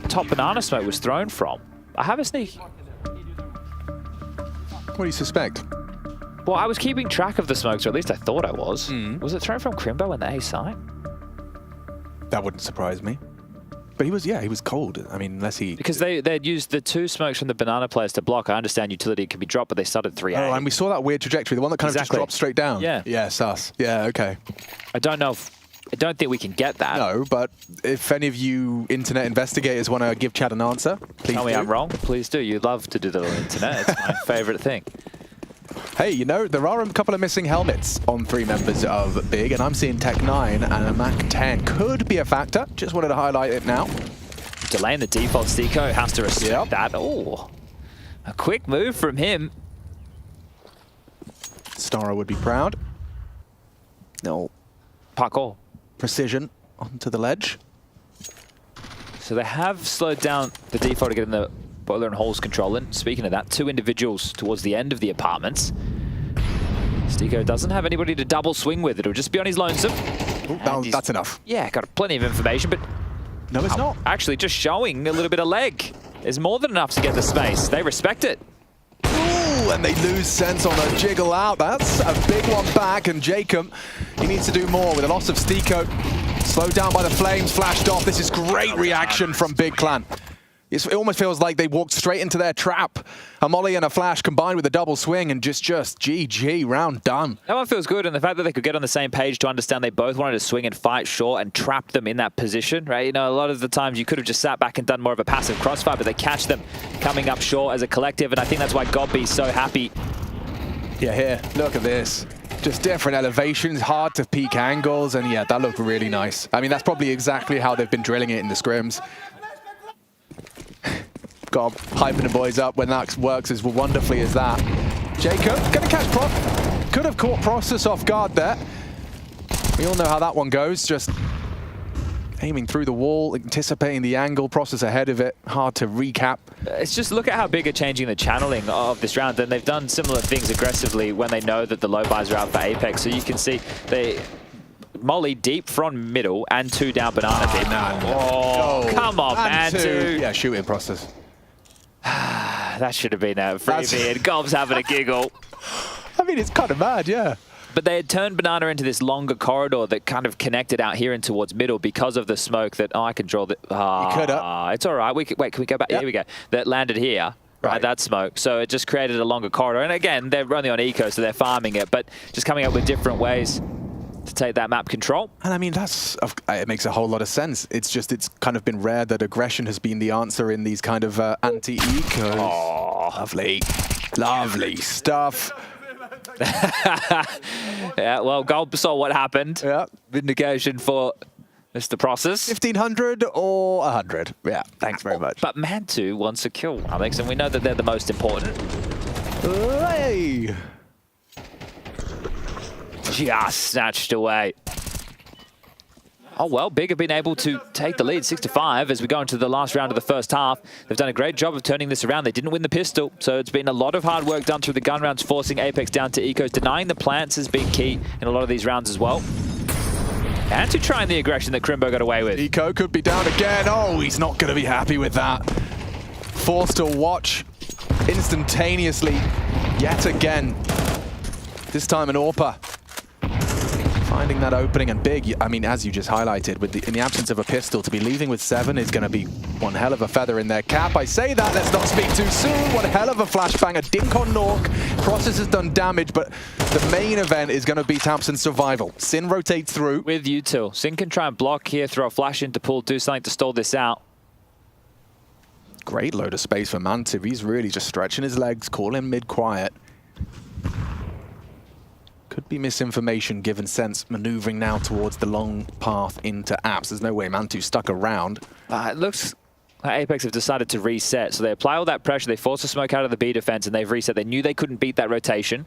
top banana smoke was thrown from. I have a sneak. What do you suspect? Well, I was keeping track of the smokes, or at least I thought I was. Was it thrown from Crimbo in the A site? That wouldn't surprise me. But he was, yeah, he was cold. I mean, unless he... Because they'd used the 2 smokes from the banana players to block. I understand utility can be dropped, but they started 3A. Oh, and we saw that weird trajectory, the one that kind of just dropped straight down. Yeah. Yeah, sus. Yeah, okay. I don't think we can get that. No, but if any of you internet investigators want to give Chad an answer, please tell me I'm wrong. Please do. You love to do the internet. It's my favorite thing. Hey, you know, there are a couple of missing helmets on 3 members of Big, and I'm seeing Tech 9 and a Mac 10 could be a factor. Just wanted to highlight it now. Delaying the default, Stiko has to respect that. Oh, a quick move from him. Stara would be proud. No, parkour. Precision onto the ledge. So they have slowed down the default to get in the boiler and halls control. And speaking of that, 2 individuals towards the end of the apartments. Stiko doesn't have anybody to double swing with. It'll just be on his lonesome. That's enough. Yeah, got plenty of information, but no, it's not. Actually, just showing a little bit of leg is more than enough to get the space. They respect it. Ooh, and they lose sense on a jiggle out. That's a big one back, and Jacob, he needs to do more with a loss of Stiko. Slowed down by the flames, flashed off. This is great reaction from Big Clan. It almost feels like they walked straight into their trap. A molly and a flash combined with a double swing and just GG, round done. That one feels good, and the fact that they could get on the same page to understand they both wanted to swing and fight short and trap them in that position, right? You know, a lot of the times you could have just sat back and done more of a passive crossfire, but they catch them coming up short as a collective, and I think that's why Godby's so happy. Yeah, here, look at this. Just different elevations, hard to peak angles, and yeah, that looked really nice. I mean, that's probably exactly how they've been drilling it in the scrims. God, hyping the boys up when that works as wonderfully as that. Jacob, gonna catch Proc. Could have caught Process off guard there. We all know how that one goes, just aiming through the wall, anticipating the angle, Process ahead of it, hard to recap. It's just look at how big are changing the channeling of this round, and they've done similar things aggressively when they know that the low buys are out for Apex, so you can see they molly deep front middle and 2 down banana deep. Oh, come on, man. 2. Yeah, shooting Process. That should have been a freebie, and Gob's having a giggle. I mean, it's kind of mad, yeah. But they had turned Banana into this longer corridor that kind of connected out here and towards middle because of the smoke that, I can draw the... you could have. It's all right. Wait, can we go back? Yep. Here we go. That landed here. Right, that smoke. So it just created a longer corridor. And again, they're running on eco, so they're farming it, but just coming up with different ways to take that map control. And I mean, it makes a whole lot of sense. It's just, it's kind of been rare that aggression has been the answer in these kind of anti-ecos. Oh, lovely. Lovely stuff. Yeah, well, Gold saw what happened. Yeah. Vindication for Mr. Process. 1,500 or 100. Yeah, thanks very much. But Mantu wants a kill, Alex, and we know that they're the most important. Hey! Just snatched away. Oh, well, Big have been able to take the lead 6-5 as we go into the last round of the first half. They've done a great job of turning this around. They didn't win the pistol, so it's been a lot of hard work done through the gun rounds, forcing Apex down to ecos. Denying the plants has been key in a lot of these rounds as well. And to trying the aggression that Crimbo got away with. Eco could be down again. Oh, he's not going to be happy with that. Forced to watch instantaneously yet again. This time an AWPer. Finding that opening, and Big, I mean, as you just highlighted, with in the absence of a pistol, to be leaving with 7 is going to be one hell of a feather in their cap. I say that, let's not speak too soon. One hell of a flashbang, a dink on Nork. Process has done damage, but the main event is going to be Thompson's survival. Sin rotates through. With you two. Sin can try and block here, throw a flash into pool, do something to stall this out. Great load of space for Mantu. He's really just stretching his legs, calling mid-quiet. Could be misinformation given sense maneuvering now towards the long path into apps. There's no way Mantu's stuck around. It looks like Apex have decided to reset. So they apply all that pressure, they force the smoke out of the B defense, and they've reset. They knew they couldn't beat that rotation,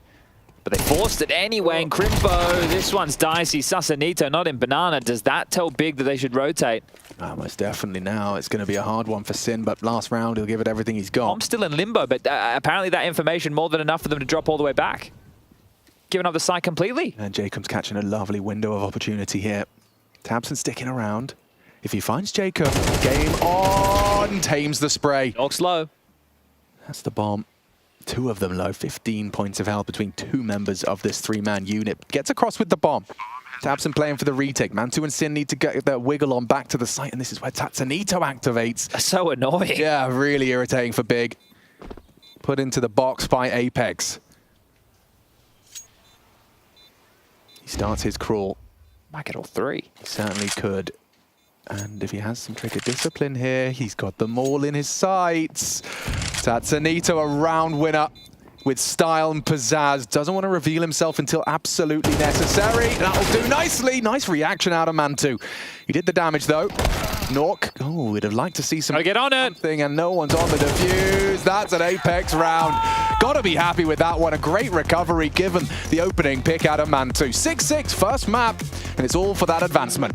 but they forced it anyway. And Crimbo, this one's dicey. Sasanito not in banana. Does that tell Big that they should rotate? Most definitely now. It's going to be a hard one for Sin, but last round he'll give it everything he's got. I'm still in limbo, but apparently that information more than enough for them to drop all the way back. Giving up the site completely. And Jacob's catching a lovely window of opportunity here. Tabson sticking around. If he finds Jacob, game on. Tames the spray. Nork's low. That's the bomb. 2 of them low. 15 points of health between 2 members of this 3-man unit. Gets across with the bomb. Tabson playing for the retake. Mantu and Sin need to get their wiggle on back to the site, and this is where Tatsanito activates. That's so annoying. Yeah, really irritating for Big. Put into the box by Apex. He starts his crawl. Might get all 3. He certainly could. And if he has some trigger discipline here, he's got them all in his sights. Tatsanito, a round winner with style and pizzazz. Doesn't want to reveal himself until absolutely necessary. That'll do nicely. Nice reaction out of Mantu. He did the damage, though. Nork, we'd have liked to see some... Get on it! And no one's on the defuse. That's an Apex round. Got to be happy with that one. A great recovery given the opening pick out of Mantu. 6-6, first map, and it's all for that advancement.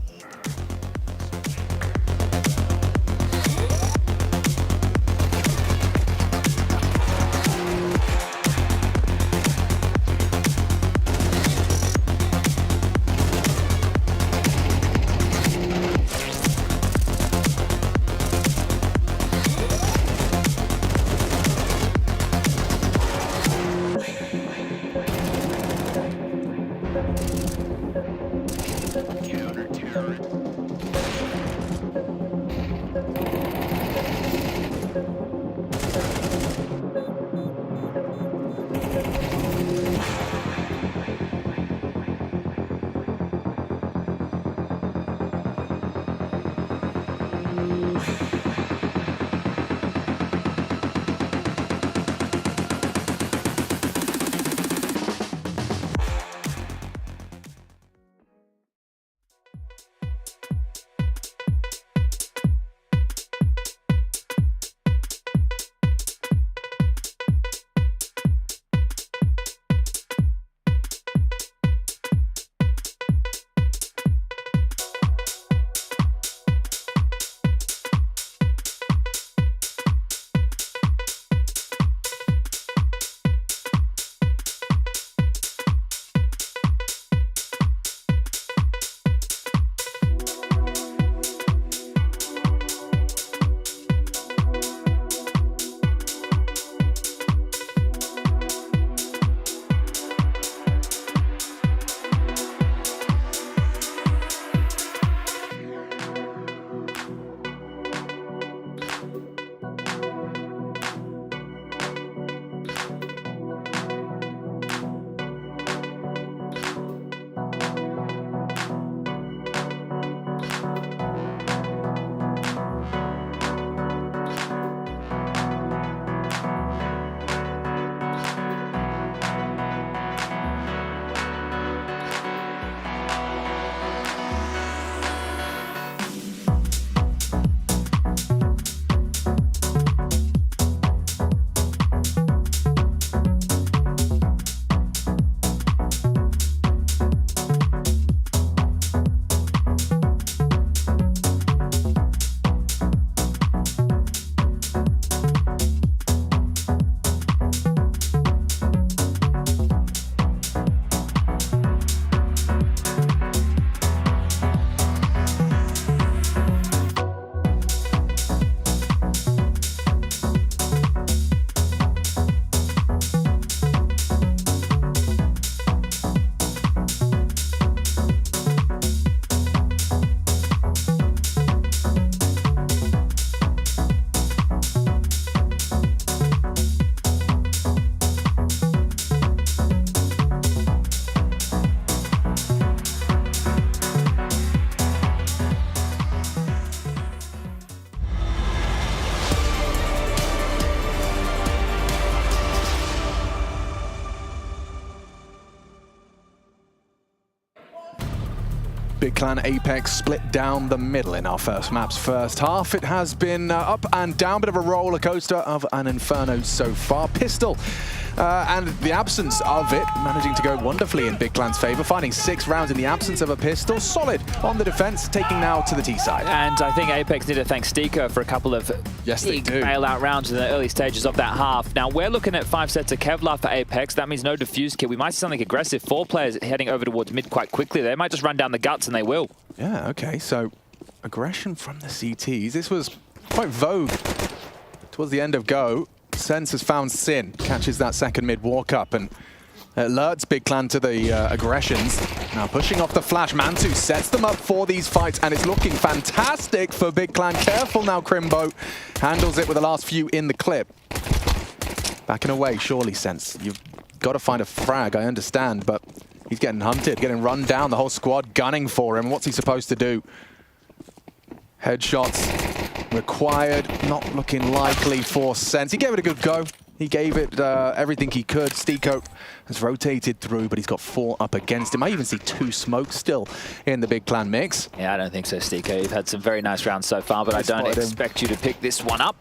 Big Clan Apex split down the middle in our first map's first half. It has been up and down, bit of a roller coaster of an inferno so far. Pistol and the absence of it managing to go wonderfully in Big Clan's favor, finding 6 rounds in the absence of a pistol. Solid on the defense, taking now to the T side. And I think Apex need to thank Stiko for a couple of big bailout rounds in the early stages of that half. Now we're looking at 5 sets of Kevlar for Apex. That means no defuse kit. We might see something aggressive. 4 players heading over towards mid quite quickly. They might just run down the guts, and they will. Yeah, okay, so aggression from the CTs. This was quite vogue towards the end of Go. Sense has found Sin, catches that second mid walk up and alerts Big Clan to the aggressions. Now pushing off the flash, Mantu sets them up for these fights, and it's looking fantastic for Big Clan. Careful now, Crimbo handles it with the last few in the clip. Backing away, surely, Sense. You've got to find a frag, I understand, but he's getting hunted, getting run down, the whole squad gunning for him. What's he supposed to do? Headshots required, not looking likely for Sense. He gave it a good go. He gave it everything he could. Stiko has rotated through, but he's got 4 up against him. I even see 2 smokes still in the Big Clan mix. Yeah, I don't think so, Stiko. You've had some very nice rounds so far, but I don't expect you to pick this one up.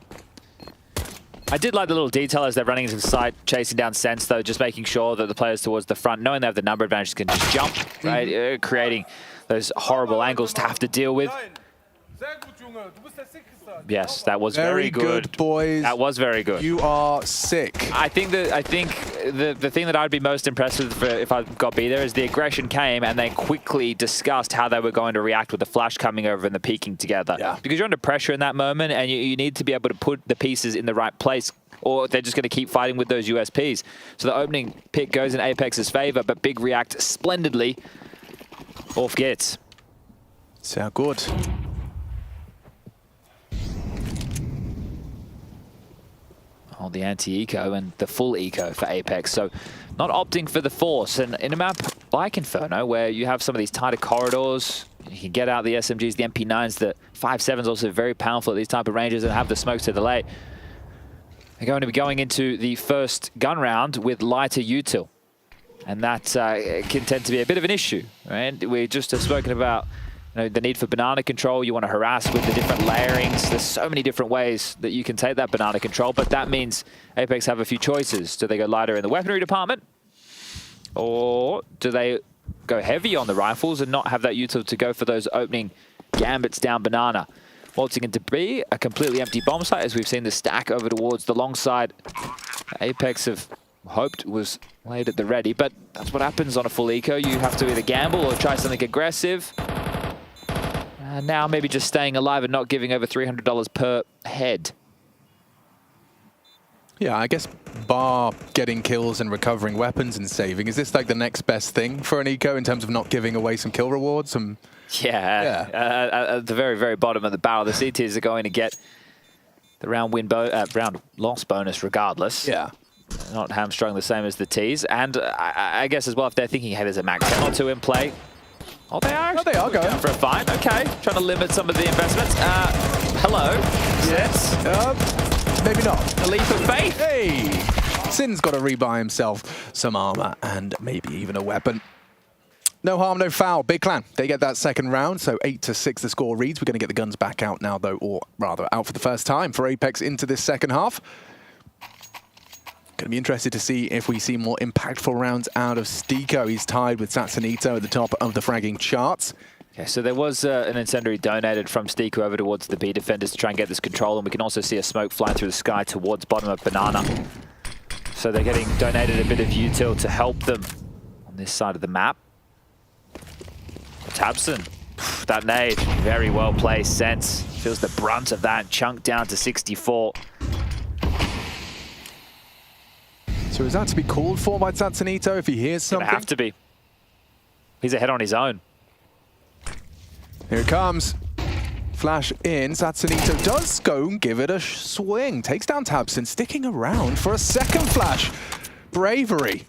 I did like the little detail as they're running into sight, chasing down Sense, though, just making sure that the players towards the front, knowing they have the number advantage, can just jump, right? Creating those horrible angles to have to deal with. Yes, that was very good, boys. That was very good. You are sick. I think the thing that I'd be most impressed with if I got B there is the aggression came and they quickly discussed how they were going to react with the flash coming over and the peeking together. Yeah. Because you're under pressure in that moment and you need to be able to put the pieces in the right place, or they're just going to keep fighting with those USPs. So the opening pick goes in Apex's favor, but Big react splendidly off gets. So good. Oh, the anti-eco and the full eco for Apex. So not opting for the Force. And in a map like Inferno, where you have some of these tighter corridors, you can get out the SMGs, the MP9s, the 5.7s also very powerful at these type of ranges and have the smokes to delay. They're going to be going into the first gun round with lighter util. And that can tend to be a bit of an issue, right? We just have spoken about the need for banana control. You want to harass with the different layerings. There's so many different ways that you can take that banana control, but that means Apex have a few choices. Do they go lighter in the weaponry department? Or do they go heavy on the rifles and not have that util to go for those opening gambits down banana? Waltzing into B, a completely empty bomb site, as we've seen the stack over towards the long side. Apex have hoped was laid at the ready, but that's what happens on a full eco. You have to either gamble or try something aggressive. Now maybe just staying alive and not giving over $300 per head. Yeah, I guess bar getting kills and recovering weapons and saving, is this like the next best thing for an eco in terms of not giving away some kill rewards? Yeah. At the very, very bottom of the barrel, the CTs are going to get the round loss bonus regardless. Yeah. Not hamstrung the same as the Ts. And I guess as well, if they're thinking, hey, there's a max 10 or 2 in play. Oh, they are? Oh, they are going for a fine. Okay. Trying to limit some of the investments. Hello. Yes. Maybe not. A leap of faith. Hey. Sin's got to rebuy himself some armor and maybe even a weapon. No harm, no foul. Big Clan, they get that second round, so 8-6 the score reads. We're going to get the guns back out now, though, or rather out for the first time for Apex into this second half. Going to be interested to see if we see more impactful rounds out of Stiko. He's tied with Satsanito at the top of the fragging charts. Okay, so there was an incendiary donated from Stiko over towards the B defenders to try and get this control, and we can also see a smoke flying through the sky towards bottom of Banana. So they're getting donated a bit of util to help them on this side of the map. Tabson, that nade, very well placed. Sense feels the brunt of that, chunked down to 64. So is that to be called for by Satsanito if he hears something? Gonna have to be. He's ahead on his own. Here it comes. Flash in. Satsanito does go and give it a swing. Takes down Tabson, sticking around for a second flash. Bravery.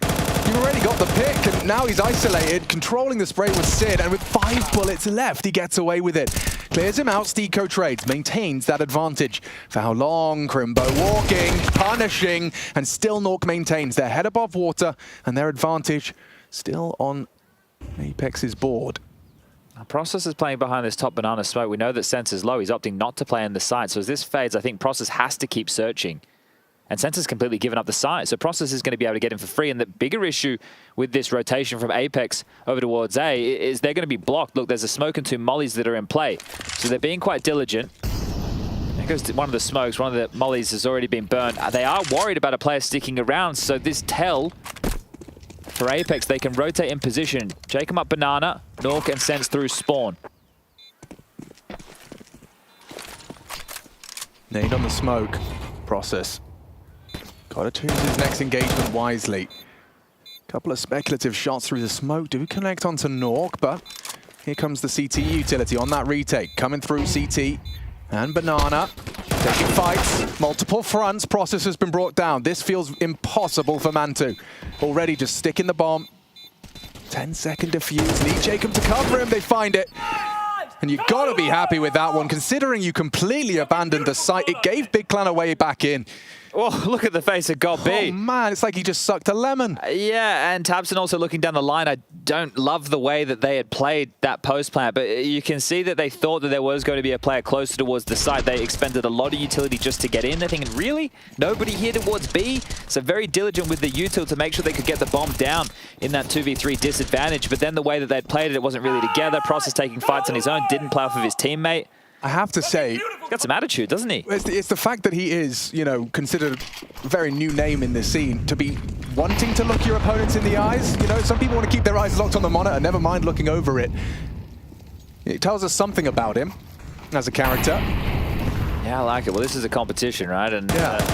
You've already got the pick, and now he's isolated, controlling the spray with Sid, and with 5 bullets left, he gets away with it. Clears him out, Stiko trades, maintains that advantage. For how long? Crimbo walking, punishing, and still Nork maintains their head above water, and their advantage still on Apex's board. Process is playing behind this top banana smoke. We know that Sense is low. He's opting not to play in the side. So as this fades, I think Process has to keep searching. And Sense has completely given up the side. So Process is going to be able to get him for free. And the bigger issue with this rotation from Apex over towards A is they're going to be blocked. Look, there's a smoke and 2 mollies that are in play. So they're being quite diligent. There goes one of the smokes. One of the mollies has already been burned. They are worried about a player sticking around. So this tell for Apex, they can rotate in position. Shake him up banana, Nork and Sense through spawn. Nade on the smoke. Process. Gotta choose his next engagement wisely. Couple of speculative shots through the smoke do connect onto Nork, but here comes the CT utility on that retake. Coming through CT and Banana. Taking fights, multiple fronts. Process has been brought down. This feels impossible for Mantu. Already just sticking the bomb. 10-second defuse. Need Jacob to cover him. They find it. And you've got to be happy with that one, considering you completely abandoned the site. It gave Big Clan a way back in. Oh, look at the face of God B. Oh man, it's like he just sucked a lemon. Yeah, and Tabson also looking down the line. I don't love the way that they had played that post plant, but you can see that they thought that there was going to be a player closer towards the site. They expended a lot of utility just to get in. They're thinking, really? Nobody here towards B? So very diligent with the util to make sure they could get the bomb down in that 2v3 disadvantage. But then the way that they'd played it, it wasn't really together. Process taking fights on his own, didn't play off of his teammate. I have to say, he's got some attitude, doesn't he? It's the fact that he is, you know, considered a very new name in this scene to be wanting to look your opponents in the eyes. You know, some people want to keep their eyes locked on the monitor, never mind looking over it. It tells us something about him as a character. Yeah, I like it. Well, this is a competition, right? And the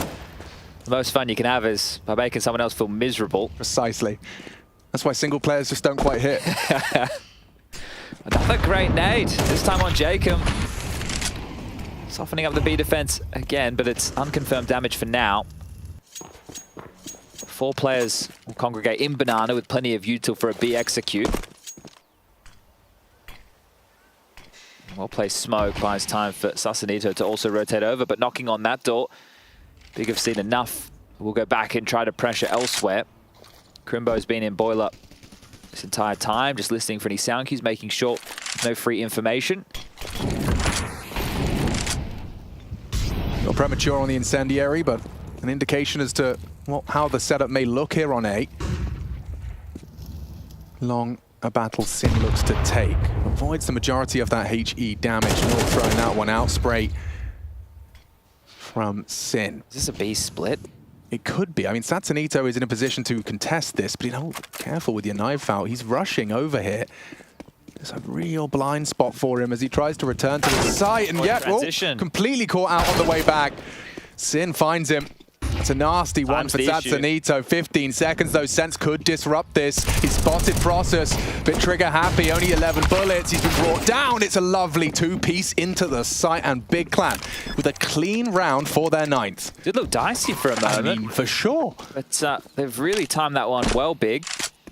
most fun you can have is by making someone else feel miserable. Precisely. That's why single players just don't quite hit. Another great nade, this time on Jacob. Softening up the B defense again, but it's unconfirmed damage for now. 4 players will congregate in Banana with plenty of util for a B execute. Well placed smoke buys time for Sasanito to also rotate over, but knocking on that door. Big have seen enough. We'll go back and try to pressure elsewhere. Crimbo's been in boiler this entire time, just listening for any sound cues, making sure no free information. Not premature on the incendiary, but an indication as to how the setup may look here on A. Long a battle Sin looks to take. Avoids the majority of that HE damage. Not throwing that one out. Spray from Sin. Is this a B split? It could be. I mean, Satanito is in a position to contest this, but you know, careful with your knife out. He's rushing over here. There's a real blind spot for him as he tries to return to the site, and yet, completely caught out on the way back. Sin finds him. It's a nasty one for Satanito. 15 seconds, though. Sense could disrupt this. He spotted Process, but trigger happy. Only 11 bullets. He's been brought down. It's a lovely 2-piece into the site, and Big Clan with a clean round for their 9th. Did look dicey for a moment. I mean, for sure. But they've really timed that one well, Big.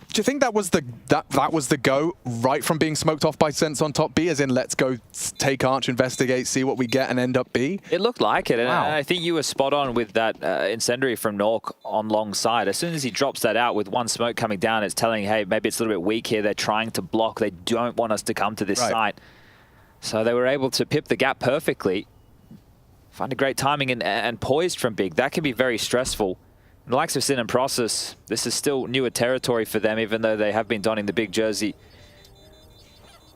Do you think that was the go right from being smoked off by Sense on top B, as in let's go take Arch, investigate, see what we get, and end up B? It looked like it, and I think you were spot on with that incendiary from Nork on long side. As soon as he drops that out with one smoke coming down, it's telling, hey, maybe it's a little bit weak here. They're trying to block. They don't want us to come to this site. So they were able to pip the gap perfectly. Find a great timing and poised from Big. That can be very stressful. The likes of Sin and Process, this is still newer territory for them, even though they have been donning the big jersey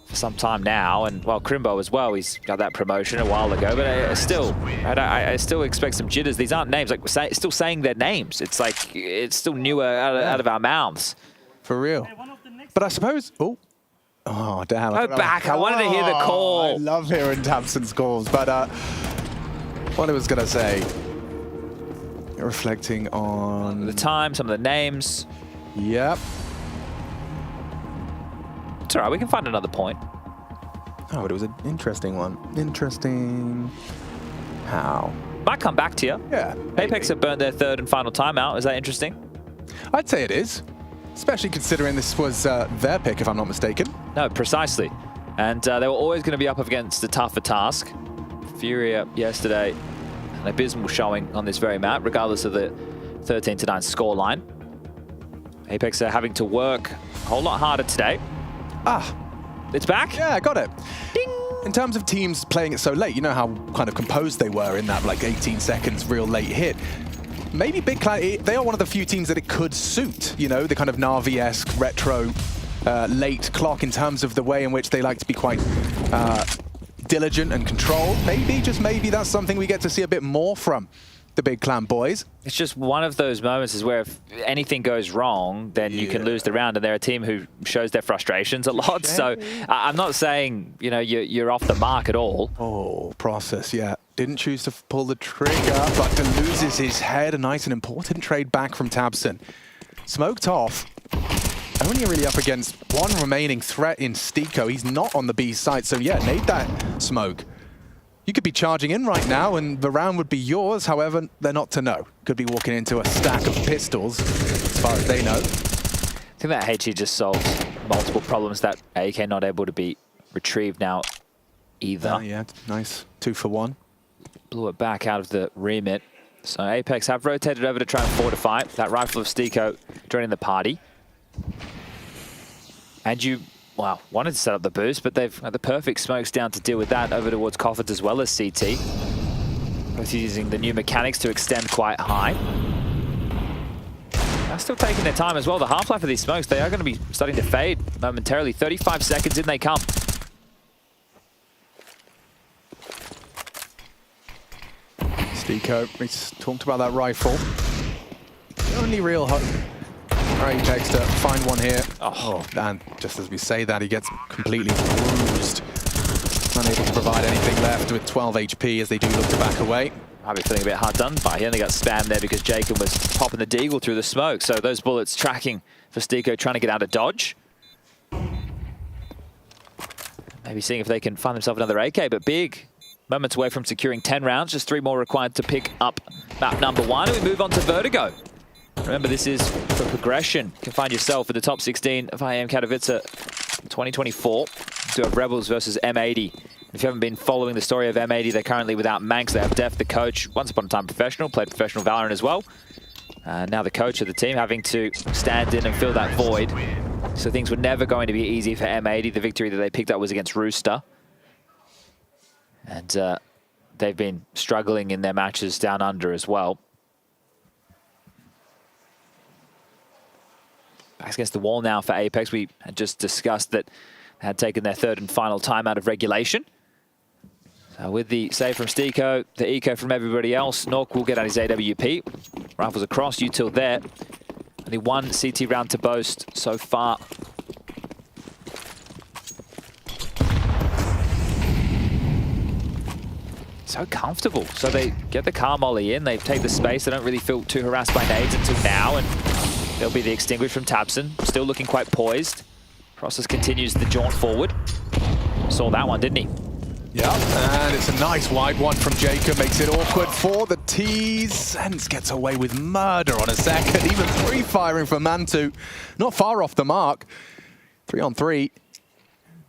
for some time now. And, well, Crimbo as well, he's got that promotion a while ago, but I still expect some jitters. These aren't names, like we're still saying their names. It's like, it's still newer out of our mouths. For real. But I suppose, oh damn. Go back, I wanted to hear the call. I love hearing Tamsin's calls, but what I was going to say, reflecting on the time, some of the names. Yep. It's all right, we can find another point. Oh, but it was an interesting one. Interesting. How? Might come back to you. Yeah. Apex have burned their 3rd and final timeout. Is that interesting? I'd say it is. Especially considering this was their pick, if I'm not mistaken. No, precisely. And they were always going to be up against a tougher task. Furia yesterday, an abysmal showing on this very map, regardless of the 13-9 scoreline. Apex are having to work a whole lot harder today. It's back? Yeah, I got it. Ding! In terms of teams playing it so late, you know how kind of composed they were in that like 18 seconds real late hit. Maybe Big Clan, they are one of the few teams that it could suit, you know, the kind of Na'Vi-esque retro late clock in terms of the way in which they like to be quite diligent and controlled. Maybe, just maybe, that's something we get to see a bit more from the Big Clan boys. It's just one of those moments is where if anything goes wrong, then you can lose the round, and they're a team who shows their frustrations a lot. So I'm not saying, you know, you're off the mark at all. Oh, Process, yeah. Didn't choose to pull the trigger, but loses his head. A nice and important trade back from Tabson. Smoked off. Only really up against one remaining threat in Stiko. He's not on the B side, so yeah, nade that smoke. You could be charging in right now and the round would be yours. However, they're not to know. Could be walking into a stack of pistols, as far as they know. I think that HE just solves multiple problems that AK not able to be retrieved now either. Yeah, nice. 2 for 1. Blew it back out of the remit. So Apex have rotated over to try and fortify. That rifle of Stiko joining the party. And you, wow, wanted to set up the boost, but they've got the perfect smokes down to deal with that over towards Coffins as well as CT. Both using the new mechanics to extend quite high. They're still taking their time as well. The half-life of these smokes, they are going to be starting to fade momentarily. 35 seconds in they come. Stiko, we talked about that rifle. The only real hope for Apex to find one here. Oh, and just as we say that, he gets completely bruised. Unable to provide anything left with 12 HP as they do look to back away. I'll be feeling a bit hard done by. He only got spammed there because Jacob was popping the deagle through the smoke. So those bullets tracking for Stiko, trying to get out of dodge. Maybe seeing if they can find themselves another AK, but big. Moments away from securing 10 rounds, just 3 more required to pick up map number 1. And we move on to Vertigo. Remember, this is for progression. You can find yourself in the top 16 of IEM Katowice 2024. Do have Rebels versus M80. If you haven't been following the story of M80, they're currently without Manx. They have Def, the coach, once upon a time professional, played professional Valorant as well. Now the coach of the team having to stand in and fill that void. So things were never going to be easy for M80. The victory that they picked up was against Rooster. And they've been struggling in their matches down under as well. Back against the wall now for Apex. We had just discussed that they had taken their 3rd and final time out of regulation. So with the save from Stiko, the eco from everybody else, Nork will get out his AWP. Rifles across, util there. Only 1 CT round to boast so far. So comfortable. So they get the car molly in, they take the space, they don't really feel too harassed by nades until now, and there'll be the extinguish from Tabson, still looking quite poised. Process continues the jaunt forward. Saw that one, didn't he? Yeah, and it's a nice wide one from Jacob, makes it awkward for the T's. Sense gets away with murder on a second, even pre-firing for Mantu. Not far off the mark. 3 on 3.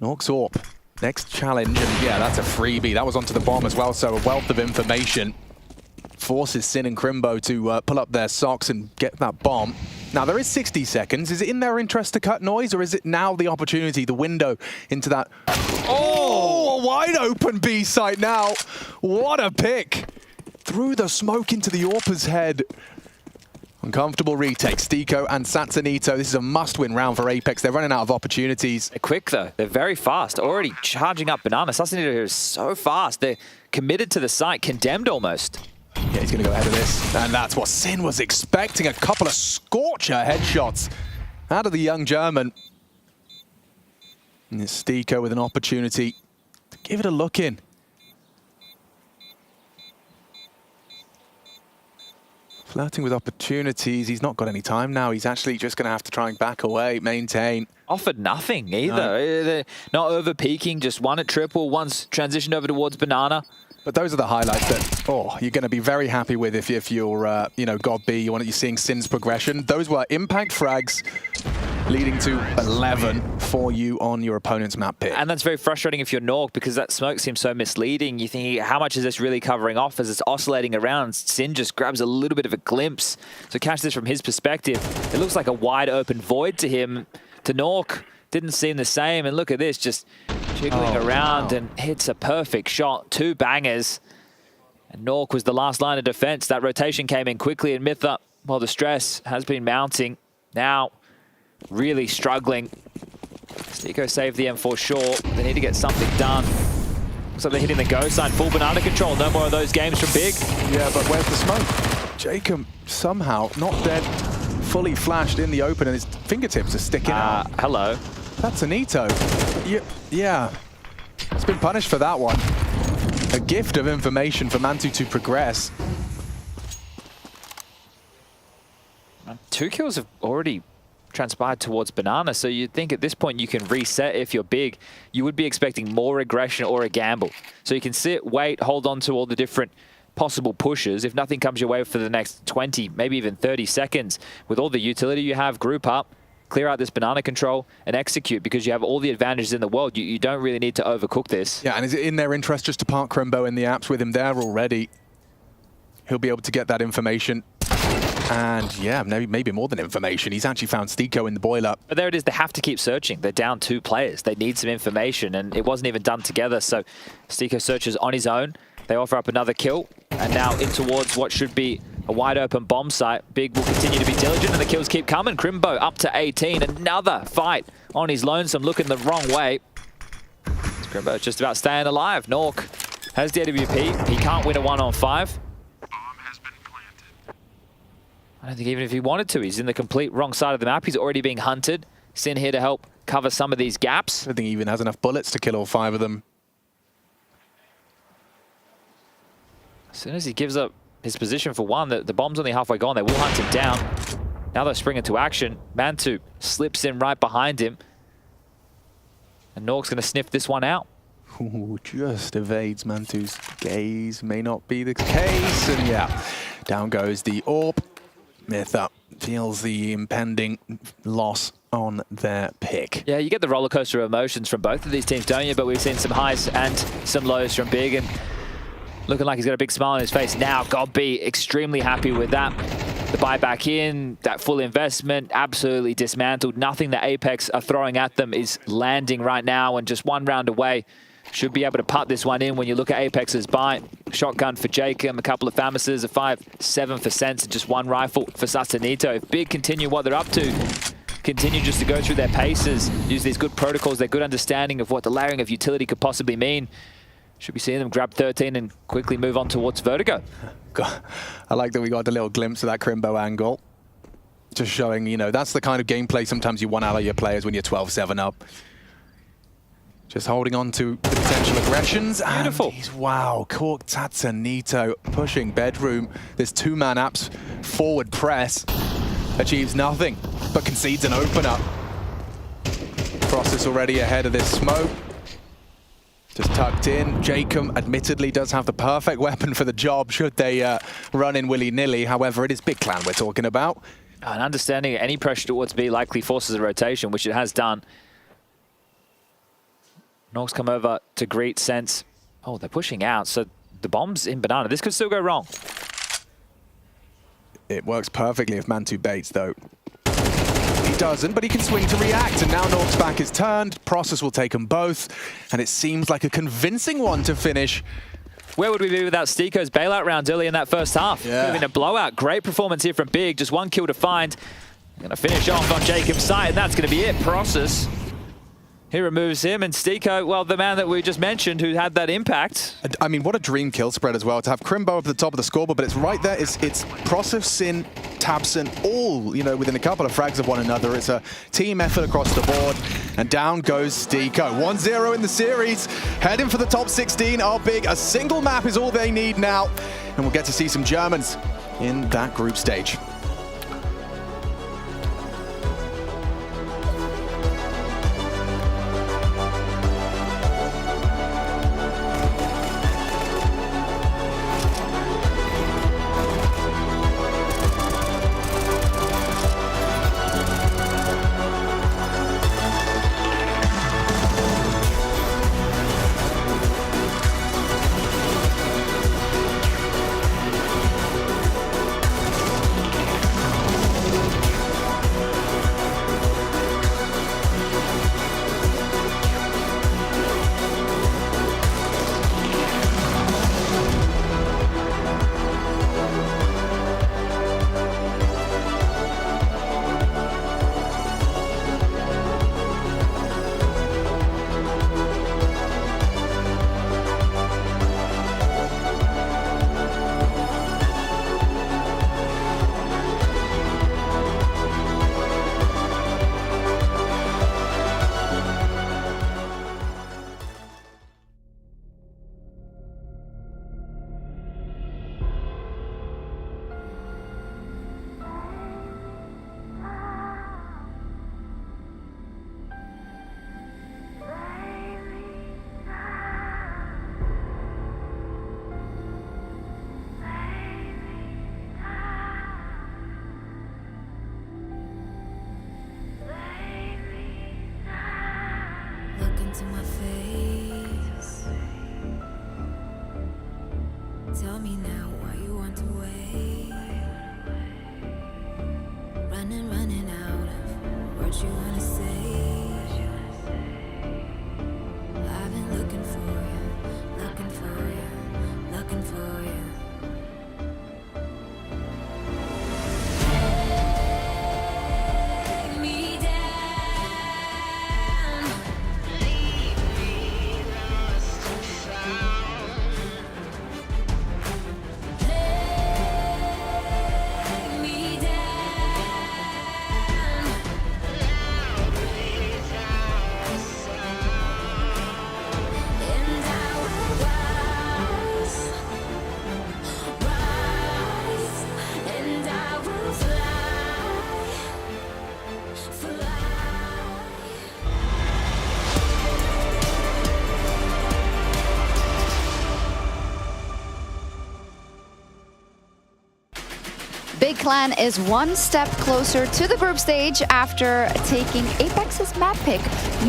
Nork's Orp. Next challenge, and yeah, that's a freebie. That was onto the bomb as well, so a wealth of information. Forces Sin and Crimbo to pull up their socks and get that bomb. Now, there is 60 seconds. Is it in their interest to cut noise, or is it now the opportunity, the window into that... Oh, a wide open B site now. What a pick. Through the smoke into the Orpa's head. Uncomfortable retake. Stiko and Satsanito. This is a must-win round for Apex. They're running out of opportunities. They're quick, though. They're very fast. Already charging up Banana. Satsanito here is so fast. They're committed to the site, condemned almost. Yeah, he's going to go ahead of this. And that's what Sin was expecting. A couple of scorcher headshots out of the young German. And it's Stiko with an opportunity to give it a look in. Flirting with opportunities. He's not got any time now. He's actually just going to have to try and back away, maintain. Offered nothing either. They're not over-peaking, just one at triple, one's transitioned over towards Banana. But those are the highlights that, you're going to be very happy with if you're, God B, you're seeing Sin's progression. Those were impact frags leading to 11 for you on your opponent's map pick. And that's very frustrating if you're Nork, because that smoke seems so misleading. You think, how much is this really covering off as it's oscillating around? Sin just grabs a little bit of a glimpse. So catch this from his perspective. It looks like a wide open void to him. To Nork, didn't seem the same. And look at this, just jiggling around and hits a perfect shot. 2 bangers. And Nork was the last line of defense. That rotation came in quickly, and Mytha, well, the stress has been mounting. Now, really struggling. Stiko saved the M for sure. They need to get something done. Looks like they're hitting the go sign. Full banana control. No more of those games from Big. Yeah, but where's the smoke? Jacob somehow not dead. Fully flashed in the open, and his fingertips are sticking out. Hello. That's Anito. Yeah. He's been punished for that one. A gift of information for Mantu to progress. 2 kills have already transpired towards Banana, so you'd think at this point you can reset if you're Big. You would be expecting more aggression or a gamble. So you can sit, wait, hold on to all the different possible pushes. If nothing comes your way for the next 20, maybe even 30 seconds, with all the utility you have, group up, clear out this banana control, and execute, because you have all the advantages in the world. You don't really need to overcook this. Yeah, and is it in their interest just to park Crimbo in the apps with him there already? he'll be able to get that information. And yeah, maybe more than information. He's actually found Stiko in the boiler. But there it is. They have to keep searching. They're down 2 players. They need some information, and it wasn't even done together. So Stiko searches on his own. They offer up another kill, and now in towards what should be a wide open bomb site. Big will continue to be diligent, and the kills keep coming. Crimbo up to 18. Another fight on his lonesome, looking the wrong way. Crimbo just about staying alive. Nork has the AWP. He can't win a 1-on-5. I don't think even if he wanted to, he's in the complete wrong side of the map. He's already being hunted. Sin here to help cover some of these gaps. I don't think he even has enough bullets to kill all 5 of them. As soon as he gives up his position for one, the bomb's only halfway gone. They will hunt him down. Now they're springing to action. Mantu slips in right behind him. And Nork's going to sniff this one out. Ooh, just evades Mantu's gaze. May not be the case. And yeah, down goes the AWP. Mytha feels the impending loss on their pick. Yeah, you get the roller coaster of emotions from both of these teams, don't you? But we've seen some highs and some lows from Big, and looking like he's got a big smile on his face now. God be extremely happy with that. The buy back in, that full investment, absolutely dismantled. Nothing that Apex are throwing at them is landing right now, and just 1 round away. Should be able to putt this one in when you look at Apex's buy. Shotgun for Jacob, a couple of Famises, a 5.7 for Sense, and just 1 rifle for Sasanito. If Big continue what they're up to, continue just to go through their paces, use these good protocols, their good understanding of what the layering of utility could possibly mean, should be seeing them grab 13 and quickly move on towards Vertigo. God, I like that we got a little glimpse of that Crimbo angle. Just showing, you know, that's the kind of gameplay sometimes you want out of your players when you're 12-7 up. Just holding on to the potential aggressions. Beautiful. And wow, Cork Tatsanito pushing bedroom. This 2-man apps forward press achieves nothing, but concedes an opener. Process already ahead of this smoke. Just tucked in. Jacob admittedly does have the perfect weapon for the job should they run in willy-nilly. However, it is Big Clan we're talking about. And understanding any pressure towards B likely forces a rotation, which it has done. Nork's come over to greet Sense. Oh, they're pushing out, so the bomb's in Banana. This could still go wrong. It works perfectly if Mantu baits, though. He doesn't, but he can swing to react, and now Nork's back is turned. Process will take them both, and it seems like a convincing one to finish. Where would we be without Stiko's bailout round early in that first half? Yeah. Could have been a blowout. Great performance here from Big. Just 1 kill to find. Going to finish off on Jacob's side, and that's going to be it. Process. He removes him, and Stiko, well, the man that we just mentioned who had that impact. I mean, what a dream kill spread as well, to have Crimbo up at the top of the scoreboard, but it's right there. It's Process, Sin, Tabson, all, you know, within a couple of frags of one another. It's a team effort across the board, and down goes Stiko. 1-0 in the series, heading for the top 16 are Big. A single map is all they need now, and we'll get to see some Germans in that group stage. Look into my face. Tell me now why you want walked away. Running out of words you wanna say. I've been looking for you, looking for you, looking for you. Take me down, leave me lost and found. Take me down, loudly without a sound. And I will rise, rise, and I will fly, fly. Big Clan is one step closer to the group stage after taking Apex's map pick,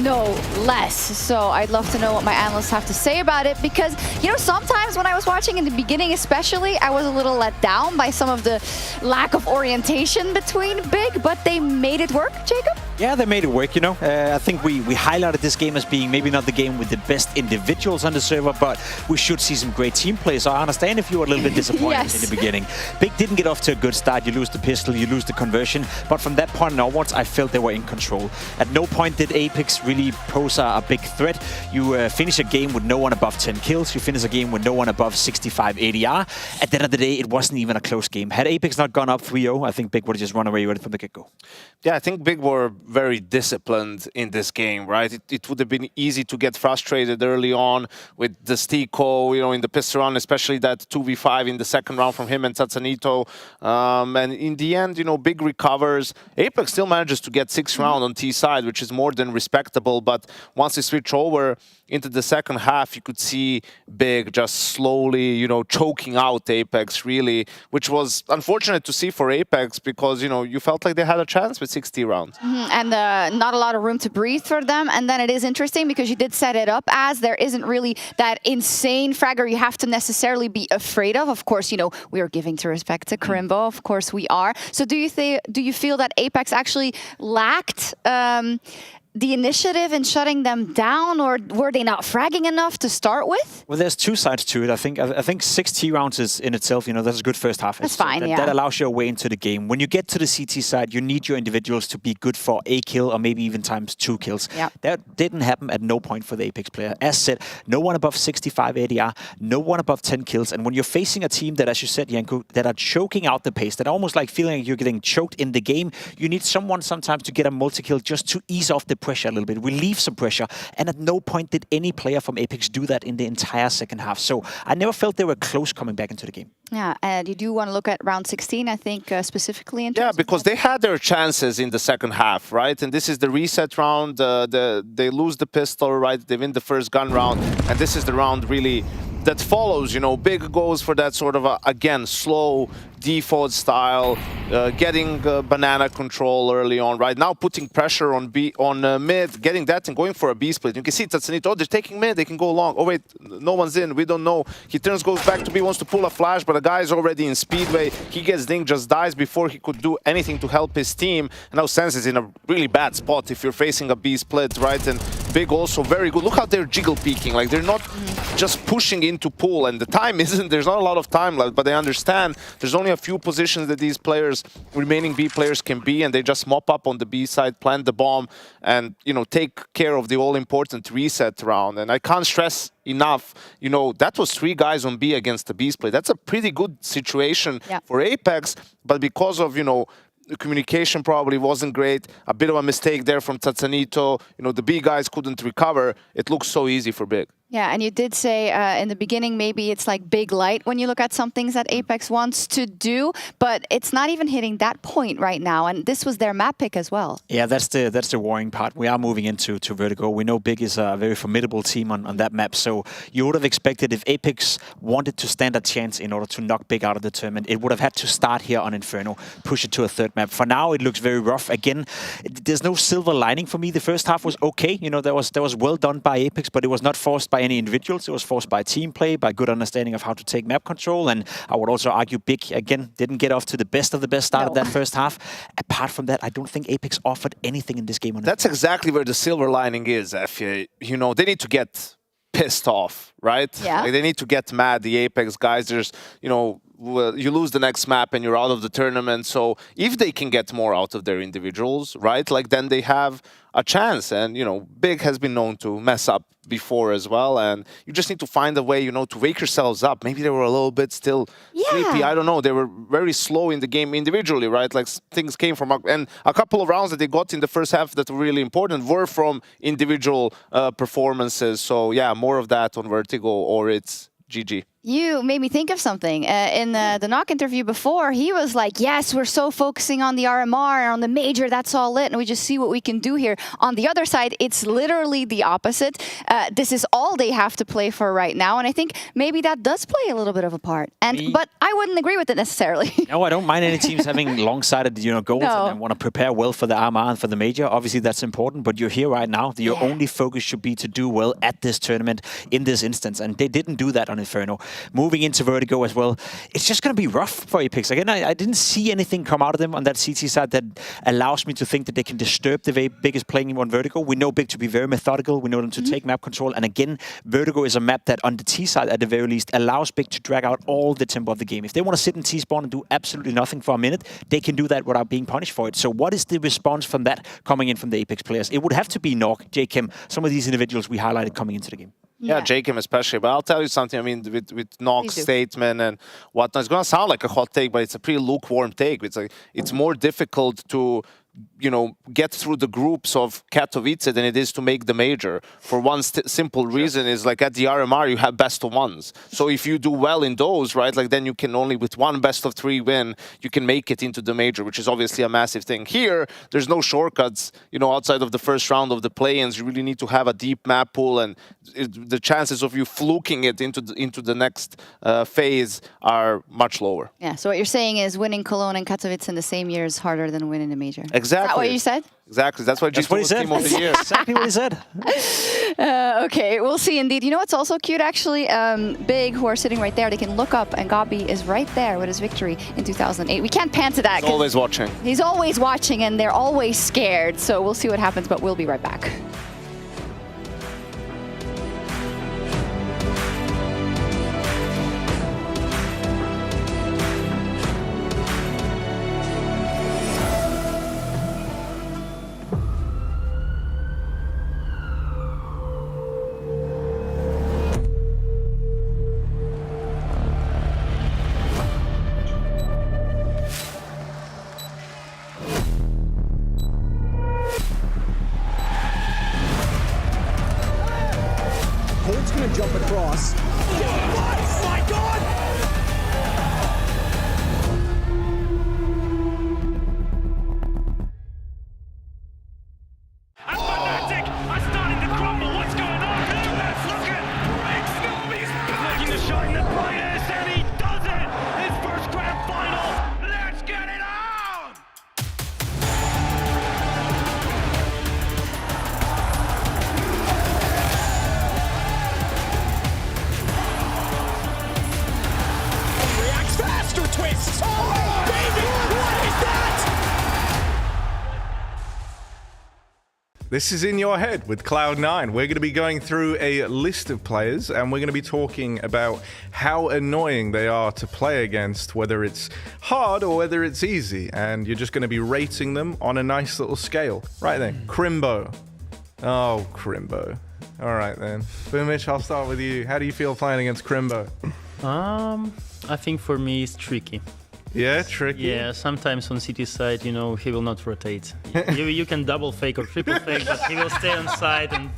no less. So I'd love to know what my analysts have to say about it, because, you know, sometimes when I was watching in the beginning especially, I was a little let down by some of the lack of orientation between Big, but they made it work, Jacob? Yeah, they made it work, you know. I think we highlighted this game as being maybe not the game with the best individuals on the server, but we should see some great team play. So I understand if you were a little bit disappointed in the beginning. Big didn't get off to a good start. You lose the pistol, you lose the conversion. But from that point onwards, I felt they were in control. At no point did Apex really pose a big threat. You finish a game with no one above 10 kills. You finish a game with no one above 65 ADR. At the end of the day, it wasn't even a close game. Had Apex not gone up 3-0, I think Big would have just run away with it from the get-go. Yeah, I think Big were very disciplined in this game, right? It would have been easy to get frustrated early on with the Stico, you know, in the pistol round, especially that 2v5 in the second round from him and Tatsanito. And in the end, you know, Big recovers. Apex still manages to get 6th round on T side, which is more than respectable. But once they switch over into the second half, you could see Big just slowly, you know, choking out Apex, really, which was unfortunate to see for Apex because, you know, you felt like they had a chance with 60 rounds. And not a lot of room to breathe for them. And then it is interesting because you did set it up as there isn't really that insane fragger you have to necessarily be afraid of. Of course, you know, we are giving to respect to Karimbo. Of course we are. So do you feel that Apex actually lacked the initiative in shutting them down, or were they not fragging enough to start with? Well, there's two sides to it. I think 60 rounds is in itself, you know, that's a good first half. That's fine, yeah. That allows you a way into the game. When you get to the CT side, you need your individuals to be good for a kill or maybe even times 2 kills. Yep. That didn't happen at no point for the Apex player. As said, no one above 65 ADR, no one above 10 kills. And when you're facing a team that, as you said, Janko, that are choking out the pace, that are almost like feeling like you're getting choked in the game, you need someone sometimes to get a multi-kill just to ease off the pressure a little bit, relieve some pressure. And at no point did any player from Apex do that in the entire second half. So I never felt they were close coming back into the game. Yeah, and you do want to look at round 16, I think, specifically in terms Yeah, because they had their chances in the second half, right? And this is the reset round. They lose the pistol, right? They win the first gun round. And this is the round really that follows, you know. Big goes for that sort of, again, slow default style, getting banana control early on, right? Now putting pressure on mid, getting that and going for a B split. You can see Tatsanito, oh, they're taking mid, they can go long. Oh wait, no one's in, we don't know. He turns, goes back to B, wants to pull a flash, but the guy's already in speedway. He gets dinged, just dies before he could do anything to help his team. And now Sense is in a really bad spot if you're facing a B split, right? And Big also very good. Look how they're jiggle peeking, like they're not just pushing into pool, and the time isn't, there's not a lot of time left, but they understand there's only a few positions that these players, remaining B players, can be, and they just mop up on the B side, plant the bomb, and, you know, take care of the all-important reset round. And I can't stress enough, you know, that was 3 guys on B against the B split. That's a pretty good situation for Apex, but because of, you know, the communication probably wasn't great, a bit of a mistake there from Tatsanito, you know, the B guys couldn't recover. It looks so easy for Big. Yeah, and you did say in the beginning maybe it's like Big light when you look at some things that Apex wants to do, but it's not even hitting that point right now, and this was their map pick as well. Yeah, that's the worrying part. We are moving into Vertigo. We know Big is a very formidable team on that map, so you would have expected if Apex wanted to stand a chance in order to knock Big out of the tournament, it would have had to start here on Inferno, push it to a third map. For now, it looks very rough. Again, there's no silver lining for me. The first half was okay. You know, that was well done by Apex, but it was not forced by by any individuals. It was forced by team play, by good understanding of how to take map control. And I would also argue Big, again, didn't get off to the best of the best start of that first half. Apart from that, I don't think Apex offered anything in this game. That's exactly where the silver lining is, FA. You know, they need to get pissed off, right? Yeah. Like, they need to get mad, the Apex guys. There's, you know, you lose the next map and you're out of the tournament. So if they can get more out of their individuals, right, like then they have a chance. And, you know, Big has been known to mess up before as well. And you just need to find a way, you know, to wake yourselves up. Maybe they were a little bit still sleepy. I don't know. They were very slow in the game individually, right? Like things came from, and a couple of rounds that they got in the first half that were really important were from individual performances. So yeah, more of that on Vertigo or it's GG. You made me think of something. In the Knock interview before, he was like, yes, we're so focusing on the RMR and on the major, that's all lit, and we just see what we can do here. On the other side, it's literally the opposite. This is all they have to play for right now, and I think maybe that does play a little bit of a part. But I wouldn't agree with it necessarily. No, I don't mind any teams having long-sighted, goals and want to prepare well for the RMR and for the major. Obviously, that's important, but you're here right now. Your only focus should be to do well at this tournament in this instance, and they didn't do that on Inferno. Moving into Vertigo as well, it's just going to be rough for Apex. Again, I didn't see anything come out of them on that CT side that allows me to think that they can disturb the biggest playing on Vertigo. We know Big to be very methodical. We know them to take map control. And again, Vertigo is a map that on the T side, at the very least, allows Big to drag out all the tempo of the game. If they want to sit in T-spawn and do absolutely nothing for a minute, they can do that without being punished for it. So what is the response from that coming in from the Apex players? It would have to be Nok, JKem, some of these individuals we highlighted coming into the game. Yeah, JKem especially. But I'll tell you something, I mean, with Nok's statement and whatnot, it's going to sound like a hot take, but it's a pretty lukewarm take. It's like it's more difficult to, get through the groups of Katowice than it is to make the major. For one simple reason is like at the RMR, you have best of ones. So if you do well in those, right, like then you can only with one best of 3 win, you can make it into the major, which is obviously a massive thing. Here, there's no shortcuts, outside of the first round of the play-ins. You really need to have a deep map pool, and the chances of you fluking it into the next phase are much lower. Yeah, so what you're saying is winning Cologne and Katowice in the same year is harder than winning a major. Exactly. Is that what you said? Exactly. That's why G2 was Team of the Year. Exactly what he said. Okay, we'll see indeed. You know what's also cute, actually? Big, who are sitting right there, they can look up, and Gabi is right there with his victory in 2008. We can't pan to that. He's always watching. He's always watching, and they're always scared. So we'll see what happens, but we'll be right back. Colt's gonna jump across. Oh my God! And Fnatic are starting to crumble. What's going on? Let's look at Rick Scooby's looking to shine the brightest, and he does it! His first grand final. Let's get it on! Reacts faster, twists! Oh, baby! What is that? This is In Your Head with Cloud9. We're going to be going through a list of players, and we're going to be talking about how annoying they are to play against, whether it's hard or whether it's easy. And you're just going to be rating them on a nice little scale. Right then, Crimbo. Oh, Crimbo. All right then. Boomich, I'll start with you. How do you feel playing against Crimbo? I think for me it's tricky. Yeah, tricky? Yeah, sometimes on CT side, he will not rotate. you can double fake or triple fake, but he will stay on side. And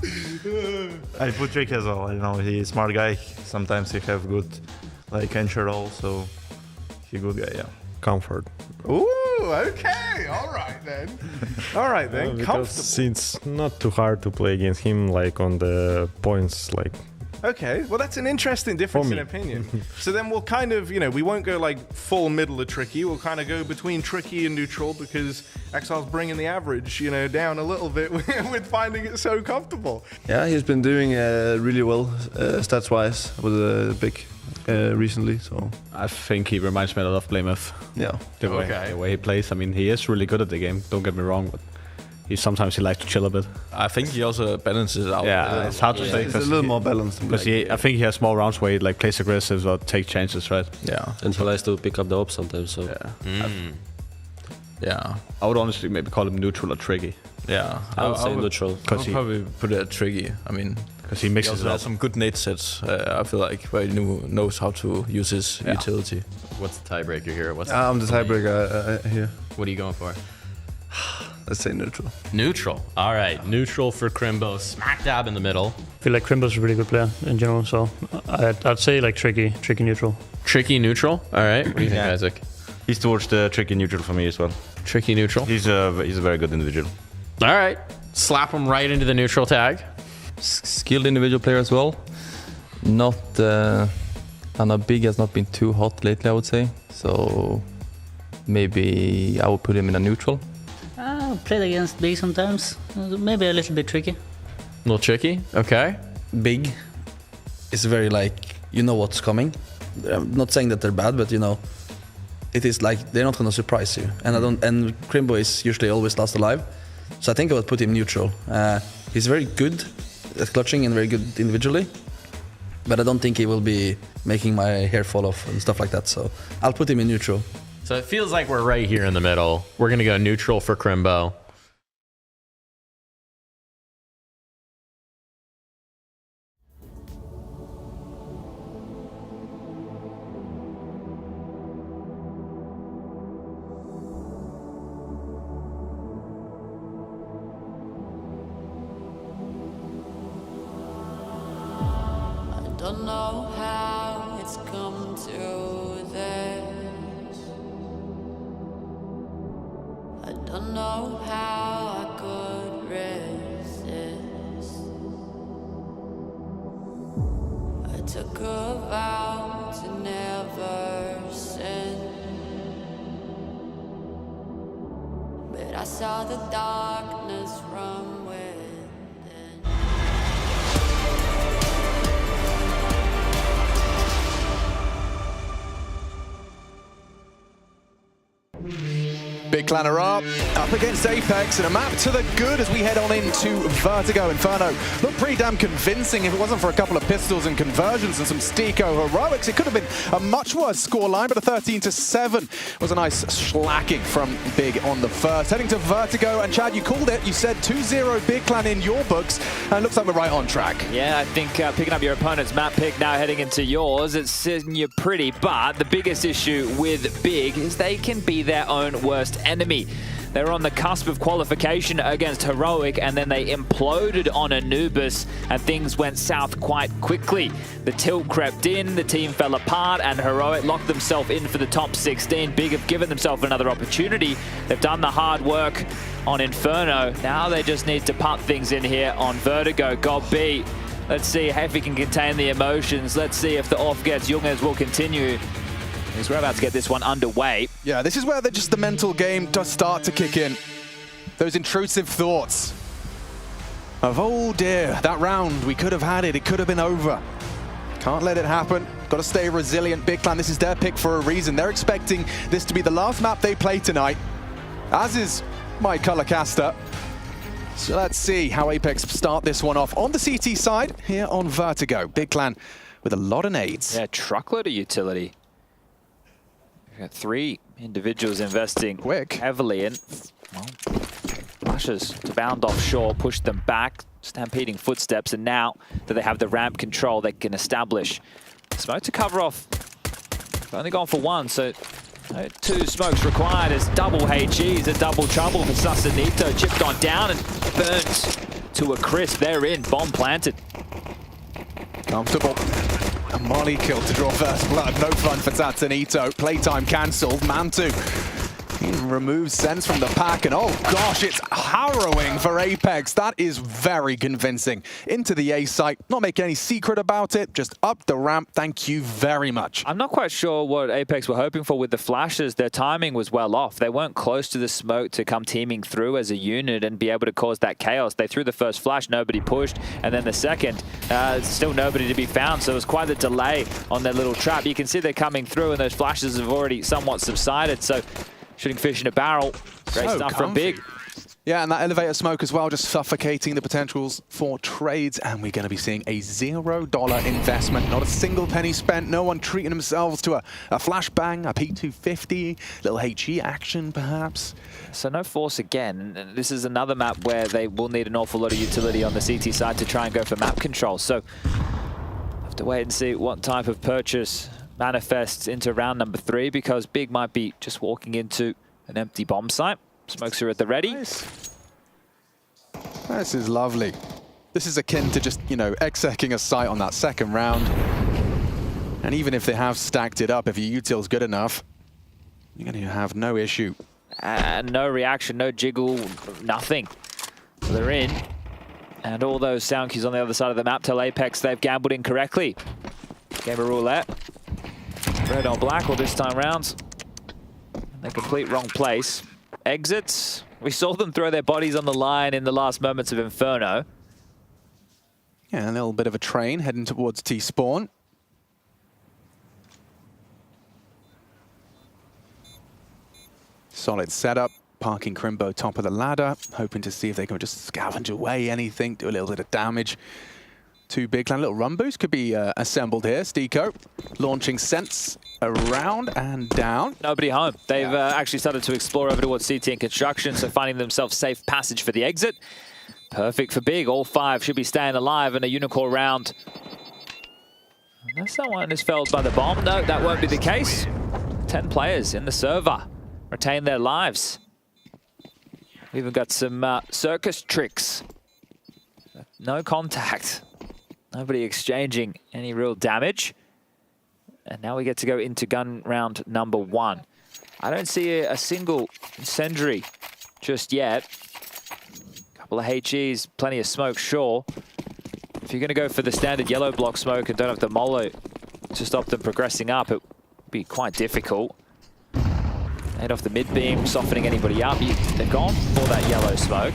I put trick as well. I know he's a smart guy. Sometimes he have good entry roll, so he good guy, yeah. Comfort. Ooh, okay. All right then. All right then. Because it's not too hard to play against him, on the points, Okay, well that's an interesting difference in opinion. So then we'll kind of, we won't go like full middle of tricky. We'll kind of go between tricky and neutral because Exile's bringing the average, down a little bit with finding it so comfortable. Yeah, he's been doing really well stats-wise with the big recently. So I think he reminds me a lot of Plymouth. Yeah, the way he plays. I mean, he is really good at the game. Don't get me wrong, but sometimes he likes to chill a bit. I think he also balances it out. Yeah, it's hard to say. It's a little more balanced. Because I think he has small rounds where he plays aggressive or take chances, right? Yeah, and he likes to pick up the op sometimes. So yeah, I would honestly maybe call him neutral or tricky. Yeah, I would say neutral. I would probably put it at tricky. I mean, because he mixes it up. Has some good nade sets. I feel like where he knows how to use his utility. What's the tiebreaker here? I'm the tiebreaker here. What are you going for? Let's say neutral. Neutral. All right. Neutral for Crimbo. Smack dab in the middle. I feel like Crimbo's a really good player in general, so I'd say like tricky neutral. Tricky neutral. All right. What do you think, Isaac? He's towards the tricky neutral for me as well. Tricky neutral. He's a very good individual. All right. Slap him right into the neutral tag. Skilled individual player as well. Not Anna Big has not been too hot lately, I would say. So maybe I would put him in a neutral. Played against Big sometimes. Maybe a little bit tricky. A little tricky. Okay. Big is very what's coming. I'm not saying that they're bad, but it is like they're not going to surprise you. And Crimbo is usually always last alive. So I think I would put him neutral. He's very good at clutching and very good individually. But I don't think he will be making my hair fall off and stuff like that. So I'll put him in neutral. So it feels like we're right here in the middle. We're going to go neutral for Crimbo. I don't know how it's come to this. I don't know how I could resist. I took a vow to never sin, but I saw the darkness from within. Big Clan are up against Apex in a map to the good as we head on into Vertigo. Inferno looked pretty damn convincing. If it wasn't for a couple of pistols and conversions and some Steeko heroics, it could have been a much worse scoreline, but a 13-7 was a nice slacking from Big on the first. Heading to Vertigo, and Chad, you called it. You said 2-0 Big Clan in your books, and it looks like we're right on track. Yeah, I think picking up your opponent's map pick now heading into yours, it's sitting you pretty, but the biggest issue with Big is they can be their own worst enemy. They were on the cusp of qualification against Heroic, and then they imploded on Anubis, and things went south quite quickly. The tilt crept in, the team fell apart, and Heroic locked themselves in for the top 16. Big have given themselves another opportunity. They've done the hard work on Inferno. Now they just need to put things in here on Vertigo. God B. Let's see if he can contain the emotions. Let's see if the off gets Junges will continue. We're about to get this one underway. Yeah, this is where the mental game does start to kick in. Those intrusive thoughts of, oh dear, that round, we could have had it. It could have been over. Can't let it happen. Got to stay resilient. Big Clan, this is their pick for a reason. They're expecting this to be the last map they play tonight, as is my color caster. So let's see how Apex start this one off. On the CT side, here on Vertigo, Big Clan with a lot of nades. Yeah, truckload of utility. We've got 3 individuals investing heavily in. Well, rushes to bound offshore, push them back, stampeding footsteps, and now that they have the ramp control, they can establish smoke to cover off. They've only gone for 1, so 2 smokes required as double HEs, a double trouble for Sasanito, chipped on down and burnt to a crisp. They're in, bomb planted. Comfortable. A Molly kill to draw first blood. No fun for Tatsunito. Playtime cancelled. Mantu He removes Sense from the pack, and oh gosh, it's harrowing for Apex. That is very convincing. Into the A site, not making any secret about it, just up the ramp. Thank you very much. I'm not quite sure what Apex were hoping for with the flashes. Their timing was well off. They weren't close to the smoke to come teaming through as a unit and be able to cause that chaos. They threw the first flash, nobody pushed, and then the second, still nobody to be found. So it was quite a delay on their little trap. You can see they're coming through, and those flashes have already somewhat subsided. So shooting fish in a barrel. Great stuff from Big. Yeah, and that elevator smoke as well, just suffocating the potentials for trades. And we're going to be seeing a $0 investment, not a single penny spent. No one treating themselves to a flashbang, a P250, little HE action perhaps. So no force again. This is another map where they will need an awful lot of utility on the CT side to try and go for map control. So have to wait and see what type of purchase manifests into round number 3, because Big might be just walking into an empty bomb site. Smokes are at the ready. Nice. This is lovely. This is akin to just, you know, execing a site on that second round. And even if they have stacked it up, if your util's good enough, you're going to have no issue. And no reaction, no jiggle, nothing. So they're in. And all those sound cues on the other side of the map tell Apex they've gambled incorrectly. Game of roulette. Red on black, or this time round. The complete wrong place. Exits. We saw them throw their bodies on the line in the last moments of Inferno. Yeah, a little bit of a train heading towards T-spawn. Solid setup. Parking Crimbo top of the ladder. Hoping to see if they can just scavenge away anything, do a little bit of damage. Two big clan, little run boost could be assembled here. Steeko launching Sense around and down. Nobody home. They've actually started to explore over towards CT and construction, so finding themselves safe passage for the exit. Perfect for Big. All 5 should be staying alive in a unicorn round. Unless someone is felled by the bomb. No, that won't be the case. 10 players in the server retain their lives. We've even got some circus tricks. No contact. Nobody exchanging any real damage. And now we get to go into gun round number 1. I don't see a single incendiary just yet. Couple of HEs, plenty of smoke, sure. If you're going to go for the standard yellow block smoke and don't have the Molo to stop them progressing up, it would be quite difficult. Head off the mid beam, softening anybody up. They're gone for that yellow smoke.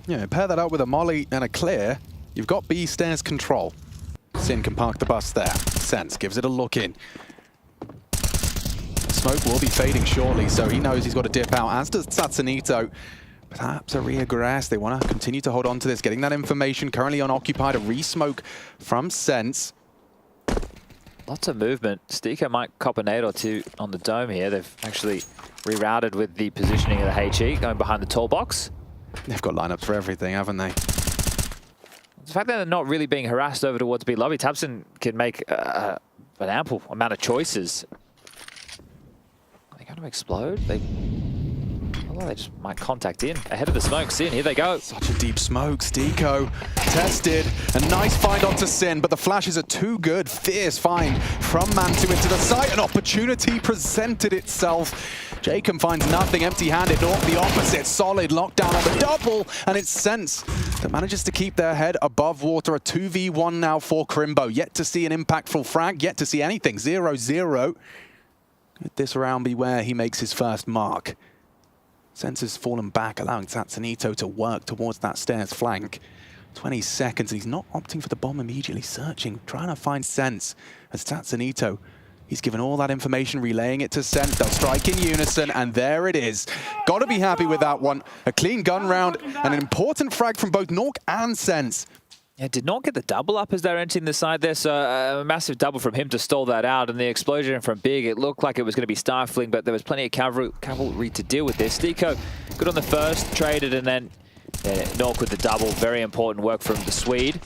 Yeah, pair that up with a molly and a clear. You've got B stairs control. Sin can park the bus there. Sense gives it a look in. Smoke will be fading shortly, so he knows he's got to dip out, as does Satsunito. Perhaps a reaggress. They want to continue to hold on to this, getting that information. Currently unoccupied, a re-smoke from Sense. Lots of movement. Steeko might cop a nade or two on the dome here. They've actually rerouted with the positioning of the HE, going behind the tall box. They've got lineups for everything, haven't they? The fact that they're not really being harassed over towards B lobby, tabseN can make an ample amount of choices. Are they going to explode? Well, they just might contact in ahead of the smoke. Sin, here they go. Such a deep smoke. Steeko tested. A nice find onto Sin, but the flashes are too good. Fierce find from Mantu into the site. An opportunity presented itself. Jacob finds nothing, empty-handed. North the opposite. Solid lockdown on the double, and it's Sense that manages to keep their head above water. A 2v1 now for Crimbo. Yet to see an impactful frag. Yet to see anything. 0-0. Could this round be where he makes his first mark? Sense has fallen back, allowing Satsunito to work towards that stairs flank. 20 seconds, and he's not opting for the bomb immediately, searching, trying to find Sense. As Satsunito, he's given all that information, relaying it to Sense. They'll strike in unison, and there it is. Got to be happy with that one. A clean gun round, and an important frag from both Nork and Sense. Yeah, did not get the double up as they're entering the side there, so a massive double from him to stall that out, and the explosion from Big, it looked like it was going to be stifling, but there was plenty of cavalry to deal with this. Steeko good on the first, traded, and then Nork with the double. Very important work from the Swede.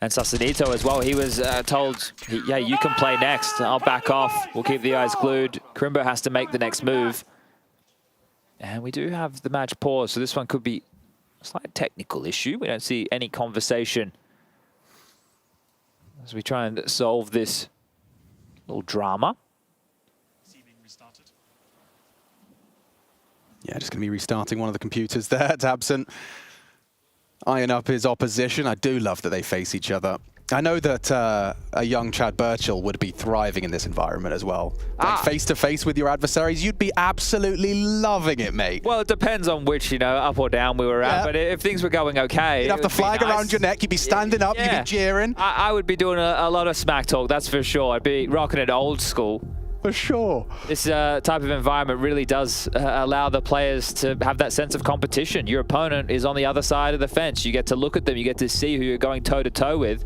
And Satsunito as well, he was told, yeah, you can play next, I'll back off, we'll keep the eyes glued. Crimbo has to make the next move. And we do have the match pause, so this one could be slight technical issue. We don't see any conversation as we try and solve this little drama. Yeah, just going to be restarting one of the computers there. Tabson eyeing up his opposition. I do love that they face each other. I know that a young Chad Burchill would be thriving in this environment as well. Like face-to-face with your adversaries, you'd be absolutely loving it, mate. Well, it depends on which, up or down we were at. But if things were going okay... You'd have the flag around your neck, you'd be standing up, you'd be jeering. I would be doing a lot of smack talk, that's for sure. I'd be rocking it old school. For sure. This type of environment really does allow the players to have that sense of competition. Your opponent is on the other side of the fence. You get to look at them. You get to see who you're going toe-to-toe with.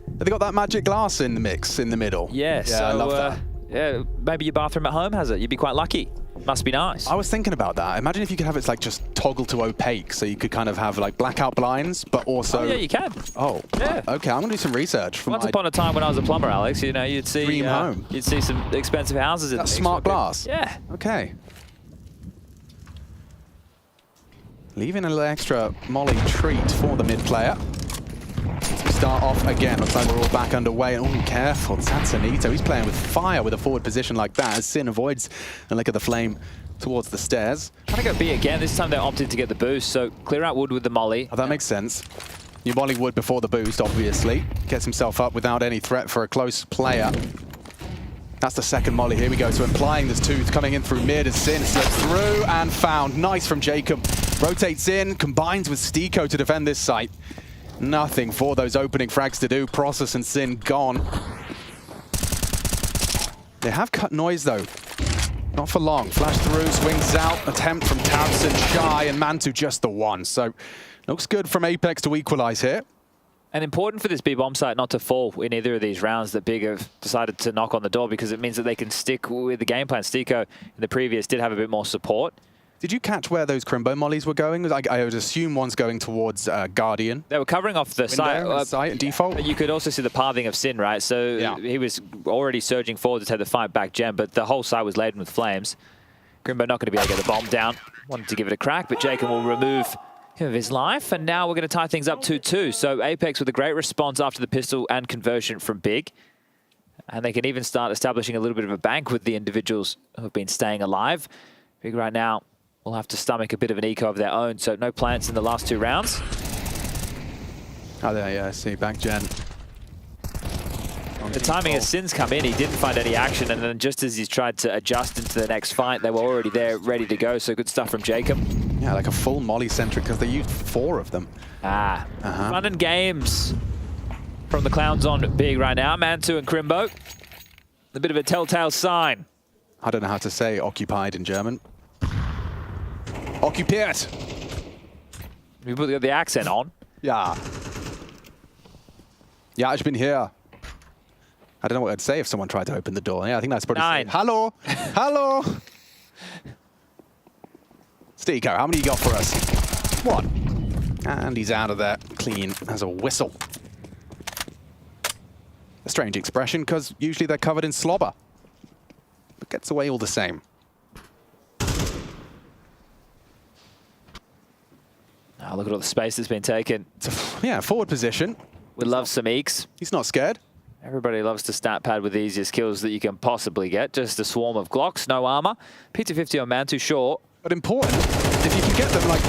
Have they got that magic glass in the mix in the middle? Yeah, so, I love that. Yeah, maybe your bathroom at home has it. You'd be quite lucky. Must be nice. I was thinking about that. Imagine if you could have it like just toggle to opaque, so you could kind of have like blackout blinds, but also... Oh, yeah, you can. Oh, yeah. Okay, I'm going to do some research. Once upon a time when I was a plumber, Alex, you'd see... Dream home. You'd see some expensive houses in That's the mix. smart glass? Yeah. Okay. Leaving a little extra molly treat for the mid player. Start off again. Looks like we're all back underway. Oh, careful. Tatsunito, he's playing with fire with a forward position like that as Sin avoids a lick of the flame towards the stairs. Trying to go B again. This time they opted to get the boost, so clear out wood with the molly. Oh, that makes sense. You molly wood before the boost, obviously. Gets himself up without any threat for a close player. That's the second molly. Here we go. So implying there's two coming in through mid as Sin slips through and found. Nice from Jacob. Rotates in, combines with Stiko to defend this site. Nothing for those opening frags to do. Process and Sin gone. They have cut noise though. Not for long. Flash through, swings out. Attempt from Tabson, Shy, and Mantu just the one. So looks good from Apex to equalize here. And important for this B bomb site not to fall in either of these rounds that Big have decided to knock on the door, because it means that they can stick with the game plan. Stiko in the previous did have a bit more support. Did you catch where those Crimbo mollies were going? I would assume one's going towards Guardian. They were covering off the site default. You could also see the pathing of Sin, right? So he was already surging forward to take the fight back gem, but the whole site was laden with flames. Crimbo not going to be able to get the bomb down. Wanted to give it a crack, but Jacob will remove him of his life. And now we're going to tie things up 2-2. So Apex with a great response after the pistol and conversion from Big. And they can even start establishing a little bit of a bank with the individuals who have been staying alive. Big right now will have to stomach a bit of an eco of their own, so no plants in the last 2 rounds. Oh, there, yeah, I see. Back gen. The timing as Sin's come in, he didn't find any action, and then just as he's tried to adjust into the next fight, they were already there, ready to go, so good stuff from Jacob. Yeah, like a full molly-centric, because they used 4 of them. Fun and games from the Clowns on Big right now. Mantu and Crimbo. A bit of a telltale sign. I don't know how to say occupied in German. Occupiert. You put the accent on. Yeah. Yeah, ich bin here. I don't know what I'd say if someone tried to open the door. Yeah, I think that's pretty... 9. Hello. Hello. Stiko, how many you got for us? 1. And he's out of there clean as a whistle. A strange expression, because usually they're covered in slobber. But gets away all the same. Oh, look at all the space that's been taken. Yeah, forward position. We love some eeks. He's not scared. Everybody loves to stat pad with the easiest kills that you can possibly get. Just a swarm of Glocks, no armor. P250 on Mantu, short. But important, if you can get them like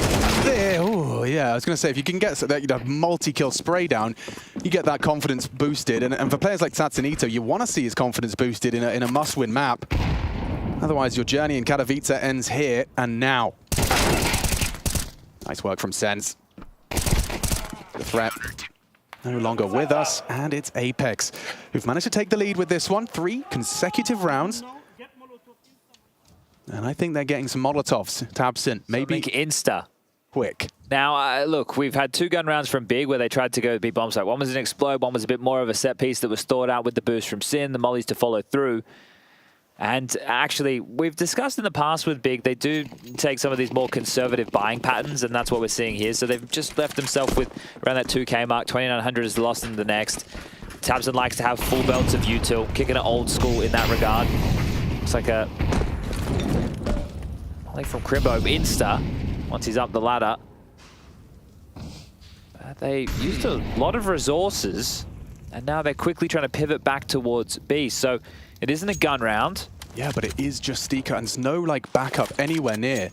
there, oh yeah, I was going to say, if you can get that multi-kill spray down, you get that confidence boosted. And for players like Tatsunito, you want to see his confidence boosted in a must-win map. Otherwise, your journey in Katowice ends here and now. Nice work from Sens. The threat no longer with us, and it's Apex, who've managed to take the lead with this one. 3 consecutive rounds. And I think they're getting some Molotovs. Tabson, maybe insta. Quick. Now, look, we've had 2 gun rounds from Big where they tried to go B bomb site. One was an explode, one was a bit more of a set piece that was thought out with the boost from Sin, the mollies to follow through. And actually, we've discussed in the past with Big, they do take some of these more conservative buying patterns, and that's what we're seeing here. So they've just left themselves with around that 2K mark. 2,900 is the loss in the next. Tabson likes to have full belts of util, kicking it old school in that regard. Looks like a volley from Crimbo, insta, once he's up the ladder. They used a lot of resources, and now they're quickly trying to pivot back towards B. So It isn't a gun round. Yeah, but it is just Stico, and there's no like backup anywhere near.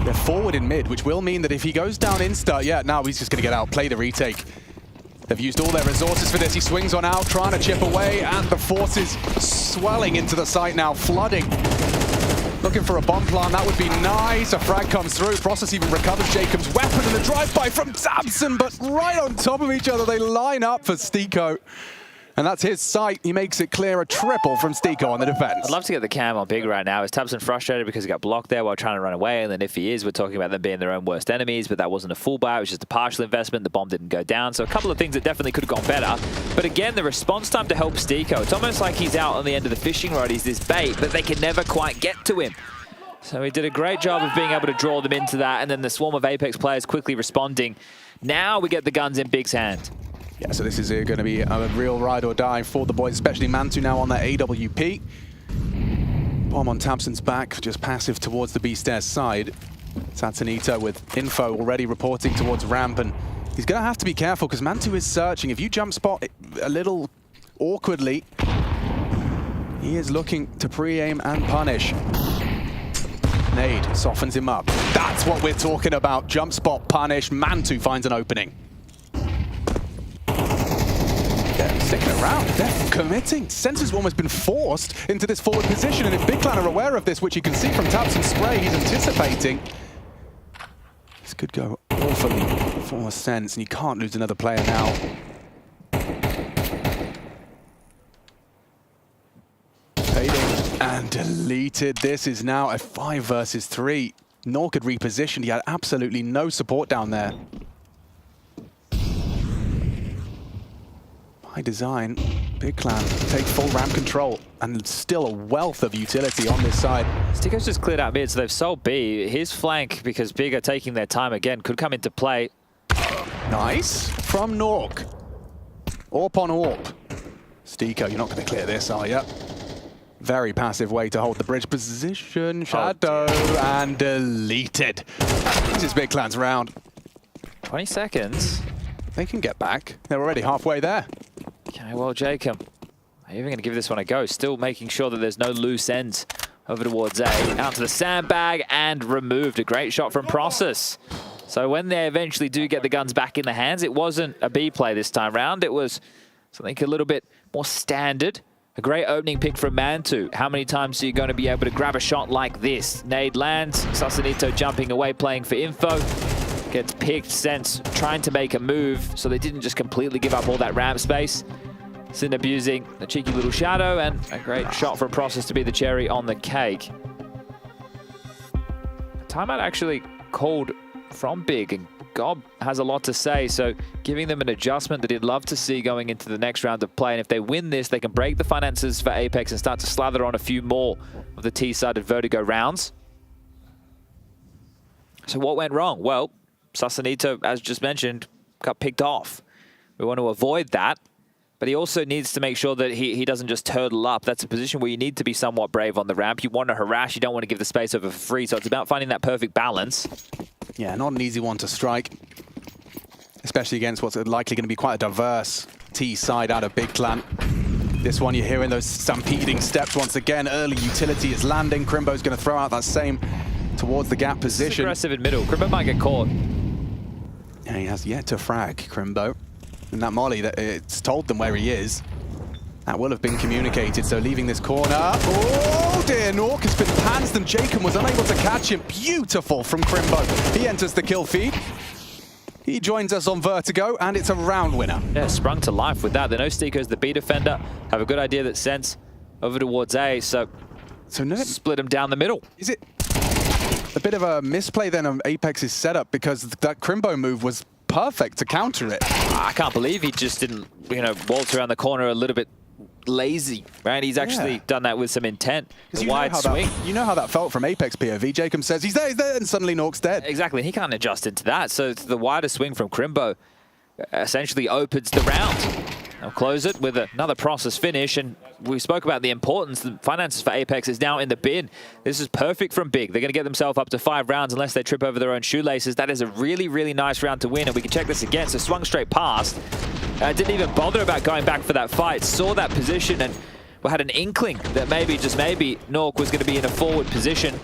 They're forward in mid, which will mean that if he goes down insta, yeah, now he's just going to get out, play the retake. They've used all their resources for this. He swings on out, trying to chip away, and the forces swelling into the site now, flooding. Looking for a bomb plant, that would be nice. A frag comes through. Process even recovers Jacob's weapon, and a drive-by from Tabson, but right on top of each other, they line up for Stico. And that's his site. He makes it clear, a triple from Stico on the defense. I'd love to get the cam on Big right now. Is Tabson frustrated because he got blocked there while trying to run away? And then if he is, we're talking about them being their own worst enemies, but that wasn't a full buy. It was just a partial investment. The bomb didn't go down. So a couple of things that definitely could have gone better. But again, the response time to help Stico, it's almost like he's out on the end of the fishing rod. He's this bait, but they can never quite get to him. So he did a great job of being able to draw them into that. And then the swarm of Apex players quickly responding. Now we get the guns in Big's hand. Yeah, so this is going to be a real ride or die for the boys, especially Mantu now on that AWP. Bomb on Tabson's back, just passive towards the B-Stairs side. Satanito with info already reporting towards ramp, and he's going to have to be careful because Mantu is searching. If you jump spot a little awkwardly, he is looking to pre-aim and punish. Nade softens him up. That's what we're talking about. Jump spot, punish. Mantu finds an opening. They're sticking around. They're committing. Sensor's almost been forced into this forward position, and if Big Clan are aware of this, which you can see from Tabson's spray, he's anticipating. This could go awfully for Sense, and you can't lose another player now. Fading and deleted. This is now a 5 versus 3. Nork had repositioned. He had absolutely no support down there. By design, Big Clan take full ramp control, and still a wealth of utility on this side. Stico's just cleared out mid, so they've sold B. His flank, because Big are taking their time again, could come into play. Nice from Nork. Orp on Orp. Stico, you're not going to clear this, are you? Very passive way to hold the bridge position. Shadow and deleted. This is Big Clan's round. 20 seconds. They can get back. They're already halfway there. Okay, well, Jacob, are you even going to give this one a go? Still making sure that there's no loose ends over towards A. Out to the sandbag and removed. A great shot from Process. So when they eventually do get the guns back in the hands, it wasn't a B play this time round. It was something a little bit more standard. A great opening pick from Mantu. How many times are you going to be able to grab a shot like this? Nade lands. Sasanito jumping away, playing for info. Gets picked, Sense trying to make a move, so they didn't just completely give up all that ramp space. Sin abusing a cheeky little shadow, and a great shot from Process to be the cherry on the cake. Timeout actually called from Big, and Gob has a lot to say, so giving them an adjustment that he'd love to see going into the next round of play. And if they win this, they can break the finances for Apex and start to slather on a few more of the T-sided Vertigo rounds. So what went wrong? Well, Sasanito, as just mentioned, got picked off. We want to avoid that, but he also needs to make sure that he doesn't just turtle up. That's a position where you need to be somewhat brave on the ramp. You want to harass, you don't want to give the space over for free, so it's about finding that perfect balance. Yeah, not an easy one to strike, especially against what's likely going to be quite a diverse T side out of Big Clan. This one, you're hearing those stampeding steps once again. Early utility is landing. Crimbo's going to throw out that same towards the gap position. Aggressive in middle. Crimbo might get caught. Yeah, he has yet to frag Crimbo. And that molly, it's told them where he is. That will have been communicated, so leaving this corner. Oh dear, Nork has been pantsed and Jacob was unable to catch him. Beautiful from Crimbo. He enters the kill feed. He joins us on Vertigo, and it's a round winner. Yeah, sprung to life with that. They know Stico's the B defender. Have a good idea that Sense over towards A, so no, split him down the middle. Is it a bit of a misplay then of Apex's setup, because that Crimbo move was perfect to counter it? I can't believe he just didn't, waltz around the corner a little bit lazy, right? He's actually done that with some intent. A wide swing. You know how that felt from Apex POV. Jacob says, he's there, and suddenly Nork's dead. Exactly, he can't adjust into that. So the wider swing from Crimbo essentially opens the round. They'll close it with another Process finish, and we spoke about the importance. The finances for Apex is now in the bin. This is perfect from Big. They're going to get themselves up to 5 rounds unless they trip over their own shoelaces. That is a really, really nice round to win, and we can check this again. So swung straight past. Didn't even bother about going back for that fight. Saw that position and had an inkling that maybe, just maybe, Nork was going to be in a forward position.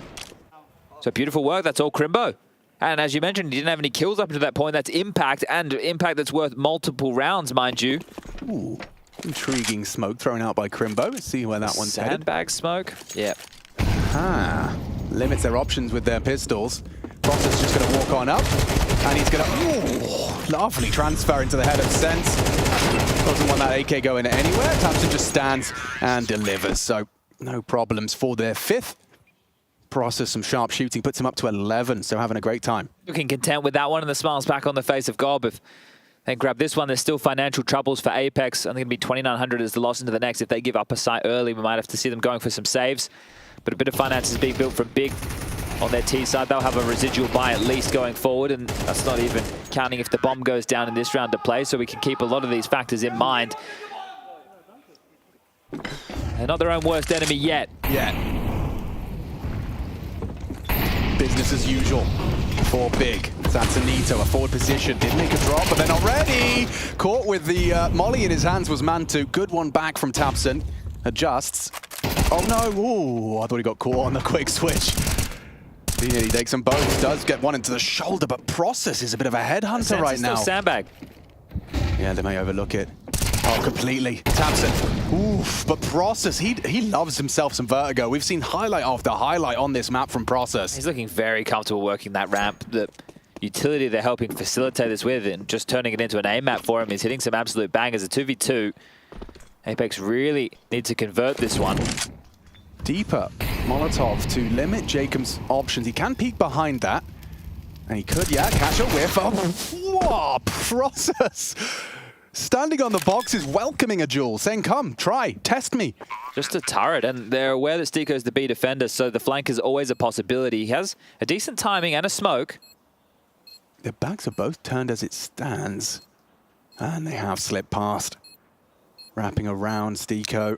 So beautiful work, that's all Crimbo. And as you mentioned, he didn't have any kills up to that point. That's impact, and impact that's worth multiple rounds, mind you. Ooh, intriguing smoke thrown out by Crimbo. Let's see where that one's headed. Sandbag smoke? Yeah. Limits their options with their pistols. Process is just going to walk on up, and he's going to, lovely transfer into the head of Sense. Doesn't want that AK going anywhere. Thompson just stands and delivers, so no problems for their 5th. Process some sharp shooting, puts him up to 11, so having a great time. Looking content with that one, and the smiles back on the face of Gob. If they grab this one, there's still financial troubles for Apex. I think it'll be 2,900 as the loss into the next. If they give up a site early, we might have to see them going for some saves. But a bit of finance is being built from Big on their T side. They'll have a residual buy at least going forward, and that's not even counting if the bomb goes down in this round of play, so we can keep a lot of these factors in mind. They're not their own worst enemy yet. Business as usual for Big. Sansanito, a forward position, did make a drop, but then already caught with the molly in his hands was Mantu. Good one back from Tapson. Adjusts. Oh no, ooh, I thought he got caught on the quick switch. He nearly takes them both, does get one into the shoulder, but Process is a bit of a headhunter right now. Sandbag. Yeah, they may overlook it. Oh, completely. Tapson. Oof, but Process, he loves himself some vertigo. We've seen highlight after highlight on this map from Process. He's looking very comfortable working that ramp. The utility they're helping facilitate this with, and just turning it into an aim map for him, is hitting some absolute bangers. A 2v2. Apex really need to convert this one. Deeper Molotov to limit Jacob's options. He can peek behind that. And he could, yeah, catch a whiff. Oh, whoa, Process. Standing on the boxes, welcoming a duel, saying, come, try, test me. Just a turret, and they're aware that Stiko's the B defender, so the flank is always a possibility. He has a decent timing and a smoke. Their backs are both turned as it stands. And they have slipped past. Wrapping around Stiko.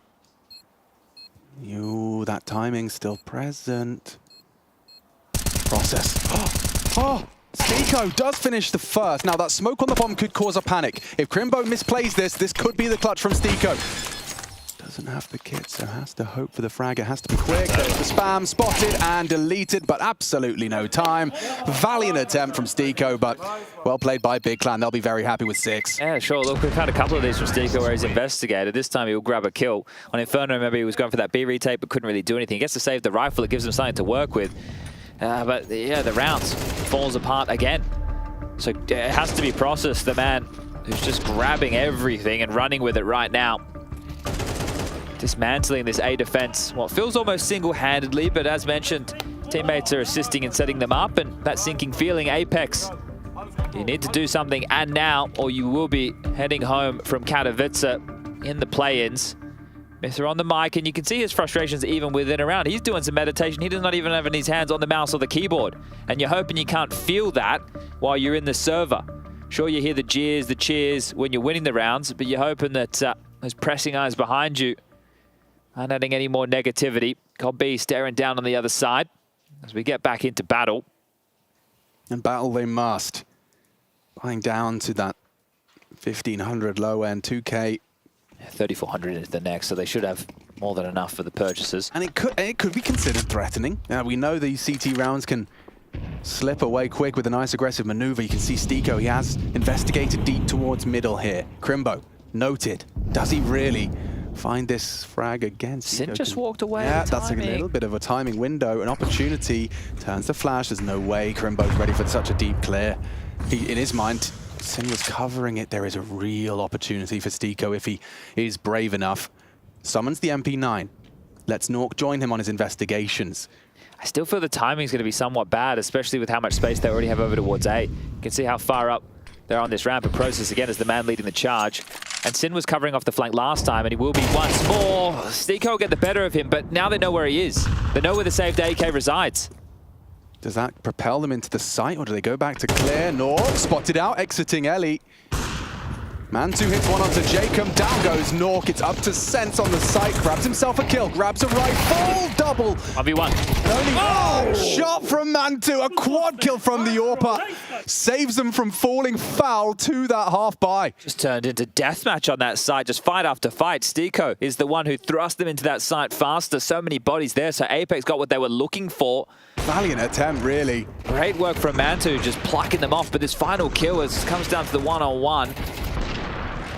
Ooh, that timing still present. Process. Oh, Stiko does finish the first. Now that smoke on the bomb could cause a panic. If Crimbo misplays this could be the clutch from Stiko. Doesn't have the kit, so has to hope for the frag. It has to be quick. There's the spam, spotted and deleted, but absolutely no time. Valiant attempt from Stiko, but well played by Big Clan. They'll be very happy with 6. Yeah, sure. Look, we've had a couple of these from Stiko where he's investigated. This time he'll grab a kill. On Inferno, remember, he was going for that B retake, but couldn't really do anything. He gets to save the rifle. It gives him something to work with. But yeah, the rounds falls apart again. So it has to be Process, the man who's just grabbing everything and running with it right now. Dismantling this A defense. Well, it feels almost single-handedly, but as mentioned, teammates are assisting and setting them up, and that sinking feeling, Apex, you need to do something, and now, or you will be heading home from Katowice in the play-ins. Myther on the mic, and you can see his frustrations even within a round. He's doing some meditation. He does not even have his hands on the mouse or the keyboard, and you're hoping you can't feel that while you're in the server. Sure, you hear the jeers, the cheers when you're winning the rounds, but you're hoping that those pressing eyes behind you aren't adding any more negativity. Cobb B staring down on the other side as we get back into battle. And battle they must. Buying down to that 1,500 low end, 2K. 3,400 into the next, so they should have more than enough for the purchases. And it could be considered threatening. Now, we know these CT rounds can slip away quick with a nice aggressive maneuver. You can see Stiko, he has investigated deep towards middle here. Crimbo, noted. Does he really find this frag again? Sin just walked away. Yeah, that's a little bit of a timing window. An opportunity turns to flash. There's no way Crimbo's ready for such a deep clear. In his mind, Sin was covering it. There is a real opportunity for Stiko if he is brave enough. Summons the MP9. Lets Nork join him on his investigations. I still feel the timing's going to be somewhat bad, especially with how much space they already have over towards A. You can see how far up they're on this ramp, and Process again is the man leading the charge. And Sin was covering off the flank last time, and he will be once more. Stiko will get the better of him, but now they know where he is. They know where the saved AK resides. Does that propel them into the site, or do they go back to clear? Nork spotted out, exiting Ellie. Mantu hits one onto Jacob, down goes Nork, it's up to Sense on the site, grabs himself a kill, grabs a rifle, double. 1v1. Shot from Mantu, a quad kill from the AWPer, saves them from falling foul to that half buy. Just turned into deathmatch on that site, just fight after fight. Stiko is the one who thrust them into that site faster. So many bodies there, so Apex got what they were looking for. Valiant attempt, really. Great work from Mantu, just plucking them off, but this final kill comes down to the one-on-one.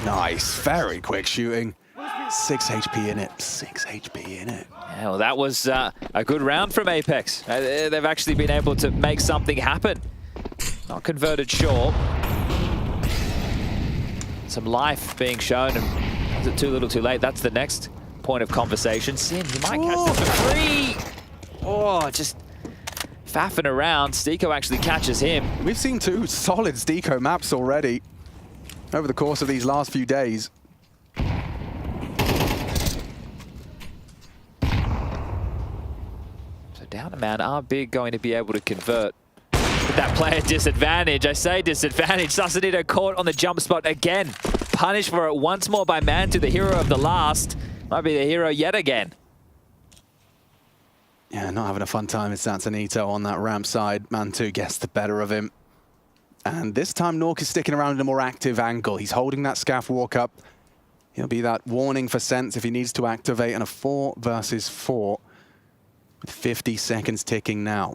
Nice, very quick shooting. 6 HP in it, 6 HP in it. Yeah, well, that was a good round from Apex. They've actually been able to make something happen. Not converted short. Some life being shown, and is it too little too late? That's the next point of conversation. Sin, you might catch them for free. Oh, just faffing around. Stiko actually catches him. We've seen 2 solid Stiko maps already over the course of these last few days. So down a man, are Big going to be able to convert with that player disadvantage? I say disadvantage. Sausalito caught on the jump spot again. Punished for it once more by Mantu, the hero of the last. Might be the hero yet again. Yeah, not having a fun time with Santanito on that ramp side. Mantu gets the better of him. And this time, Nork is sticking around in a more active angle. He's holding that scaff walk up. He'll be that warning for Sense if he needs to activate in a 4 versus 4 with 50 seconds ticking now.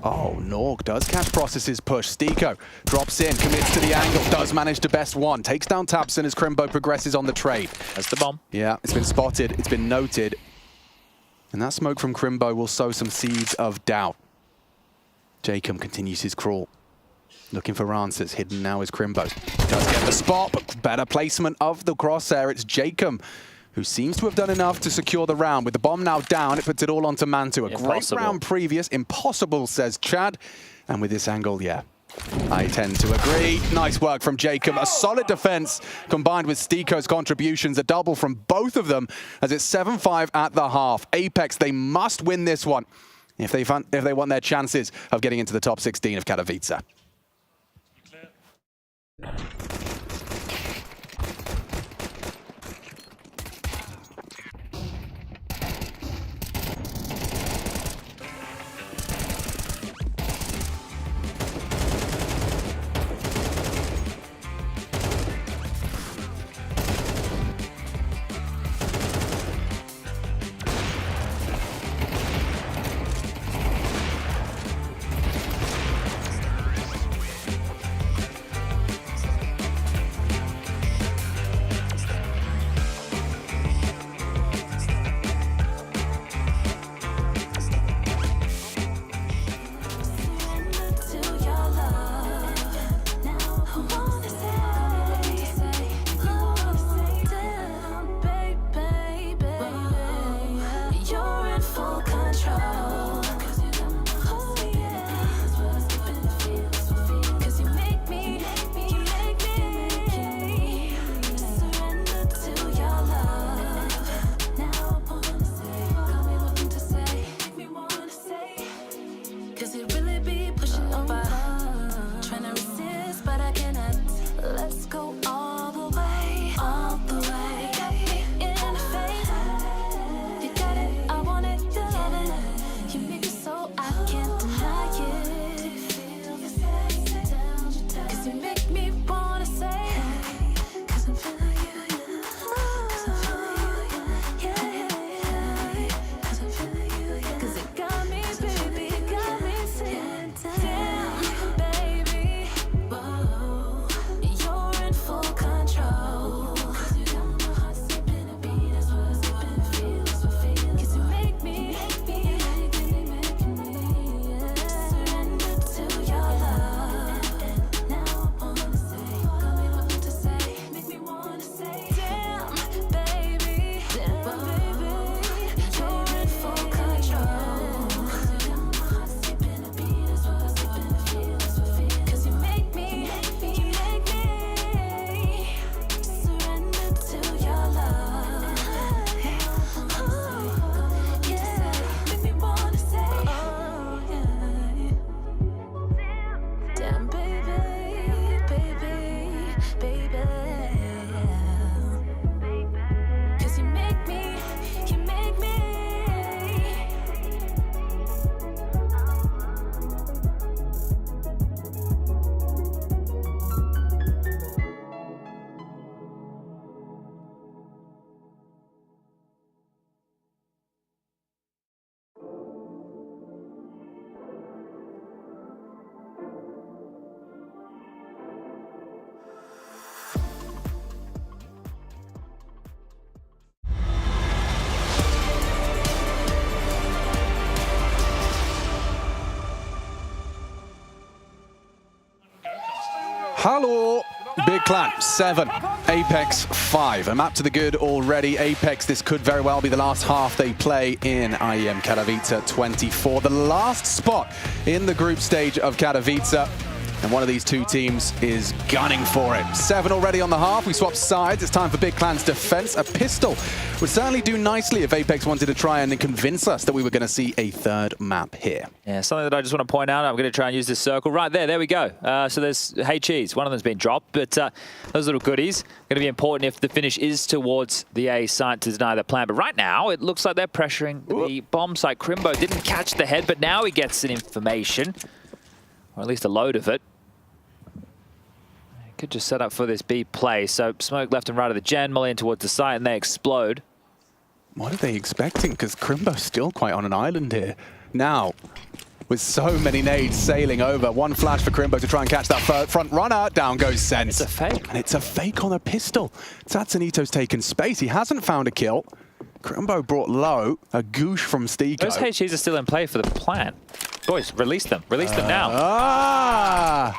Oh, Nork does catch Process's push. Stiko drops in, commits to the angle, does manage to best one. Takes down Tapson as Crimbo progresses on the trade. That's the bomb. Yeah, it's been spotted, it's been noted. And that smoke from Crimbo will sow some seeds of doubt. Jacob continues his crawl. Looking for answers. Hidden now is Crimbo. Does get the spot, but better placement of the crosshair. It's Jacob who seems to have done enough to secure the round. With the bomb now down, it puts it all onto Mantu. A great round previous. Impossible, says Chad. And with this angle, yeah, I tend to agree. Nice work from Jacob. A solid defense combined with Stiko's contributions. A double from both of them as it's 7-5 at the half. Apex, they must win this one if they want their chances of getting into the top 16 of Katowice. Hello, Big Clan 7, Apex 5. A map to the good already. Apex, this could very well be the last half they play in IEM Katowice 24. The last spot in the group stage of Katowice. And one of these two teams is gunning for it. 7 already on the half. We swap sides. It's time for Big Clan's defense. A pistol would certainly do nicely if Apex wanted to try and convince us that we were going to see a third map here. Yeah, something that I just want to point out. I'm going to try and use this circle right there. There we go. So there's HEs. One of them's been dropped, but those little goodies going to be important if the finish is towards the A site to deny the plan. But right now, it looks like they're pressuring the bomb site. Crimbo didn't catch the head, but now he gets an information, or at least a load of it. Could just set up for this B play. So smoke left and right of the gen, molly in towards the site, and they explode. What are they expecting? Because Crimbo's still quite on an island here. Now, with so many nades sailing over, one flash for Crimbo to try and catch that front runner. Down goes Sense. It's a fake. And it's a fake on a pistol. Tatsunito's taken space. He hasn't found a kill. Crimbo brought low. A goosh from Stiko. Those HEs are still in play for the plant. Boys, release them. Release them now.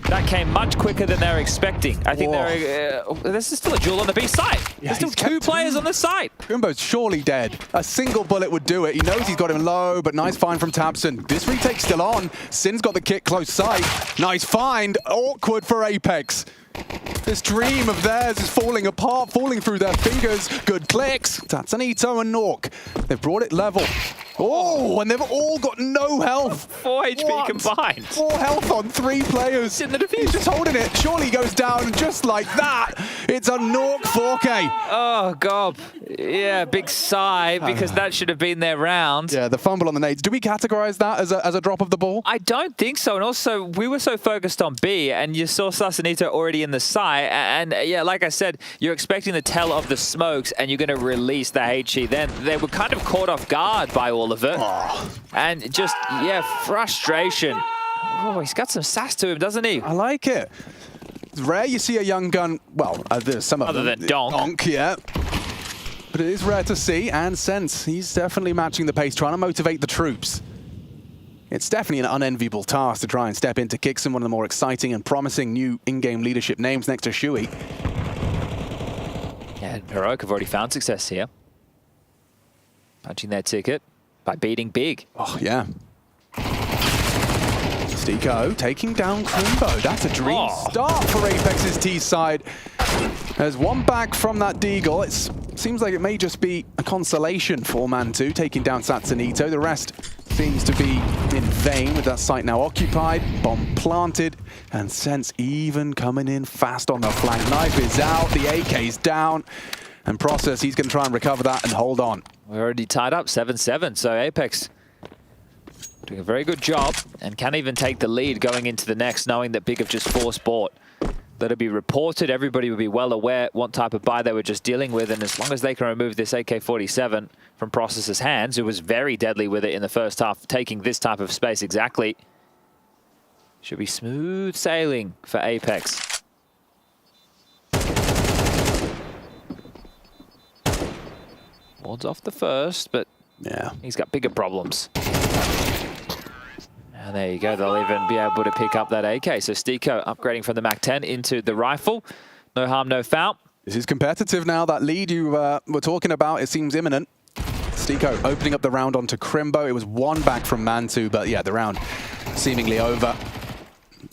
That came much quicker than they were expecting. I think this is still a duel on the B site. Yeah, There's still 2 players on the site. Crimbo's surely dead. A single bullet would do it. He knows he's got him low, but nice find from Tabson. This retake's still on. Sin's got the kick close sight. Nice find. Awkward for Apex. This dream of theirs is falling apart, falling through their fingers. Good clicks. Tatsunito and Nork. They've brought it level. Oh, and they've all got no health. 4 HP combined. 4 health on 3 players. In the defuse. He's just holding it. Surely goes down just like that. It's a Nork 4K. Oh, God. Yeah, big sigh, because that should have been their round. Yeah, the fumble on the nades. Do we categorize that as a drop of the ball? I don't think so. And also, we were so focused on B, and you saw Sassanito already in the site. And yeah, like I said, you're expecting the tell of the smokes, and you're going to release the HE. Then they were kind of caught off guard by all of it. And just, yeah, frustration. Oh, he's got some sass to him, doesn't he? I like it. It's rare you see a young gun, well, there's some of them. Other than Donk. Yeah. But it is rare to see, and Sense, he's definitely matching the pace, trying to motivate the troops. It's definitely an unenviable task to try and step into Kixon, one of the more exciting and promising new in-game leadership names next to Shui. Yeah, Heroic have already found success here. Punching their ticket by beating Big. Oh, yeah. Stiko taking down Crimbo. That's a dream start for Apex's T side. There's one back from that Deagle. It seems like it may just be a consolation for Man2 taking down Satsunito. The rest seems to be in vain with that site now occupied, bomb planted, and Sense even coming in fast on the flank. Knife is out, the AK's down, and Process, he's going to try and recover that and hold on. We're already tied up 7-7, so Apex doing a very good job and can even take the lead going into the next, knowing that Big have just force bought. Let it be reported, everybody will be well aware what type of buy they were just dealing with, and as long as they can remove this AK-47 from Process's hands, who was very deadly with it in the first half, taking this type of space exactly, should be smooth sailing for Apex. Ward's off the first, but yeah, he's got bigger problems. And there you go, they'll even be able to pick up that AK. So Stiko upgrading from the MAC-10 into the rifle. No harm, no foul. This is competitive now. That lead you were talking about, it seems imminent. Stiko opening up the round onto Crimbo. It was one back from Man2, but yeah, the round seemingly over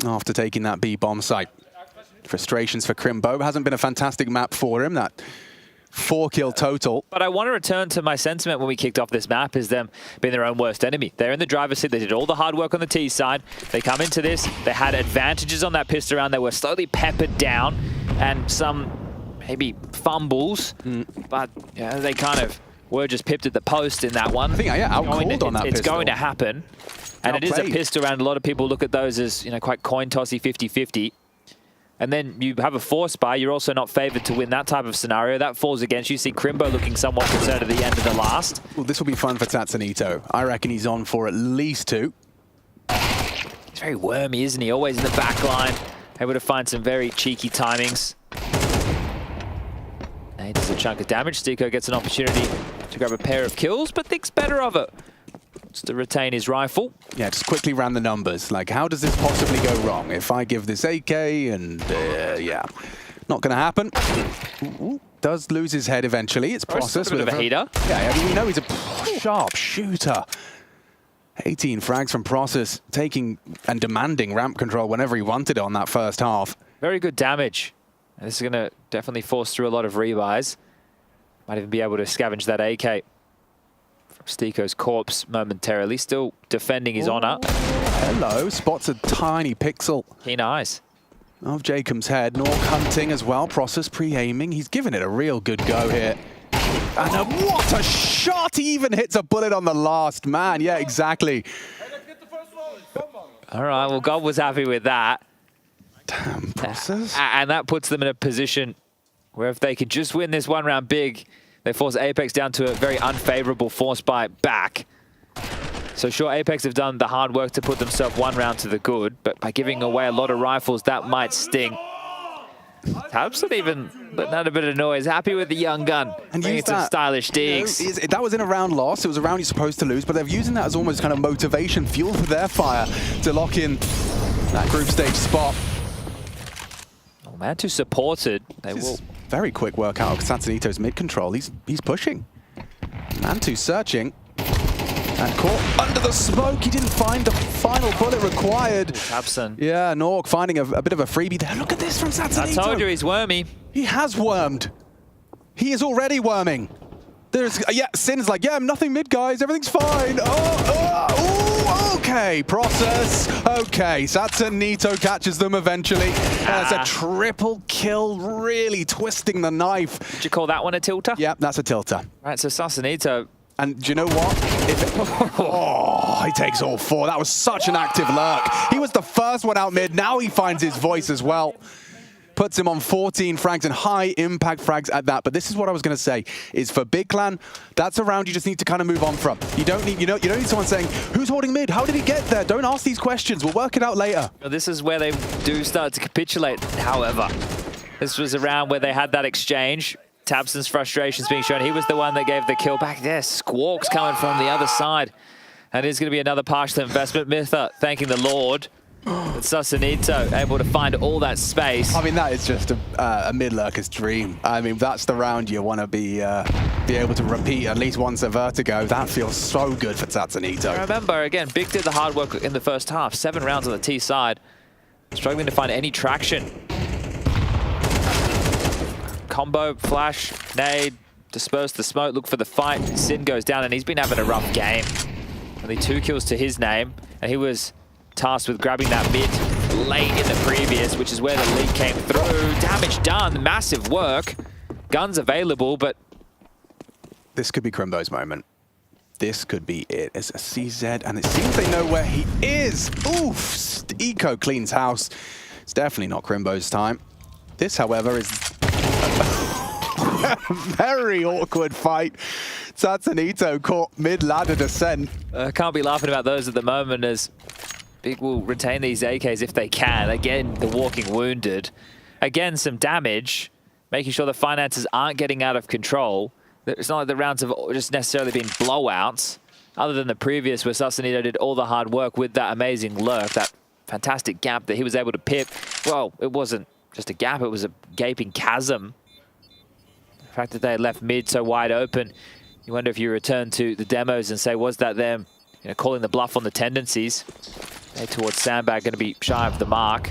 after taking that B bomb site. Frustrations for Crimbo. Hasn't been a fantastic map for him. That 4-kill total. But I want to return to my sentiment when we kicked off this map is them being their own worst enemy. They're in the driver's seat. They did all the hard work on the T side. They come into this. They had advantages on that pistol round. They were slowly peppered down and some maybe fumbles. But yeah, they kind of were just pipped at the post in that one. I think I out-called on that It's pistol. going to happen. And it is a pistol round. A lot of people look at those as, you know, quite coin-tossy 50-50. And then you have a force buy, you're also not favored to win that type of scenario. That falls against you. See Crimbo looking somewhat concerned at the end of the last. Well, this will be fun for Tatsunito. I reckon he's on for at least 2. He's very wormy, isn't he? Always in the back line. Able to find some very cheeky timings. And he does a chunk of damage. Stiko gets an opportunity to grab a pair of kills, but thinks better of it. Just to retain his rifle. Yeah, just quickly ran the numbers. Like, how does this possibly go wrong? If I give this AK and, yeah, not going to happen. Ooh, does lose his head eventually. It's Process with a heater. Yeah, I mean, we know he's a sharp shooter. 18 frags from Process, taking and demanding ramp control whenever he wanted it on that first half. Very good damage. And this is going to definitely force through a lot of rebuys. Might even be able to scavenge that AK from Stiko's corpse momentarily. Still defending his honor. Hello, spots a tiny pixel. Keen eyes. Of Jacob's head. Nork hunting as well. Process pre-aiming. He's given it a real good go here. And what a shot! He even hits a bullet on the last man. Yeah, exactly. All right, well, God was happy with that. Damn, Process. And that puts them in a position where if they could just win this one round big, they force Apex down to a very unfavorable force buy back. So sure, Apex have done the hard work to put themselves one round to the good, but by giving away a lot of rifles, that might sting. Tabson even letting out a bit of noise, happy with the young gun. And bringing some stylish digs. You know, that was in a round loss. It was a round you're supposed to lose, but they're using that as almost kind of motivation, fuel for their fire to lock in that group stage spot. Oh, Mantu supported. They will. Very quick workout of Satanito's mid control. He's pushing. Mantu searching. And caught under the smoke. He didn't find the final bullet required. Tabson. Yeah, Nork finding a bit of a freebie there. Look at this from Satanito. I told you he's wormy. He has wormed. He is already worming. There's, yeah, Sin's like, yeah, nothing mid, guys. Everything's fine. Oh, okay. Process. Okay, Satanito catches them eventually. That's a triple kill, really twisting the knife. Did you call that one a tilter? Yeah, that's a tilter. Right, so Satanito. And do you know what? He takes all four. That was such an active lurk. He was the first one out mid. Now he finds his voice as well. Puts him on 14 frags and high impact frags at that. But this is what I was going to say, is for Big Clan, that's a round you just need to kind of move on from. You don't need, you don't need someone saying, who's holding mid? How did he get there? Don't ask these questions. We'll work it out later. Well, this is where they do start to capitulate, however. This was a round where they had that exchange. Tabson's frustrations being shown. He was the one that gave the kill back there. Squawks coming from the other side. And it's going to be another partial investment. Mitha thanking the Lord. But Sasanito able to find all that space. I mean, that is just a mid-lurker's dream. I mean, that's the round you want to be able to repeat at least once a Vertigo. That feels so good for Sasanito. Remember, again, Big did the hard work in the first half. 7 rounds on the T side. Struggling to find any traction. Combo, flash, nade, disperse the smoke, look for the fight. Sin goes down, and he's been having a rough game. Only 2 kills to his name, and he was tasked with grabbing that mid late in the previous, which is where the lead came through. Damage done, massive work. Guns available, but... This could be Crimbo's moment. This could be it. It's a CZ, and it seems they know where he is. Oof! Eco cleans house. It's definitely not Crimbo's time. This, however, is a very awkward fight. Satanito caught mid-ladder descent. Can't be laughing about those at the moment, as Big will retain these AKs if they can. Again, the walking wounded. Again, some damage, making sure the finances aren't getting out of control. It's not like the rounds have just necessarily been blowouts, other than the previous where Sasanito did all the hard work with that amazing lurk, that fantastic gap that he was able to pip. Well, it wasn't just a gap, it was a gaping chasm. The fact that they left mid so wide open, you wonder if you return to the demos and say, was that them calling the bluff on the tendencies? They towards Sandbag going to be shy of the mark.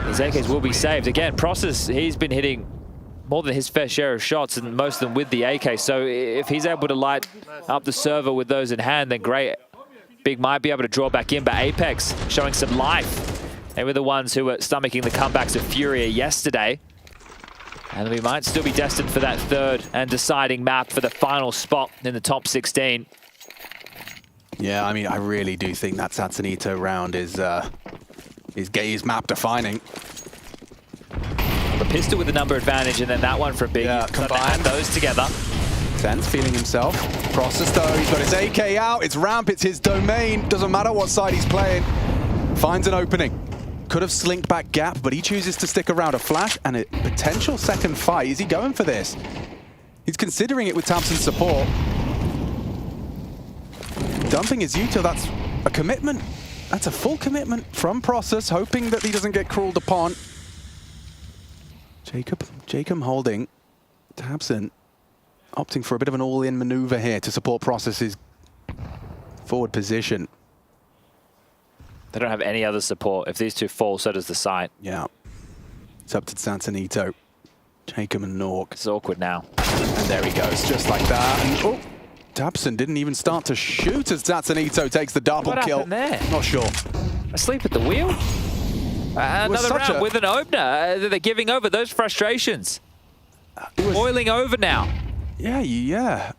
His AKs will be saved. Again, Process, he's been hitting more than his fair share of shots, and most of them with the AK. So if he's able to light up the server with those in hand, then great. Big might be able to draw back in, but Apex showing some life. They were the ones who were stomaching the comebacks of Furia yesterday. And we might still be destined for that third and deciding map for the final spot in the top 16. Yeah, I mean, I really do think that Satanito round is map defining. The pistol with the number advantage, and then that one for Big. Yeah, combined those together. Sense feeling himself. Process though, he's got his AK out. It's ramp, it's his domain. Doesn't matter what side he's playing. Finds an opening. Could have slinked back gap, but he chooses to stick around. A flash and a potential second fight. Is he going for this? He's considering it with Thompson's support. dumping his util. That's a commitment. That's a full commitment from Process, hoping that he doesn't get crawled upon. Jacob holding. tabseN opting for a bit of an all-in maneuver here to support Process's forward position. They don't have any other support. If these two fall, so does the site. Yeah. It's up to Sansanito, Jacob and Nork. It's awkward now. And there he goes, just like that. And, oh, tabseN didn't even start to shoot as Sansanito takes the double kill. What happened there? Not sure. Asleep at the wheel? Another round with an opener. They're giving over those frustrations. Boiling over now. Yeah.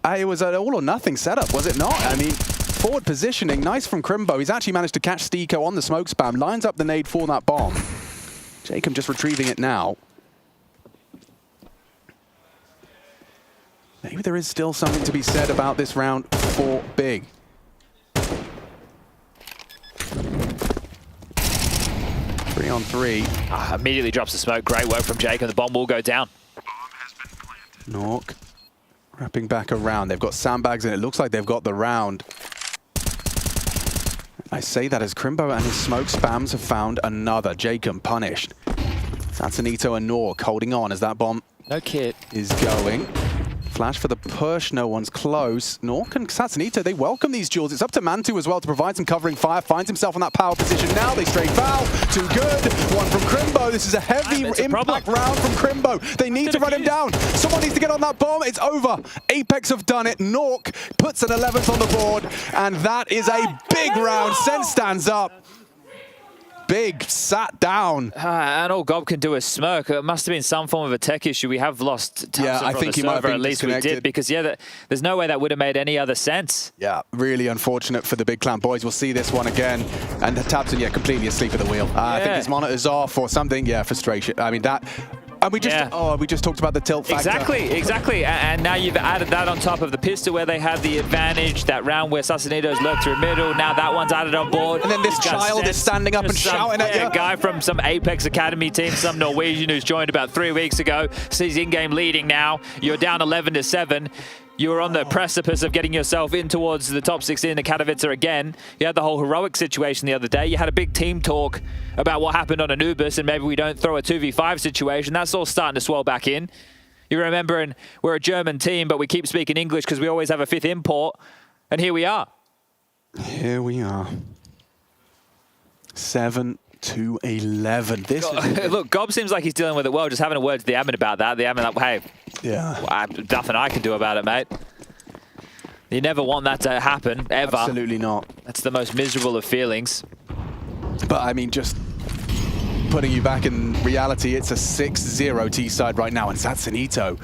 It was an all or nothing setup, was it not? I mean, forward positioning, nice from Crimbo. He's actually managed to catch Stiko on the smoke spam, lines up the nade for that bomb. Jacob just retrieving it now. Maybe there is still something to be said about this round for Big. Three on three. Immediately drops the smoke. Great work from Jacob. The bomb will go down. Nork wrapping back around. They've got sandbags and it looks like they've got the round. I say that as Crimbo and his smoke spams have found another. Jacob punished. Sansanito and Nork holding on as that bomb is going. Flash for the push, no one's close. Nork and Sansanito, they welcome these duels. It's up to Mantu as well to provide some covering fire. Finds himself in that power position now. They straight foul. Too good. One from Crimbo. This is a heavy impact round from Crimbo. They need to run him down. Someone needs to get on that bomb. It's over. Apex have done it. Nork puts an 11th on the board. And that is a big round. Sen stands up. Big sat down. And all Gob can do is smirk. It must have been some form of a tech issue. We have lost tabseN I from think the he might have server, been at least we disconnected. did, because there's no way that would have made any other sense. Yeah, really unfortunate for the Big Clan boys. We'll see this one again. And tabseN, completely asleep at the wheel. I think his monitor's off or something. Yeah, frustration. I mean, that... And we just talked about the tilt factor. Exactly. And now you've added that on top of the pistol where they had the advantage, that round where Sansanito's lurked through middle. Now that one's added on board. And then this child is standing up and shouting at you. A guy from some Apex Academy team, some Norwegian who's joined about 3 weeks ago. So he's in-game leading now. You're down 11-7. You were on the precipice of getting yourself in towards the top 16 in Katowice again. You had the whole heroic situation the other day. You had a big team talk about what happened on Anubis and maybe we don't throw a 2v5 situation. That's all starting to swell back in. You're remembering we're a German team, but we keep speaking English because we always have a 5th import. And here we are. Here we are. 7-11. Look, Gob seems like he's dealing with it well, just having a word to the admin about that. The admin like, hey, nothing I can do about it, mate. You never want that to happen, ever. Absolutely not. That's the most miserable of feelings. But, I mean, just putting you back in reality, it's a 6-0 T-side right now, and Sansanito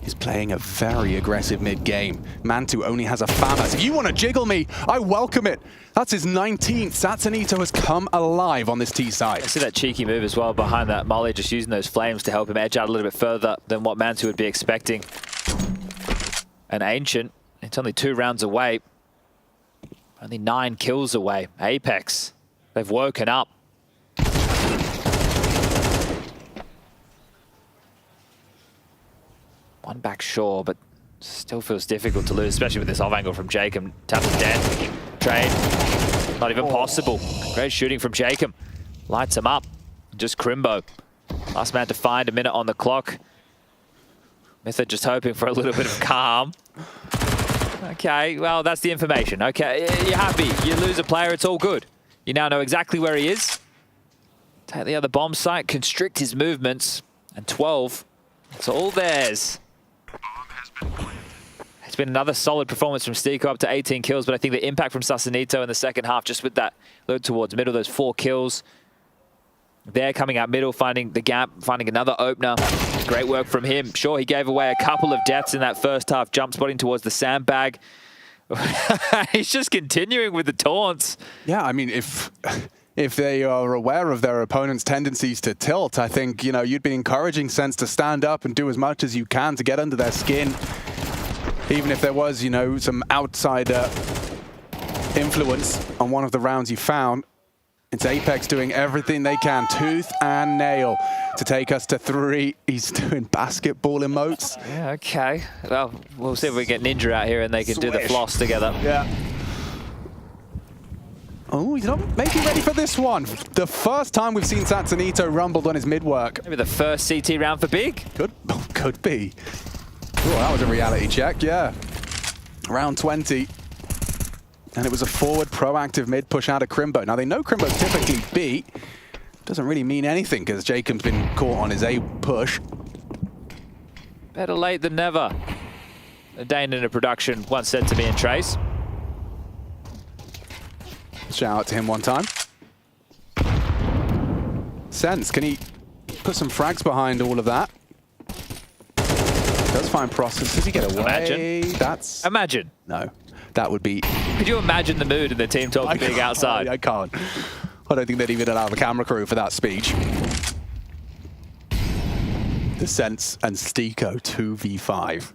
is playing a very aggressive mid-game. Mantu only has a FAMAS. If you want to jiggle me, I welcome it. That's his 19th. Sansanito has come alive on this T-side. I see that cheeky move as well behind that molly, just using those flames to help him edge out a little bit further than what Mantu would be expecting. And Ancient, it's only 2 rounds away. Only 9 kills away. Apex, they've woken up. One back sure, but still feels difficult to lose, especially with this off angle from Jacob. tabseN dead. Trade. Not even possible. Great shooting from Jacob. Lights him up. Just Crimbo. Last man to find, a minute on the clock. Mytha just hoping for a little bit of calm. Okay, well, that's the information. Okay, you're happy. You lose a player, it's all good. You now know exactly where he is. Take the other bomb site, constrict his movements, and 12. It's all theirs. It's been another solid performance from Stiko, up to 18 kills, but I think the impact from Sansanito in the second half, just with that load towards middle, those 4 kills. They're coming out middle, finding the gap, finding another opener. Great work from him. Sure, he gave away a couple of deaths in that first half, jump spotting towards the sandbag. He's just continuing with the taunts. Yeah, I mean, if they are aware of their opponent's tendencies to tilt, I think, you know, you'd be encouraging Sens to stand up and do as much as you can to get under their skin. Even if there was, you know, some outsider influence on one of the rounds you found. It's Apex doing everything they can, tooth and nail, to take us to 3. He's doing basketball emotes. Yeah, okay. Well, we'll see if we get Ninja out here and they can do the floss together. Yeah. Oh, he's not maybe ready for this one. The first time we've seen Satsanito rumbled on his mid-work. Maybe the first CT round for Big. Could be. Oh, that was a reality check, yeah. Round 20. And it was a forward, proactive mid push out of Crimbo. Now, they know Crimbo's typically B. Doesn't really mean anything because Jacob's been caught on his A push. Better late than never. Dane in a production once said to me and Trace. Shout out to him one time. Sense, can he put some frags behind all of that? Does find process. Does he get away? Imagine. Imagine. No, that would be... Could you imagine the mood in the team talk Big outside? I can't. I don't think they'd even allow the camera crew for that speech. The Sense and Stiko 2v5.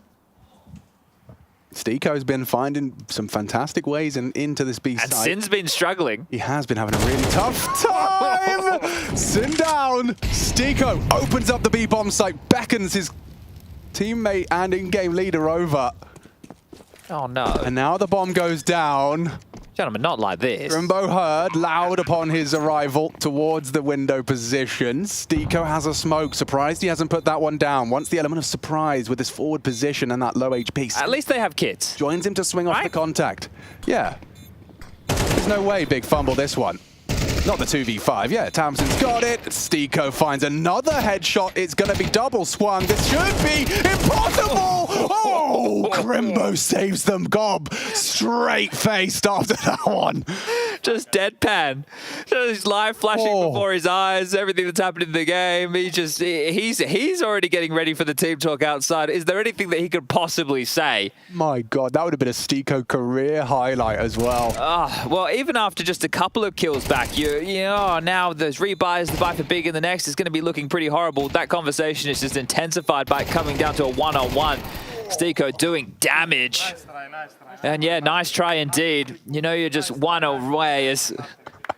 Stiko's been finding some fantastic ways into this B side. And Sin's been struggling. He has been having a really tough time. Sin down. Stiko opens up the B bomb site, beckons his teammate and in-game leader over. Oh no. And now the bomb goes down. Gentlemen, not like this. Crimbo heard loud upon his arrival towards the window position. Stiko has a smoke. Surprised he hasn't put that one down. Wants the element of surprise with his forward position and that low HP. At least they have kits. Joins him to swing off the contact. Yeah. There's no way Big fumble this one. Not the 2v5. Yeah, Tamsin's got it. Stiko finds another headshot. It's going to be double swung. This should be impossible. Oh, Crimbo saves them. Gob straight-faced after that one. Just deadpan. Just live flashing before his eyes. Everything that's happened in the game. He's already getting ready for the team talk outside. Is there anything that he could possibly say? My God, that would have been a Stiko career highlight as well. Well, even after just a couple of kills back, you know, now there's rebuys, the buy for Big in the next is going to be looking pretty horrible. That conversation is just intensified by it coming down to a one-on-one. Stiko doing damage. Nice try. And yeah, nice try indeed. You know, you're just one away.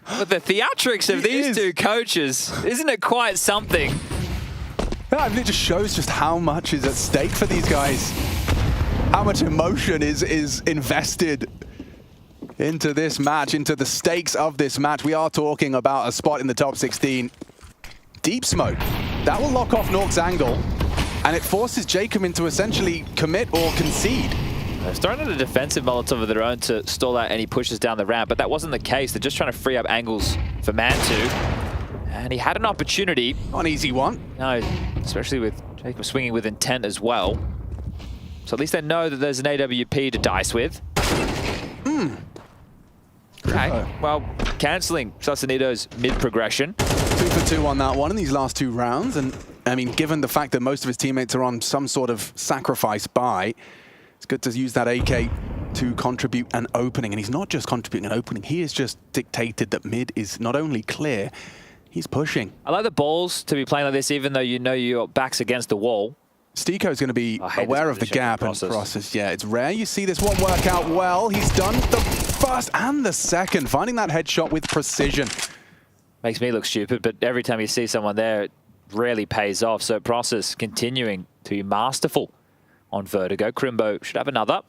But the theatrics of these two coaches, isn't it quite something? Yeah, I mean, it just shows just how much is at stake for these guys. How much emotion is invested into this match, into the stakes of this match. We are talking about a spot in the top 16. Deep smoke. That will lock off Nork's angle, and it forces Jacob into essentially commit or concede. They've thrown in a defensive Molotov of their own to stall out any pushes down the ramp, but that wasn't the case. They're just trying to free up angles for Man2. And he had an opportunity. Not an easy one. No, especially with Jacob swinging with intent as well. So at least they know that there's an AWP to dice with. Okay, well, cancelling Sasanito's mid-progression. 2 for 2 on that one in these last 2 rounds. And, I mean, given the fact that most of his teammates are on some sort of sacrifice buy, it's good to use that AK to contribute an opening. And he's not just contributing an opening, he has just dictated that mid is not only clear, he's pushing. I like the balls to be playing like this, even though you know your back's against the wall. Stiko's going to be aware of the gap and process. Yeah, it's rare you see this one work out well. He's done the first and the second, finding that headshot with precision. Makes me look stupid, but every time you see someone there, it rarely pays off. So Process continuing to be masterful on Vertigo. Crimbo should have another.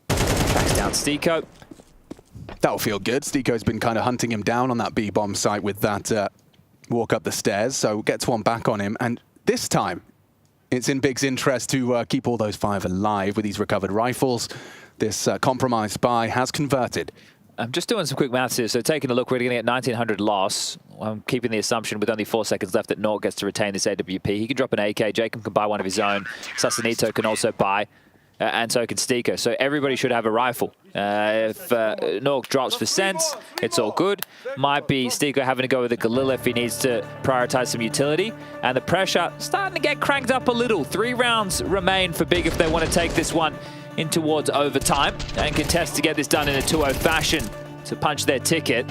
Tracks down Stiko. That'll feel good. Stiko's been kind of hunting him down on that B-bomb site with that walk up the stairs, so gets one back on him. And this time, it's in Big's interest to keep all those 5 alive with these recovered rifles. This compromised buy has converted. I'm just doing some quick maths here. So taking a look, we're going to get 1,900 loss. I'm keeping the assumption with only 4 seconds left that Nork gets to retain this AWP. He can drop an AK. Jacob can buy one of his own. Sasanito can also buy. And so can Stiko. So everybody should have a rifle. If Nork drops for sense, it's all good. Might be Stiko having to go with a Galil if he needs to prioritize some utility. And the pressure starting to get cranked up a little. 3 rounds remain for Big if they want to take this one in towards overtime and contest to get this done in a 2-0 fashion to punch their ticket.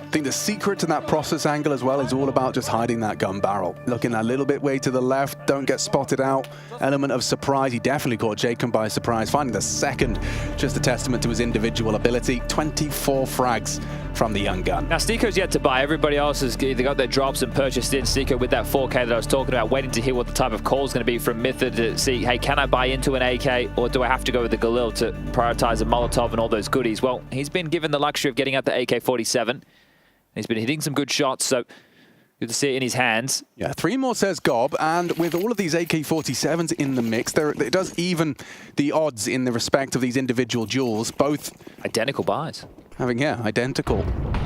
I think the secret to that process angle as well is all about just hiding that gun barrel. Looking a little bit way to the left, don't get spotted out. Element of surprise, he definitely caught Jacob by surprise. Finding the second, just a testament to his individual ability. 24 frags from the young gun. Now, Stiko's yet to buy. Everybody else has either got their drops and purchased in. Stiko with that 4K that I was talking about, waiting to hear what the type of call is going to be from Mytha to see, hey, can I buy into an AK or do I have to go with the Galil to prioritize a Molotov and all those goodies? Well, he's been given the luxury of getting out the AK-47. He's been hitting some good shots, so good to see it in his hands. Yeah, 3 more, says Gob, and with all of these AK-47s in the mix, it does even the odds in the respect of these individual duels, both identical buys. Having, yeah, identical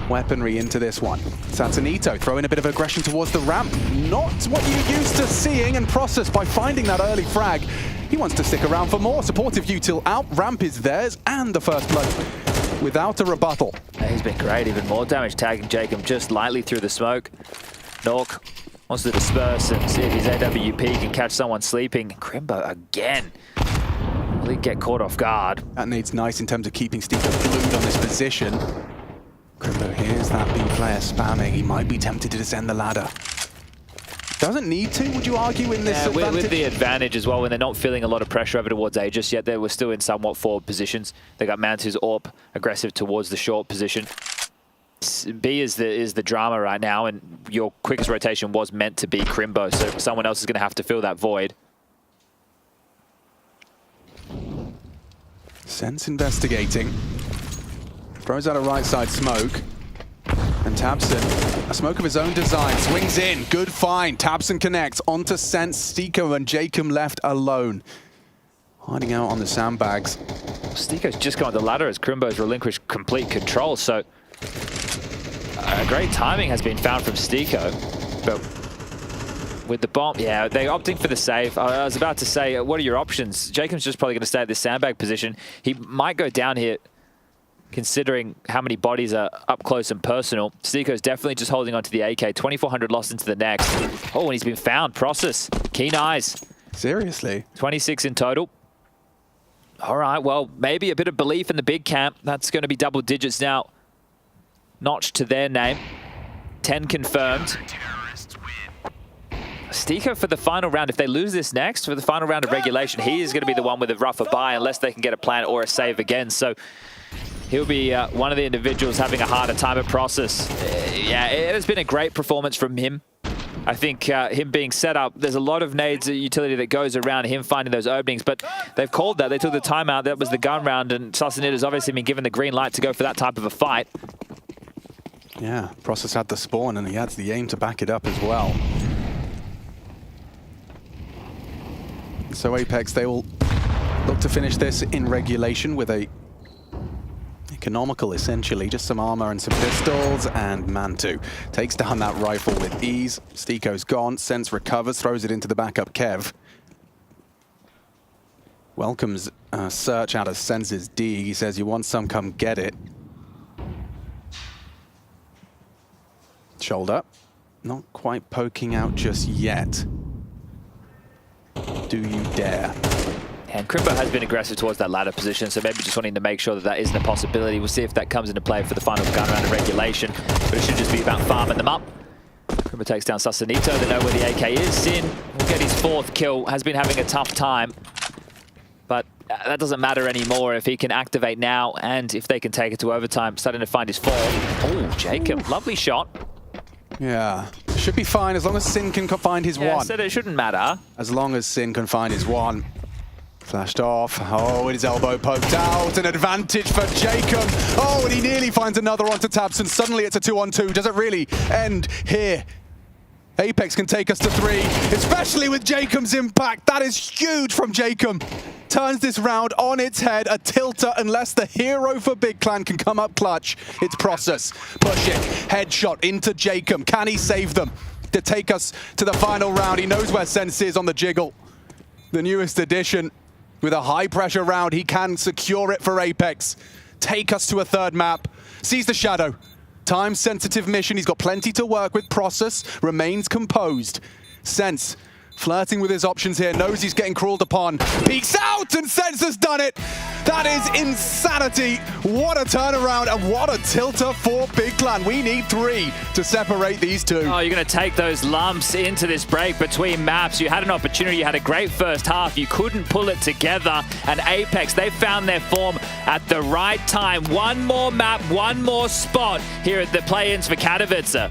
weaponry into this one. Satanito throwing a bit of aggression towards the ramp. Not what you're used to seeing, and Process, by finding that early frag, he wants to stick around for more. Supportive util out, ramp is theirs, and the first blood without a rebuttal. He's been great, even more damage, tagging Jacob just lightly through the smoke. Nork wants to disperse and see if his AWP can catch someone sleeping. Crimbo again. Will he get caught off guard? That needs nice in terms of keeping Steve glued on this position. Crimbo hears that B player spamming. He might be tempted to descend the ladder. Doesn't need to, would you argue, in this advantage? With the advantage as well, when they're not feeling a lot of pressure over towards A just yet. They were still in somewhat forward positions. They got Mantu's AWP aggressive towards the short position. B is the drama right now, and your quickest rotation was meant to be Crimbo, so someone else is going to have to fill that void. Sense investigating. Throws out a right side smoke. And Tabson, a smoke of his own design, swings in. Good find. Tabson connects onto Sense. Stiko and Jacob left alone. Hiding out on the sandbags. Stiko's just gone up the ladder as Crimbo's relinquished complete control, so great timing has been found from Stiko. But with the bomb, yeah, they're opting for the save. I was about to say, what are your options? Jacob's just probably going to stay at this sandbag position. He might go down here, considering how many bodies are up close and personal. Stiko's definitely just holding on to the AK. 2,400 lost into the next. Oh, and he's been found. Process. Keen eyes. Seriously? 26 in total. All right, well, maybe a bit of belief in the big camp. That's going to be double digits now. Notched to their name. 10 confirmed. Stiko for the final round, if they lose this next, for the final round of regulation, he is going to be the one with a rougher buy unless they can get a plan or a save again. So he'll be one of the individuals having a harder time at Process. Yeah, it has been a great performance from him. I think him being set up, there's a lot of nades utility that goes around him finding those openings, but they've called that. They took the timeout. That was the gun round, and Sasanit has obviously been given the green light to go for that type of a fight. Yeah, Process had the spawn, and he had the aim to back it up as well. So Apex, they will look to finish this in regulation with a economical, essentially, just some armor and some pistols, and Mantu takes down that rifle with ease. Stiko's gone, Sense recovers, throws it into the backup Kev. Welcomes search out of Sense's D. He says, you want some, come get it. Shoulder, not quite poking out just yet. Do you dare? And Crimbo has been aggressive towards that ladder position, so maybe just wanting to make sure that that isn't a possibility. We'll see if that comes into play for the final gun round of regulation, but it should just be about farming them up. Crimbo takes down Sasanito. They know where the AK is. Sin will get his 4th kill. Has been having a tough time, but that doesn't matter anymore if he can activate now and if they can take it to overtime. Starting to find his form. Oh, Jacob, lovely shot. Yeah, should be fine as long as Sin can find his one. I said it shouldn't matter. As long as Sin can find his one. Flashed off. Oh, his elbow poked out. An advantage for Jacob. Oh, and he nearly finds another onto Tabson. Suddenly it's a 2-on-2. Does it really end here? Apex can take us to 3, especially with Jacob's impact. That is huge from Jacob. Turns this round on its head, a tilter, unless the hero for Big Clan can come up clutch. It's Process. Push it. Headshot into Jacob. Can he save them to take us to the final round? He knows where Sense is on the jiggle. The newest addition. With a high pressure round, he can secure it for Apex. Take us to a 3rd map. Sees the shadow. Time sensitive mission. He's got plenty to work with. Process remains composed. Sense flirting with his options here. Knows he's getting crawled upon. Peeks out, and Sense has done it. That is insanity. What a turnaround and what a tilter for Big Clan. We need 3 to separate these two. Oh, you're going to take those lumps into this break between maps. You had an opportunity. You had a great first half. You couldn't pull it together. And Apex, they found their form at the right time. One more map, one more spot here at the play-ins for Katowice.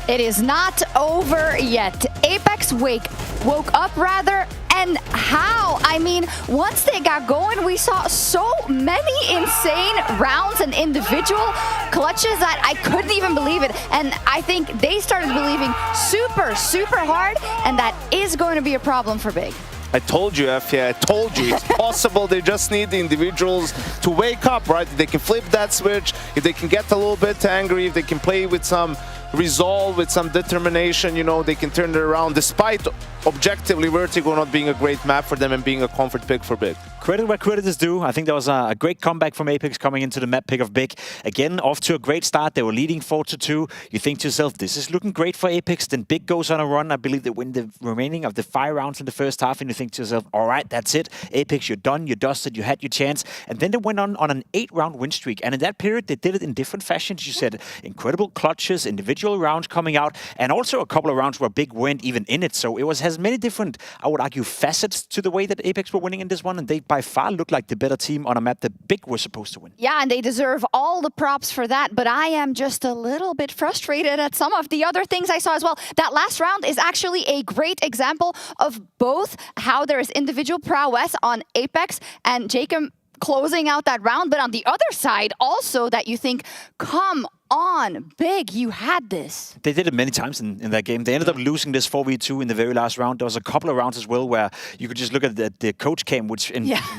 It is not over yet. Apex woke up rather, and how? I mean, once they got going, we saw so many insane rounds and individual clutches that I couldn't even believe it. And I think they started believing super, super hard, and that is going to be a problem for Big. I told you, FA, I told you, it's possible. They just need the individuals to wake up, right? If they can flip that switch, if they can get a little bit angry, if they can play with some resolve, with some determination, you know, they can turn it around, despite objectively Vertigo not being a great map for them and being a comfort pick for Big. Credit where credit is due. I think that was a great comeback from Apex coming into the map pick of Big. Again, off to a great start. They were leading 4-2. You think to yourself, this is looking great for Apex. Then Big goes on a run. I believe they win the remaining of the 5 rounds in the first half. And you think to yourself, all right, that's it. Apex, you're done. You're dusted. You had your chance. And then they went on an 8-round win streak. And in that period, they did it in different fashions. You said incredible clutches, individual rounds coming out, and also a couple of rounds where Big went even in it. So it has many different, I would argue, facets to the way that Apex were winning in this one. And they by far looked like the better team on a map that Big was supposed to win. Yeah, and they deserve all the props for that, but I am just a little bit frustrated at some of the other things I saw as well. That last round is actually a great example of both how there is individual prowess on Apex and Jacob closing out that round, but on the other side also that you think, come on, Big, you had this. They did it many times in that game. They ended up losing this 4v2 in the very last round. There was a couple of rounds as well where you could just look at the coach cam, which,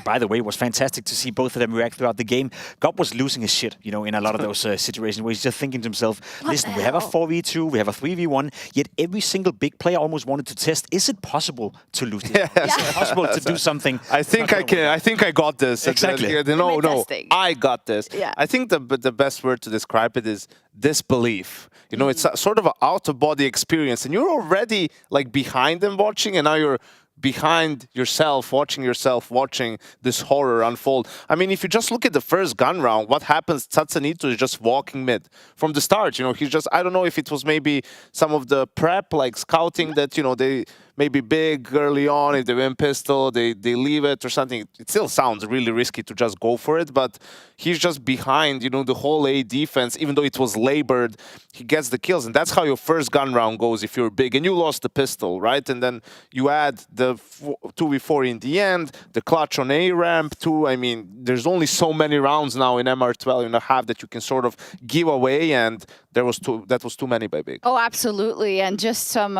by the way, was fantastic to see both of them react throughout the game. God was losing his shit, you know, in a lot of those situations where he's just thinking to himself, listen, we have a 4v2, we have a 3v1, yet every single big player almost wanted to test, is it possible to lose this? Is it possible to do something? I think I can. I think I got this. Exactly. No, I got this. Yeah. I think the best word to describe it is disbelief. You know, it's a sort of an out-of-body experience, and you're already like behind them watching, and now you're behind yourself, watching this horror unfold. I mean, if you just look at the first gun round, what happens? Tatsanito is just walking mid from the start. You know, he's just, I don't know if it was maybe some of the prep, like scouting that, you know, they maybe big early on, if they win pistol, they leave it or something. It still sounds really risky to just go for it, but he's just behind, you know, the whole A defense, even though it was labored, he gets the kills. And that's how your first gun round goes if you're big. And you lost the pistol, right? And then you add the 2v4 in the end, the clutch on A ramp too. I mean, there's only so many rounds now in MR12.5 that you can sort of give away, and that was too many by Big. Oh, absolutely. And just some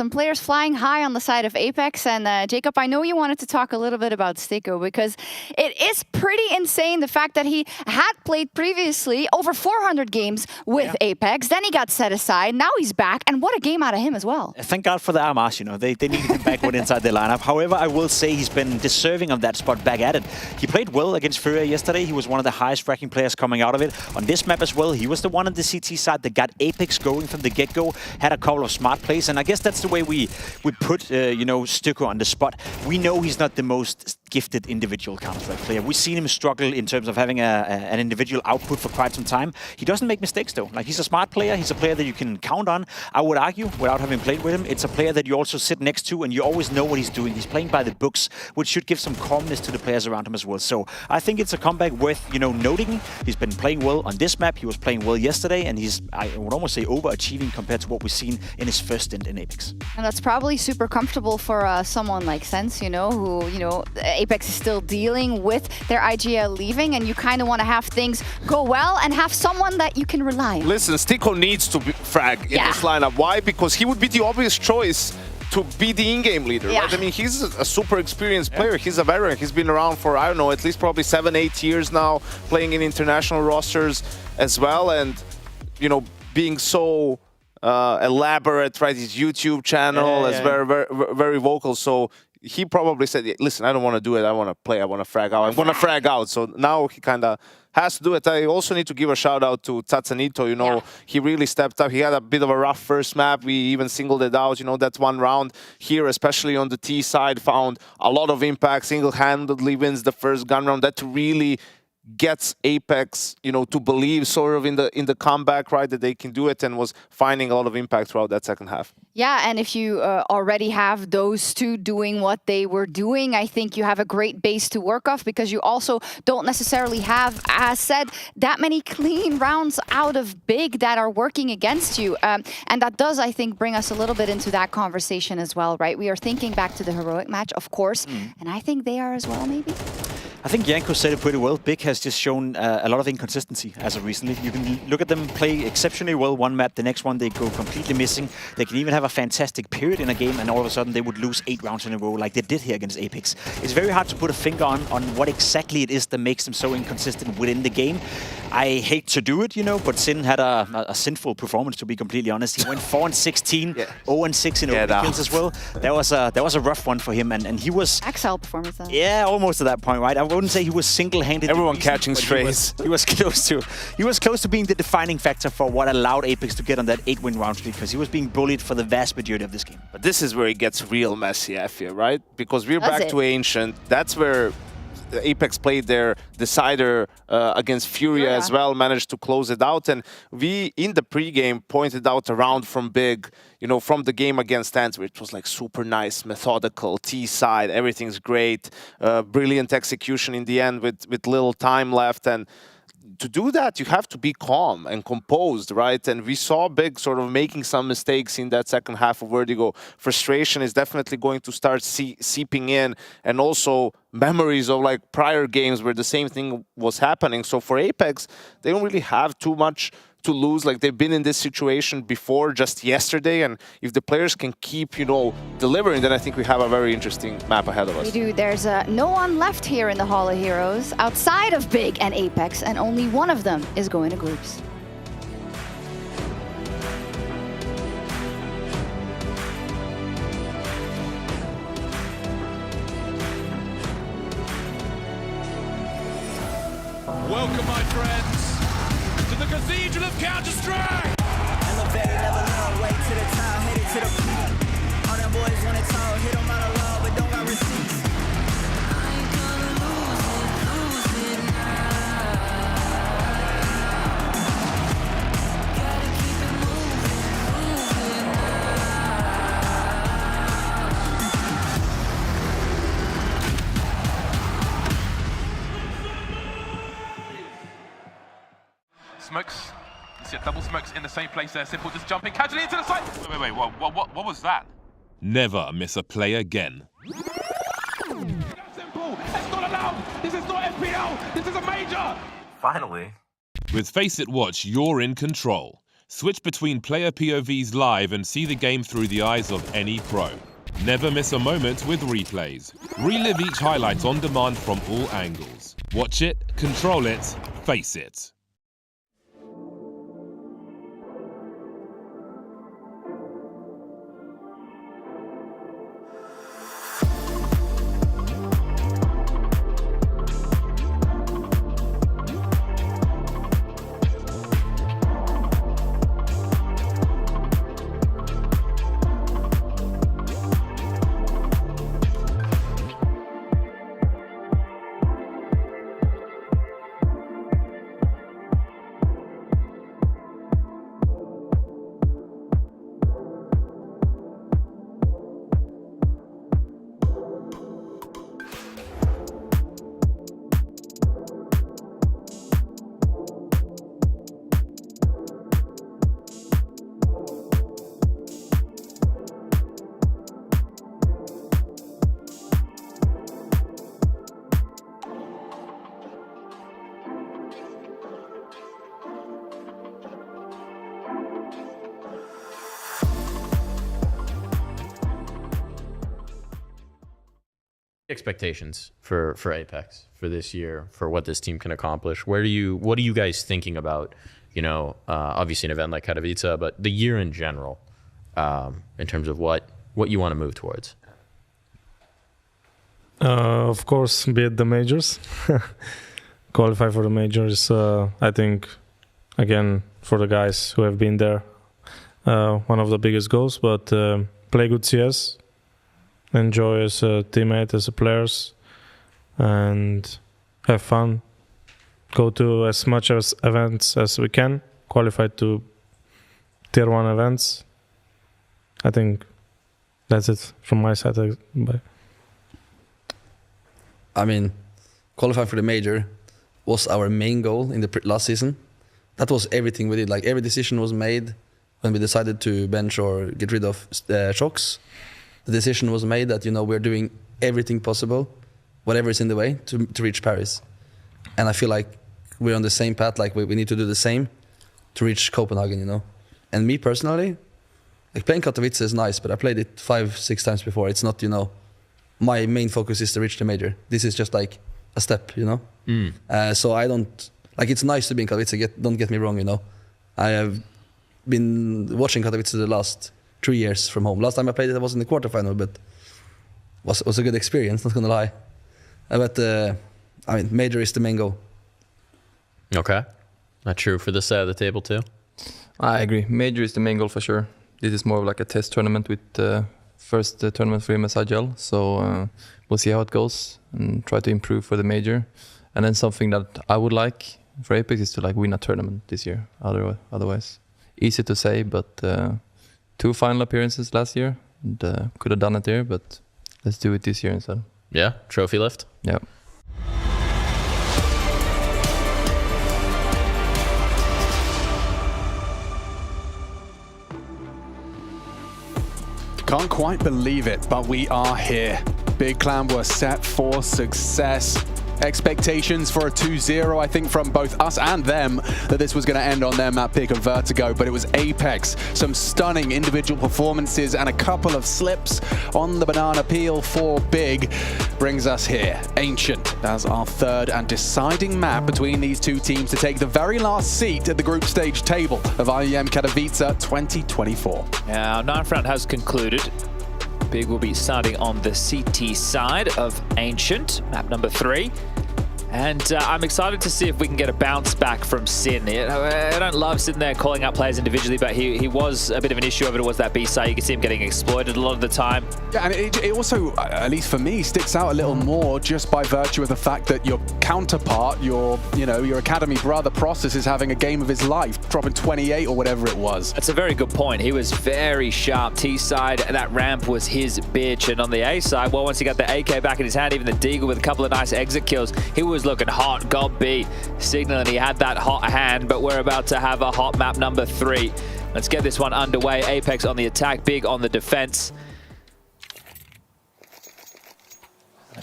players flying high on the side of Apex. And Jacob, I know you wanted to talk a little bit about Sticko, because it is pretty insane the fact that he had played previously over 400 games with Apex. Then he got set aside. Now he's back. And what a game out of him as well. Thank God for the Armas, you know. They needed him back with inside the lineup. However, I will say he's been deserving of that spot back at it. He played well against Furia yesterday. He was one of the highest fracking players coming out of it. On this map as well, he was the one on the CT side that got Apex going from the get-go, had a couple of smart plays, and I guess that's the way we put, you know, Sticko on the spot. We know he's not the most gifted individual Counter-Strike player. We've seen him struggle in terms of having an individual output for quite some time. He doesn't make mistakes, though. Like, he's a smart player. He's a player that you can count on. I would argue, without having played with him, it's a player that you also sit next to and you always know what he's doing. He's playing by the books, which should give some calmness to the players around him as well. So I think it's a comeback worth, you know, noting. He's been playing well on this map. He was playing well yesterday, and he's, I would almost say, overachieving compared to what we've seen in his first stint in Apex. And that's probably super comfortable for someone like Sense, you know, who, you know, Apex is still dealing with their IGL leaving, and you kind of want to have things go well and have someone that you can rely on. Listen, Sticko needs to frag in this lineup. Why? Because he would be the obvious choice to be the in-game leader, right? I mean, he's a super experienced player. He's a veteran. He's been around for, I don't know, at least probably 7-8 years now, playing in international rosters as well, and, you know, being so elaborate, right? His YouTube channel is very, very, very vocal. So he probably said, listen, I don't want to do it. I want to play. I want to frag out. I'm going to frag out. So now he kind of has to do it. I also need to give a shout out to Tatsanito. You know, he really stepped up. He had a bit of a rough first map. We even singled it out. You know, that one round here, especially on the T side, found a lot of impact. Single-handedly wins the first gun round. That really gets Apex, you know, to believe sort of in the comeback, right, that they can do it, and was finding a lot of impact throughout that second half. Yeah, and if you already have those two doing what they were doing, I think you have a great base to work off, because you also don't necessarily have, as said, that many clean rounds out of Big that are working against you. And that does, I think, bring us a little bit into that conversation as well, right? We are thinking back to the Heroic match, of course, and I think they are as well, maybe? I think Janko said it pretty well. Big has just shown a lot of inconsistency as of recently. You can look at them play exceptionally well one map, the next one they go completely missing. They can even have a fantastic period in a game, and all of a sudden they would lose 8 rounds in a row like they did here against Apex. It's very hard to put a finger on what exactly it is that makes them so inconsistent within the game. I hate to do it, you know, but Sin had a sinful performance, to be completely honest. He went 4-16, 0-6 in open kills as well. That was a rough one for him, and he was... XL performance, though. Yeah, almost at that point, right? I wouldn't say he was single-handed. Everyone catching strays. He was close to being the defining factor for what allowed Apex to get on that 8-win round streak, because he was being bullied for the vast majority of this game. But this is where it gets real messy, I feel, right? Because we're back to Ancient. That's where Apex played their decider against Furia as well, managed to close it out. And we, in the pregame, pointed out a round from Big, you know, from the game against Ants, which was like super nice, methodical, T-side, everything's great, brilliant execution in the end with little time left. And to do that, you have to be calm and composed, right? And we saw Big sort of making some mistakes in that second half of Vertigo. Frustration is definitely going to start seeping in, and also memories of like prior games where the same thing was happening. So for Apex, they don't really have too much to lose. Like, they've been in this situation before just yesterday, and if the players can keep, delivering, then I think we have a very interesting map ahead of us. We do. There's no one left here in the Hall of Heroes outside of Big and Apex, and only one of them is going to groups. Welcome, my friends, to the Cathedral of Counter-Strike! Elevated level up, way to the top, headed to the peak. All them boys wanna talk, hit them out of love, but don't got receipts. I ain't gonna lose it now. Gotta keep it moving Smokes. You see a double smokes in the same place there. Simple just jumping casually into the side. Wait. What was that? Never miss a play again. Simple. That's not allowed. This is not FPL. This is a major. Finally. With Face It Watch, you're in control. Switch between player POVs live and see the game through the eyes of any pro. Never miss a moment with replays. Relive each highlight on demand from all angles. Watch it, control it, face it. Expectations for Apex for this year, for what this team can accomplish. What are you guys thinking about? Obviously an event like Katowice, but the year in general, in terms of what you want to move towards. Of course, be it the majors, qualify for the majors. I think, again, for the guys who have been there, one of the biggest goals. But play good CS. Enjoy as a teammate, as a players, and have fun. Go to as much as events as we can. Qualify to tier 1 events. I think that's it from my side. Bye. I mean, qualifying for the major was our main goal in the last season. That was everything we did. Like, every decision was made when we decided to bench or get rid of shocks. The decision was made that, we're doing everything possible, whatever is in the way, to reach Paris. And I feel like we're on the same path. Like, we need to do the same to reach Copenhagen, And me personally, like, playing Katowice is nice, but I played it 5-6 times before. It's not, my main focus is to reach the major. This is just like a step, So I don't, like, it's nice to be in Katowice, don't get me wrong, I have been watching Katowice the last 3 years from home. Last time I played it, I was in the quarterfinal, but was a good experience, not gonna lie. But I mean, major is the main goal. Okay, not true for this side of the table too. I agree. Major is the main goal for sure. This is more of like a test tournament with first tournament for him as Agile. So we'll see how it goes and try to improve for the major. And then something that I would like for Apex is to like win a tournament this year. Otherwise, easy to say, but 2 final appearances last year, and could have done it there, but let's do it this year instead. Yeah, trophy lift. Yeah. Can't quite believe it, but we are here. Big Clan were set for success. Expectations for a 2-0, I think, from both us and them, that this was going to end on their map pick of Vertigo, but it was Apex. Some stunning individual performances and a couple of slips on the banana peel for Big brings us here. Ancient as our third and deciding map between these two teams to take the very last seat at the group stage table of IEM Katowice 2024. Now, ninth round has concluded. Big will be starting on the CT side of Ancient, map number 3. And I'm excited to see if we can get a bounce back from Sin. I don't love sitting there calling out players individually, but he was a bit of an issue over towards that B side. You can see him getting exploited a lot of the time. Yeah, and it also, at least for me, sticks out a little more just by virtue of the fact that your counterpart, your academy brother Process, is having a game of his life, dropping 28 or whatever it was. That's a very good point. He was very sharp. T side, that ramp was his bitch. And on the A side, well, once he got the AK back in his hand, even the Deagle with a couple of nice exit kills, he was looking hot. God B signaling he had that hot hand, but we're about to have a hot map number 3. Let's get this one underway. Apex on the attack, Big on the defense.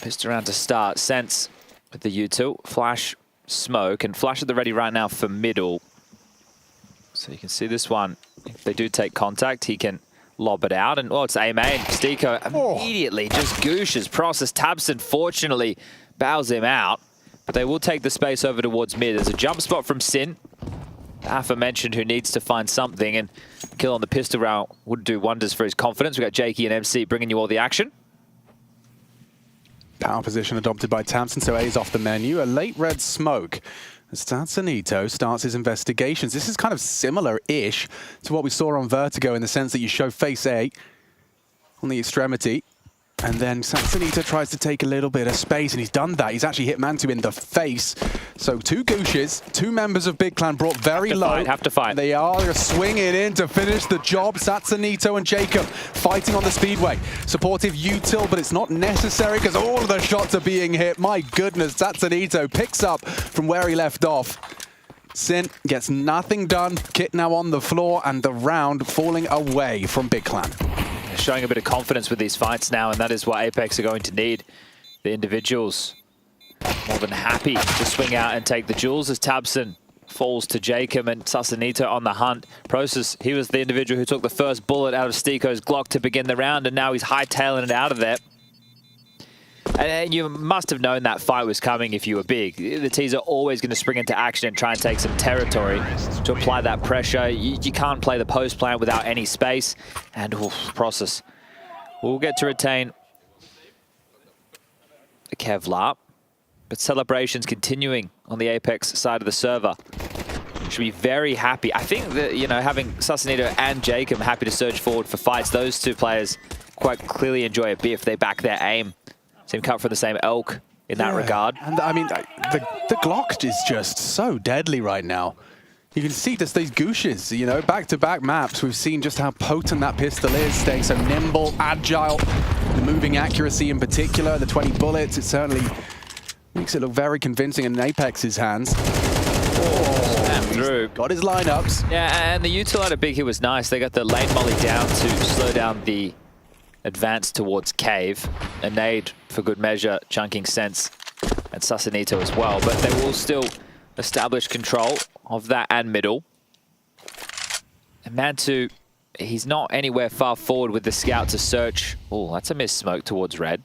Pissed around to start. Sense with the util. Flash, smoke, and Flash at the ready right now for middle. So you can see this one. If they do take contact, he can lob it out. And, well, it's A-main. Stiko immediately just gooshes. Process. Tabson, fortunately, bows him out. But they will take the space over towards mid. There's a jump spot from Sin, aforementioned, who needs to find something. And kill on the pistol round would do wonders for his confidence. We've got Jakey and MC bringing you all the action. Power position adopted by Tamsin, so A's off the menu. A late red smoke as Tatsunito starts his investigations. This is kind of similar-ish to what we saw on Vertigo in the sense that you show face A on the extremity, and then Tatsunito tries to take a little bit of space, and he's done that. He's actually hit Mantu in the face. So 2 Gooshes, 2 members of Big Clan brought very low. Have to fight. They are swinging in to finish the job. Satsunito and Jacob fighting on the speedway. Supportive util, but it's not necessary because all of the shots are being hit. My goodness, Satsunito picks up from where he left off. Sin gets nothing done. Kit now on the floor, and the round falling away from Big Clan. Showing a bit of confidence with these fights now, and that is what Apex are going to need. The individuals more than happy to swing out and take the jewels as Tabson falls to Jacob, and Sassanito on the hunt. Process, he was the individual who took the first bullet out of Stiko's Glock to begin the round, and now he's hightailing it out of there. And you must have known that fight was coming if you were Big. The T's are always going to spring into action and try and take some territory to apply that pressure. You can't play the post plan without any space. And Process will get to retain the Kevlar. But celebrations continuing on the Apex side of the server. Should be very happy. I think that, having Sassanito and Jacob happy to surge forward for fights, those 2 players quite clearly enjoy a biff. They back their aim. Seem cut from the same elk in that regard. And I mean, the Glock is just so deadly right now. You can see just these gooshes, back-to-back maps. We've seen just how potent that pistol is, staying so nimble, agile, the moving accuracy in particular, the 20 bullets. It certainly makes it look very convincing in Apex's hands. Through. Got his lineups. Yeah, and the util out of Big here was nice. They got the lane molly down to slow down the advance towards Cave. A nade, for good measure, chunking Sense and Sassanito as well. But they will still establish control of that and middle. And Mantu, he's not anywhere far forward with the scout to search. Oh, that's a missed smoke towards red.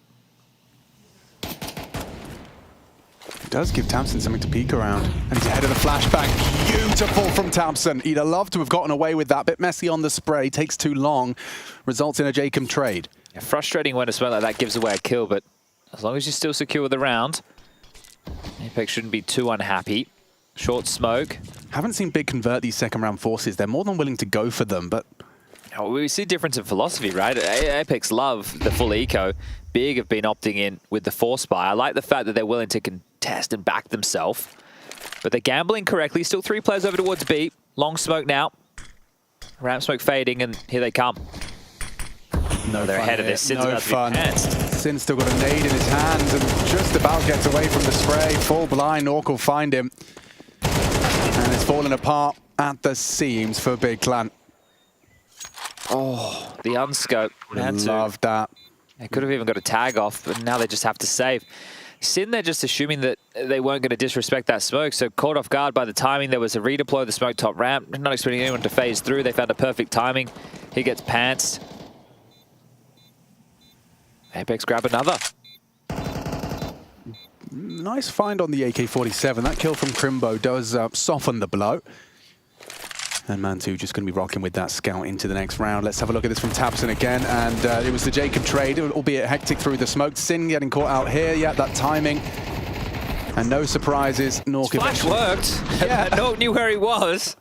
Does give Tamsin something to peek around. And he's ahead of the flashback. Beautiful from Tamsin. He'd have loved to have gotten away with that. Bit messy on the spray. Takes too long. Results in a Jacob trade. Yeah, frustrating when a smoke like that gives away a kill, but as long as you're still secure with the round, Apex shouldn't be too unhappy. Short smoke. Haven't seen Big convert these second round forces. They're more than willing to go for them, but... We see a difference in philosophy, right? Apex love the full eco. Big have been opting in with the force buy. I like the fact that they're willing to contest and back themselves. But they're gambling correctly. Still 3 players over towards B. Long smoke now. Ramp smoke fading, and here they come. No, they're ahead of this. Sin's about to be pantsed. Sin still got a nade in his hands and just about gets away from the spray. Full blind, Orc will find him. And it's falling apart at the seams for Big Clan. Oh, the unscope. Love that. They could have even got a tag off, but now they just have to save. Sin, they're just assuming that they weren't going to disrespect that smoke, so caught off guard by the timing. There was a redeploy of the smoke top ramp. Not expecting anyone to phase through. They found a perfect timing. He gets pantsed. Apex grab another. Nice find on the AK-47. That kill from Crimbo does soften the blow. And Mantu just going to be rocking with that scout into the next round. Let's have a look at this from Tabson again. And it was the Jacob trade, albeit hectic through the smoke. Sin getting caught out here. Yeah, that timing. And no surprises. Nork Flash worked. Yeah, Nork knew where he was.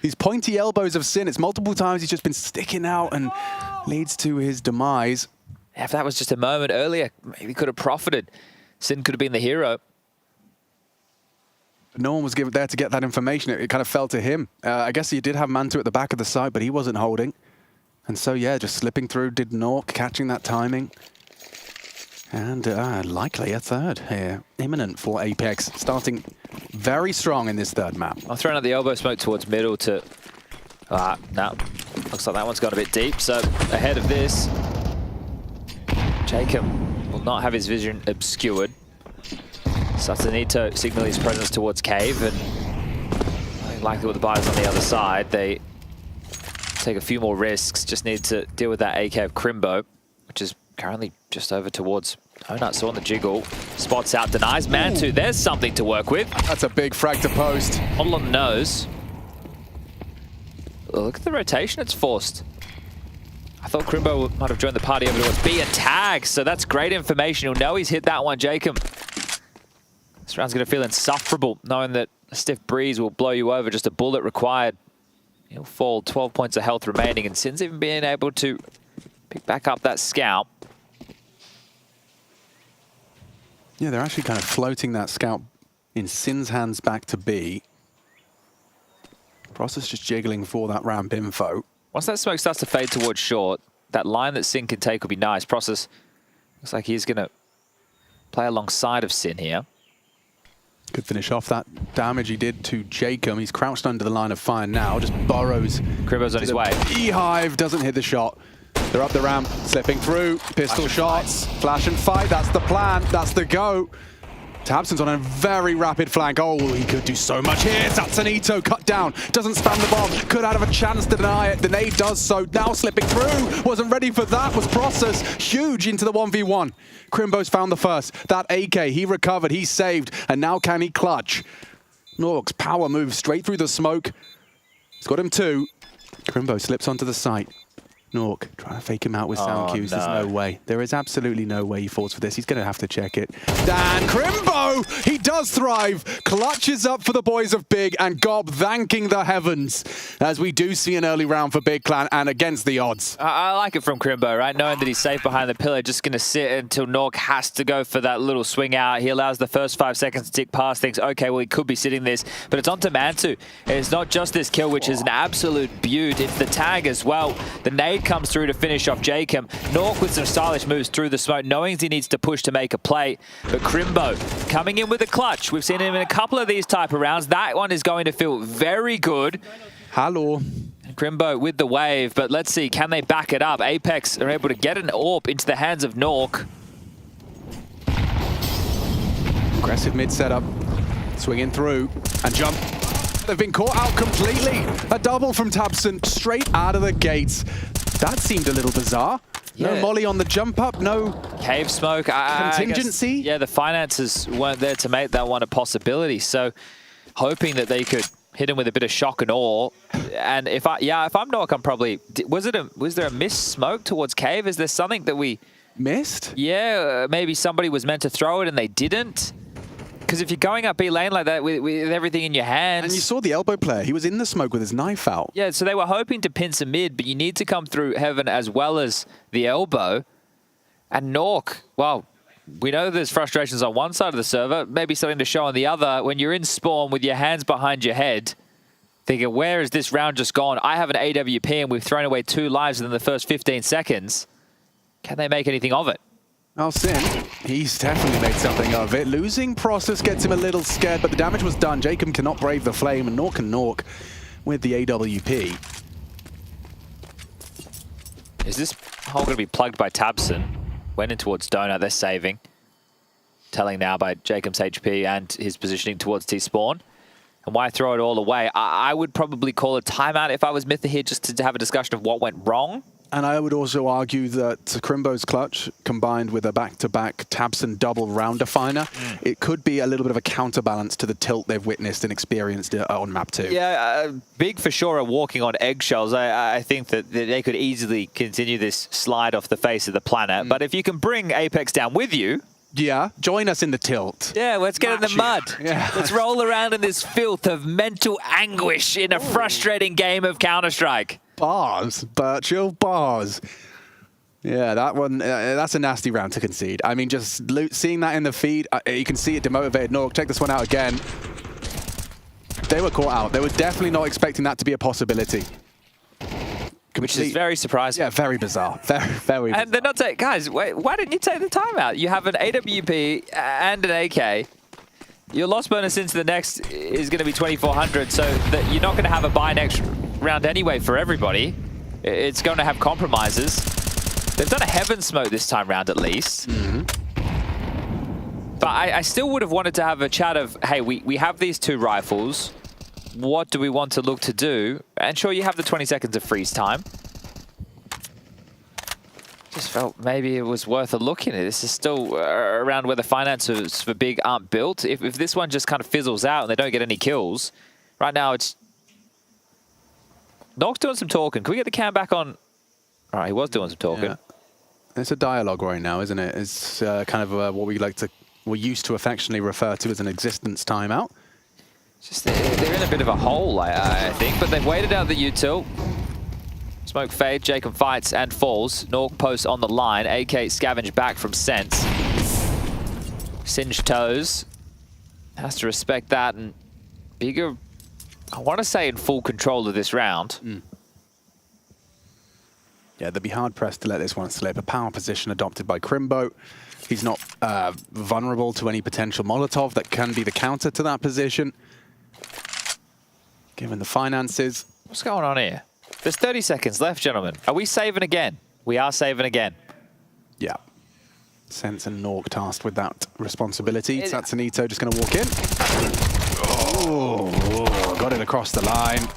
These pointy elbows of Sin. It's multiple times he's just been sticking out and leads to his demise. If that was just a moment earlier, maybe could have profited. Sin could have been the hero. No one was there to get that information. It kind of fell to him. I guess he did have Mantu at the back of the site, but he wasn't holding. And so, yeah, just slipping through, did Nork, catching that timing. And likely a third here. Imminent for Apex, starting very strong in this third map. I'll throw out the elbow smoke towards middle to... no. Looks like that one's gone a bit deep. So, ahead of this, Jacob will not have his vision obscured. Satanito signal his presence towards cave, and likely with the buyers on the other side, they take a few more risks. Just need to deal with that AK of Crimbo, which is currently just over towards Donut. So on the jiggle, spots out, denies Mantu. There's something to work with. That's a big frag to post. Model on the nose. Oh, look at the rotation it's forced. I thought Crimbo might have joined the party over towards B and tag, so that's great information. He'll know he's hit that one, Jacob. This round's going to feel insufferable, knowing that a stiff breeze will blow you over, just a bullet required. He'll fall, 12 points of health remaining, and Sin's even being able to pick back up that scout. Yeah, they're actually kind of floating that scout in Sin's hands back to B. Process just jiggling for that ramp info. Once that smoke starts to fade towards short, that line that Sin can take will be nice. Process looks like he's going to play alongside of Sin here. Could finish off that damage he did to Jacob. He's crouched under the line of fire now, just burrows. Crimbo's on his way. Beehive doesn't hit the shot. They're up the ramp, slipping through. Pistol shots, flash and fight. That's the plan. That's the go. Tabson's on a very rapid flank. Oh, he could do so much here. Satanito cut down. Doesn't spam the bomb. Could have a chance to deny it. The nade does so. Now slipping through. Wasn't ready for that. Was Process. Huge into the 1v1. Crimbo's found the first. That AK, he recovered. He saved. And now can he clutch? Nork's power moves straight through the smoke. He's got him two. Crimbo slips onto the site. Nork trying to fake him out with sound cues. No. There's no way. There is absolutely no way he falls for this. He's going to have to check it. Dan Crimbo! He does thrive. Clutches up for the boys of Big, and Gob thanking the heavens as we do see an early round for Big Clan and against the odds. I like it from Crimbo, right? Knowing that he's safe behind the pillar, just going to sit until Nork has to go for that little swing out. He allows the first 5 seconds to tick past, thinks, okay, well, he could be sitting this, but it's on to Mantu. It's not just this kill, which is an absolute beaut. It's the tag as well. The nade comes through to finish off Jacob. Nork with some stylish moves through the smoke, knowing he needs to push to make a play. But Crimbo coming in with a clutch. We've seen him in a couple of these type of rounds. That one is going to feel very good. Hello. Crimbo with the wave, but let's see, can they back it up? Apex are able to get an AWP into the hands of Nork. Aggressive mid setup. Swinging through and jump. They've been caught out completely. A double from Tabson straight out of the gates. That seemed a little bizarre. Yeah. No molly on the jump up, no cave smoke. Contingency. I guess, yeah, the finances weren't there to make that one a possibility. So hoping that they could hit him with a bit of shock and awe. And if I'm Nork, I'm probably, was there a missed smoke towards cave? Is there something that we missed? Yeah, maybe somebody was meant to throw it and they didn't. Because if you're going up B lane like that with everything in your hands... And you saw the elbow player. He was in the smoke with his knife out. Yeah, so they were hoping to pinch a mid, but you need to come through heaven as well as the elbow. And Nork, well, we know there's frustrations on one side of the server, maybe something to show on the other. When you're in spawn with your hands behind your head, thinking, where is this round just gone? I have an AWP and we've thrown away 2 lives within the first 15 seconds. Can they make anything of it? Well, Sin, he's definitely made something of it. Losing Process gets him a little scared, but the damage was done. Jacob cannot brave the flame, and Nork with the AWP. Is this hole going to be plugged by Tabson? Went in towards Donut, they're saving. telling now by Jacob's HP and his positioning towards T-spawn. And why throw it all away? I would probably call a timeout if I was Mytha here, just to have a discussion of what went wrong. And I would also argue that Crimbo's clutch, combined with a back-to-back Tabson double round definer, it could be a little bit of a counterbalance to the tilt they've witnessed and experienced on map 2. Yeah, Big for sure are walking on eggshells. I think that they could easily continue this slide off the face of the planet. But if you can bring Apex down with you... Yeah, join us in the tilt. Yeah, let's get in the mud. Yeah. Let's roll around in this filth of mental anguish in a frustrating game of Counter-Strike. Bars, Birchall, bars. Yeah, that one, that's a nasty round to concede. I mean, just seeing that in the feed, you can see it demotivated Nork. Take this one out again. They were caught out. They were definitely not expecting that to be a possibility. Which is very surprising. Yeah, very bizarre. Very bizarre. And they're not taking... Guys, wait, why didn't you take the timeout? You have an AWP and an AK. Your loss bonus into the next is going to be 2,400, so that you're not going to have a buy next round anyway for everybody. It's going to have compromises. They've done a heaven smoke this time round at least. But I still would have wanted to have a chat of, hey, we have these 2 rifles. What do we want to look to do? And sure, you have the 20 seconds of freeze time. Just felt maybe it was worth a look in it. This is still around where the finances for Big aren't built. If this one just kind of fizzles out and they don't get any kills, right now it's... Nock's doing some talking. Can we get the cam back on? All right, he was doing some talking. Yeah. It's a dialogue right now, isn't it? It's kind of what we used to affectionately refer to as an existence timeout. Just they're in a bit of a hole, I think, but they've waited out the util. Smoke fade, Jacob fights and falls. Nork posts on the line. AK scavenge back from Sense. Singed toes. Has to respect that, and Bigger, I want to say, in full control of this round. Yeah, they'd be hard-pressed to let this one slip. A power position adopted by Crimbo. He's not vulnerable to any potential Molotov that can be the counter to that position. Given the finances. What's going on here? There's 30 seconds left, gentlemen. Are we saving again? We are saving again. Yeah. Sense and Nork tasked with that responsibility. Satsunito just going to walk in. Oh, got it across the line.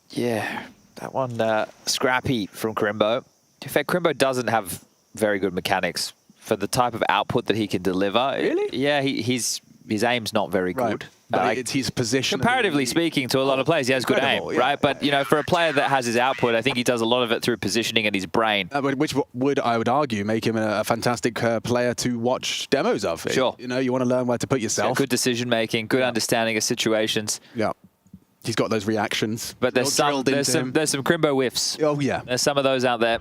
Yeah, that one scrappy from Crimbo. In fact, Crimbo doesn't have very good mechanics for the type of output that he can deliver. Really? Yeah, his aim's not very good. But it's his position. Comparatively speaking to a lot of players, he has good aim, right? But, you know, for a player that has his output, I think he does a lot of it through positioning and his brain. Which would, I would argue, make him a fantastic player to watch demos of. Sure. You know, you want to learn where to put yourself. Yeah, good decision-making, good understanding of situations. Yeah. He's got those reactions. But there's some Crimbo whiffs. Oh, yeah. There's some of those out there.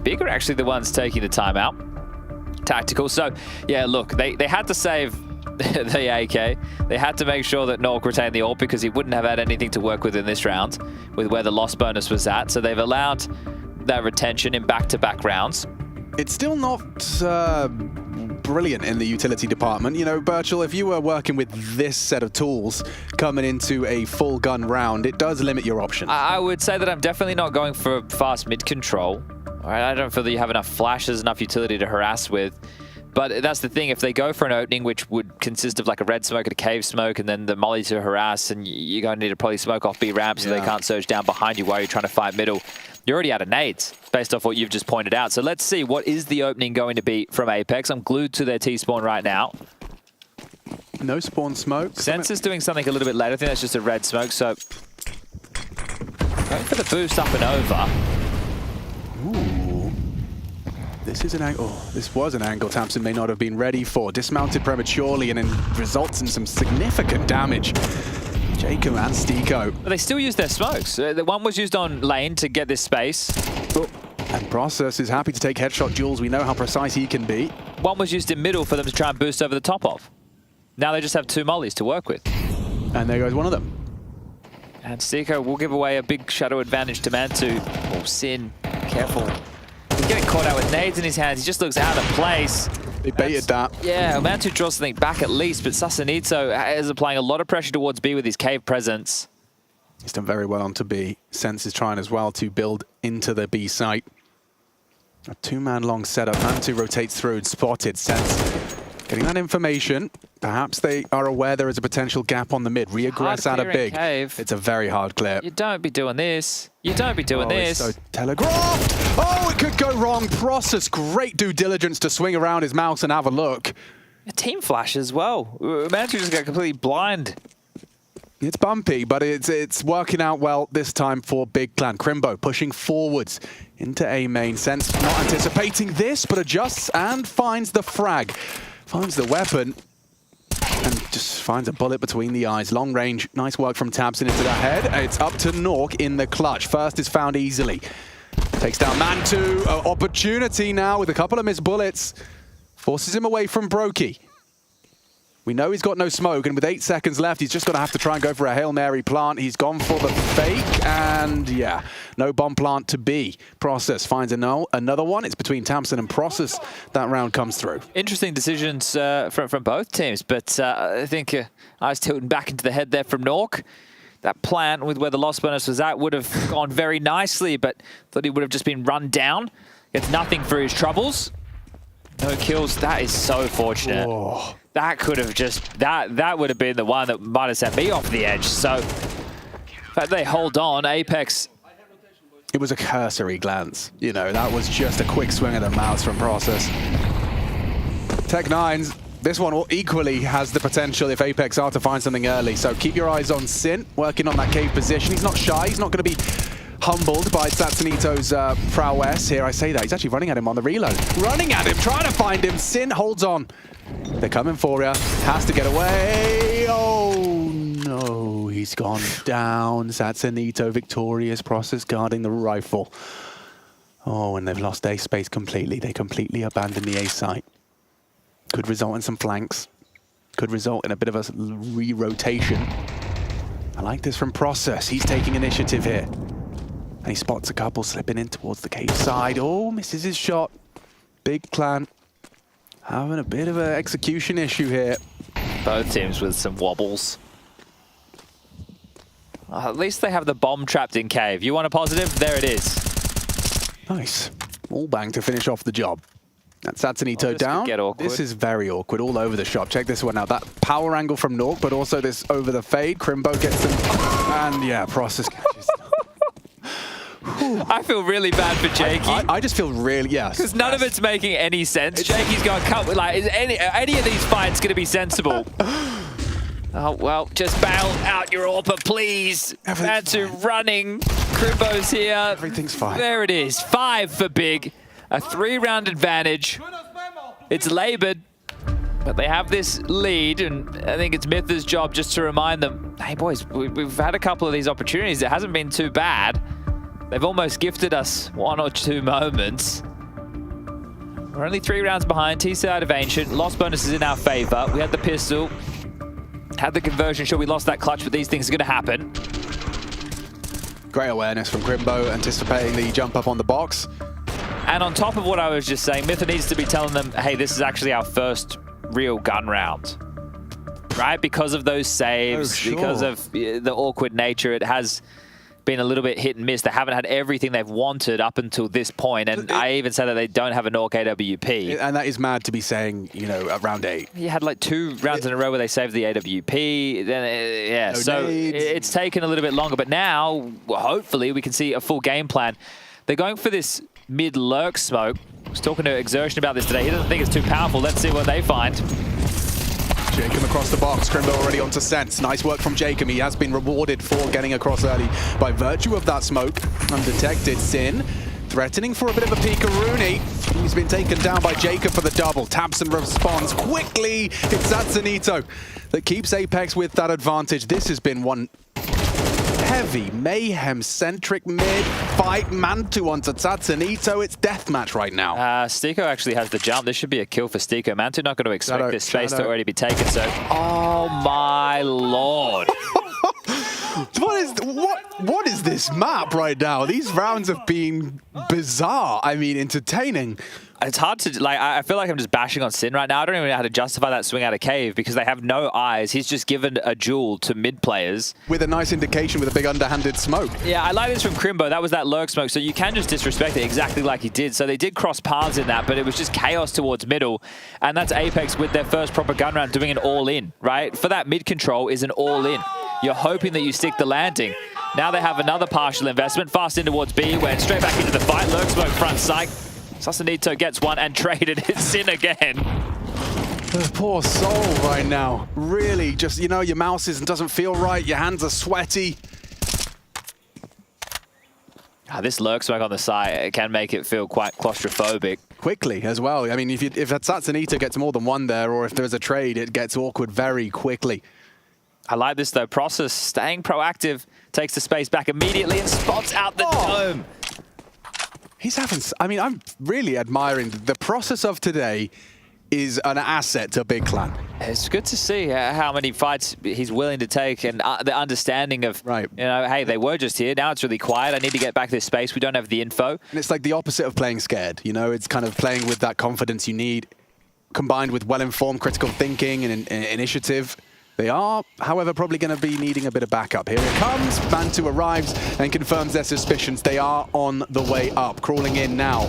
Big are actually the ones taking the timeout. Tactical. So, yeah, look, they had to save the AK. They had to make sure that Nork retained the ult because he wouldn't have had anything to work with in this round with where the loss bonus was at. So they've allowed that retention in back-to-back rounds. It's still not brilliant in the utility department. You know, Birchall, if you were working with this set of tools coming into a full gun round, it does limit your options. I would say that I'm definitely not going for fast mid control. All right, I don't feel that you have enough flashes, enough utility to harass with. But that's the thing, if they go for an opening, which would consist of like a red smoke and a cave smoke, and then the molly to harass, and you're going to need to probably smoke off B ramp so they can't surge down behind you while you're trying to fight middle. You're already out of nades, based off what you've just pointed out. So let's see, what is the opening going to be from Apex? I'm glued to their T-spawn right now. No spawn smoke. Sense is doing something a little bit late. I think that's just a red smoke, so... going for the boost up and over. Ooh. This is an angle. Oh, this was an angle Tamsin may not have been ready for. Dismounted prematurely and then results in some significant damage. Jacob and Stiko. But they still use their smokes. The one was used on lane to get this space. Oh. And Process is happy to take headshot duels. We know how precise he can be. One was used in middle for them to try and boost over the top of. Now they just have 2 mollies to work with. And there goes one of them. And Stiko will give away a big shadow advantage to Mantu. Oh, Sin, careful. He's getting caught out with nades in his hands. He just looks out of place. They baited that. Yeah, Mantu draws something back at least, but Sasanito is applying a lot of pressure towards B with his cave presence. He's done very well onto B. Sense is trying as well to build into the B site. A 2-man long setup. Mantu rotates through and spotted. Sense Getting that information. Perhaps they are aware there is a potential gap on the mid. Reaggress out of big. Cave. It's a very hard clear. You don't be doing this. You don't be doing this. It's so telegraphed. Oh, it could go wrong. Process, great due diligence to swing around his mouse and have a look. A team flash as well. Mantu just got completely blind. It's bumpy, but it's working out well this time for Big Clan. Crimbo pushing forwards into A main. Sense not anticipating this, but adjusts and finds the frag. Finds the weapon and just finds a bullet between the eyes. Long range, nice work from Tabson into the head. It's up to Nork in the clutch. First is found easily. Takes down Mantu. Opportunity now with a couple of missed bullets. Forces him away from Brokey. We know he's got no smoke, and with 8 seconds left, he's just going to have to try and go for a Hail Mary plant. He's gone for the fake, and yeah, no bomb plant to be. Process finds another one. It's between Tamsin and Process. That round comes through. Interesting decisions from both teams, but I think I was tilting back into the head there from Nork. That plant with where the loss bonus was at would have gone very nicely, but thought he would have just been run down. Gets nothing for his troubles. No kills. That is so fortunate. Oh. That could have just, that would have been the one that might have sent me off the edge. So, in fact, they hold on. Apex. It was a cursory glance. You know, that was just a quick swing of the mouse from Process. Tech9's, this one equally has the potential if Apex are to find something early. So keep your eyes on Sin, working on that cave position. He's not shy. He's not going to be humbled by Satsunito's prowess here. I say that. He's actually running at him on the reload. Running at him, trying to find him. Sin holds on. They're coming for you. Has to get away. Oh, no. He's gone down. Satsunito victorious. Process guarding the rifle. Oh, and they've lost A space completely. They completely abandoned the A site. Could result in some flanks. Could result in a bit of a re-rotation. I like this from Process. He's taking initiative here. And he spots a couple slipping in towards the cave side. Oh, misses his shot. Big Clan having a bit of an execution issue here. Both teams with some wobbles. At least they have the bomb trapped in cave. You want a positive? There it is. Nice. All bang to finish off the job. That's Satsunito down. This is very awkward all over the shop. Check this one out. That power angle from Nork, but also this over the fade. Crimbo gets them. And yeah, Process catches. I feel really bad for Jakey. I just feel really, yes. Because none of it's making any sense. Jakey's going to cut, like, is any of these fights going to be sensible? Oh, well, just bail out your AWPer, please. Matsu running. Crimbo's here. Everything's fine. There it is. 5 for Big. A 3-round advantage. It's labored, but they have this lead, and I think it's Mytha's job just to remind them, hey, boys, we've had a couple of these opportunities. It hasn't been too bad. They've almost gifted us 1 or 2 moments. We're only 3 rounds behind. T-side of Ancient. Loss bonus is in our favor. We had the pistol. Had the conversion. Sure, we lost that clutch, but these things are going to happen. Great awareness from Crimbo, anticipating the jump up on the box. And on top of what I was just saying, Mytha needs to be telling them, hey, this is actually our first real gun round. Right? Because of those saves, because of the awkward nature, it has been a little bit hit and miss. They haven't had everything they've wanted up until this point, and I even said that they don't have an Orc AWP. And that is mad to be saying, you know, at round 8. You had like 2 rounds in a row where they saved the AWP. Then yeah, No so nades. it's taken a little bit longer, but now, well, hopefully, we can see a full game plan. They're going for this mid-lurk smoke. I was talking to Exertion about this today. He doesn't think it's too powerful. Let's see what they find. Jacob across the box. Crimbo already onto Sense. Nice work from Jacob. He has been rewarded for getting across early by virtue of that smoke. Undetected. Sin threatening for a bit of a peek-a-rooney. He's been taken down by Jacob for the double. Tabson responds quickly. It's Satsunito that keeps Apex with that advantage. This has been one heavy, mayhem-centric mid-fight. Mantu onto Satsunito. It's deathmatch right now. Stiko actually has the jump. This should be a kill for Stiko. Mantu not going to expect this space to already be taken, so... Oh, my lord. What is this map right now? These rounds have been bizarre. I mean, entertaining. It's hard to, like, I feel like I'm just bashing on Sin right now. I don't even know how to justify that swing out of cave because they have no eyes. He's just given a jewel to mid players. With a nice indication with a big underhanded smoke. Yeah, I like this from Crimbo. That was that lurk smoke, so you can just disrespect it exactly like he did. So they did cross paths in that, but it was just chaos towards middle. And that's Apex with their first proper gun round doing an all-in, right? For that mid control is an all-in. You're hoping that you stick the landing. Now they have another partial investment. Fast in towards B, went straight back into the fight. Lurk smoke front sight. Sasanito gets one and traded. It's in again. The poor soul right now. Really, just, you know, your mouse doesn't feel right. Your hands are sweaty. This lurk smoke on the side can make it feel quite claustrophobic. Quickly as well. I mean, if that Sasanito gets more than one there, or if there's a trade, it gets awkward very quickly. I like this though. Process staying proactive, takes the space back immediately and spots out the dome. He's having, I mean, I'm really admiring the process of today is an asset to Big Clan. It's good to see how many fights he's willing to take and the understanding of, you know, hey, they were just here. Now it's really quiet. I need to get back this space. We don't have the info. And it's like the opposite of playing scared. You know, it's kind of playing with that confidence you need, combined with well-informed critical thinking and initiative. They are, however, probably going to be needing a bit of backup. Here it comes. Mantu arrives and confirms their suspicions. They are on the way up. Crawling in now.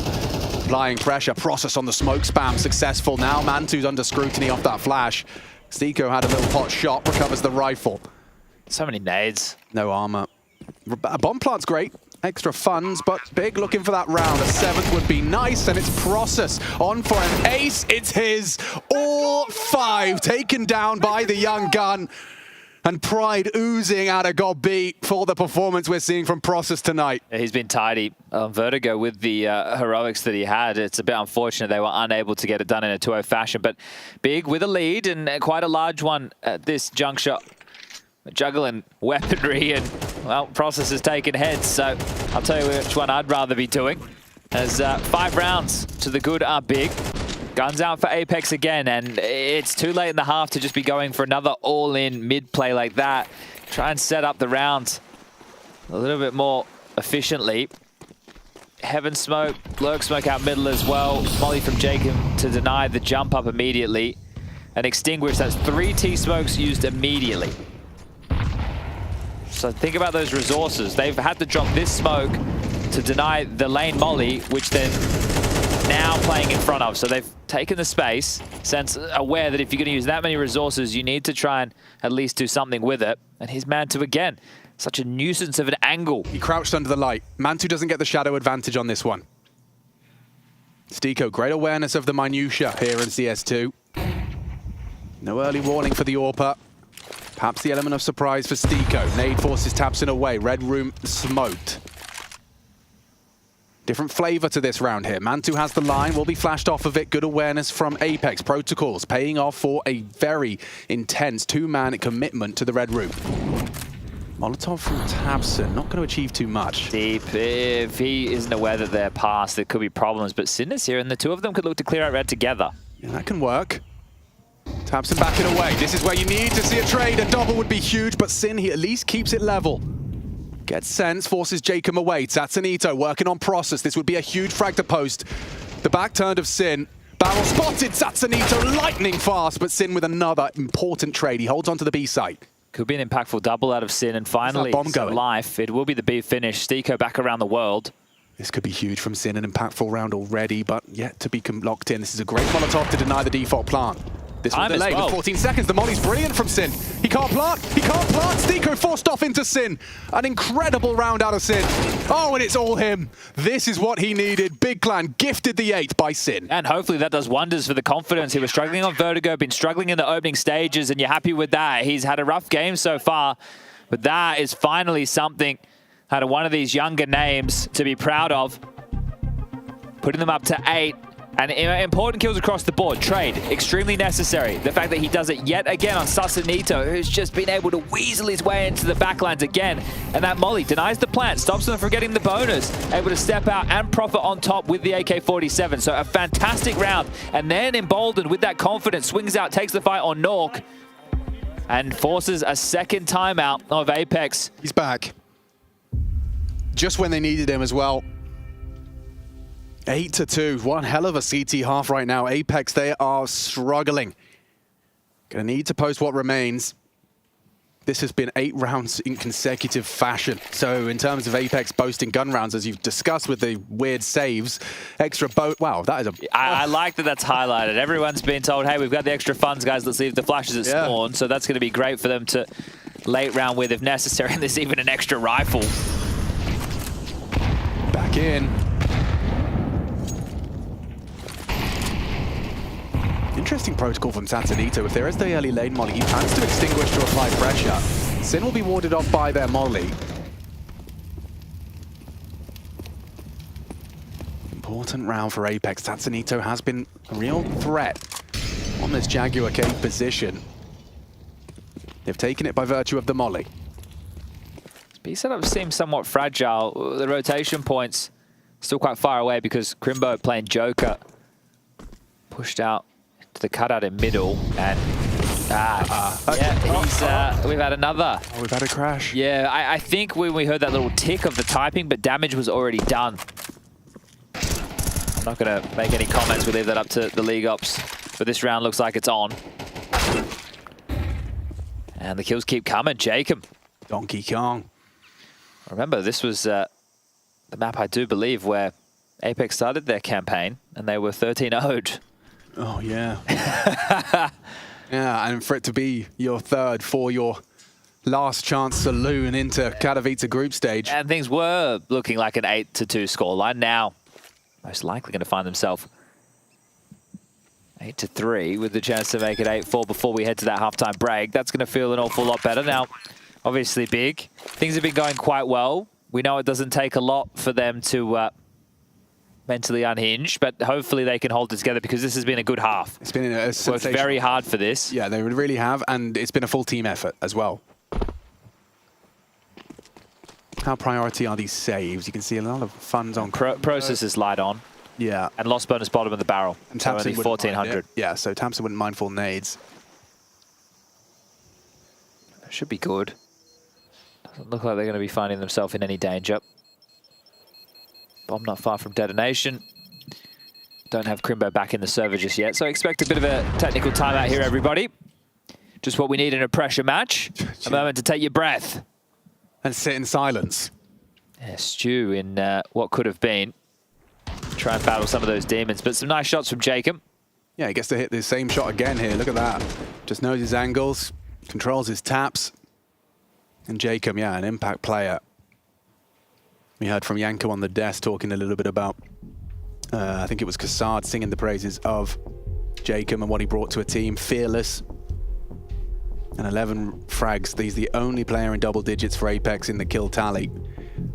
Applying pressure. Process on the smoke spam. Successful. Now Mantu's under scrutiny off that flash. Stiko had a little pot shot. Recovers the rifle. So many nades. No armor. A bomb plant's great. Extra funds, but Big looking for that round. A 7th would be nice, and it's Process on for an ace. It's his. All 5 taken down by the young gun. And pride oozing out of God beat for the performance we're seeing from Process tonight. He's been tidy on Vertigo with the heroics that he had. It's a bit unfortunate they were unable to get it done in a 2-0 fashion, but Big with a lead and quite a large one at this juncture. Juggling weaponry and, well, Process has taken heads, so I'll tell you which one I'd rather be doing. As 5 rounds to the good are Big. Guns out for Apex again, and it's too late in the half to just be going for another all-in mid-play like that. Try and set up the round a little bit more efficiently. Heaven smoke, lurk smoke out middle as well. Molly from Jacob to deny the jump up immediately. And extinguish, that's 3 T-smokes used immediately. So think about those resources. They've had to drop this smoke to deny the lane molly, which they're now playing in front of. So they've taken the space, since aware that if you're going to use that many resources, you need to try and at least do something with it. And here's Mantu again. Such a nuisance of an angle. He crouched under the light. Mantu doesn't get the shadow advantage on this one. Stiko, great awareness of the minutia here in CS2. No early warning for the AWPer. Perhaps the element of surprise for Stiko. Nade forces Tapson away. Red room smoked. Different flavor to this round here. Mantu has the line, will be flashed off of it. Good awareness from Apex. Protocols paying off for a very intense 2-man commitment to the red room. Molotov from Tapson, not going to achieve too much. Deep, if he isn't aware that they're past, there could be problems, but Sin is here and the two of them could look to clear out red together. Yeah, that can work. Tapson backing away. This is where you need to see a trade. A double would be huge, but Sin, he at least keeps it level. Gets sense, forces Jacob away. Tatsunito working on Process. This would be a huge frag to post. The back turned of Sin. Barrel spotted Tatsunito lightning fast, but Sin with another important trade. He holds on to the B site. Could be an impactful double out of Sin, and finally, bomb going? life. It will be the B finish. Stiko back around the world. This could be huge from Sin, an impactful round already, but yet to be locked in. This is a great Molotov to deny the default plant. This will delay with 14 seconds. The molly's brilliant from Sin. He can't plant. He can't plant. Stiko forced off into Sin. An incredible round out of Sin. Oh, and it's all him. This is what he needed. Big Clan gifted the 8th by Sin. And hopefully that does wonders for the confidence. He was struggling on Vertigo, been struggling in the opening stages, and you're happy with that. He's had a rough game so far, but that is finally something out of one of these younger names to be proud of. Putting them up to 8. And important kills across the board. Trade, extremely necessary. The fact that he does it yet again on Sasanito, who's just been able to weasel his way into the backlines again. And that molly denies the plant, stops them from getting the bonus. Able to step out and profit on top with the AK-47. So a fantastic round. And then emboldened with that confidence, swings out, takes the fight on Nork. and forces a second timeout of Apex. He's back. Just when they needed him as well. 8-2, one hell of a CT half right now. Apex, they are struggling. Gonna need to post what remains. This has been 8 rounds in consecutive fashion. So in terms of Apex boasting gun rounds, as you've discussed with the weird saves, extra boat, wow, that is a... I like that that's highlighted. Everyone's been told, hey, we've got the extra funds, guys, let's leave the flashes at spawn. So that's gonna be great for them to late round with if necessary. And there's even an extra rifle. Back in. Interesting protocol from Santanito. If there is the early lane molly, he plans to extinguish to apply pressure. Sin will be warded off by their molly. Important round for Apex. Santanito has been a real threat on this Jaguar cave position. They've taken it by virtue of the molly. B setup seems somewhat fragile. The rotation points still quite far away because Crimbo playing Joker pushed out to the cutout in middle, and we've had another. Oh, we've had a crash. Yeah, I think when we heard that little tick of the typing, but damage was already done. I'm not going to make any comments. We'll leave that up to the league ops. But this round looks like it's on. And the kills keep coming. Jacob. Donkey Kong. Remember, this was the map, I do believe, where Apex started their campaign, and they were 13-0'd. Oh, yeah. Yeah, and for it to be your third for your last chance saloon into Katowice group stage. And things were looking like an 8-2 scoreline. Now, most likely going to find themselves 8-3 with the chance to make it 8-4 before we head to that halftime break. That's going to feel an awful lot better. Now, obviously big. Things have been going quite well. We know it doesn't take a lot for them to mentally unhinged, but hopefully they can hold it together because this has been a good half. It's been a worked very hard for this. Yeah, they really have, and it's been a full team effort as well. How priority are these saves? You can see a lot of funds on... Process is light on. Yeah. And lost bonus bottom of the barrel. And so Tamsin only 1,400. Yeah, so Tamsin wouldn't mind full nades. Should be good. Doesn't look like they're going to be finding themselves in any danger. Bomb not far from detonation. Don't have Crimbo back in the server just yet, so expect a bit of a technical timeout here, everybody. Just what we need in a pressure match. A moment to take your breath. And sit in silence. Yeah, stew in what could have been. Try and battle some of those demons, but some nice shots from Jacob. Yeah, he gets to hit the same shot again here. Look at that. Just knows his angles, controls his taps. And Jacob, yeah, an impact player. We heard from Yanko on the desk talking a little bit about, I think it was Kassad singing the praises of Jacob and what he brought to a team. Fearless. And 11 frags. He's the only player in double digits for Apex in the kill tally.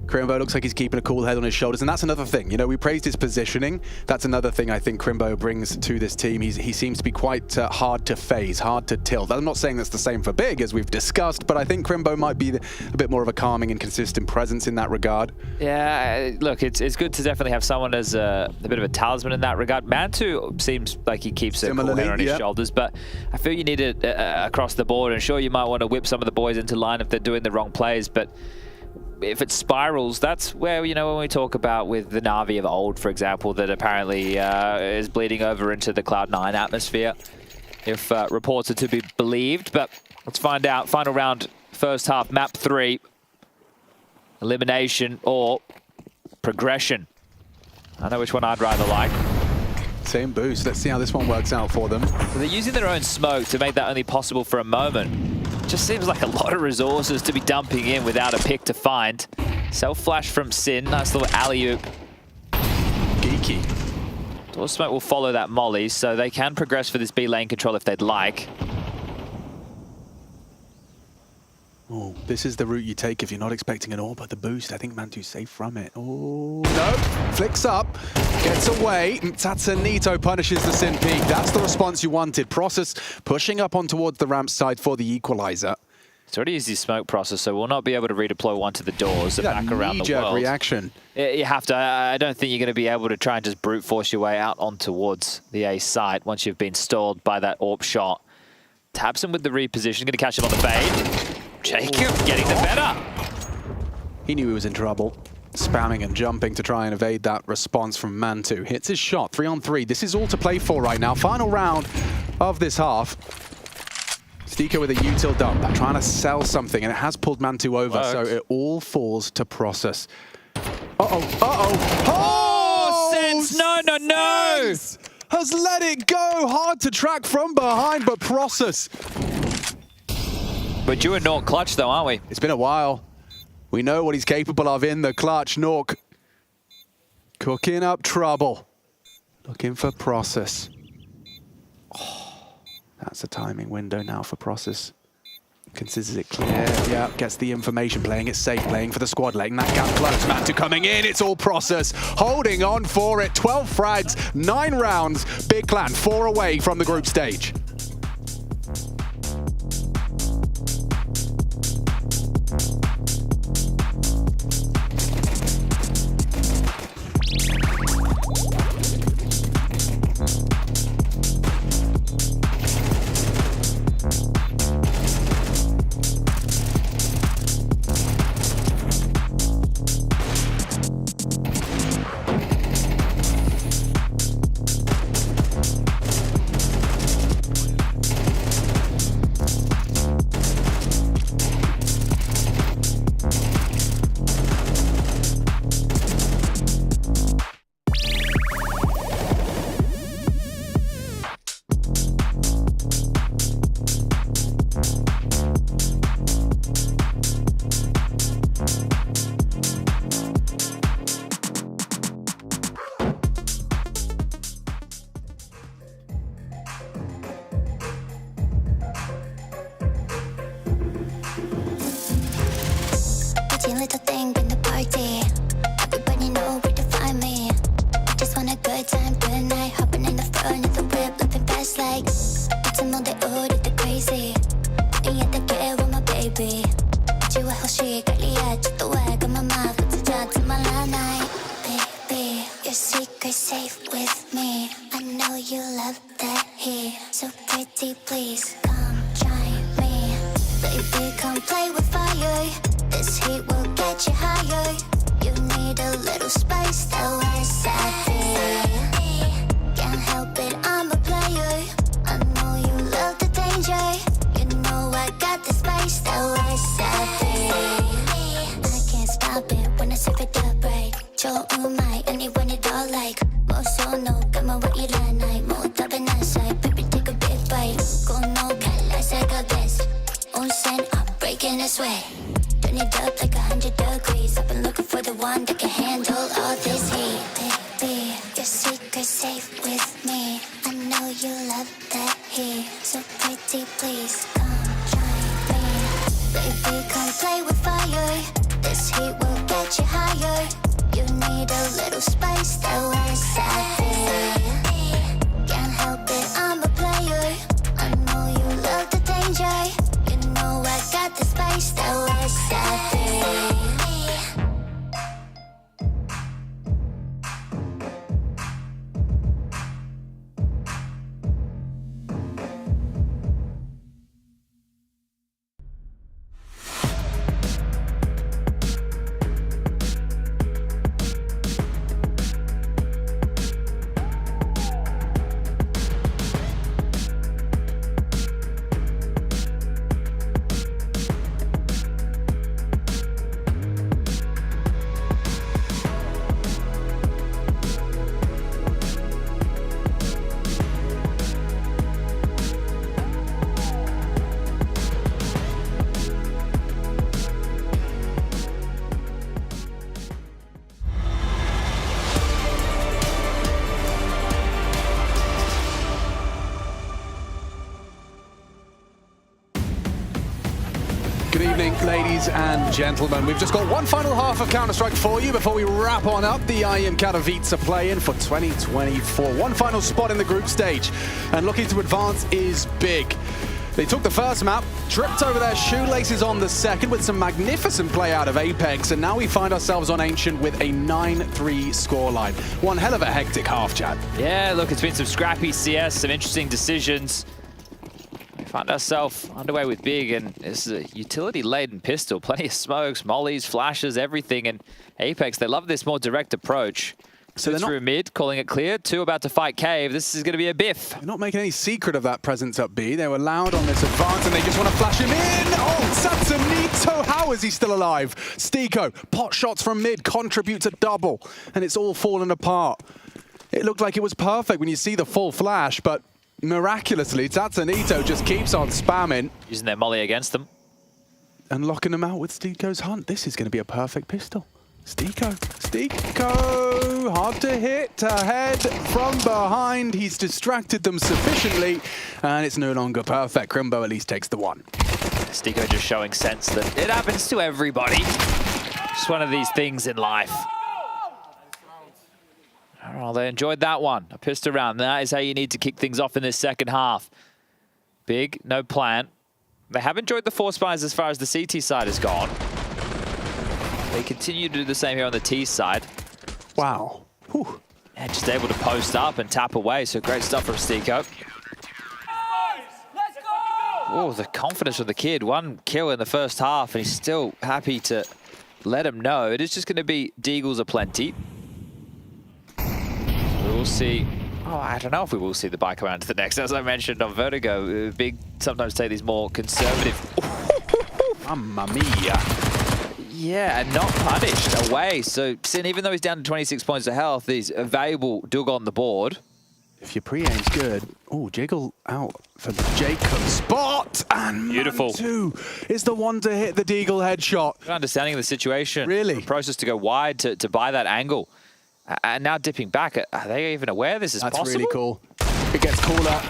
Crimbo looks like he's keeping a cool head on his shoulders, and that's another thing. You know, we praised his positioning. That's another thing I think Crimbo brings to this team. He seems to be quite hard to phase, hard to tilt. I'm not saying that's the same for Big, as we've discussed, but I think Crimbo might be a bit more of a calming and consistent presence in that regard. Yeah, look, it's good to definitely have someone as a bit of a talisman in that regard. Mantu seems like he keeps a cool head on his shoulders, but I feel you need it across the board, and sure, you might want to whip some of the boys into line if they're doing the wrong plays, but if it spirals, that's where, you know, when we talk about with the Na'Vi of old, for example, that apparently is bleeding over into the Cloud9 atmosphere, if reports are to be believed. But let's find out. Final round, first half, map 3. Elimination or progression. I know which one I'd rather like. Same boost. Let's see how this one works out for them. So they're using their own smoke to make that only possible for a moment. Just seems like a lot of resources to be dumping in without a pick to find. Self-flash from Sin. Nice little alley-oop. Geeky. Door smoke will follow that molly, so they can progress for this B lane control if they'd like. Oh, this is the route you take if you're not expecting an AWP, but the boost, I think Mantu's safe from it. Oh, no. Flicks up, gets away. Tatsunito punishes the Sin peak. That's the response you wanted. Process pushing up on towards the ramp side for the equalizer. It's already used his smoke process, so we'll not be able to redeploy one to the doors and back around the world. Reaction. You have to. I don't think you're going to be able to try and just brute force your way out on towards the A site once you've been stalled by that AWP shot. Tabson with the reposition, going to catch him on the fade. Jacob getting the better. He knew he was in trouble. Spamming and jumping to try and evade that response from Mantu. Hits his shot, 3-on-3. This is all to play for right now. Final round of this half. Stika with a util dump, trying to sell something, and it has pulled Mantu over, so it all falls to Process. Oh, Sense! No! Has let it go. Hard to track from behind, but Process. We're due a Nork clutch though, aren't we? It's been a while. We know what he's capable of in the clutch. Nork cooking up trouble. Looking for Process. Oh, that's a timing window now for Process. Considers it clear. Yeah, gets the information, playing it safe, playing for the squad, letting that gap close. Mantu coming in, it's all Process. Holding on for it. 12 frags, 9 rounds. Big Clan, 4 away from the group stage. Little thing in the party. Everybody know where to find me. I just want a good time, good night. Hopping in the front of the whip, living fast like it's all day, oh, the crazy. And yet I with my baby. You a hoshi, Kalia, just the way, got my mouth, it's a job to my night. Baby, your secret's safe with me. I know you love that here. So pretty, please come join me. Baby, come play with fire. This heat will get you higher. You need a little spice, that was happy. Can't help it, I'm a player. I know you love the danger. You know I got the spice, that was happy. I can't stop it when I serve it up right. Joe, my, and you want it all like. Moso no, come on, what you like night. Mo, top and outside, baby, take a big bite. Go no, calice, I got this. Onsen, I'm breaking a sweat. Turn it up like 100 degrees. I've been looking for the one that can handle all this heat. Baby, your secret's safe with me. I know you love that heat. So pretty, please come join me. Baby, come play with fire. This heat will get you higher. You need a little spice, that was happy. Can't help it, I'm a player. I know you love the danger. You know I got the spice, that was happy. Good evening, ladies and gentlemen. We've just got one final half of Counter-Strike for you before we wrap on up the IEM Katowice play-in for 2024. One final spot in the group stage, and looking to advance is big. They took the first map, tripped over their shoelaces on the second with some magnificent play out of Apex, and now we find ourselves on Ancient with a 9-3 scoreline. One hell of a hectic half, Chad. Yeah, look, it's been some scrappy CS, some interesting decisions. Find ourselves underway with Big, and it's a utility-laden pistol. Plenty of smokes, mollies, flashes, everything. And Apex, they love this more direct approach. So they're through mid, calling it clear. 2 about to fight Cave. This is going to be a biff. They're not making any secret of that presence up B. They were loud on this advance, and they just want to flash him in. Oh, Satsunito, how is he still alive? Stiko, pot shots from mid, contributes a double, and it's all fallen apart. It looked like it was perfect when you see the full flash, but miraculously, Tatsunito just keeps on spamming. Using their molly against them. And locking them out with Stiko's hunt. This is going to be a perfect pistol. Stiko, hard to hit, ahead from behind. He's distracted them sufficiently, and it's no longer perfect. Crimbo at least takes the one. Stiko just showing sense that it happens to everybody. Just one of these things in life. Oh, they enjoyed that one. A pistol round. That is how you need to kick things off in this second half. Big, no plan. They have enjoyed the 4 spies as far as the CT side has gone. They continue to do the same here on the T side. Wow. Whew. And just able to post up and tap away. So great stuff from Stiko. Oh, the confidence of the kid. 1 kill in the first half, and he's still happy to let him know. It is just going to be Deagles aplenty. We will see. Oh, I don't know if we will see the bike come out to the next. As I mentioned on Vertigo, Big sometimes take these more conservative. Mamma mia. Yeah, and not punished away. So Sin, even though he's down to 26 points of health, he's a valuable dug on the board. If your pre-aim's good, oh, jiggle out for the Jacob spot, and beautiful. Mantu is the one to hit the Deagle headshot. Good understanding of the situation. Really? The process to go wide to buy that angle. And now dipping back, are they even aware this is possible? That's really cool. It gets cooler.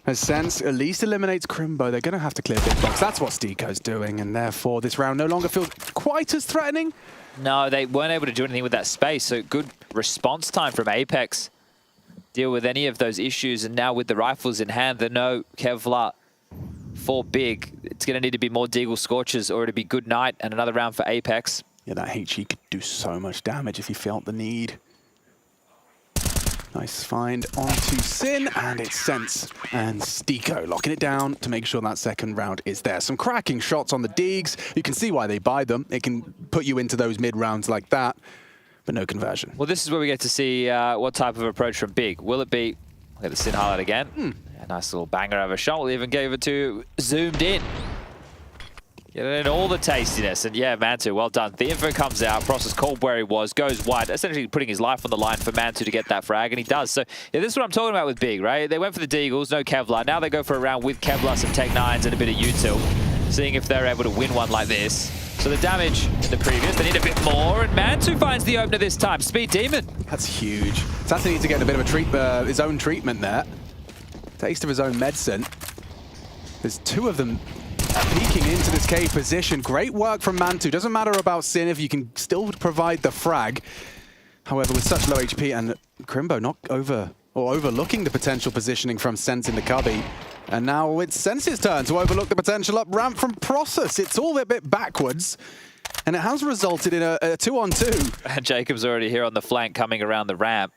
As Sense at least eliminates Crimbo, they're going to have to clear big box. That's what Stiko's doing, and therefore this round no longer feels quite as threatening. No, they weren't able to do anything with that space, so good response time from Apex. Deal with any of those issues, and now with the rifles in hand, the no Kevlar for Big. It's going to need to be more Deagle Scorches or it'll be good night and another round for Apex. Yeah, that HE could do so much damage if he felt the need. Nice find onto Sin, and it's Sense and Stiko locking it down to make sure that second round is there. Some cracking shots on the Deags. You can see why they buy them. It can put you into those mid rounds like that, but no conversion. Well, this is where we get to see what type of approach from Big. Will it be, look at the Sin highlight again. A nice little banger of a shot. We'll even gave it to zoomed in. Getting in all the tastiness, and yeah, Mantu, well done. The info comes out, Process called where he was, goes wide, essentially putting his life on the line for Mantu to get that frag, and he does. So yeah, this is what I'm talking about with Big, right? They went for the Deagles, no Kevlar. Now they go for a round with Kevlar, some Tech 9s, and a bit of util, seeing if they're able to win one like this. So the damage in the previous, they need a bit more, and Mantu finds the opener this time. Speed Demon. That's huge. Tata needs to get a bit of a his own treatment there. Taste of his own medicine. There's 2 of them peeking into this cave position. Great work from Mantu. Doesn't matter about Sin if you can still provide the frag. However, with such low HP and Crimbo not overlooking the potential positioning from Sense in the cubby. And now it's Sense's turn to overlook the potential up ramp from Process. It's all a bit backwards, and it has resulted in a 2-on-2. And Jacob's already here on the flank coming around the ramp.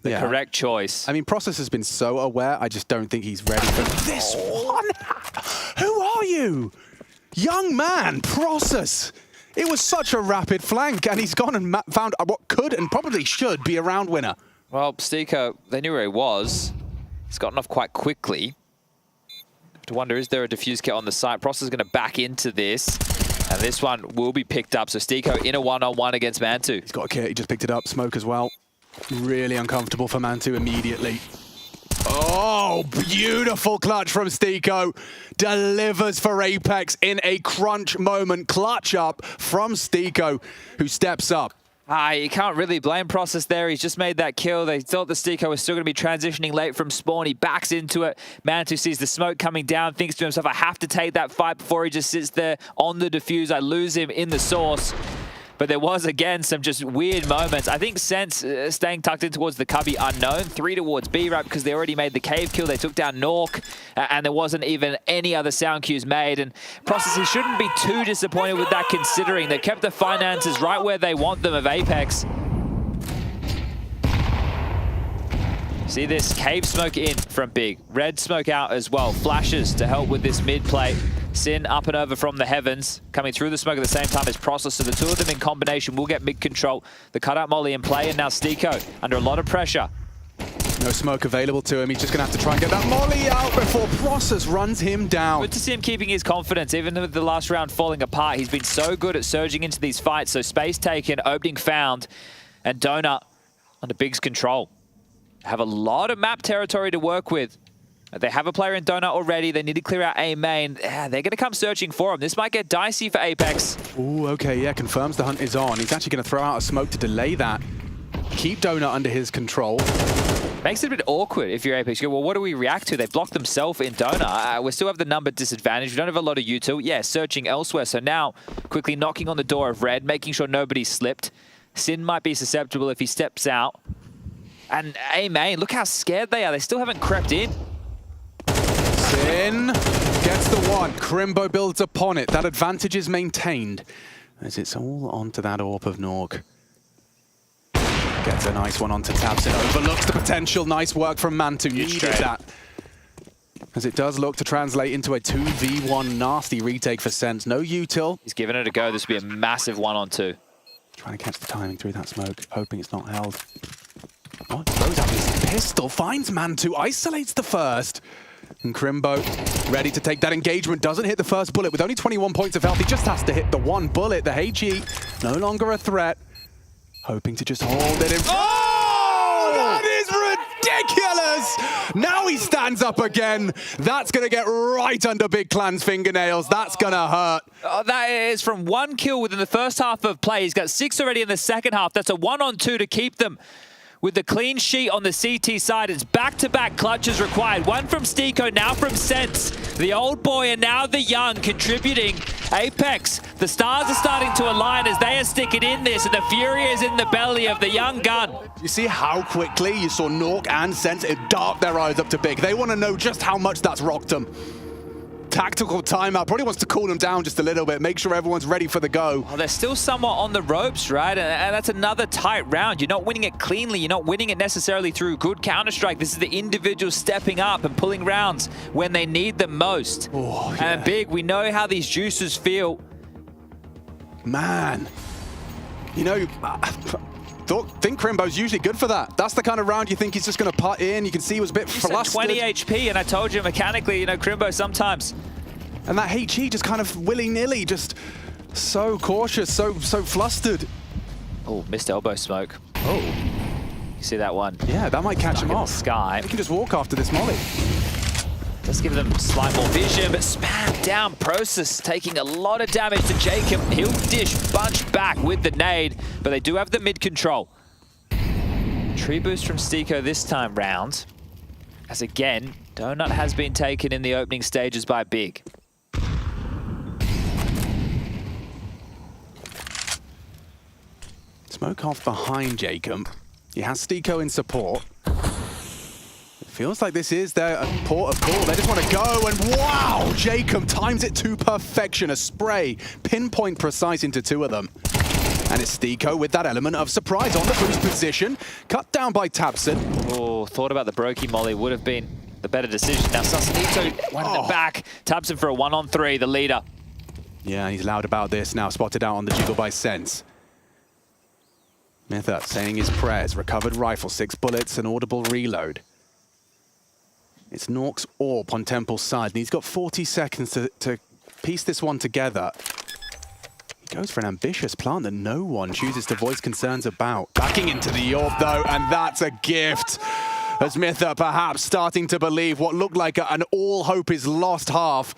The correct choice. I mean, Process has been so aware, I just don't think he's ready for this one. Who are you? Young man, Process. It was such a rapid flank, and he's gone and found what could and probably should be a round winner. Well, Stiko, they knew where he was. He's gotten off quite quickly. Have to wonder, is there a defuse kit on the site? Process is going to back into this, and this one will be picked up. So Stiko in a one-on-one against Mantu. He's got a kit, he just picked it up. Smoke as well. Really uncomfortable for Mantu immediately. Oh, beautiful clutch from Stiko. Delivers for Apex in a crunch moment. Clutch up from Stiko, who steps up. You can't really blame Process there. He's just made that kill. They thought the Stiko was still going to be transitioning late from spawn. He backs into it. Mantu sees the smoke coming down, thinks to himself, I have to take that fight before he just sits there on the defuse. I lose him in the source. But there was, again, some just weird moments. I think Sense staying tucked in towards the cubby unknown. 3 towards B, right, because they already made the cave kill. They took down Nork, and there wasn't even any other sound cues made. And Process, he shouldn't be too disappointed with that, considering they kept the finances right where they want them of Apex. See this cave smoke in from Big. Red smoke out as well. Flashes to help with this mid play. Sin up and over from the heavens, coming through the smoke at the same time as Process. So the two of them in combination will get mid control. The cutout molly in play, and now Stiko under a lot of pressure. No smoke available to him. He's just going to have to try and get that molly out before Process runs him down. Good to see him keeping his confidence, even with the last round falling apart. He's been so good at surging into these fights. So space taken, opening found, and Donut under Big's control. Have a lot of map territory to work with. They have a player in Donut already. They need to clear out A main. They're going to come searching for him. This might get dicey for Apex. Ooh, okay, yeah, confirms the hunt is on. He's actually going to throw out a smoke to delay that. Keep Donut under his control. Makes it a bit awkward if you're Apex. You go, well, what do we react to? They've blocked themselves in Donut. We still have the number disadvantage. We don't have a lot of util. Yeah, searching elsewhere. So now, quickly knocking on the door of Red, making sure nobody slipped. Sin might be susceptible if he steps out. And A main, look how scared they are. They still haven't crept in. Sin gets the one. Crimbo builds upon it. That advantage is maintained as it's all onto that AWP of Norg. Gets a nice one onto tabseN. Overlooks the potential. Nice work from Mantu. Needed that. As it does look to translate into a 2v1 nasty retake for Sense. No util. He's giving it a go. This will be a massive 1-on-2. Trying to catch the timing through that smoke, hoping it's not held. Oh, throws out his pistol, finds Mantu, isolates the first. And Crimbo ready to take that engagement, doesn't hit the first bullet. With only 21 points of health, he just has to hit the one bullet. The HE, no longer a threat. Hoping to just hold it in. Oh, that is ridiculous! Now he stands up again. That's going to get right under Big Clan's fingernails. That's going to hurt. Oh, that is from one kill within the first half of play. He's got 6 already in the second half. That's a 1-on-2 to keep them with the clean sheet on the CT side. It's back-to-back clutches required. One from Stiko, now from Sense. The old boy and now the young contributing. Apex, the stars are starting to align as they are sticking in this, and the fury is in the belly of the young gun. You see how quickly you saw Nork and Sense dart their eyes up to Big. They want to know just how much that's rocked them. Tactical timeout, probably wants to cool them down just a little bit, make sure everyone's ready for the go. Oh, they're still somewhat on the ropes, right? And that's another tight round. You're not winning it cleanly. You're not winning it necessarily through good Counter-Strike. This is the individuals stepping up and pulling rounds when they need them most. Oh, yeah. And Big, we know how these juicers feel. Man, you know, think Crimbo's usually good for that. That's the kind of round you think he's just going to putt in. You can see he was a bit flustered. 20 HP, and I told you mechanically, you know, Crimbo sometimes. And that HE just kind of willy-nilly, just so cautious, so flustered. Oh, missed elbow smoke. Oh. You see that one? Yeah, that might catch him off. Sky. He can just walk after this molly. Does give them slight more vision, but spam down Process, taking a lot of damage to Jacob. He'll dish bunch back with the nade, but they do have the mid control. Tree boost from Stiko this time round, as again, Donut has been taken in the opening stages by Big. Smoke off behind Jacob. He has Stiko in support. Feels like this is their port of call. They just want to go, and wow! Jacob times it to perfection. A spray, pinpoint precise into 2 of them. And it's Stiko with that element of surprise on the boost position. Cut down by tabseN. Oh, thought about the Brokey molly would have been the better decision. Now Sasanito, one in the back. tabseN for a 1-on-3, the leader. Yeah, he's loud about this now. Spotted out on the jiggle by Sense. Mitha saying his prayers. Recovered rifle, 6 bullets, an audible reload. It's Nork's AWP on Temple's side, and he's got 40 seconds to piece this one together. He goes for an ambitious plan that no one chooses to voice concerns about. Backing into the AWP, though, and that's a gift. As Mitha perhaps starting to believe what looked like an all hope is lost half.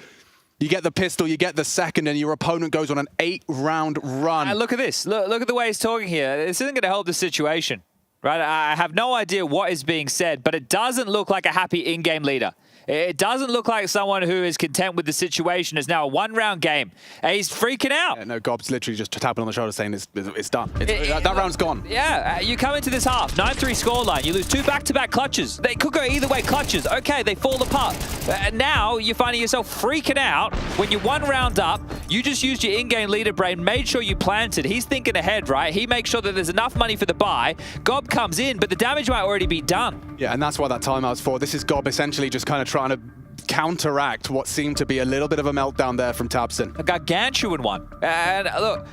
You get the pistol, you get the second, and your opponent goes on an 8-round run. And look at this. Look at the way he's talking here. This isn't going to help the situation. Right, I have no idea what is being said, but it doesn't look like a happy in-game leader. It doesn't look like someone who is content with the situation. It's now a one-round game. He's freaking out. Yeah, no, Gob's literally just tapping on the shoulder saying it's done. That round's gone. Yeah, you come into this half, 9-3 scoreline. You lose 2 back-to-back clutches. They could go either way clutches. Okay, they fall apart. Now you're finding yourself freaking out when you're 1 round up. You just used your in-game leader brain, made sure you planted. He's thinking ahead, right? He makes sure that there's enough money for the buy. Gob comes in, but the damage might already be done. Yeah, and that's what that timeout's for. This is Gob essentially just kind of trying to counteract what seemed to be a little bit of a meltdown there from tabseN. A gargantuan one. And look,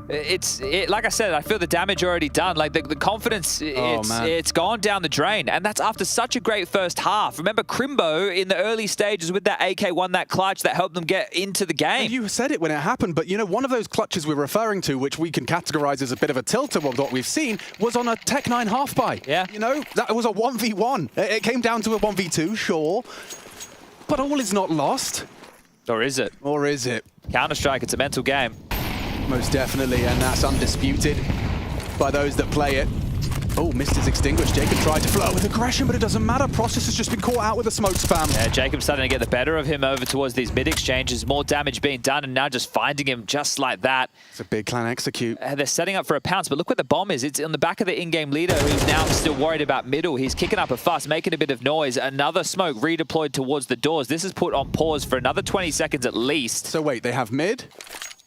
like I said, I feel the damage already done. Like the confidence, it's gone down the drain. And that's after such a great first half. Remember, Crimbo in the early stages with that AK won that clutch that helped them get into the game. And you said it when it happened, but you know, one of those clutches we're referring to, which we can categorize as a bit of a tilter of what we've seen, was on a Tech 9 half buy. Yeah. You know, that was a 1v1. It came down to a 1v2, sure. But all is not lost. Or is it? Or is it? Counter-Strike, it's a mental game. Most definitely, and that's undisputed by those that play it. Oh, missed his extinguished. Jacob tried to flow with aggression, but it doesn't matter. Process has just been caught out with a smoke spam. Yeah, Jacob's starting to get the better of him over towards these mid exchanges. More damage being done, and now just finding him just like that. It's a big clan execute. They're setting up for a pounce, but look where the bomb is. It's on the back of the in-game leader, who's now still worried about middle. He's kicking up a fuss, making a bit of noise. Another smoke redeployed towards the doors. This is put on pause for another 20 seconds at least. So wait, they have mid,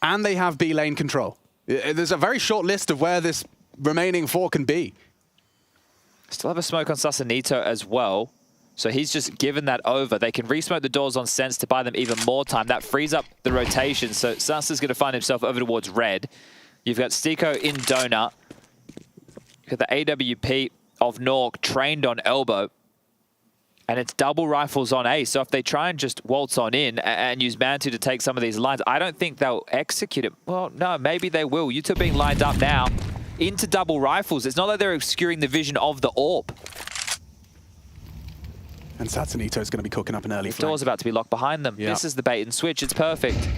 and they have B lane control. There's a very short list of where this remaining 4 can be. Still have a smoke on Sasanito as well. So he's just given that over. They can re-smoke the doors on Sense to buy them even more time. That frees up the rotation. So Sasa's going to find himself over towards red. You've got Stiko in Donut. You've got the AWP of Nork trained on elbow. And it's double rifles on A. So if they try and just waltz on in and use Mantu to take some of these lines, I don't think they'll execute it. Well, no, maybe they will. You two being lined up now into double rifles. It's not like they're obscuring the vision of the AWP. And Sasanito's going to be cooking up an early The flank. door's about to be locked behind them. Yeah. This is the bait and switch. It's perfect.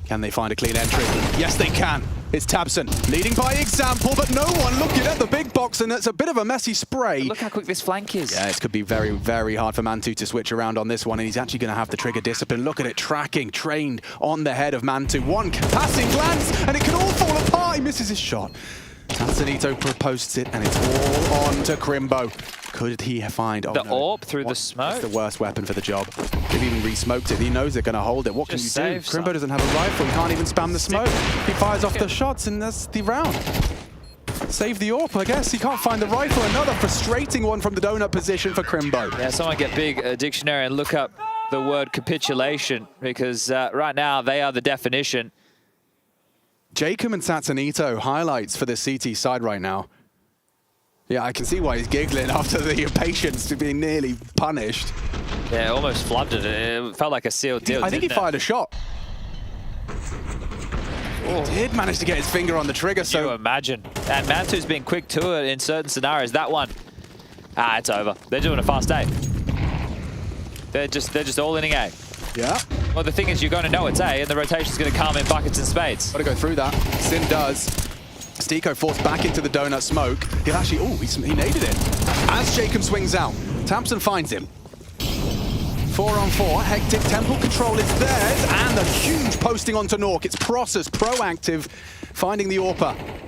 Can they find a clean entry? Yes, they can. It's tabseN leading by example, but no one looking at the big box, and it's a bit of a messy spray. But look how quick this flank is. Yeah, it could be very, very hard for Mantu to switch around on this one, and he's actually going to have the trigger discipline. Look at it, tracking, trained on the head of Mantu. One passing glance, and it can all fall apart. He misses his shot. Sasanito posts it, and it's all on to Crimbo. Could he find the AWP through the smoke? That's the worst weapon for the job. They've even re-smoked it. He knows they're going to hold it. What can you do? Crimbo doesn't have a rifle. He can't even spam the smoke. He fires off the shots, and that's the round. Save the AWP, I guess. He can't find the rifle. Another frustrating one from the donut position for Crimbo. Yeah, someone get big dictionary and look up the word capitulation, because right now they are the definition. Jacob and Sasanito highlights for the CT side right now. Yeah, I can see why he's giggling after the impatience to being nearly punished. Yeah, almost flooded it. It felt like a sealed deal. I think he fired a shot. He did manage to get his finger on the trigger, so... You imagine. And Mantu's been quick to it in certain scenarios. That one, it's over. They're doing a fast A. They're just all inning A. Yeah. Well, the thing is, you're going to know it's A, and the rotation's going to come in buckets and spades. Got to go through that. Sin does. Stiko forced back into the donut smoke. He'll actually... Oh, he naded it. As Jacob swings out, tabseN finds him. 4-on-4. Hectic temple control is theirs, and a huge posting onto Nork. It's Process, proactive, finding the AWPer.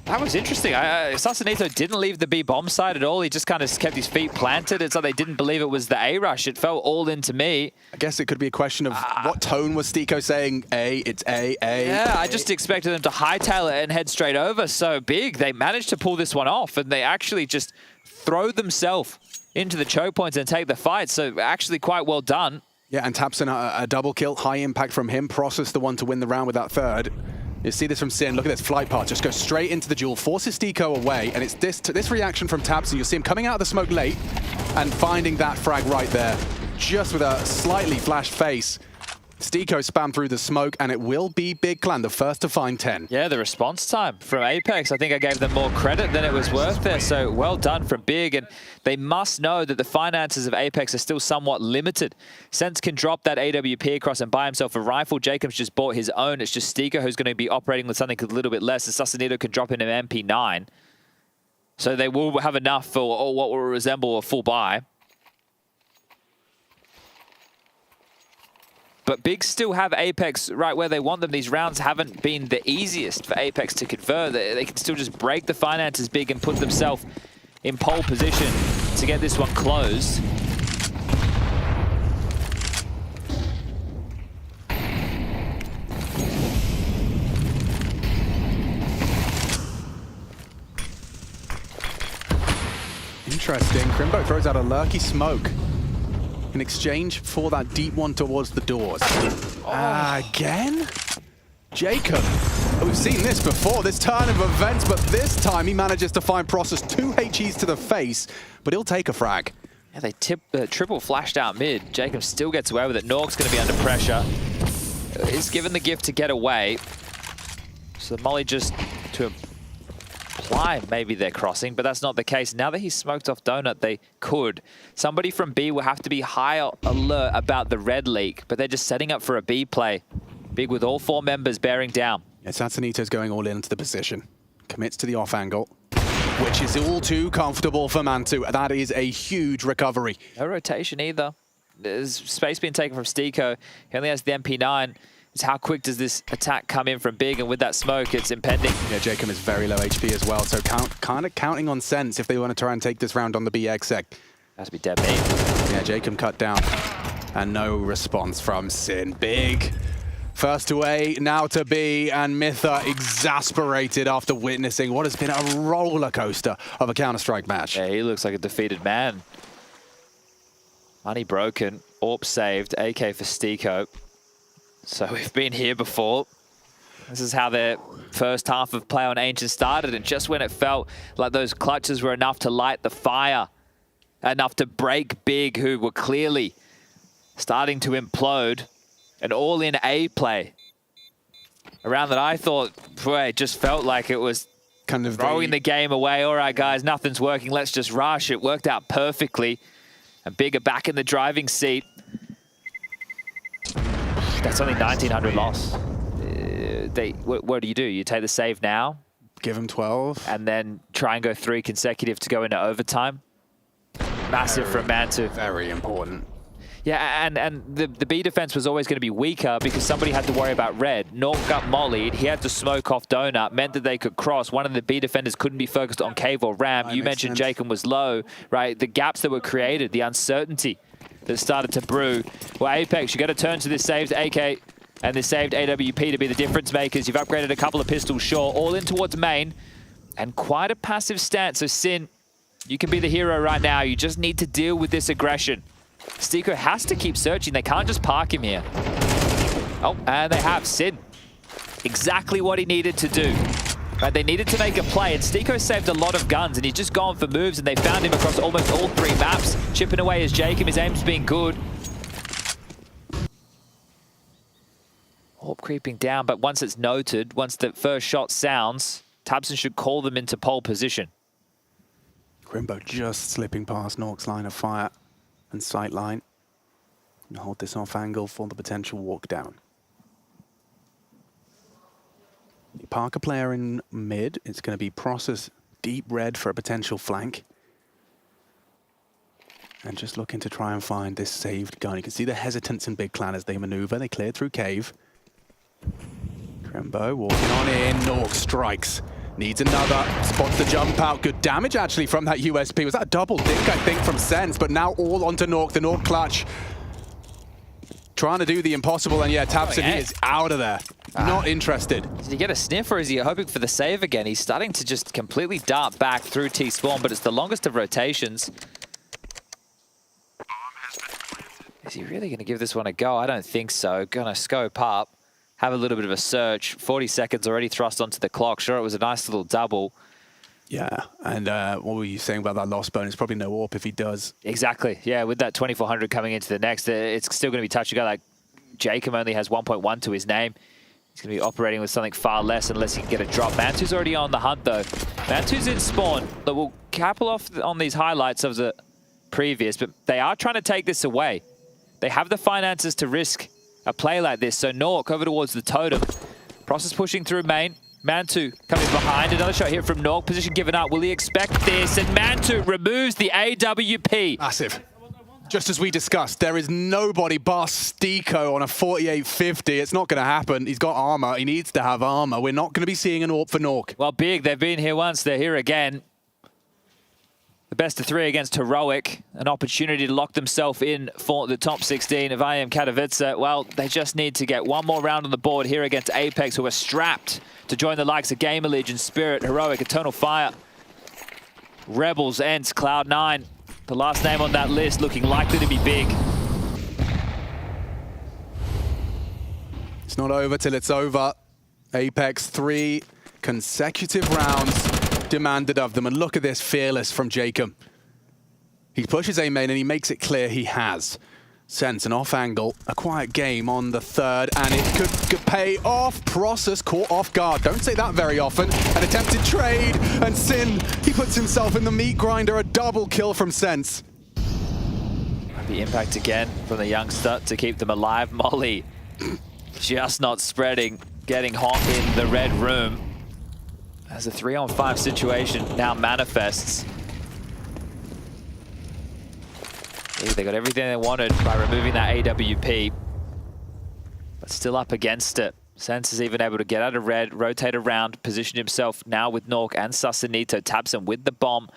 That was interesting. Sasanito didn't leave the B bomb side at all. He just kind of kept his feet planted. It's like they didn't believe it was the A rush. It fell all into me. I guess it could be a question of what tone was Stiko saying? A, it's A. Yeah, I just expected them to hightail it and head straight over. So big. They managed to pull this one off, and they actually just throw themselves into the choke points and take the fight. So actually quite well done. Yeah, and tabseN a double kill, high impact from him. Process the one to win the round with that third. You see this from Sin. Look at this flight path. Just goes straight into the duel, forces Stiko away, and it's this reaction from tabseN. You'll see him coming out of the smoke late and finding that frag right there, just with a slightly flashed face. Stiko spam through the smoke, and it will be Big Clan, the first to find 10. Yeah, the response time from Apex, I think I gave them more credit than it was worth there, so well done from Big, and they must know that the finances of Apex are still somewhat limited. Sense can drop that AWP across and buy himself a rifle. Jacob's just bought his own. It's just Stiko who's going to be operating with something a little bit less, and Sasanito can drop in an MP9. So they will have enough for what will resemble a full buy. But Big still have Apex right where they want them. These rounds haven't been the easiest for Apex to convert. They can still just break the finances, Big, and put themselves in pole position to get this one closed. Interesting. Crimbo throws out a lurky smoke in exchange for that deep one towards the doors. Again? Jacob. We've seen this before, this turn of events, but this time he manages to find Process 2 HEs to the face, but he'll take a frag. Yeah, they triple flashed out mid. Jacob still gets away with it. Nork's going to be under pressure. He's given the gift to get away. So the molly just to imply maybe they're crossing, but that's not the case. Now that he's smoked off Donut, they could. Somebody from B will have to be high alert about the red leak, but they're just setting up for a B play. Big with all 4 members bearing down. Yeah, Satanito's going all into the position. Commits to the off angle, which is all too comfortable for Mantu. That is a huge recovery. No rotation either. There's space being taken from Stiko. He only has the MP9. It's how quick does this attack come in from Big, and with that smoke, it's impending. Yeah, Jacob is very low HP as well, so kind of counting on Sense if they want to try and take this round on the BX sec. Has to be dead meat. Yeah, Jacob cut down, and no response from Sin. Big. First to A, now to B, and Mytha exasperated after witnessing what has been a roller coaster of a Counter-Strike match. Yeah, he looks like a defeated man. Money broken, AWP saved, AK for Stiko. So we've been here before. This is how their first half of play on Ancient started, and just when it felt like those clutches were enough to light the fire, enough to break Big, who were clearly starting to implode, an all-in A play. A round that I thought, boy, just felt like it was kind of throwing the game away. All right, guys, nothing's working. Let's just rush. It worked out perfectly. And Big are back in the driving seat. That's only 1,900 loss. What do? You take the save now? Give him 12. And then try and go 3 consecutive to go into overtime? Massive from Mantu. Very important. Yeah, and the B defense was always going to be weaker because somebody had to worry about red. Nork got mollied. He had to smoke off Donut. Meant that they could cross. One of the B defenders couldn't be focused on cave or ramp. You mentioned Jacob was low, right? The gaps that were created, the uncertainty that started to brew. Well, Apex, you got to turn to this saved AK and this saved AWP to be the difference makers. You've upgraded a couple of pistols, sure. All in towards main. And quite a passive stance. So Sin, you can be the hero right now. You just need to deal with this aggression. Stiko has to keep searching. They can't just park him here. Oh, and they have Sin. Exactly what he needed to do. Right, they needed to make a play, and Stiko saved a lot of guns, and he's just gone for moves, and they found him across almost all 3 maps, chipping away as Jacob. His aim's been good. Orb creeping down, but once it's noted, once the first shot sounds, Tabson should call them into pole position. Crimbo just slipping past Nork's line of fire and sight line. And hold this off angle for the potential walk down. You park a player in mid. It's going to be Process deep red for a potential flank. And just looking to try and find this saved gun. You can see the hesitance in Big Clan as they maneuver. They cleared through cave. Crimbo walking on in. Nork strikes. Needs another. Spots the jump out. Good damage actually from that USP. Was that a double dink, I think, from Sense? But now all onto Nork. The Nork clutch. Trying to do the impossible, and yeah, Tabson, he is out of there. Not interested. Did he get a sniff, or is he hoping for the save again? He's starting to just completely dart back through T-spawn, but it's the longest of rotations. Is he really going to give this one a go? I don't think so. Gonna scope up, have a little bit of a search. 40 seconds already thrust onto the clock. Sure, it was a nice little double. Yeah, and what were you saying about that lost bonus? Probably no AWP if he does. Exactly, yeah, with that 2,400 coming into the next, it's still going to be touch and go. Like, Jacob only has 1.1 to his name. He's going to be operating with something far less unless he can get a drop. Mantu's already on the hunt, though. Mantu's in spawn. But we'll couple off on these highlights of the previous, but they are trying to take this away. They have the finances to risk a play like this. So Nork over towards the totem. Process pushing through main. Mantu coming behind. Another shot here from Nork. Position given up. Will he expect this? And Mantu removes the AWP. Massive. Just as we discussed, there is nobody bar Stiko on a 48-50. It's not going to happen. He's got armor. He needs to have armor. We're not going to be seeing an AWP for Nork. Well, Big, they've been here once. They're here again. The best of 3 against Heroic. An opportunity to lock themselves in for the top 16 of IEM Katowice. Well, they just need to get one more round on the board here against Apex, who are strapped to join the likes of Gamer Legion, Spirit, Heroic, Eternal Fire, Rebels, Ents, Cloud9. The last name on that list looking likely to be Big. It's not over till it's over. Apex 3 consecutive rounds demanded of them. And look at this fearless from Jacob. He pushes A main and he makes it clear he has. Sense an off angle, a quiet game on the 3rd, and it could pay off. Process caught off guard. Don't say that very often. An attempted trade, and Sin, he puts himself in the meat grinder. A double kill from Sense. The impact again from the youngster to keep them alive. Molly just not spreading, getting hot in the red room. As a 3-on-5 situation now manifests. They got everything they wanted by removing that AWP, but still up against it. Sense is even able to get out of red, rotate around, position himself now with Nork and Sasanito. Tabson with the bomb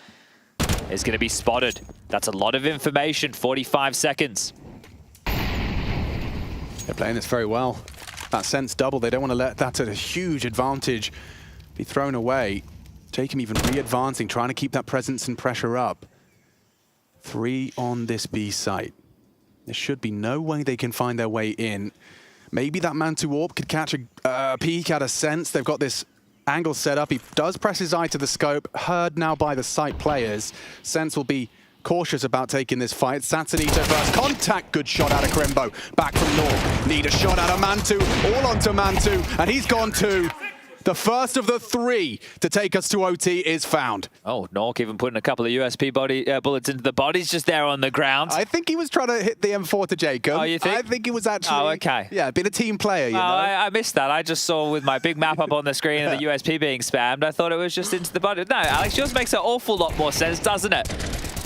is going to be spotted. That's a lot of information, 45 seconds. They're playing this very well. That Sense double, they don't want to let that at a huge advantage be thrown away. Jacob even re-advancing, trying to keep that presence and pressure up. 3 on this B site. There should be no way they can find their way in. Maybe that man to AWP could catch a peek at a Sense. They've got this angle set up. He does press his eye to the scope, heard now by the site players. Sense will be cautious about taking this fight. Satanito first contact, good shot out of Crimbo. Back from Nork, need a shot out of Mantu, all onto Mantu, and he's gone too. The first of the 3 to take us to OT is found. Oh, Nork even putting a couple of USP bullets into the bodies just there on the ground. I think he was trying to hit the M4 to Jacob. Oh, you think? I think he was actually... Oh, okay. Yeah, been a team player, you know? I missed that. I just saw with my big map up on the screen and the USP being spammed, I thought it was just into the body. No, Alex, yours makes an awful lot more sense, doesn't it?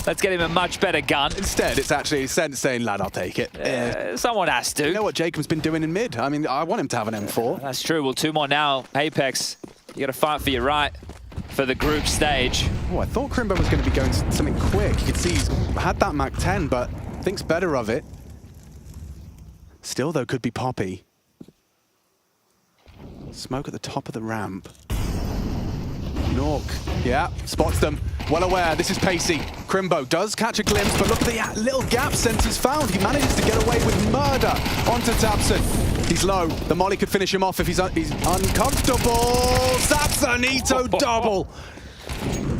Let's get him a much better gun. Instead, it's actually Sense saying, lad, I'll take it. Someone has to. You know what Jacob's been doing in mid? I mean, I want him to have an M4. That's true. Well, 2 more now. Apex, you got to fight for your right for the group stage. Oh, I thought Crimbo was going to be going something quick. You could see he's had that Mac 10, but thinks better of it. Still, though, could be Poppy. Smoke at the top of the ramp. Nork, yeah, spots them. Well aware, this is pacey. Crimbo does catch a glimpse, but look at the little gap Sense has found. He manages to get away with murder onto Tabson. He's low. The molly could finish him off if he's uncomfortable. Sasanito double.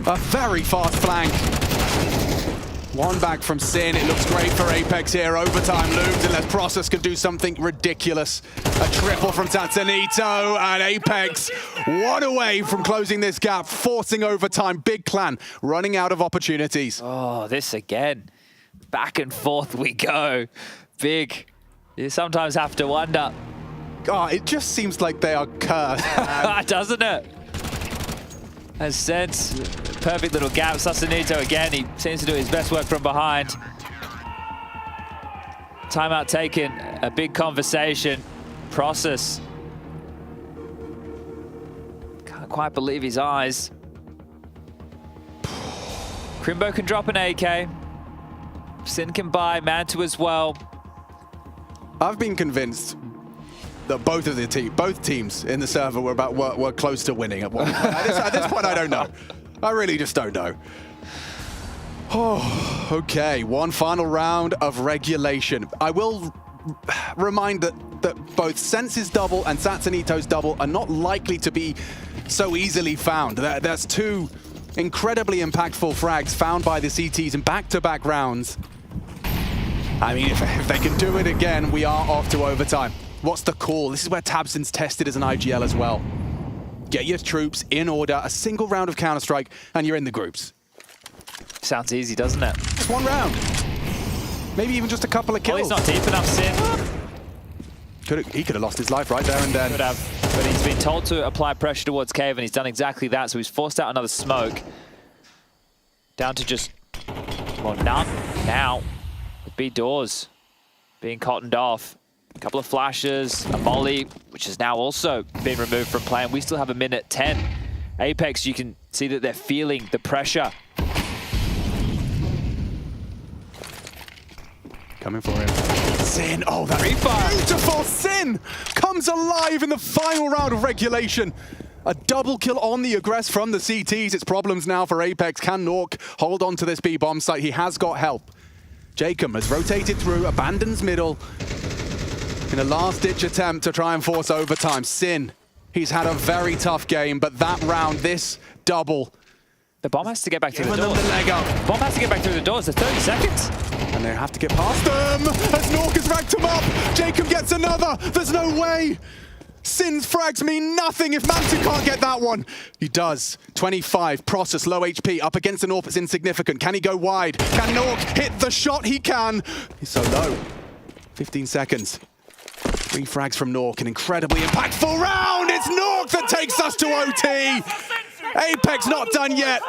A very fast flank. 1 back from Sin. It looks great for Apex here. Overtime looms unless Process can do something ridiculous. A triple from Sasanito, and Apex 1 away from closing this gap, forcing overtime. Big Clan running out of opportunities. Oh, this again. Back and forth we go. Big. You sometimes have to wonder. God, it just seems like they are cursed. Doesn't it? As Sense, perfect little gap. Sasanito again, he seems to do his best work from behind. Timeout taken, a big conversation. Process. Can't quite believe his eyes. Crimbo can drop an AK. Sin can buy, Mantu as well. I've been convinced that both teams in the server were close to winning at one point. At this point, I don't know. I really just don't know. Oh, okay. 1 final round of regulation. I will remind that both Sense's double and Satanito's double are not likely to be so easily found. There's 2 incredibly impactful frags found by the CTs in back-to-back rounds. I mean, if they can do it again, we are off to overtime. What's the call? This is where Tabson's tested as an IGL as well. Get your troops in order, a single round of Counter-Strike, and you're in the groups. Sounds easy, doesn't it? Just 1 round. Maybe even just a couple of kills. Oh, he's not deep enough, Sin. He could have lost his life right there and then. Could have, but he's been told to apply pressure towards Cave, and he's done exactly that, so he's forced out another smoke. Down to just, well, none now. B doors being cottoned off. A couple of flashes, a molly, which has now also been removed from play, and we still have 1:10. Apex, you can see that they're feeling the pressure. Coming for him. Sin, oh, that beautiful Sin comes alive in the final round of regulation. A double kill on the aggress from the CTs. It's problems now for Apex. Can Nork hold on to this B bomb site? He has got help. Jacob has rotated through, abandons middle in a last-ditch attempt to try and force overtime. Sin, he's had a very tough game, but that round, this double. The bomb has to get back through the Giving doors. them the leg up. Bomb has to get back through the doors. There's 30 seconds. And they have to get past them as Nork has racked him up. Jacob gets another. There's no way. Sin's frags mean nothing if Mantu can't get that one. He does. 25, Process, low HP, up against an AWP, it's insignificant. Can he go wide? Can Nork hit the shot? He can. He's so low. 15 seconds. 3 frags from Nork, an incredibly impactful round. It's Nork that takes us to OT. Apex not done yet.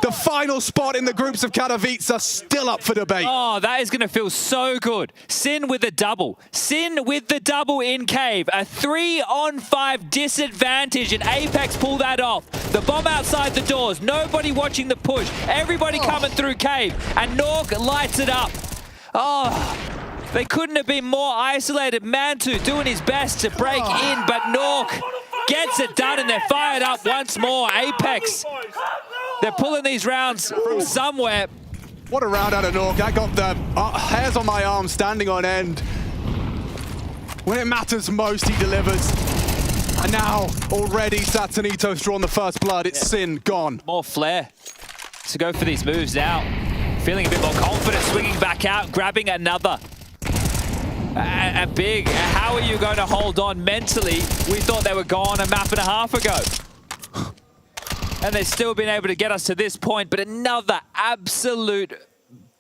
The final spot in the groups of Katowice are still up for debate. Oh, that is going to feel so good. Sin with a double. Sin with the double in Cave. A 3-on-5 disadvantage, and Apex pull that off. The bomb outside the doors. Nobody watching the push. Everybody coming through Cave. And Nork lights it up. Oh, they couldn't have been more isolated. Mantu doing his best to break in, but Nork gets it done, and they're fired up once more. Apex. They're pulling these rounds from somewhere. What a round out of Nork. I got the hairs on my arm standing on end. When it matters most, he delivers. And now, already, Satanito's drawn the first blood. It's Sin gone. More flair to go for these moves now. Feeling a bit more confident, swinging back out, grabbing another. And Big, how are you going to hold on mentally? We thought they were gone a map and a half ago. And they've still been able to get us to this point, but another absolute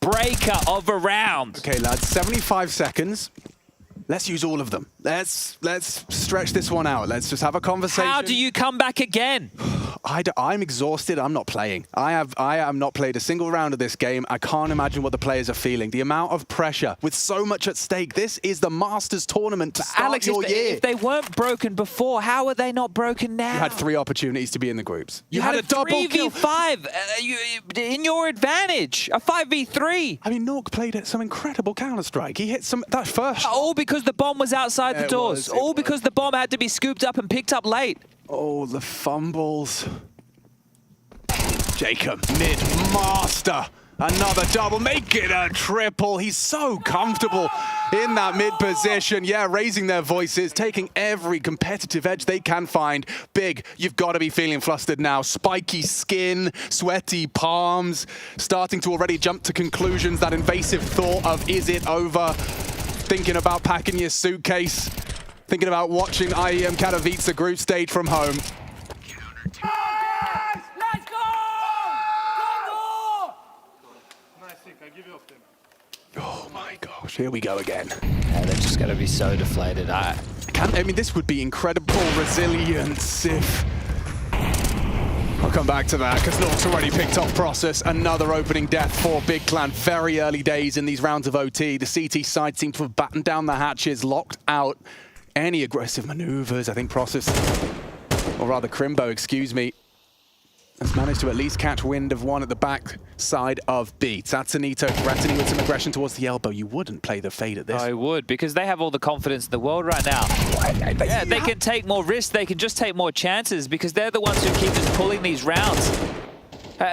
breaker of a round. Okay, lads, 75 seconds. Let's use all of them. Let's stretch this one out. Let's just have a conversation. How do you come back again? I'm exhausted. I'm not playing. I have not played a single round of this game. I can't imagine what the players are feeling. The amount of pressure with so much at stake. This is the Masters tournament to start Alex, your year. If they weren't broken before, how are they not broken now? You had 3 opportunities to be in the groups. You had a double 3v5 in your advantage. A 5v3. I mean, Nork played at some incredible Counter-Strike. He hit that first. All because the bomb was outside the doors. All because the bomb had to be scooped up and picked up late. Oh, the fumbles. Jacob, mid-master. Another double, make it a triple. He's so comfortable in that mid position. Yeah, raising their voices, taking every competitive edge they can find. Big, you've got to be feeling flustered now. Spiky skin, sweaty palms, starting to already jump to conclusions. That invasive thought of, is it over? Thinking about packing your suitcase. Thinking about watching IEM Katowice group stage from home. Oh my gosh, here we go again. Yeah, they're just going to be so deflated. I mean, this would be incredible resilience if... I'll come back to that, because Nork's already picked off Process. Another opening death for Big Clan. Very early days in these rounds of OT. The CT side seems to have battened down the hatches, locked out any aggressive maneuvers. I think Process, or rather Crimbo, excuse me, has managed to at least catch wind of one at the back side of B. Satsanito threatening with some aggression towards the elbow. You wouldn't play the fade at this. I would, because they have all the confidence in the world right now. Yeah, they can take more risks. They can just take more chances because they're the ones who keep just pulling these rounds.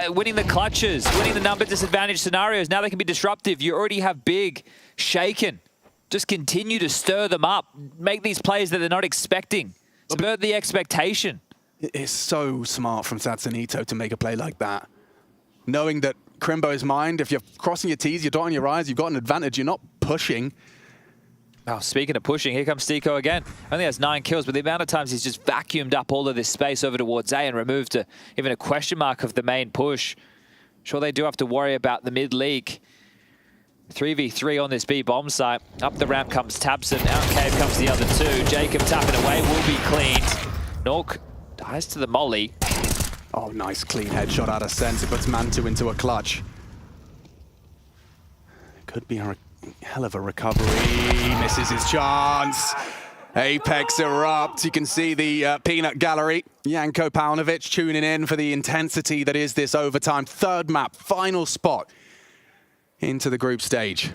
Winning the clutches, winning the number disadvantage scenarios. Now they can be disruptive. You already have Big shaken. Just continue to stir them up. Make these plays that they're not expecting. Subvert the expectation. It's so smart from Satsanito to make a play like that. Knowing that Crimbo is mined, if you're crossing your T's, you're dotting your I's, you've got an advantage, you're not pushing. Oh, speaking of pushing, here comes Stiko again. Only has 9 kills, but the amount of times he's just vacuumed up all of this space over towards A and removed even a question mark of the main push. Sure, they do have to worry about the mid-league. 3v3 on this B bomb site. Up the ramp comes Tabson, out cave comes the other 2. Jacob tapping away, will be cleaned. Nork dies to the molly. Oh, nice clean headshot out of sense. It puts Mantu into a clutch. Could be our Hell of a recovery. Misses his chance. Apex erupt. You can see the peanut gallery. Janko Paunovic tuning in for the intensity that is this overtime. Third map, final spot into the group stage.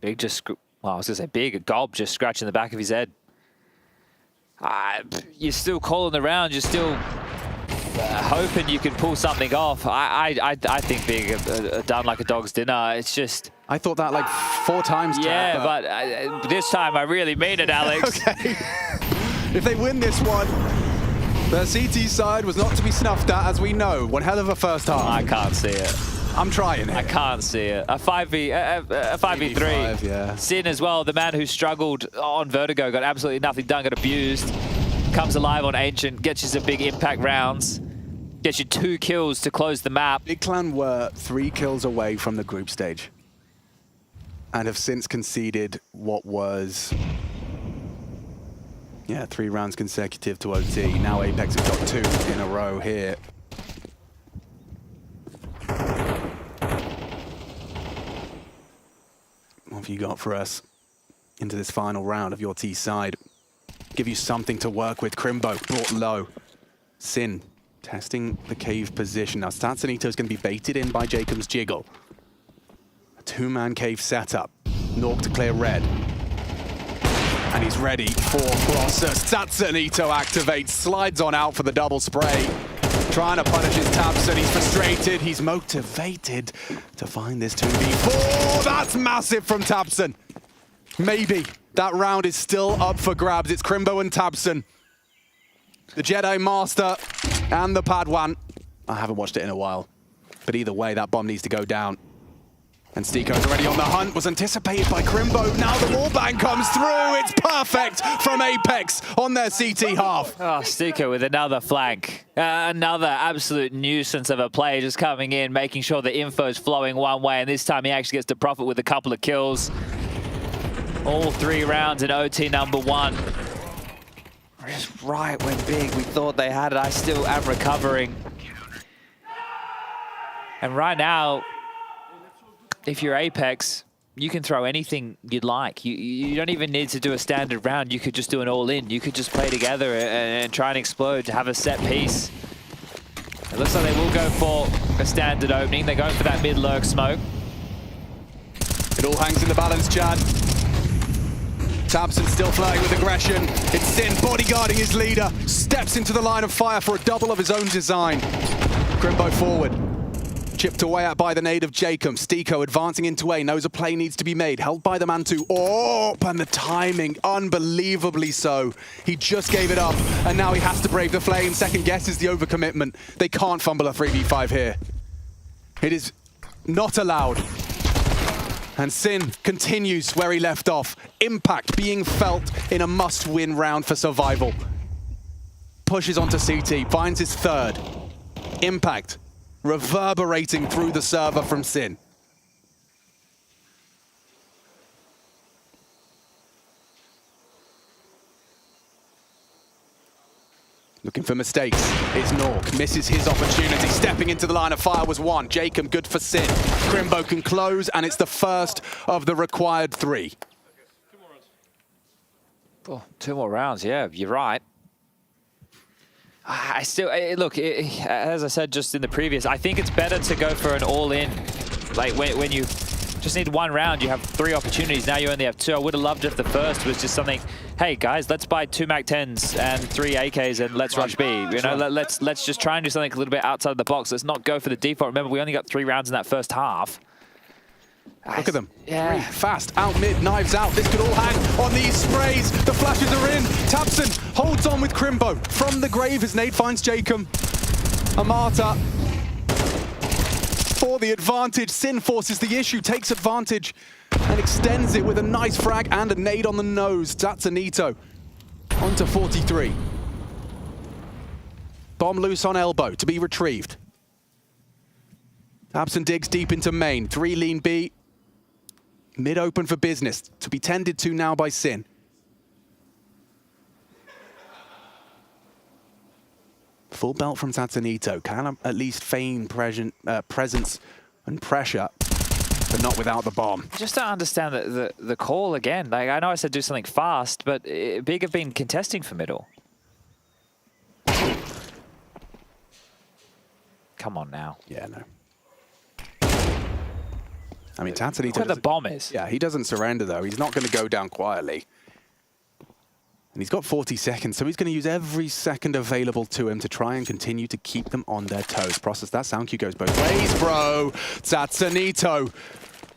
Big just, well, I was going to say big, a gob just scratching the back of his head. You're still calling the round. You're still hoping you can pull something off. I think Big done like a dog's dinner. It's just... I thought that like 4 times. Yeah, but this time I really mean it, Alex. Okay. If they win this one, the CT side was not to be snuffed at, as we know. One hell of a first half. I can't see it. I'm trying it. I can't see it. A 5v3. Yeah. Sin as well, the man who struggled on Vertigo, got absolutely nothing done, got abused. Comes alive on Ancient, gets you some big impact rounds. Gets you 2 kills to close the map. Big Clan were 3 kills away from the group stage, and have since conceded what was, 3 rounds consecutive to OT. Now Apex have got 2 in a row here. What have you got for us into this final round of your T side? Give you something to work with. Crimbo brought low. Sin testing the cave position. Now Statsanito is going to be baited in by Jacob's Jiggle. 2-man cave setup. Nork to clear red. And he's ready for Colossus. Statsanito activates, slides on out for the double spray. Trying to punish his Tabson. He's frustrated. He's motivated to find this 2v4. That's massive from Tabson. Maybe that round is still up for grabs. It's Crimbo and Tabson. The Jedi Master and the Padawan. I haven't watched it in a while. But either way, that bomb needs to go down. And Stiko's already on the hunt, was anticipated by Crimbo. Now the wallbang comes through. It's perfect from Apex on their CT half. Oh, Stiko with another flank. Another absolute nuisance of a play just coming in, making sure the info is flowing one way. And this time he actually gets to profit with a couple of kills. All 3 rounds in OT number 1. Just right when Big, we thought they had it. I still am recovering. And right now, if you're Apex, you can throw anything you'd like. You don't even need to do a standard round. You could just do an all-in. You could just play together and try and explode, to have a set piece. It looks like they will go for a standard opening. They're going for that mid-lurk smoke. It all hangs in the balance, Chad. Tabson still flirting with aggression. It's Sin bodyguarding his leader. Steps into the line of fire for a double of his own design. Crimbo forward. Chipped away at by the nade of Jacob. Stiko advancing into A, knows a play needs to be made. Held by the man to AWP, and the timing, unbelievably so. He just gave it up, and now he has to brave the flame. Second guess is the overcommitment. They can't fumble a 3v5 here. It is not allowed. And Sin continues where he left off. Impact being felt in a must-win round for survival. Pushes onto CT, finds his 3rd. Impact reverberating through the server from Sin. Looking for mistakes. It's Nork. Misses his opportunity. Stepping into the line of fire was 1. Jacob good for Sin. Crimbo can close, and it's the first of the required 3. Oh, 2 more rounds, yeah, you're right. I still, look, as I said just in the previous, I think it's better to go for an all-in. Like when you just need 1 round, you have 3 opportunities. Now you only have 2. I would have loved if the first was just something, hey guys, let's buy 2 MAC-10s and 3 AKs and let's rush B. You know, let's just try and do something a little bit outside of the box. Let's not go for the default. Remember, we only got 3 rounds in that first half. Look at them. Yeah. 3 fast, out mid, knives out. This could all hang on these sprays. The flashes are in. Tabson holds on with Crimbo. From the grave, his nade finds Jacob. Amata for the advantage. Sin forces the issue, takes advantage, and extends it with a nice frag and a nade on the nose. Statsanito onto 43. Bomb loose on elbow to be retrieved. Tabson digs deep into main. 3 lean B. Mid open for business, to be tended to now by Sin. Full belt from Statsanito. Can at least feign presence and pressure. but not without the bomb. I just don't understand the call again. Like, I know I said do something fast, but Big have been contesting for middle. Come on now. Yeah, no. I mean, Tatsanito... Look where the bomb is. Yeah, he doesn't surrender, though. He's not going to go down quietly. And he's got 40 seconds, so he's going to use every second available to him to try and continue to keep them on their toes. Process that. Sound cue goes both ways, bro. Tatsanito.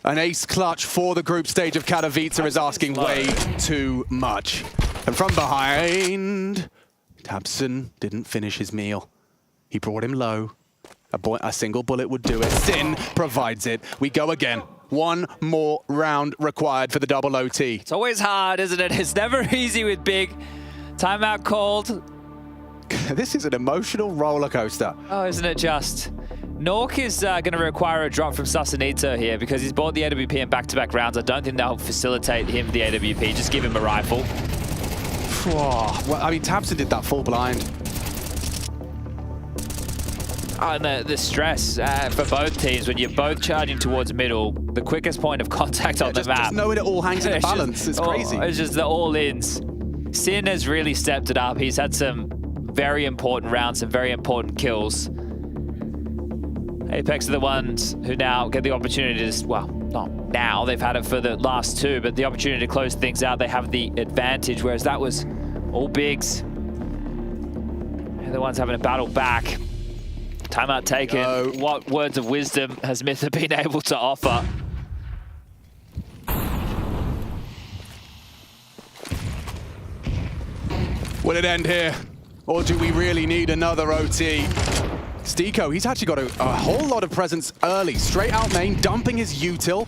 An ace clutch for the group stage of Katowice is asking way too much. And from behind, Tabson didn't finish his meal. He brought him low. A single bullet would do it. Sin provides it. We go again. One more round required for the double OT. It's always hard, isn't it? It's never easy with Big. Timeout called. This is an emotional roller coaster. Oh, isn't it just? Nork is going to require a drop from Sasanito here because he's bought the AWP in back-to-back rounds. I don't think that'll facilitate him the AWP. Just give him a rifle. Well, I mean, Tabson did that full blind. Oh, and the stress for both teams when you're both charging towards middle, the quickest point of contact on the map. Just knowing it all hangs in the balance, it's crazy. It's just the all-ins. Sin has really stepped it up. He's had some very important rounds, some very important kills. Apex are the ones who now get the opportunity to, well, not now, they've had it for the last two, but the opportunity to close things out, they have the advantage, whereas that was all Bigs. They're the ones having a battle back. Timeout taken. What words of wisdom has Mytha been able to offer? Will it end here? Or do we really need another OT? Stiko, he's actually got a whole lot of presence early. Straight out main, dumping his util.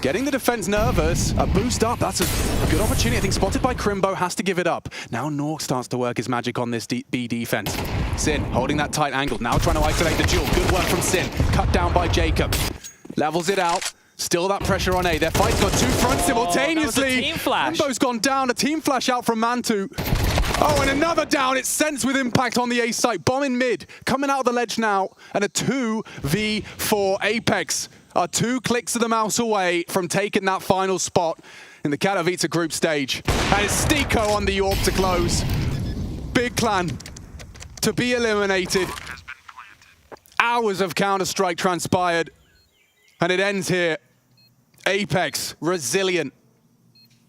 Getting the defense nervous. A boost up, that's a good opportunity. I think spotted by Crimbo, has to give it up. Now Nork starts to work his magic on this B defense. Sin holding that tight angle. Now trying to isolate the duel. Good work from Sin. Cut down by Jacob. Levels it out. Still that pressure on A. Their fight's got two fronts simultaneously. That was a team flash. Crimbo's gone down. A team flash out from Mantu. Oh, and another down. It's Sense with impact on the A site. Bomb in mid. Coming out of the ledge now. And a 2v4 Apex are 2 clicks of the mouse away from taking that final spot in the Katowice group stage. And it's Stiko on the AWP to close. Big Clan to be eliminated. Hours of Counter-Strike transpired. And it ends here. Apex, resilient.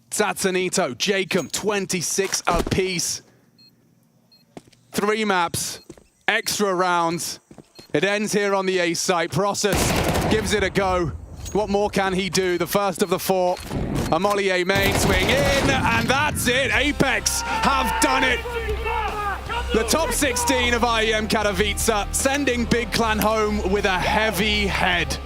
Tatsanito, Jacob, 26 apiece. 3 maps, extra rounds. It ends here on the A site. Process gives it a go. What more can he do? The first of the 4. A Molly A main swing in, and that's it. Apex have done it. The top 16 of IEM Katowice, sending Big Clan home with a heavy head.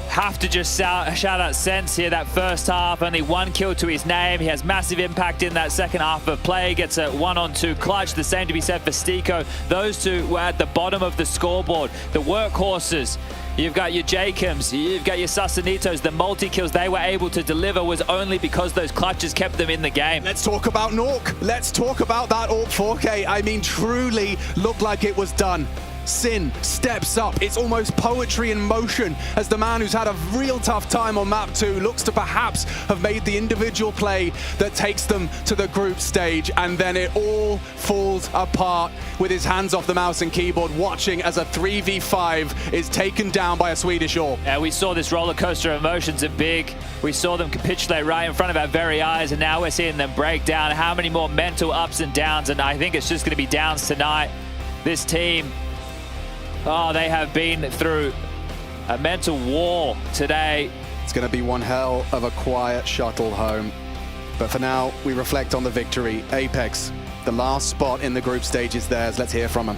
Have to just shout out Sense here. That first half, only 1 kill to his name. He has massive impact in that second half of play. Gets a 1-on-2 clutch. The same to be said for Stiko. Those two were at the bottom of the scoreboard. The workhorses. You've got your Jacobs, you've got your Sasanitos. The multi-kills they were able to deliver was only because those clutches kept them in the game. Let's talk about Nork. Let's talk about that AWP 4K. I mean, truly looked like it was done. Sin steps up. It's almost poetry in motion as the man who's had a real tough time on map 2 looks to perhaps have made the individual play that takes them to the group stage, and then it all falls apart with his hands off the mouse and keyboard, watching as a 3v5 is taken down by a Swedish AWP. Yeah, we saw this roller coaster of emotions at Big. We saw them capitulate right in front of our very eyes, and now we're seeing them break down. How many more mental ups and downs, and I think it's just going to be downs tonight. This team, oh, they have been through a mental war today. It's going to be one hell of a quiet shuttle home. But for now, we reflect on the victory. Apex, the last spot in the group stage is theirs. Let's hear from them.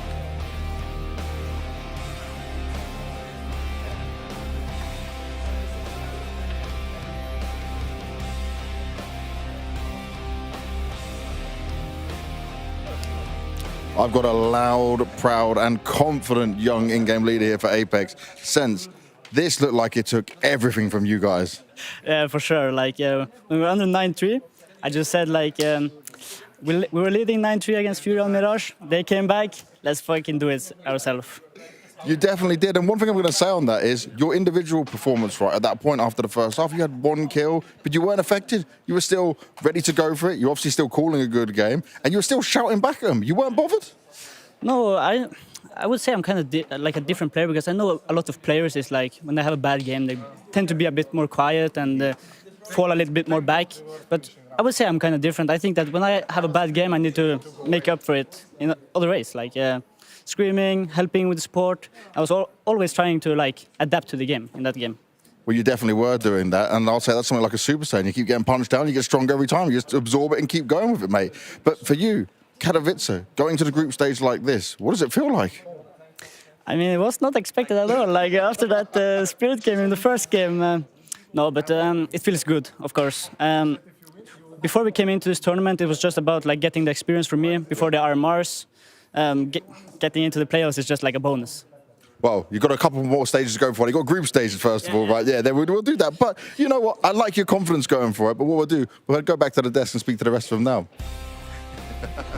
I've got a loud, proud, and confident young in-game leader here for Apex. Sense, this looked like it took everything from you guys. Yeah, for sure. Like when we were under 9-3, I just said like we were leading 9-3 against Fury on Mirage. They came back. Let's fucking do it ourselves. You definitely did. And one thing I'm going to say on that is your individual performance, right, at that point after the first half, you had 1 kill, but you weren't affected. You were still ready to go for it. You're obviously still calling a good game, and you were still shouting back at them. You weren't bothered? No, I would say I'm kind of like a different player because I know a lot of players is like when they have a bad game, they tend to be a bit more quiet and fall a little bit more back. But I would say I'm kind of different. I think that when I have a bad game, I need to make up for it in other ways, like screaming, helping with support. I was always trying to like adapt to the game in that game. Well, you definitely were doing that, and I'll say that's something like a Super Saiyan. You keep getting punched down, you get stronger every time. You just absorb it and keep going with it, mate. But for you, Katowice, going to the group stage like this, what does it feel like? I mean, it was not expected at all. Like after that spirit game in the first game, no, but it feels good, of course. Before we came into this tournament, it was just about like getting the experience for me before the RMRs. Getting into the playoffs is just like a bonus. Well, you've got a couple more stages to go for. You've got group stages, first of all, right? Yeah, then we'll do that. But you know what? I like your confidence going for it. But what we'll do, we'll go back to the desk and speak to the rest of them now.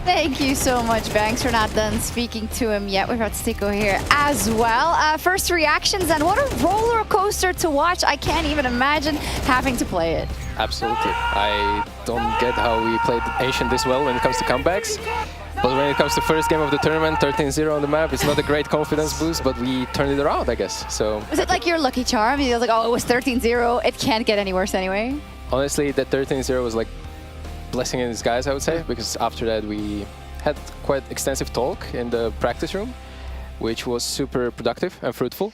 Thank you so much, Banks. We're not done speaking to him yet. We've got Stico here as well. First reactions, and what a roller coaster to watch. I can't even imagine having to play it. Absolutely. I don't get how we played Asian this well when it comes to comebacks. But when it comes to first game of the tournament, 13-0 on the map, it's not a great confidence boost, but we turned it around, I guess. So Was it like your lucky charm? You was like, oh, it was 13-0. It can't get any worse anyway. honestly, that 13-0 was like blessing in disguise, I would say, because after that we had quite extensive talk in the practice room, which was super productive and fruitful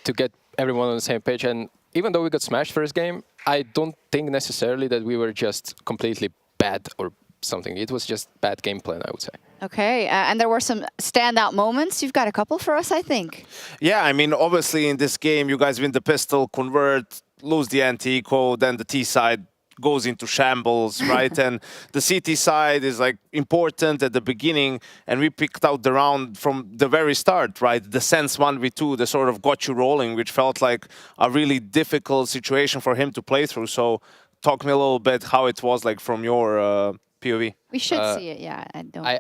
to get everyone on the same page. And even though we got smashed first game, I don't think necessarily that we were just completely bad or something. It was just bad game plan, I would say. Okay, and there were some standout moments. You've got a couple for us, I think. Yeah, I mean, obviously in this game, you guys win the pistol, convert, lose the anti-eco, then the T side goes into shambles, right? And the CT side is like important at the beginning, and we picked out the round from the very start, right? The Sense 1v2, the sort of got you rolling, which felt like a really difficult situation for him to play through. So talk me a little bit how it was like from your POV. We should see it, yeah.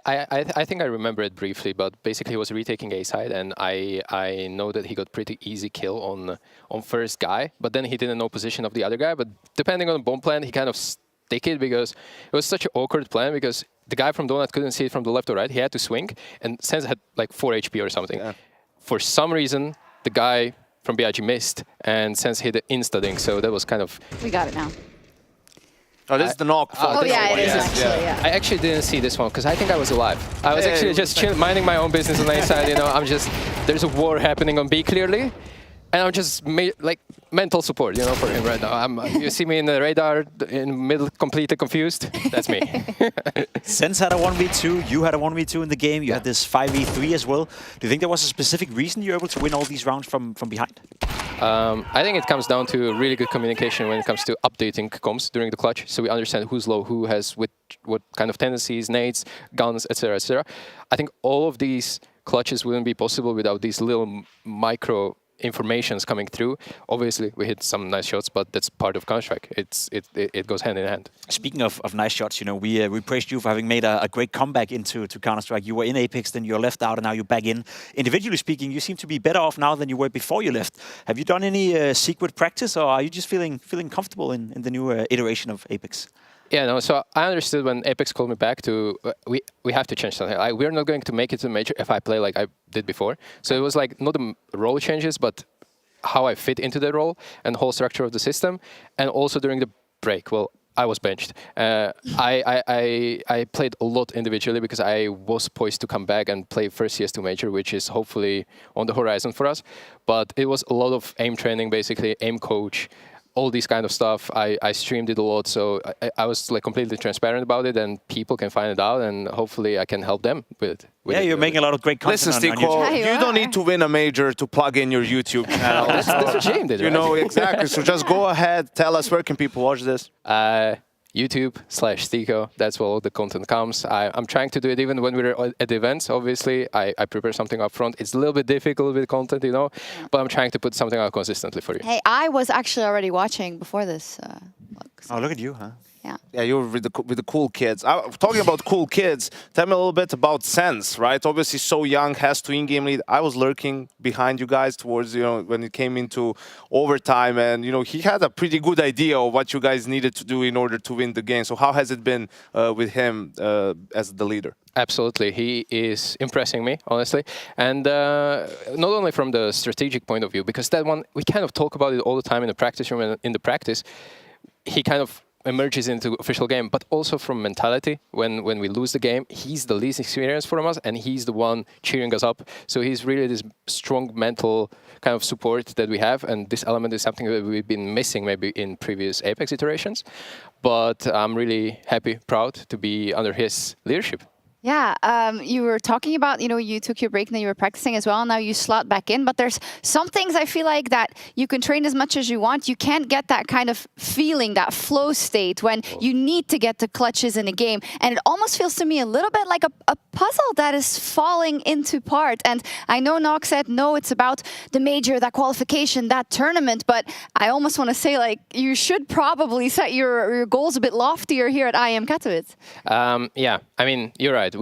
I think I remember it briefly, but basically he was retaking A side, and I know that he got pretty easy kill on first guy, but then he didn't know position of the other guy. But depending on the bomb plan, he kind of stick it because it was such an awkward plan because the guy from Donut couldn't see it from the left or right. He had to swing, and Sense had like 4 HP or something. Yeah. For some reason, the guy from BIG missed, and Sense hit the insta-ding, so that was kind of... We got it now. Oh, this is the knock. Oh, yeah, it is actually, yeah. I actually didn't see this one because I think I was alive. I was actually just minding my own business on A side, you know. I'm just, there's a war happening on B clearly, and I'm just like mental support, you know, for him right now. You see me in the radar, in the middle, completely confused. That's me. Sense had a 1v2, you had a 1v2 in the game, you had this 5v3 as well. Do you think there was a specific reason you were able to win all these rounds from behind? I think it comes down to really good communication when it comes to updating comms during the clutch, so we understand who's low, who has what kind of tendencies, nades, guns, etc., etc. I think all of these clutches wouldn't be possible without these little micro informations coming through. Obviously, we hit some nice shots, but that's part of Counter-Strike. It goes hand in hand. Speaking of nice shots, you know, we praised you for having made a great comeback into Counter-Strike. You were in Apex, then you're left out, and now you're back in. Individually speaking, you seem to be better off now than you were before you left. Have you done any secret practice, or are you just feeling comfortable in the new iteration of Apex? Yeah, no, so I understood when Apex called me back to, we have to change something. Like, we're not going to make it to major if I play like I did before. So it was like not the role changes, but how I fit into the role and the whole structure of the system. And also during the break, well, I was benched. I played a lot individually because I was poised to come back and play first CS2 major, which is hopefully on the horizon for us. But it was a lot of aim training, basically, aim coach, all these kind of stuff. I streamed it a lot, so I was like completely transparent about it, and people can find it out, and hopefully I can help them with it. Yeah, you're making a lot of great content. Listen, Stico, you don't need to win a major to plug in your YouTube channel. That's what Jim did, right? You know, exactly. So just go ahead, tell us where can people watch this. YouTube/Stico, that's where all the content comes. I'm trying to do it even when we're at events, obviously. I prepare something up front. It's a little bit difficult with content, you know, but I'm trying to put something out consistently for you. Hey, I was actually already watching before this. Oh, look at you, huh? Yeah, you were with the cool kids. Talking about cool kids, tell me a little bit about Sense, right? Obviously, so young, has 2 in-game lead. I was lurking behind you guys towards, when it came into overtime, and he had a pretty good idea of what you guys needed to do in order to win the game. So how has it been with him as the leader? Absolutely, he is impressing me, honestly, and not only from the strategic point of view, because that one we kind of talk about it all the time in the practice room and in the practice. He kind of emerges into official game, but also from mentality. When we lose the game, he's the least experienced from us, and he's the one cheering us up. So he's really this strong mental kind of support that we have, and this element is something that we've been missing maybe in previous Apex iterations. But I'm really happy, proud to be under his leadership. Yeah, you were talking about, you took your break and then you were practicing as well, and now you slot back in. But there's some things I feel like that you can train as much as you want. You can't get that kind of feeling, that flow state when you need to get the clutches in a game. And it almost feels to me a little bit like a puzzle that is falling into part. And I know Nock said, no, it's about the major, that qualification, that tournament. But I almost want to say, like, you should probably set your goals a bit loftier here at IEM Katowice. Yeah, I mean, you're right.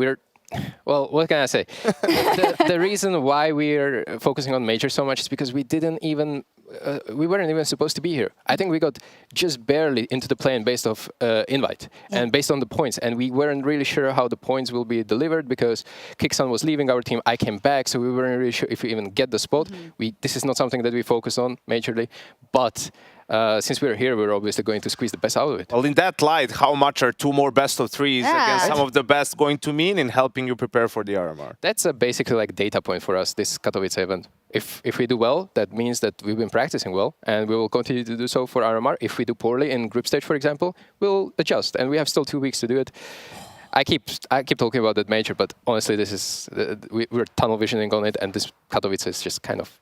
Well, what can I say? The reason why we're focusing on major so much is because we weren't even supposed to be here. I think we got just barely into the plane based off invite and based on the points, and we weren't really sure how the points will be delivered because Kixon was leaving our team. I came back, so we weren't really sure if we even get the spot. This is not something that we focus on majorly, but since we're here, we're obviously going to squeeze the best out of it. Well, in that light, how much are 2 more best of 3s against some of the best going to mean in helping you prepare for the RMR? That's basically like data point for us, this Katowice event. If we do well, that means that we've been practicing well, and we will continue to do so for RMR. If we do poorly in group stage, for example, we'll adjust, and we have still 2 weeks to do it. I keep talking about that major, but honestly, this is we're tunnel visioning on it, and this Katowice is just kind of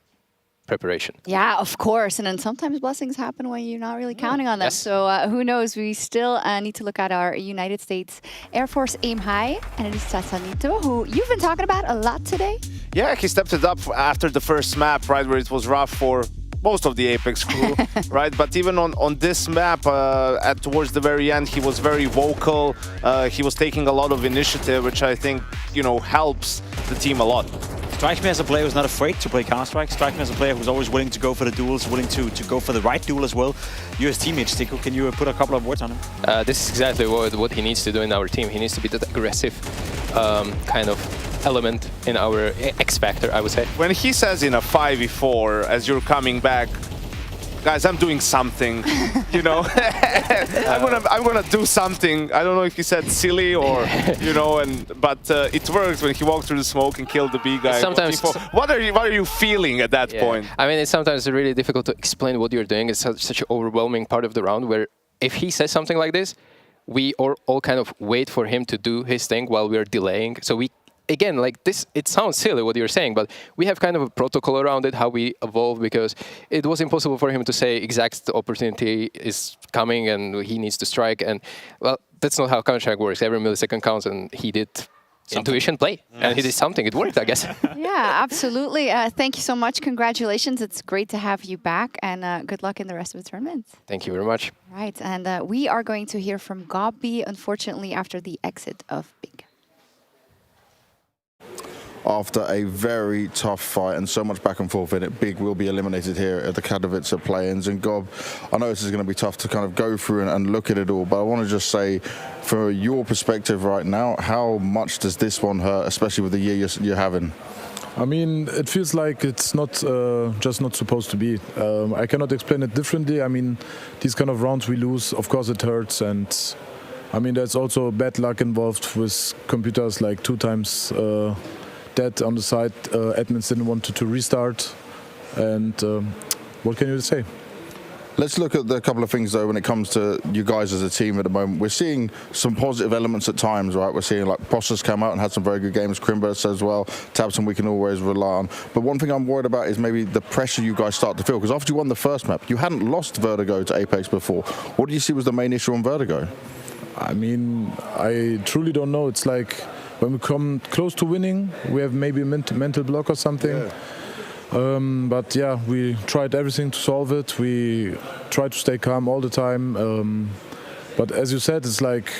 preparation. Yeah, of course. And then sometimes blessings happen when you're not really counting on them. Yes. So who knows? We still need to look at our United States Air Force Aim High. And it is Sasanito, who you've been talking about a lot today. Yeah, he stepped it up after the first map, right, where it was rough for most of the Apex crew, right? But even on this map, towards the very end, he was very vocal. He was taking a lot of initiative, which I think, helps the team a lot. Strikes me as a player who's not afraid to play Counter-Strike. Strikes me as a player who's always willing to go for the duels, willing to go for the right duel as well. You as teammates, Tico, can you put a couple of words on him? This is exactly what he needs to do in our team. He needs to be that aggressive kind of element in our X factor, I would say. When he says in a 5v4, as you're coming back, guys, I'm doing something, I'm gonna do something. I don't know if he said silly or, but it worked when he walked through the smoke and killed the B guy. Sometimes, what are you feeling at that point? I mean, it's sometimes really difficult to explain what you're doing. It's such an overwhelming part of the round where if he says something like this, we all kind of wait for him to do his thing while we're delaying. So again, like this, it sounds silly what you're saying, but we have kind of a protocol around it, how we evolve, because it was impossible for him to say exact opportunity is coming and he needs to strike. And well, that's not how Counter-Strike works. Every millisecond counts, and he did intuition play. Yes. And he did something. It worked, I guess. Yeah, absolutely. Thank you so much. Congratulations. It's great to have you back, and good luck in the rest of the tournament. Thank you very much. Right, and we are going to hear from Gobby, unfortunately, after the exit of Big. After a very tough fight and so much back and forth in it, Big will be eliminated here at the Katowice play-ins. And Gob, I know this is going to be tough to kind of go through and look at it all, but I want to just say, from your perspective right now, how much does this one hurt, especially with the year you're having? I mean, it feels like it's not just not supposed to be. I cannot explain it differently. I mean, these kind of rounds we lose, of course it hurts, and I mean, there's also bad luck involved with computers, like 2 times dead on the side. Admins didn't want to restart, and what can you say? Let's look at the couple of things though when it comes to you guys as a team at the moment. We're seeing some positive elements at times, right? We're seeing like Process come out and had some very good games. Crimbo as well. Tabson we can always rely on. But one thing I'm worried about is maybe the pressure you guys start to feel, because after you won the first map, you hadn't lost Vertigo to Apex before. What do you see was the main issue on Vertigo? I mean, I truly don't know. It's like when we come close to winning, we have maybe a mental block or something. Yeah. But yeah, we tried everything to solve it. We tried to stay calm all the time. But as you said, it's like,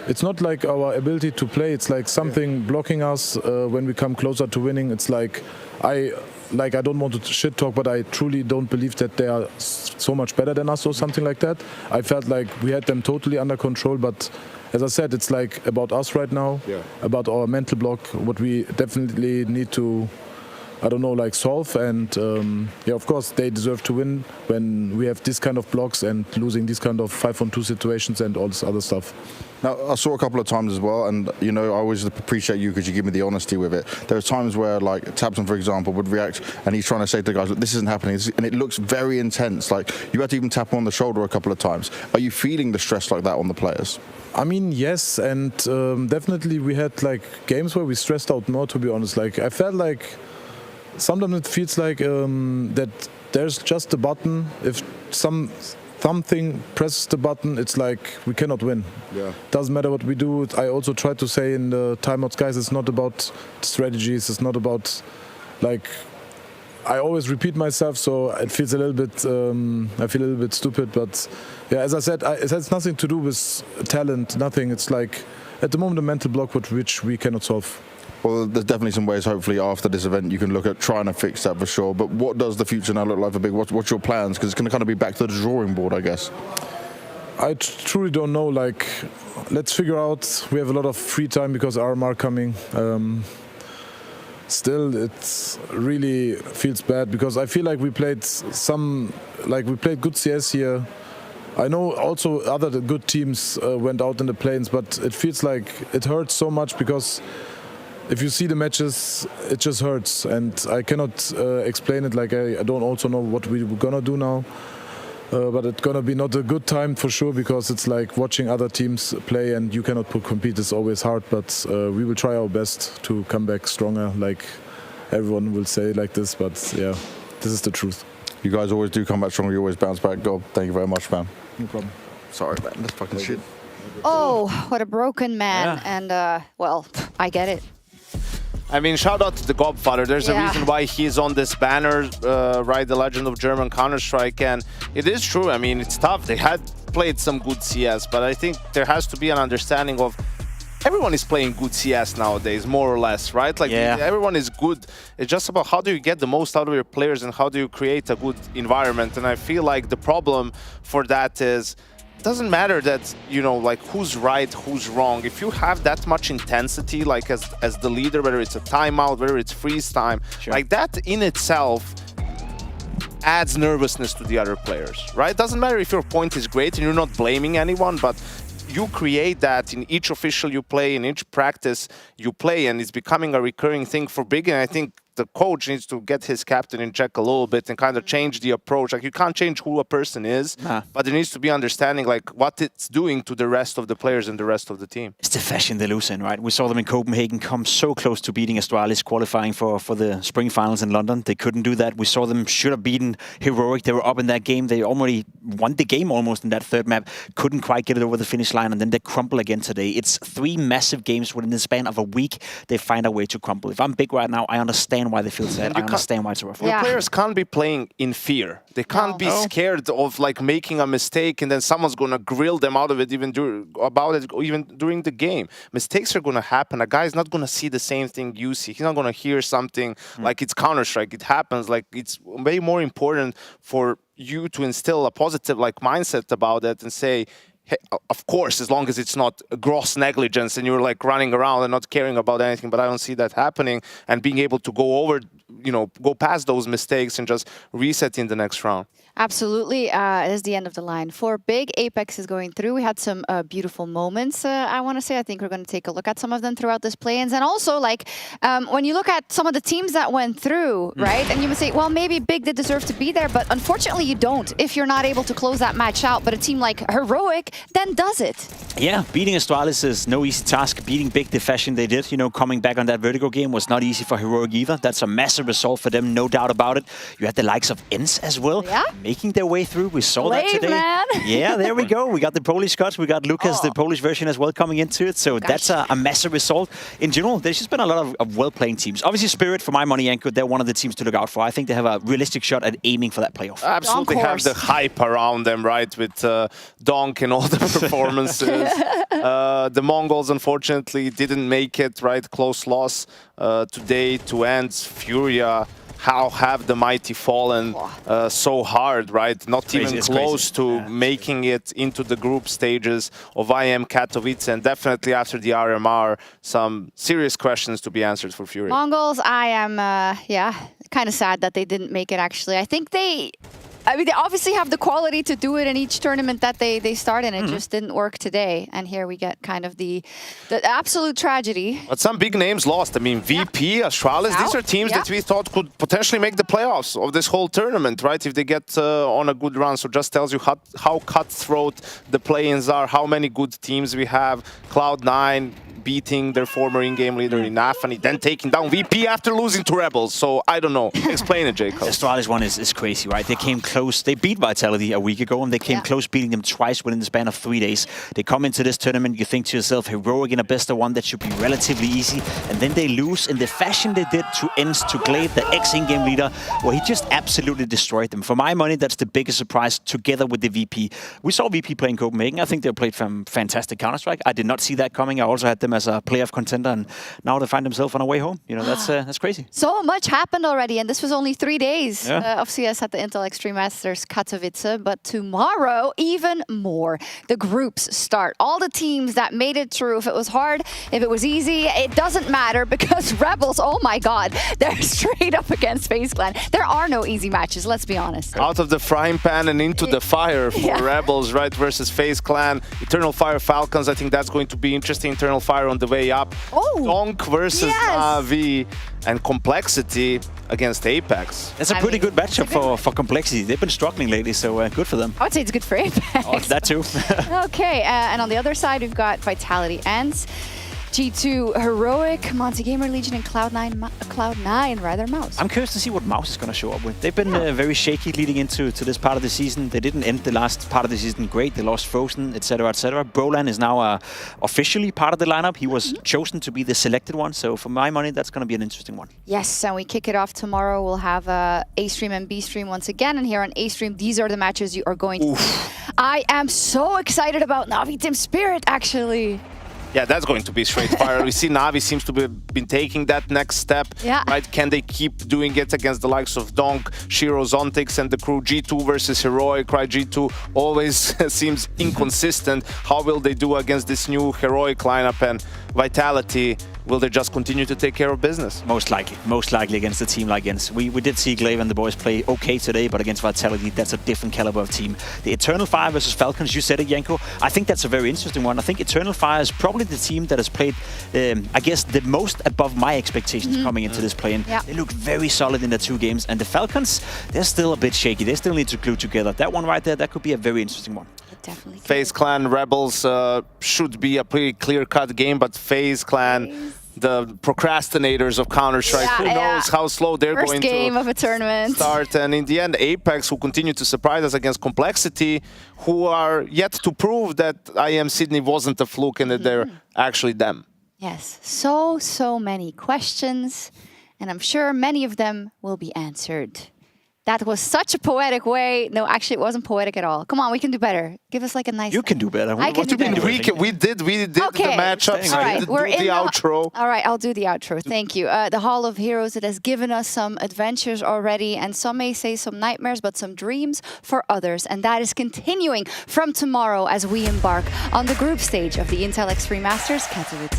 it's not like our ability to play. It's like something blocking us when we come closer to winning. It's like I don't want to shit talk, but I truly don't believe that they are so much better than us or something like that. I felt like we had them totally under control, but as I said, it's like about us right now, about our mental block, what we definitely need to, I don't know, like solve. And yeah, of course, they deserve to win when we have this kind of blocks and losing these kind of 5-on-2 situations and all this other stuff. Now, I saw a couple of times as well, and you know, I always appreciate you because you give me the honesty with it. There are times where, like, Tabson, for example, would react, and he's trying to say to the guys, look, this isn't happening, and it looks very intense. Like, you had to even tap him on the shoulder a couple of times. Are you feeling the stress like that on the players? I mean, yes, and definitely we had like games where we stressed out more, to be honest. Like, I felt like sometimes it feels like that there's just a button. If something presses the button, it's like we cannot win. Yeah. Doesn't matter what we do. I also try to say in the timeouts, guys, it's not about strategies. It's not about, like, I always repeat myself, so it feels a little bit, I feel a little bit stupid. But yeah, as I said, it has nothing to do with talent, nothing. It's like, at the moment, a mental block which we cannot solve. Well, there's definitely some ways, hopefully, after this event, you can look at trying to fix that for sure. But what does the future now look like for Big? What's your plans? Because it's going to kind of be back to the drawing board, I guess. I truly don't know. Like, let's figure out. We have a lot of free time because RMR coming. Still, it really feels bad because I feel like we played good CS here. I know also other good teams went out in the plains, but it feels like it hurts so much because if you see the matches, it just hurts, and I cannot explain it. Like, I don't also know what we're gonna do now, but it's gonna be not a good time for sure because it's like watching other teams play, and you cannot compete is always hard. But we will try our best to come back stronger. Like everyone will say like this, but yeah, this is the truth. You guys always do come back stronger. You always bounce back. God, thank you very much, man. No problem. Sorry, man. That's fucking shit. Oh, what a broken man. And, well, I get it. I mean, shout out to the Godfather. There's a reason why he's on this banner, right? The Legend of German Counter-Strike. And it is true. I mean, it's tough. They had played some good CS, but I think there has to be an understanding of everyone is playing good CS nowadays, more or less, right? Like, everyone is good. It's just about how do you get the most out of your players and how do you create a good environment. And I feel like the problem for that is, it doesn't matter that, you know, like who's right, who's wrong. If you have that much intensity, like as the leader, whether it's a timeout, whether it's freeze time, like that in itself adds nervousness to the other players, right? It doesn't matter if your point is great and you're not blaming anyone, but you create that in each official you play, in each practice you play, and it's becoming a recurring thing for Big. And I think the coach needs to get his captain in check a little bit and kind of change the approach. Like, you can't change who a person is, but there needs to be understanding like what it's doing to the rest of the players and the rest of the team. It's the fashion they lose in, right? We saw them in Copenhagen come so close to beating Astralis, qualifying for the spring finals in London. They couldn't do that. We saw them should have beaten Heroic. They were up in that game. They already won the game almost in that third map. Couldn't quite get it over the finish line, and then they crumble again today. It's 3 massive games within the span of a week. They find a way to crumble. If I'm Big right now, I understand why they feel sad. I understand why it's rough. Your players can't be playing in fear. They can't be scared of like making a mistake and then someone's gonna grill them out of it even during the game. Mistakes are gonna happen. A guy's not gonna see the same thing you see. He's not gonna hear something like it's Counter-Strike. It happens. Like, it's way more important for you to instill a positive like mindset about it and say, hey, of course, as long as it's not gross negligence and you're like running around and not caring about anything, but I don't see that happening, and being able to go over, you know, go past those mistakes and just reset in the next round. Absolutely. It is the end of the line. For Big, Apex is going through. We had some beautiful moments, I want to say. I think we're going to take a look at some of them throughout this play-ins. And also, like, when you look at some of the teams that went through, right, and you would say, well, maybe Big did deserve to be there, but unfortunately you don't if you're not able to close that match out. But a team like Heroic then does it. Yeah, beating Astralis is no easy task. Beating Big the fashion they did, you know, coming back on that Vertigo game was not easy for Heroic either. That's a massive massive result for them, no doubt about it. You had the likes of ENCE as well, making their way through. We saw that today. Man. Yeah, there we go. We got the Polish Scots. We got Lucas, the Polish version as well, coming into it. So that's a massive result. In general, there's just been a lot of well-playing teams. Obviously, Spirit, for my money, Yanko, they're one of the teams to look out for. I think they have a realistic shot at aiming for that playoff. Absolutely have the hype around them, right, with Donk and all the performances. The Mongols, unfortunately, didn't make it, right? Close loss today to ENCE. Furia, how have the mighty fallen so hard, right? Not even close to making it into the group stages of IEM Katowice, and definitely after the RMR, some serious questions to be answered for Furia. Mongols, I am, kind of sad that they didn't make it, actually. I think they obviously have the quality to do it in each tournament that they start in. It just didn't work today. And here we get kind of the absolute tragedy. But some big names lost. I mean, VP, Astralis, these are teams that we thought could potentially make the playoffs of this whole tournament, right? If they get on a good run. So just tells you how cutthroat the play-ins are, how many good teams we have. Cloud9 beating their former in-game leader in Nafani, then taking down VP after losing to Rebels. So I don't know. Explain it, Jacob. The Astralis one is crazy, right? They came close. They beat Vitality a week ago, and they came close beating them twice within the span of 3 days. They come into this tournament, you think to yourself, heroic in a best of one, that should be relatively easy. And then they lose in the fashion they did to ENCE, to Glaive, the ex-in-game leader, where he just absolutely destroyed them. For my money, that's the biggest surprise, together with the VP. We saw VP play in Copenhagen. I think they played fantastic Counter-Strike. I did not see that coming. I also had them as a playoff contender, and now they find themselves on a way home. You know, that's crazy. So much happened already, and this was only 3 days of CS at the Intel Extreme Masters Katowice. But tomorrow, even more. The groups start. All the teams that made it through. If it was hard, if it was easy, it doesn't matter, because Rebels, oh my God, they're straight up against FaZe Clan. There are no easy matches, let's be honest. Out of the frying pan and into the fire for Rebels, right, versus FaZe Clan. Eternal Fire Falcons, I think that's going to be interesting. Eternal Fire on the way up. Donk versus Navi, and Complexity against Apex. That's a pretty good matchup for Complexity. They've been struggling lately, so good for them. I would say it's good for Apex. Oh, that too. Okay, and on the other side, we've got Vitality ENCE, G2 Heroic, Monty Gamer Legion, and Cloud9 rather, Mouse. I'm curious to see what Mouse is going to show up with. They've been very shaky leading into this part of the season. They didn't end the last part of the season great. They lost Frozen, etc., etc. Brolan is now officially part of the lineup. He was chosen to be the selected one. So for my money, that's going to be an interesting one. Yes, and we kick it off tomorrow. We'll have A stream and B stream once again. And here on A stream, these are the matches you are going to see. I am so excited about Navi Team Spirit, actually. Yeah, that's going to be straight fire. We see Navi seems to be been taking that next step. Right? Can they keep doing it against the likes of Donk, Shiro, Zontix, and the crew? G2 versus Heroic, right? G2 always seems inconsistent. How will they do against this new Heroic lineup? And Vitality, will they just continue to take care of business? Most likely against a team like ENCE. We did see Glaive and the boys play okay today, but against Vitality, that's a different caliber of team. The Eternal Fire versus Falcons, you said it, Yanko. I think that's a very interesting one. I think Eternal Fire is probably the team that has played, I guess, the most above my expectations coming into this play-in. They look very solid in the 2 games, and the Falcons, they're still a bit shaky. They still need to glue together. That one right there, that could be a very interesting one. Definitely. FaZe Clan Rebels should be a pretty clear-cut game, but FaZe Clan, the procrastinators of Counter-Strike, who knows how slow they're going to First game of a tournament. start. And in the end, Apex, who continue to surprise us against Complexity, who are yet to prove that IEM Sydney wasn't a fluke and that they're actually them. Yes, so many questions, and I'm sure many of them will be answered. That was such a poetic way. No, actually, it wasn't poetic at all. Come on, we can do better. Give us like a nice. You can do better. I can do better. We did the matchups. All right, we're in the outro. All right, I'll do the outro. Thank you. The Hall of Heroes, it has given us some adventures already, and some may say some nightmares, but some dreams for others. And that is continuing from tomorrow as we embark on the group stage of the Intel Extreme Masters Katowice.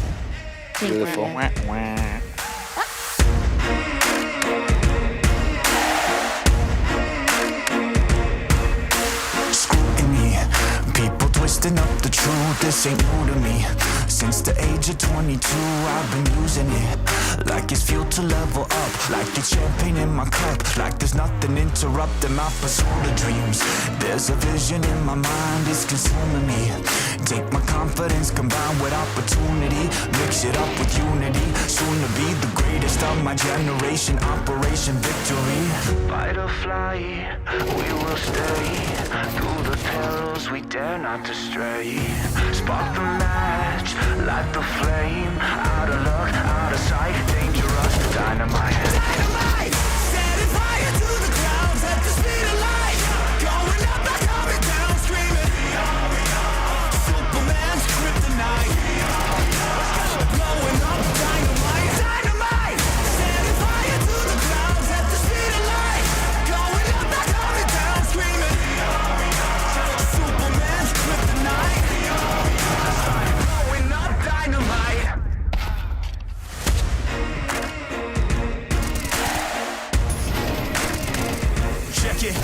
Beautiful. Twisting up the truth, this ain't new to me. Since the age of 22, I've been using it like it's fuel to level up, like it's champagne in my cup, like there's nothing interrupting my pursuit of dreams. There's a vision in my mind, it's consuming me. Take my confidence combined with opportunity, mix it up with unity, soon to be the greatest of my generation, Operation Victory. Fight or fly, we will stay, through the perils we dare not to stray. Spark the match, light the flame, out of luck, out of sight, dangerous, dynamite. Dynamite, setting fire to the clouds at the speed of light, going up, not coming down, screaming. Superman's kryptonite, blowing up dynamite. Dynamite, setting fire to the clouds at the speed of light, going up, not coming down, screaming. Superman's kryptonite, blowing up dynamite. Check it.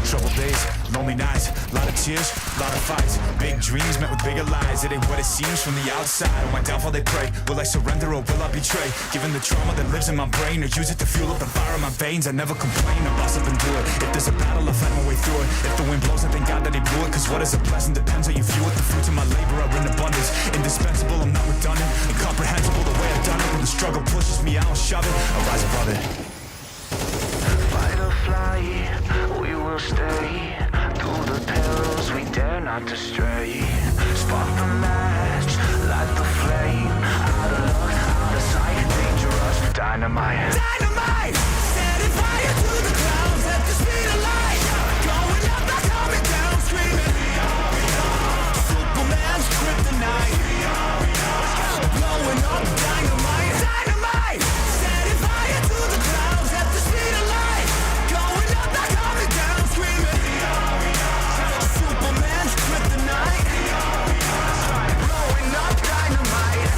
Troubled days, lonely nights, lot of tears, lot of fights. Big dreams met with bigger lies. It ain't what it seems from the outside. On my downfall they pray. Will I surrender or will I betray? Given the trauma that lives in my brain, or use it to fuel up the fire in my veins. I never complain, I boss up and do it. If there's a battle, I fight my way through it. If the wind blows, I thank God that he blew it. Cause what is a blessing depends how you view it. The fruits of my labor are in abundance. Indispensable, I'm not redundant. Incomprehensible the way I've done it. When the struggle pushes me, I don't shove it. I rise above it. Fight or fly, we will stay, through the perils we dare not to stray. Spark the match, light the flame, out of luck, out of sight, dangerous, dynamite. Dynamite, setting fire to the clouds at the speed of light, going up, not coming down, screaming. Superman's kryptonite, blowing up dynamite. Dynamite, setting fire to the clouds at the speed of light, going up, not coming down, screaming. Superman's kryptonite, blowing up dynamite.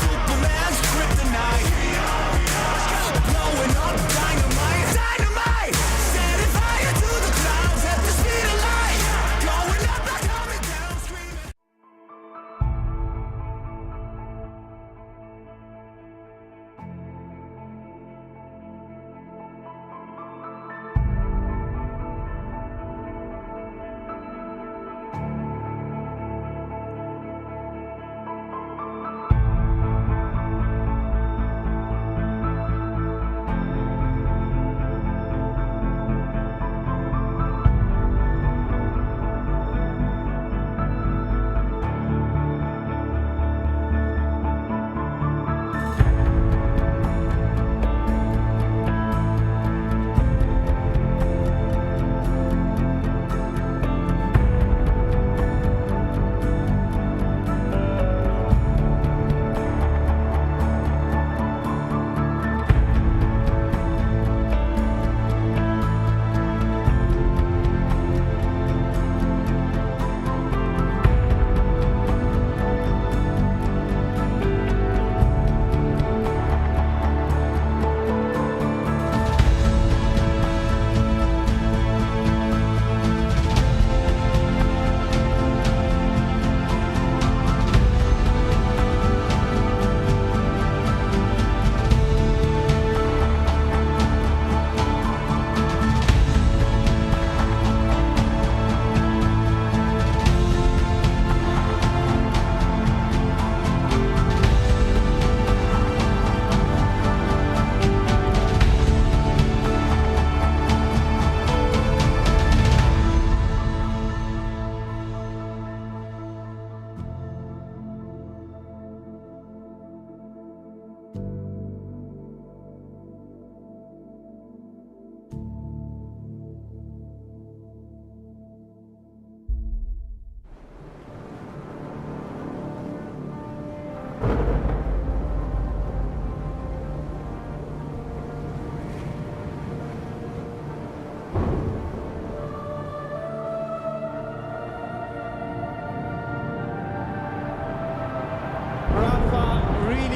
Superman's kryptonite, blowing up dynamite. Dynamite, setting fire to the clouds at the speed of light, going up, not coming down, screaming.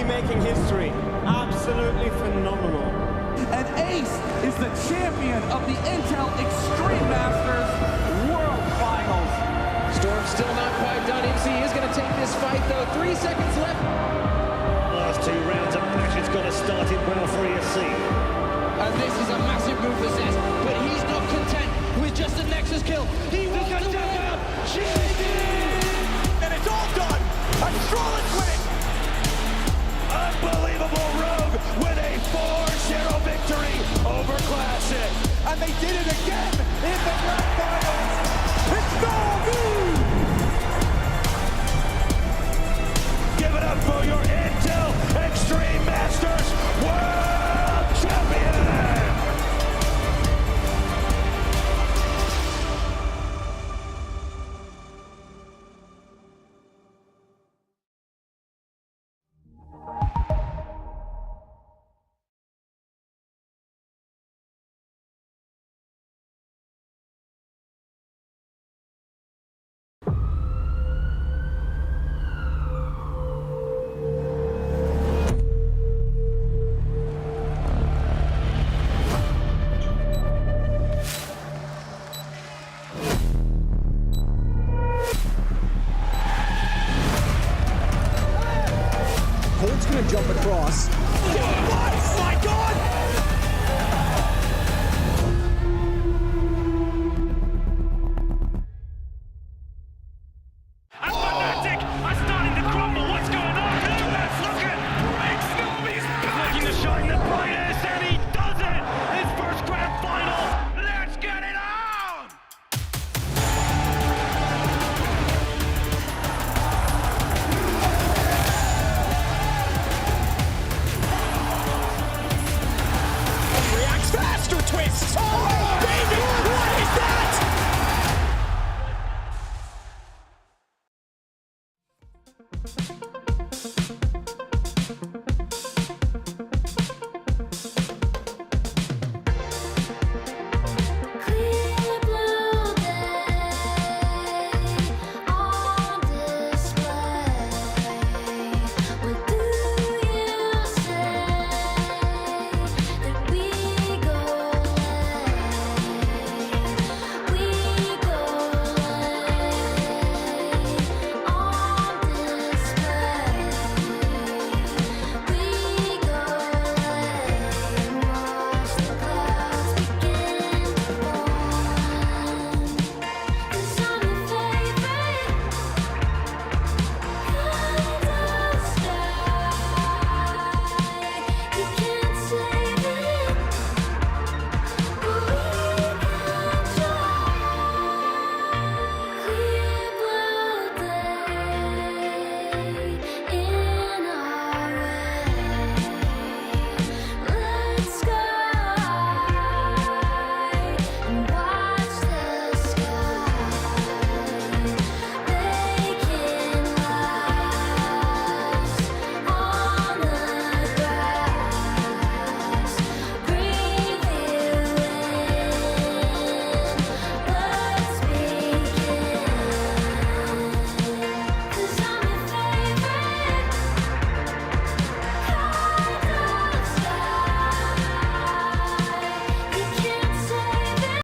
making history. Absolutely phenomenal. And Ace is the champion of the Intel Extreme Masters World Finals. Storm's still not quite done. MC is going to take this fight, though. 3 seconds left. Last 2 rounds of match. It's got to start it well for ESC. Rufus is, but he's not content with just a Nexus kill. He wants to win. GG! And it's all done. And Stroll's winning. Unbelievable Rogue with a 4-0 victory over Classic. And they did it again in the grand finals. It's Bellevue! Give it up for your Intel Extreme Masters World Champion! Colt's gonna jump across. Oh my God!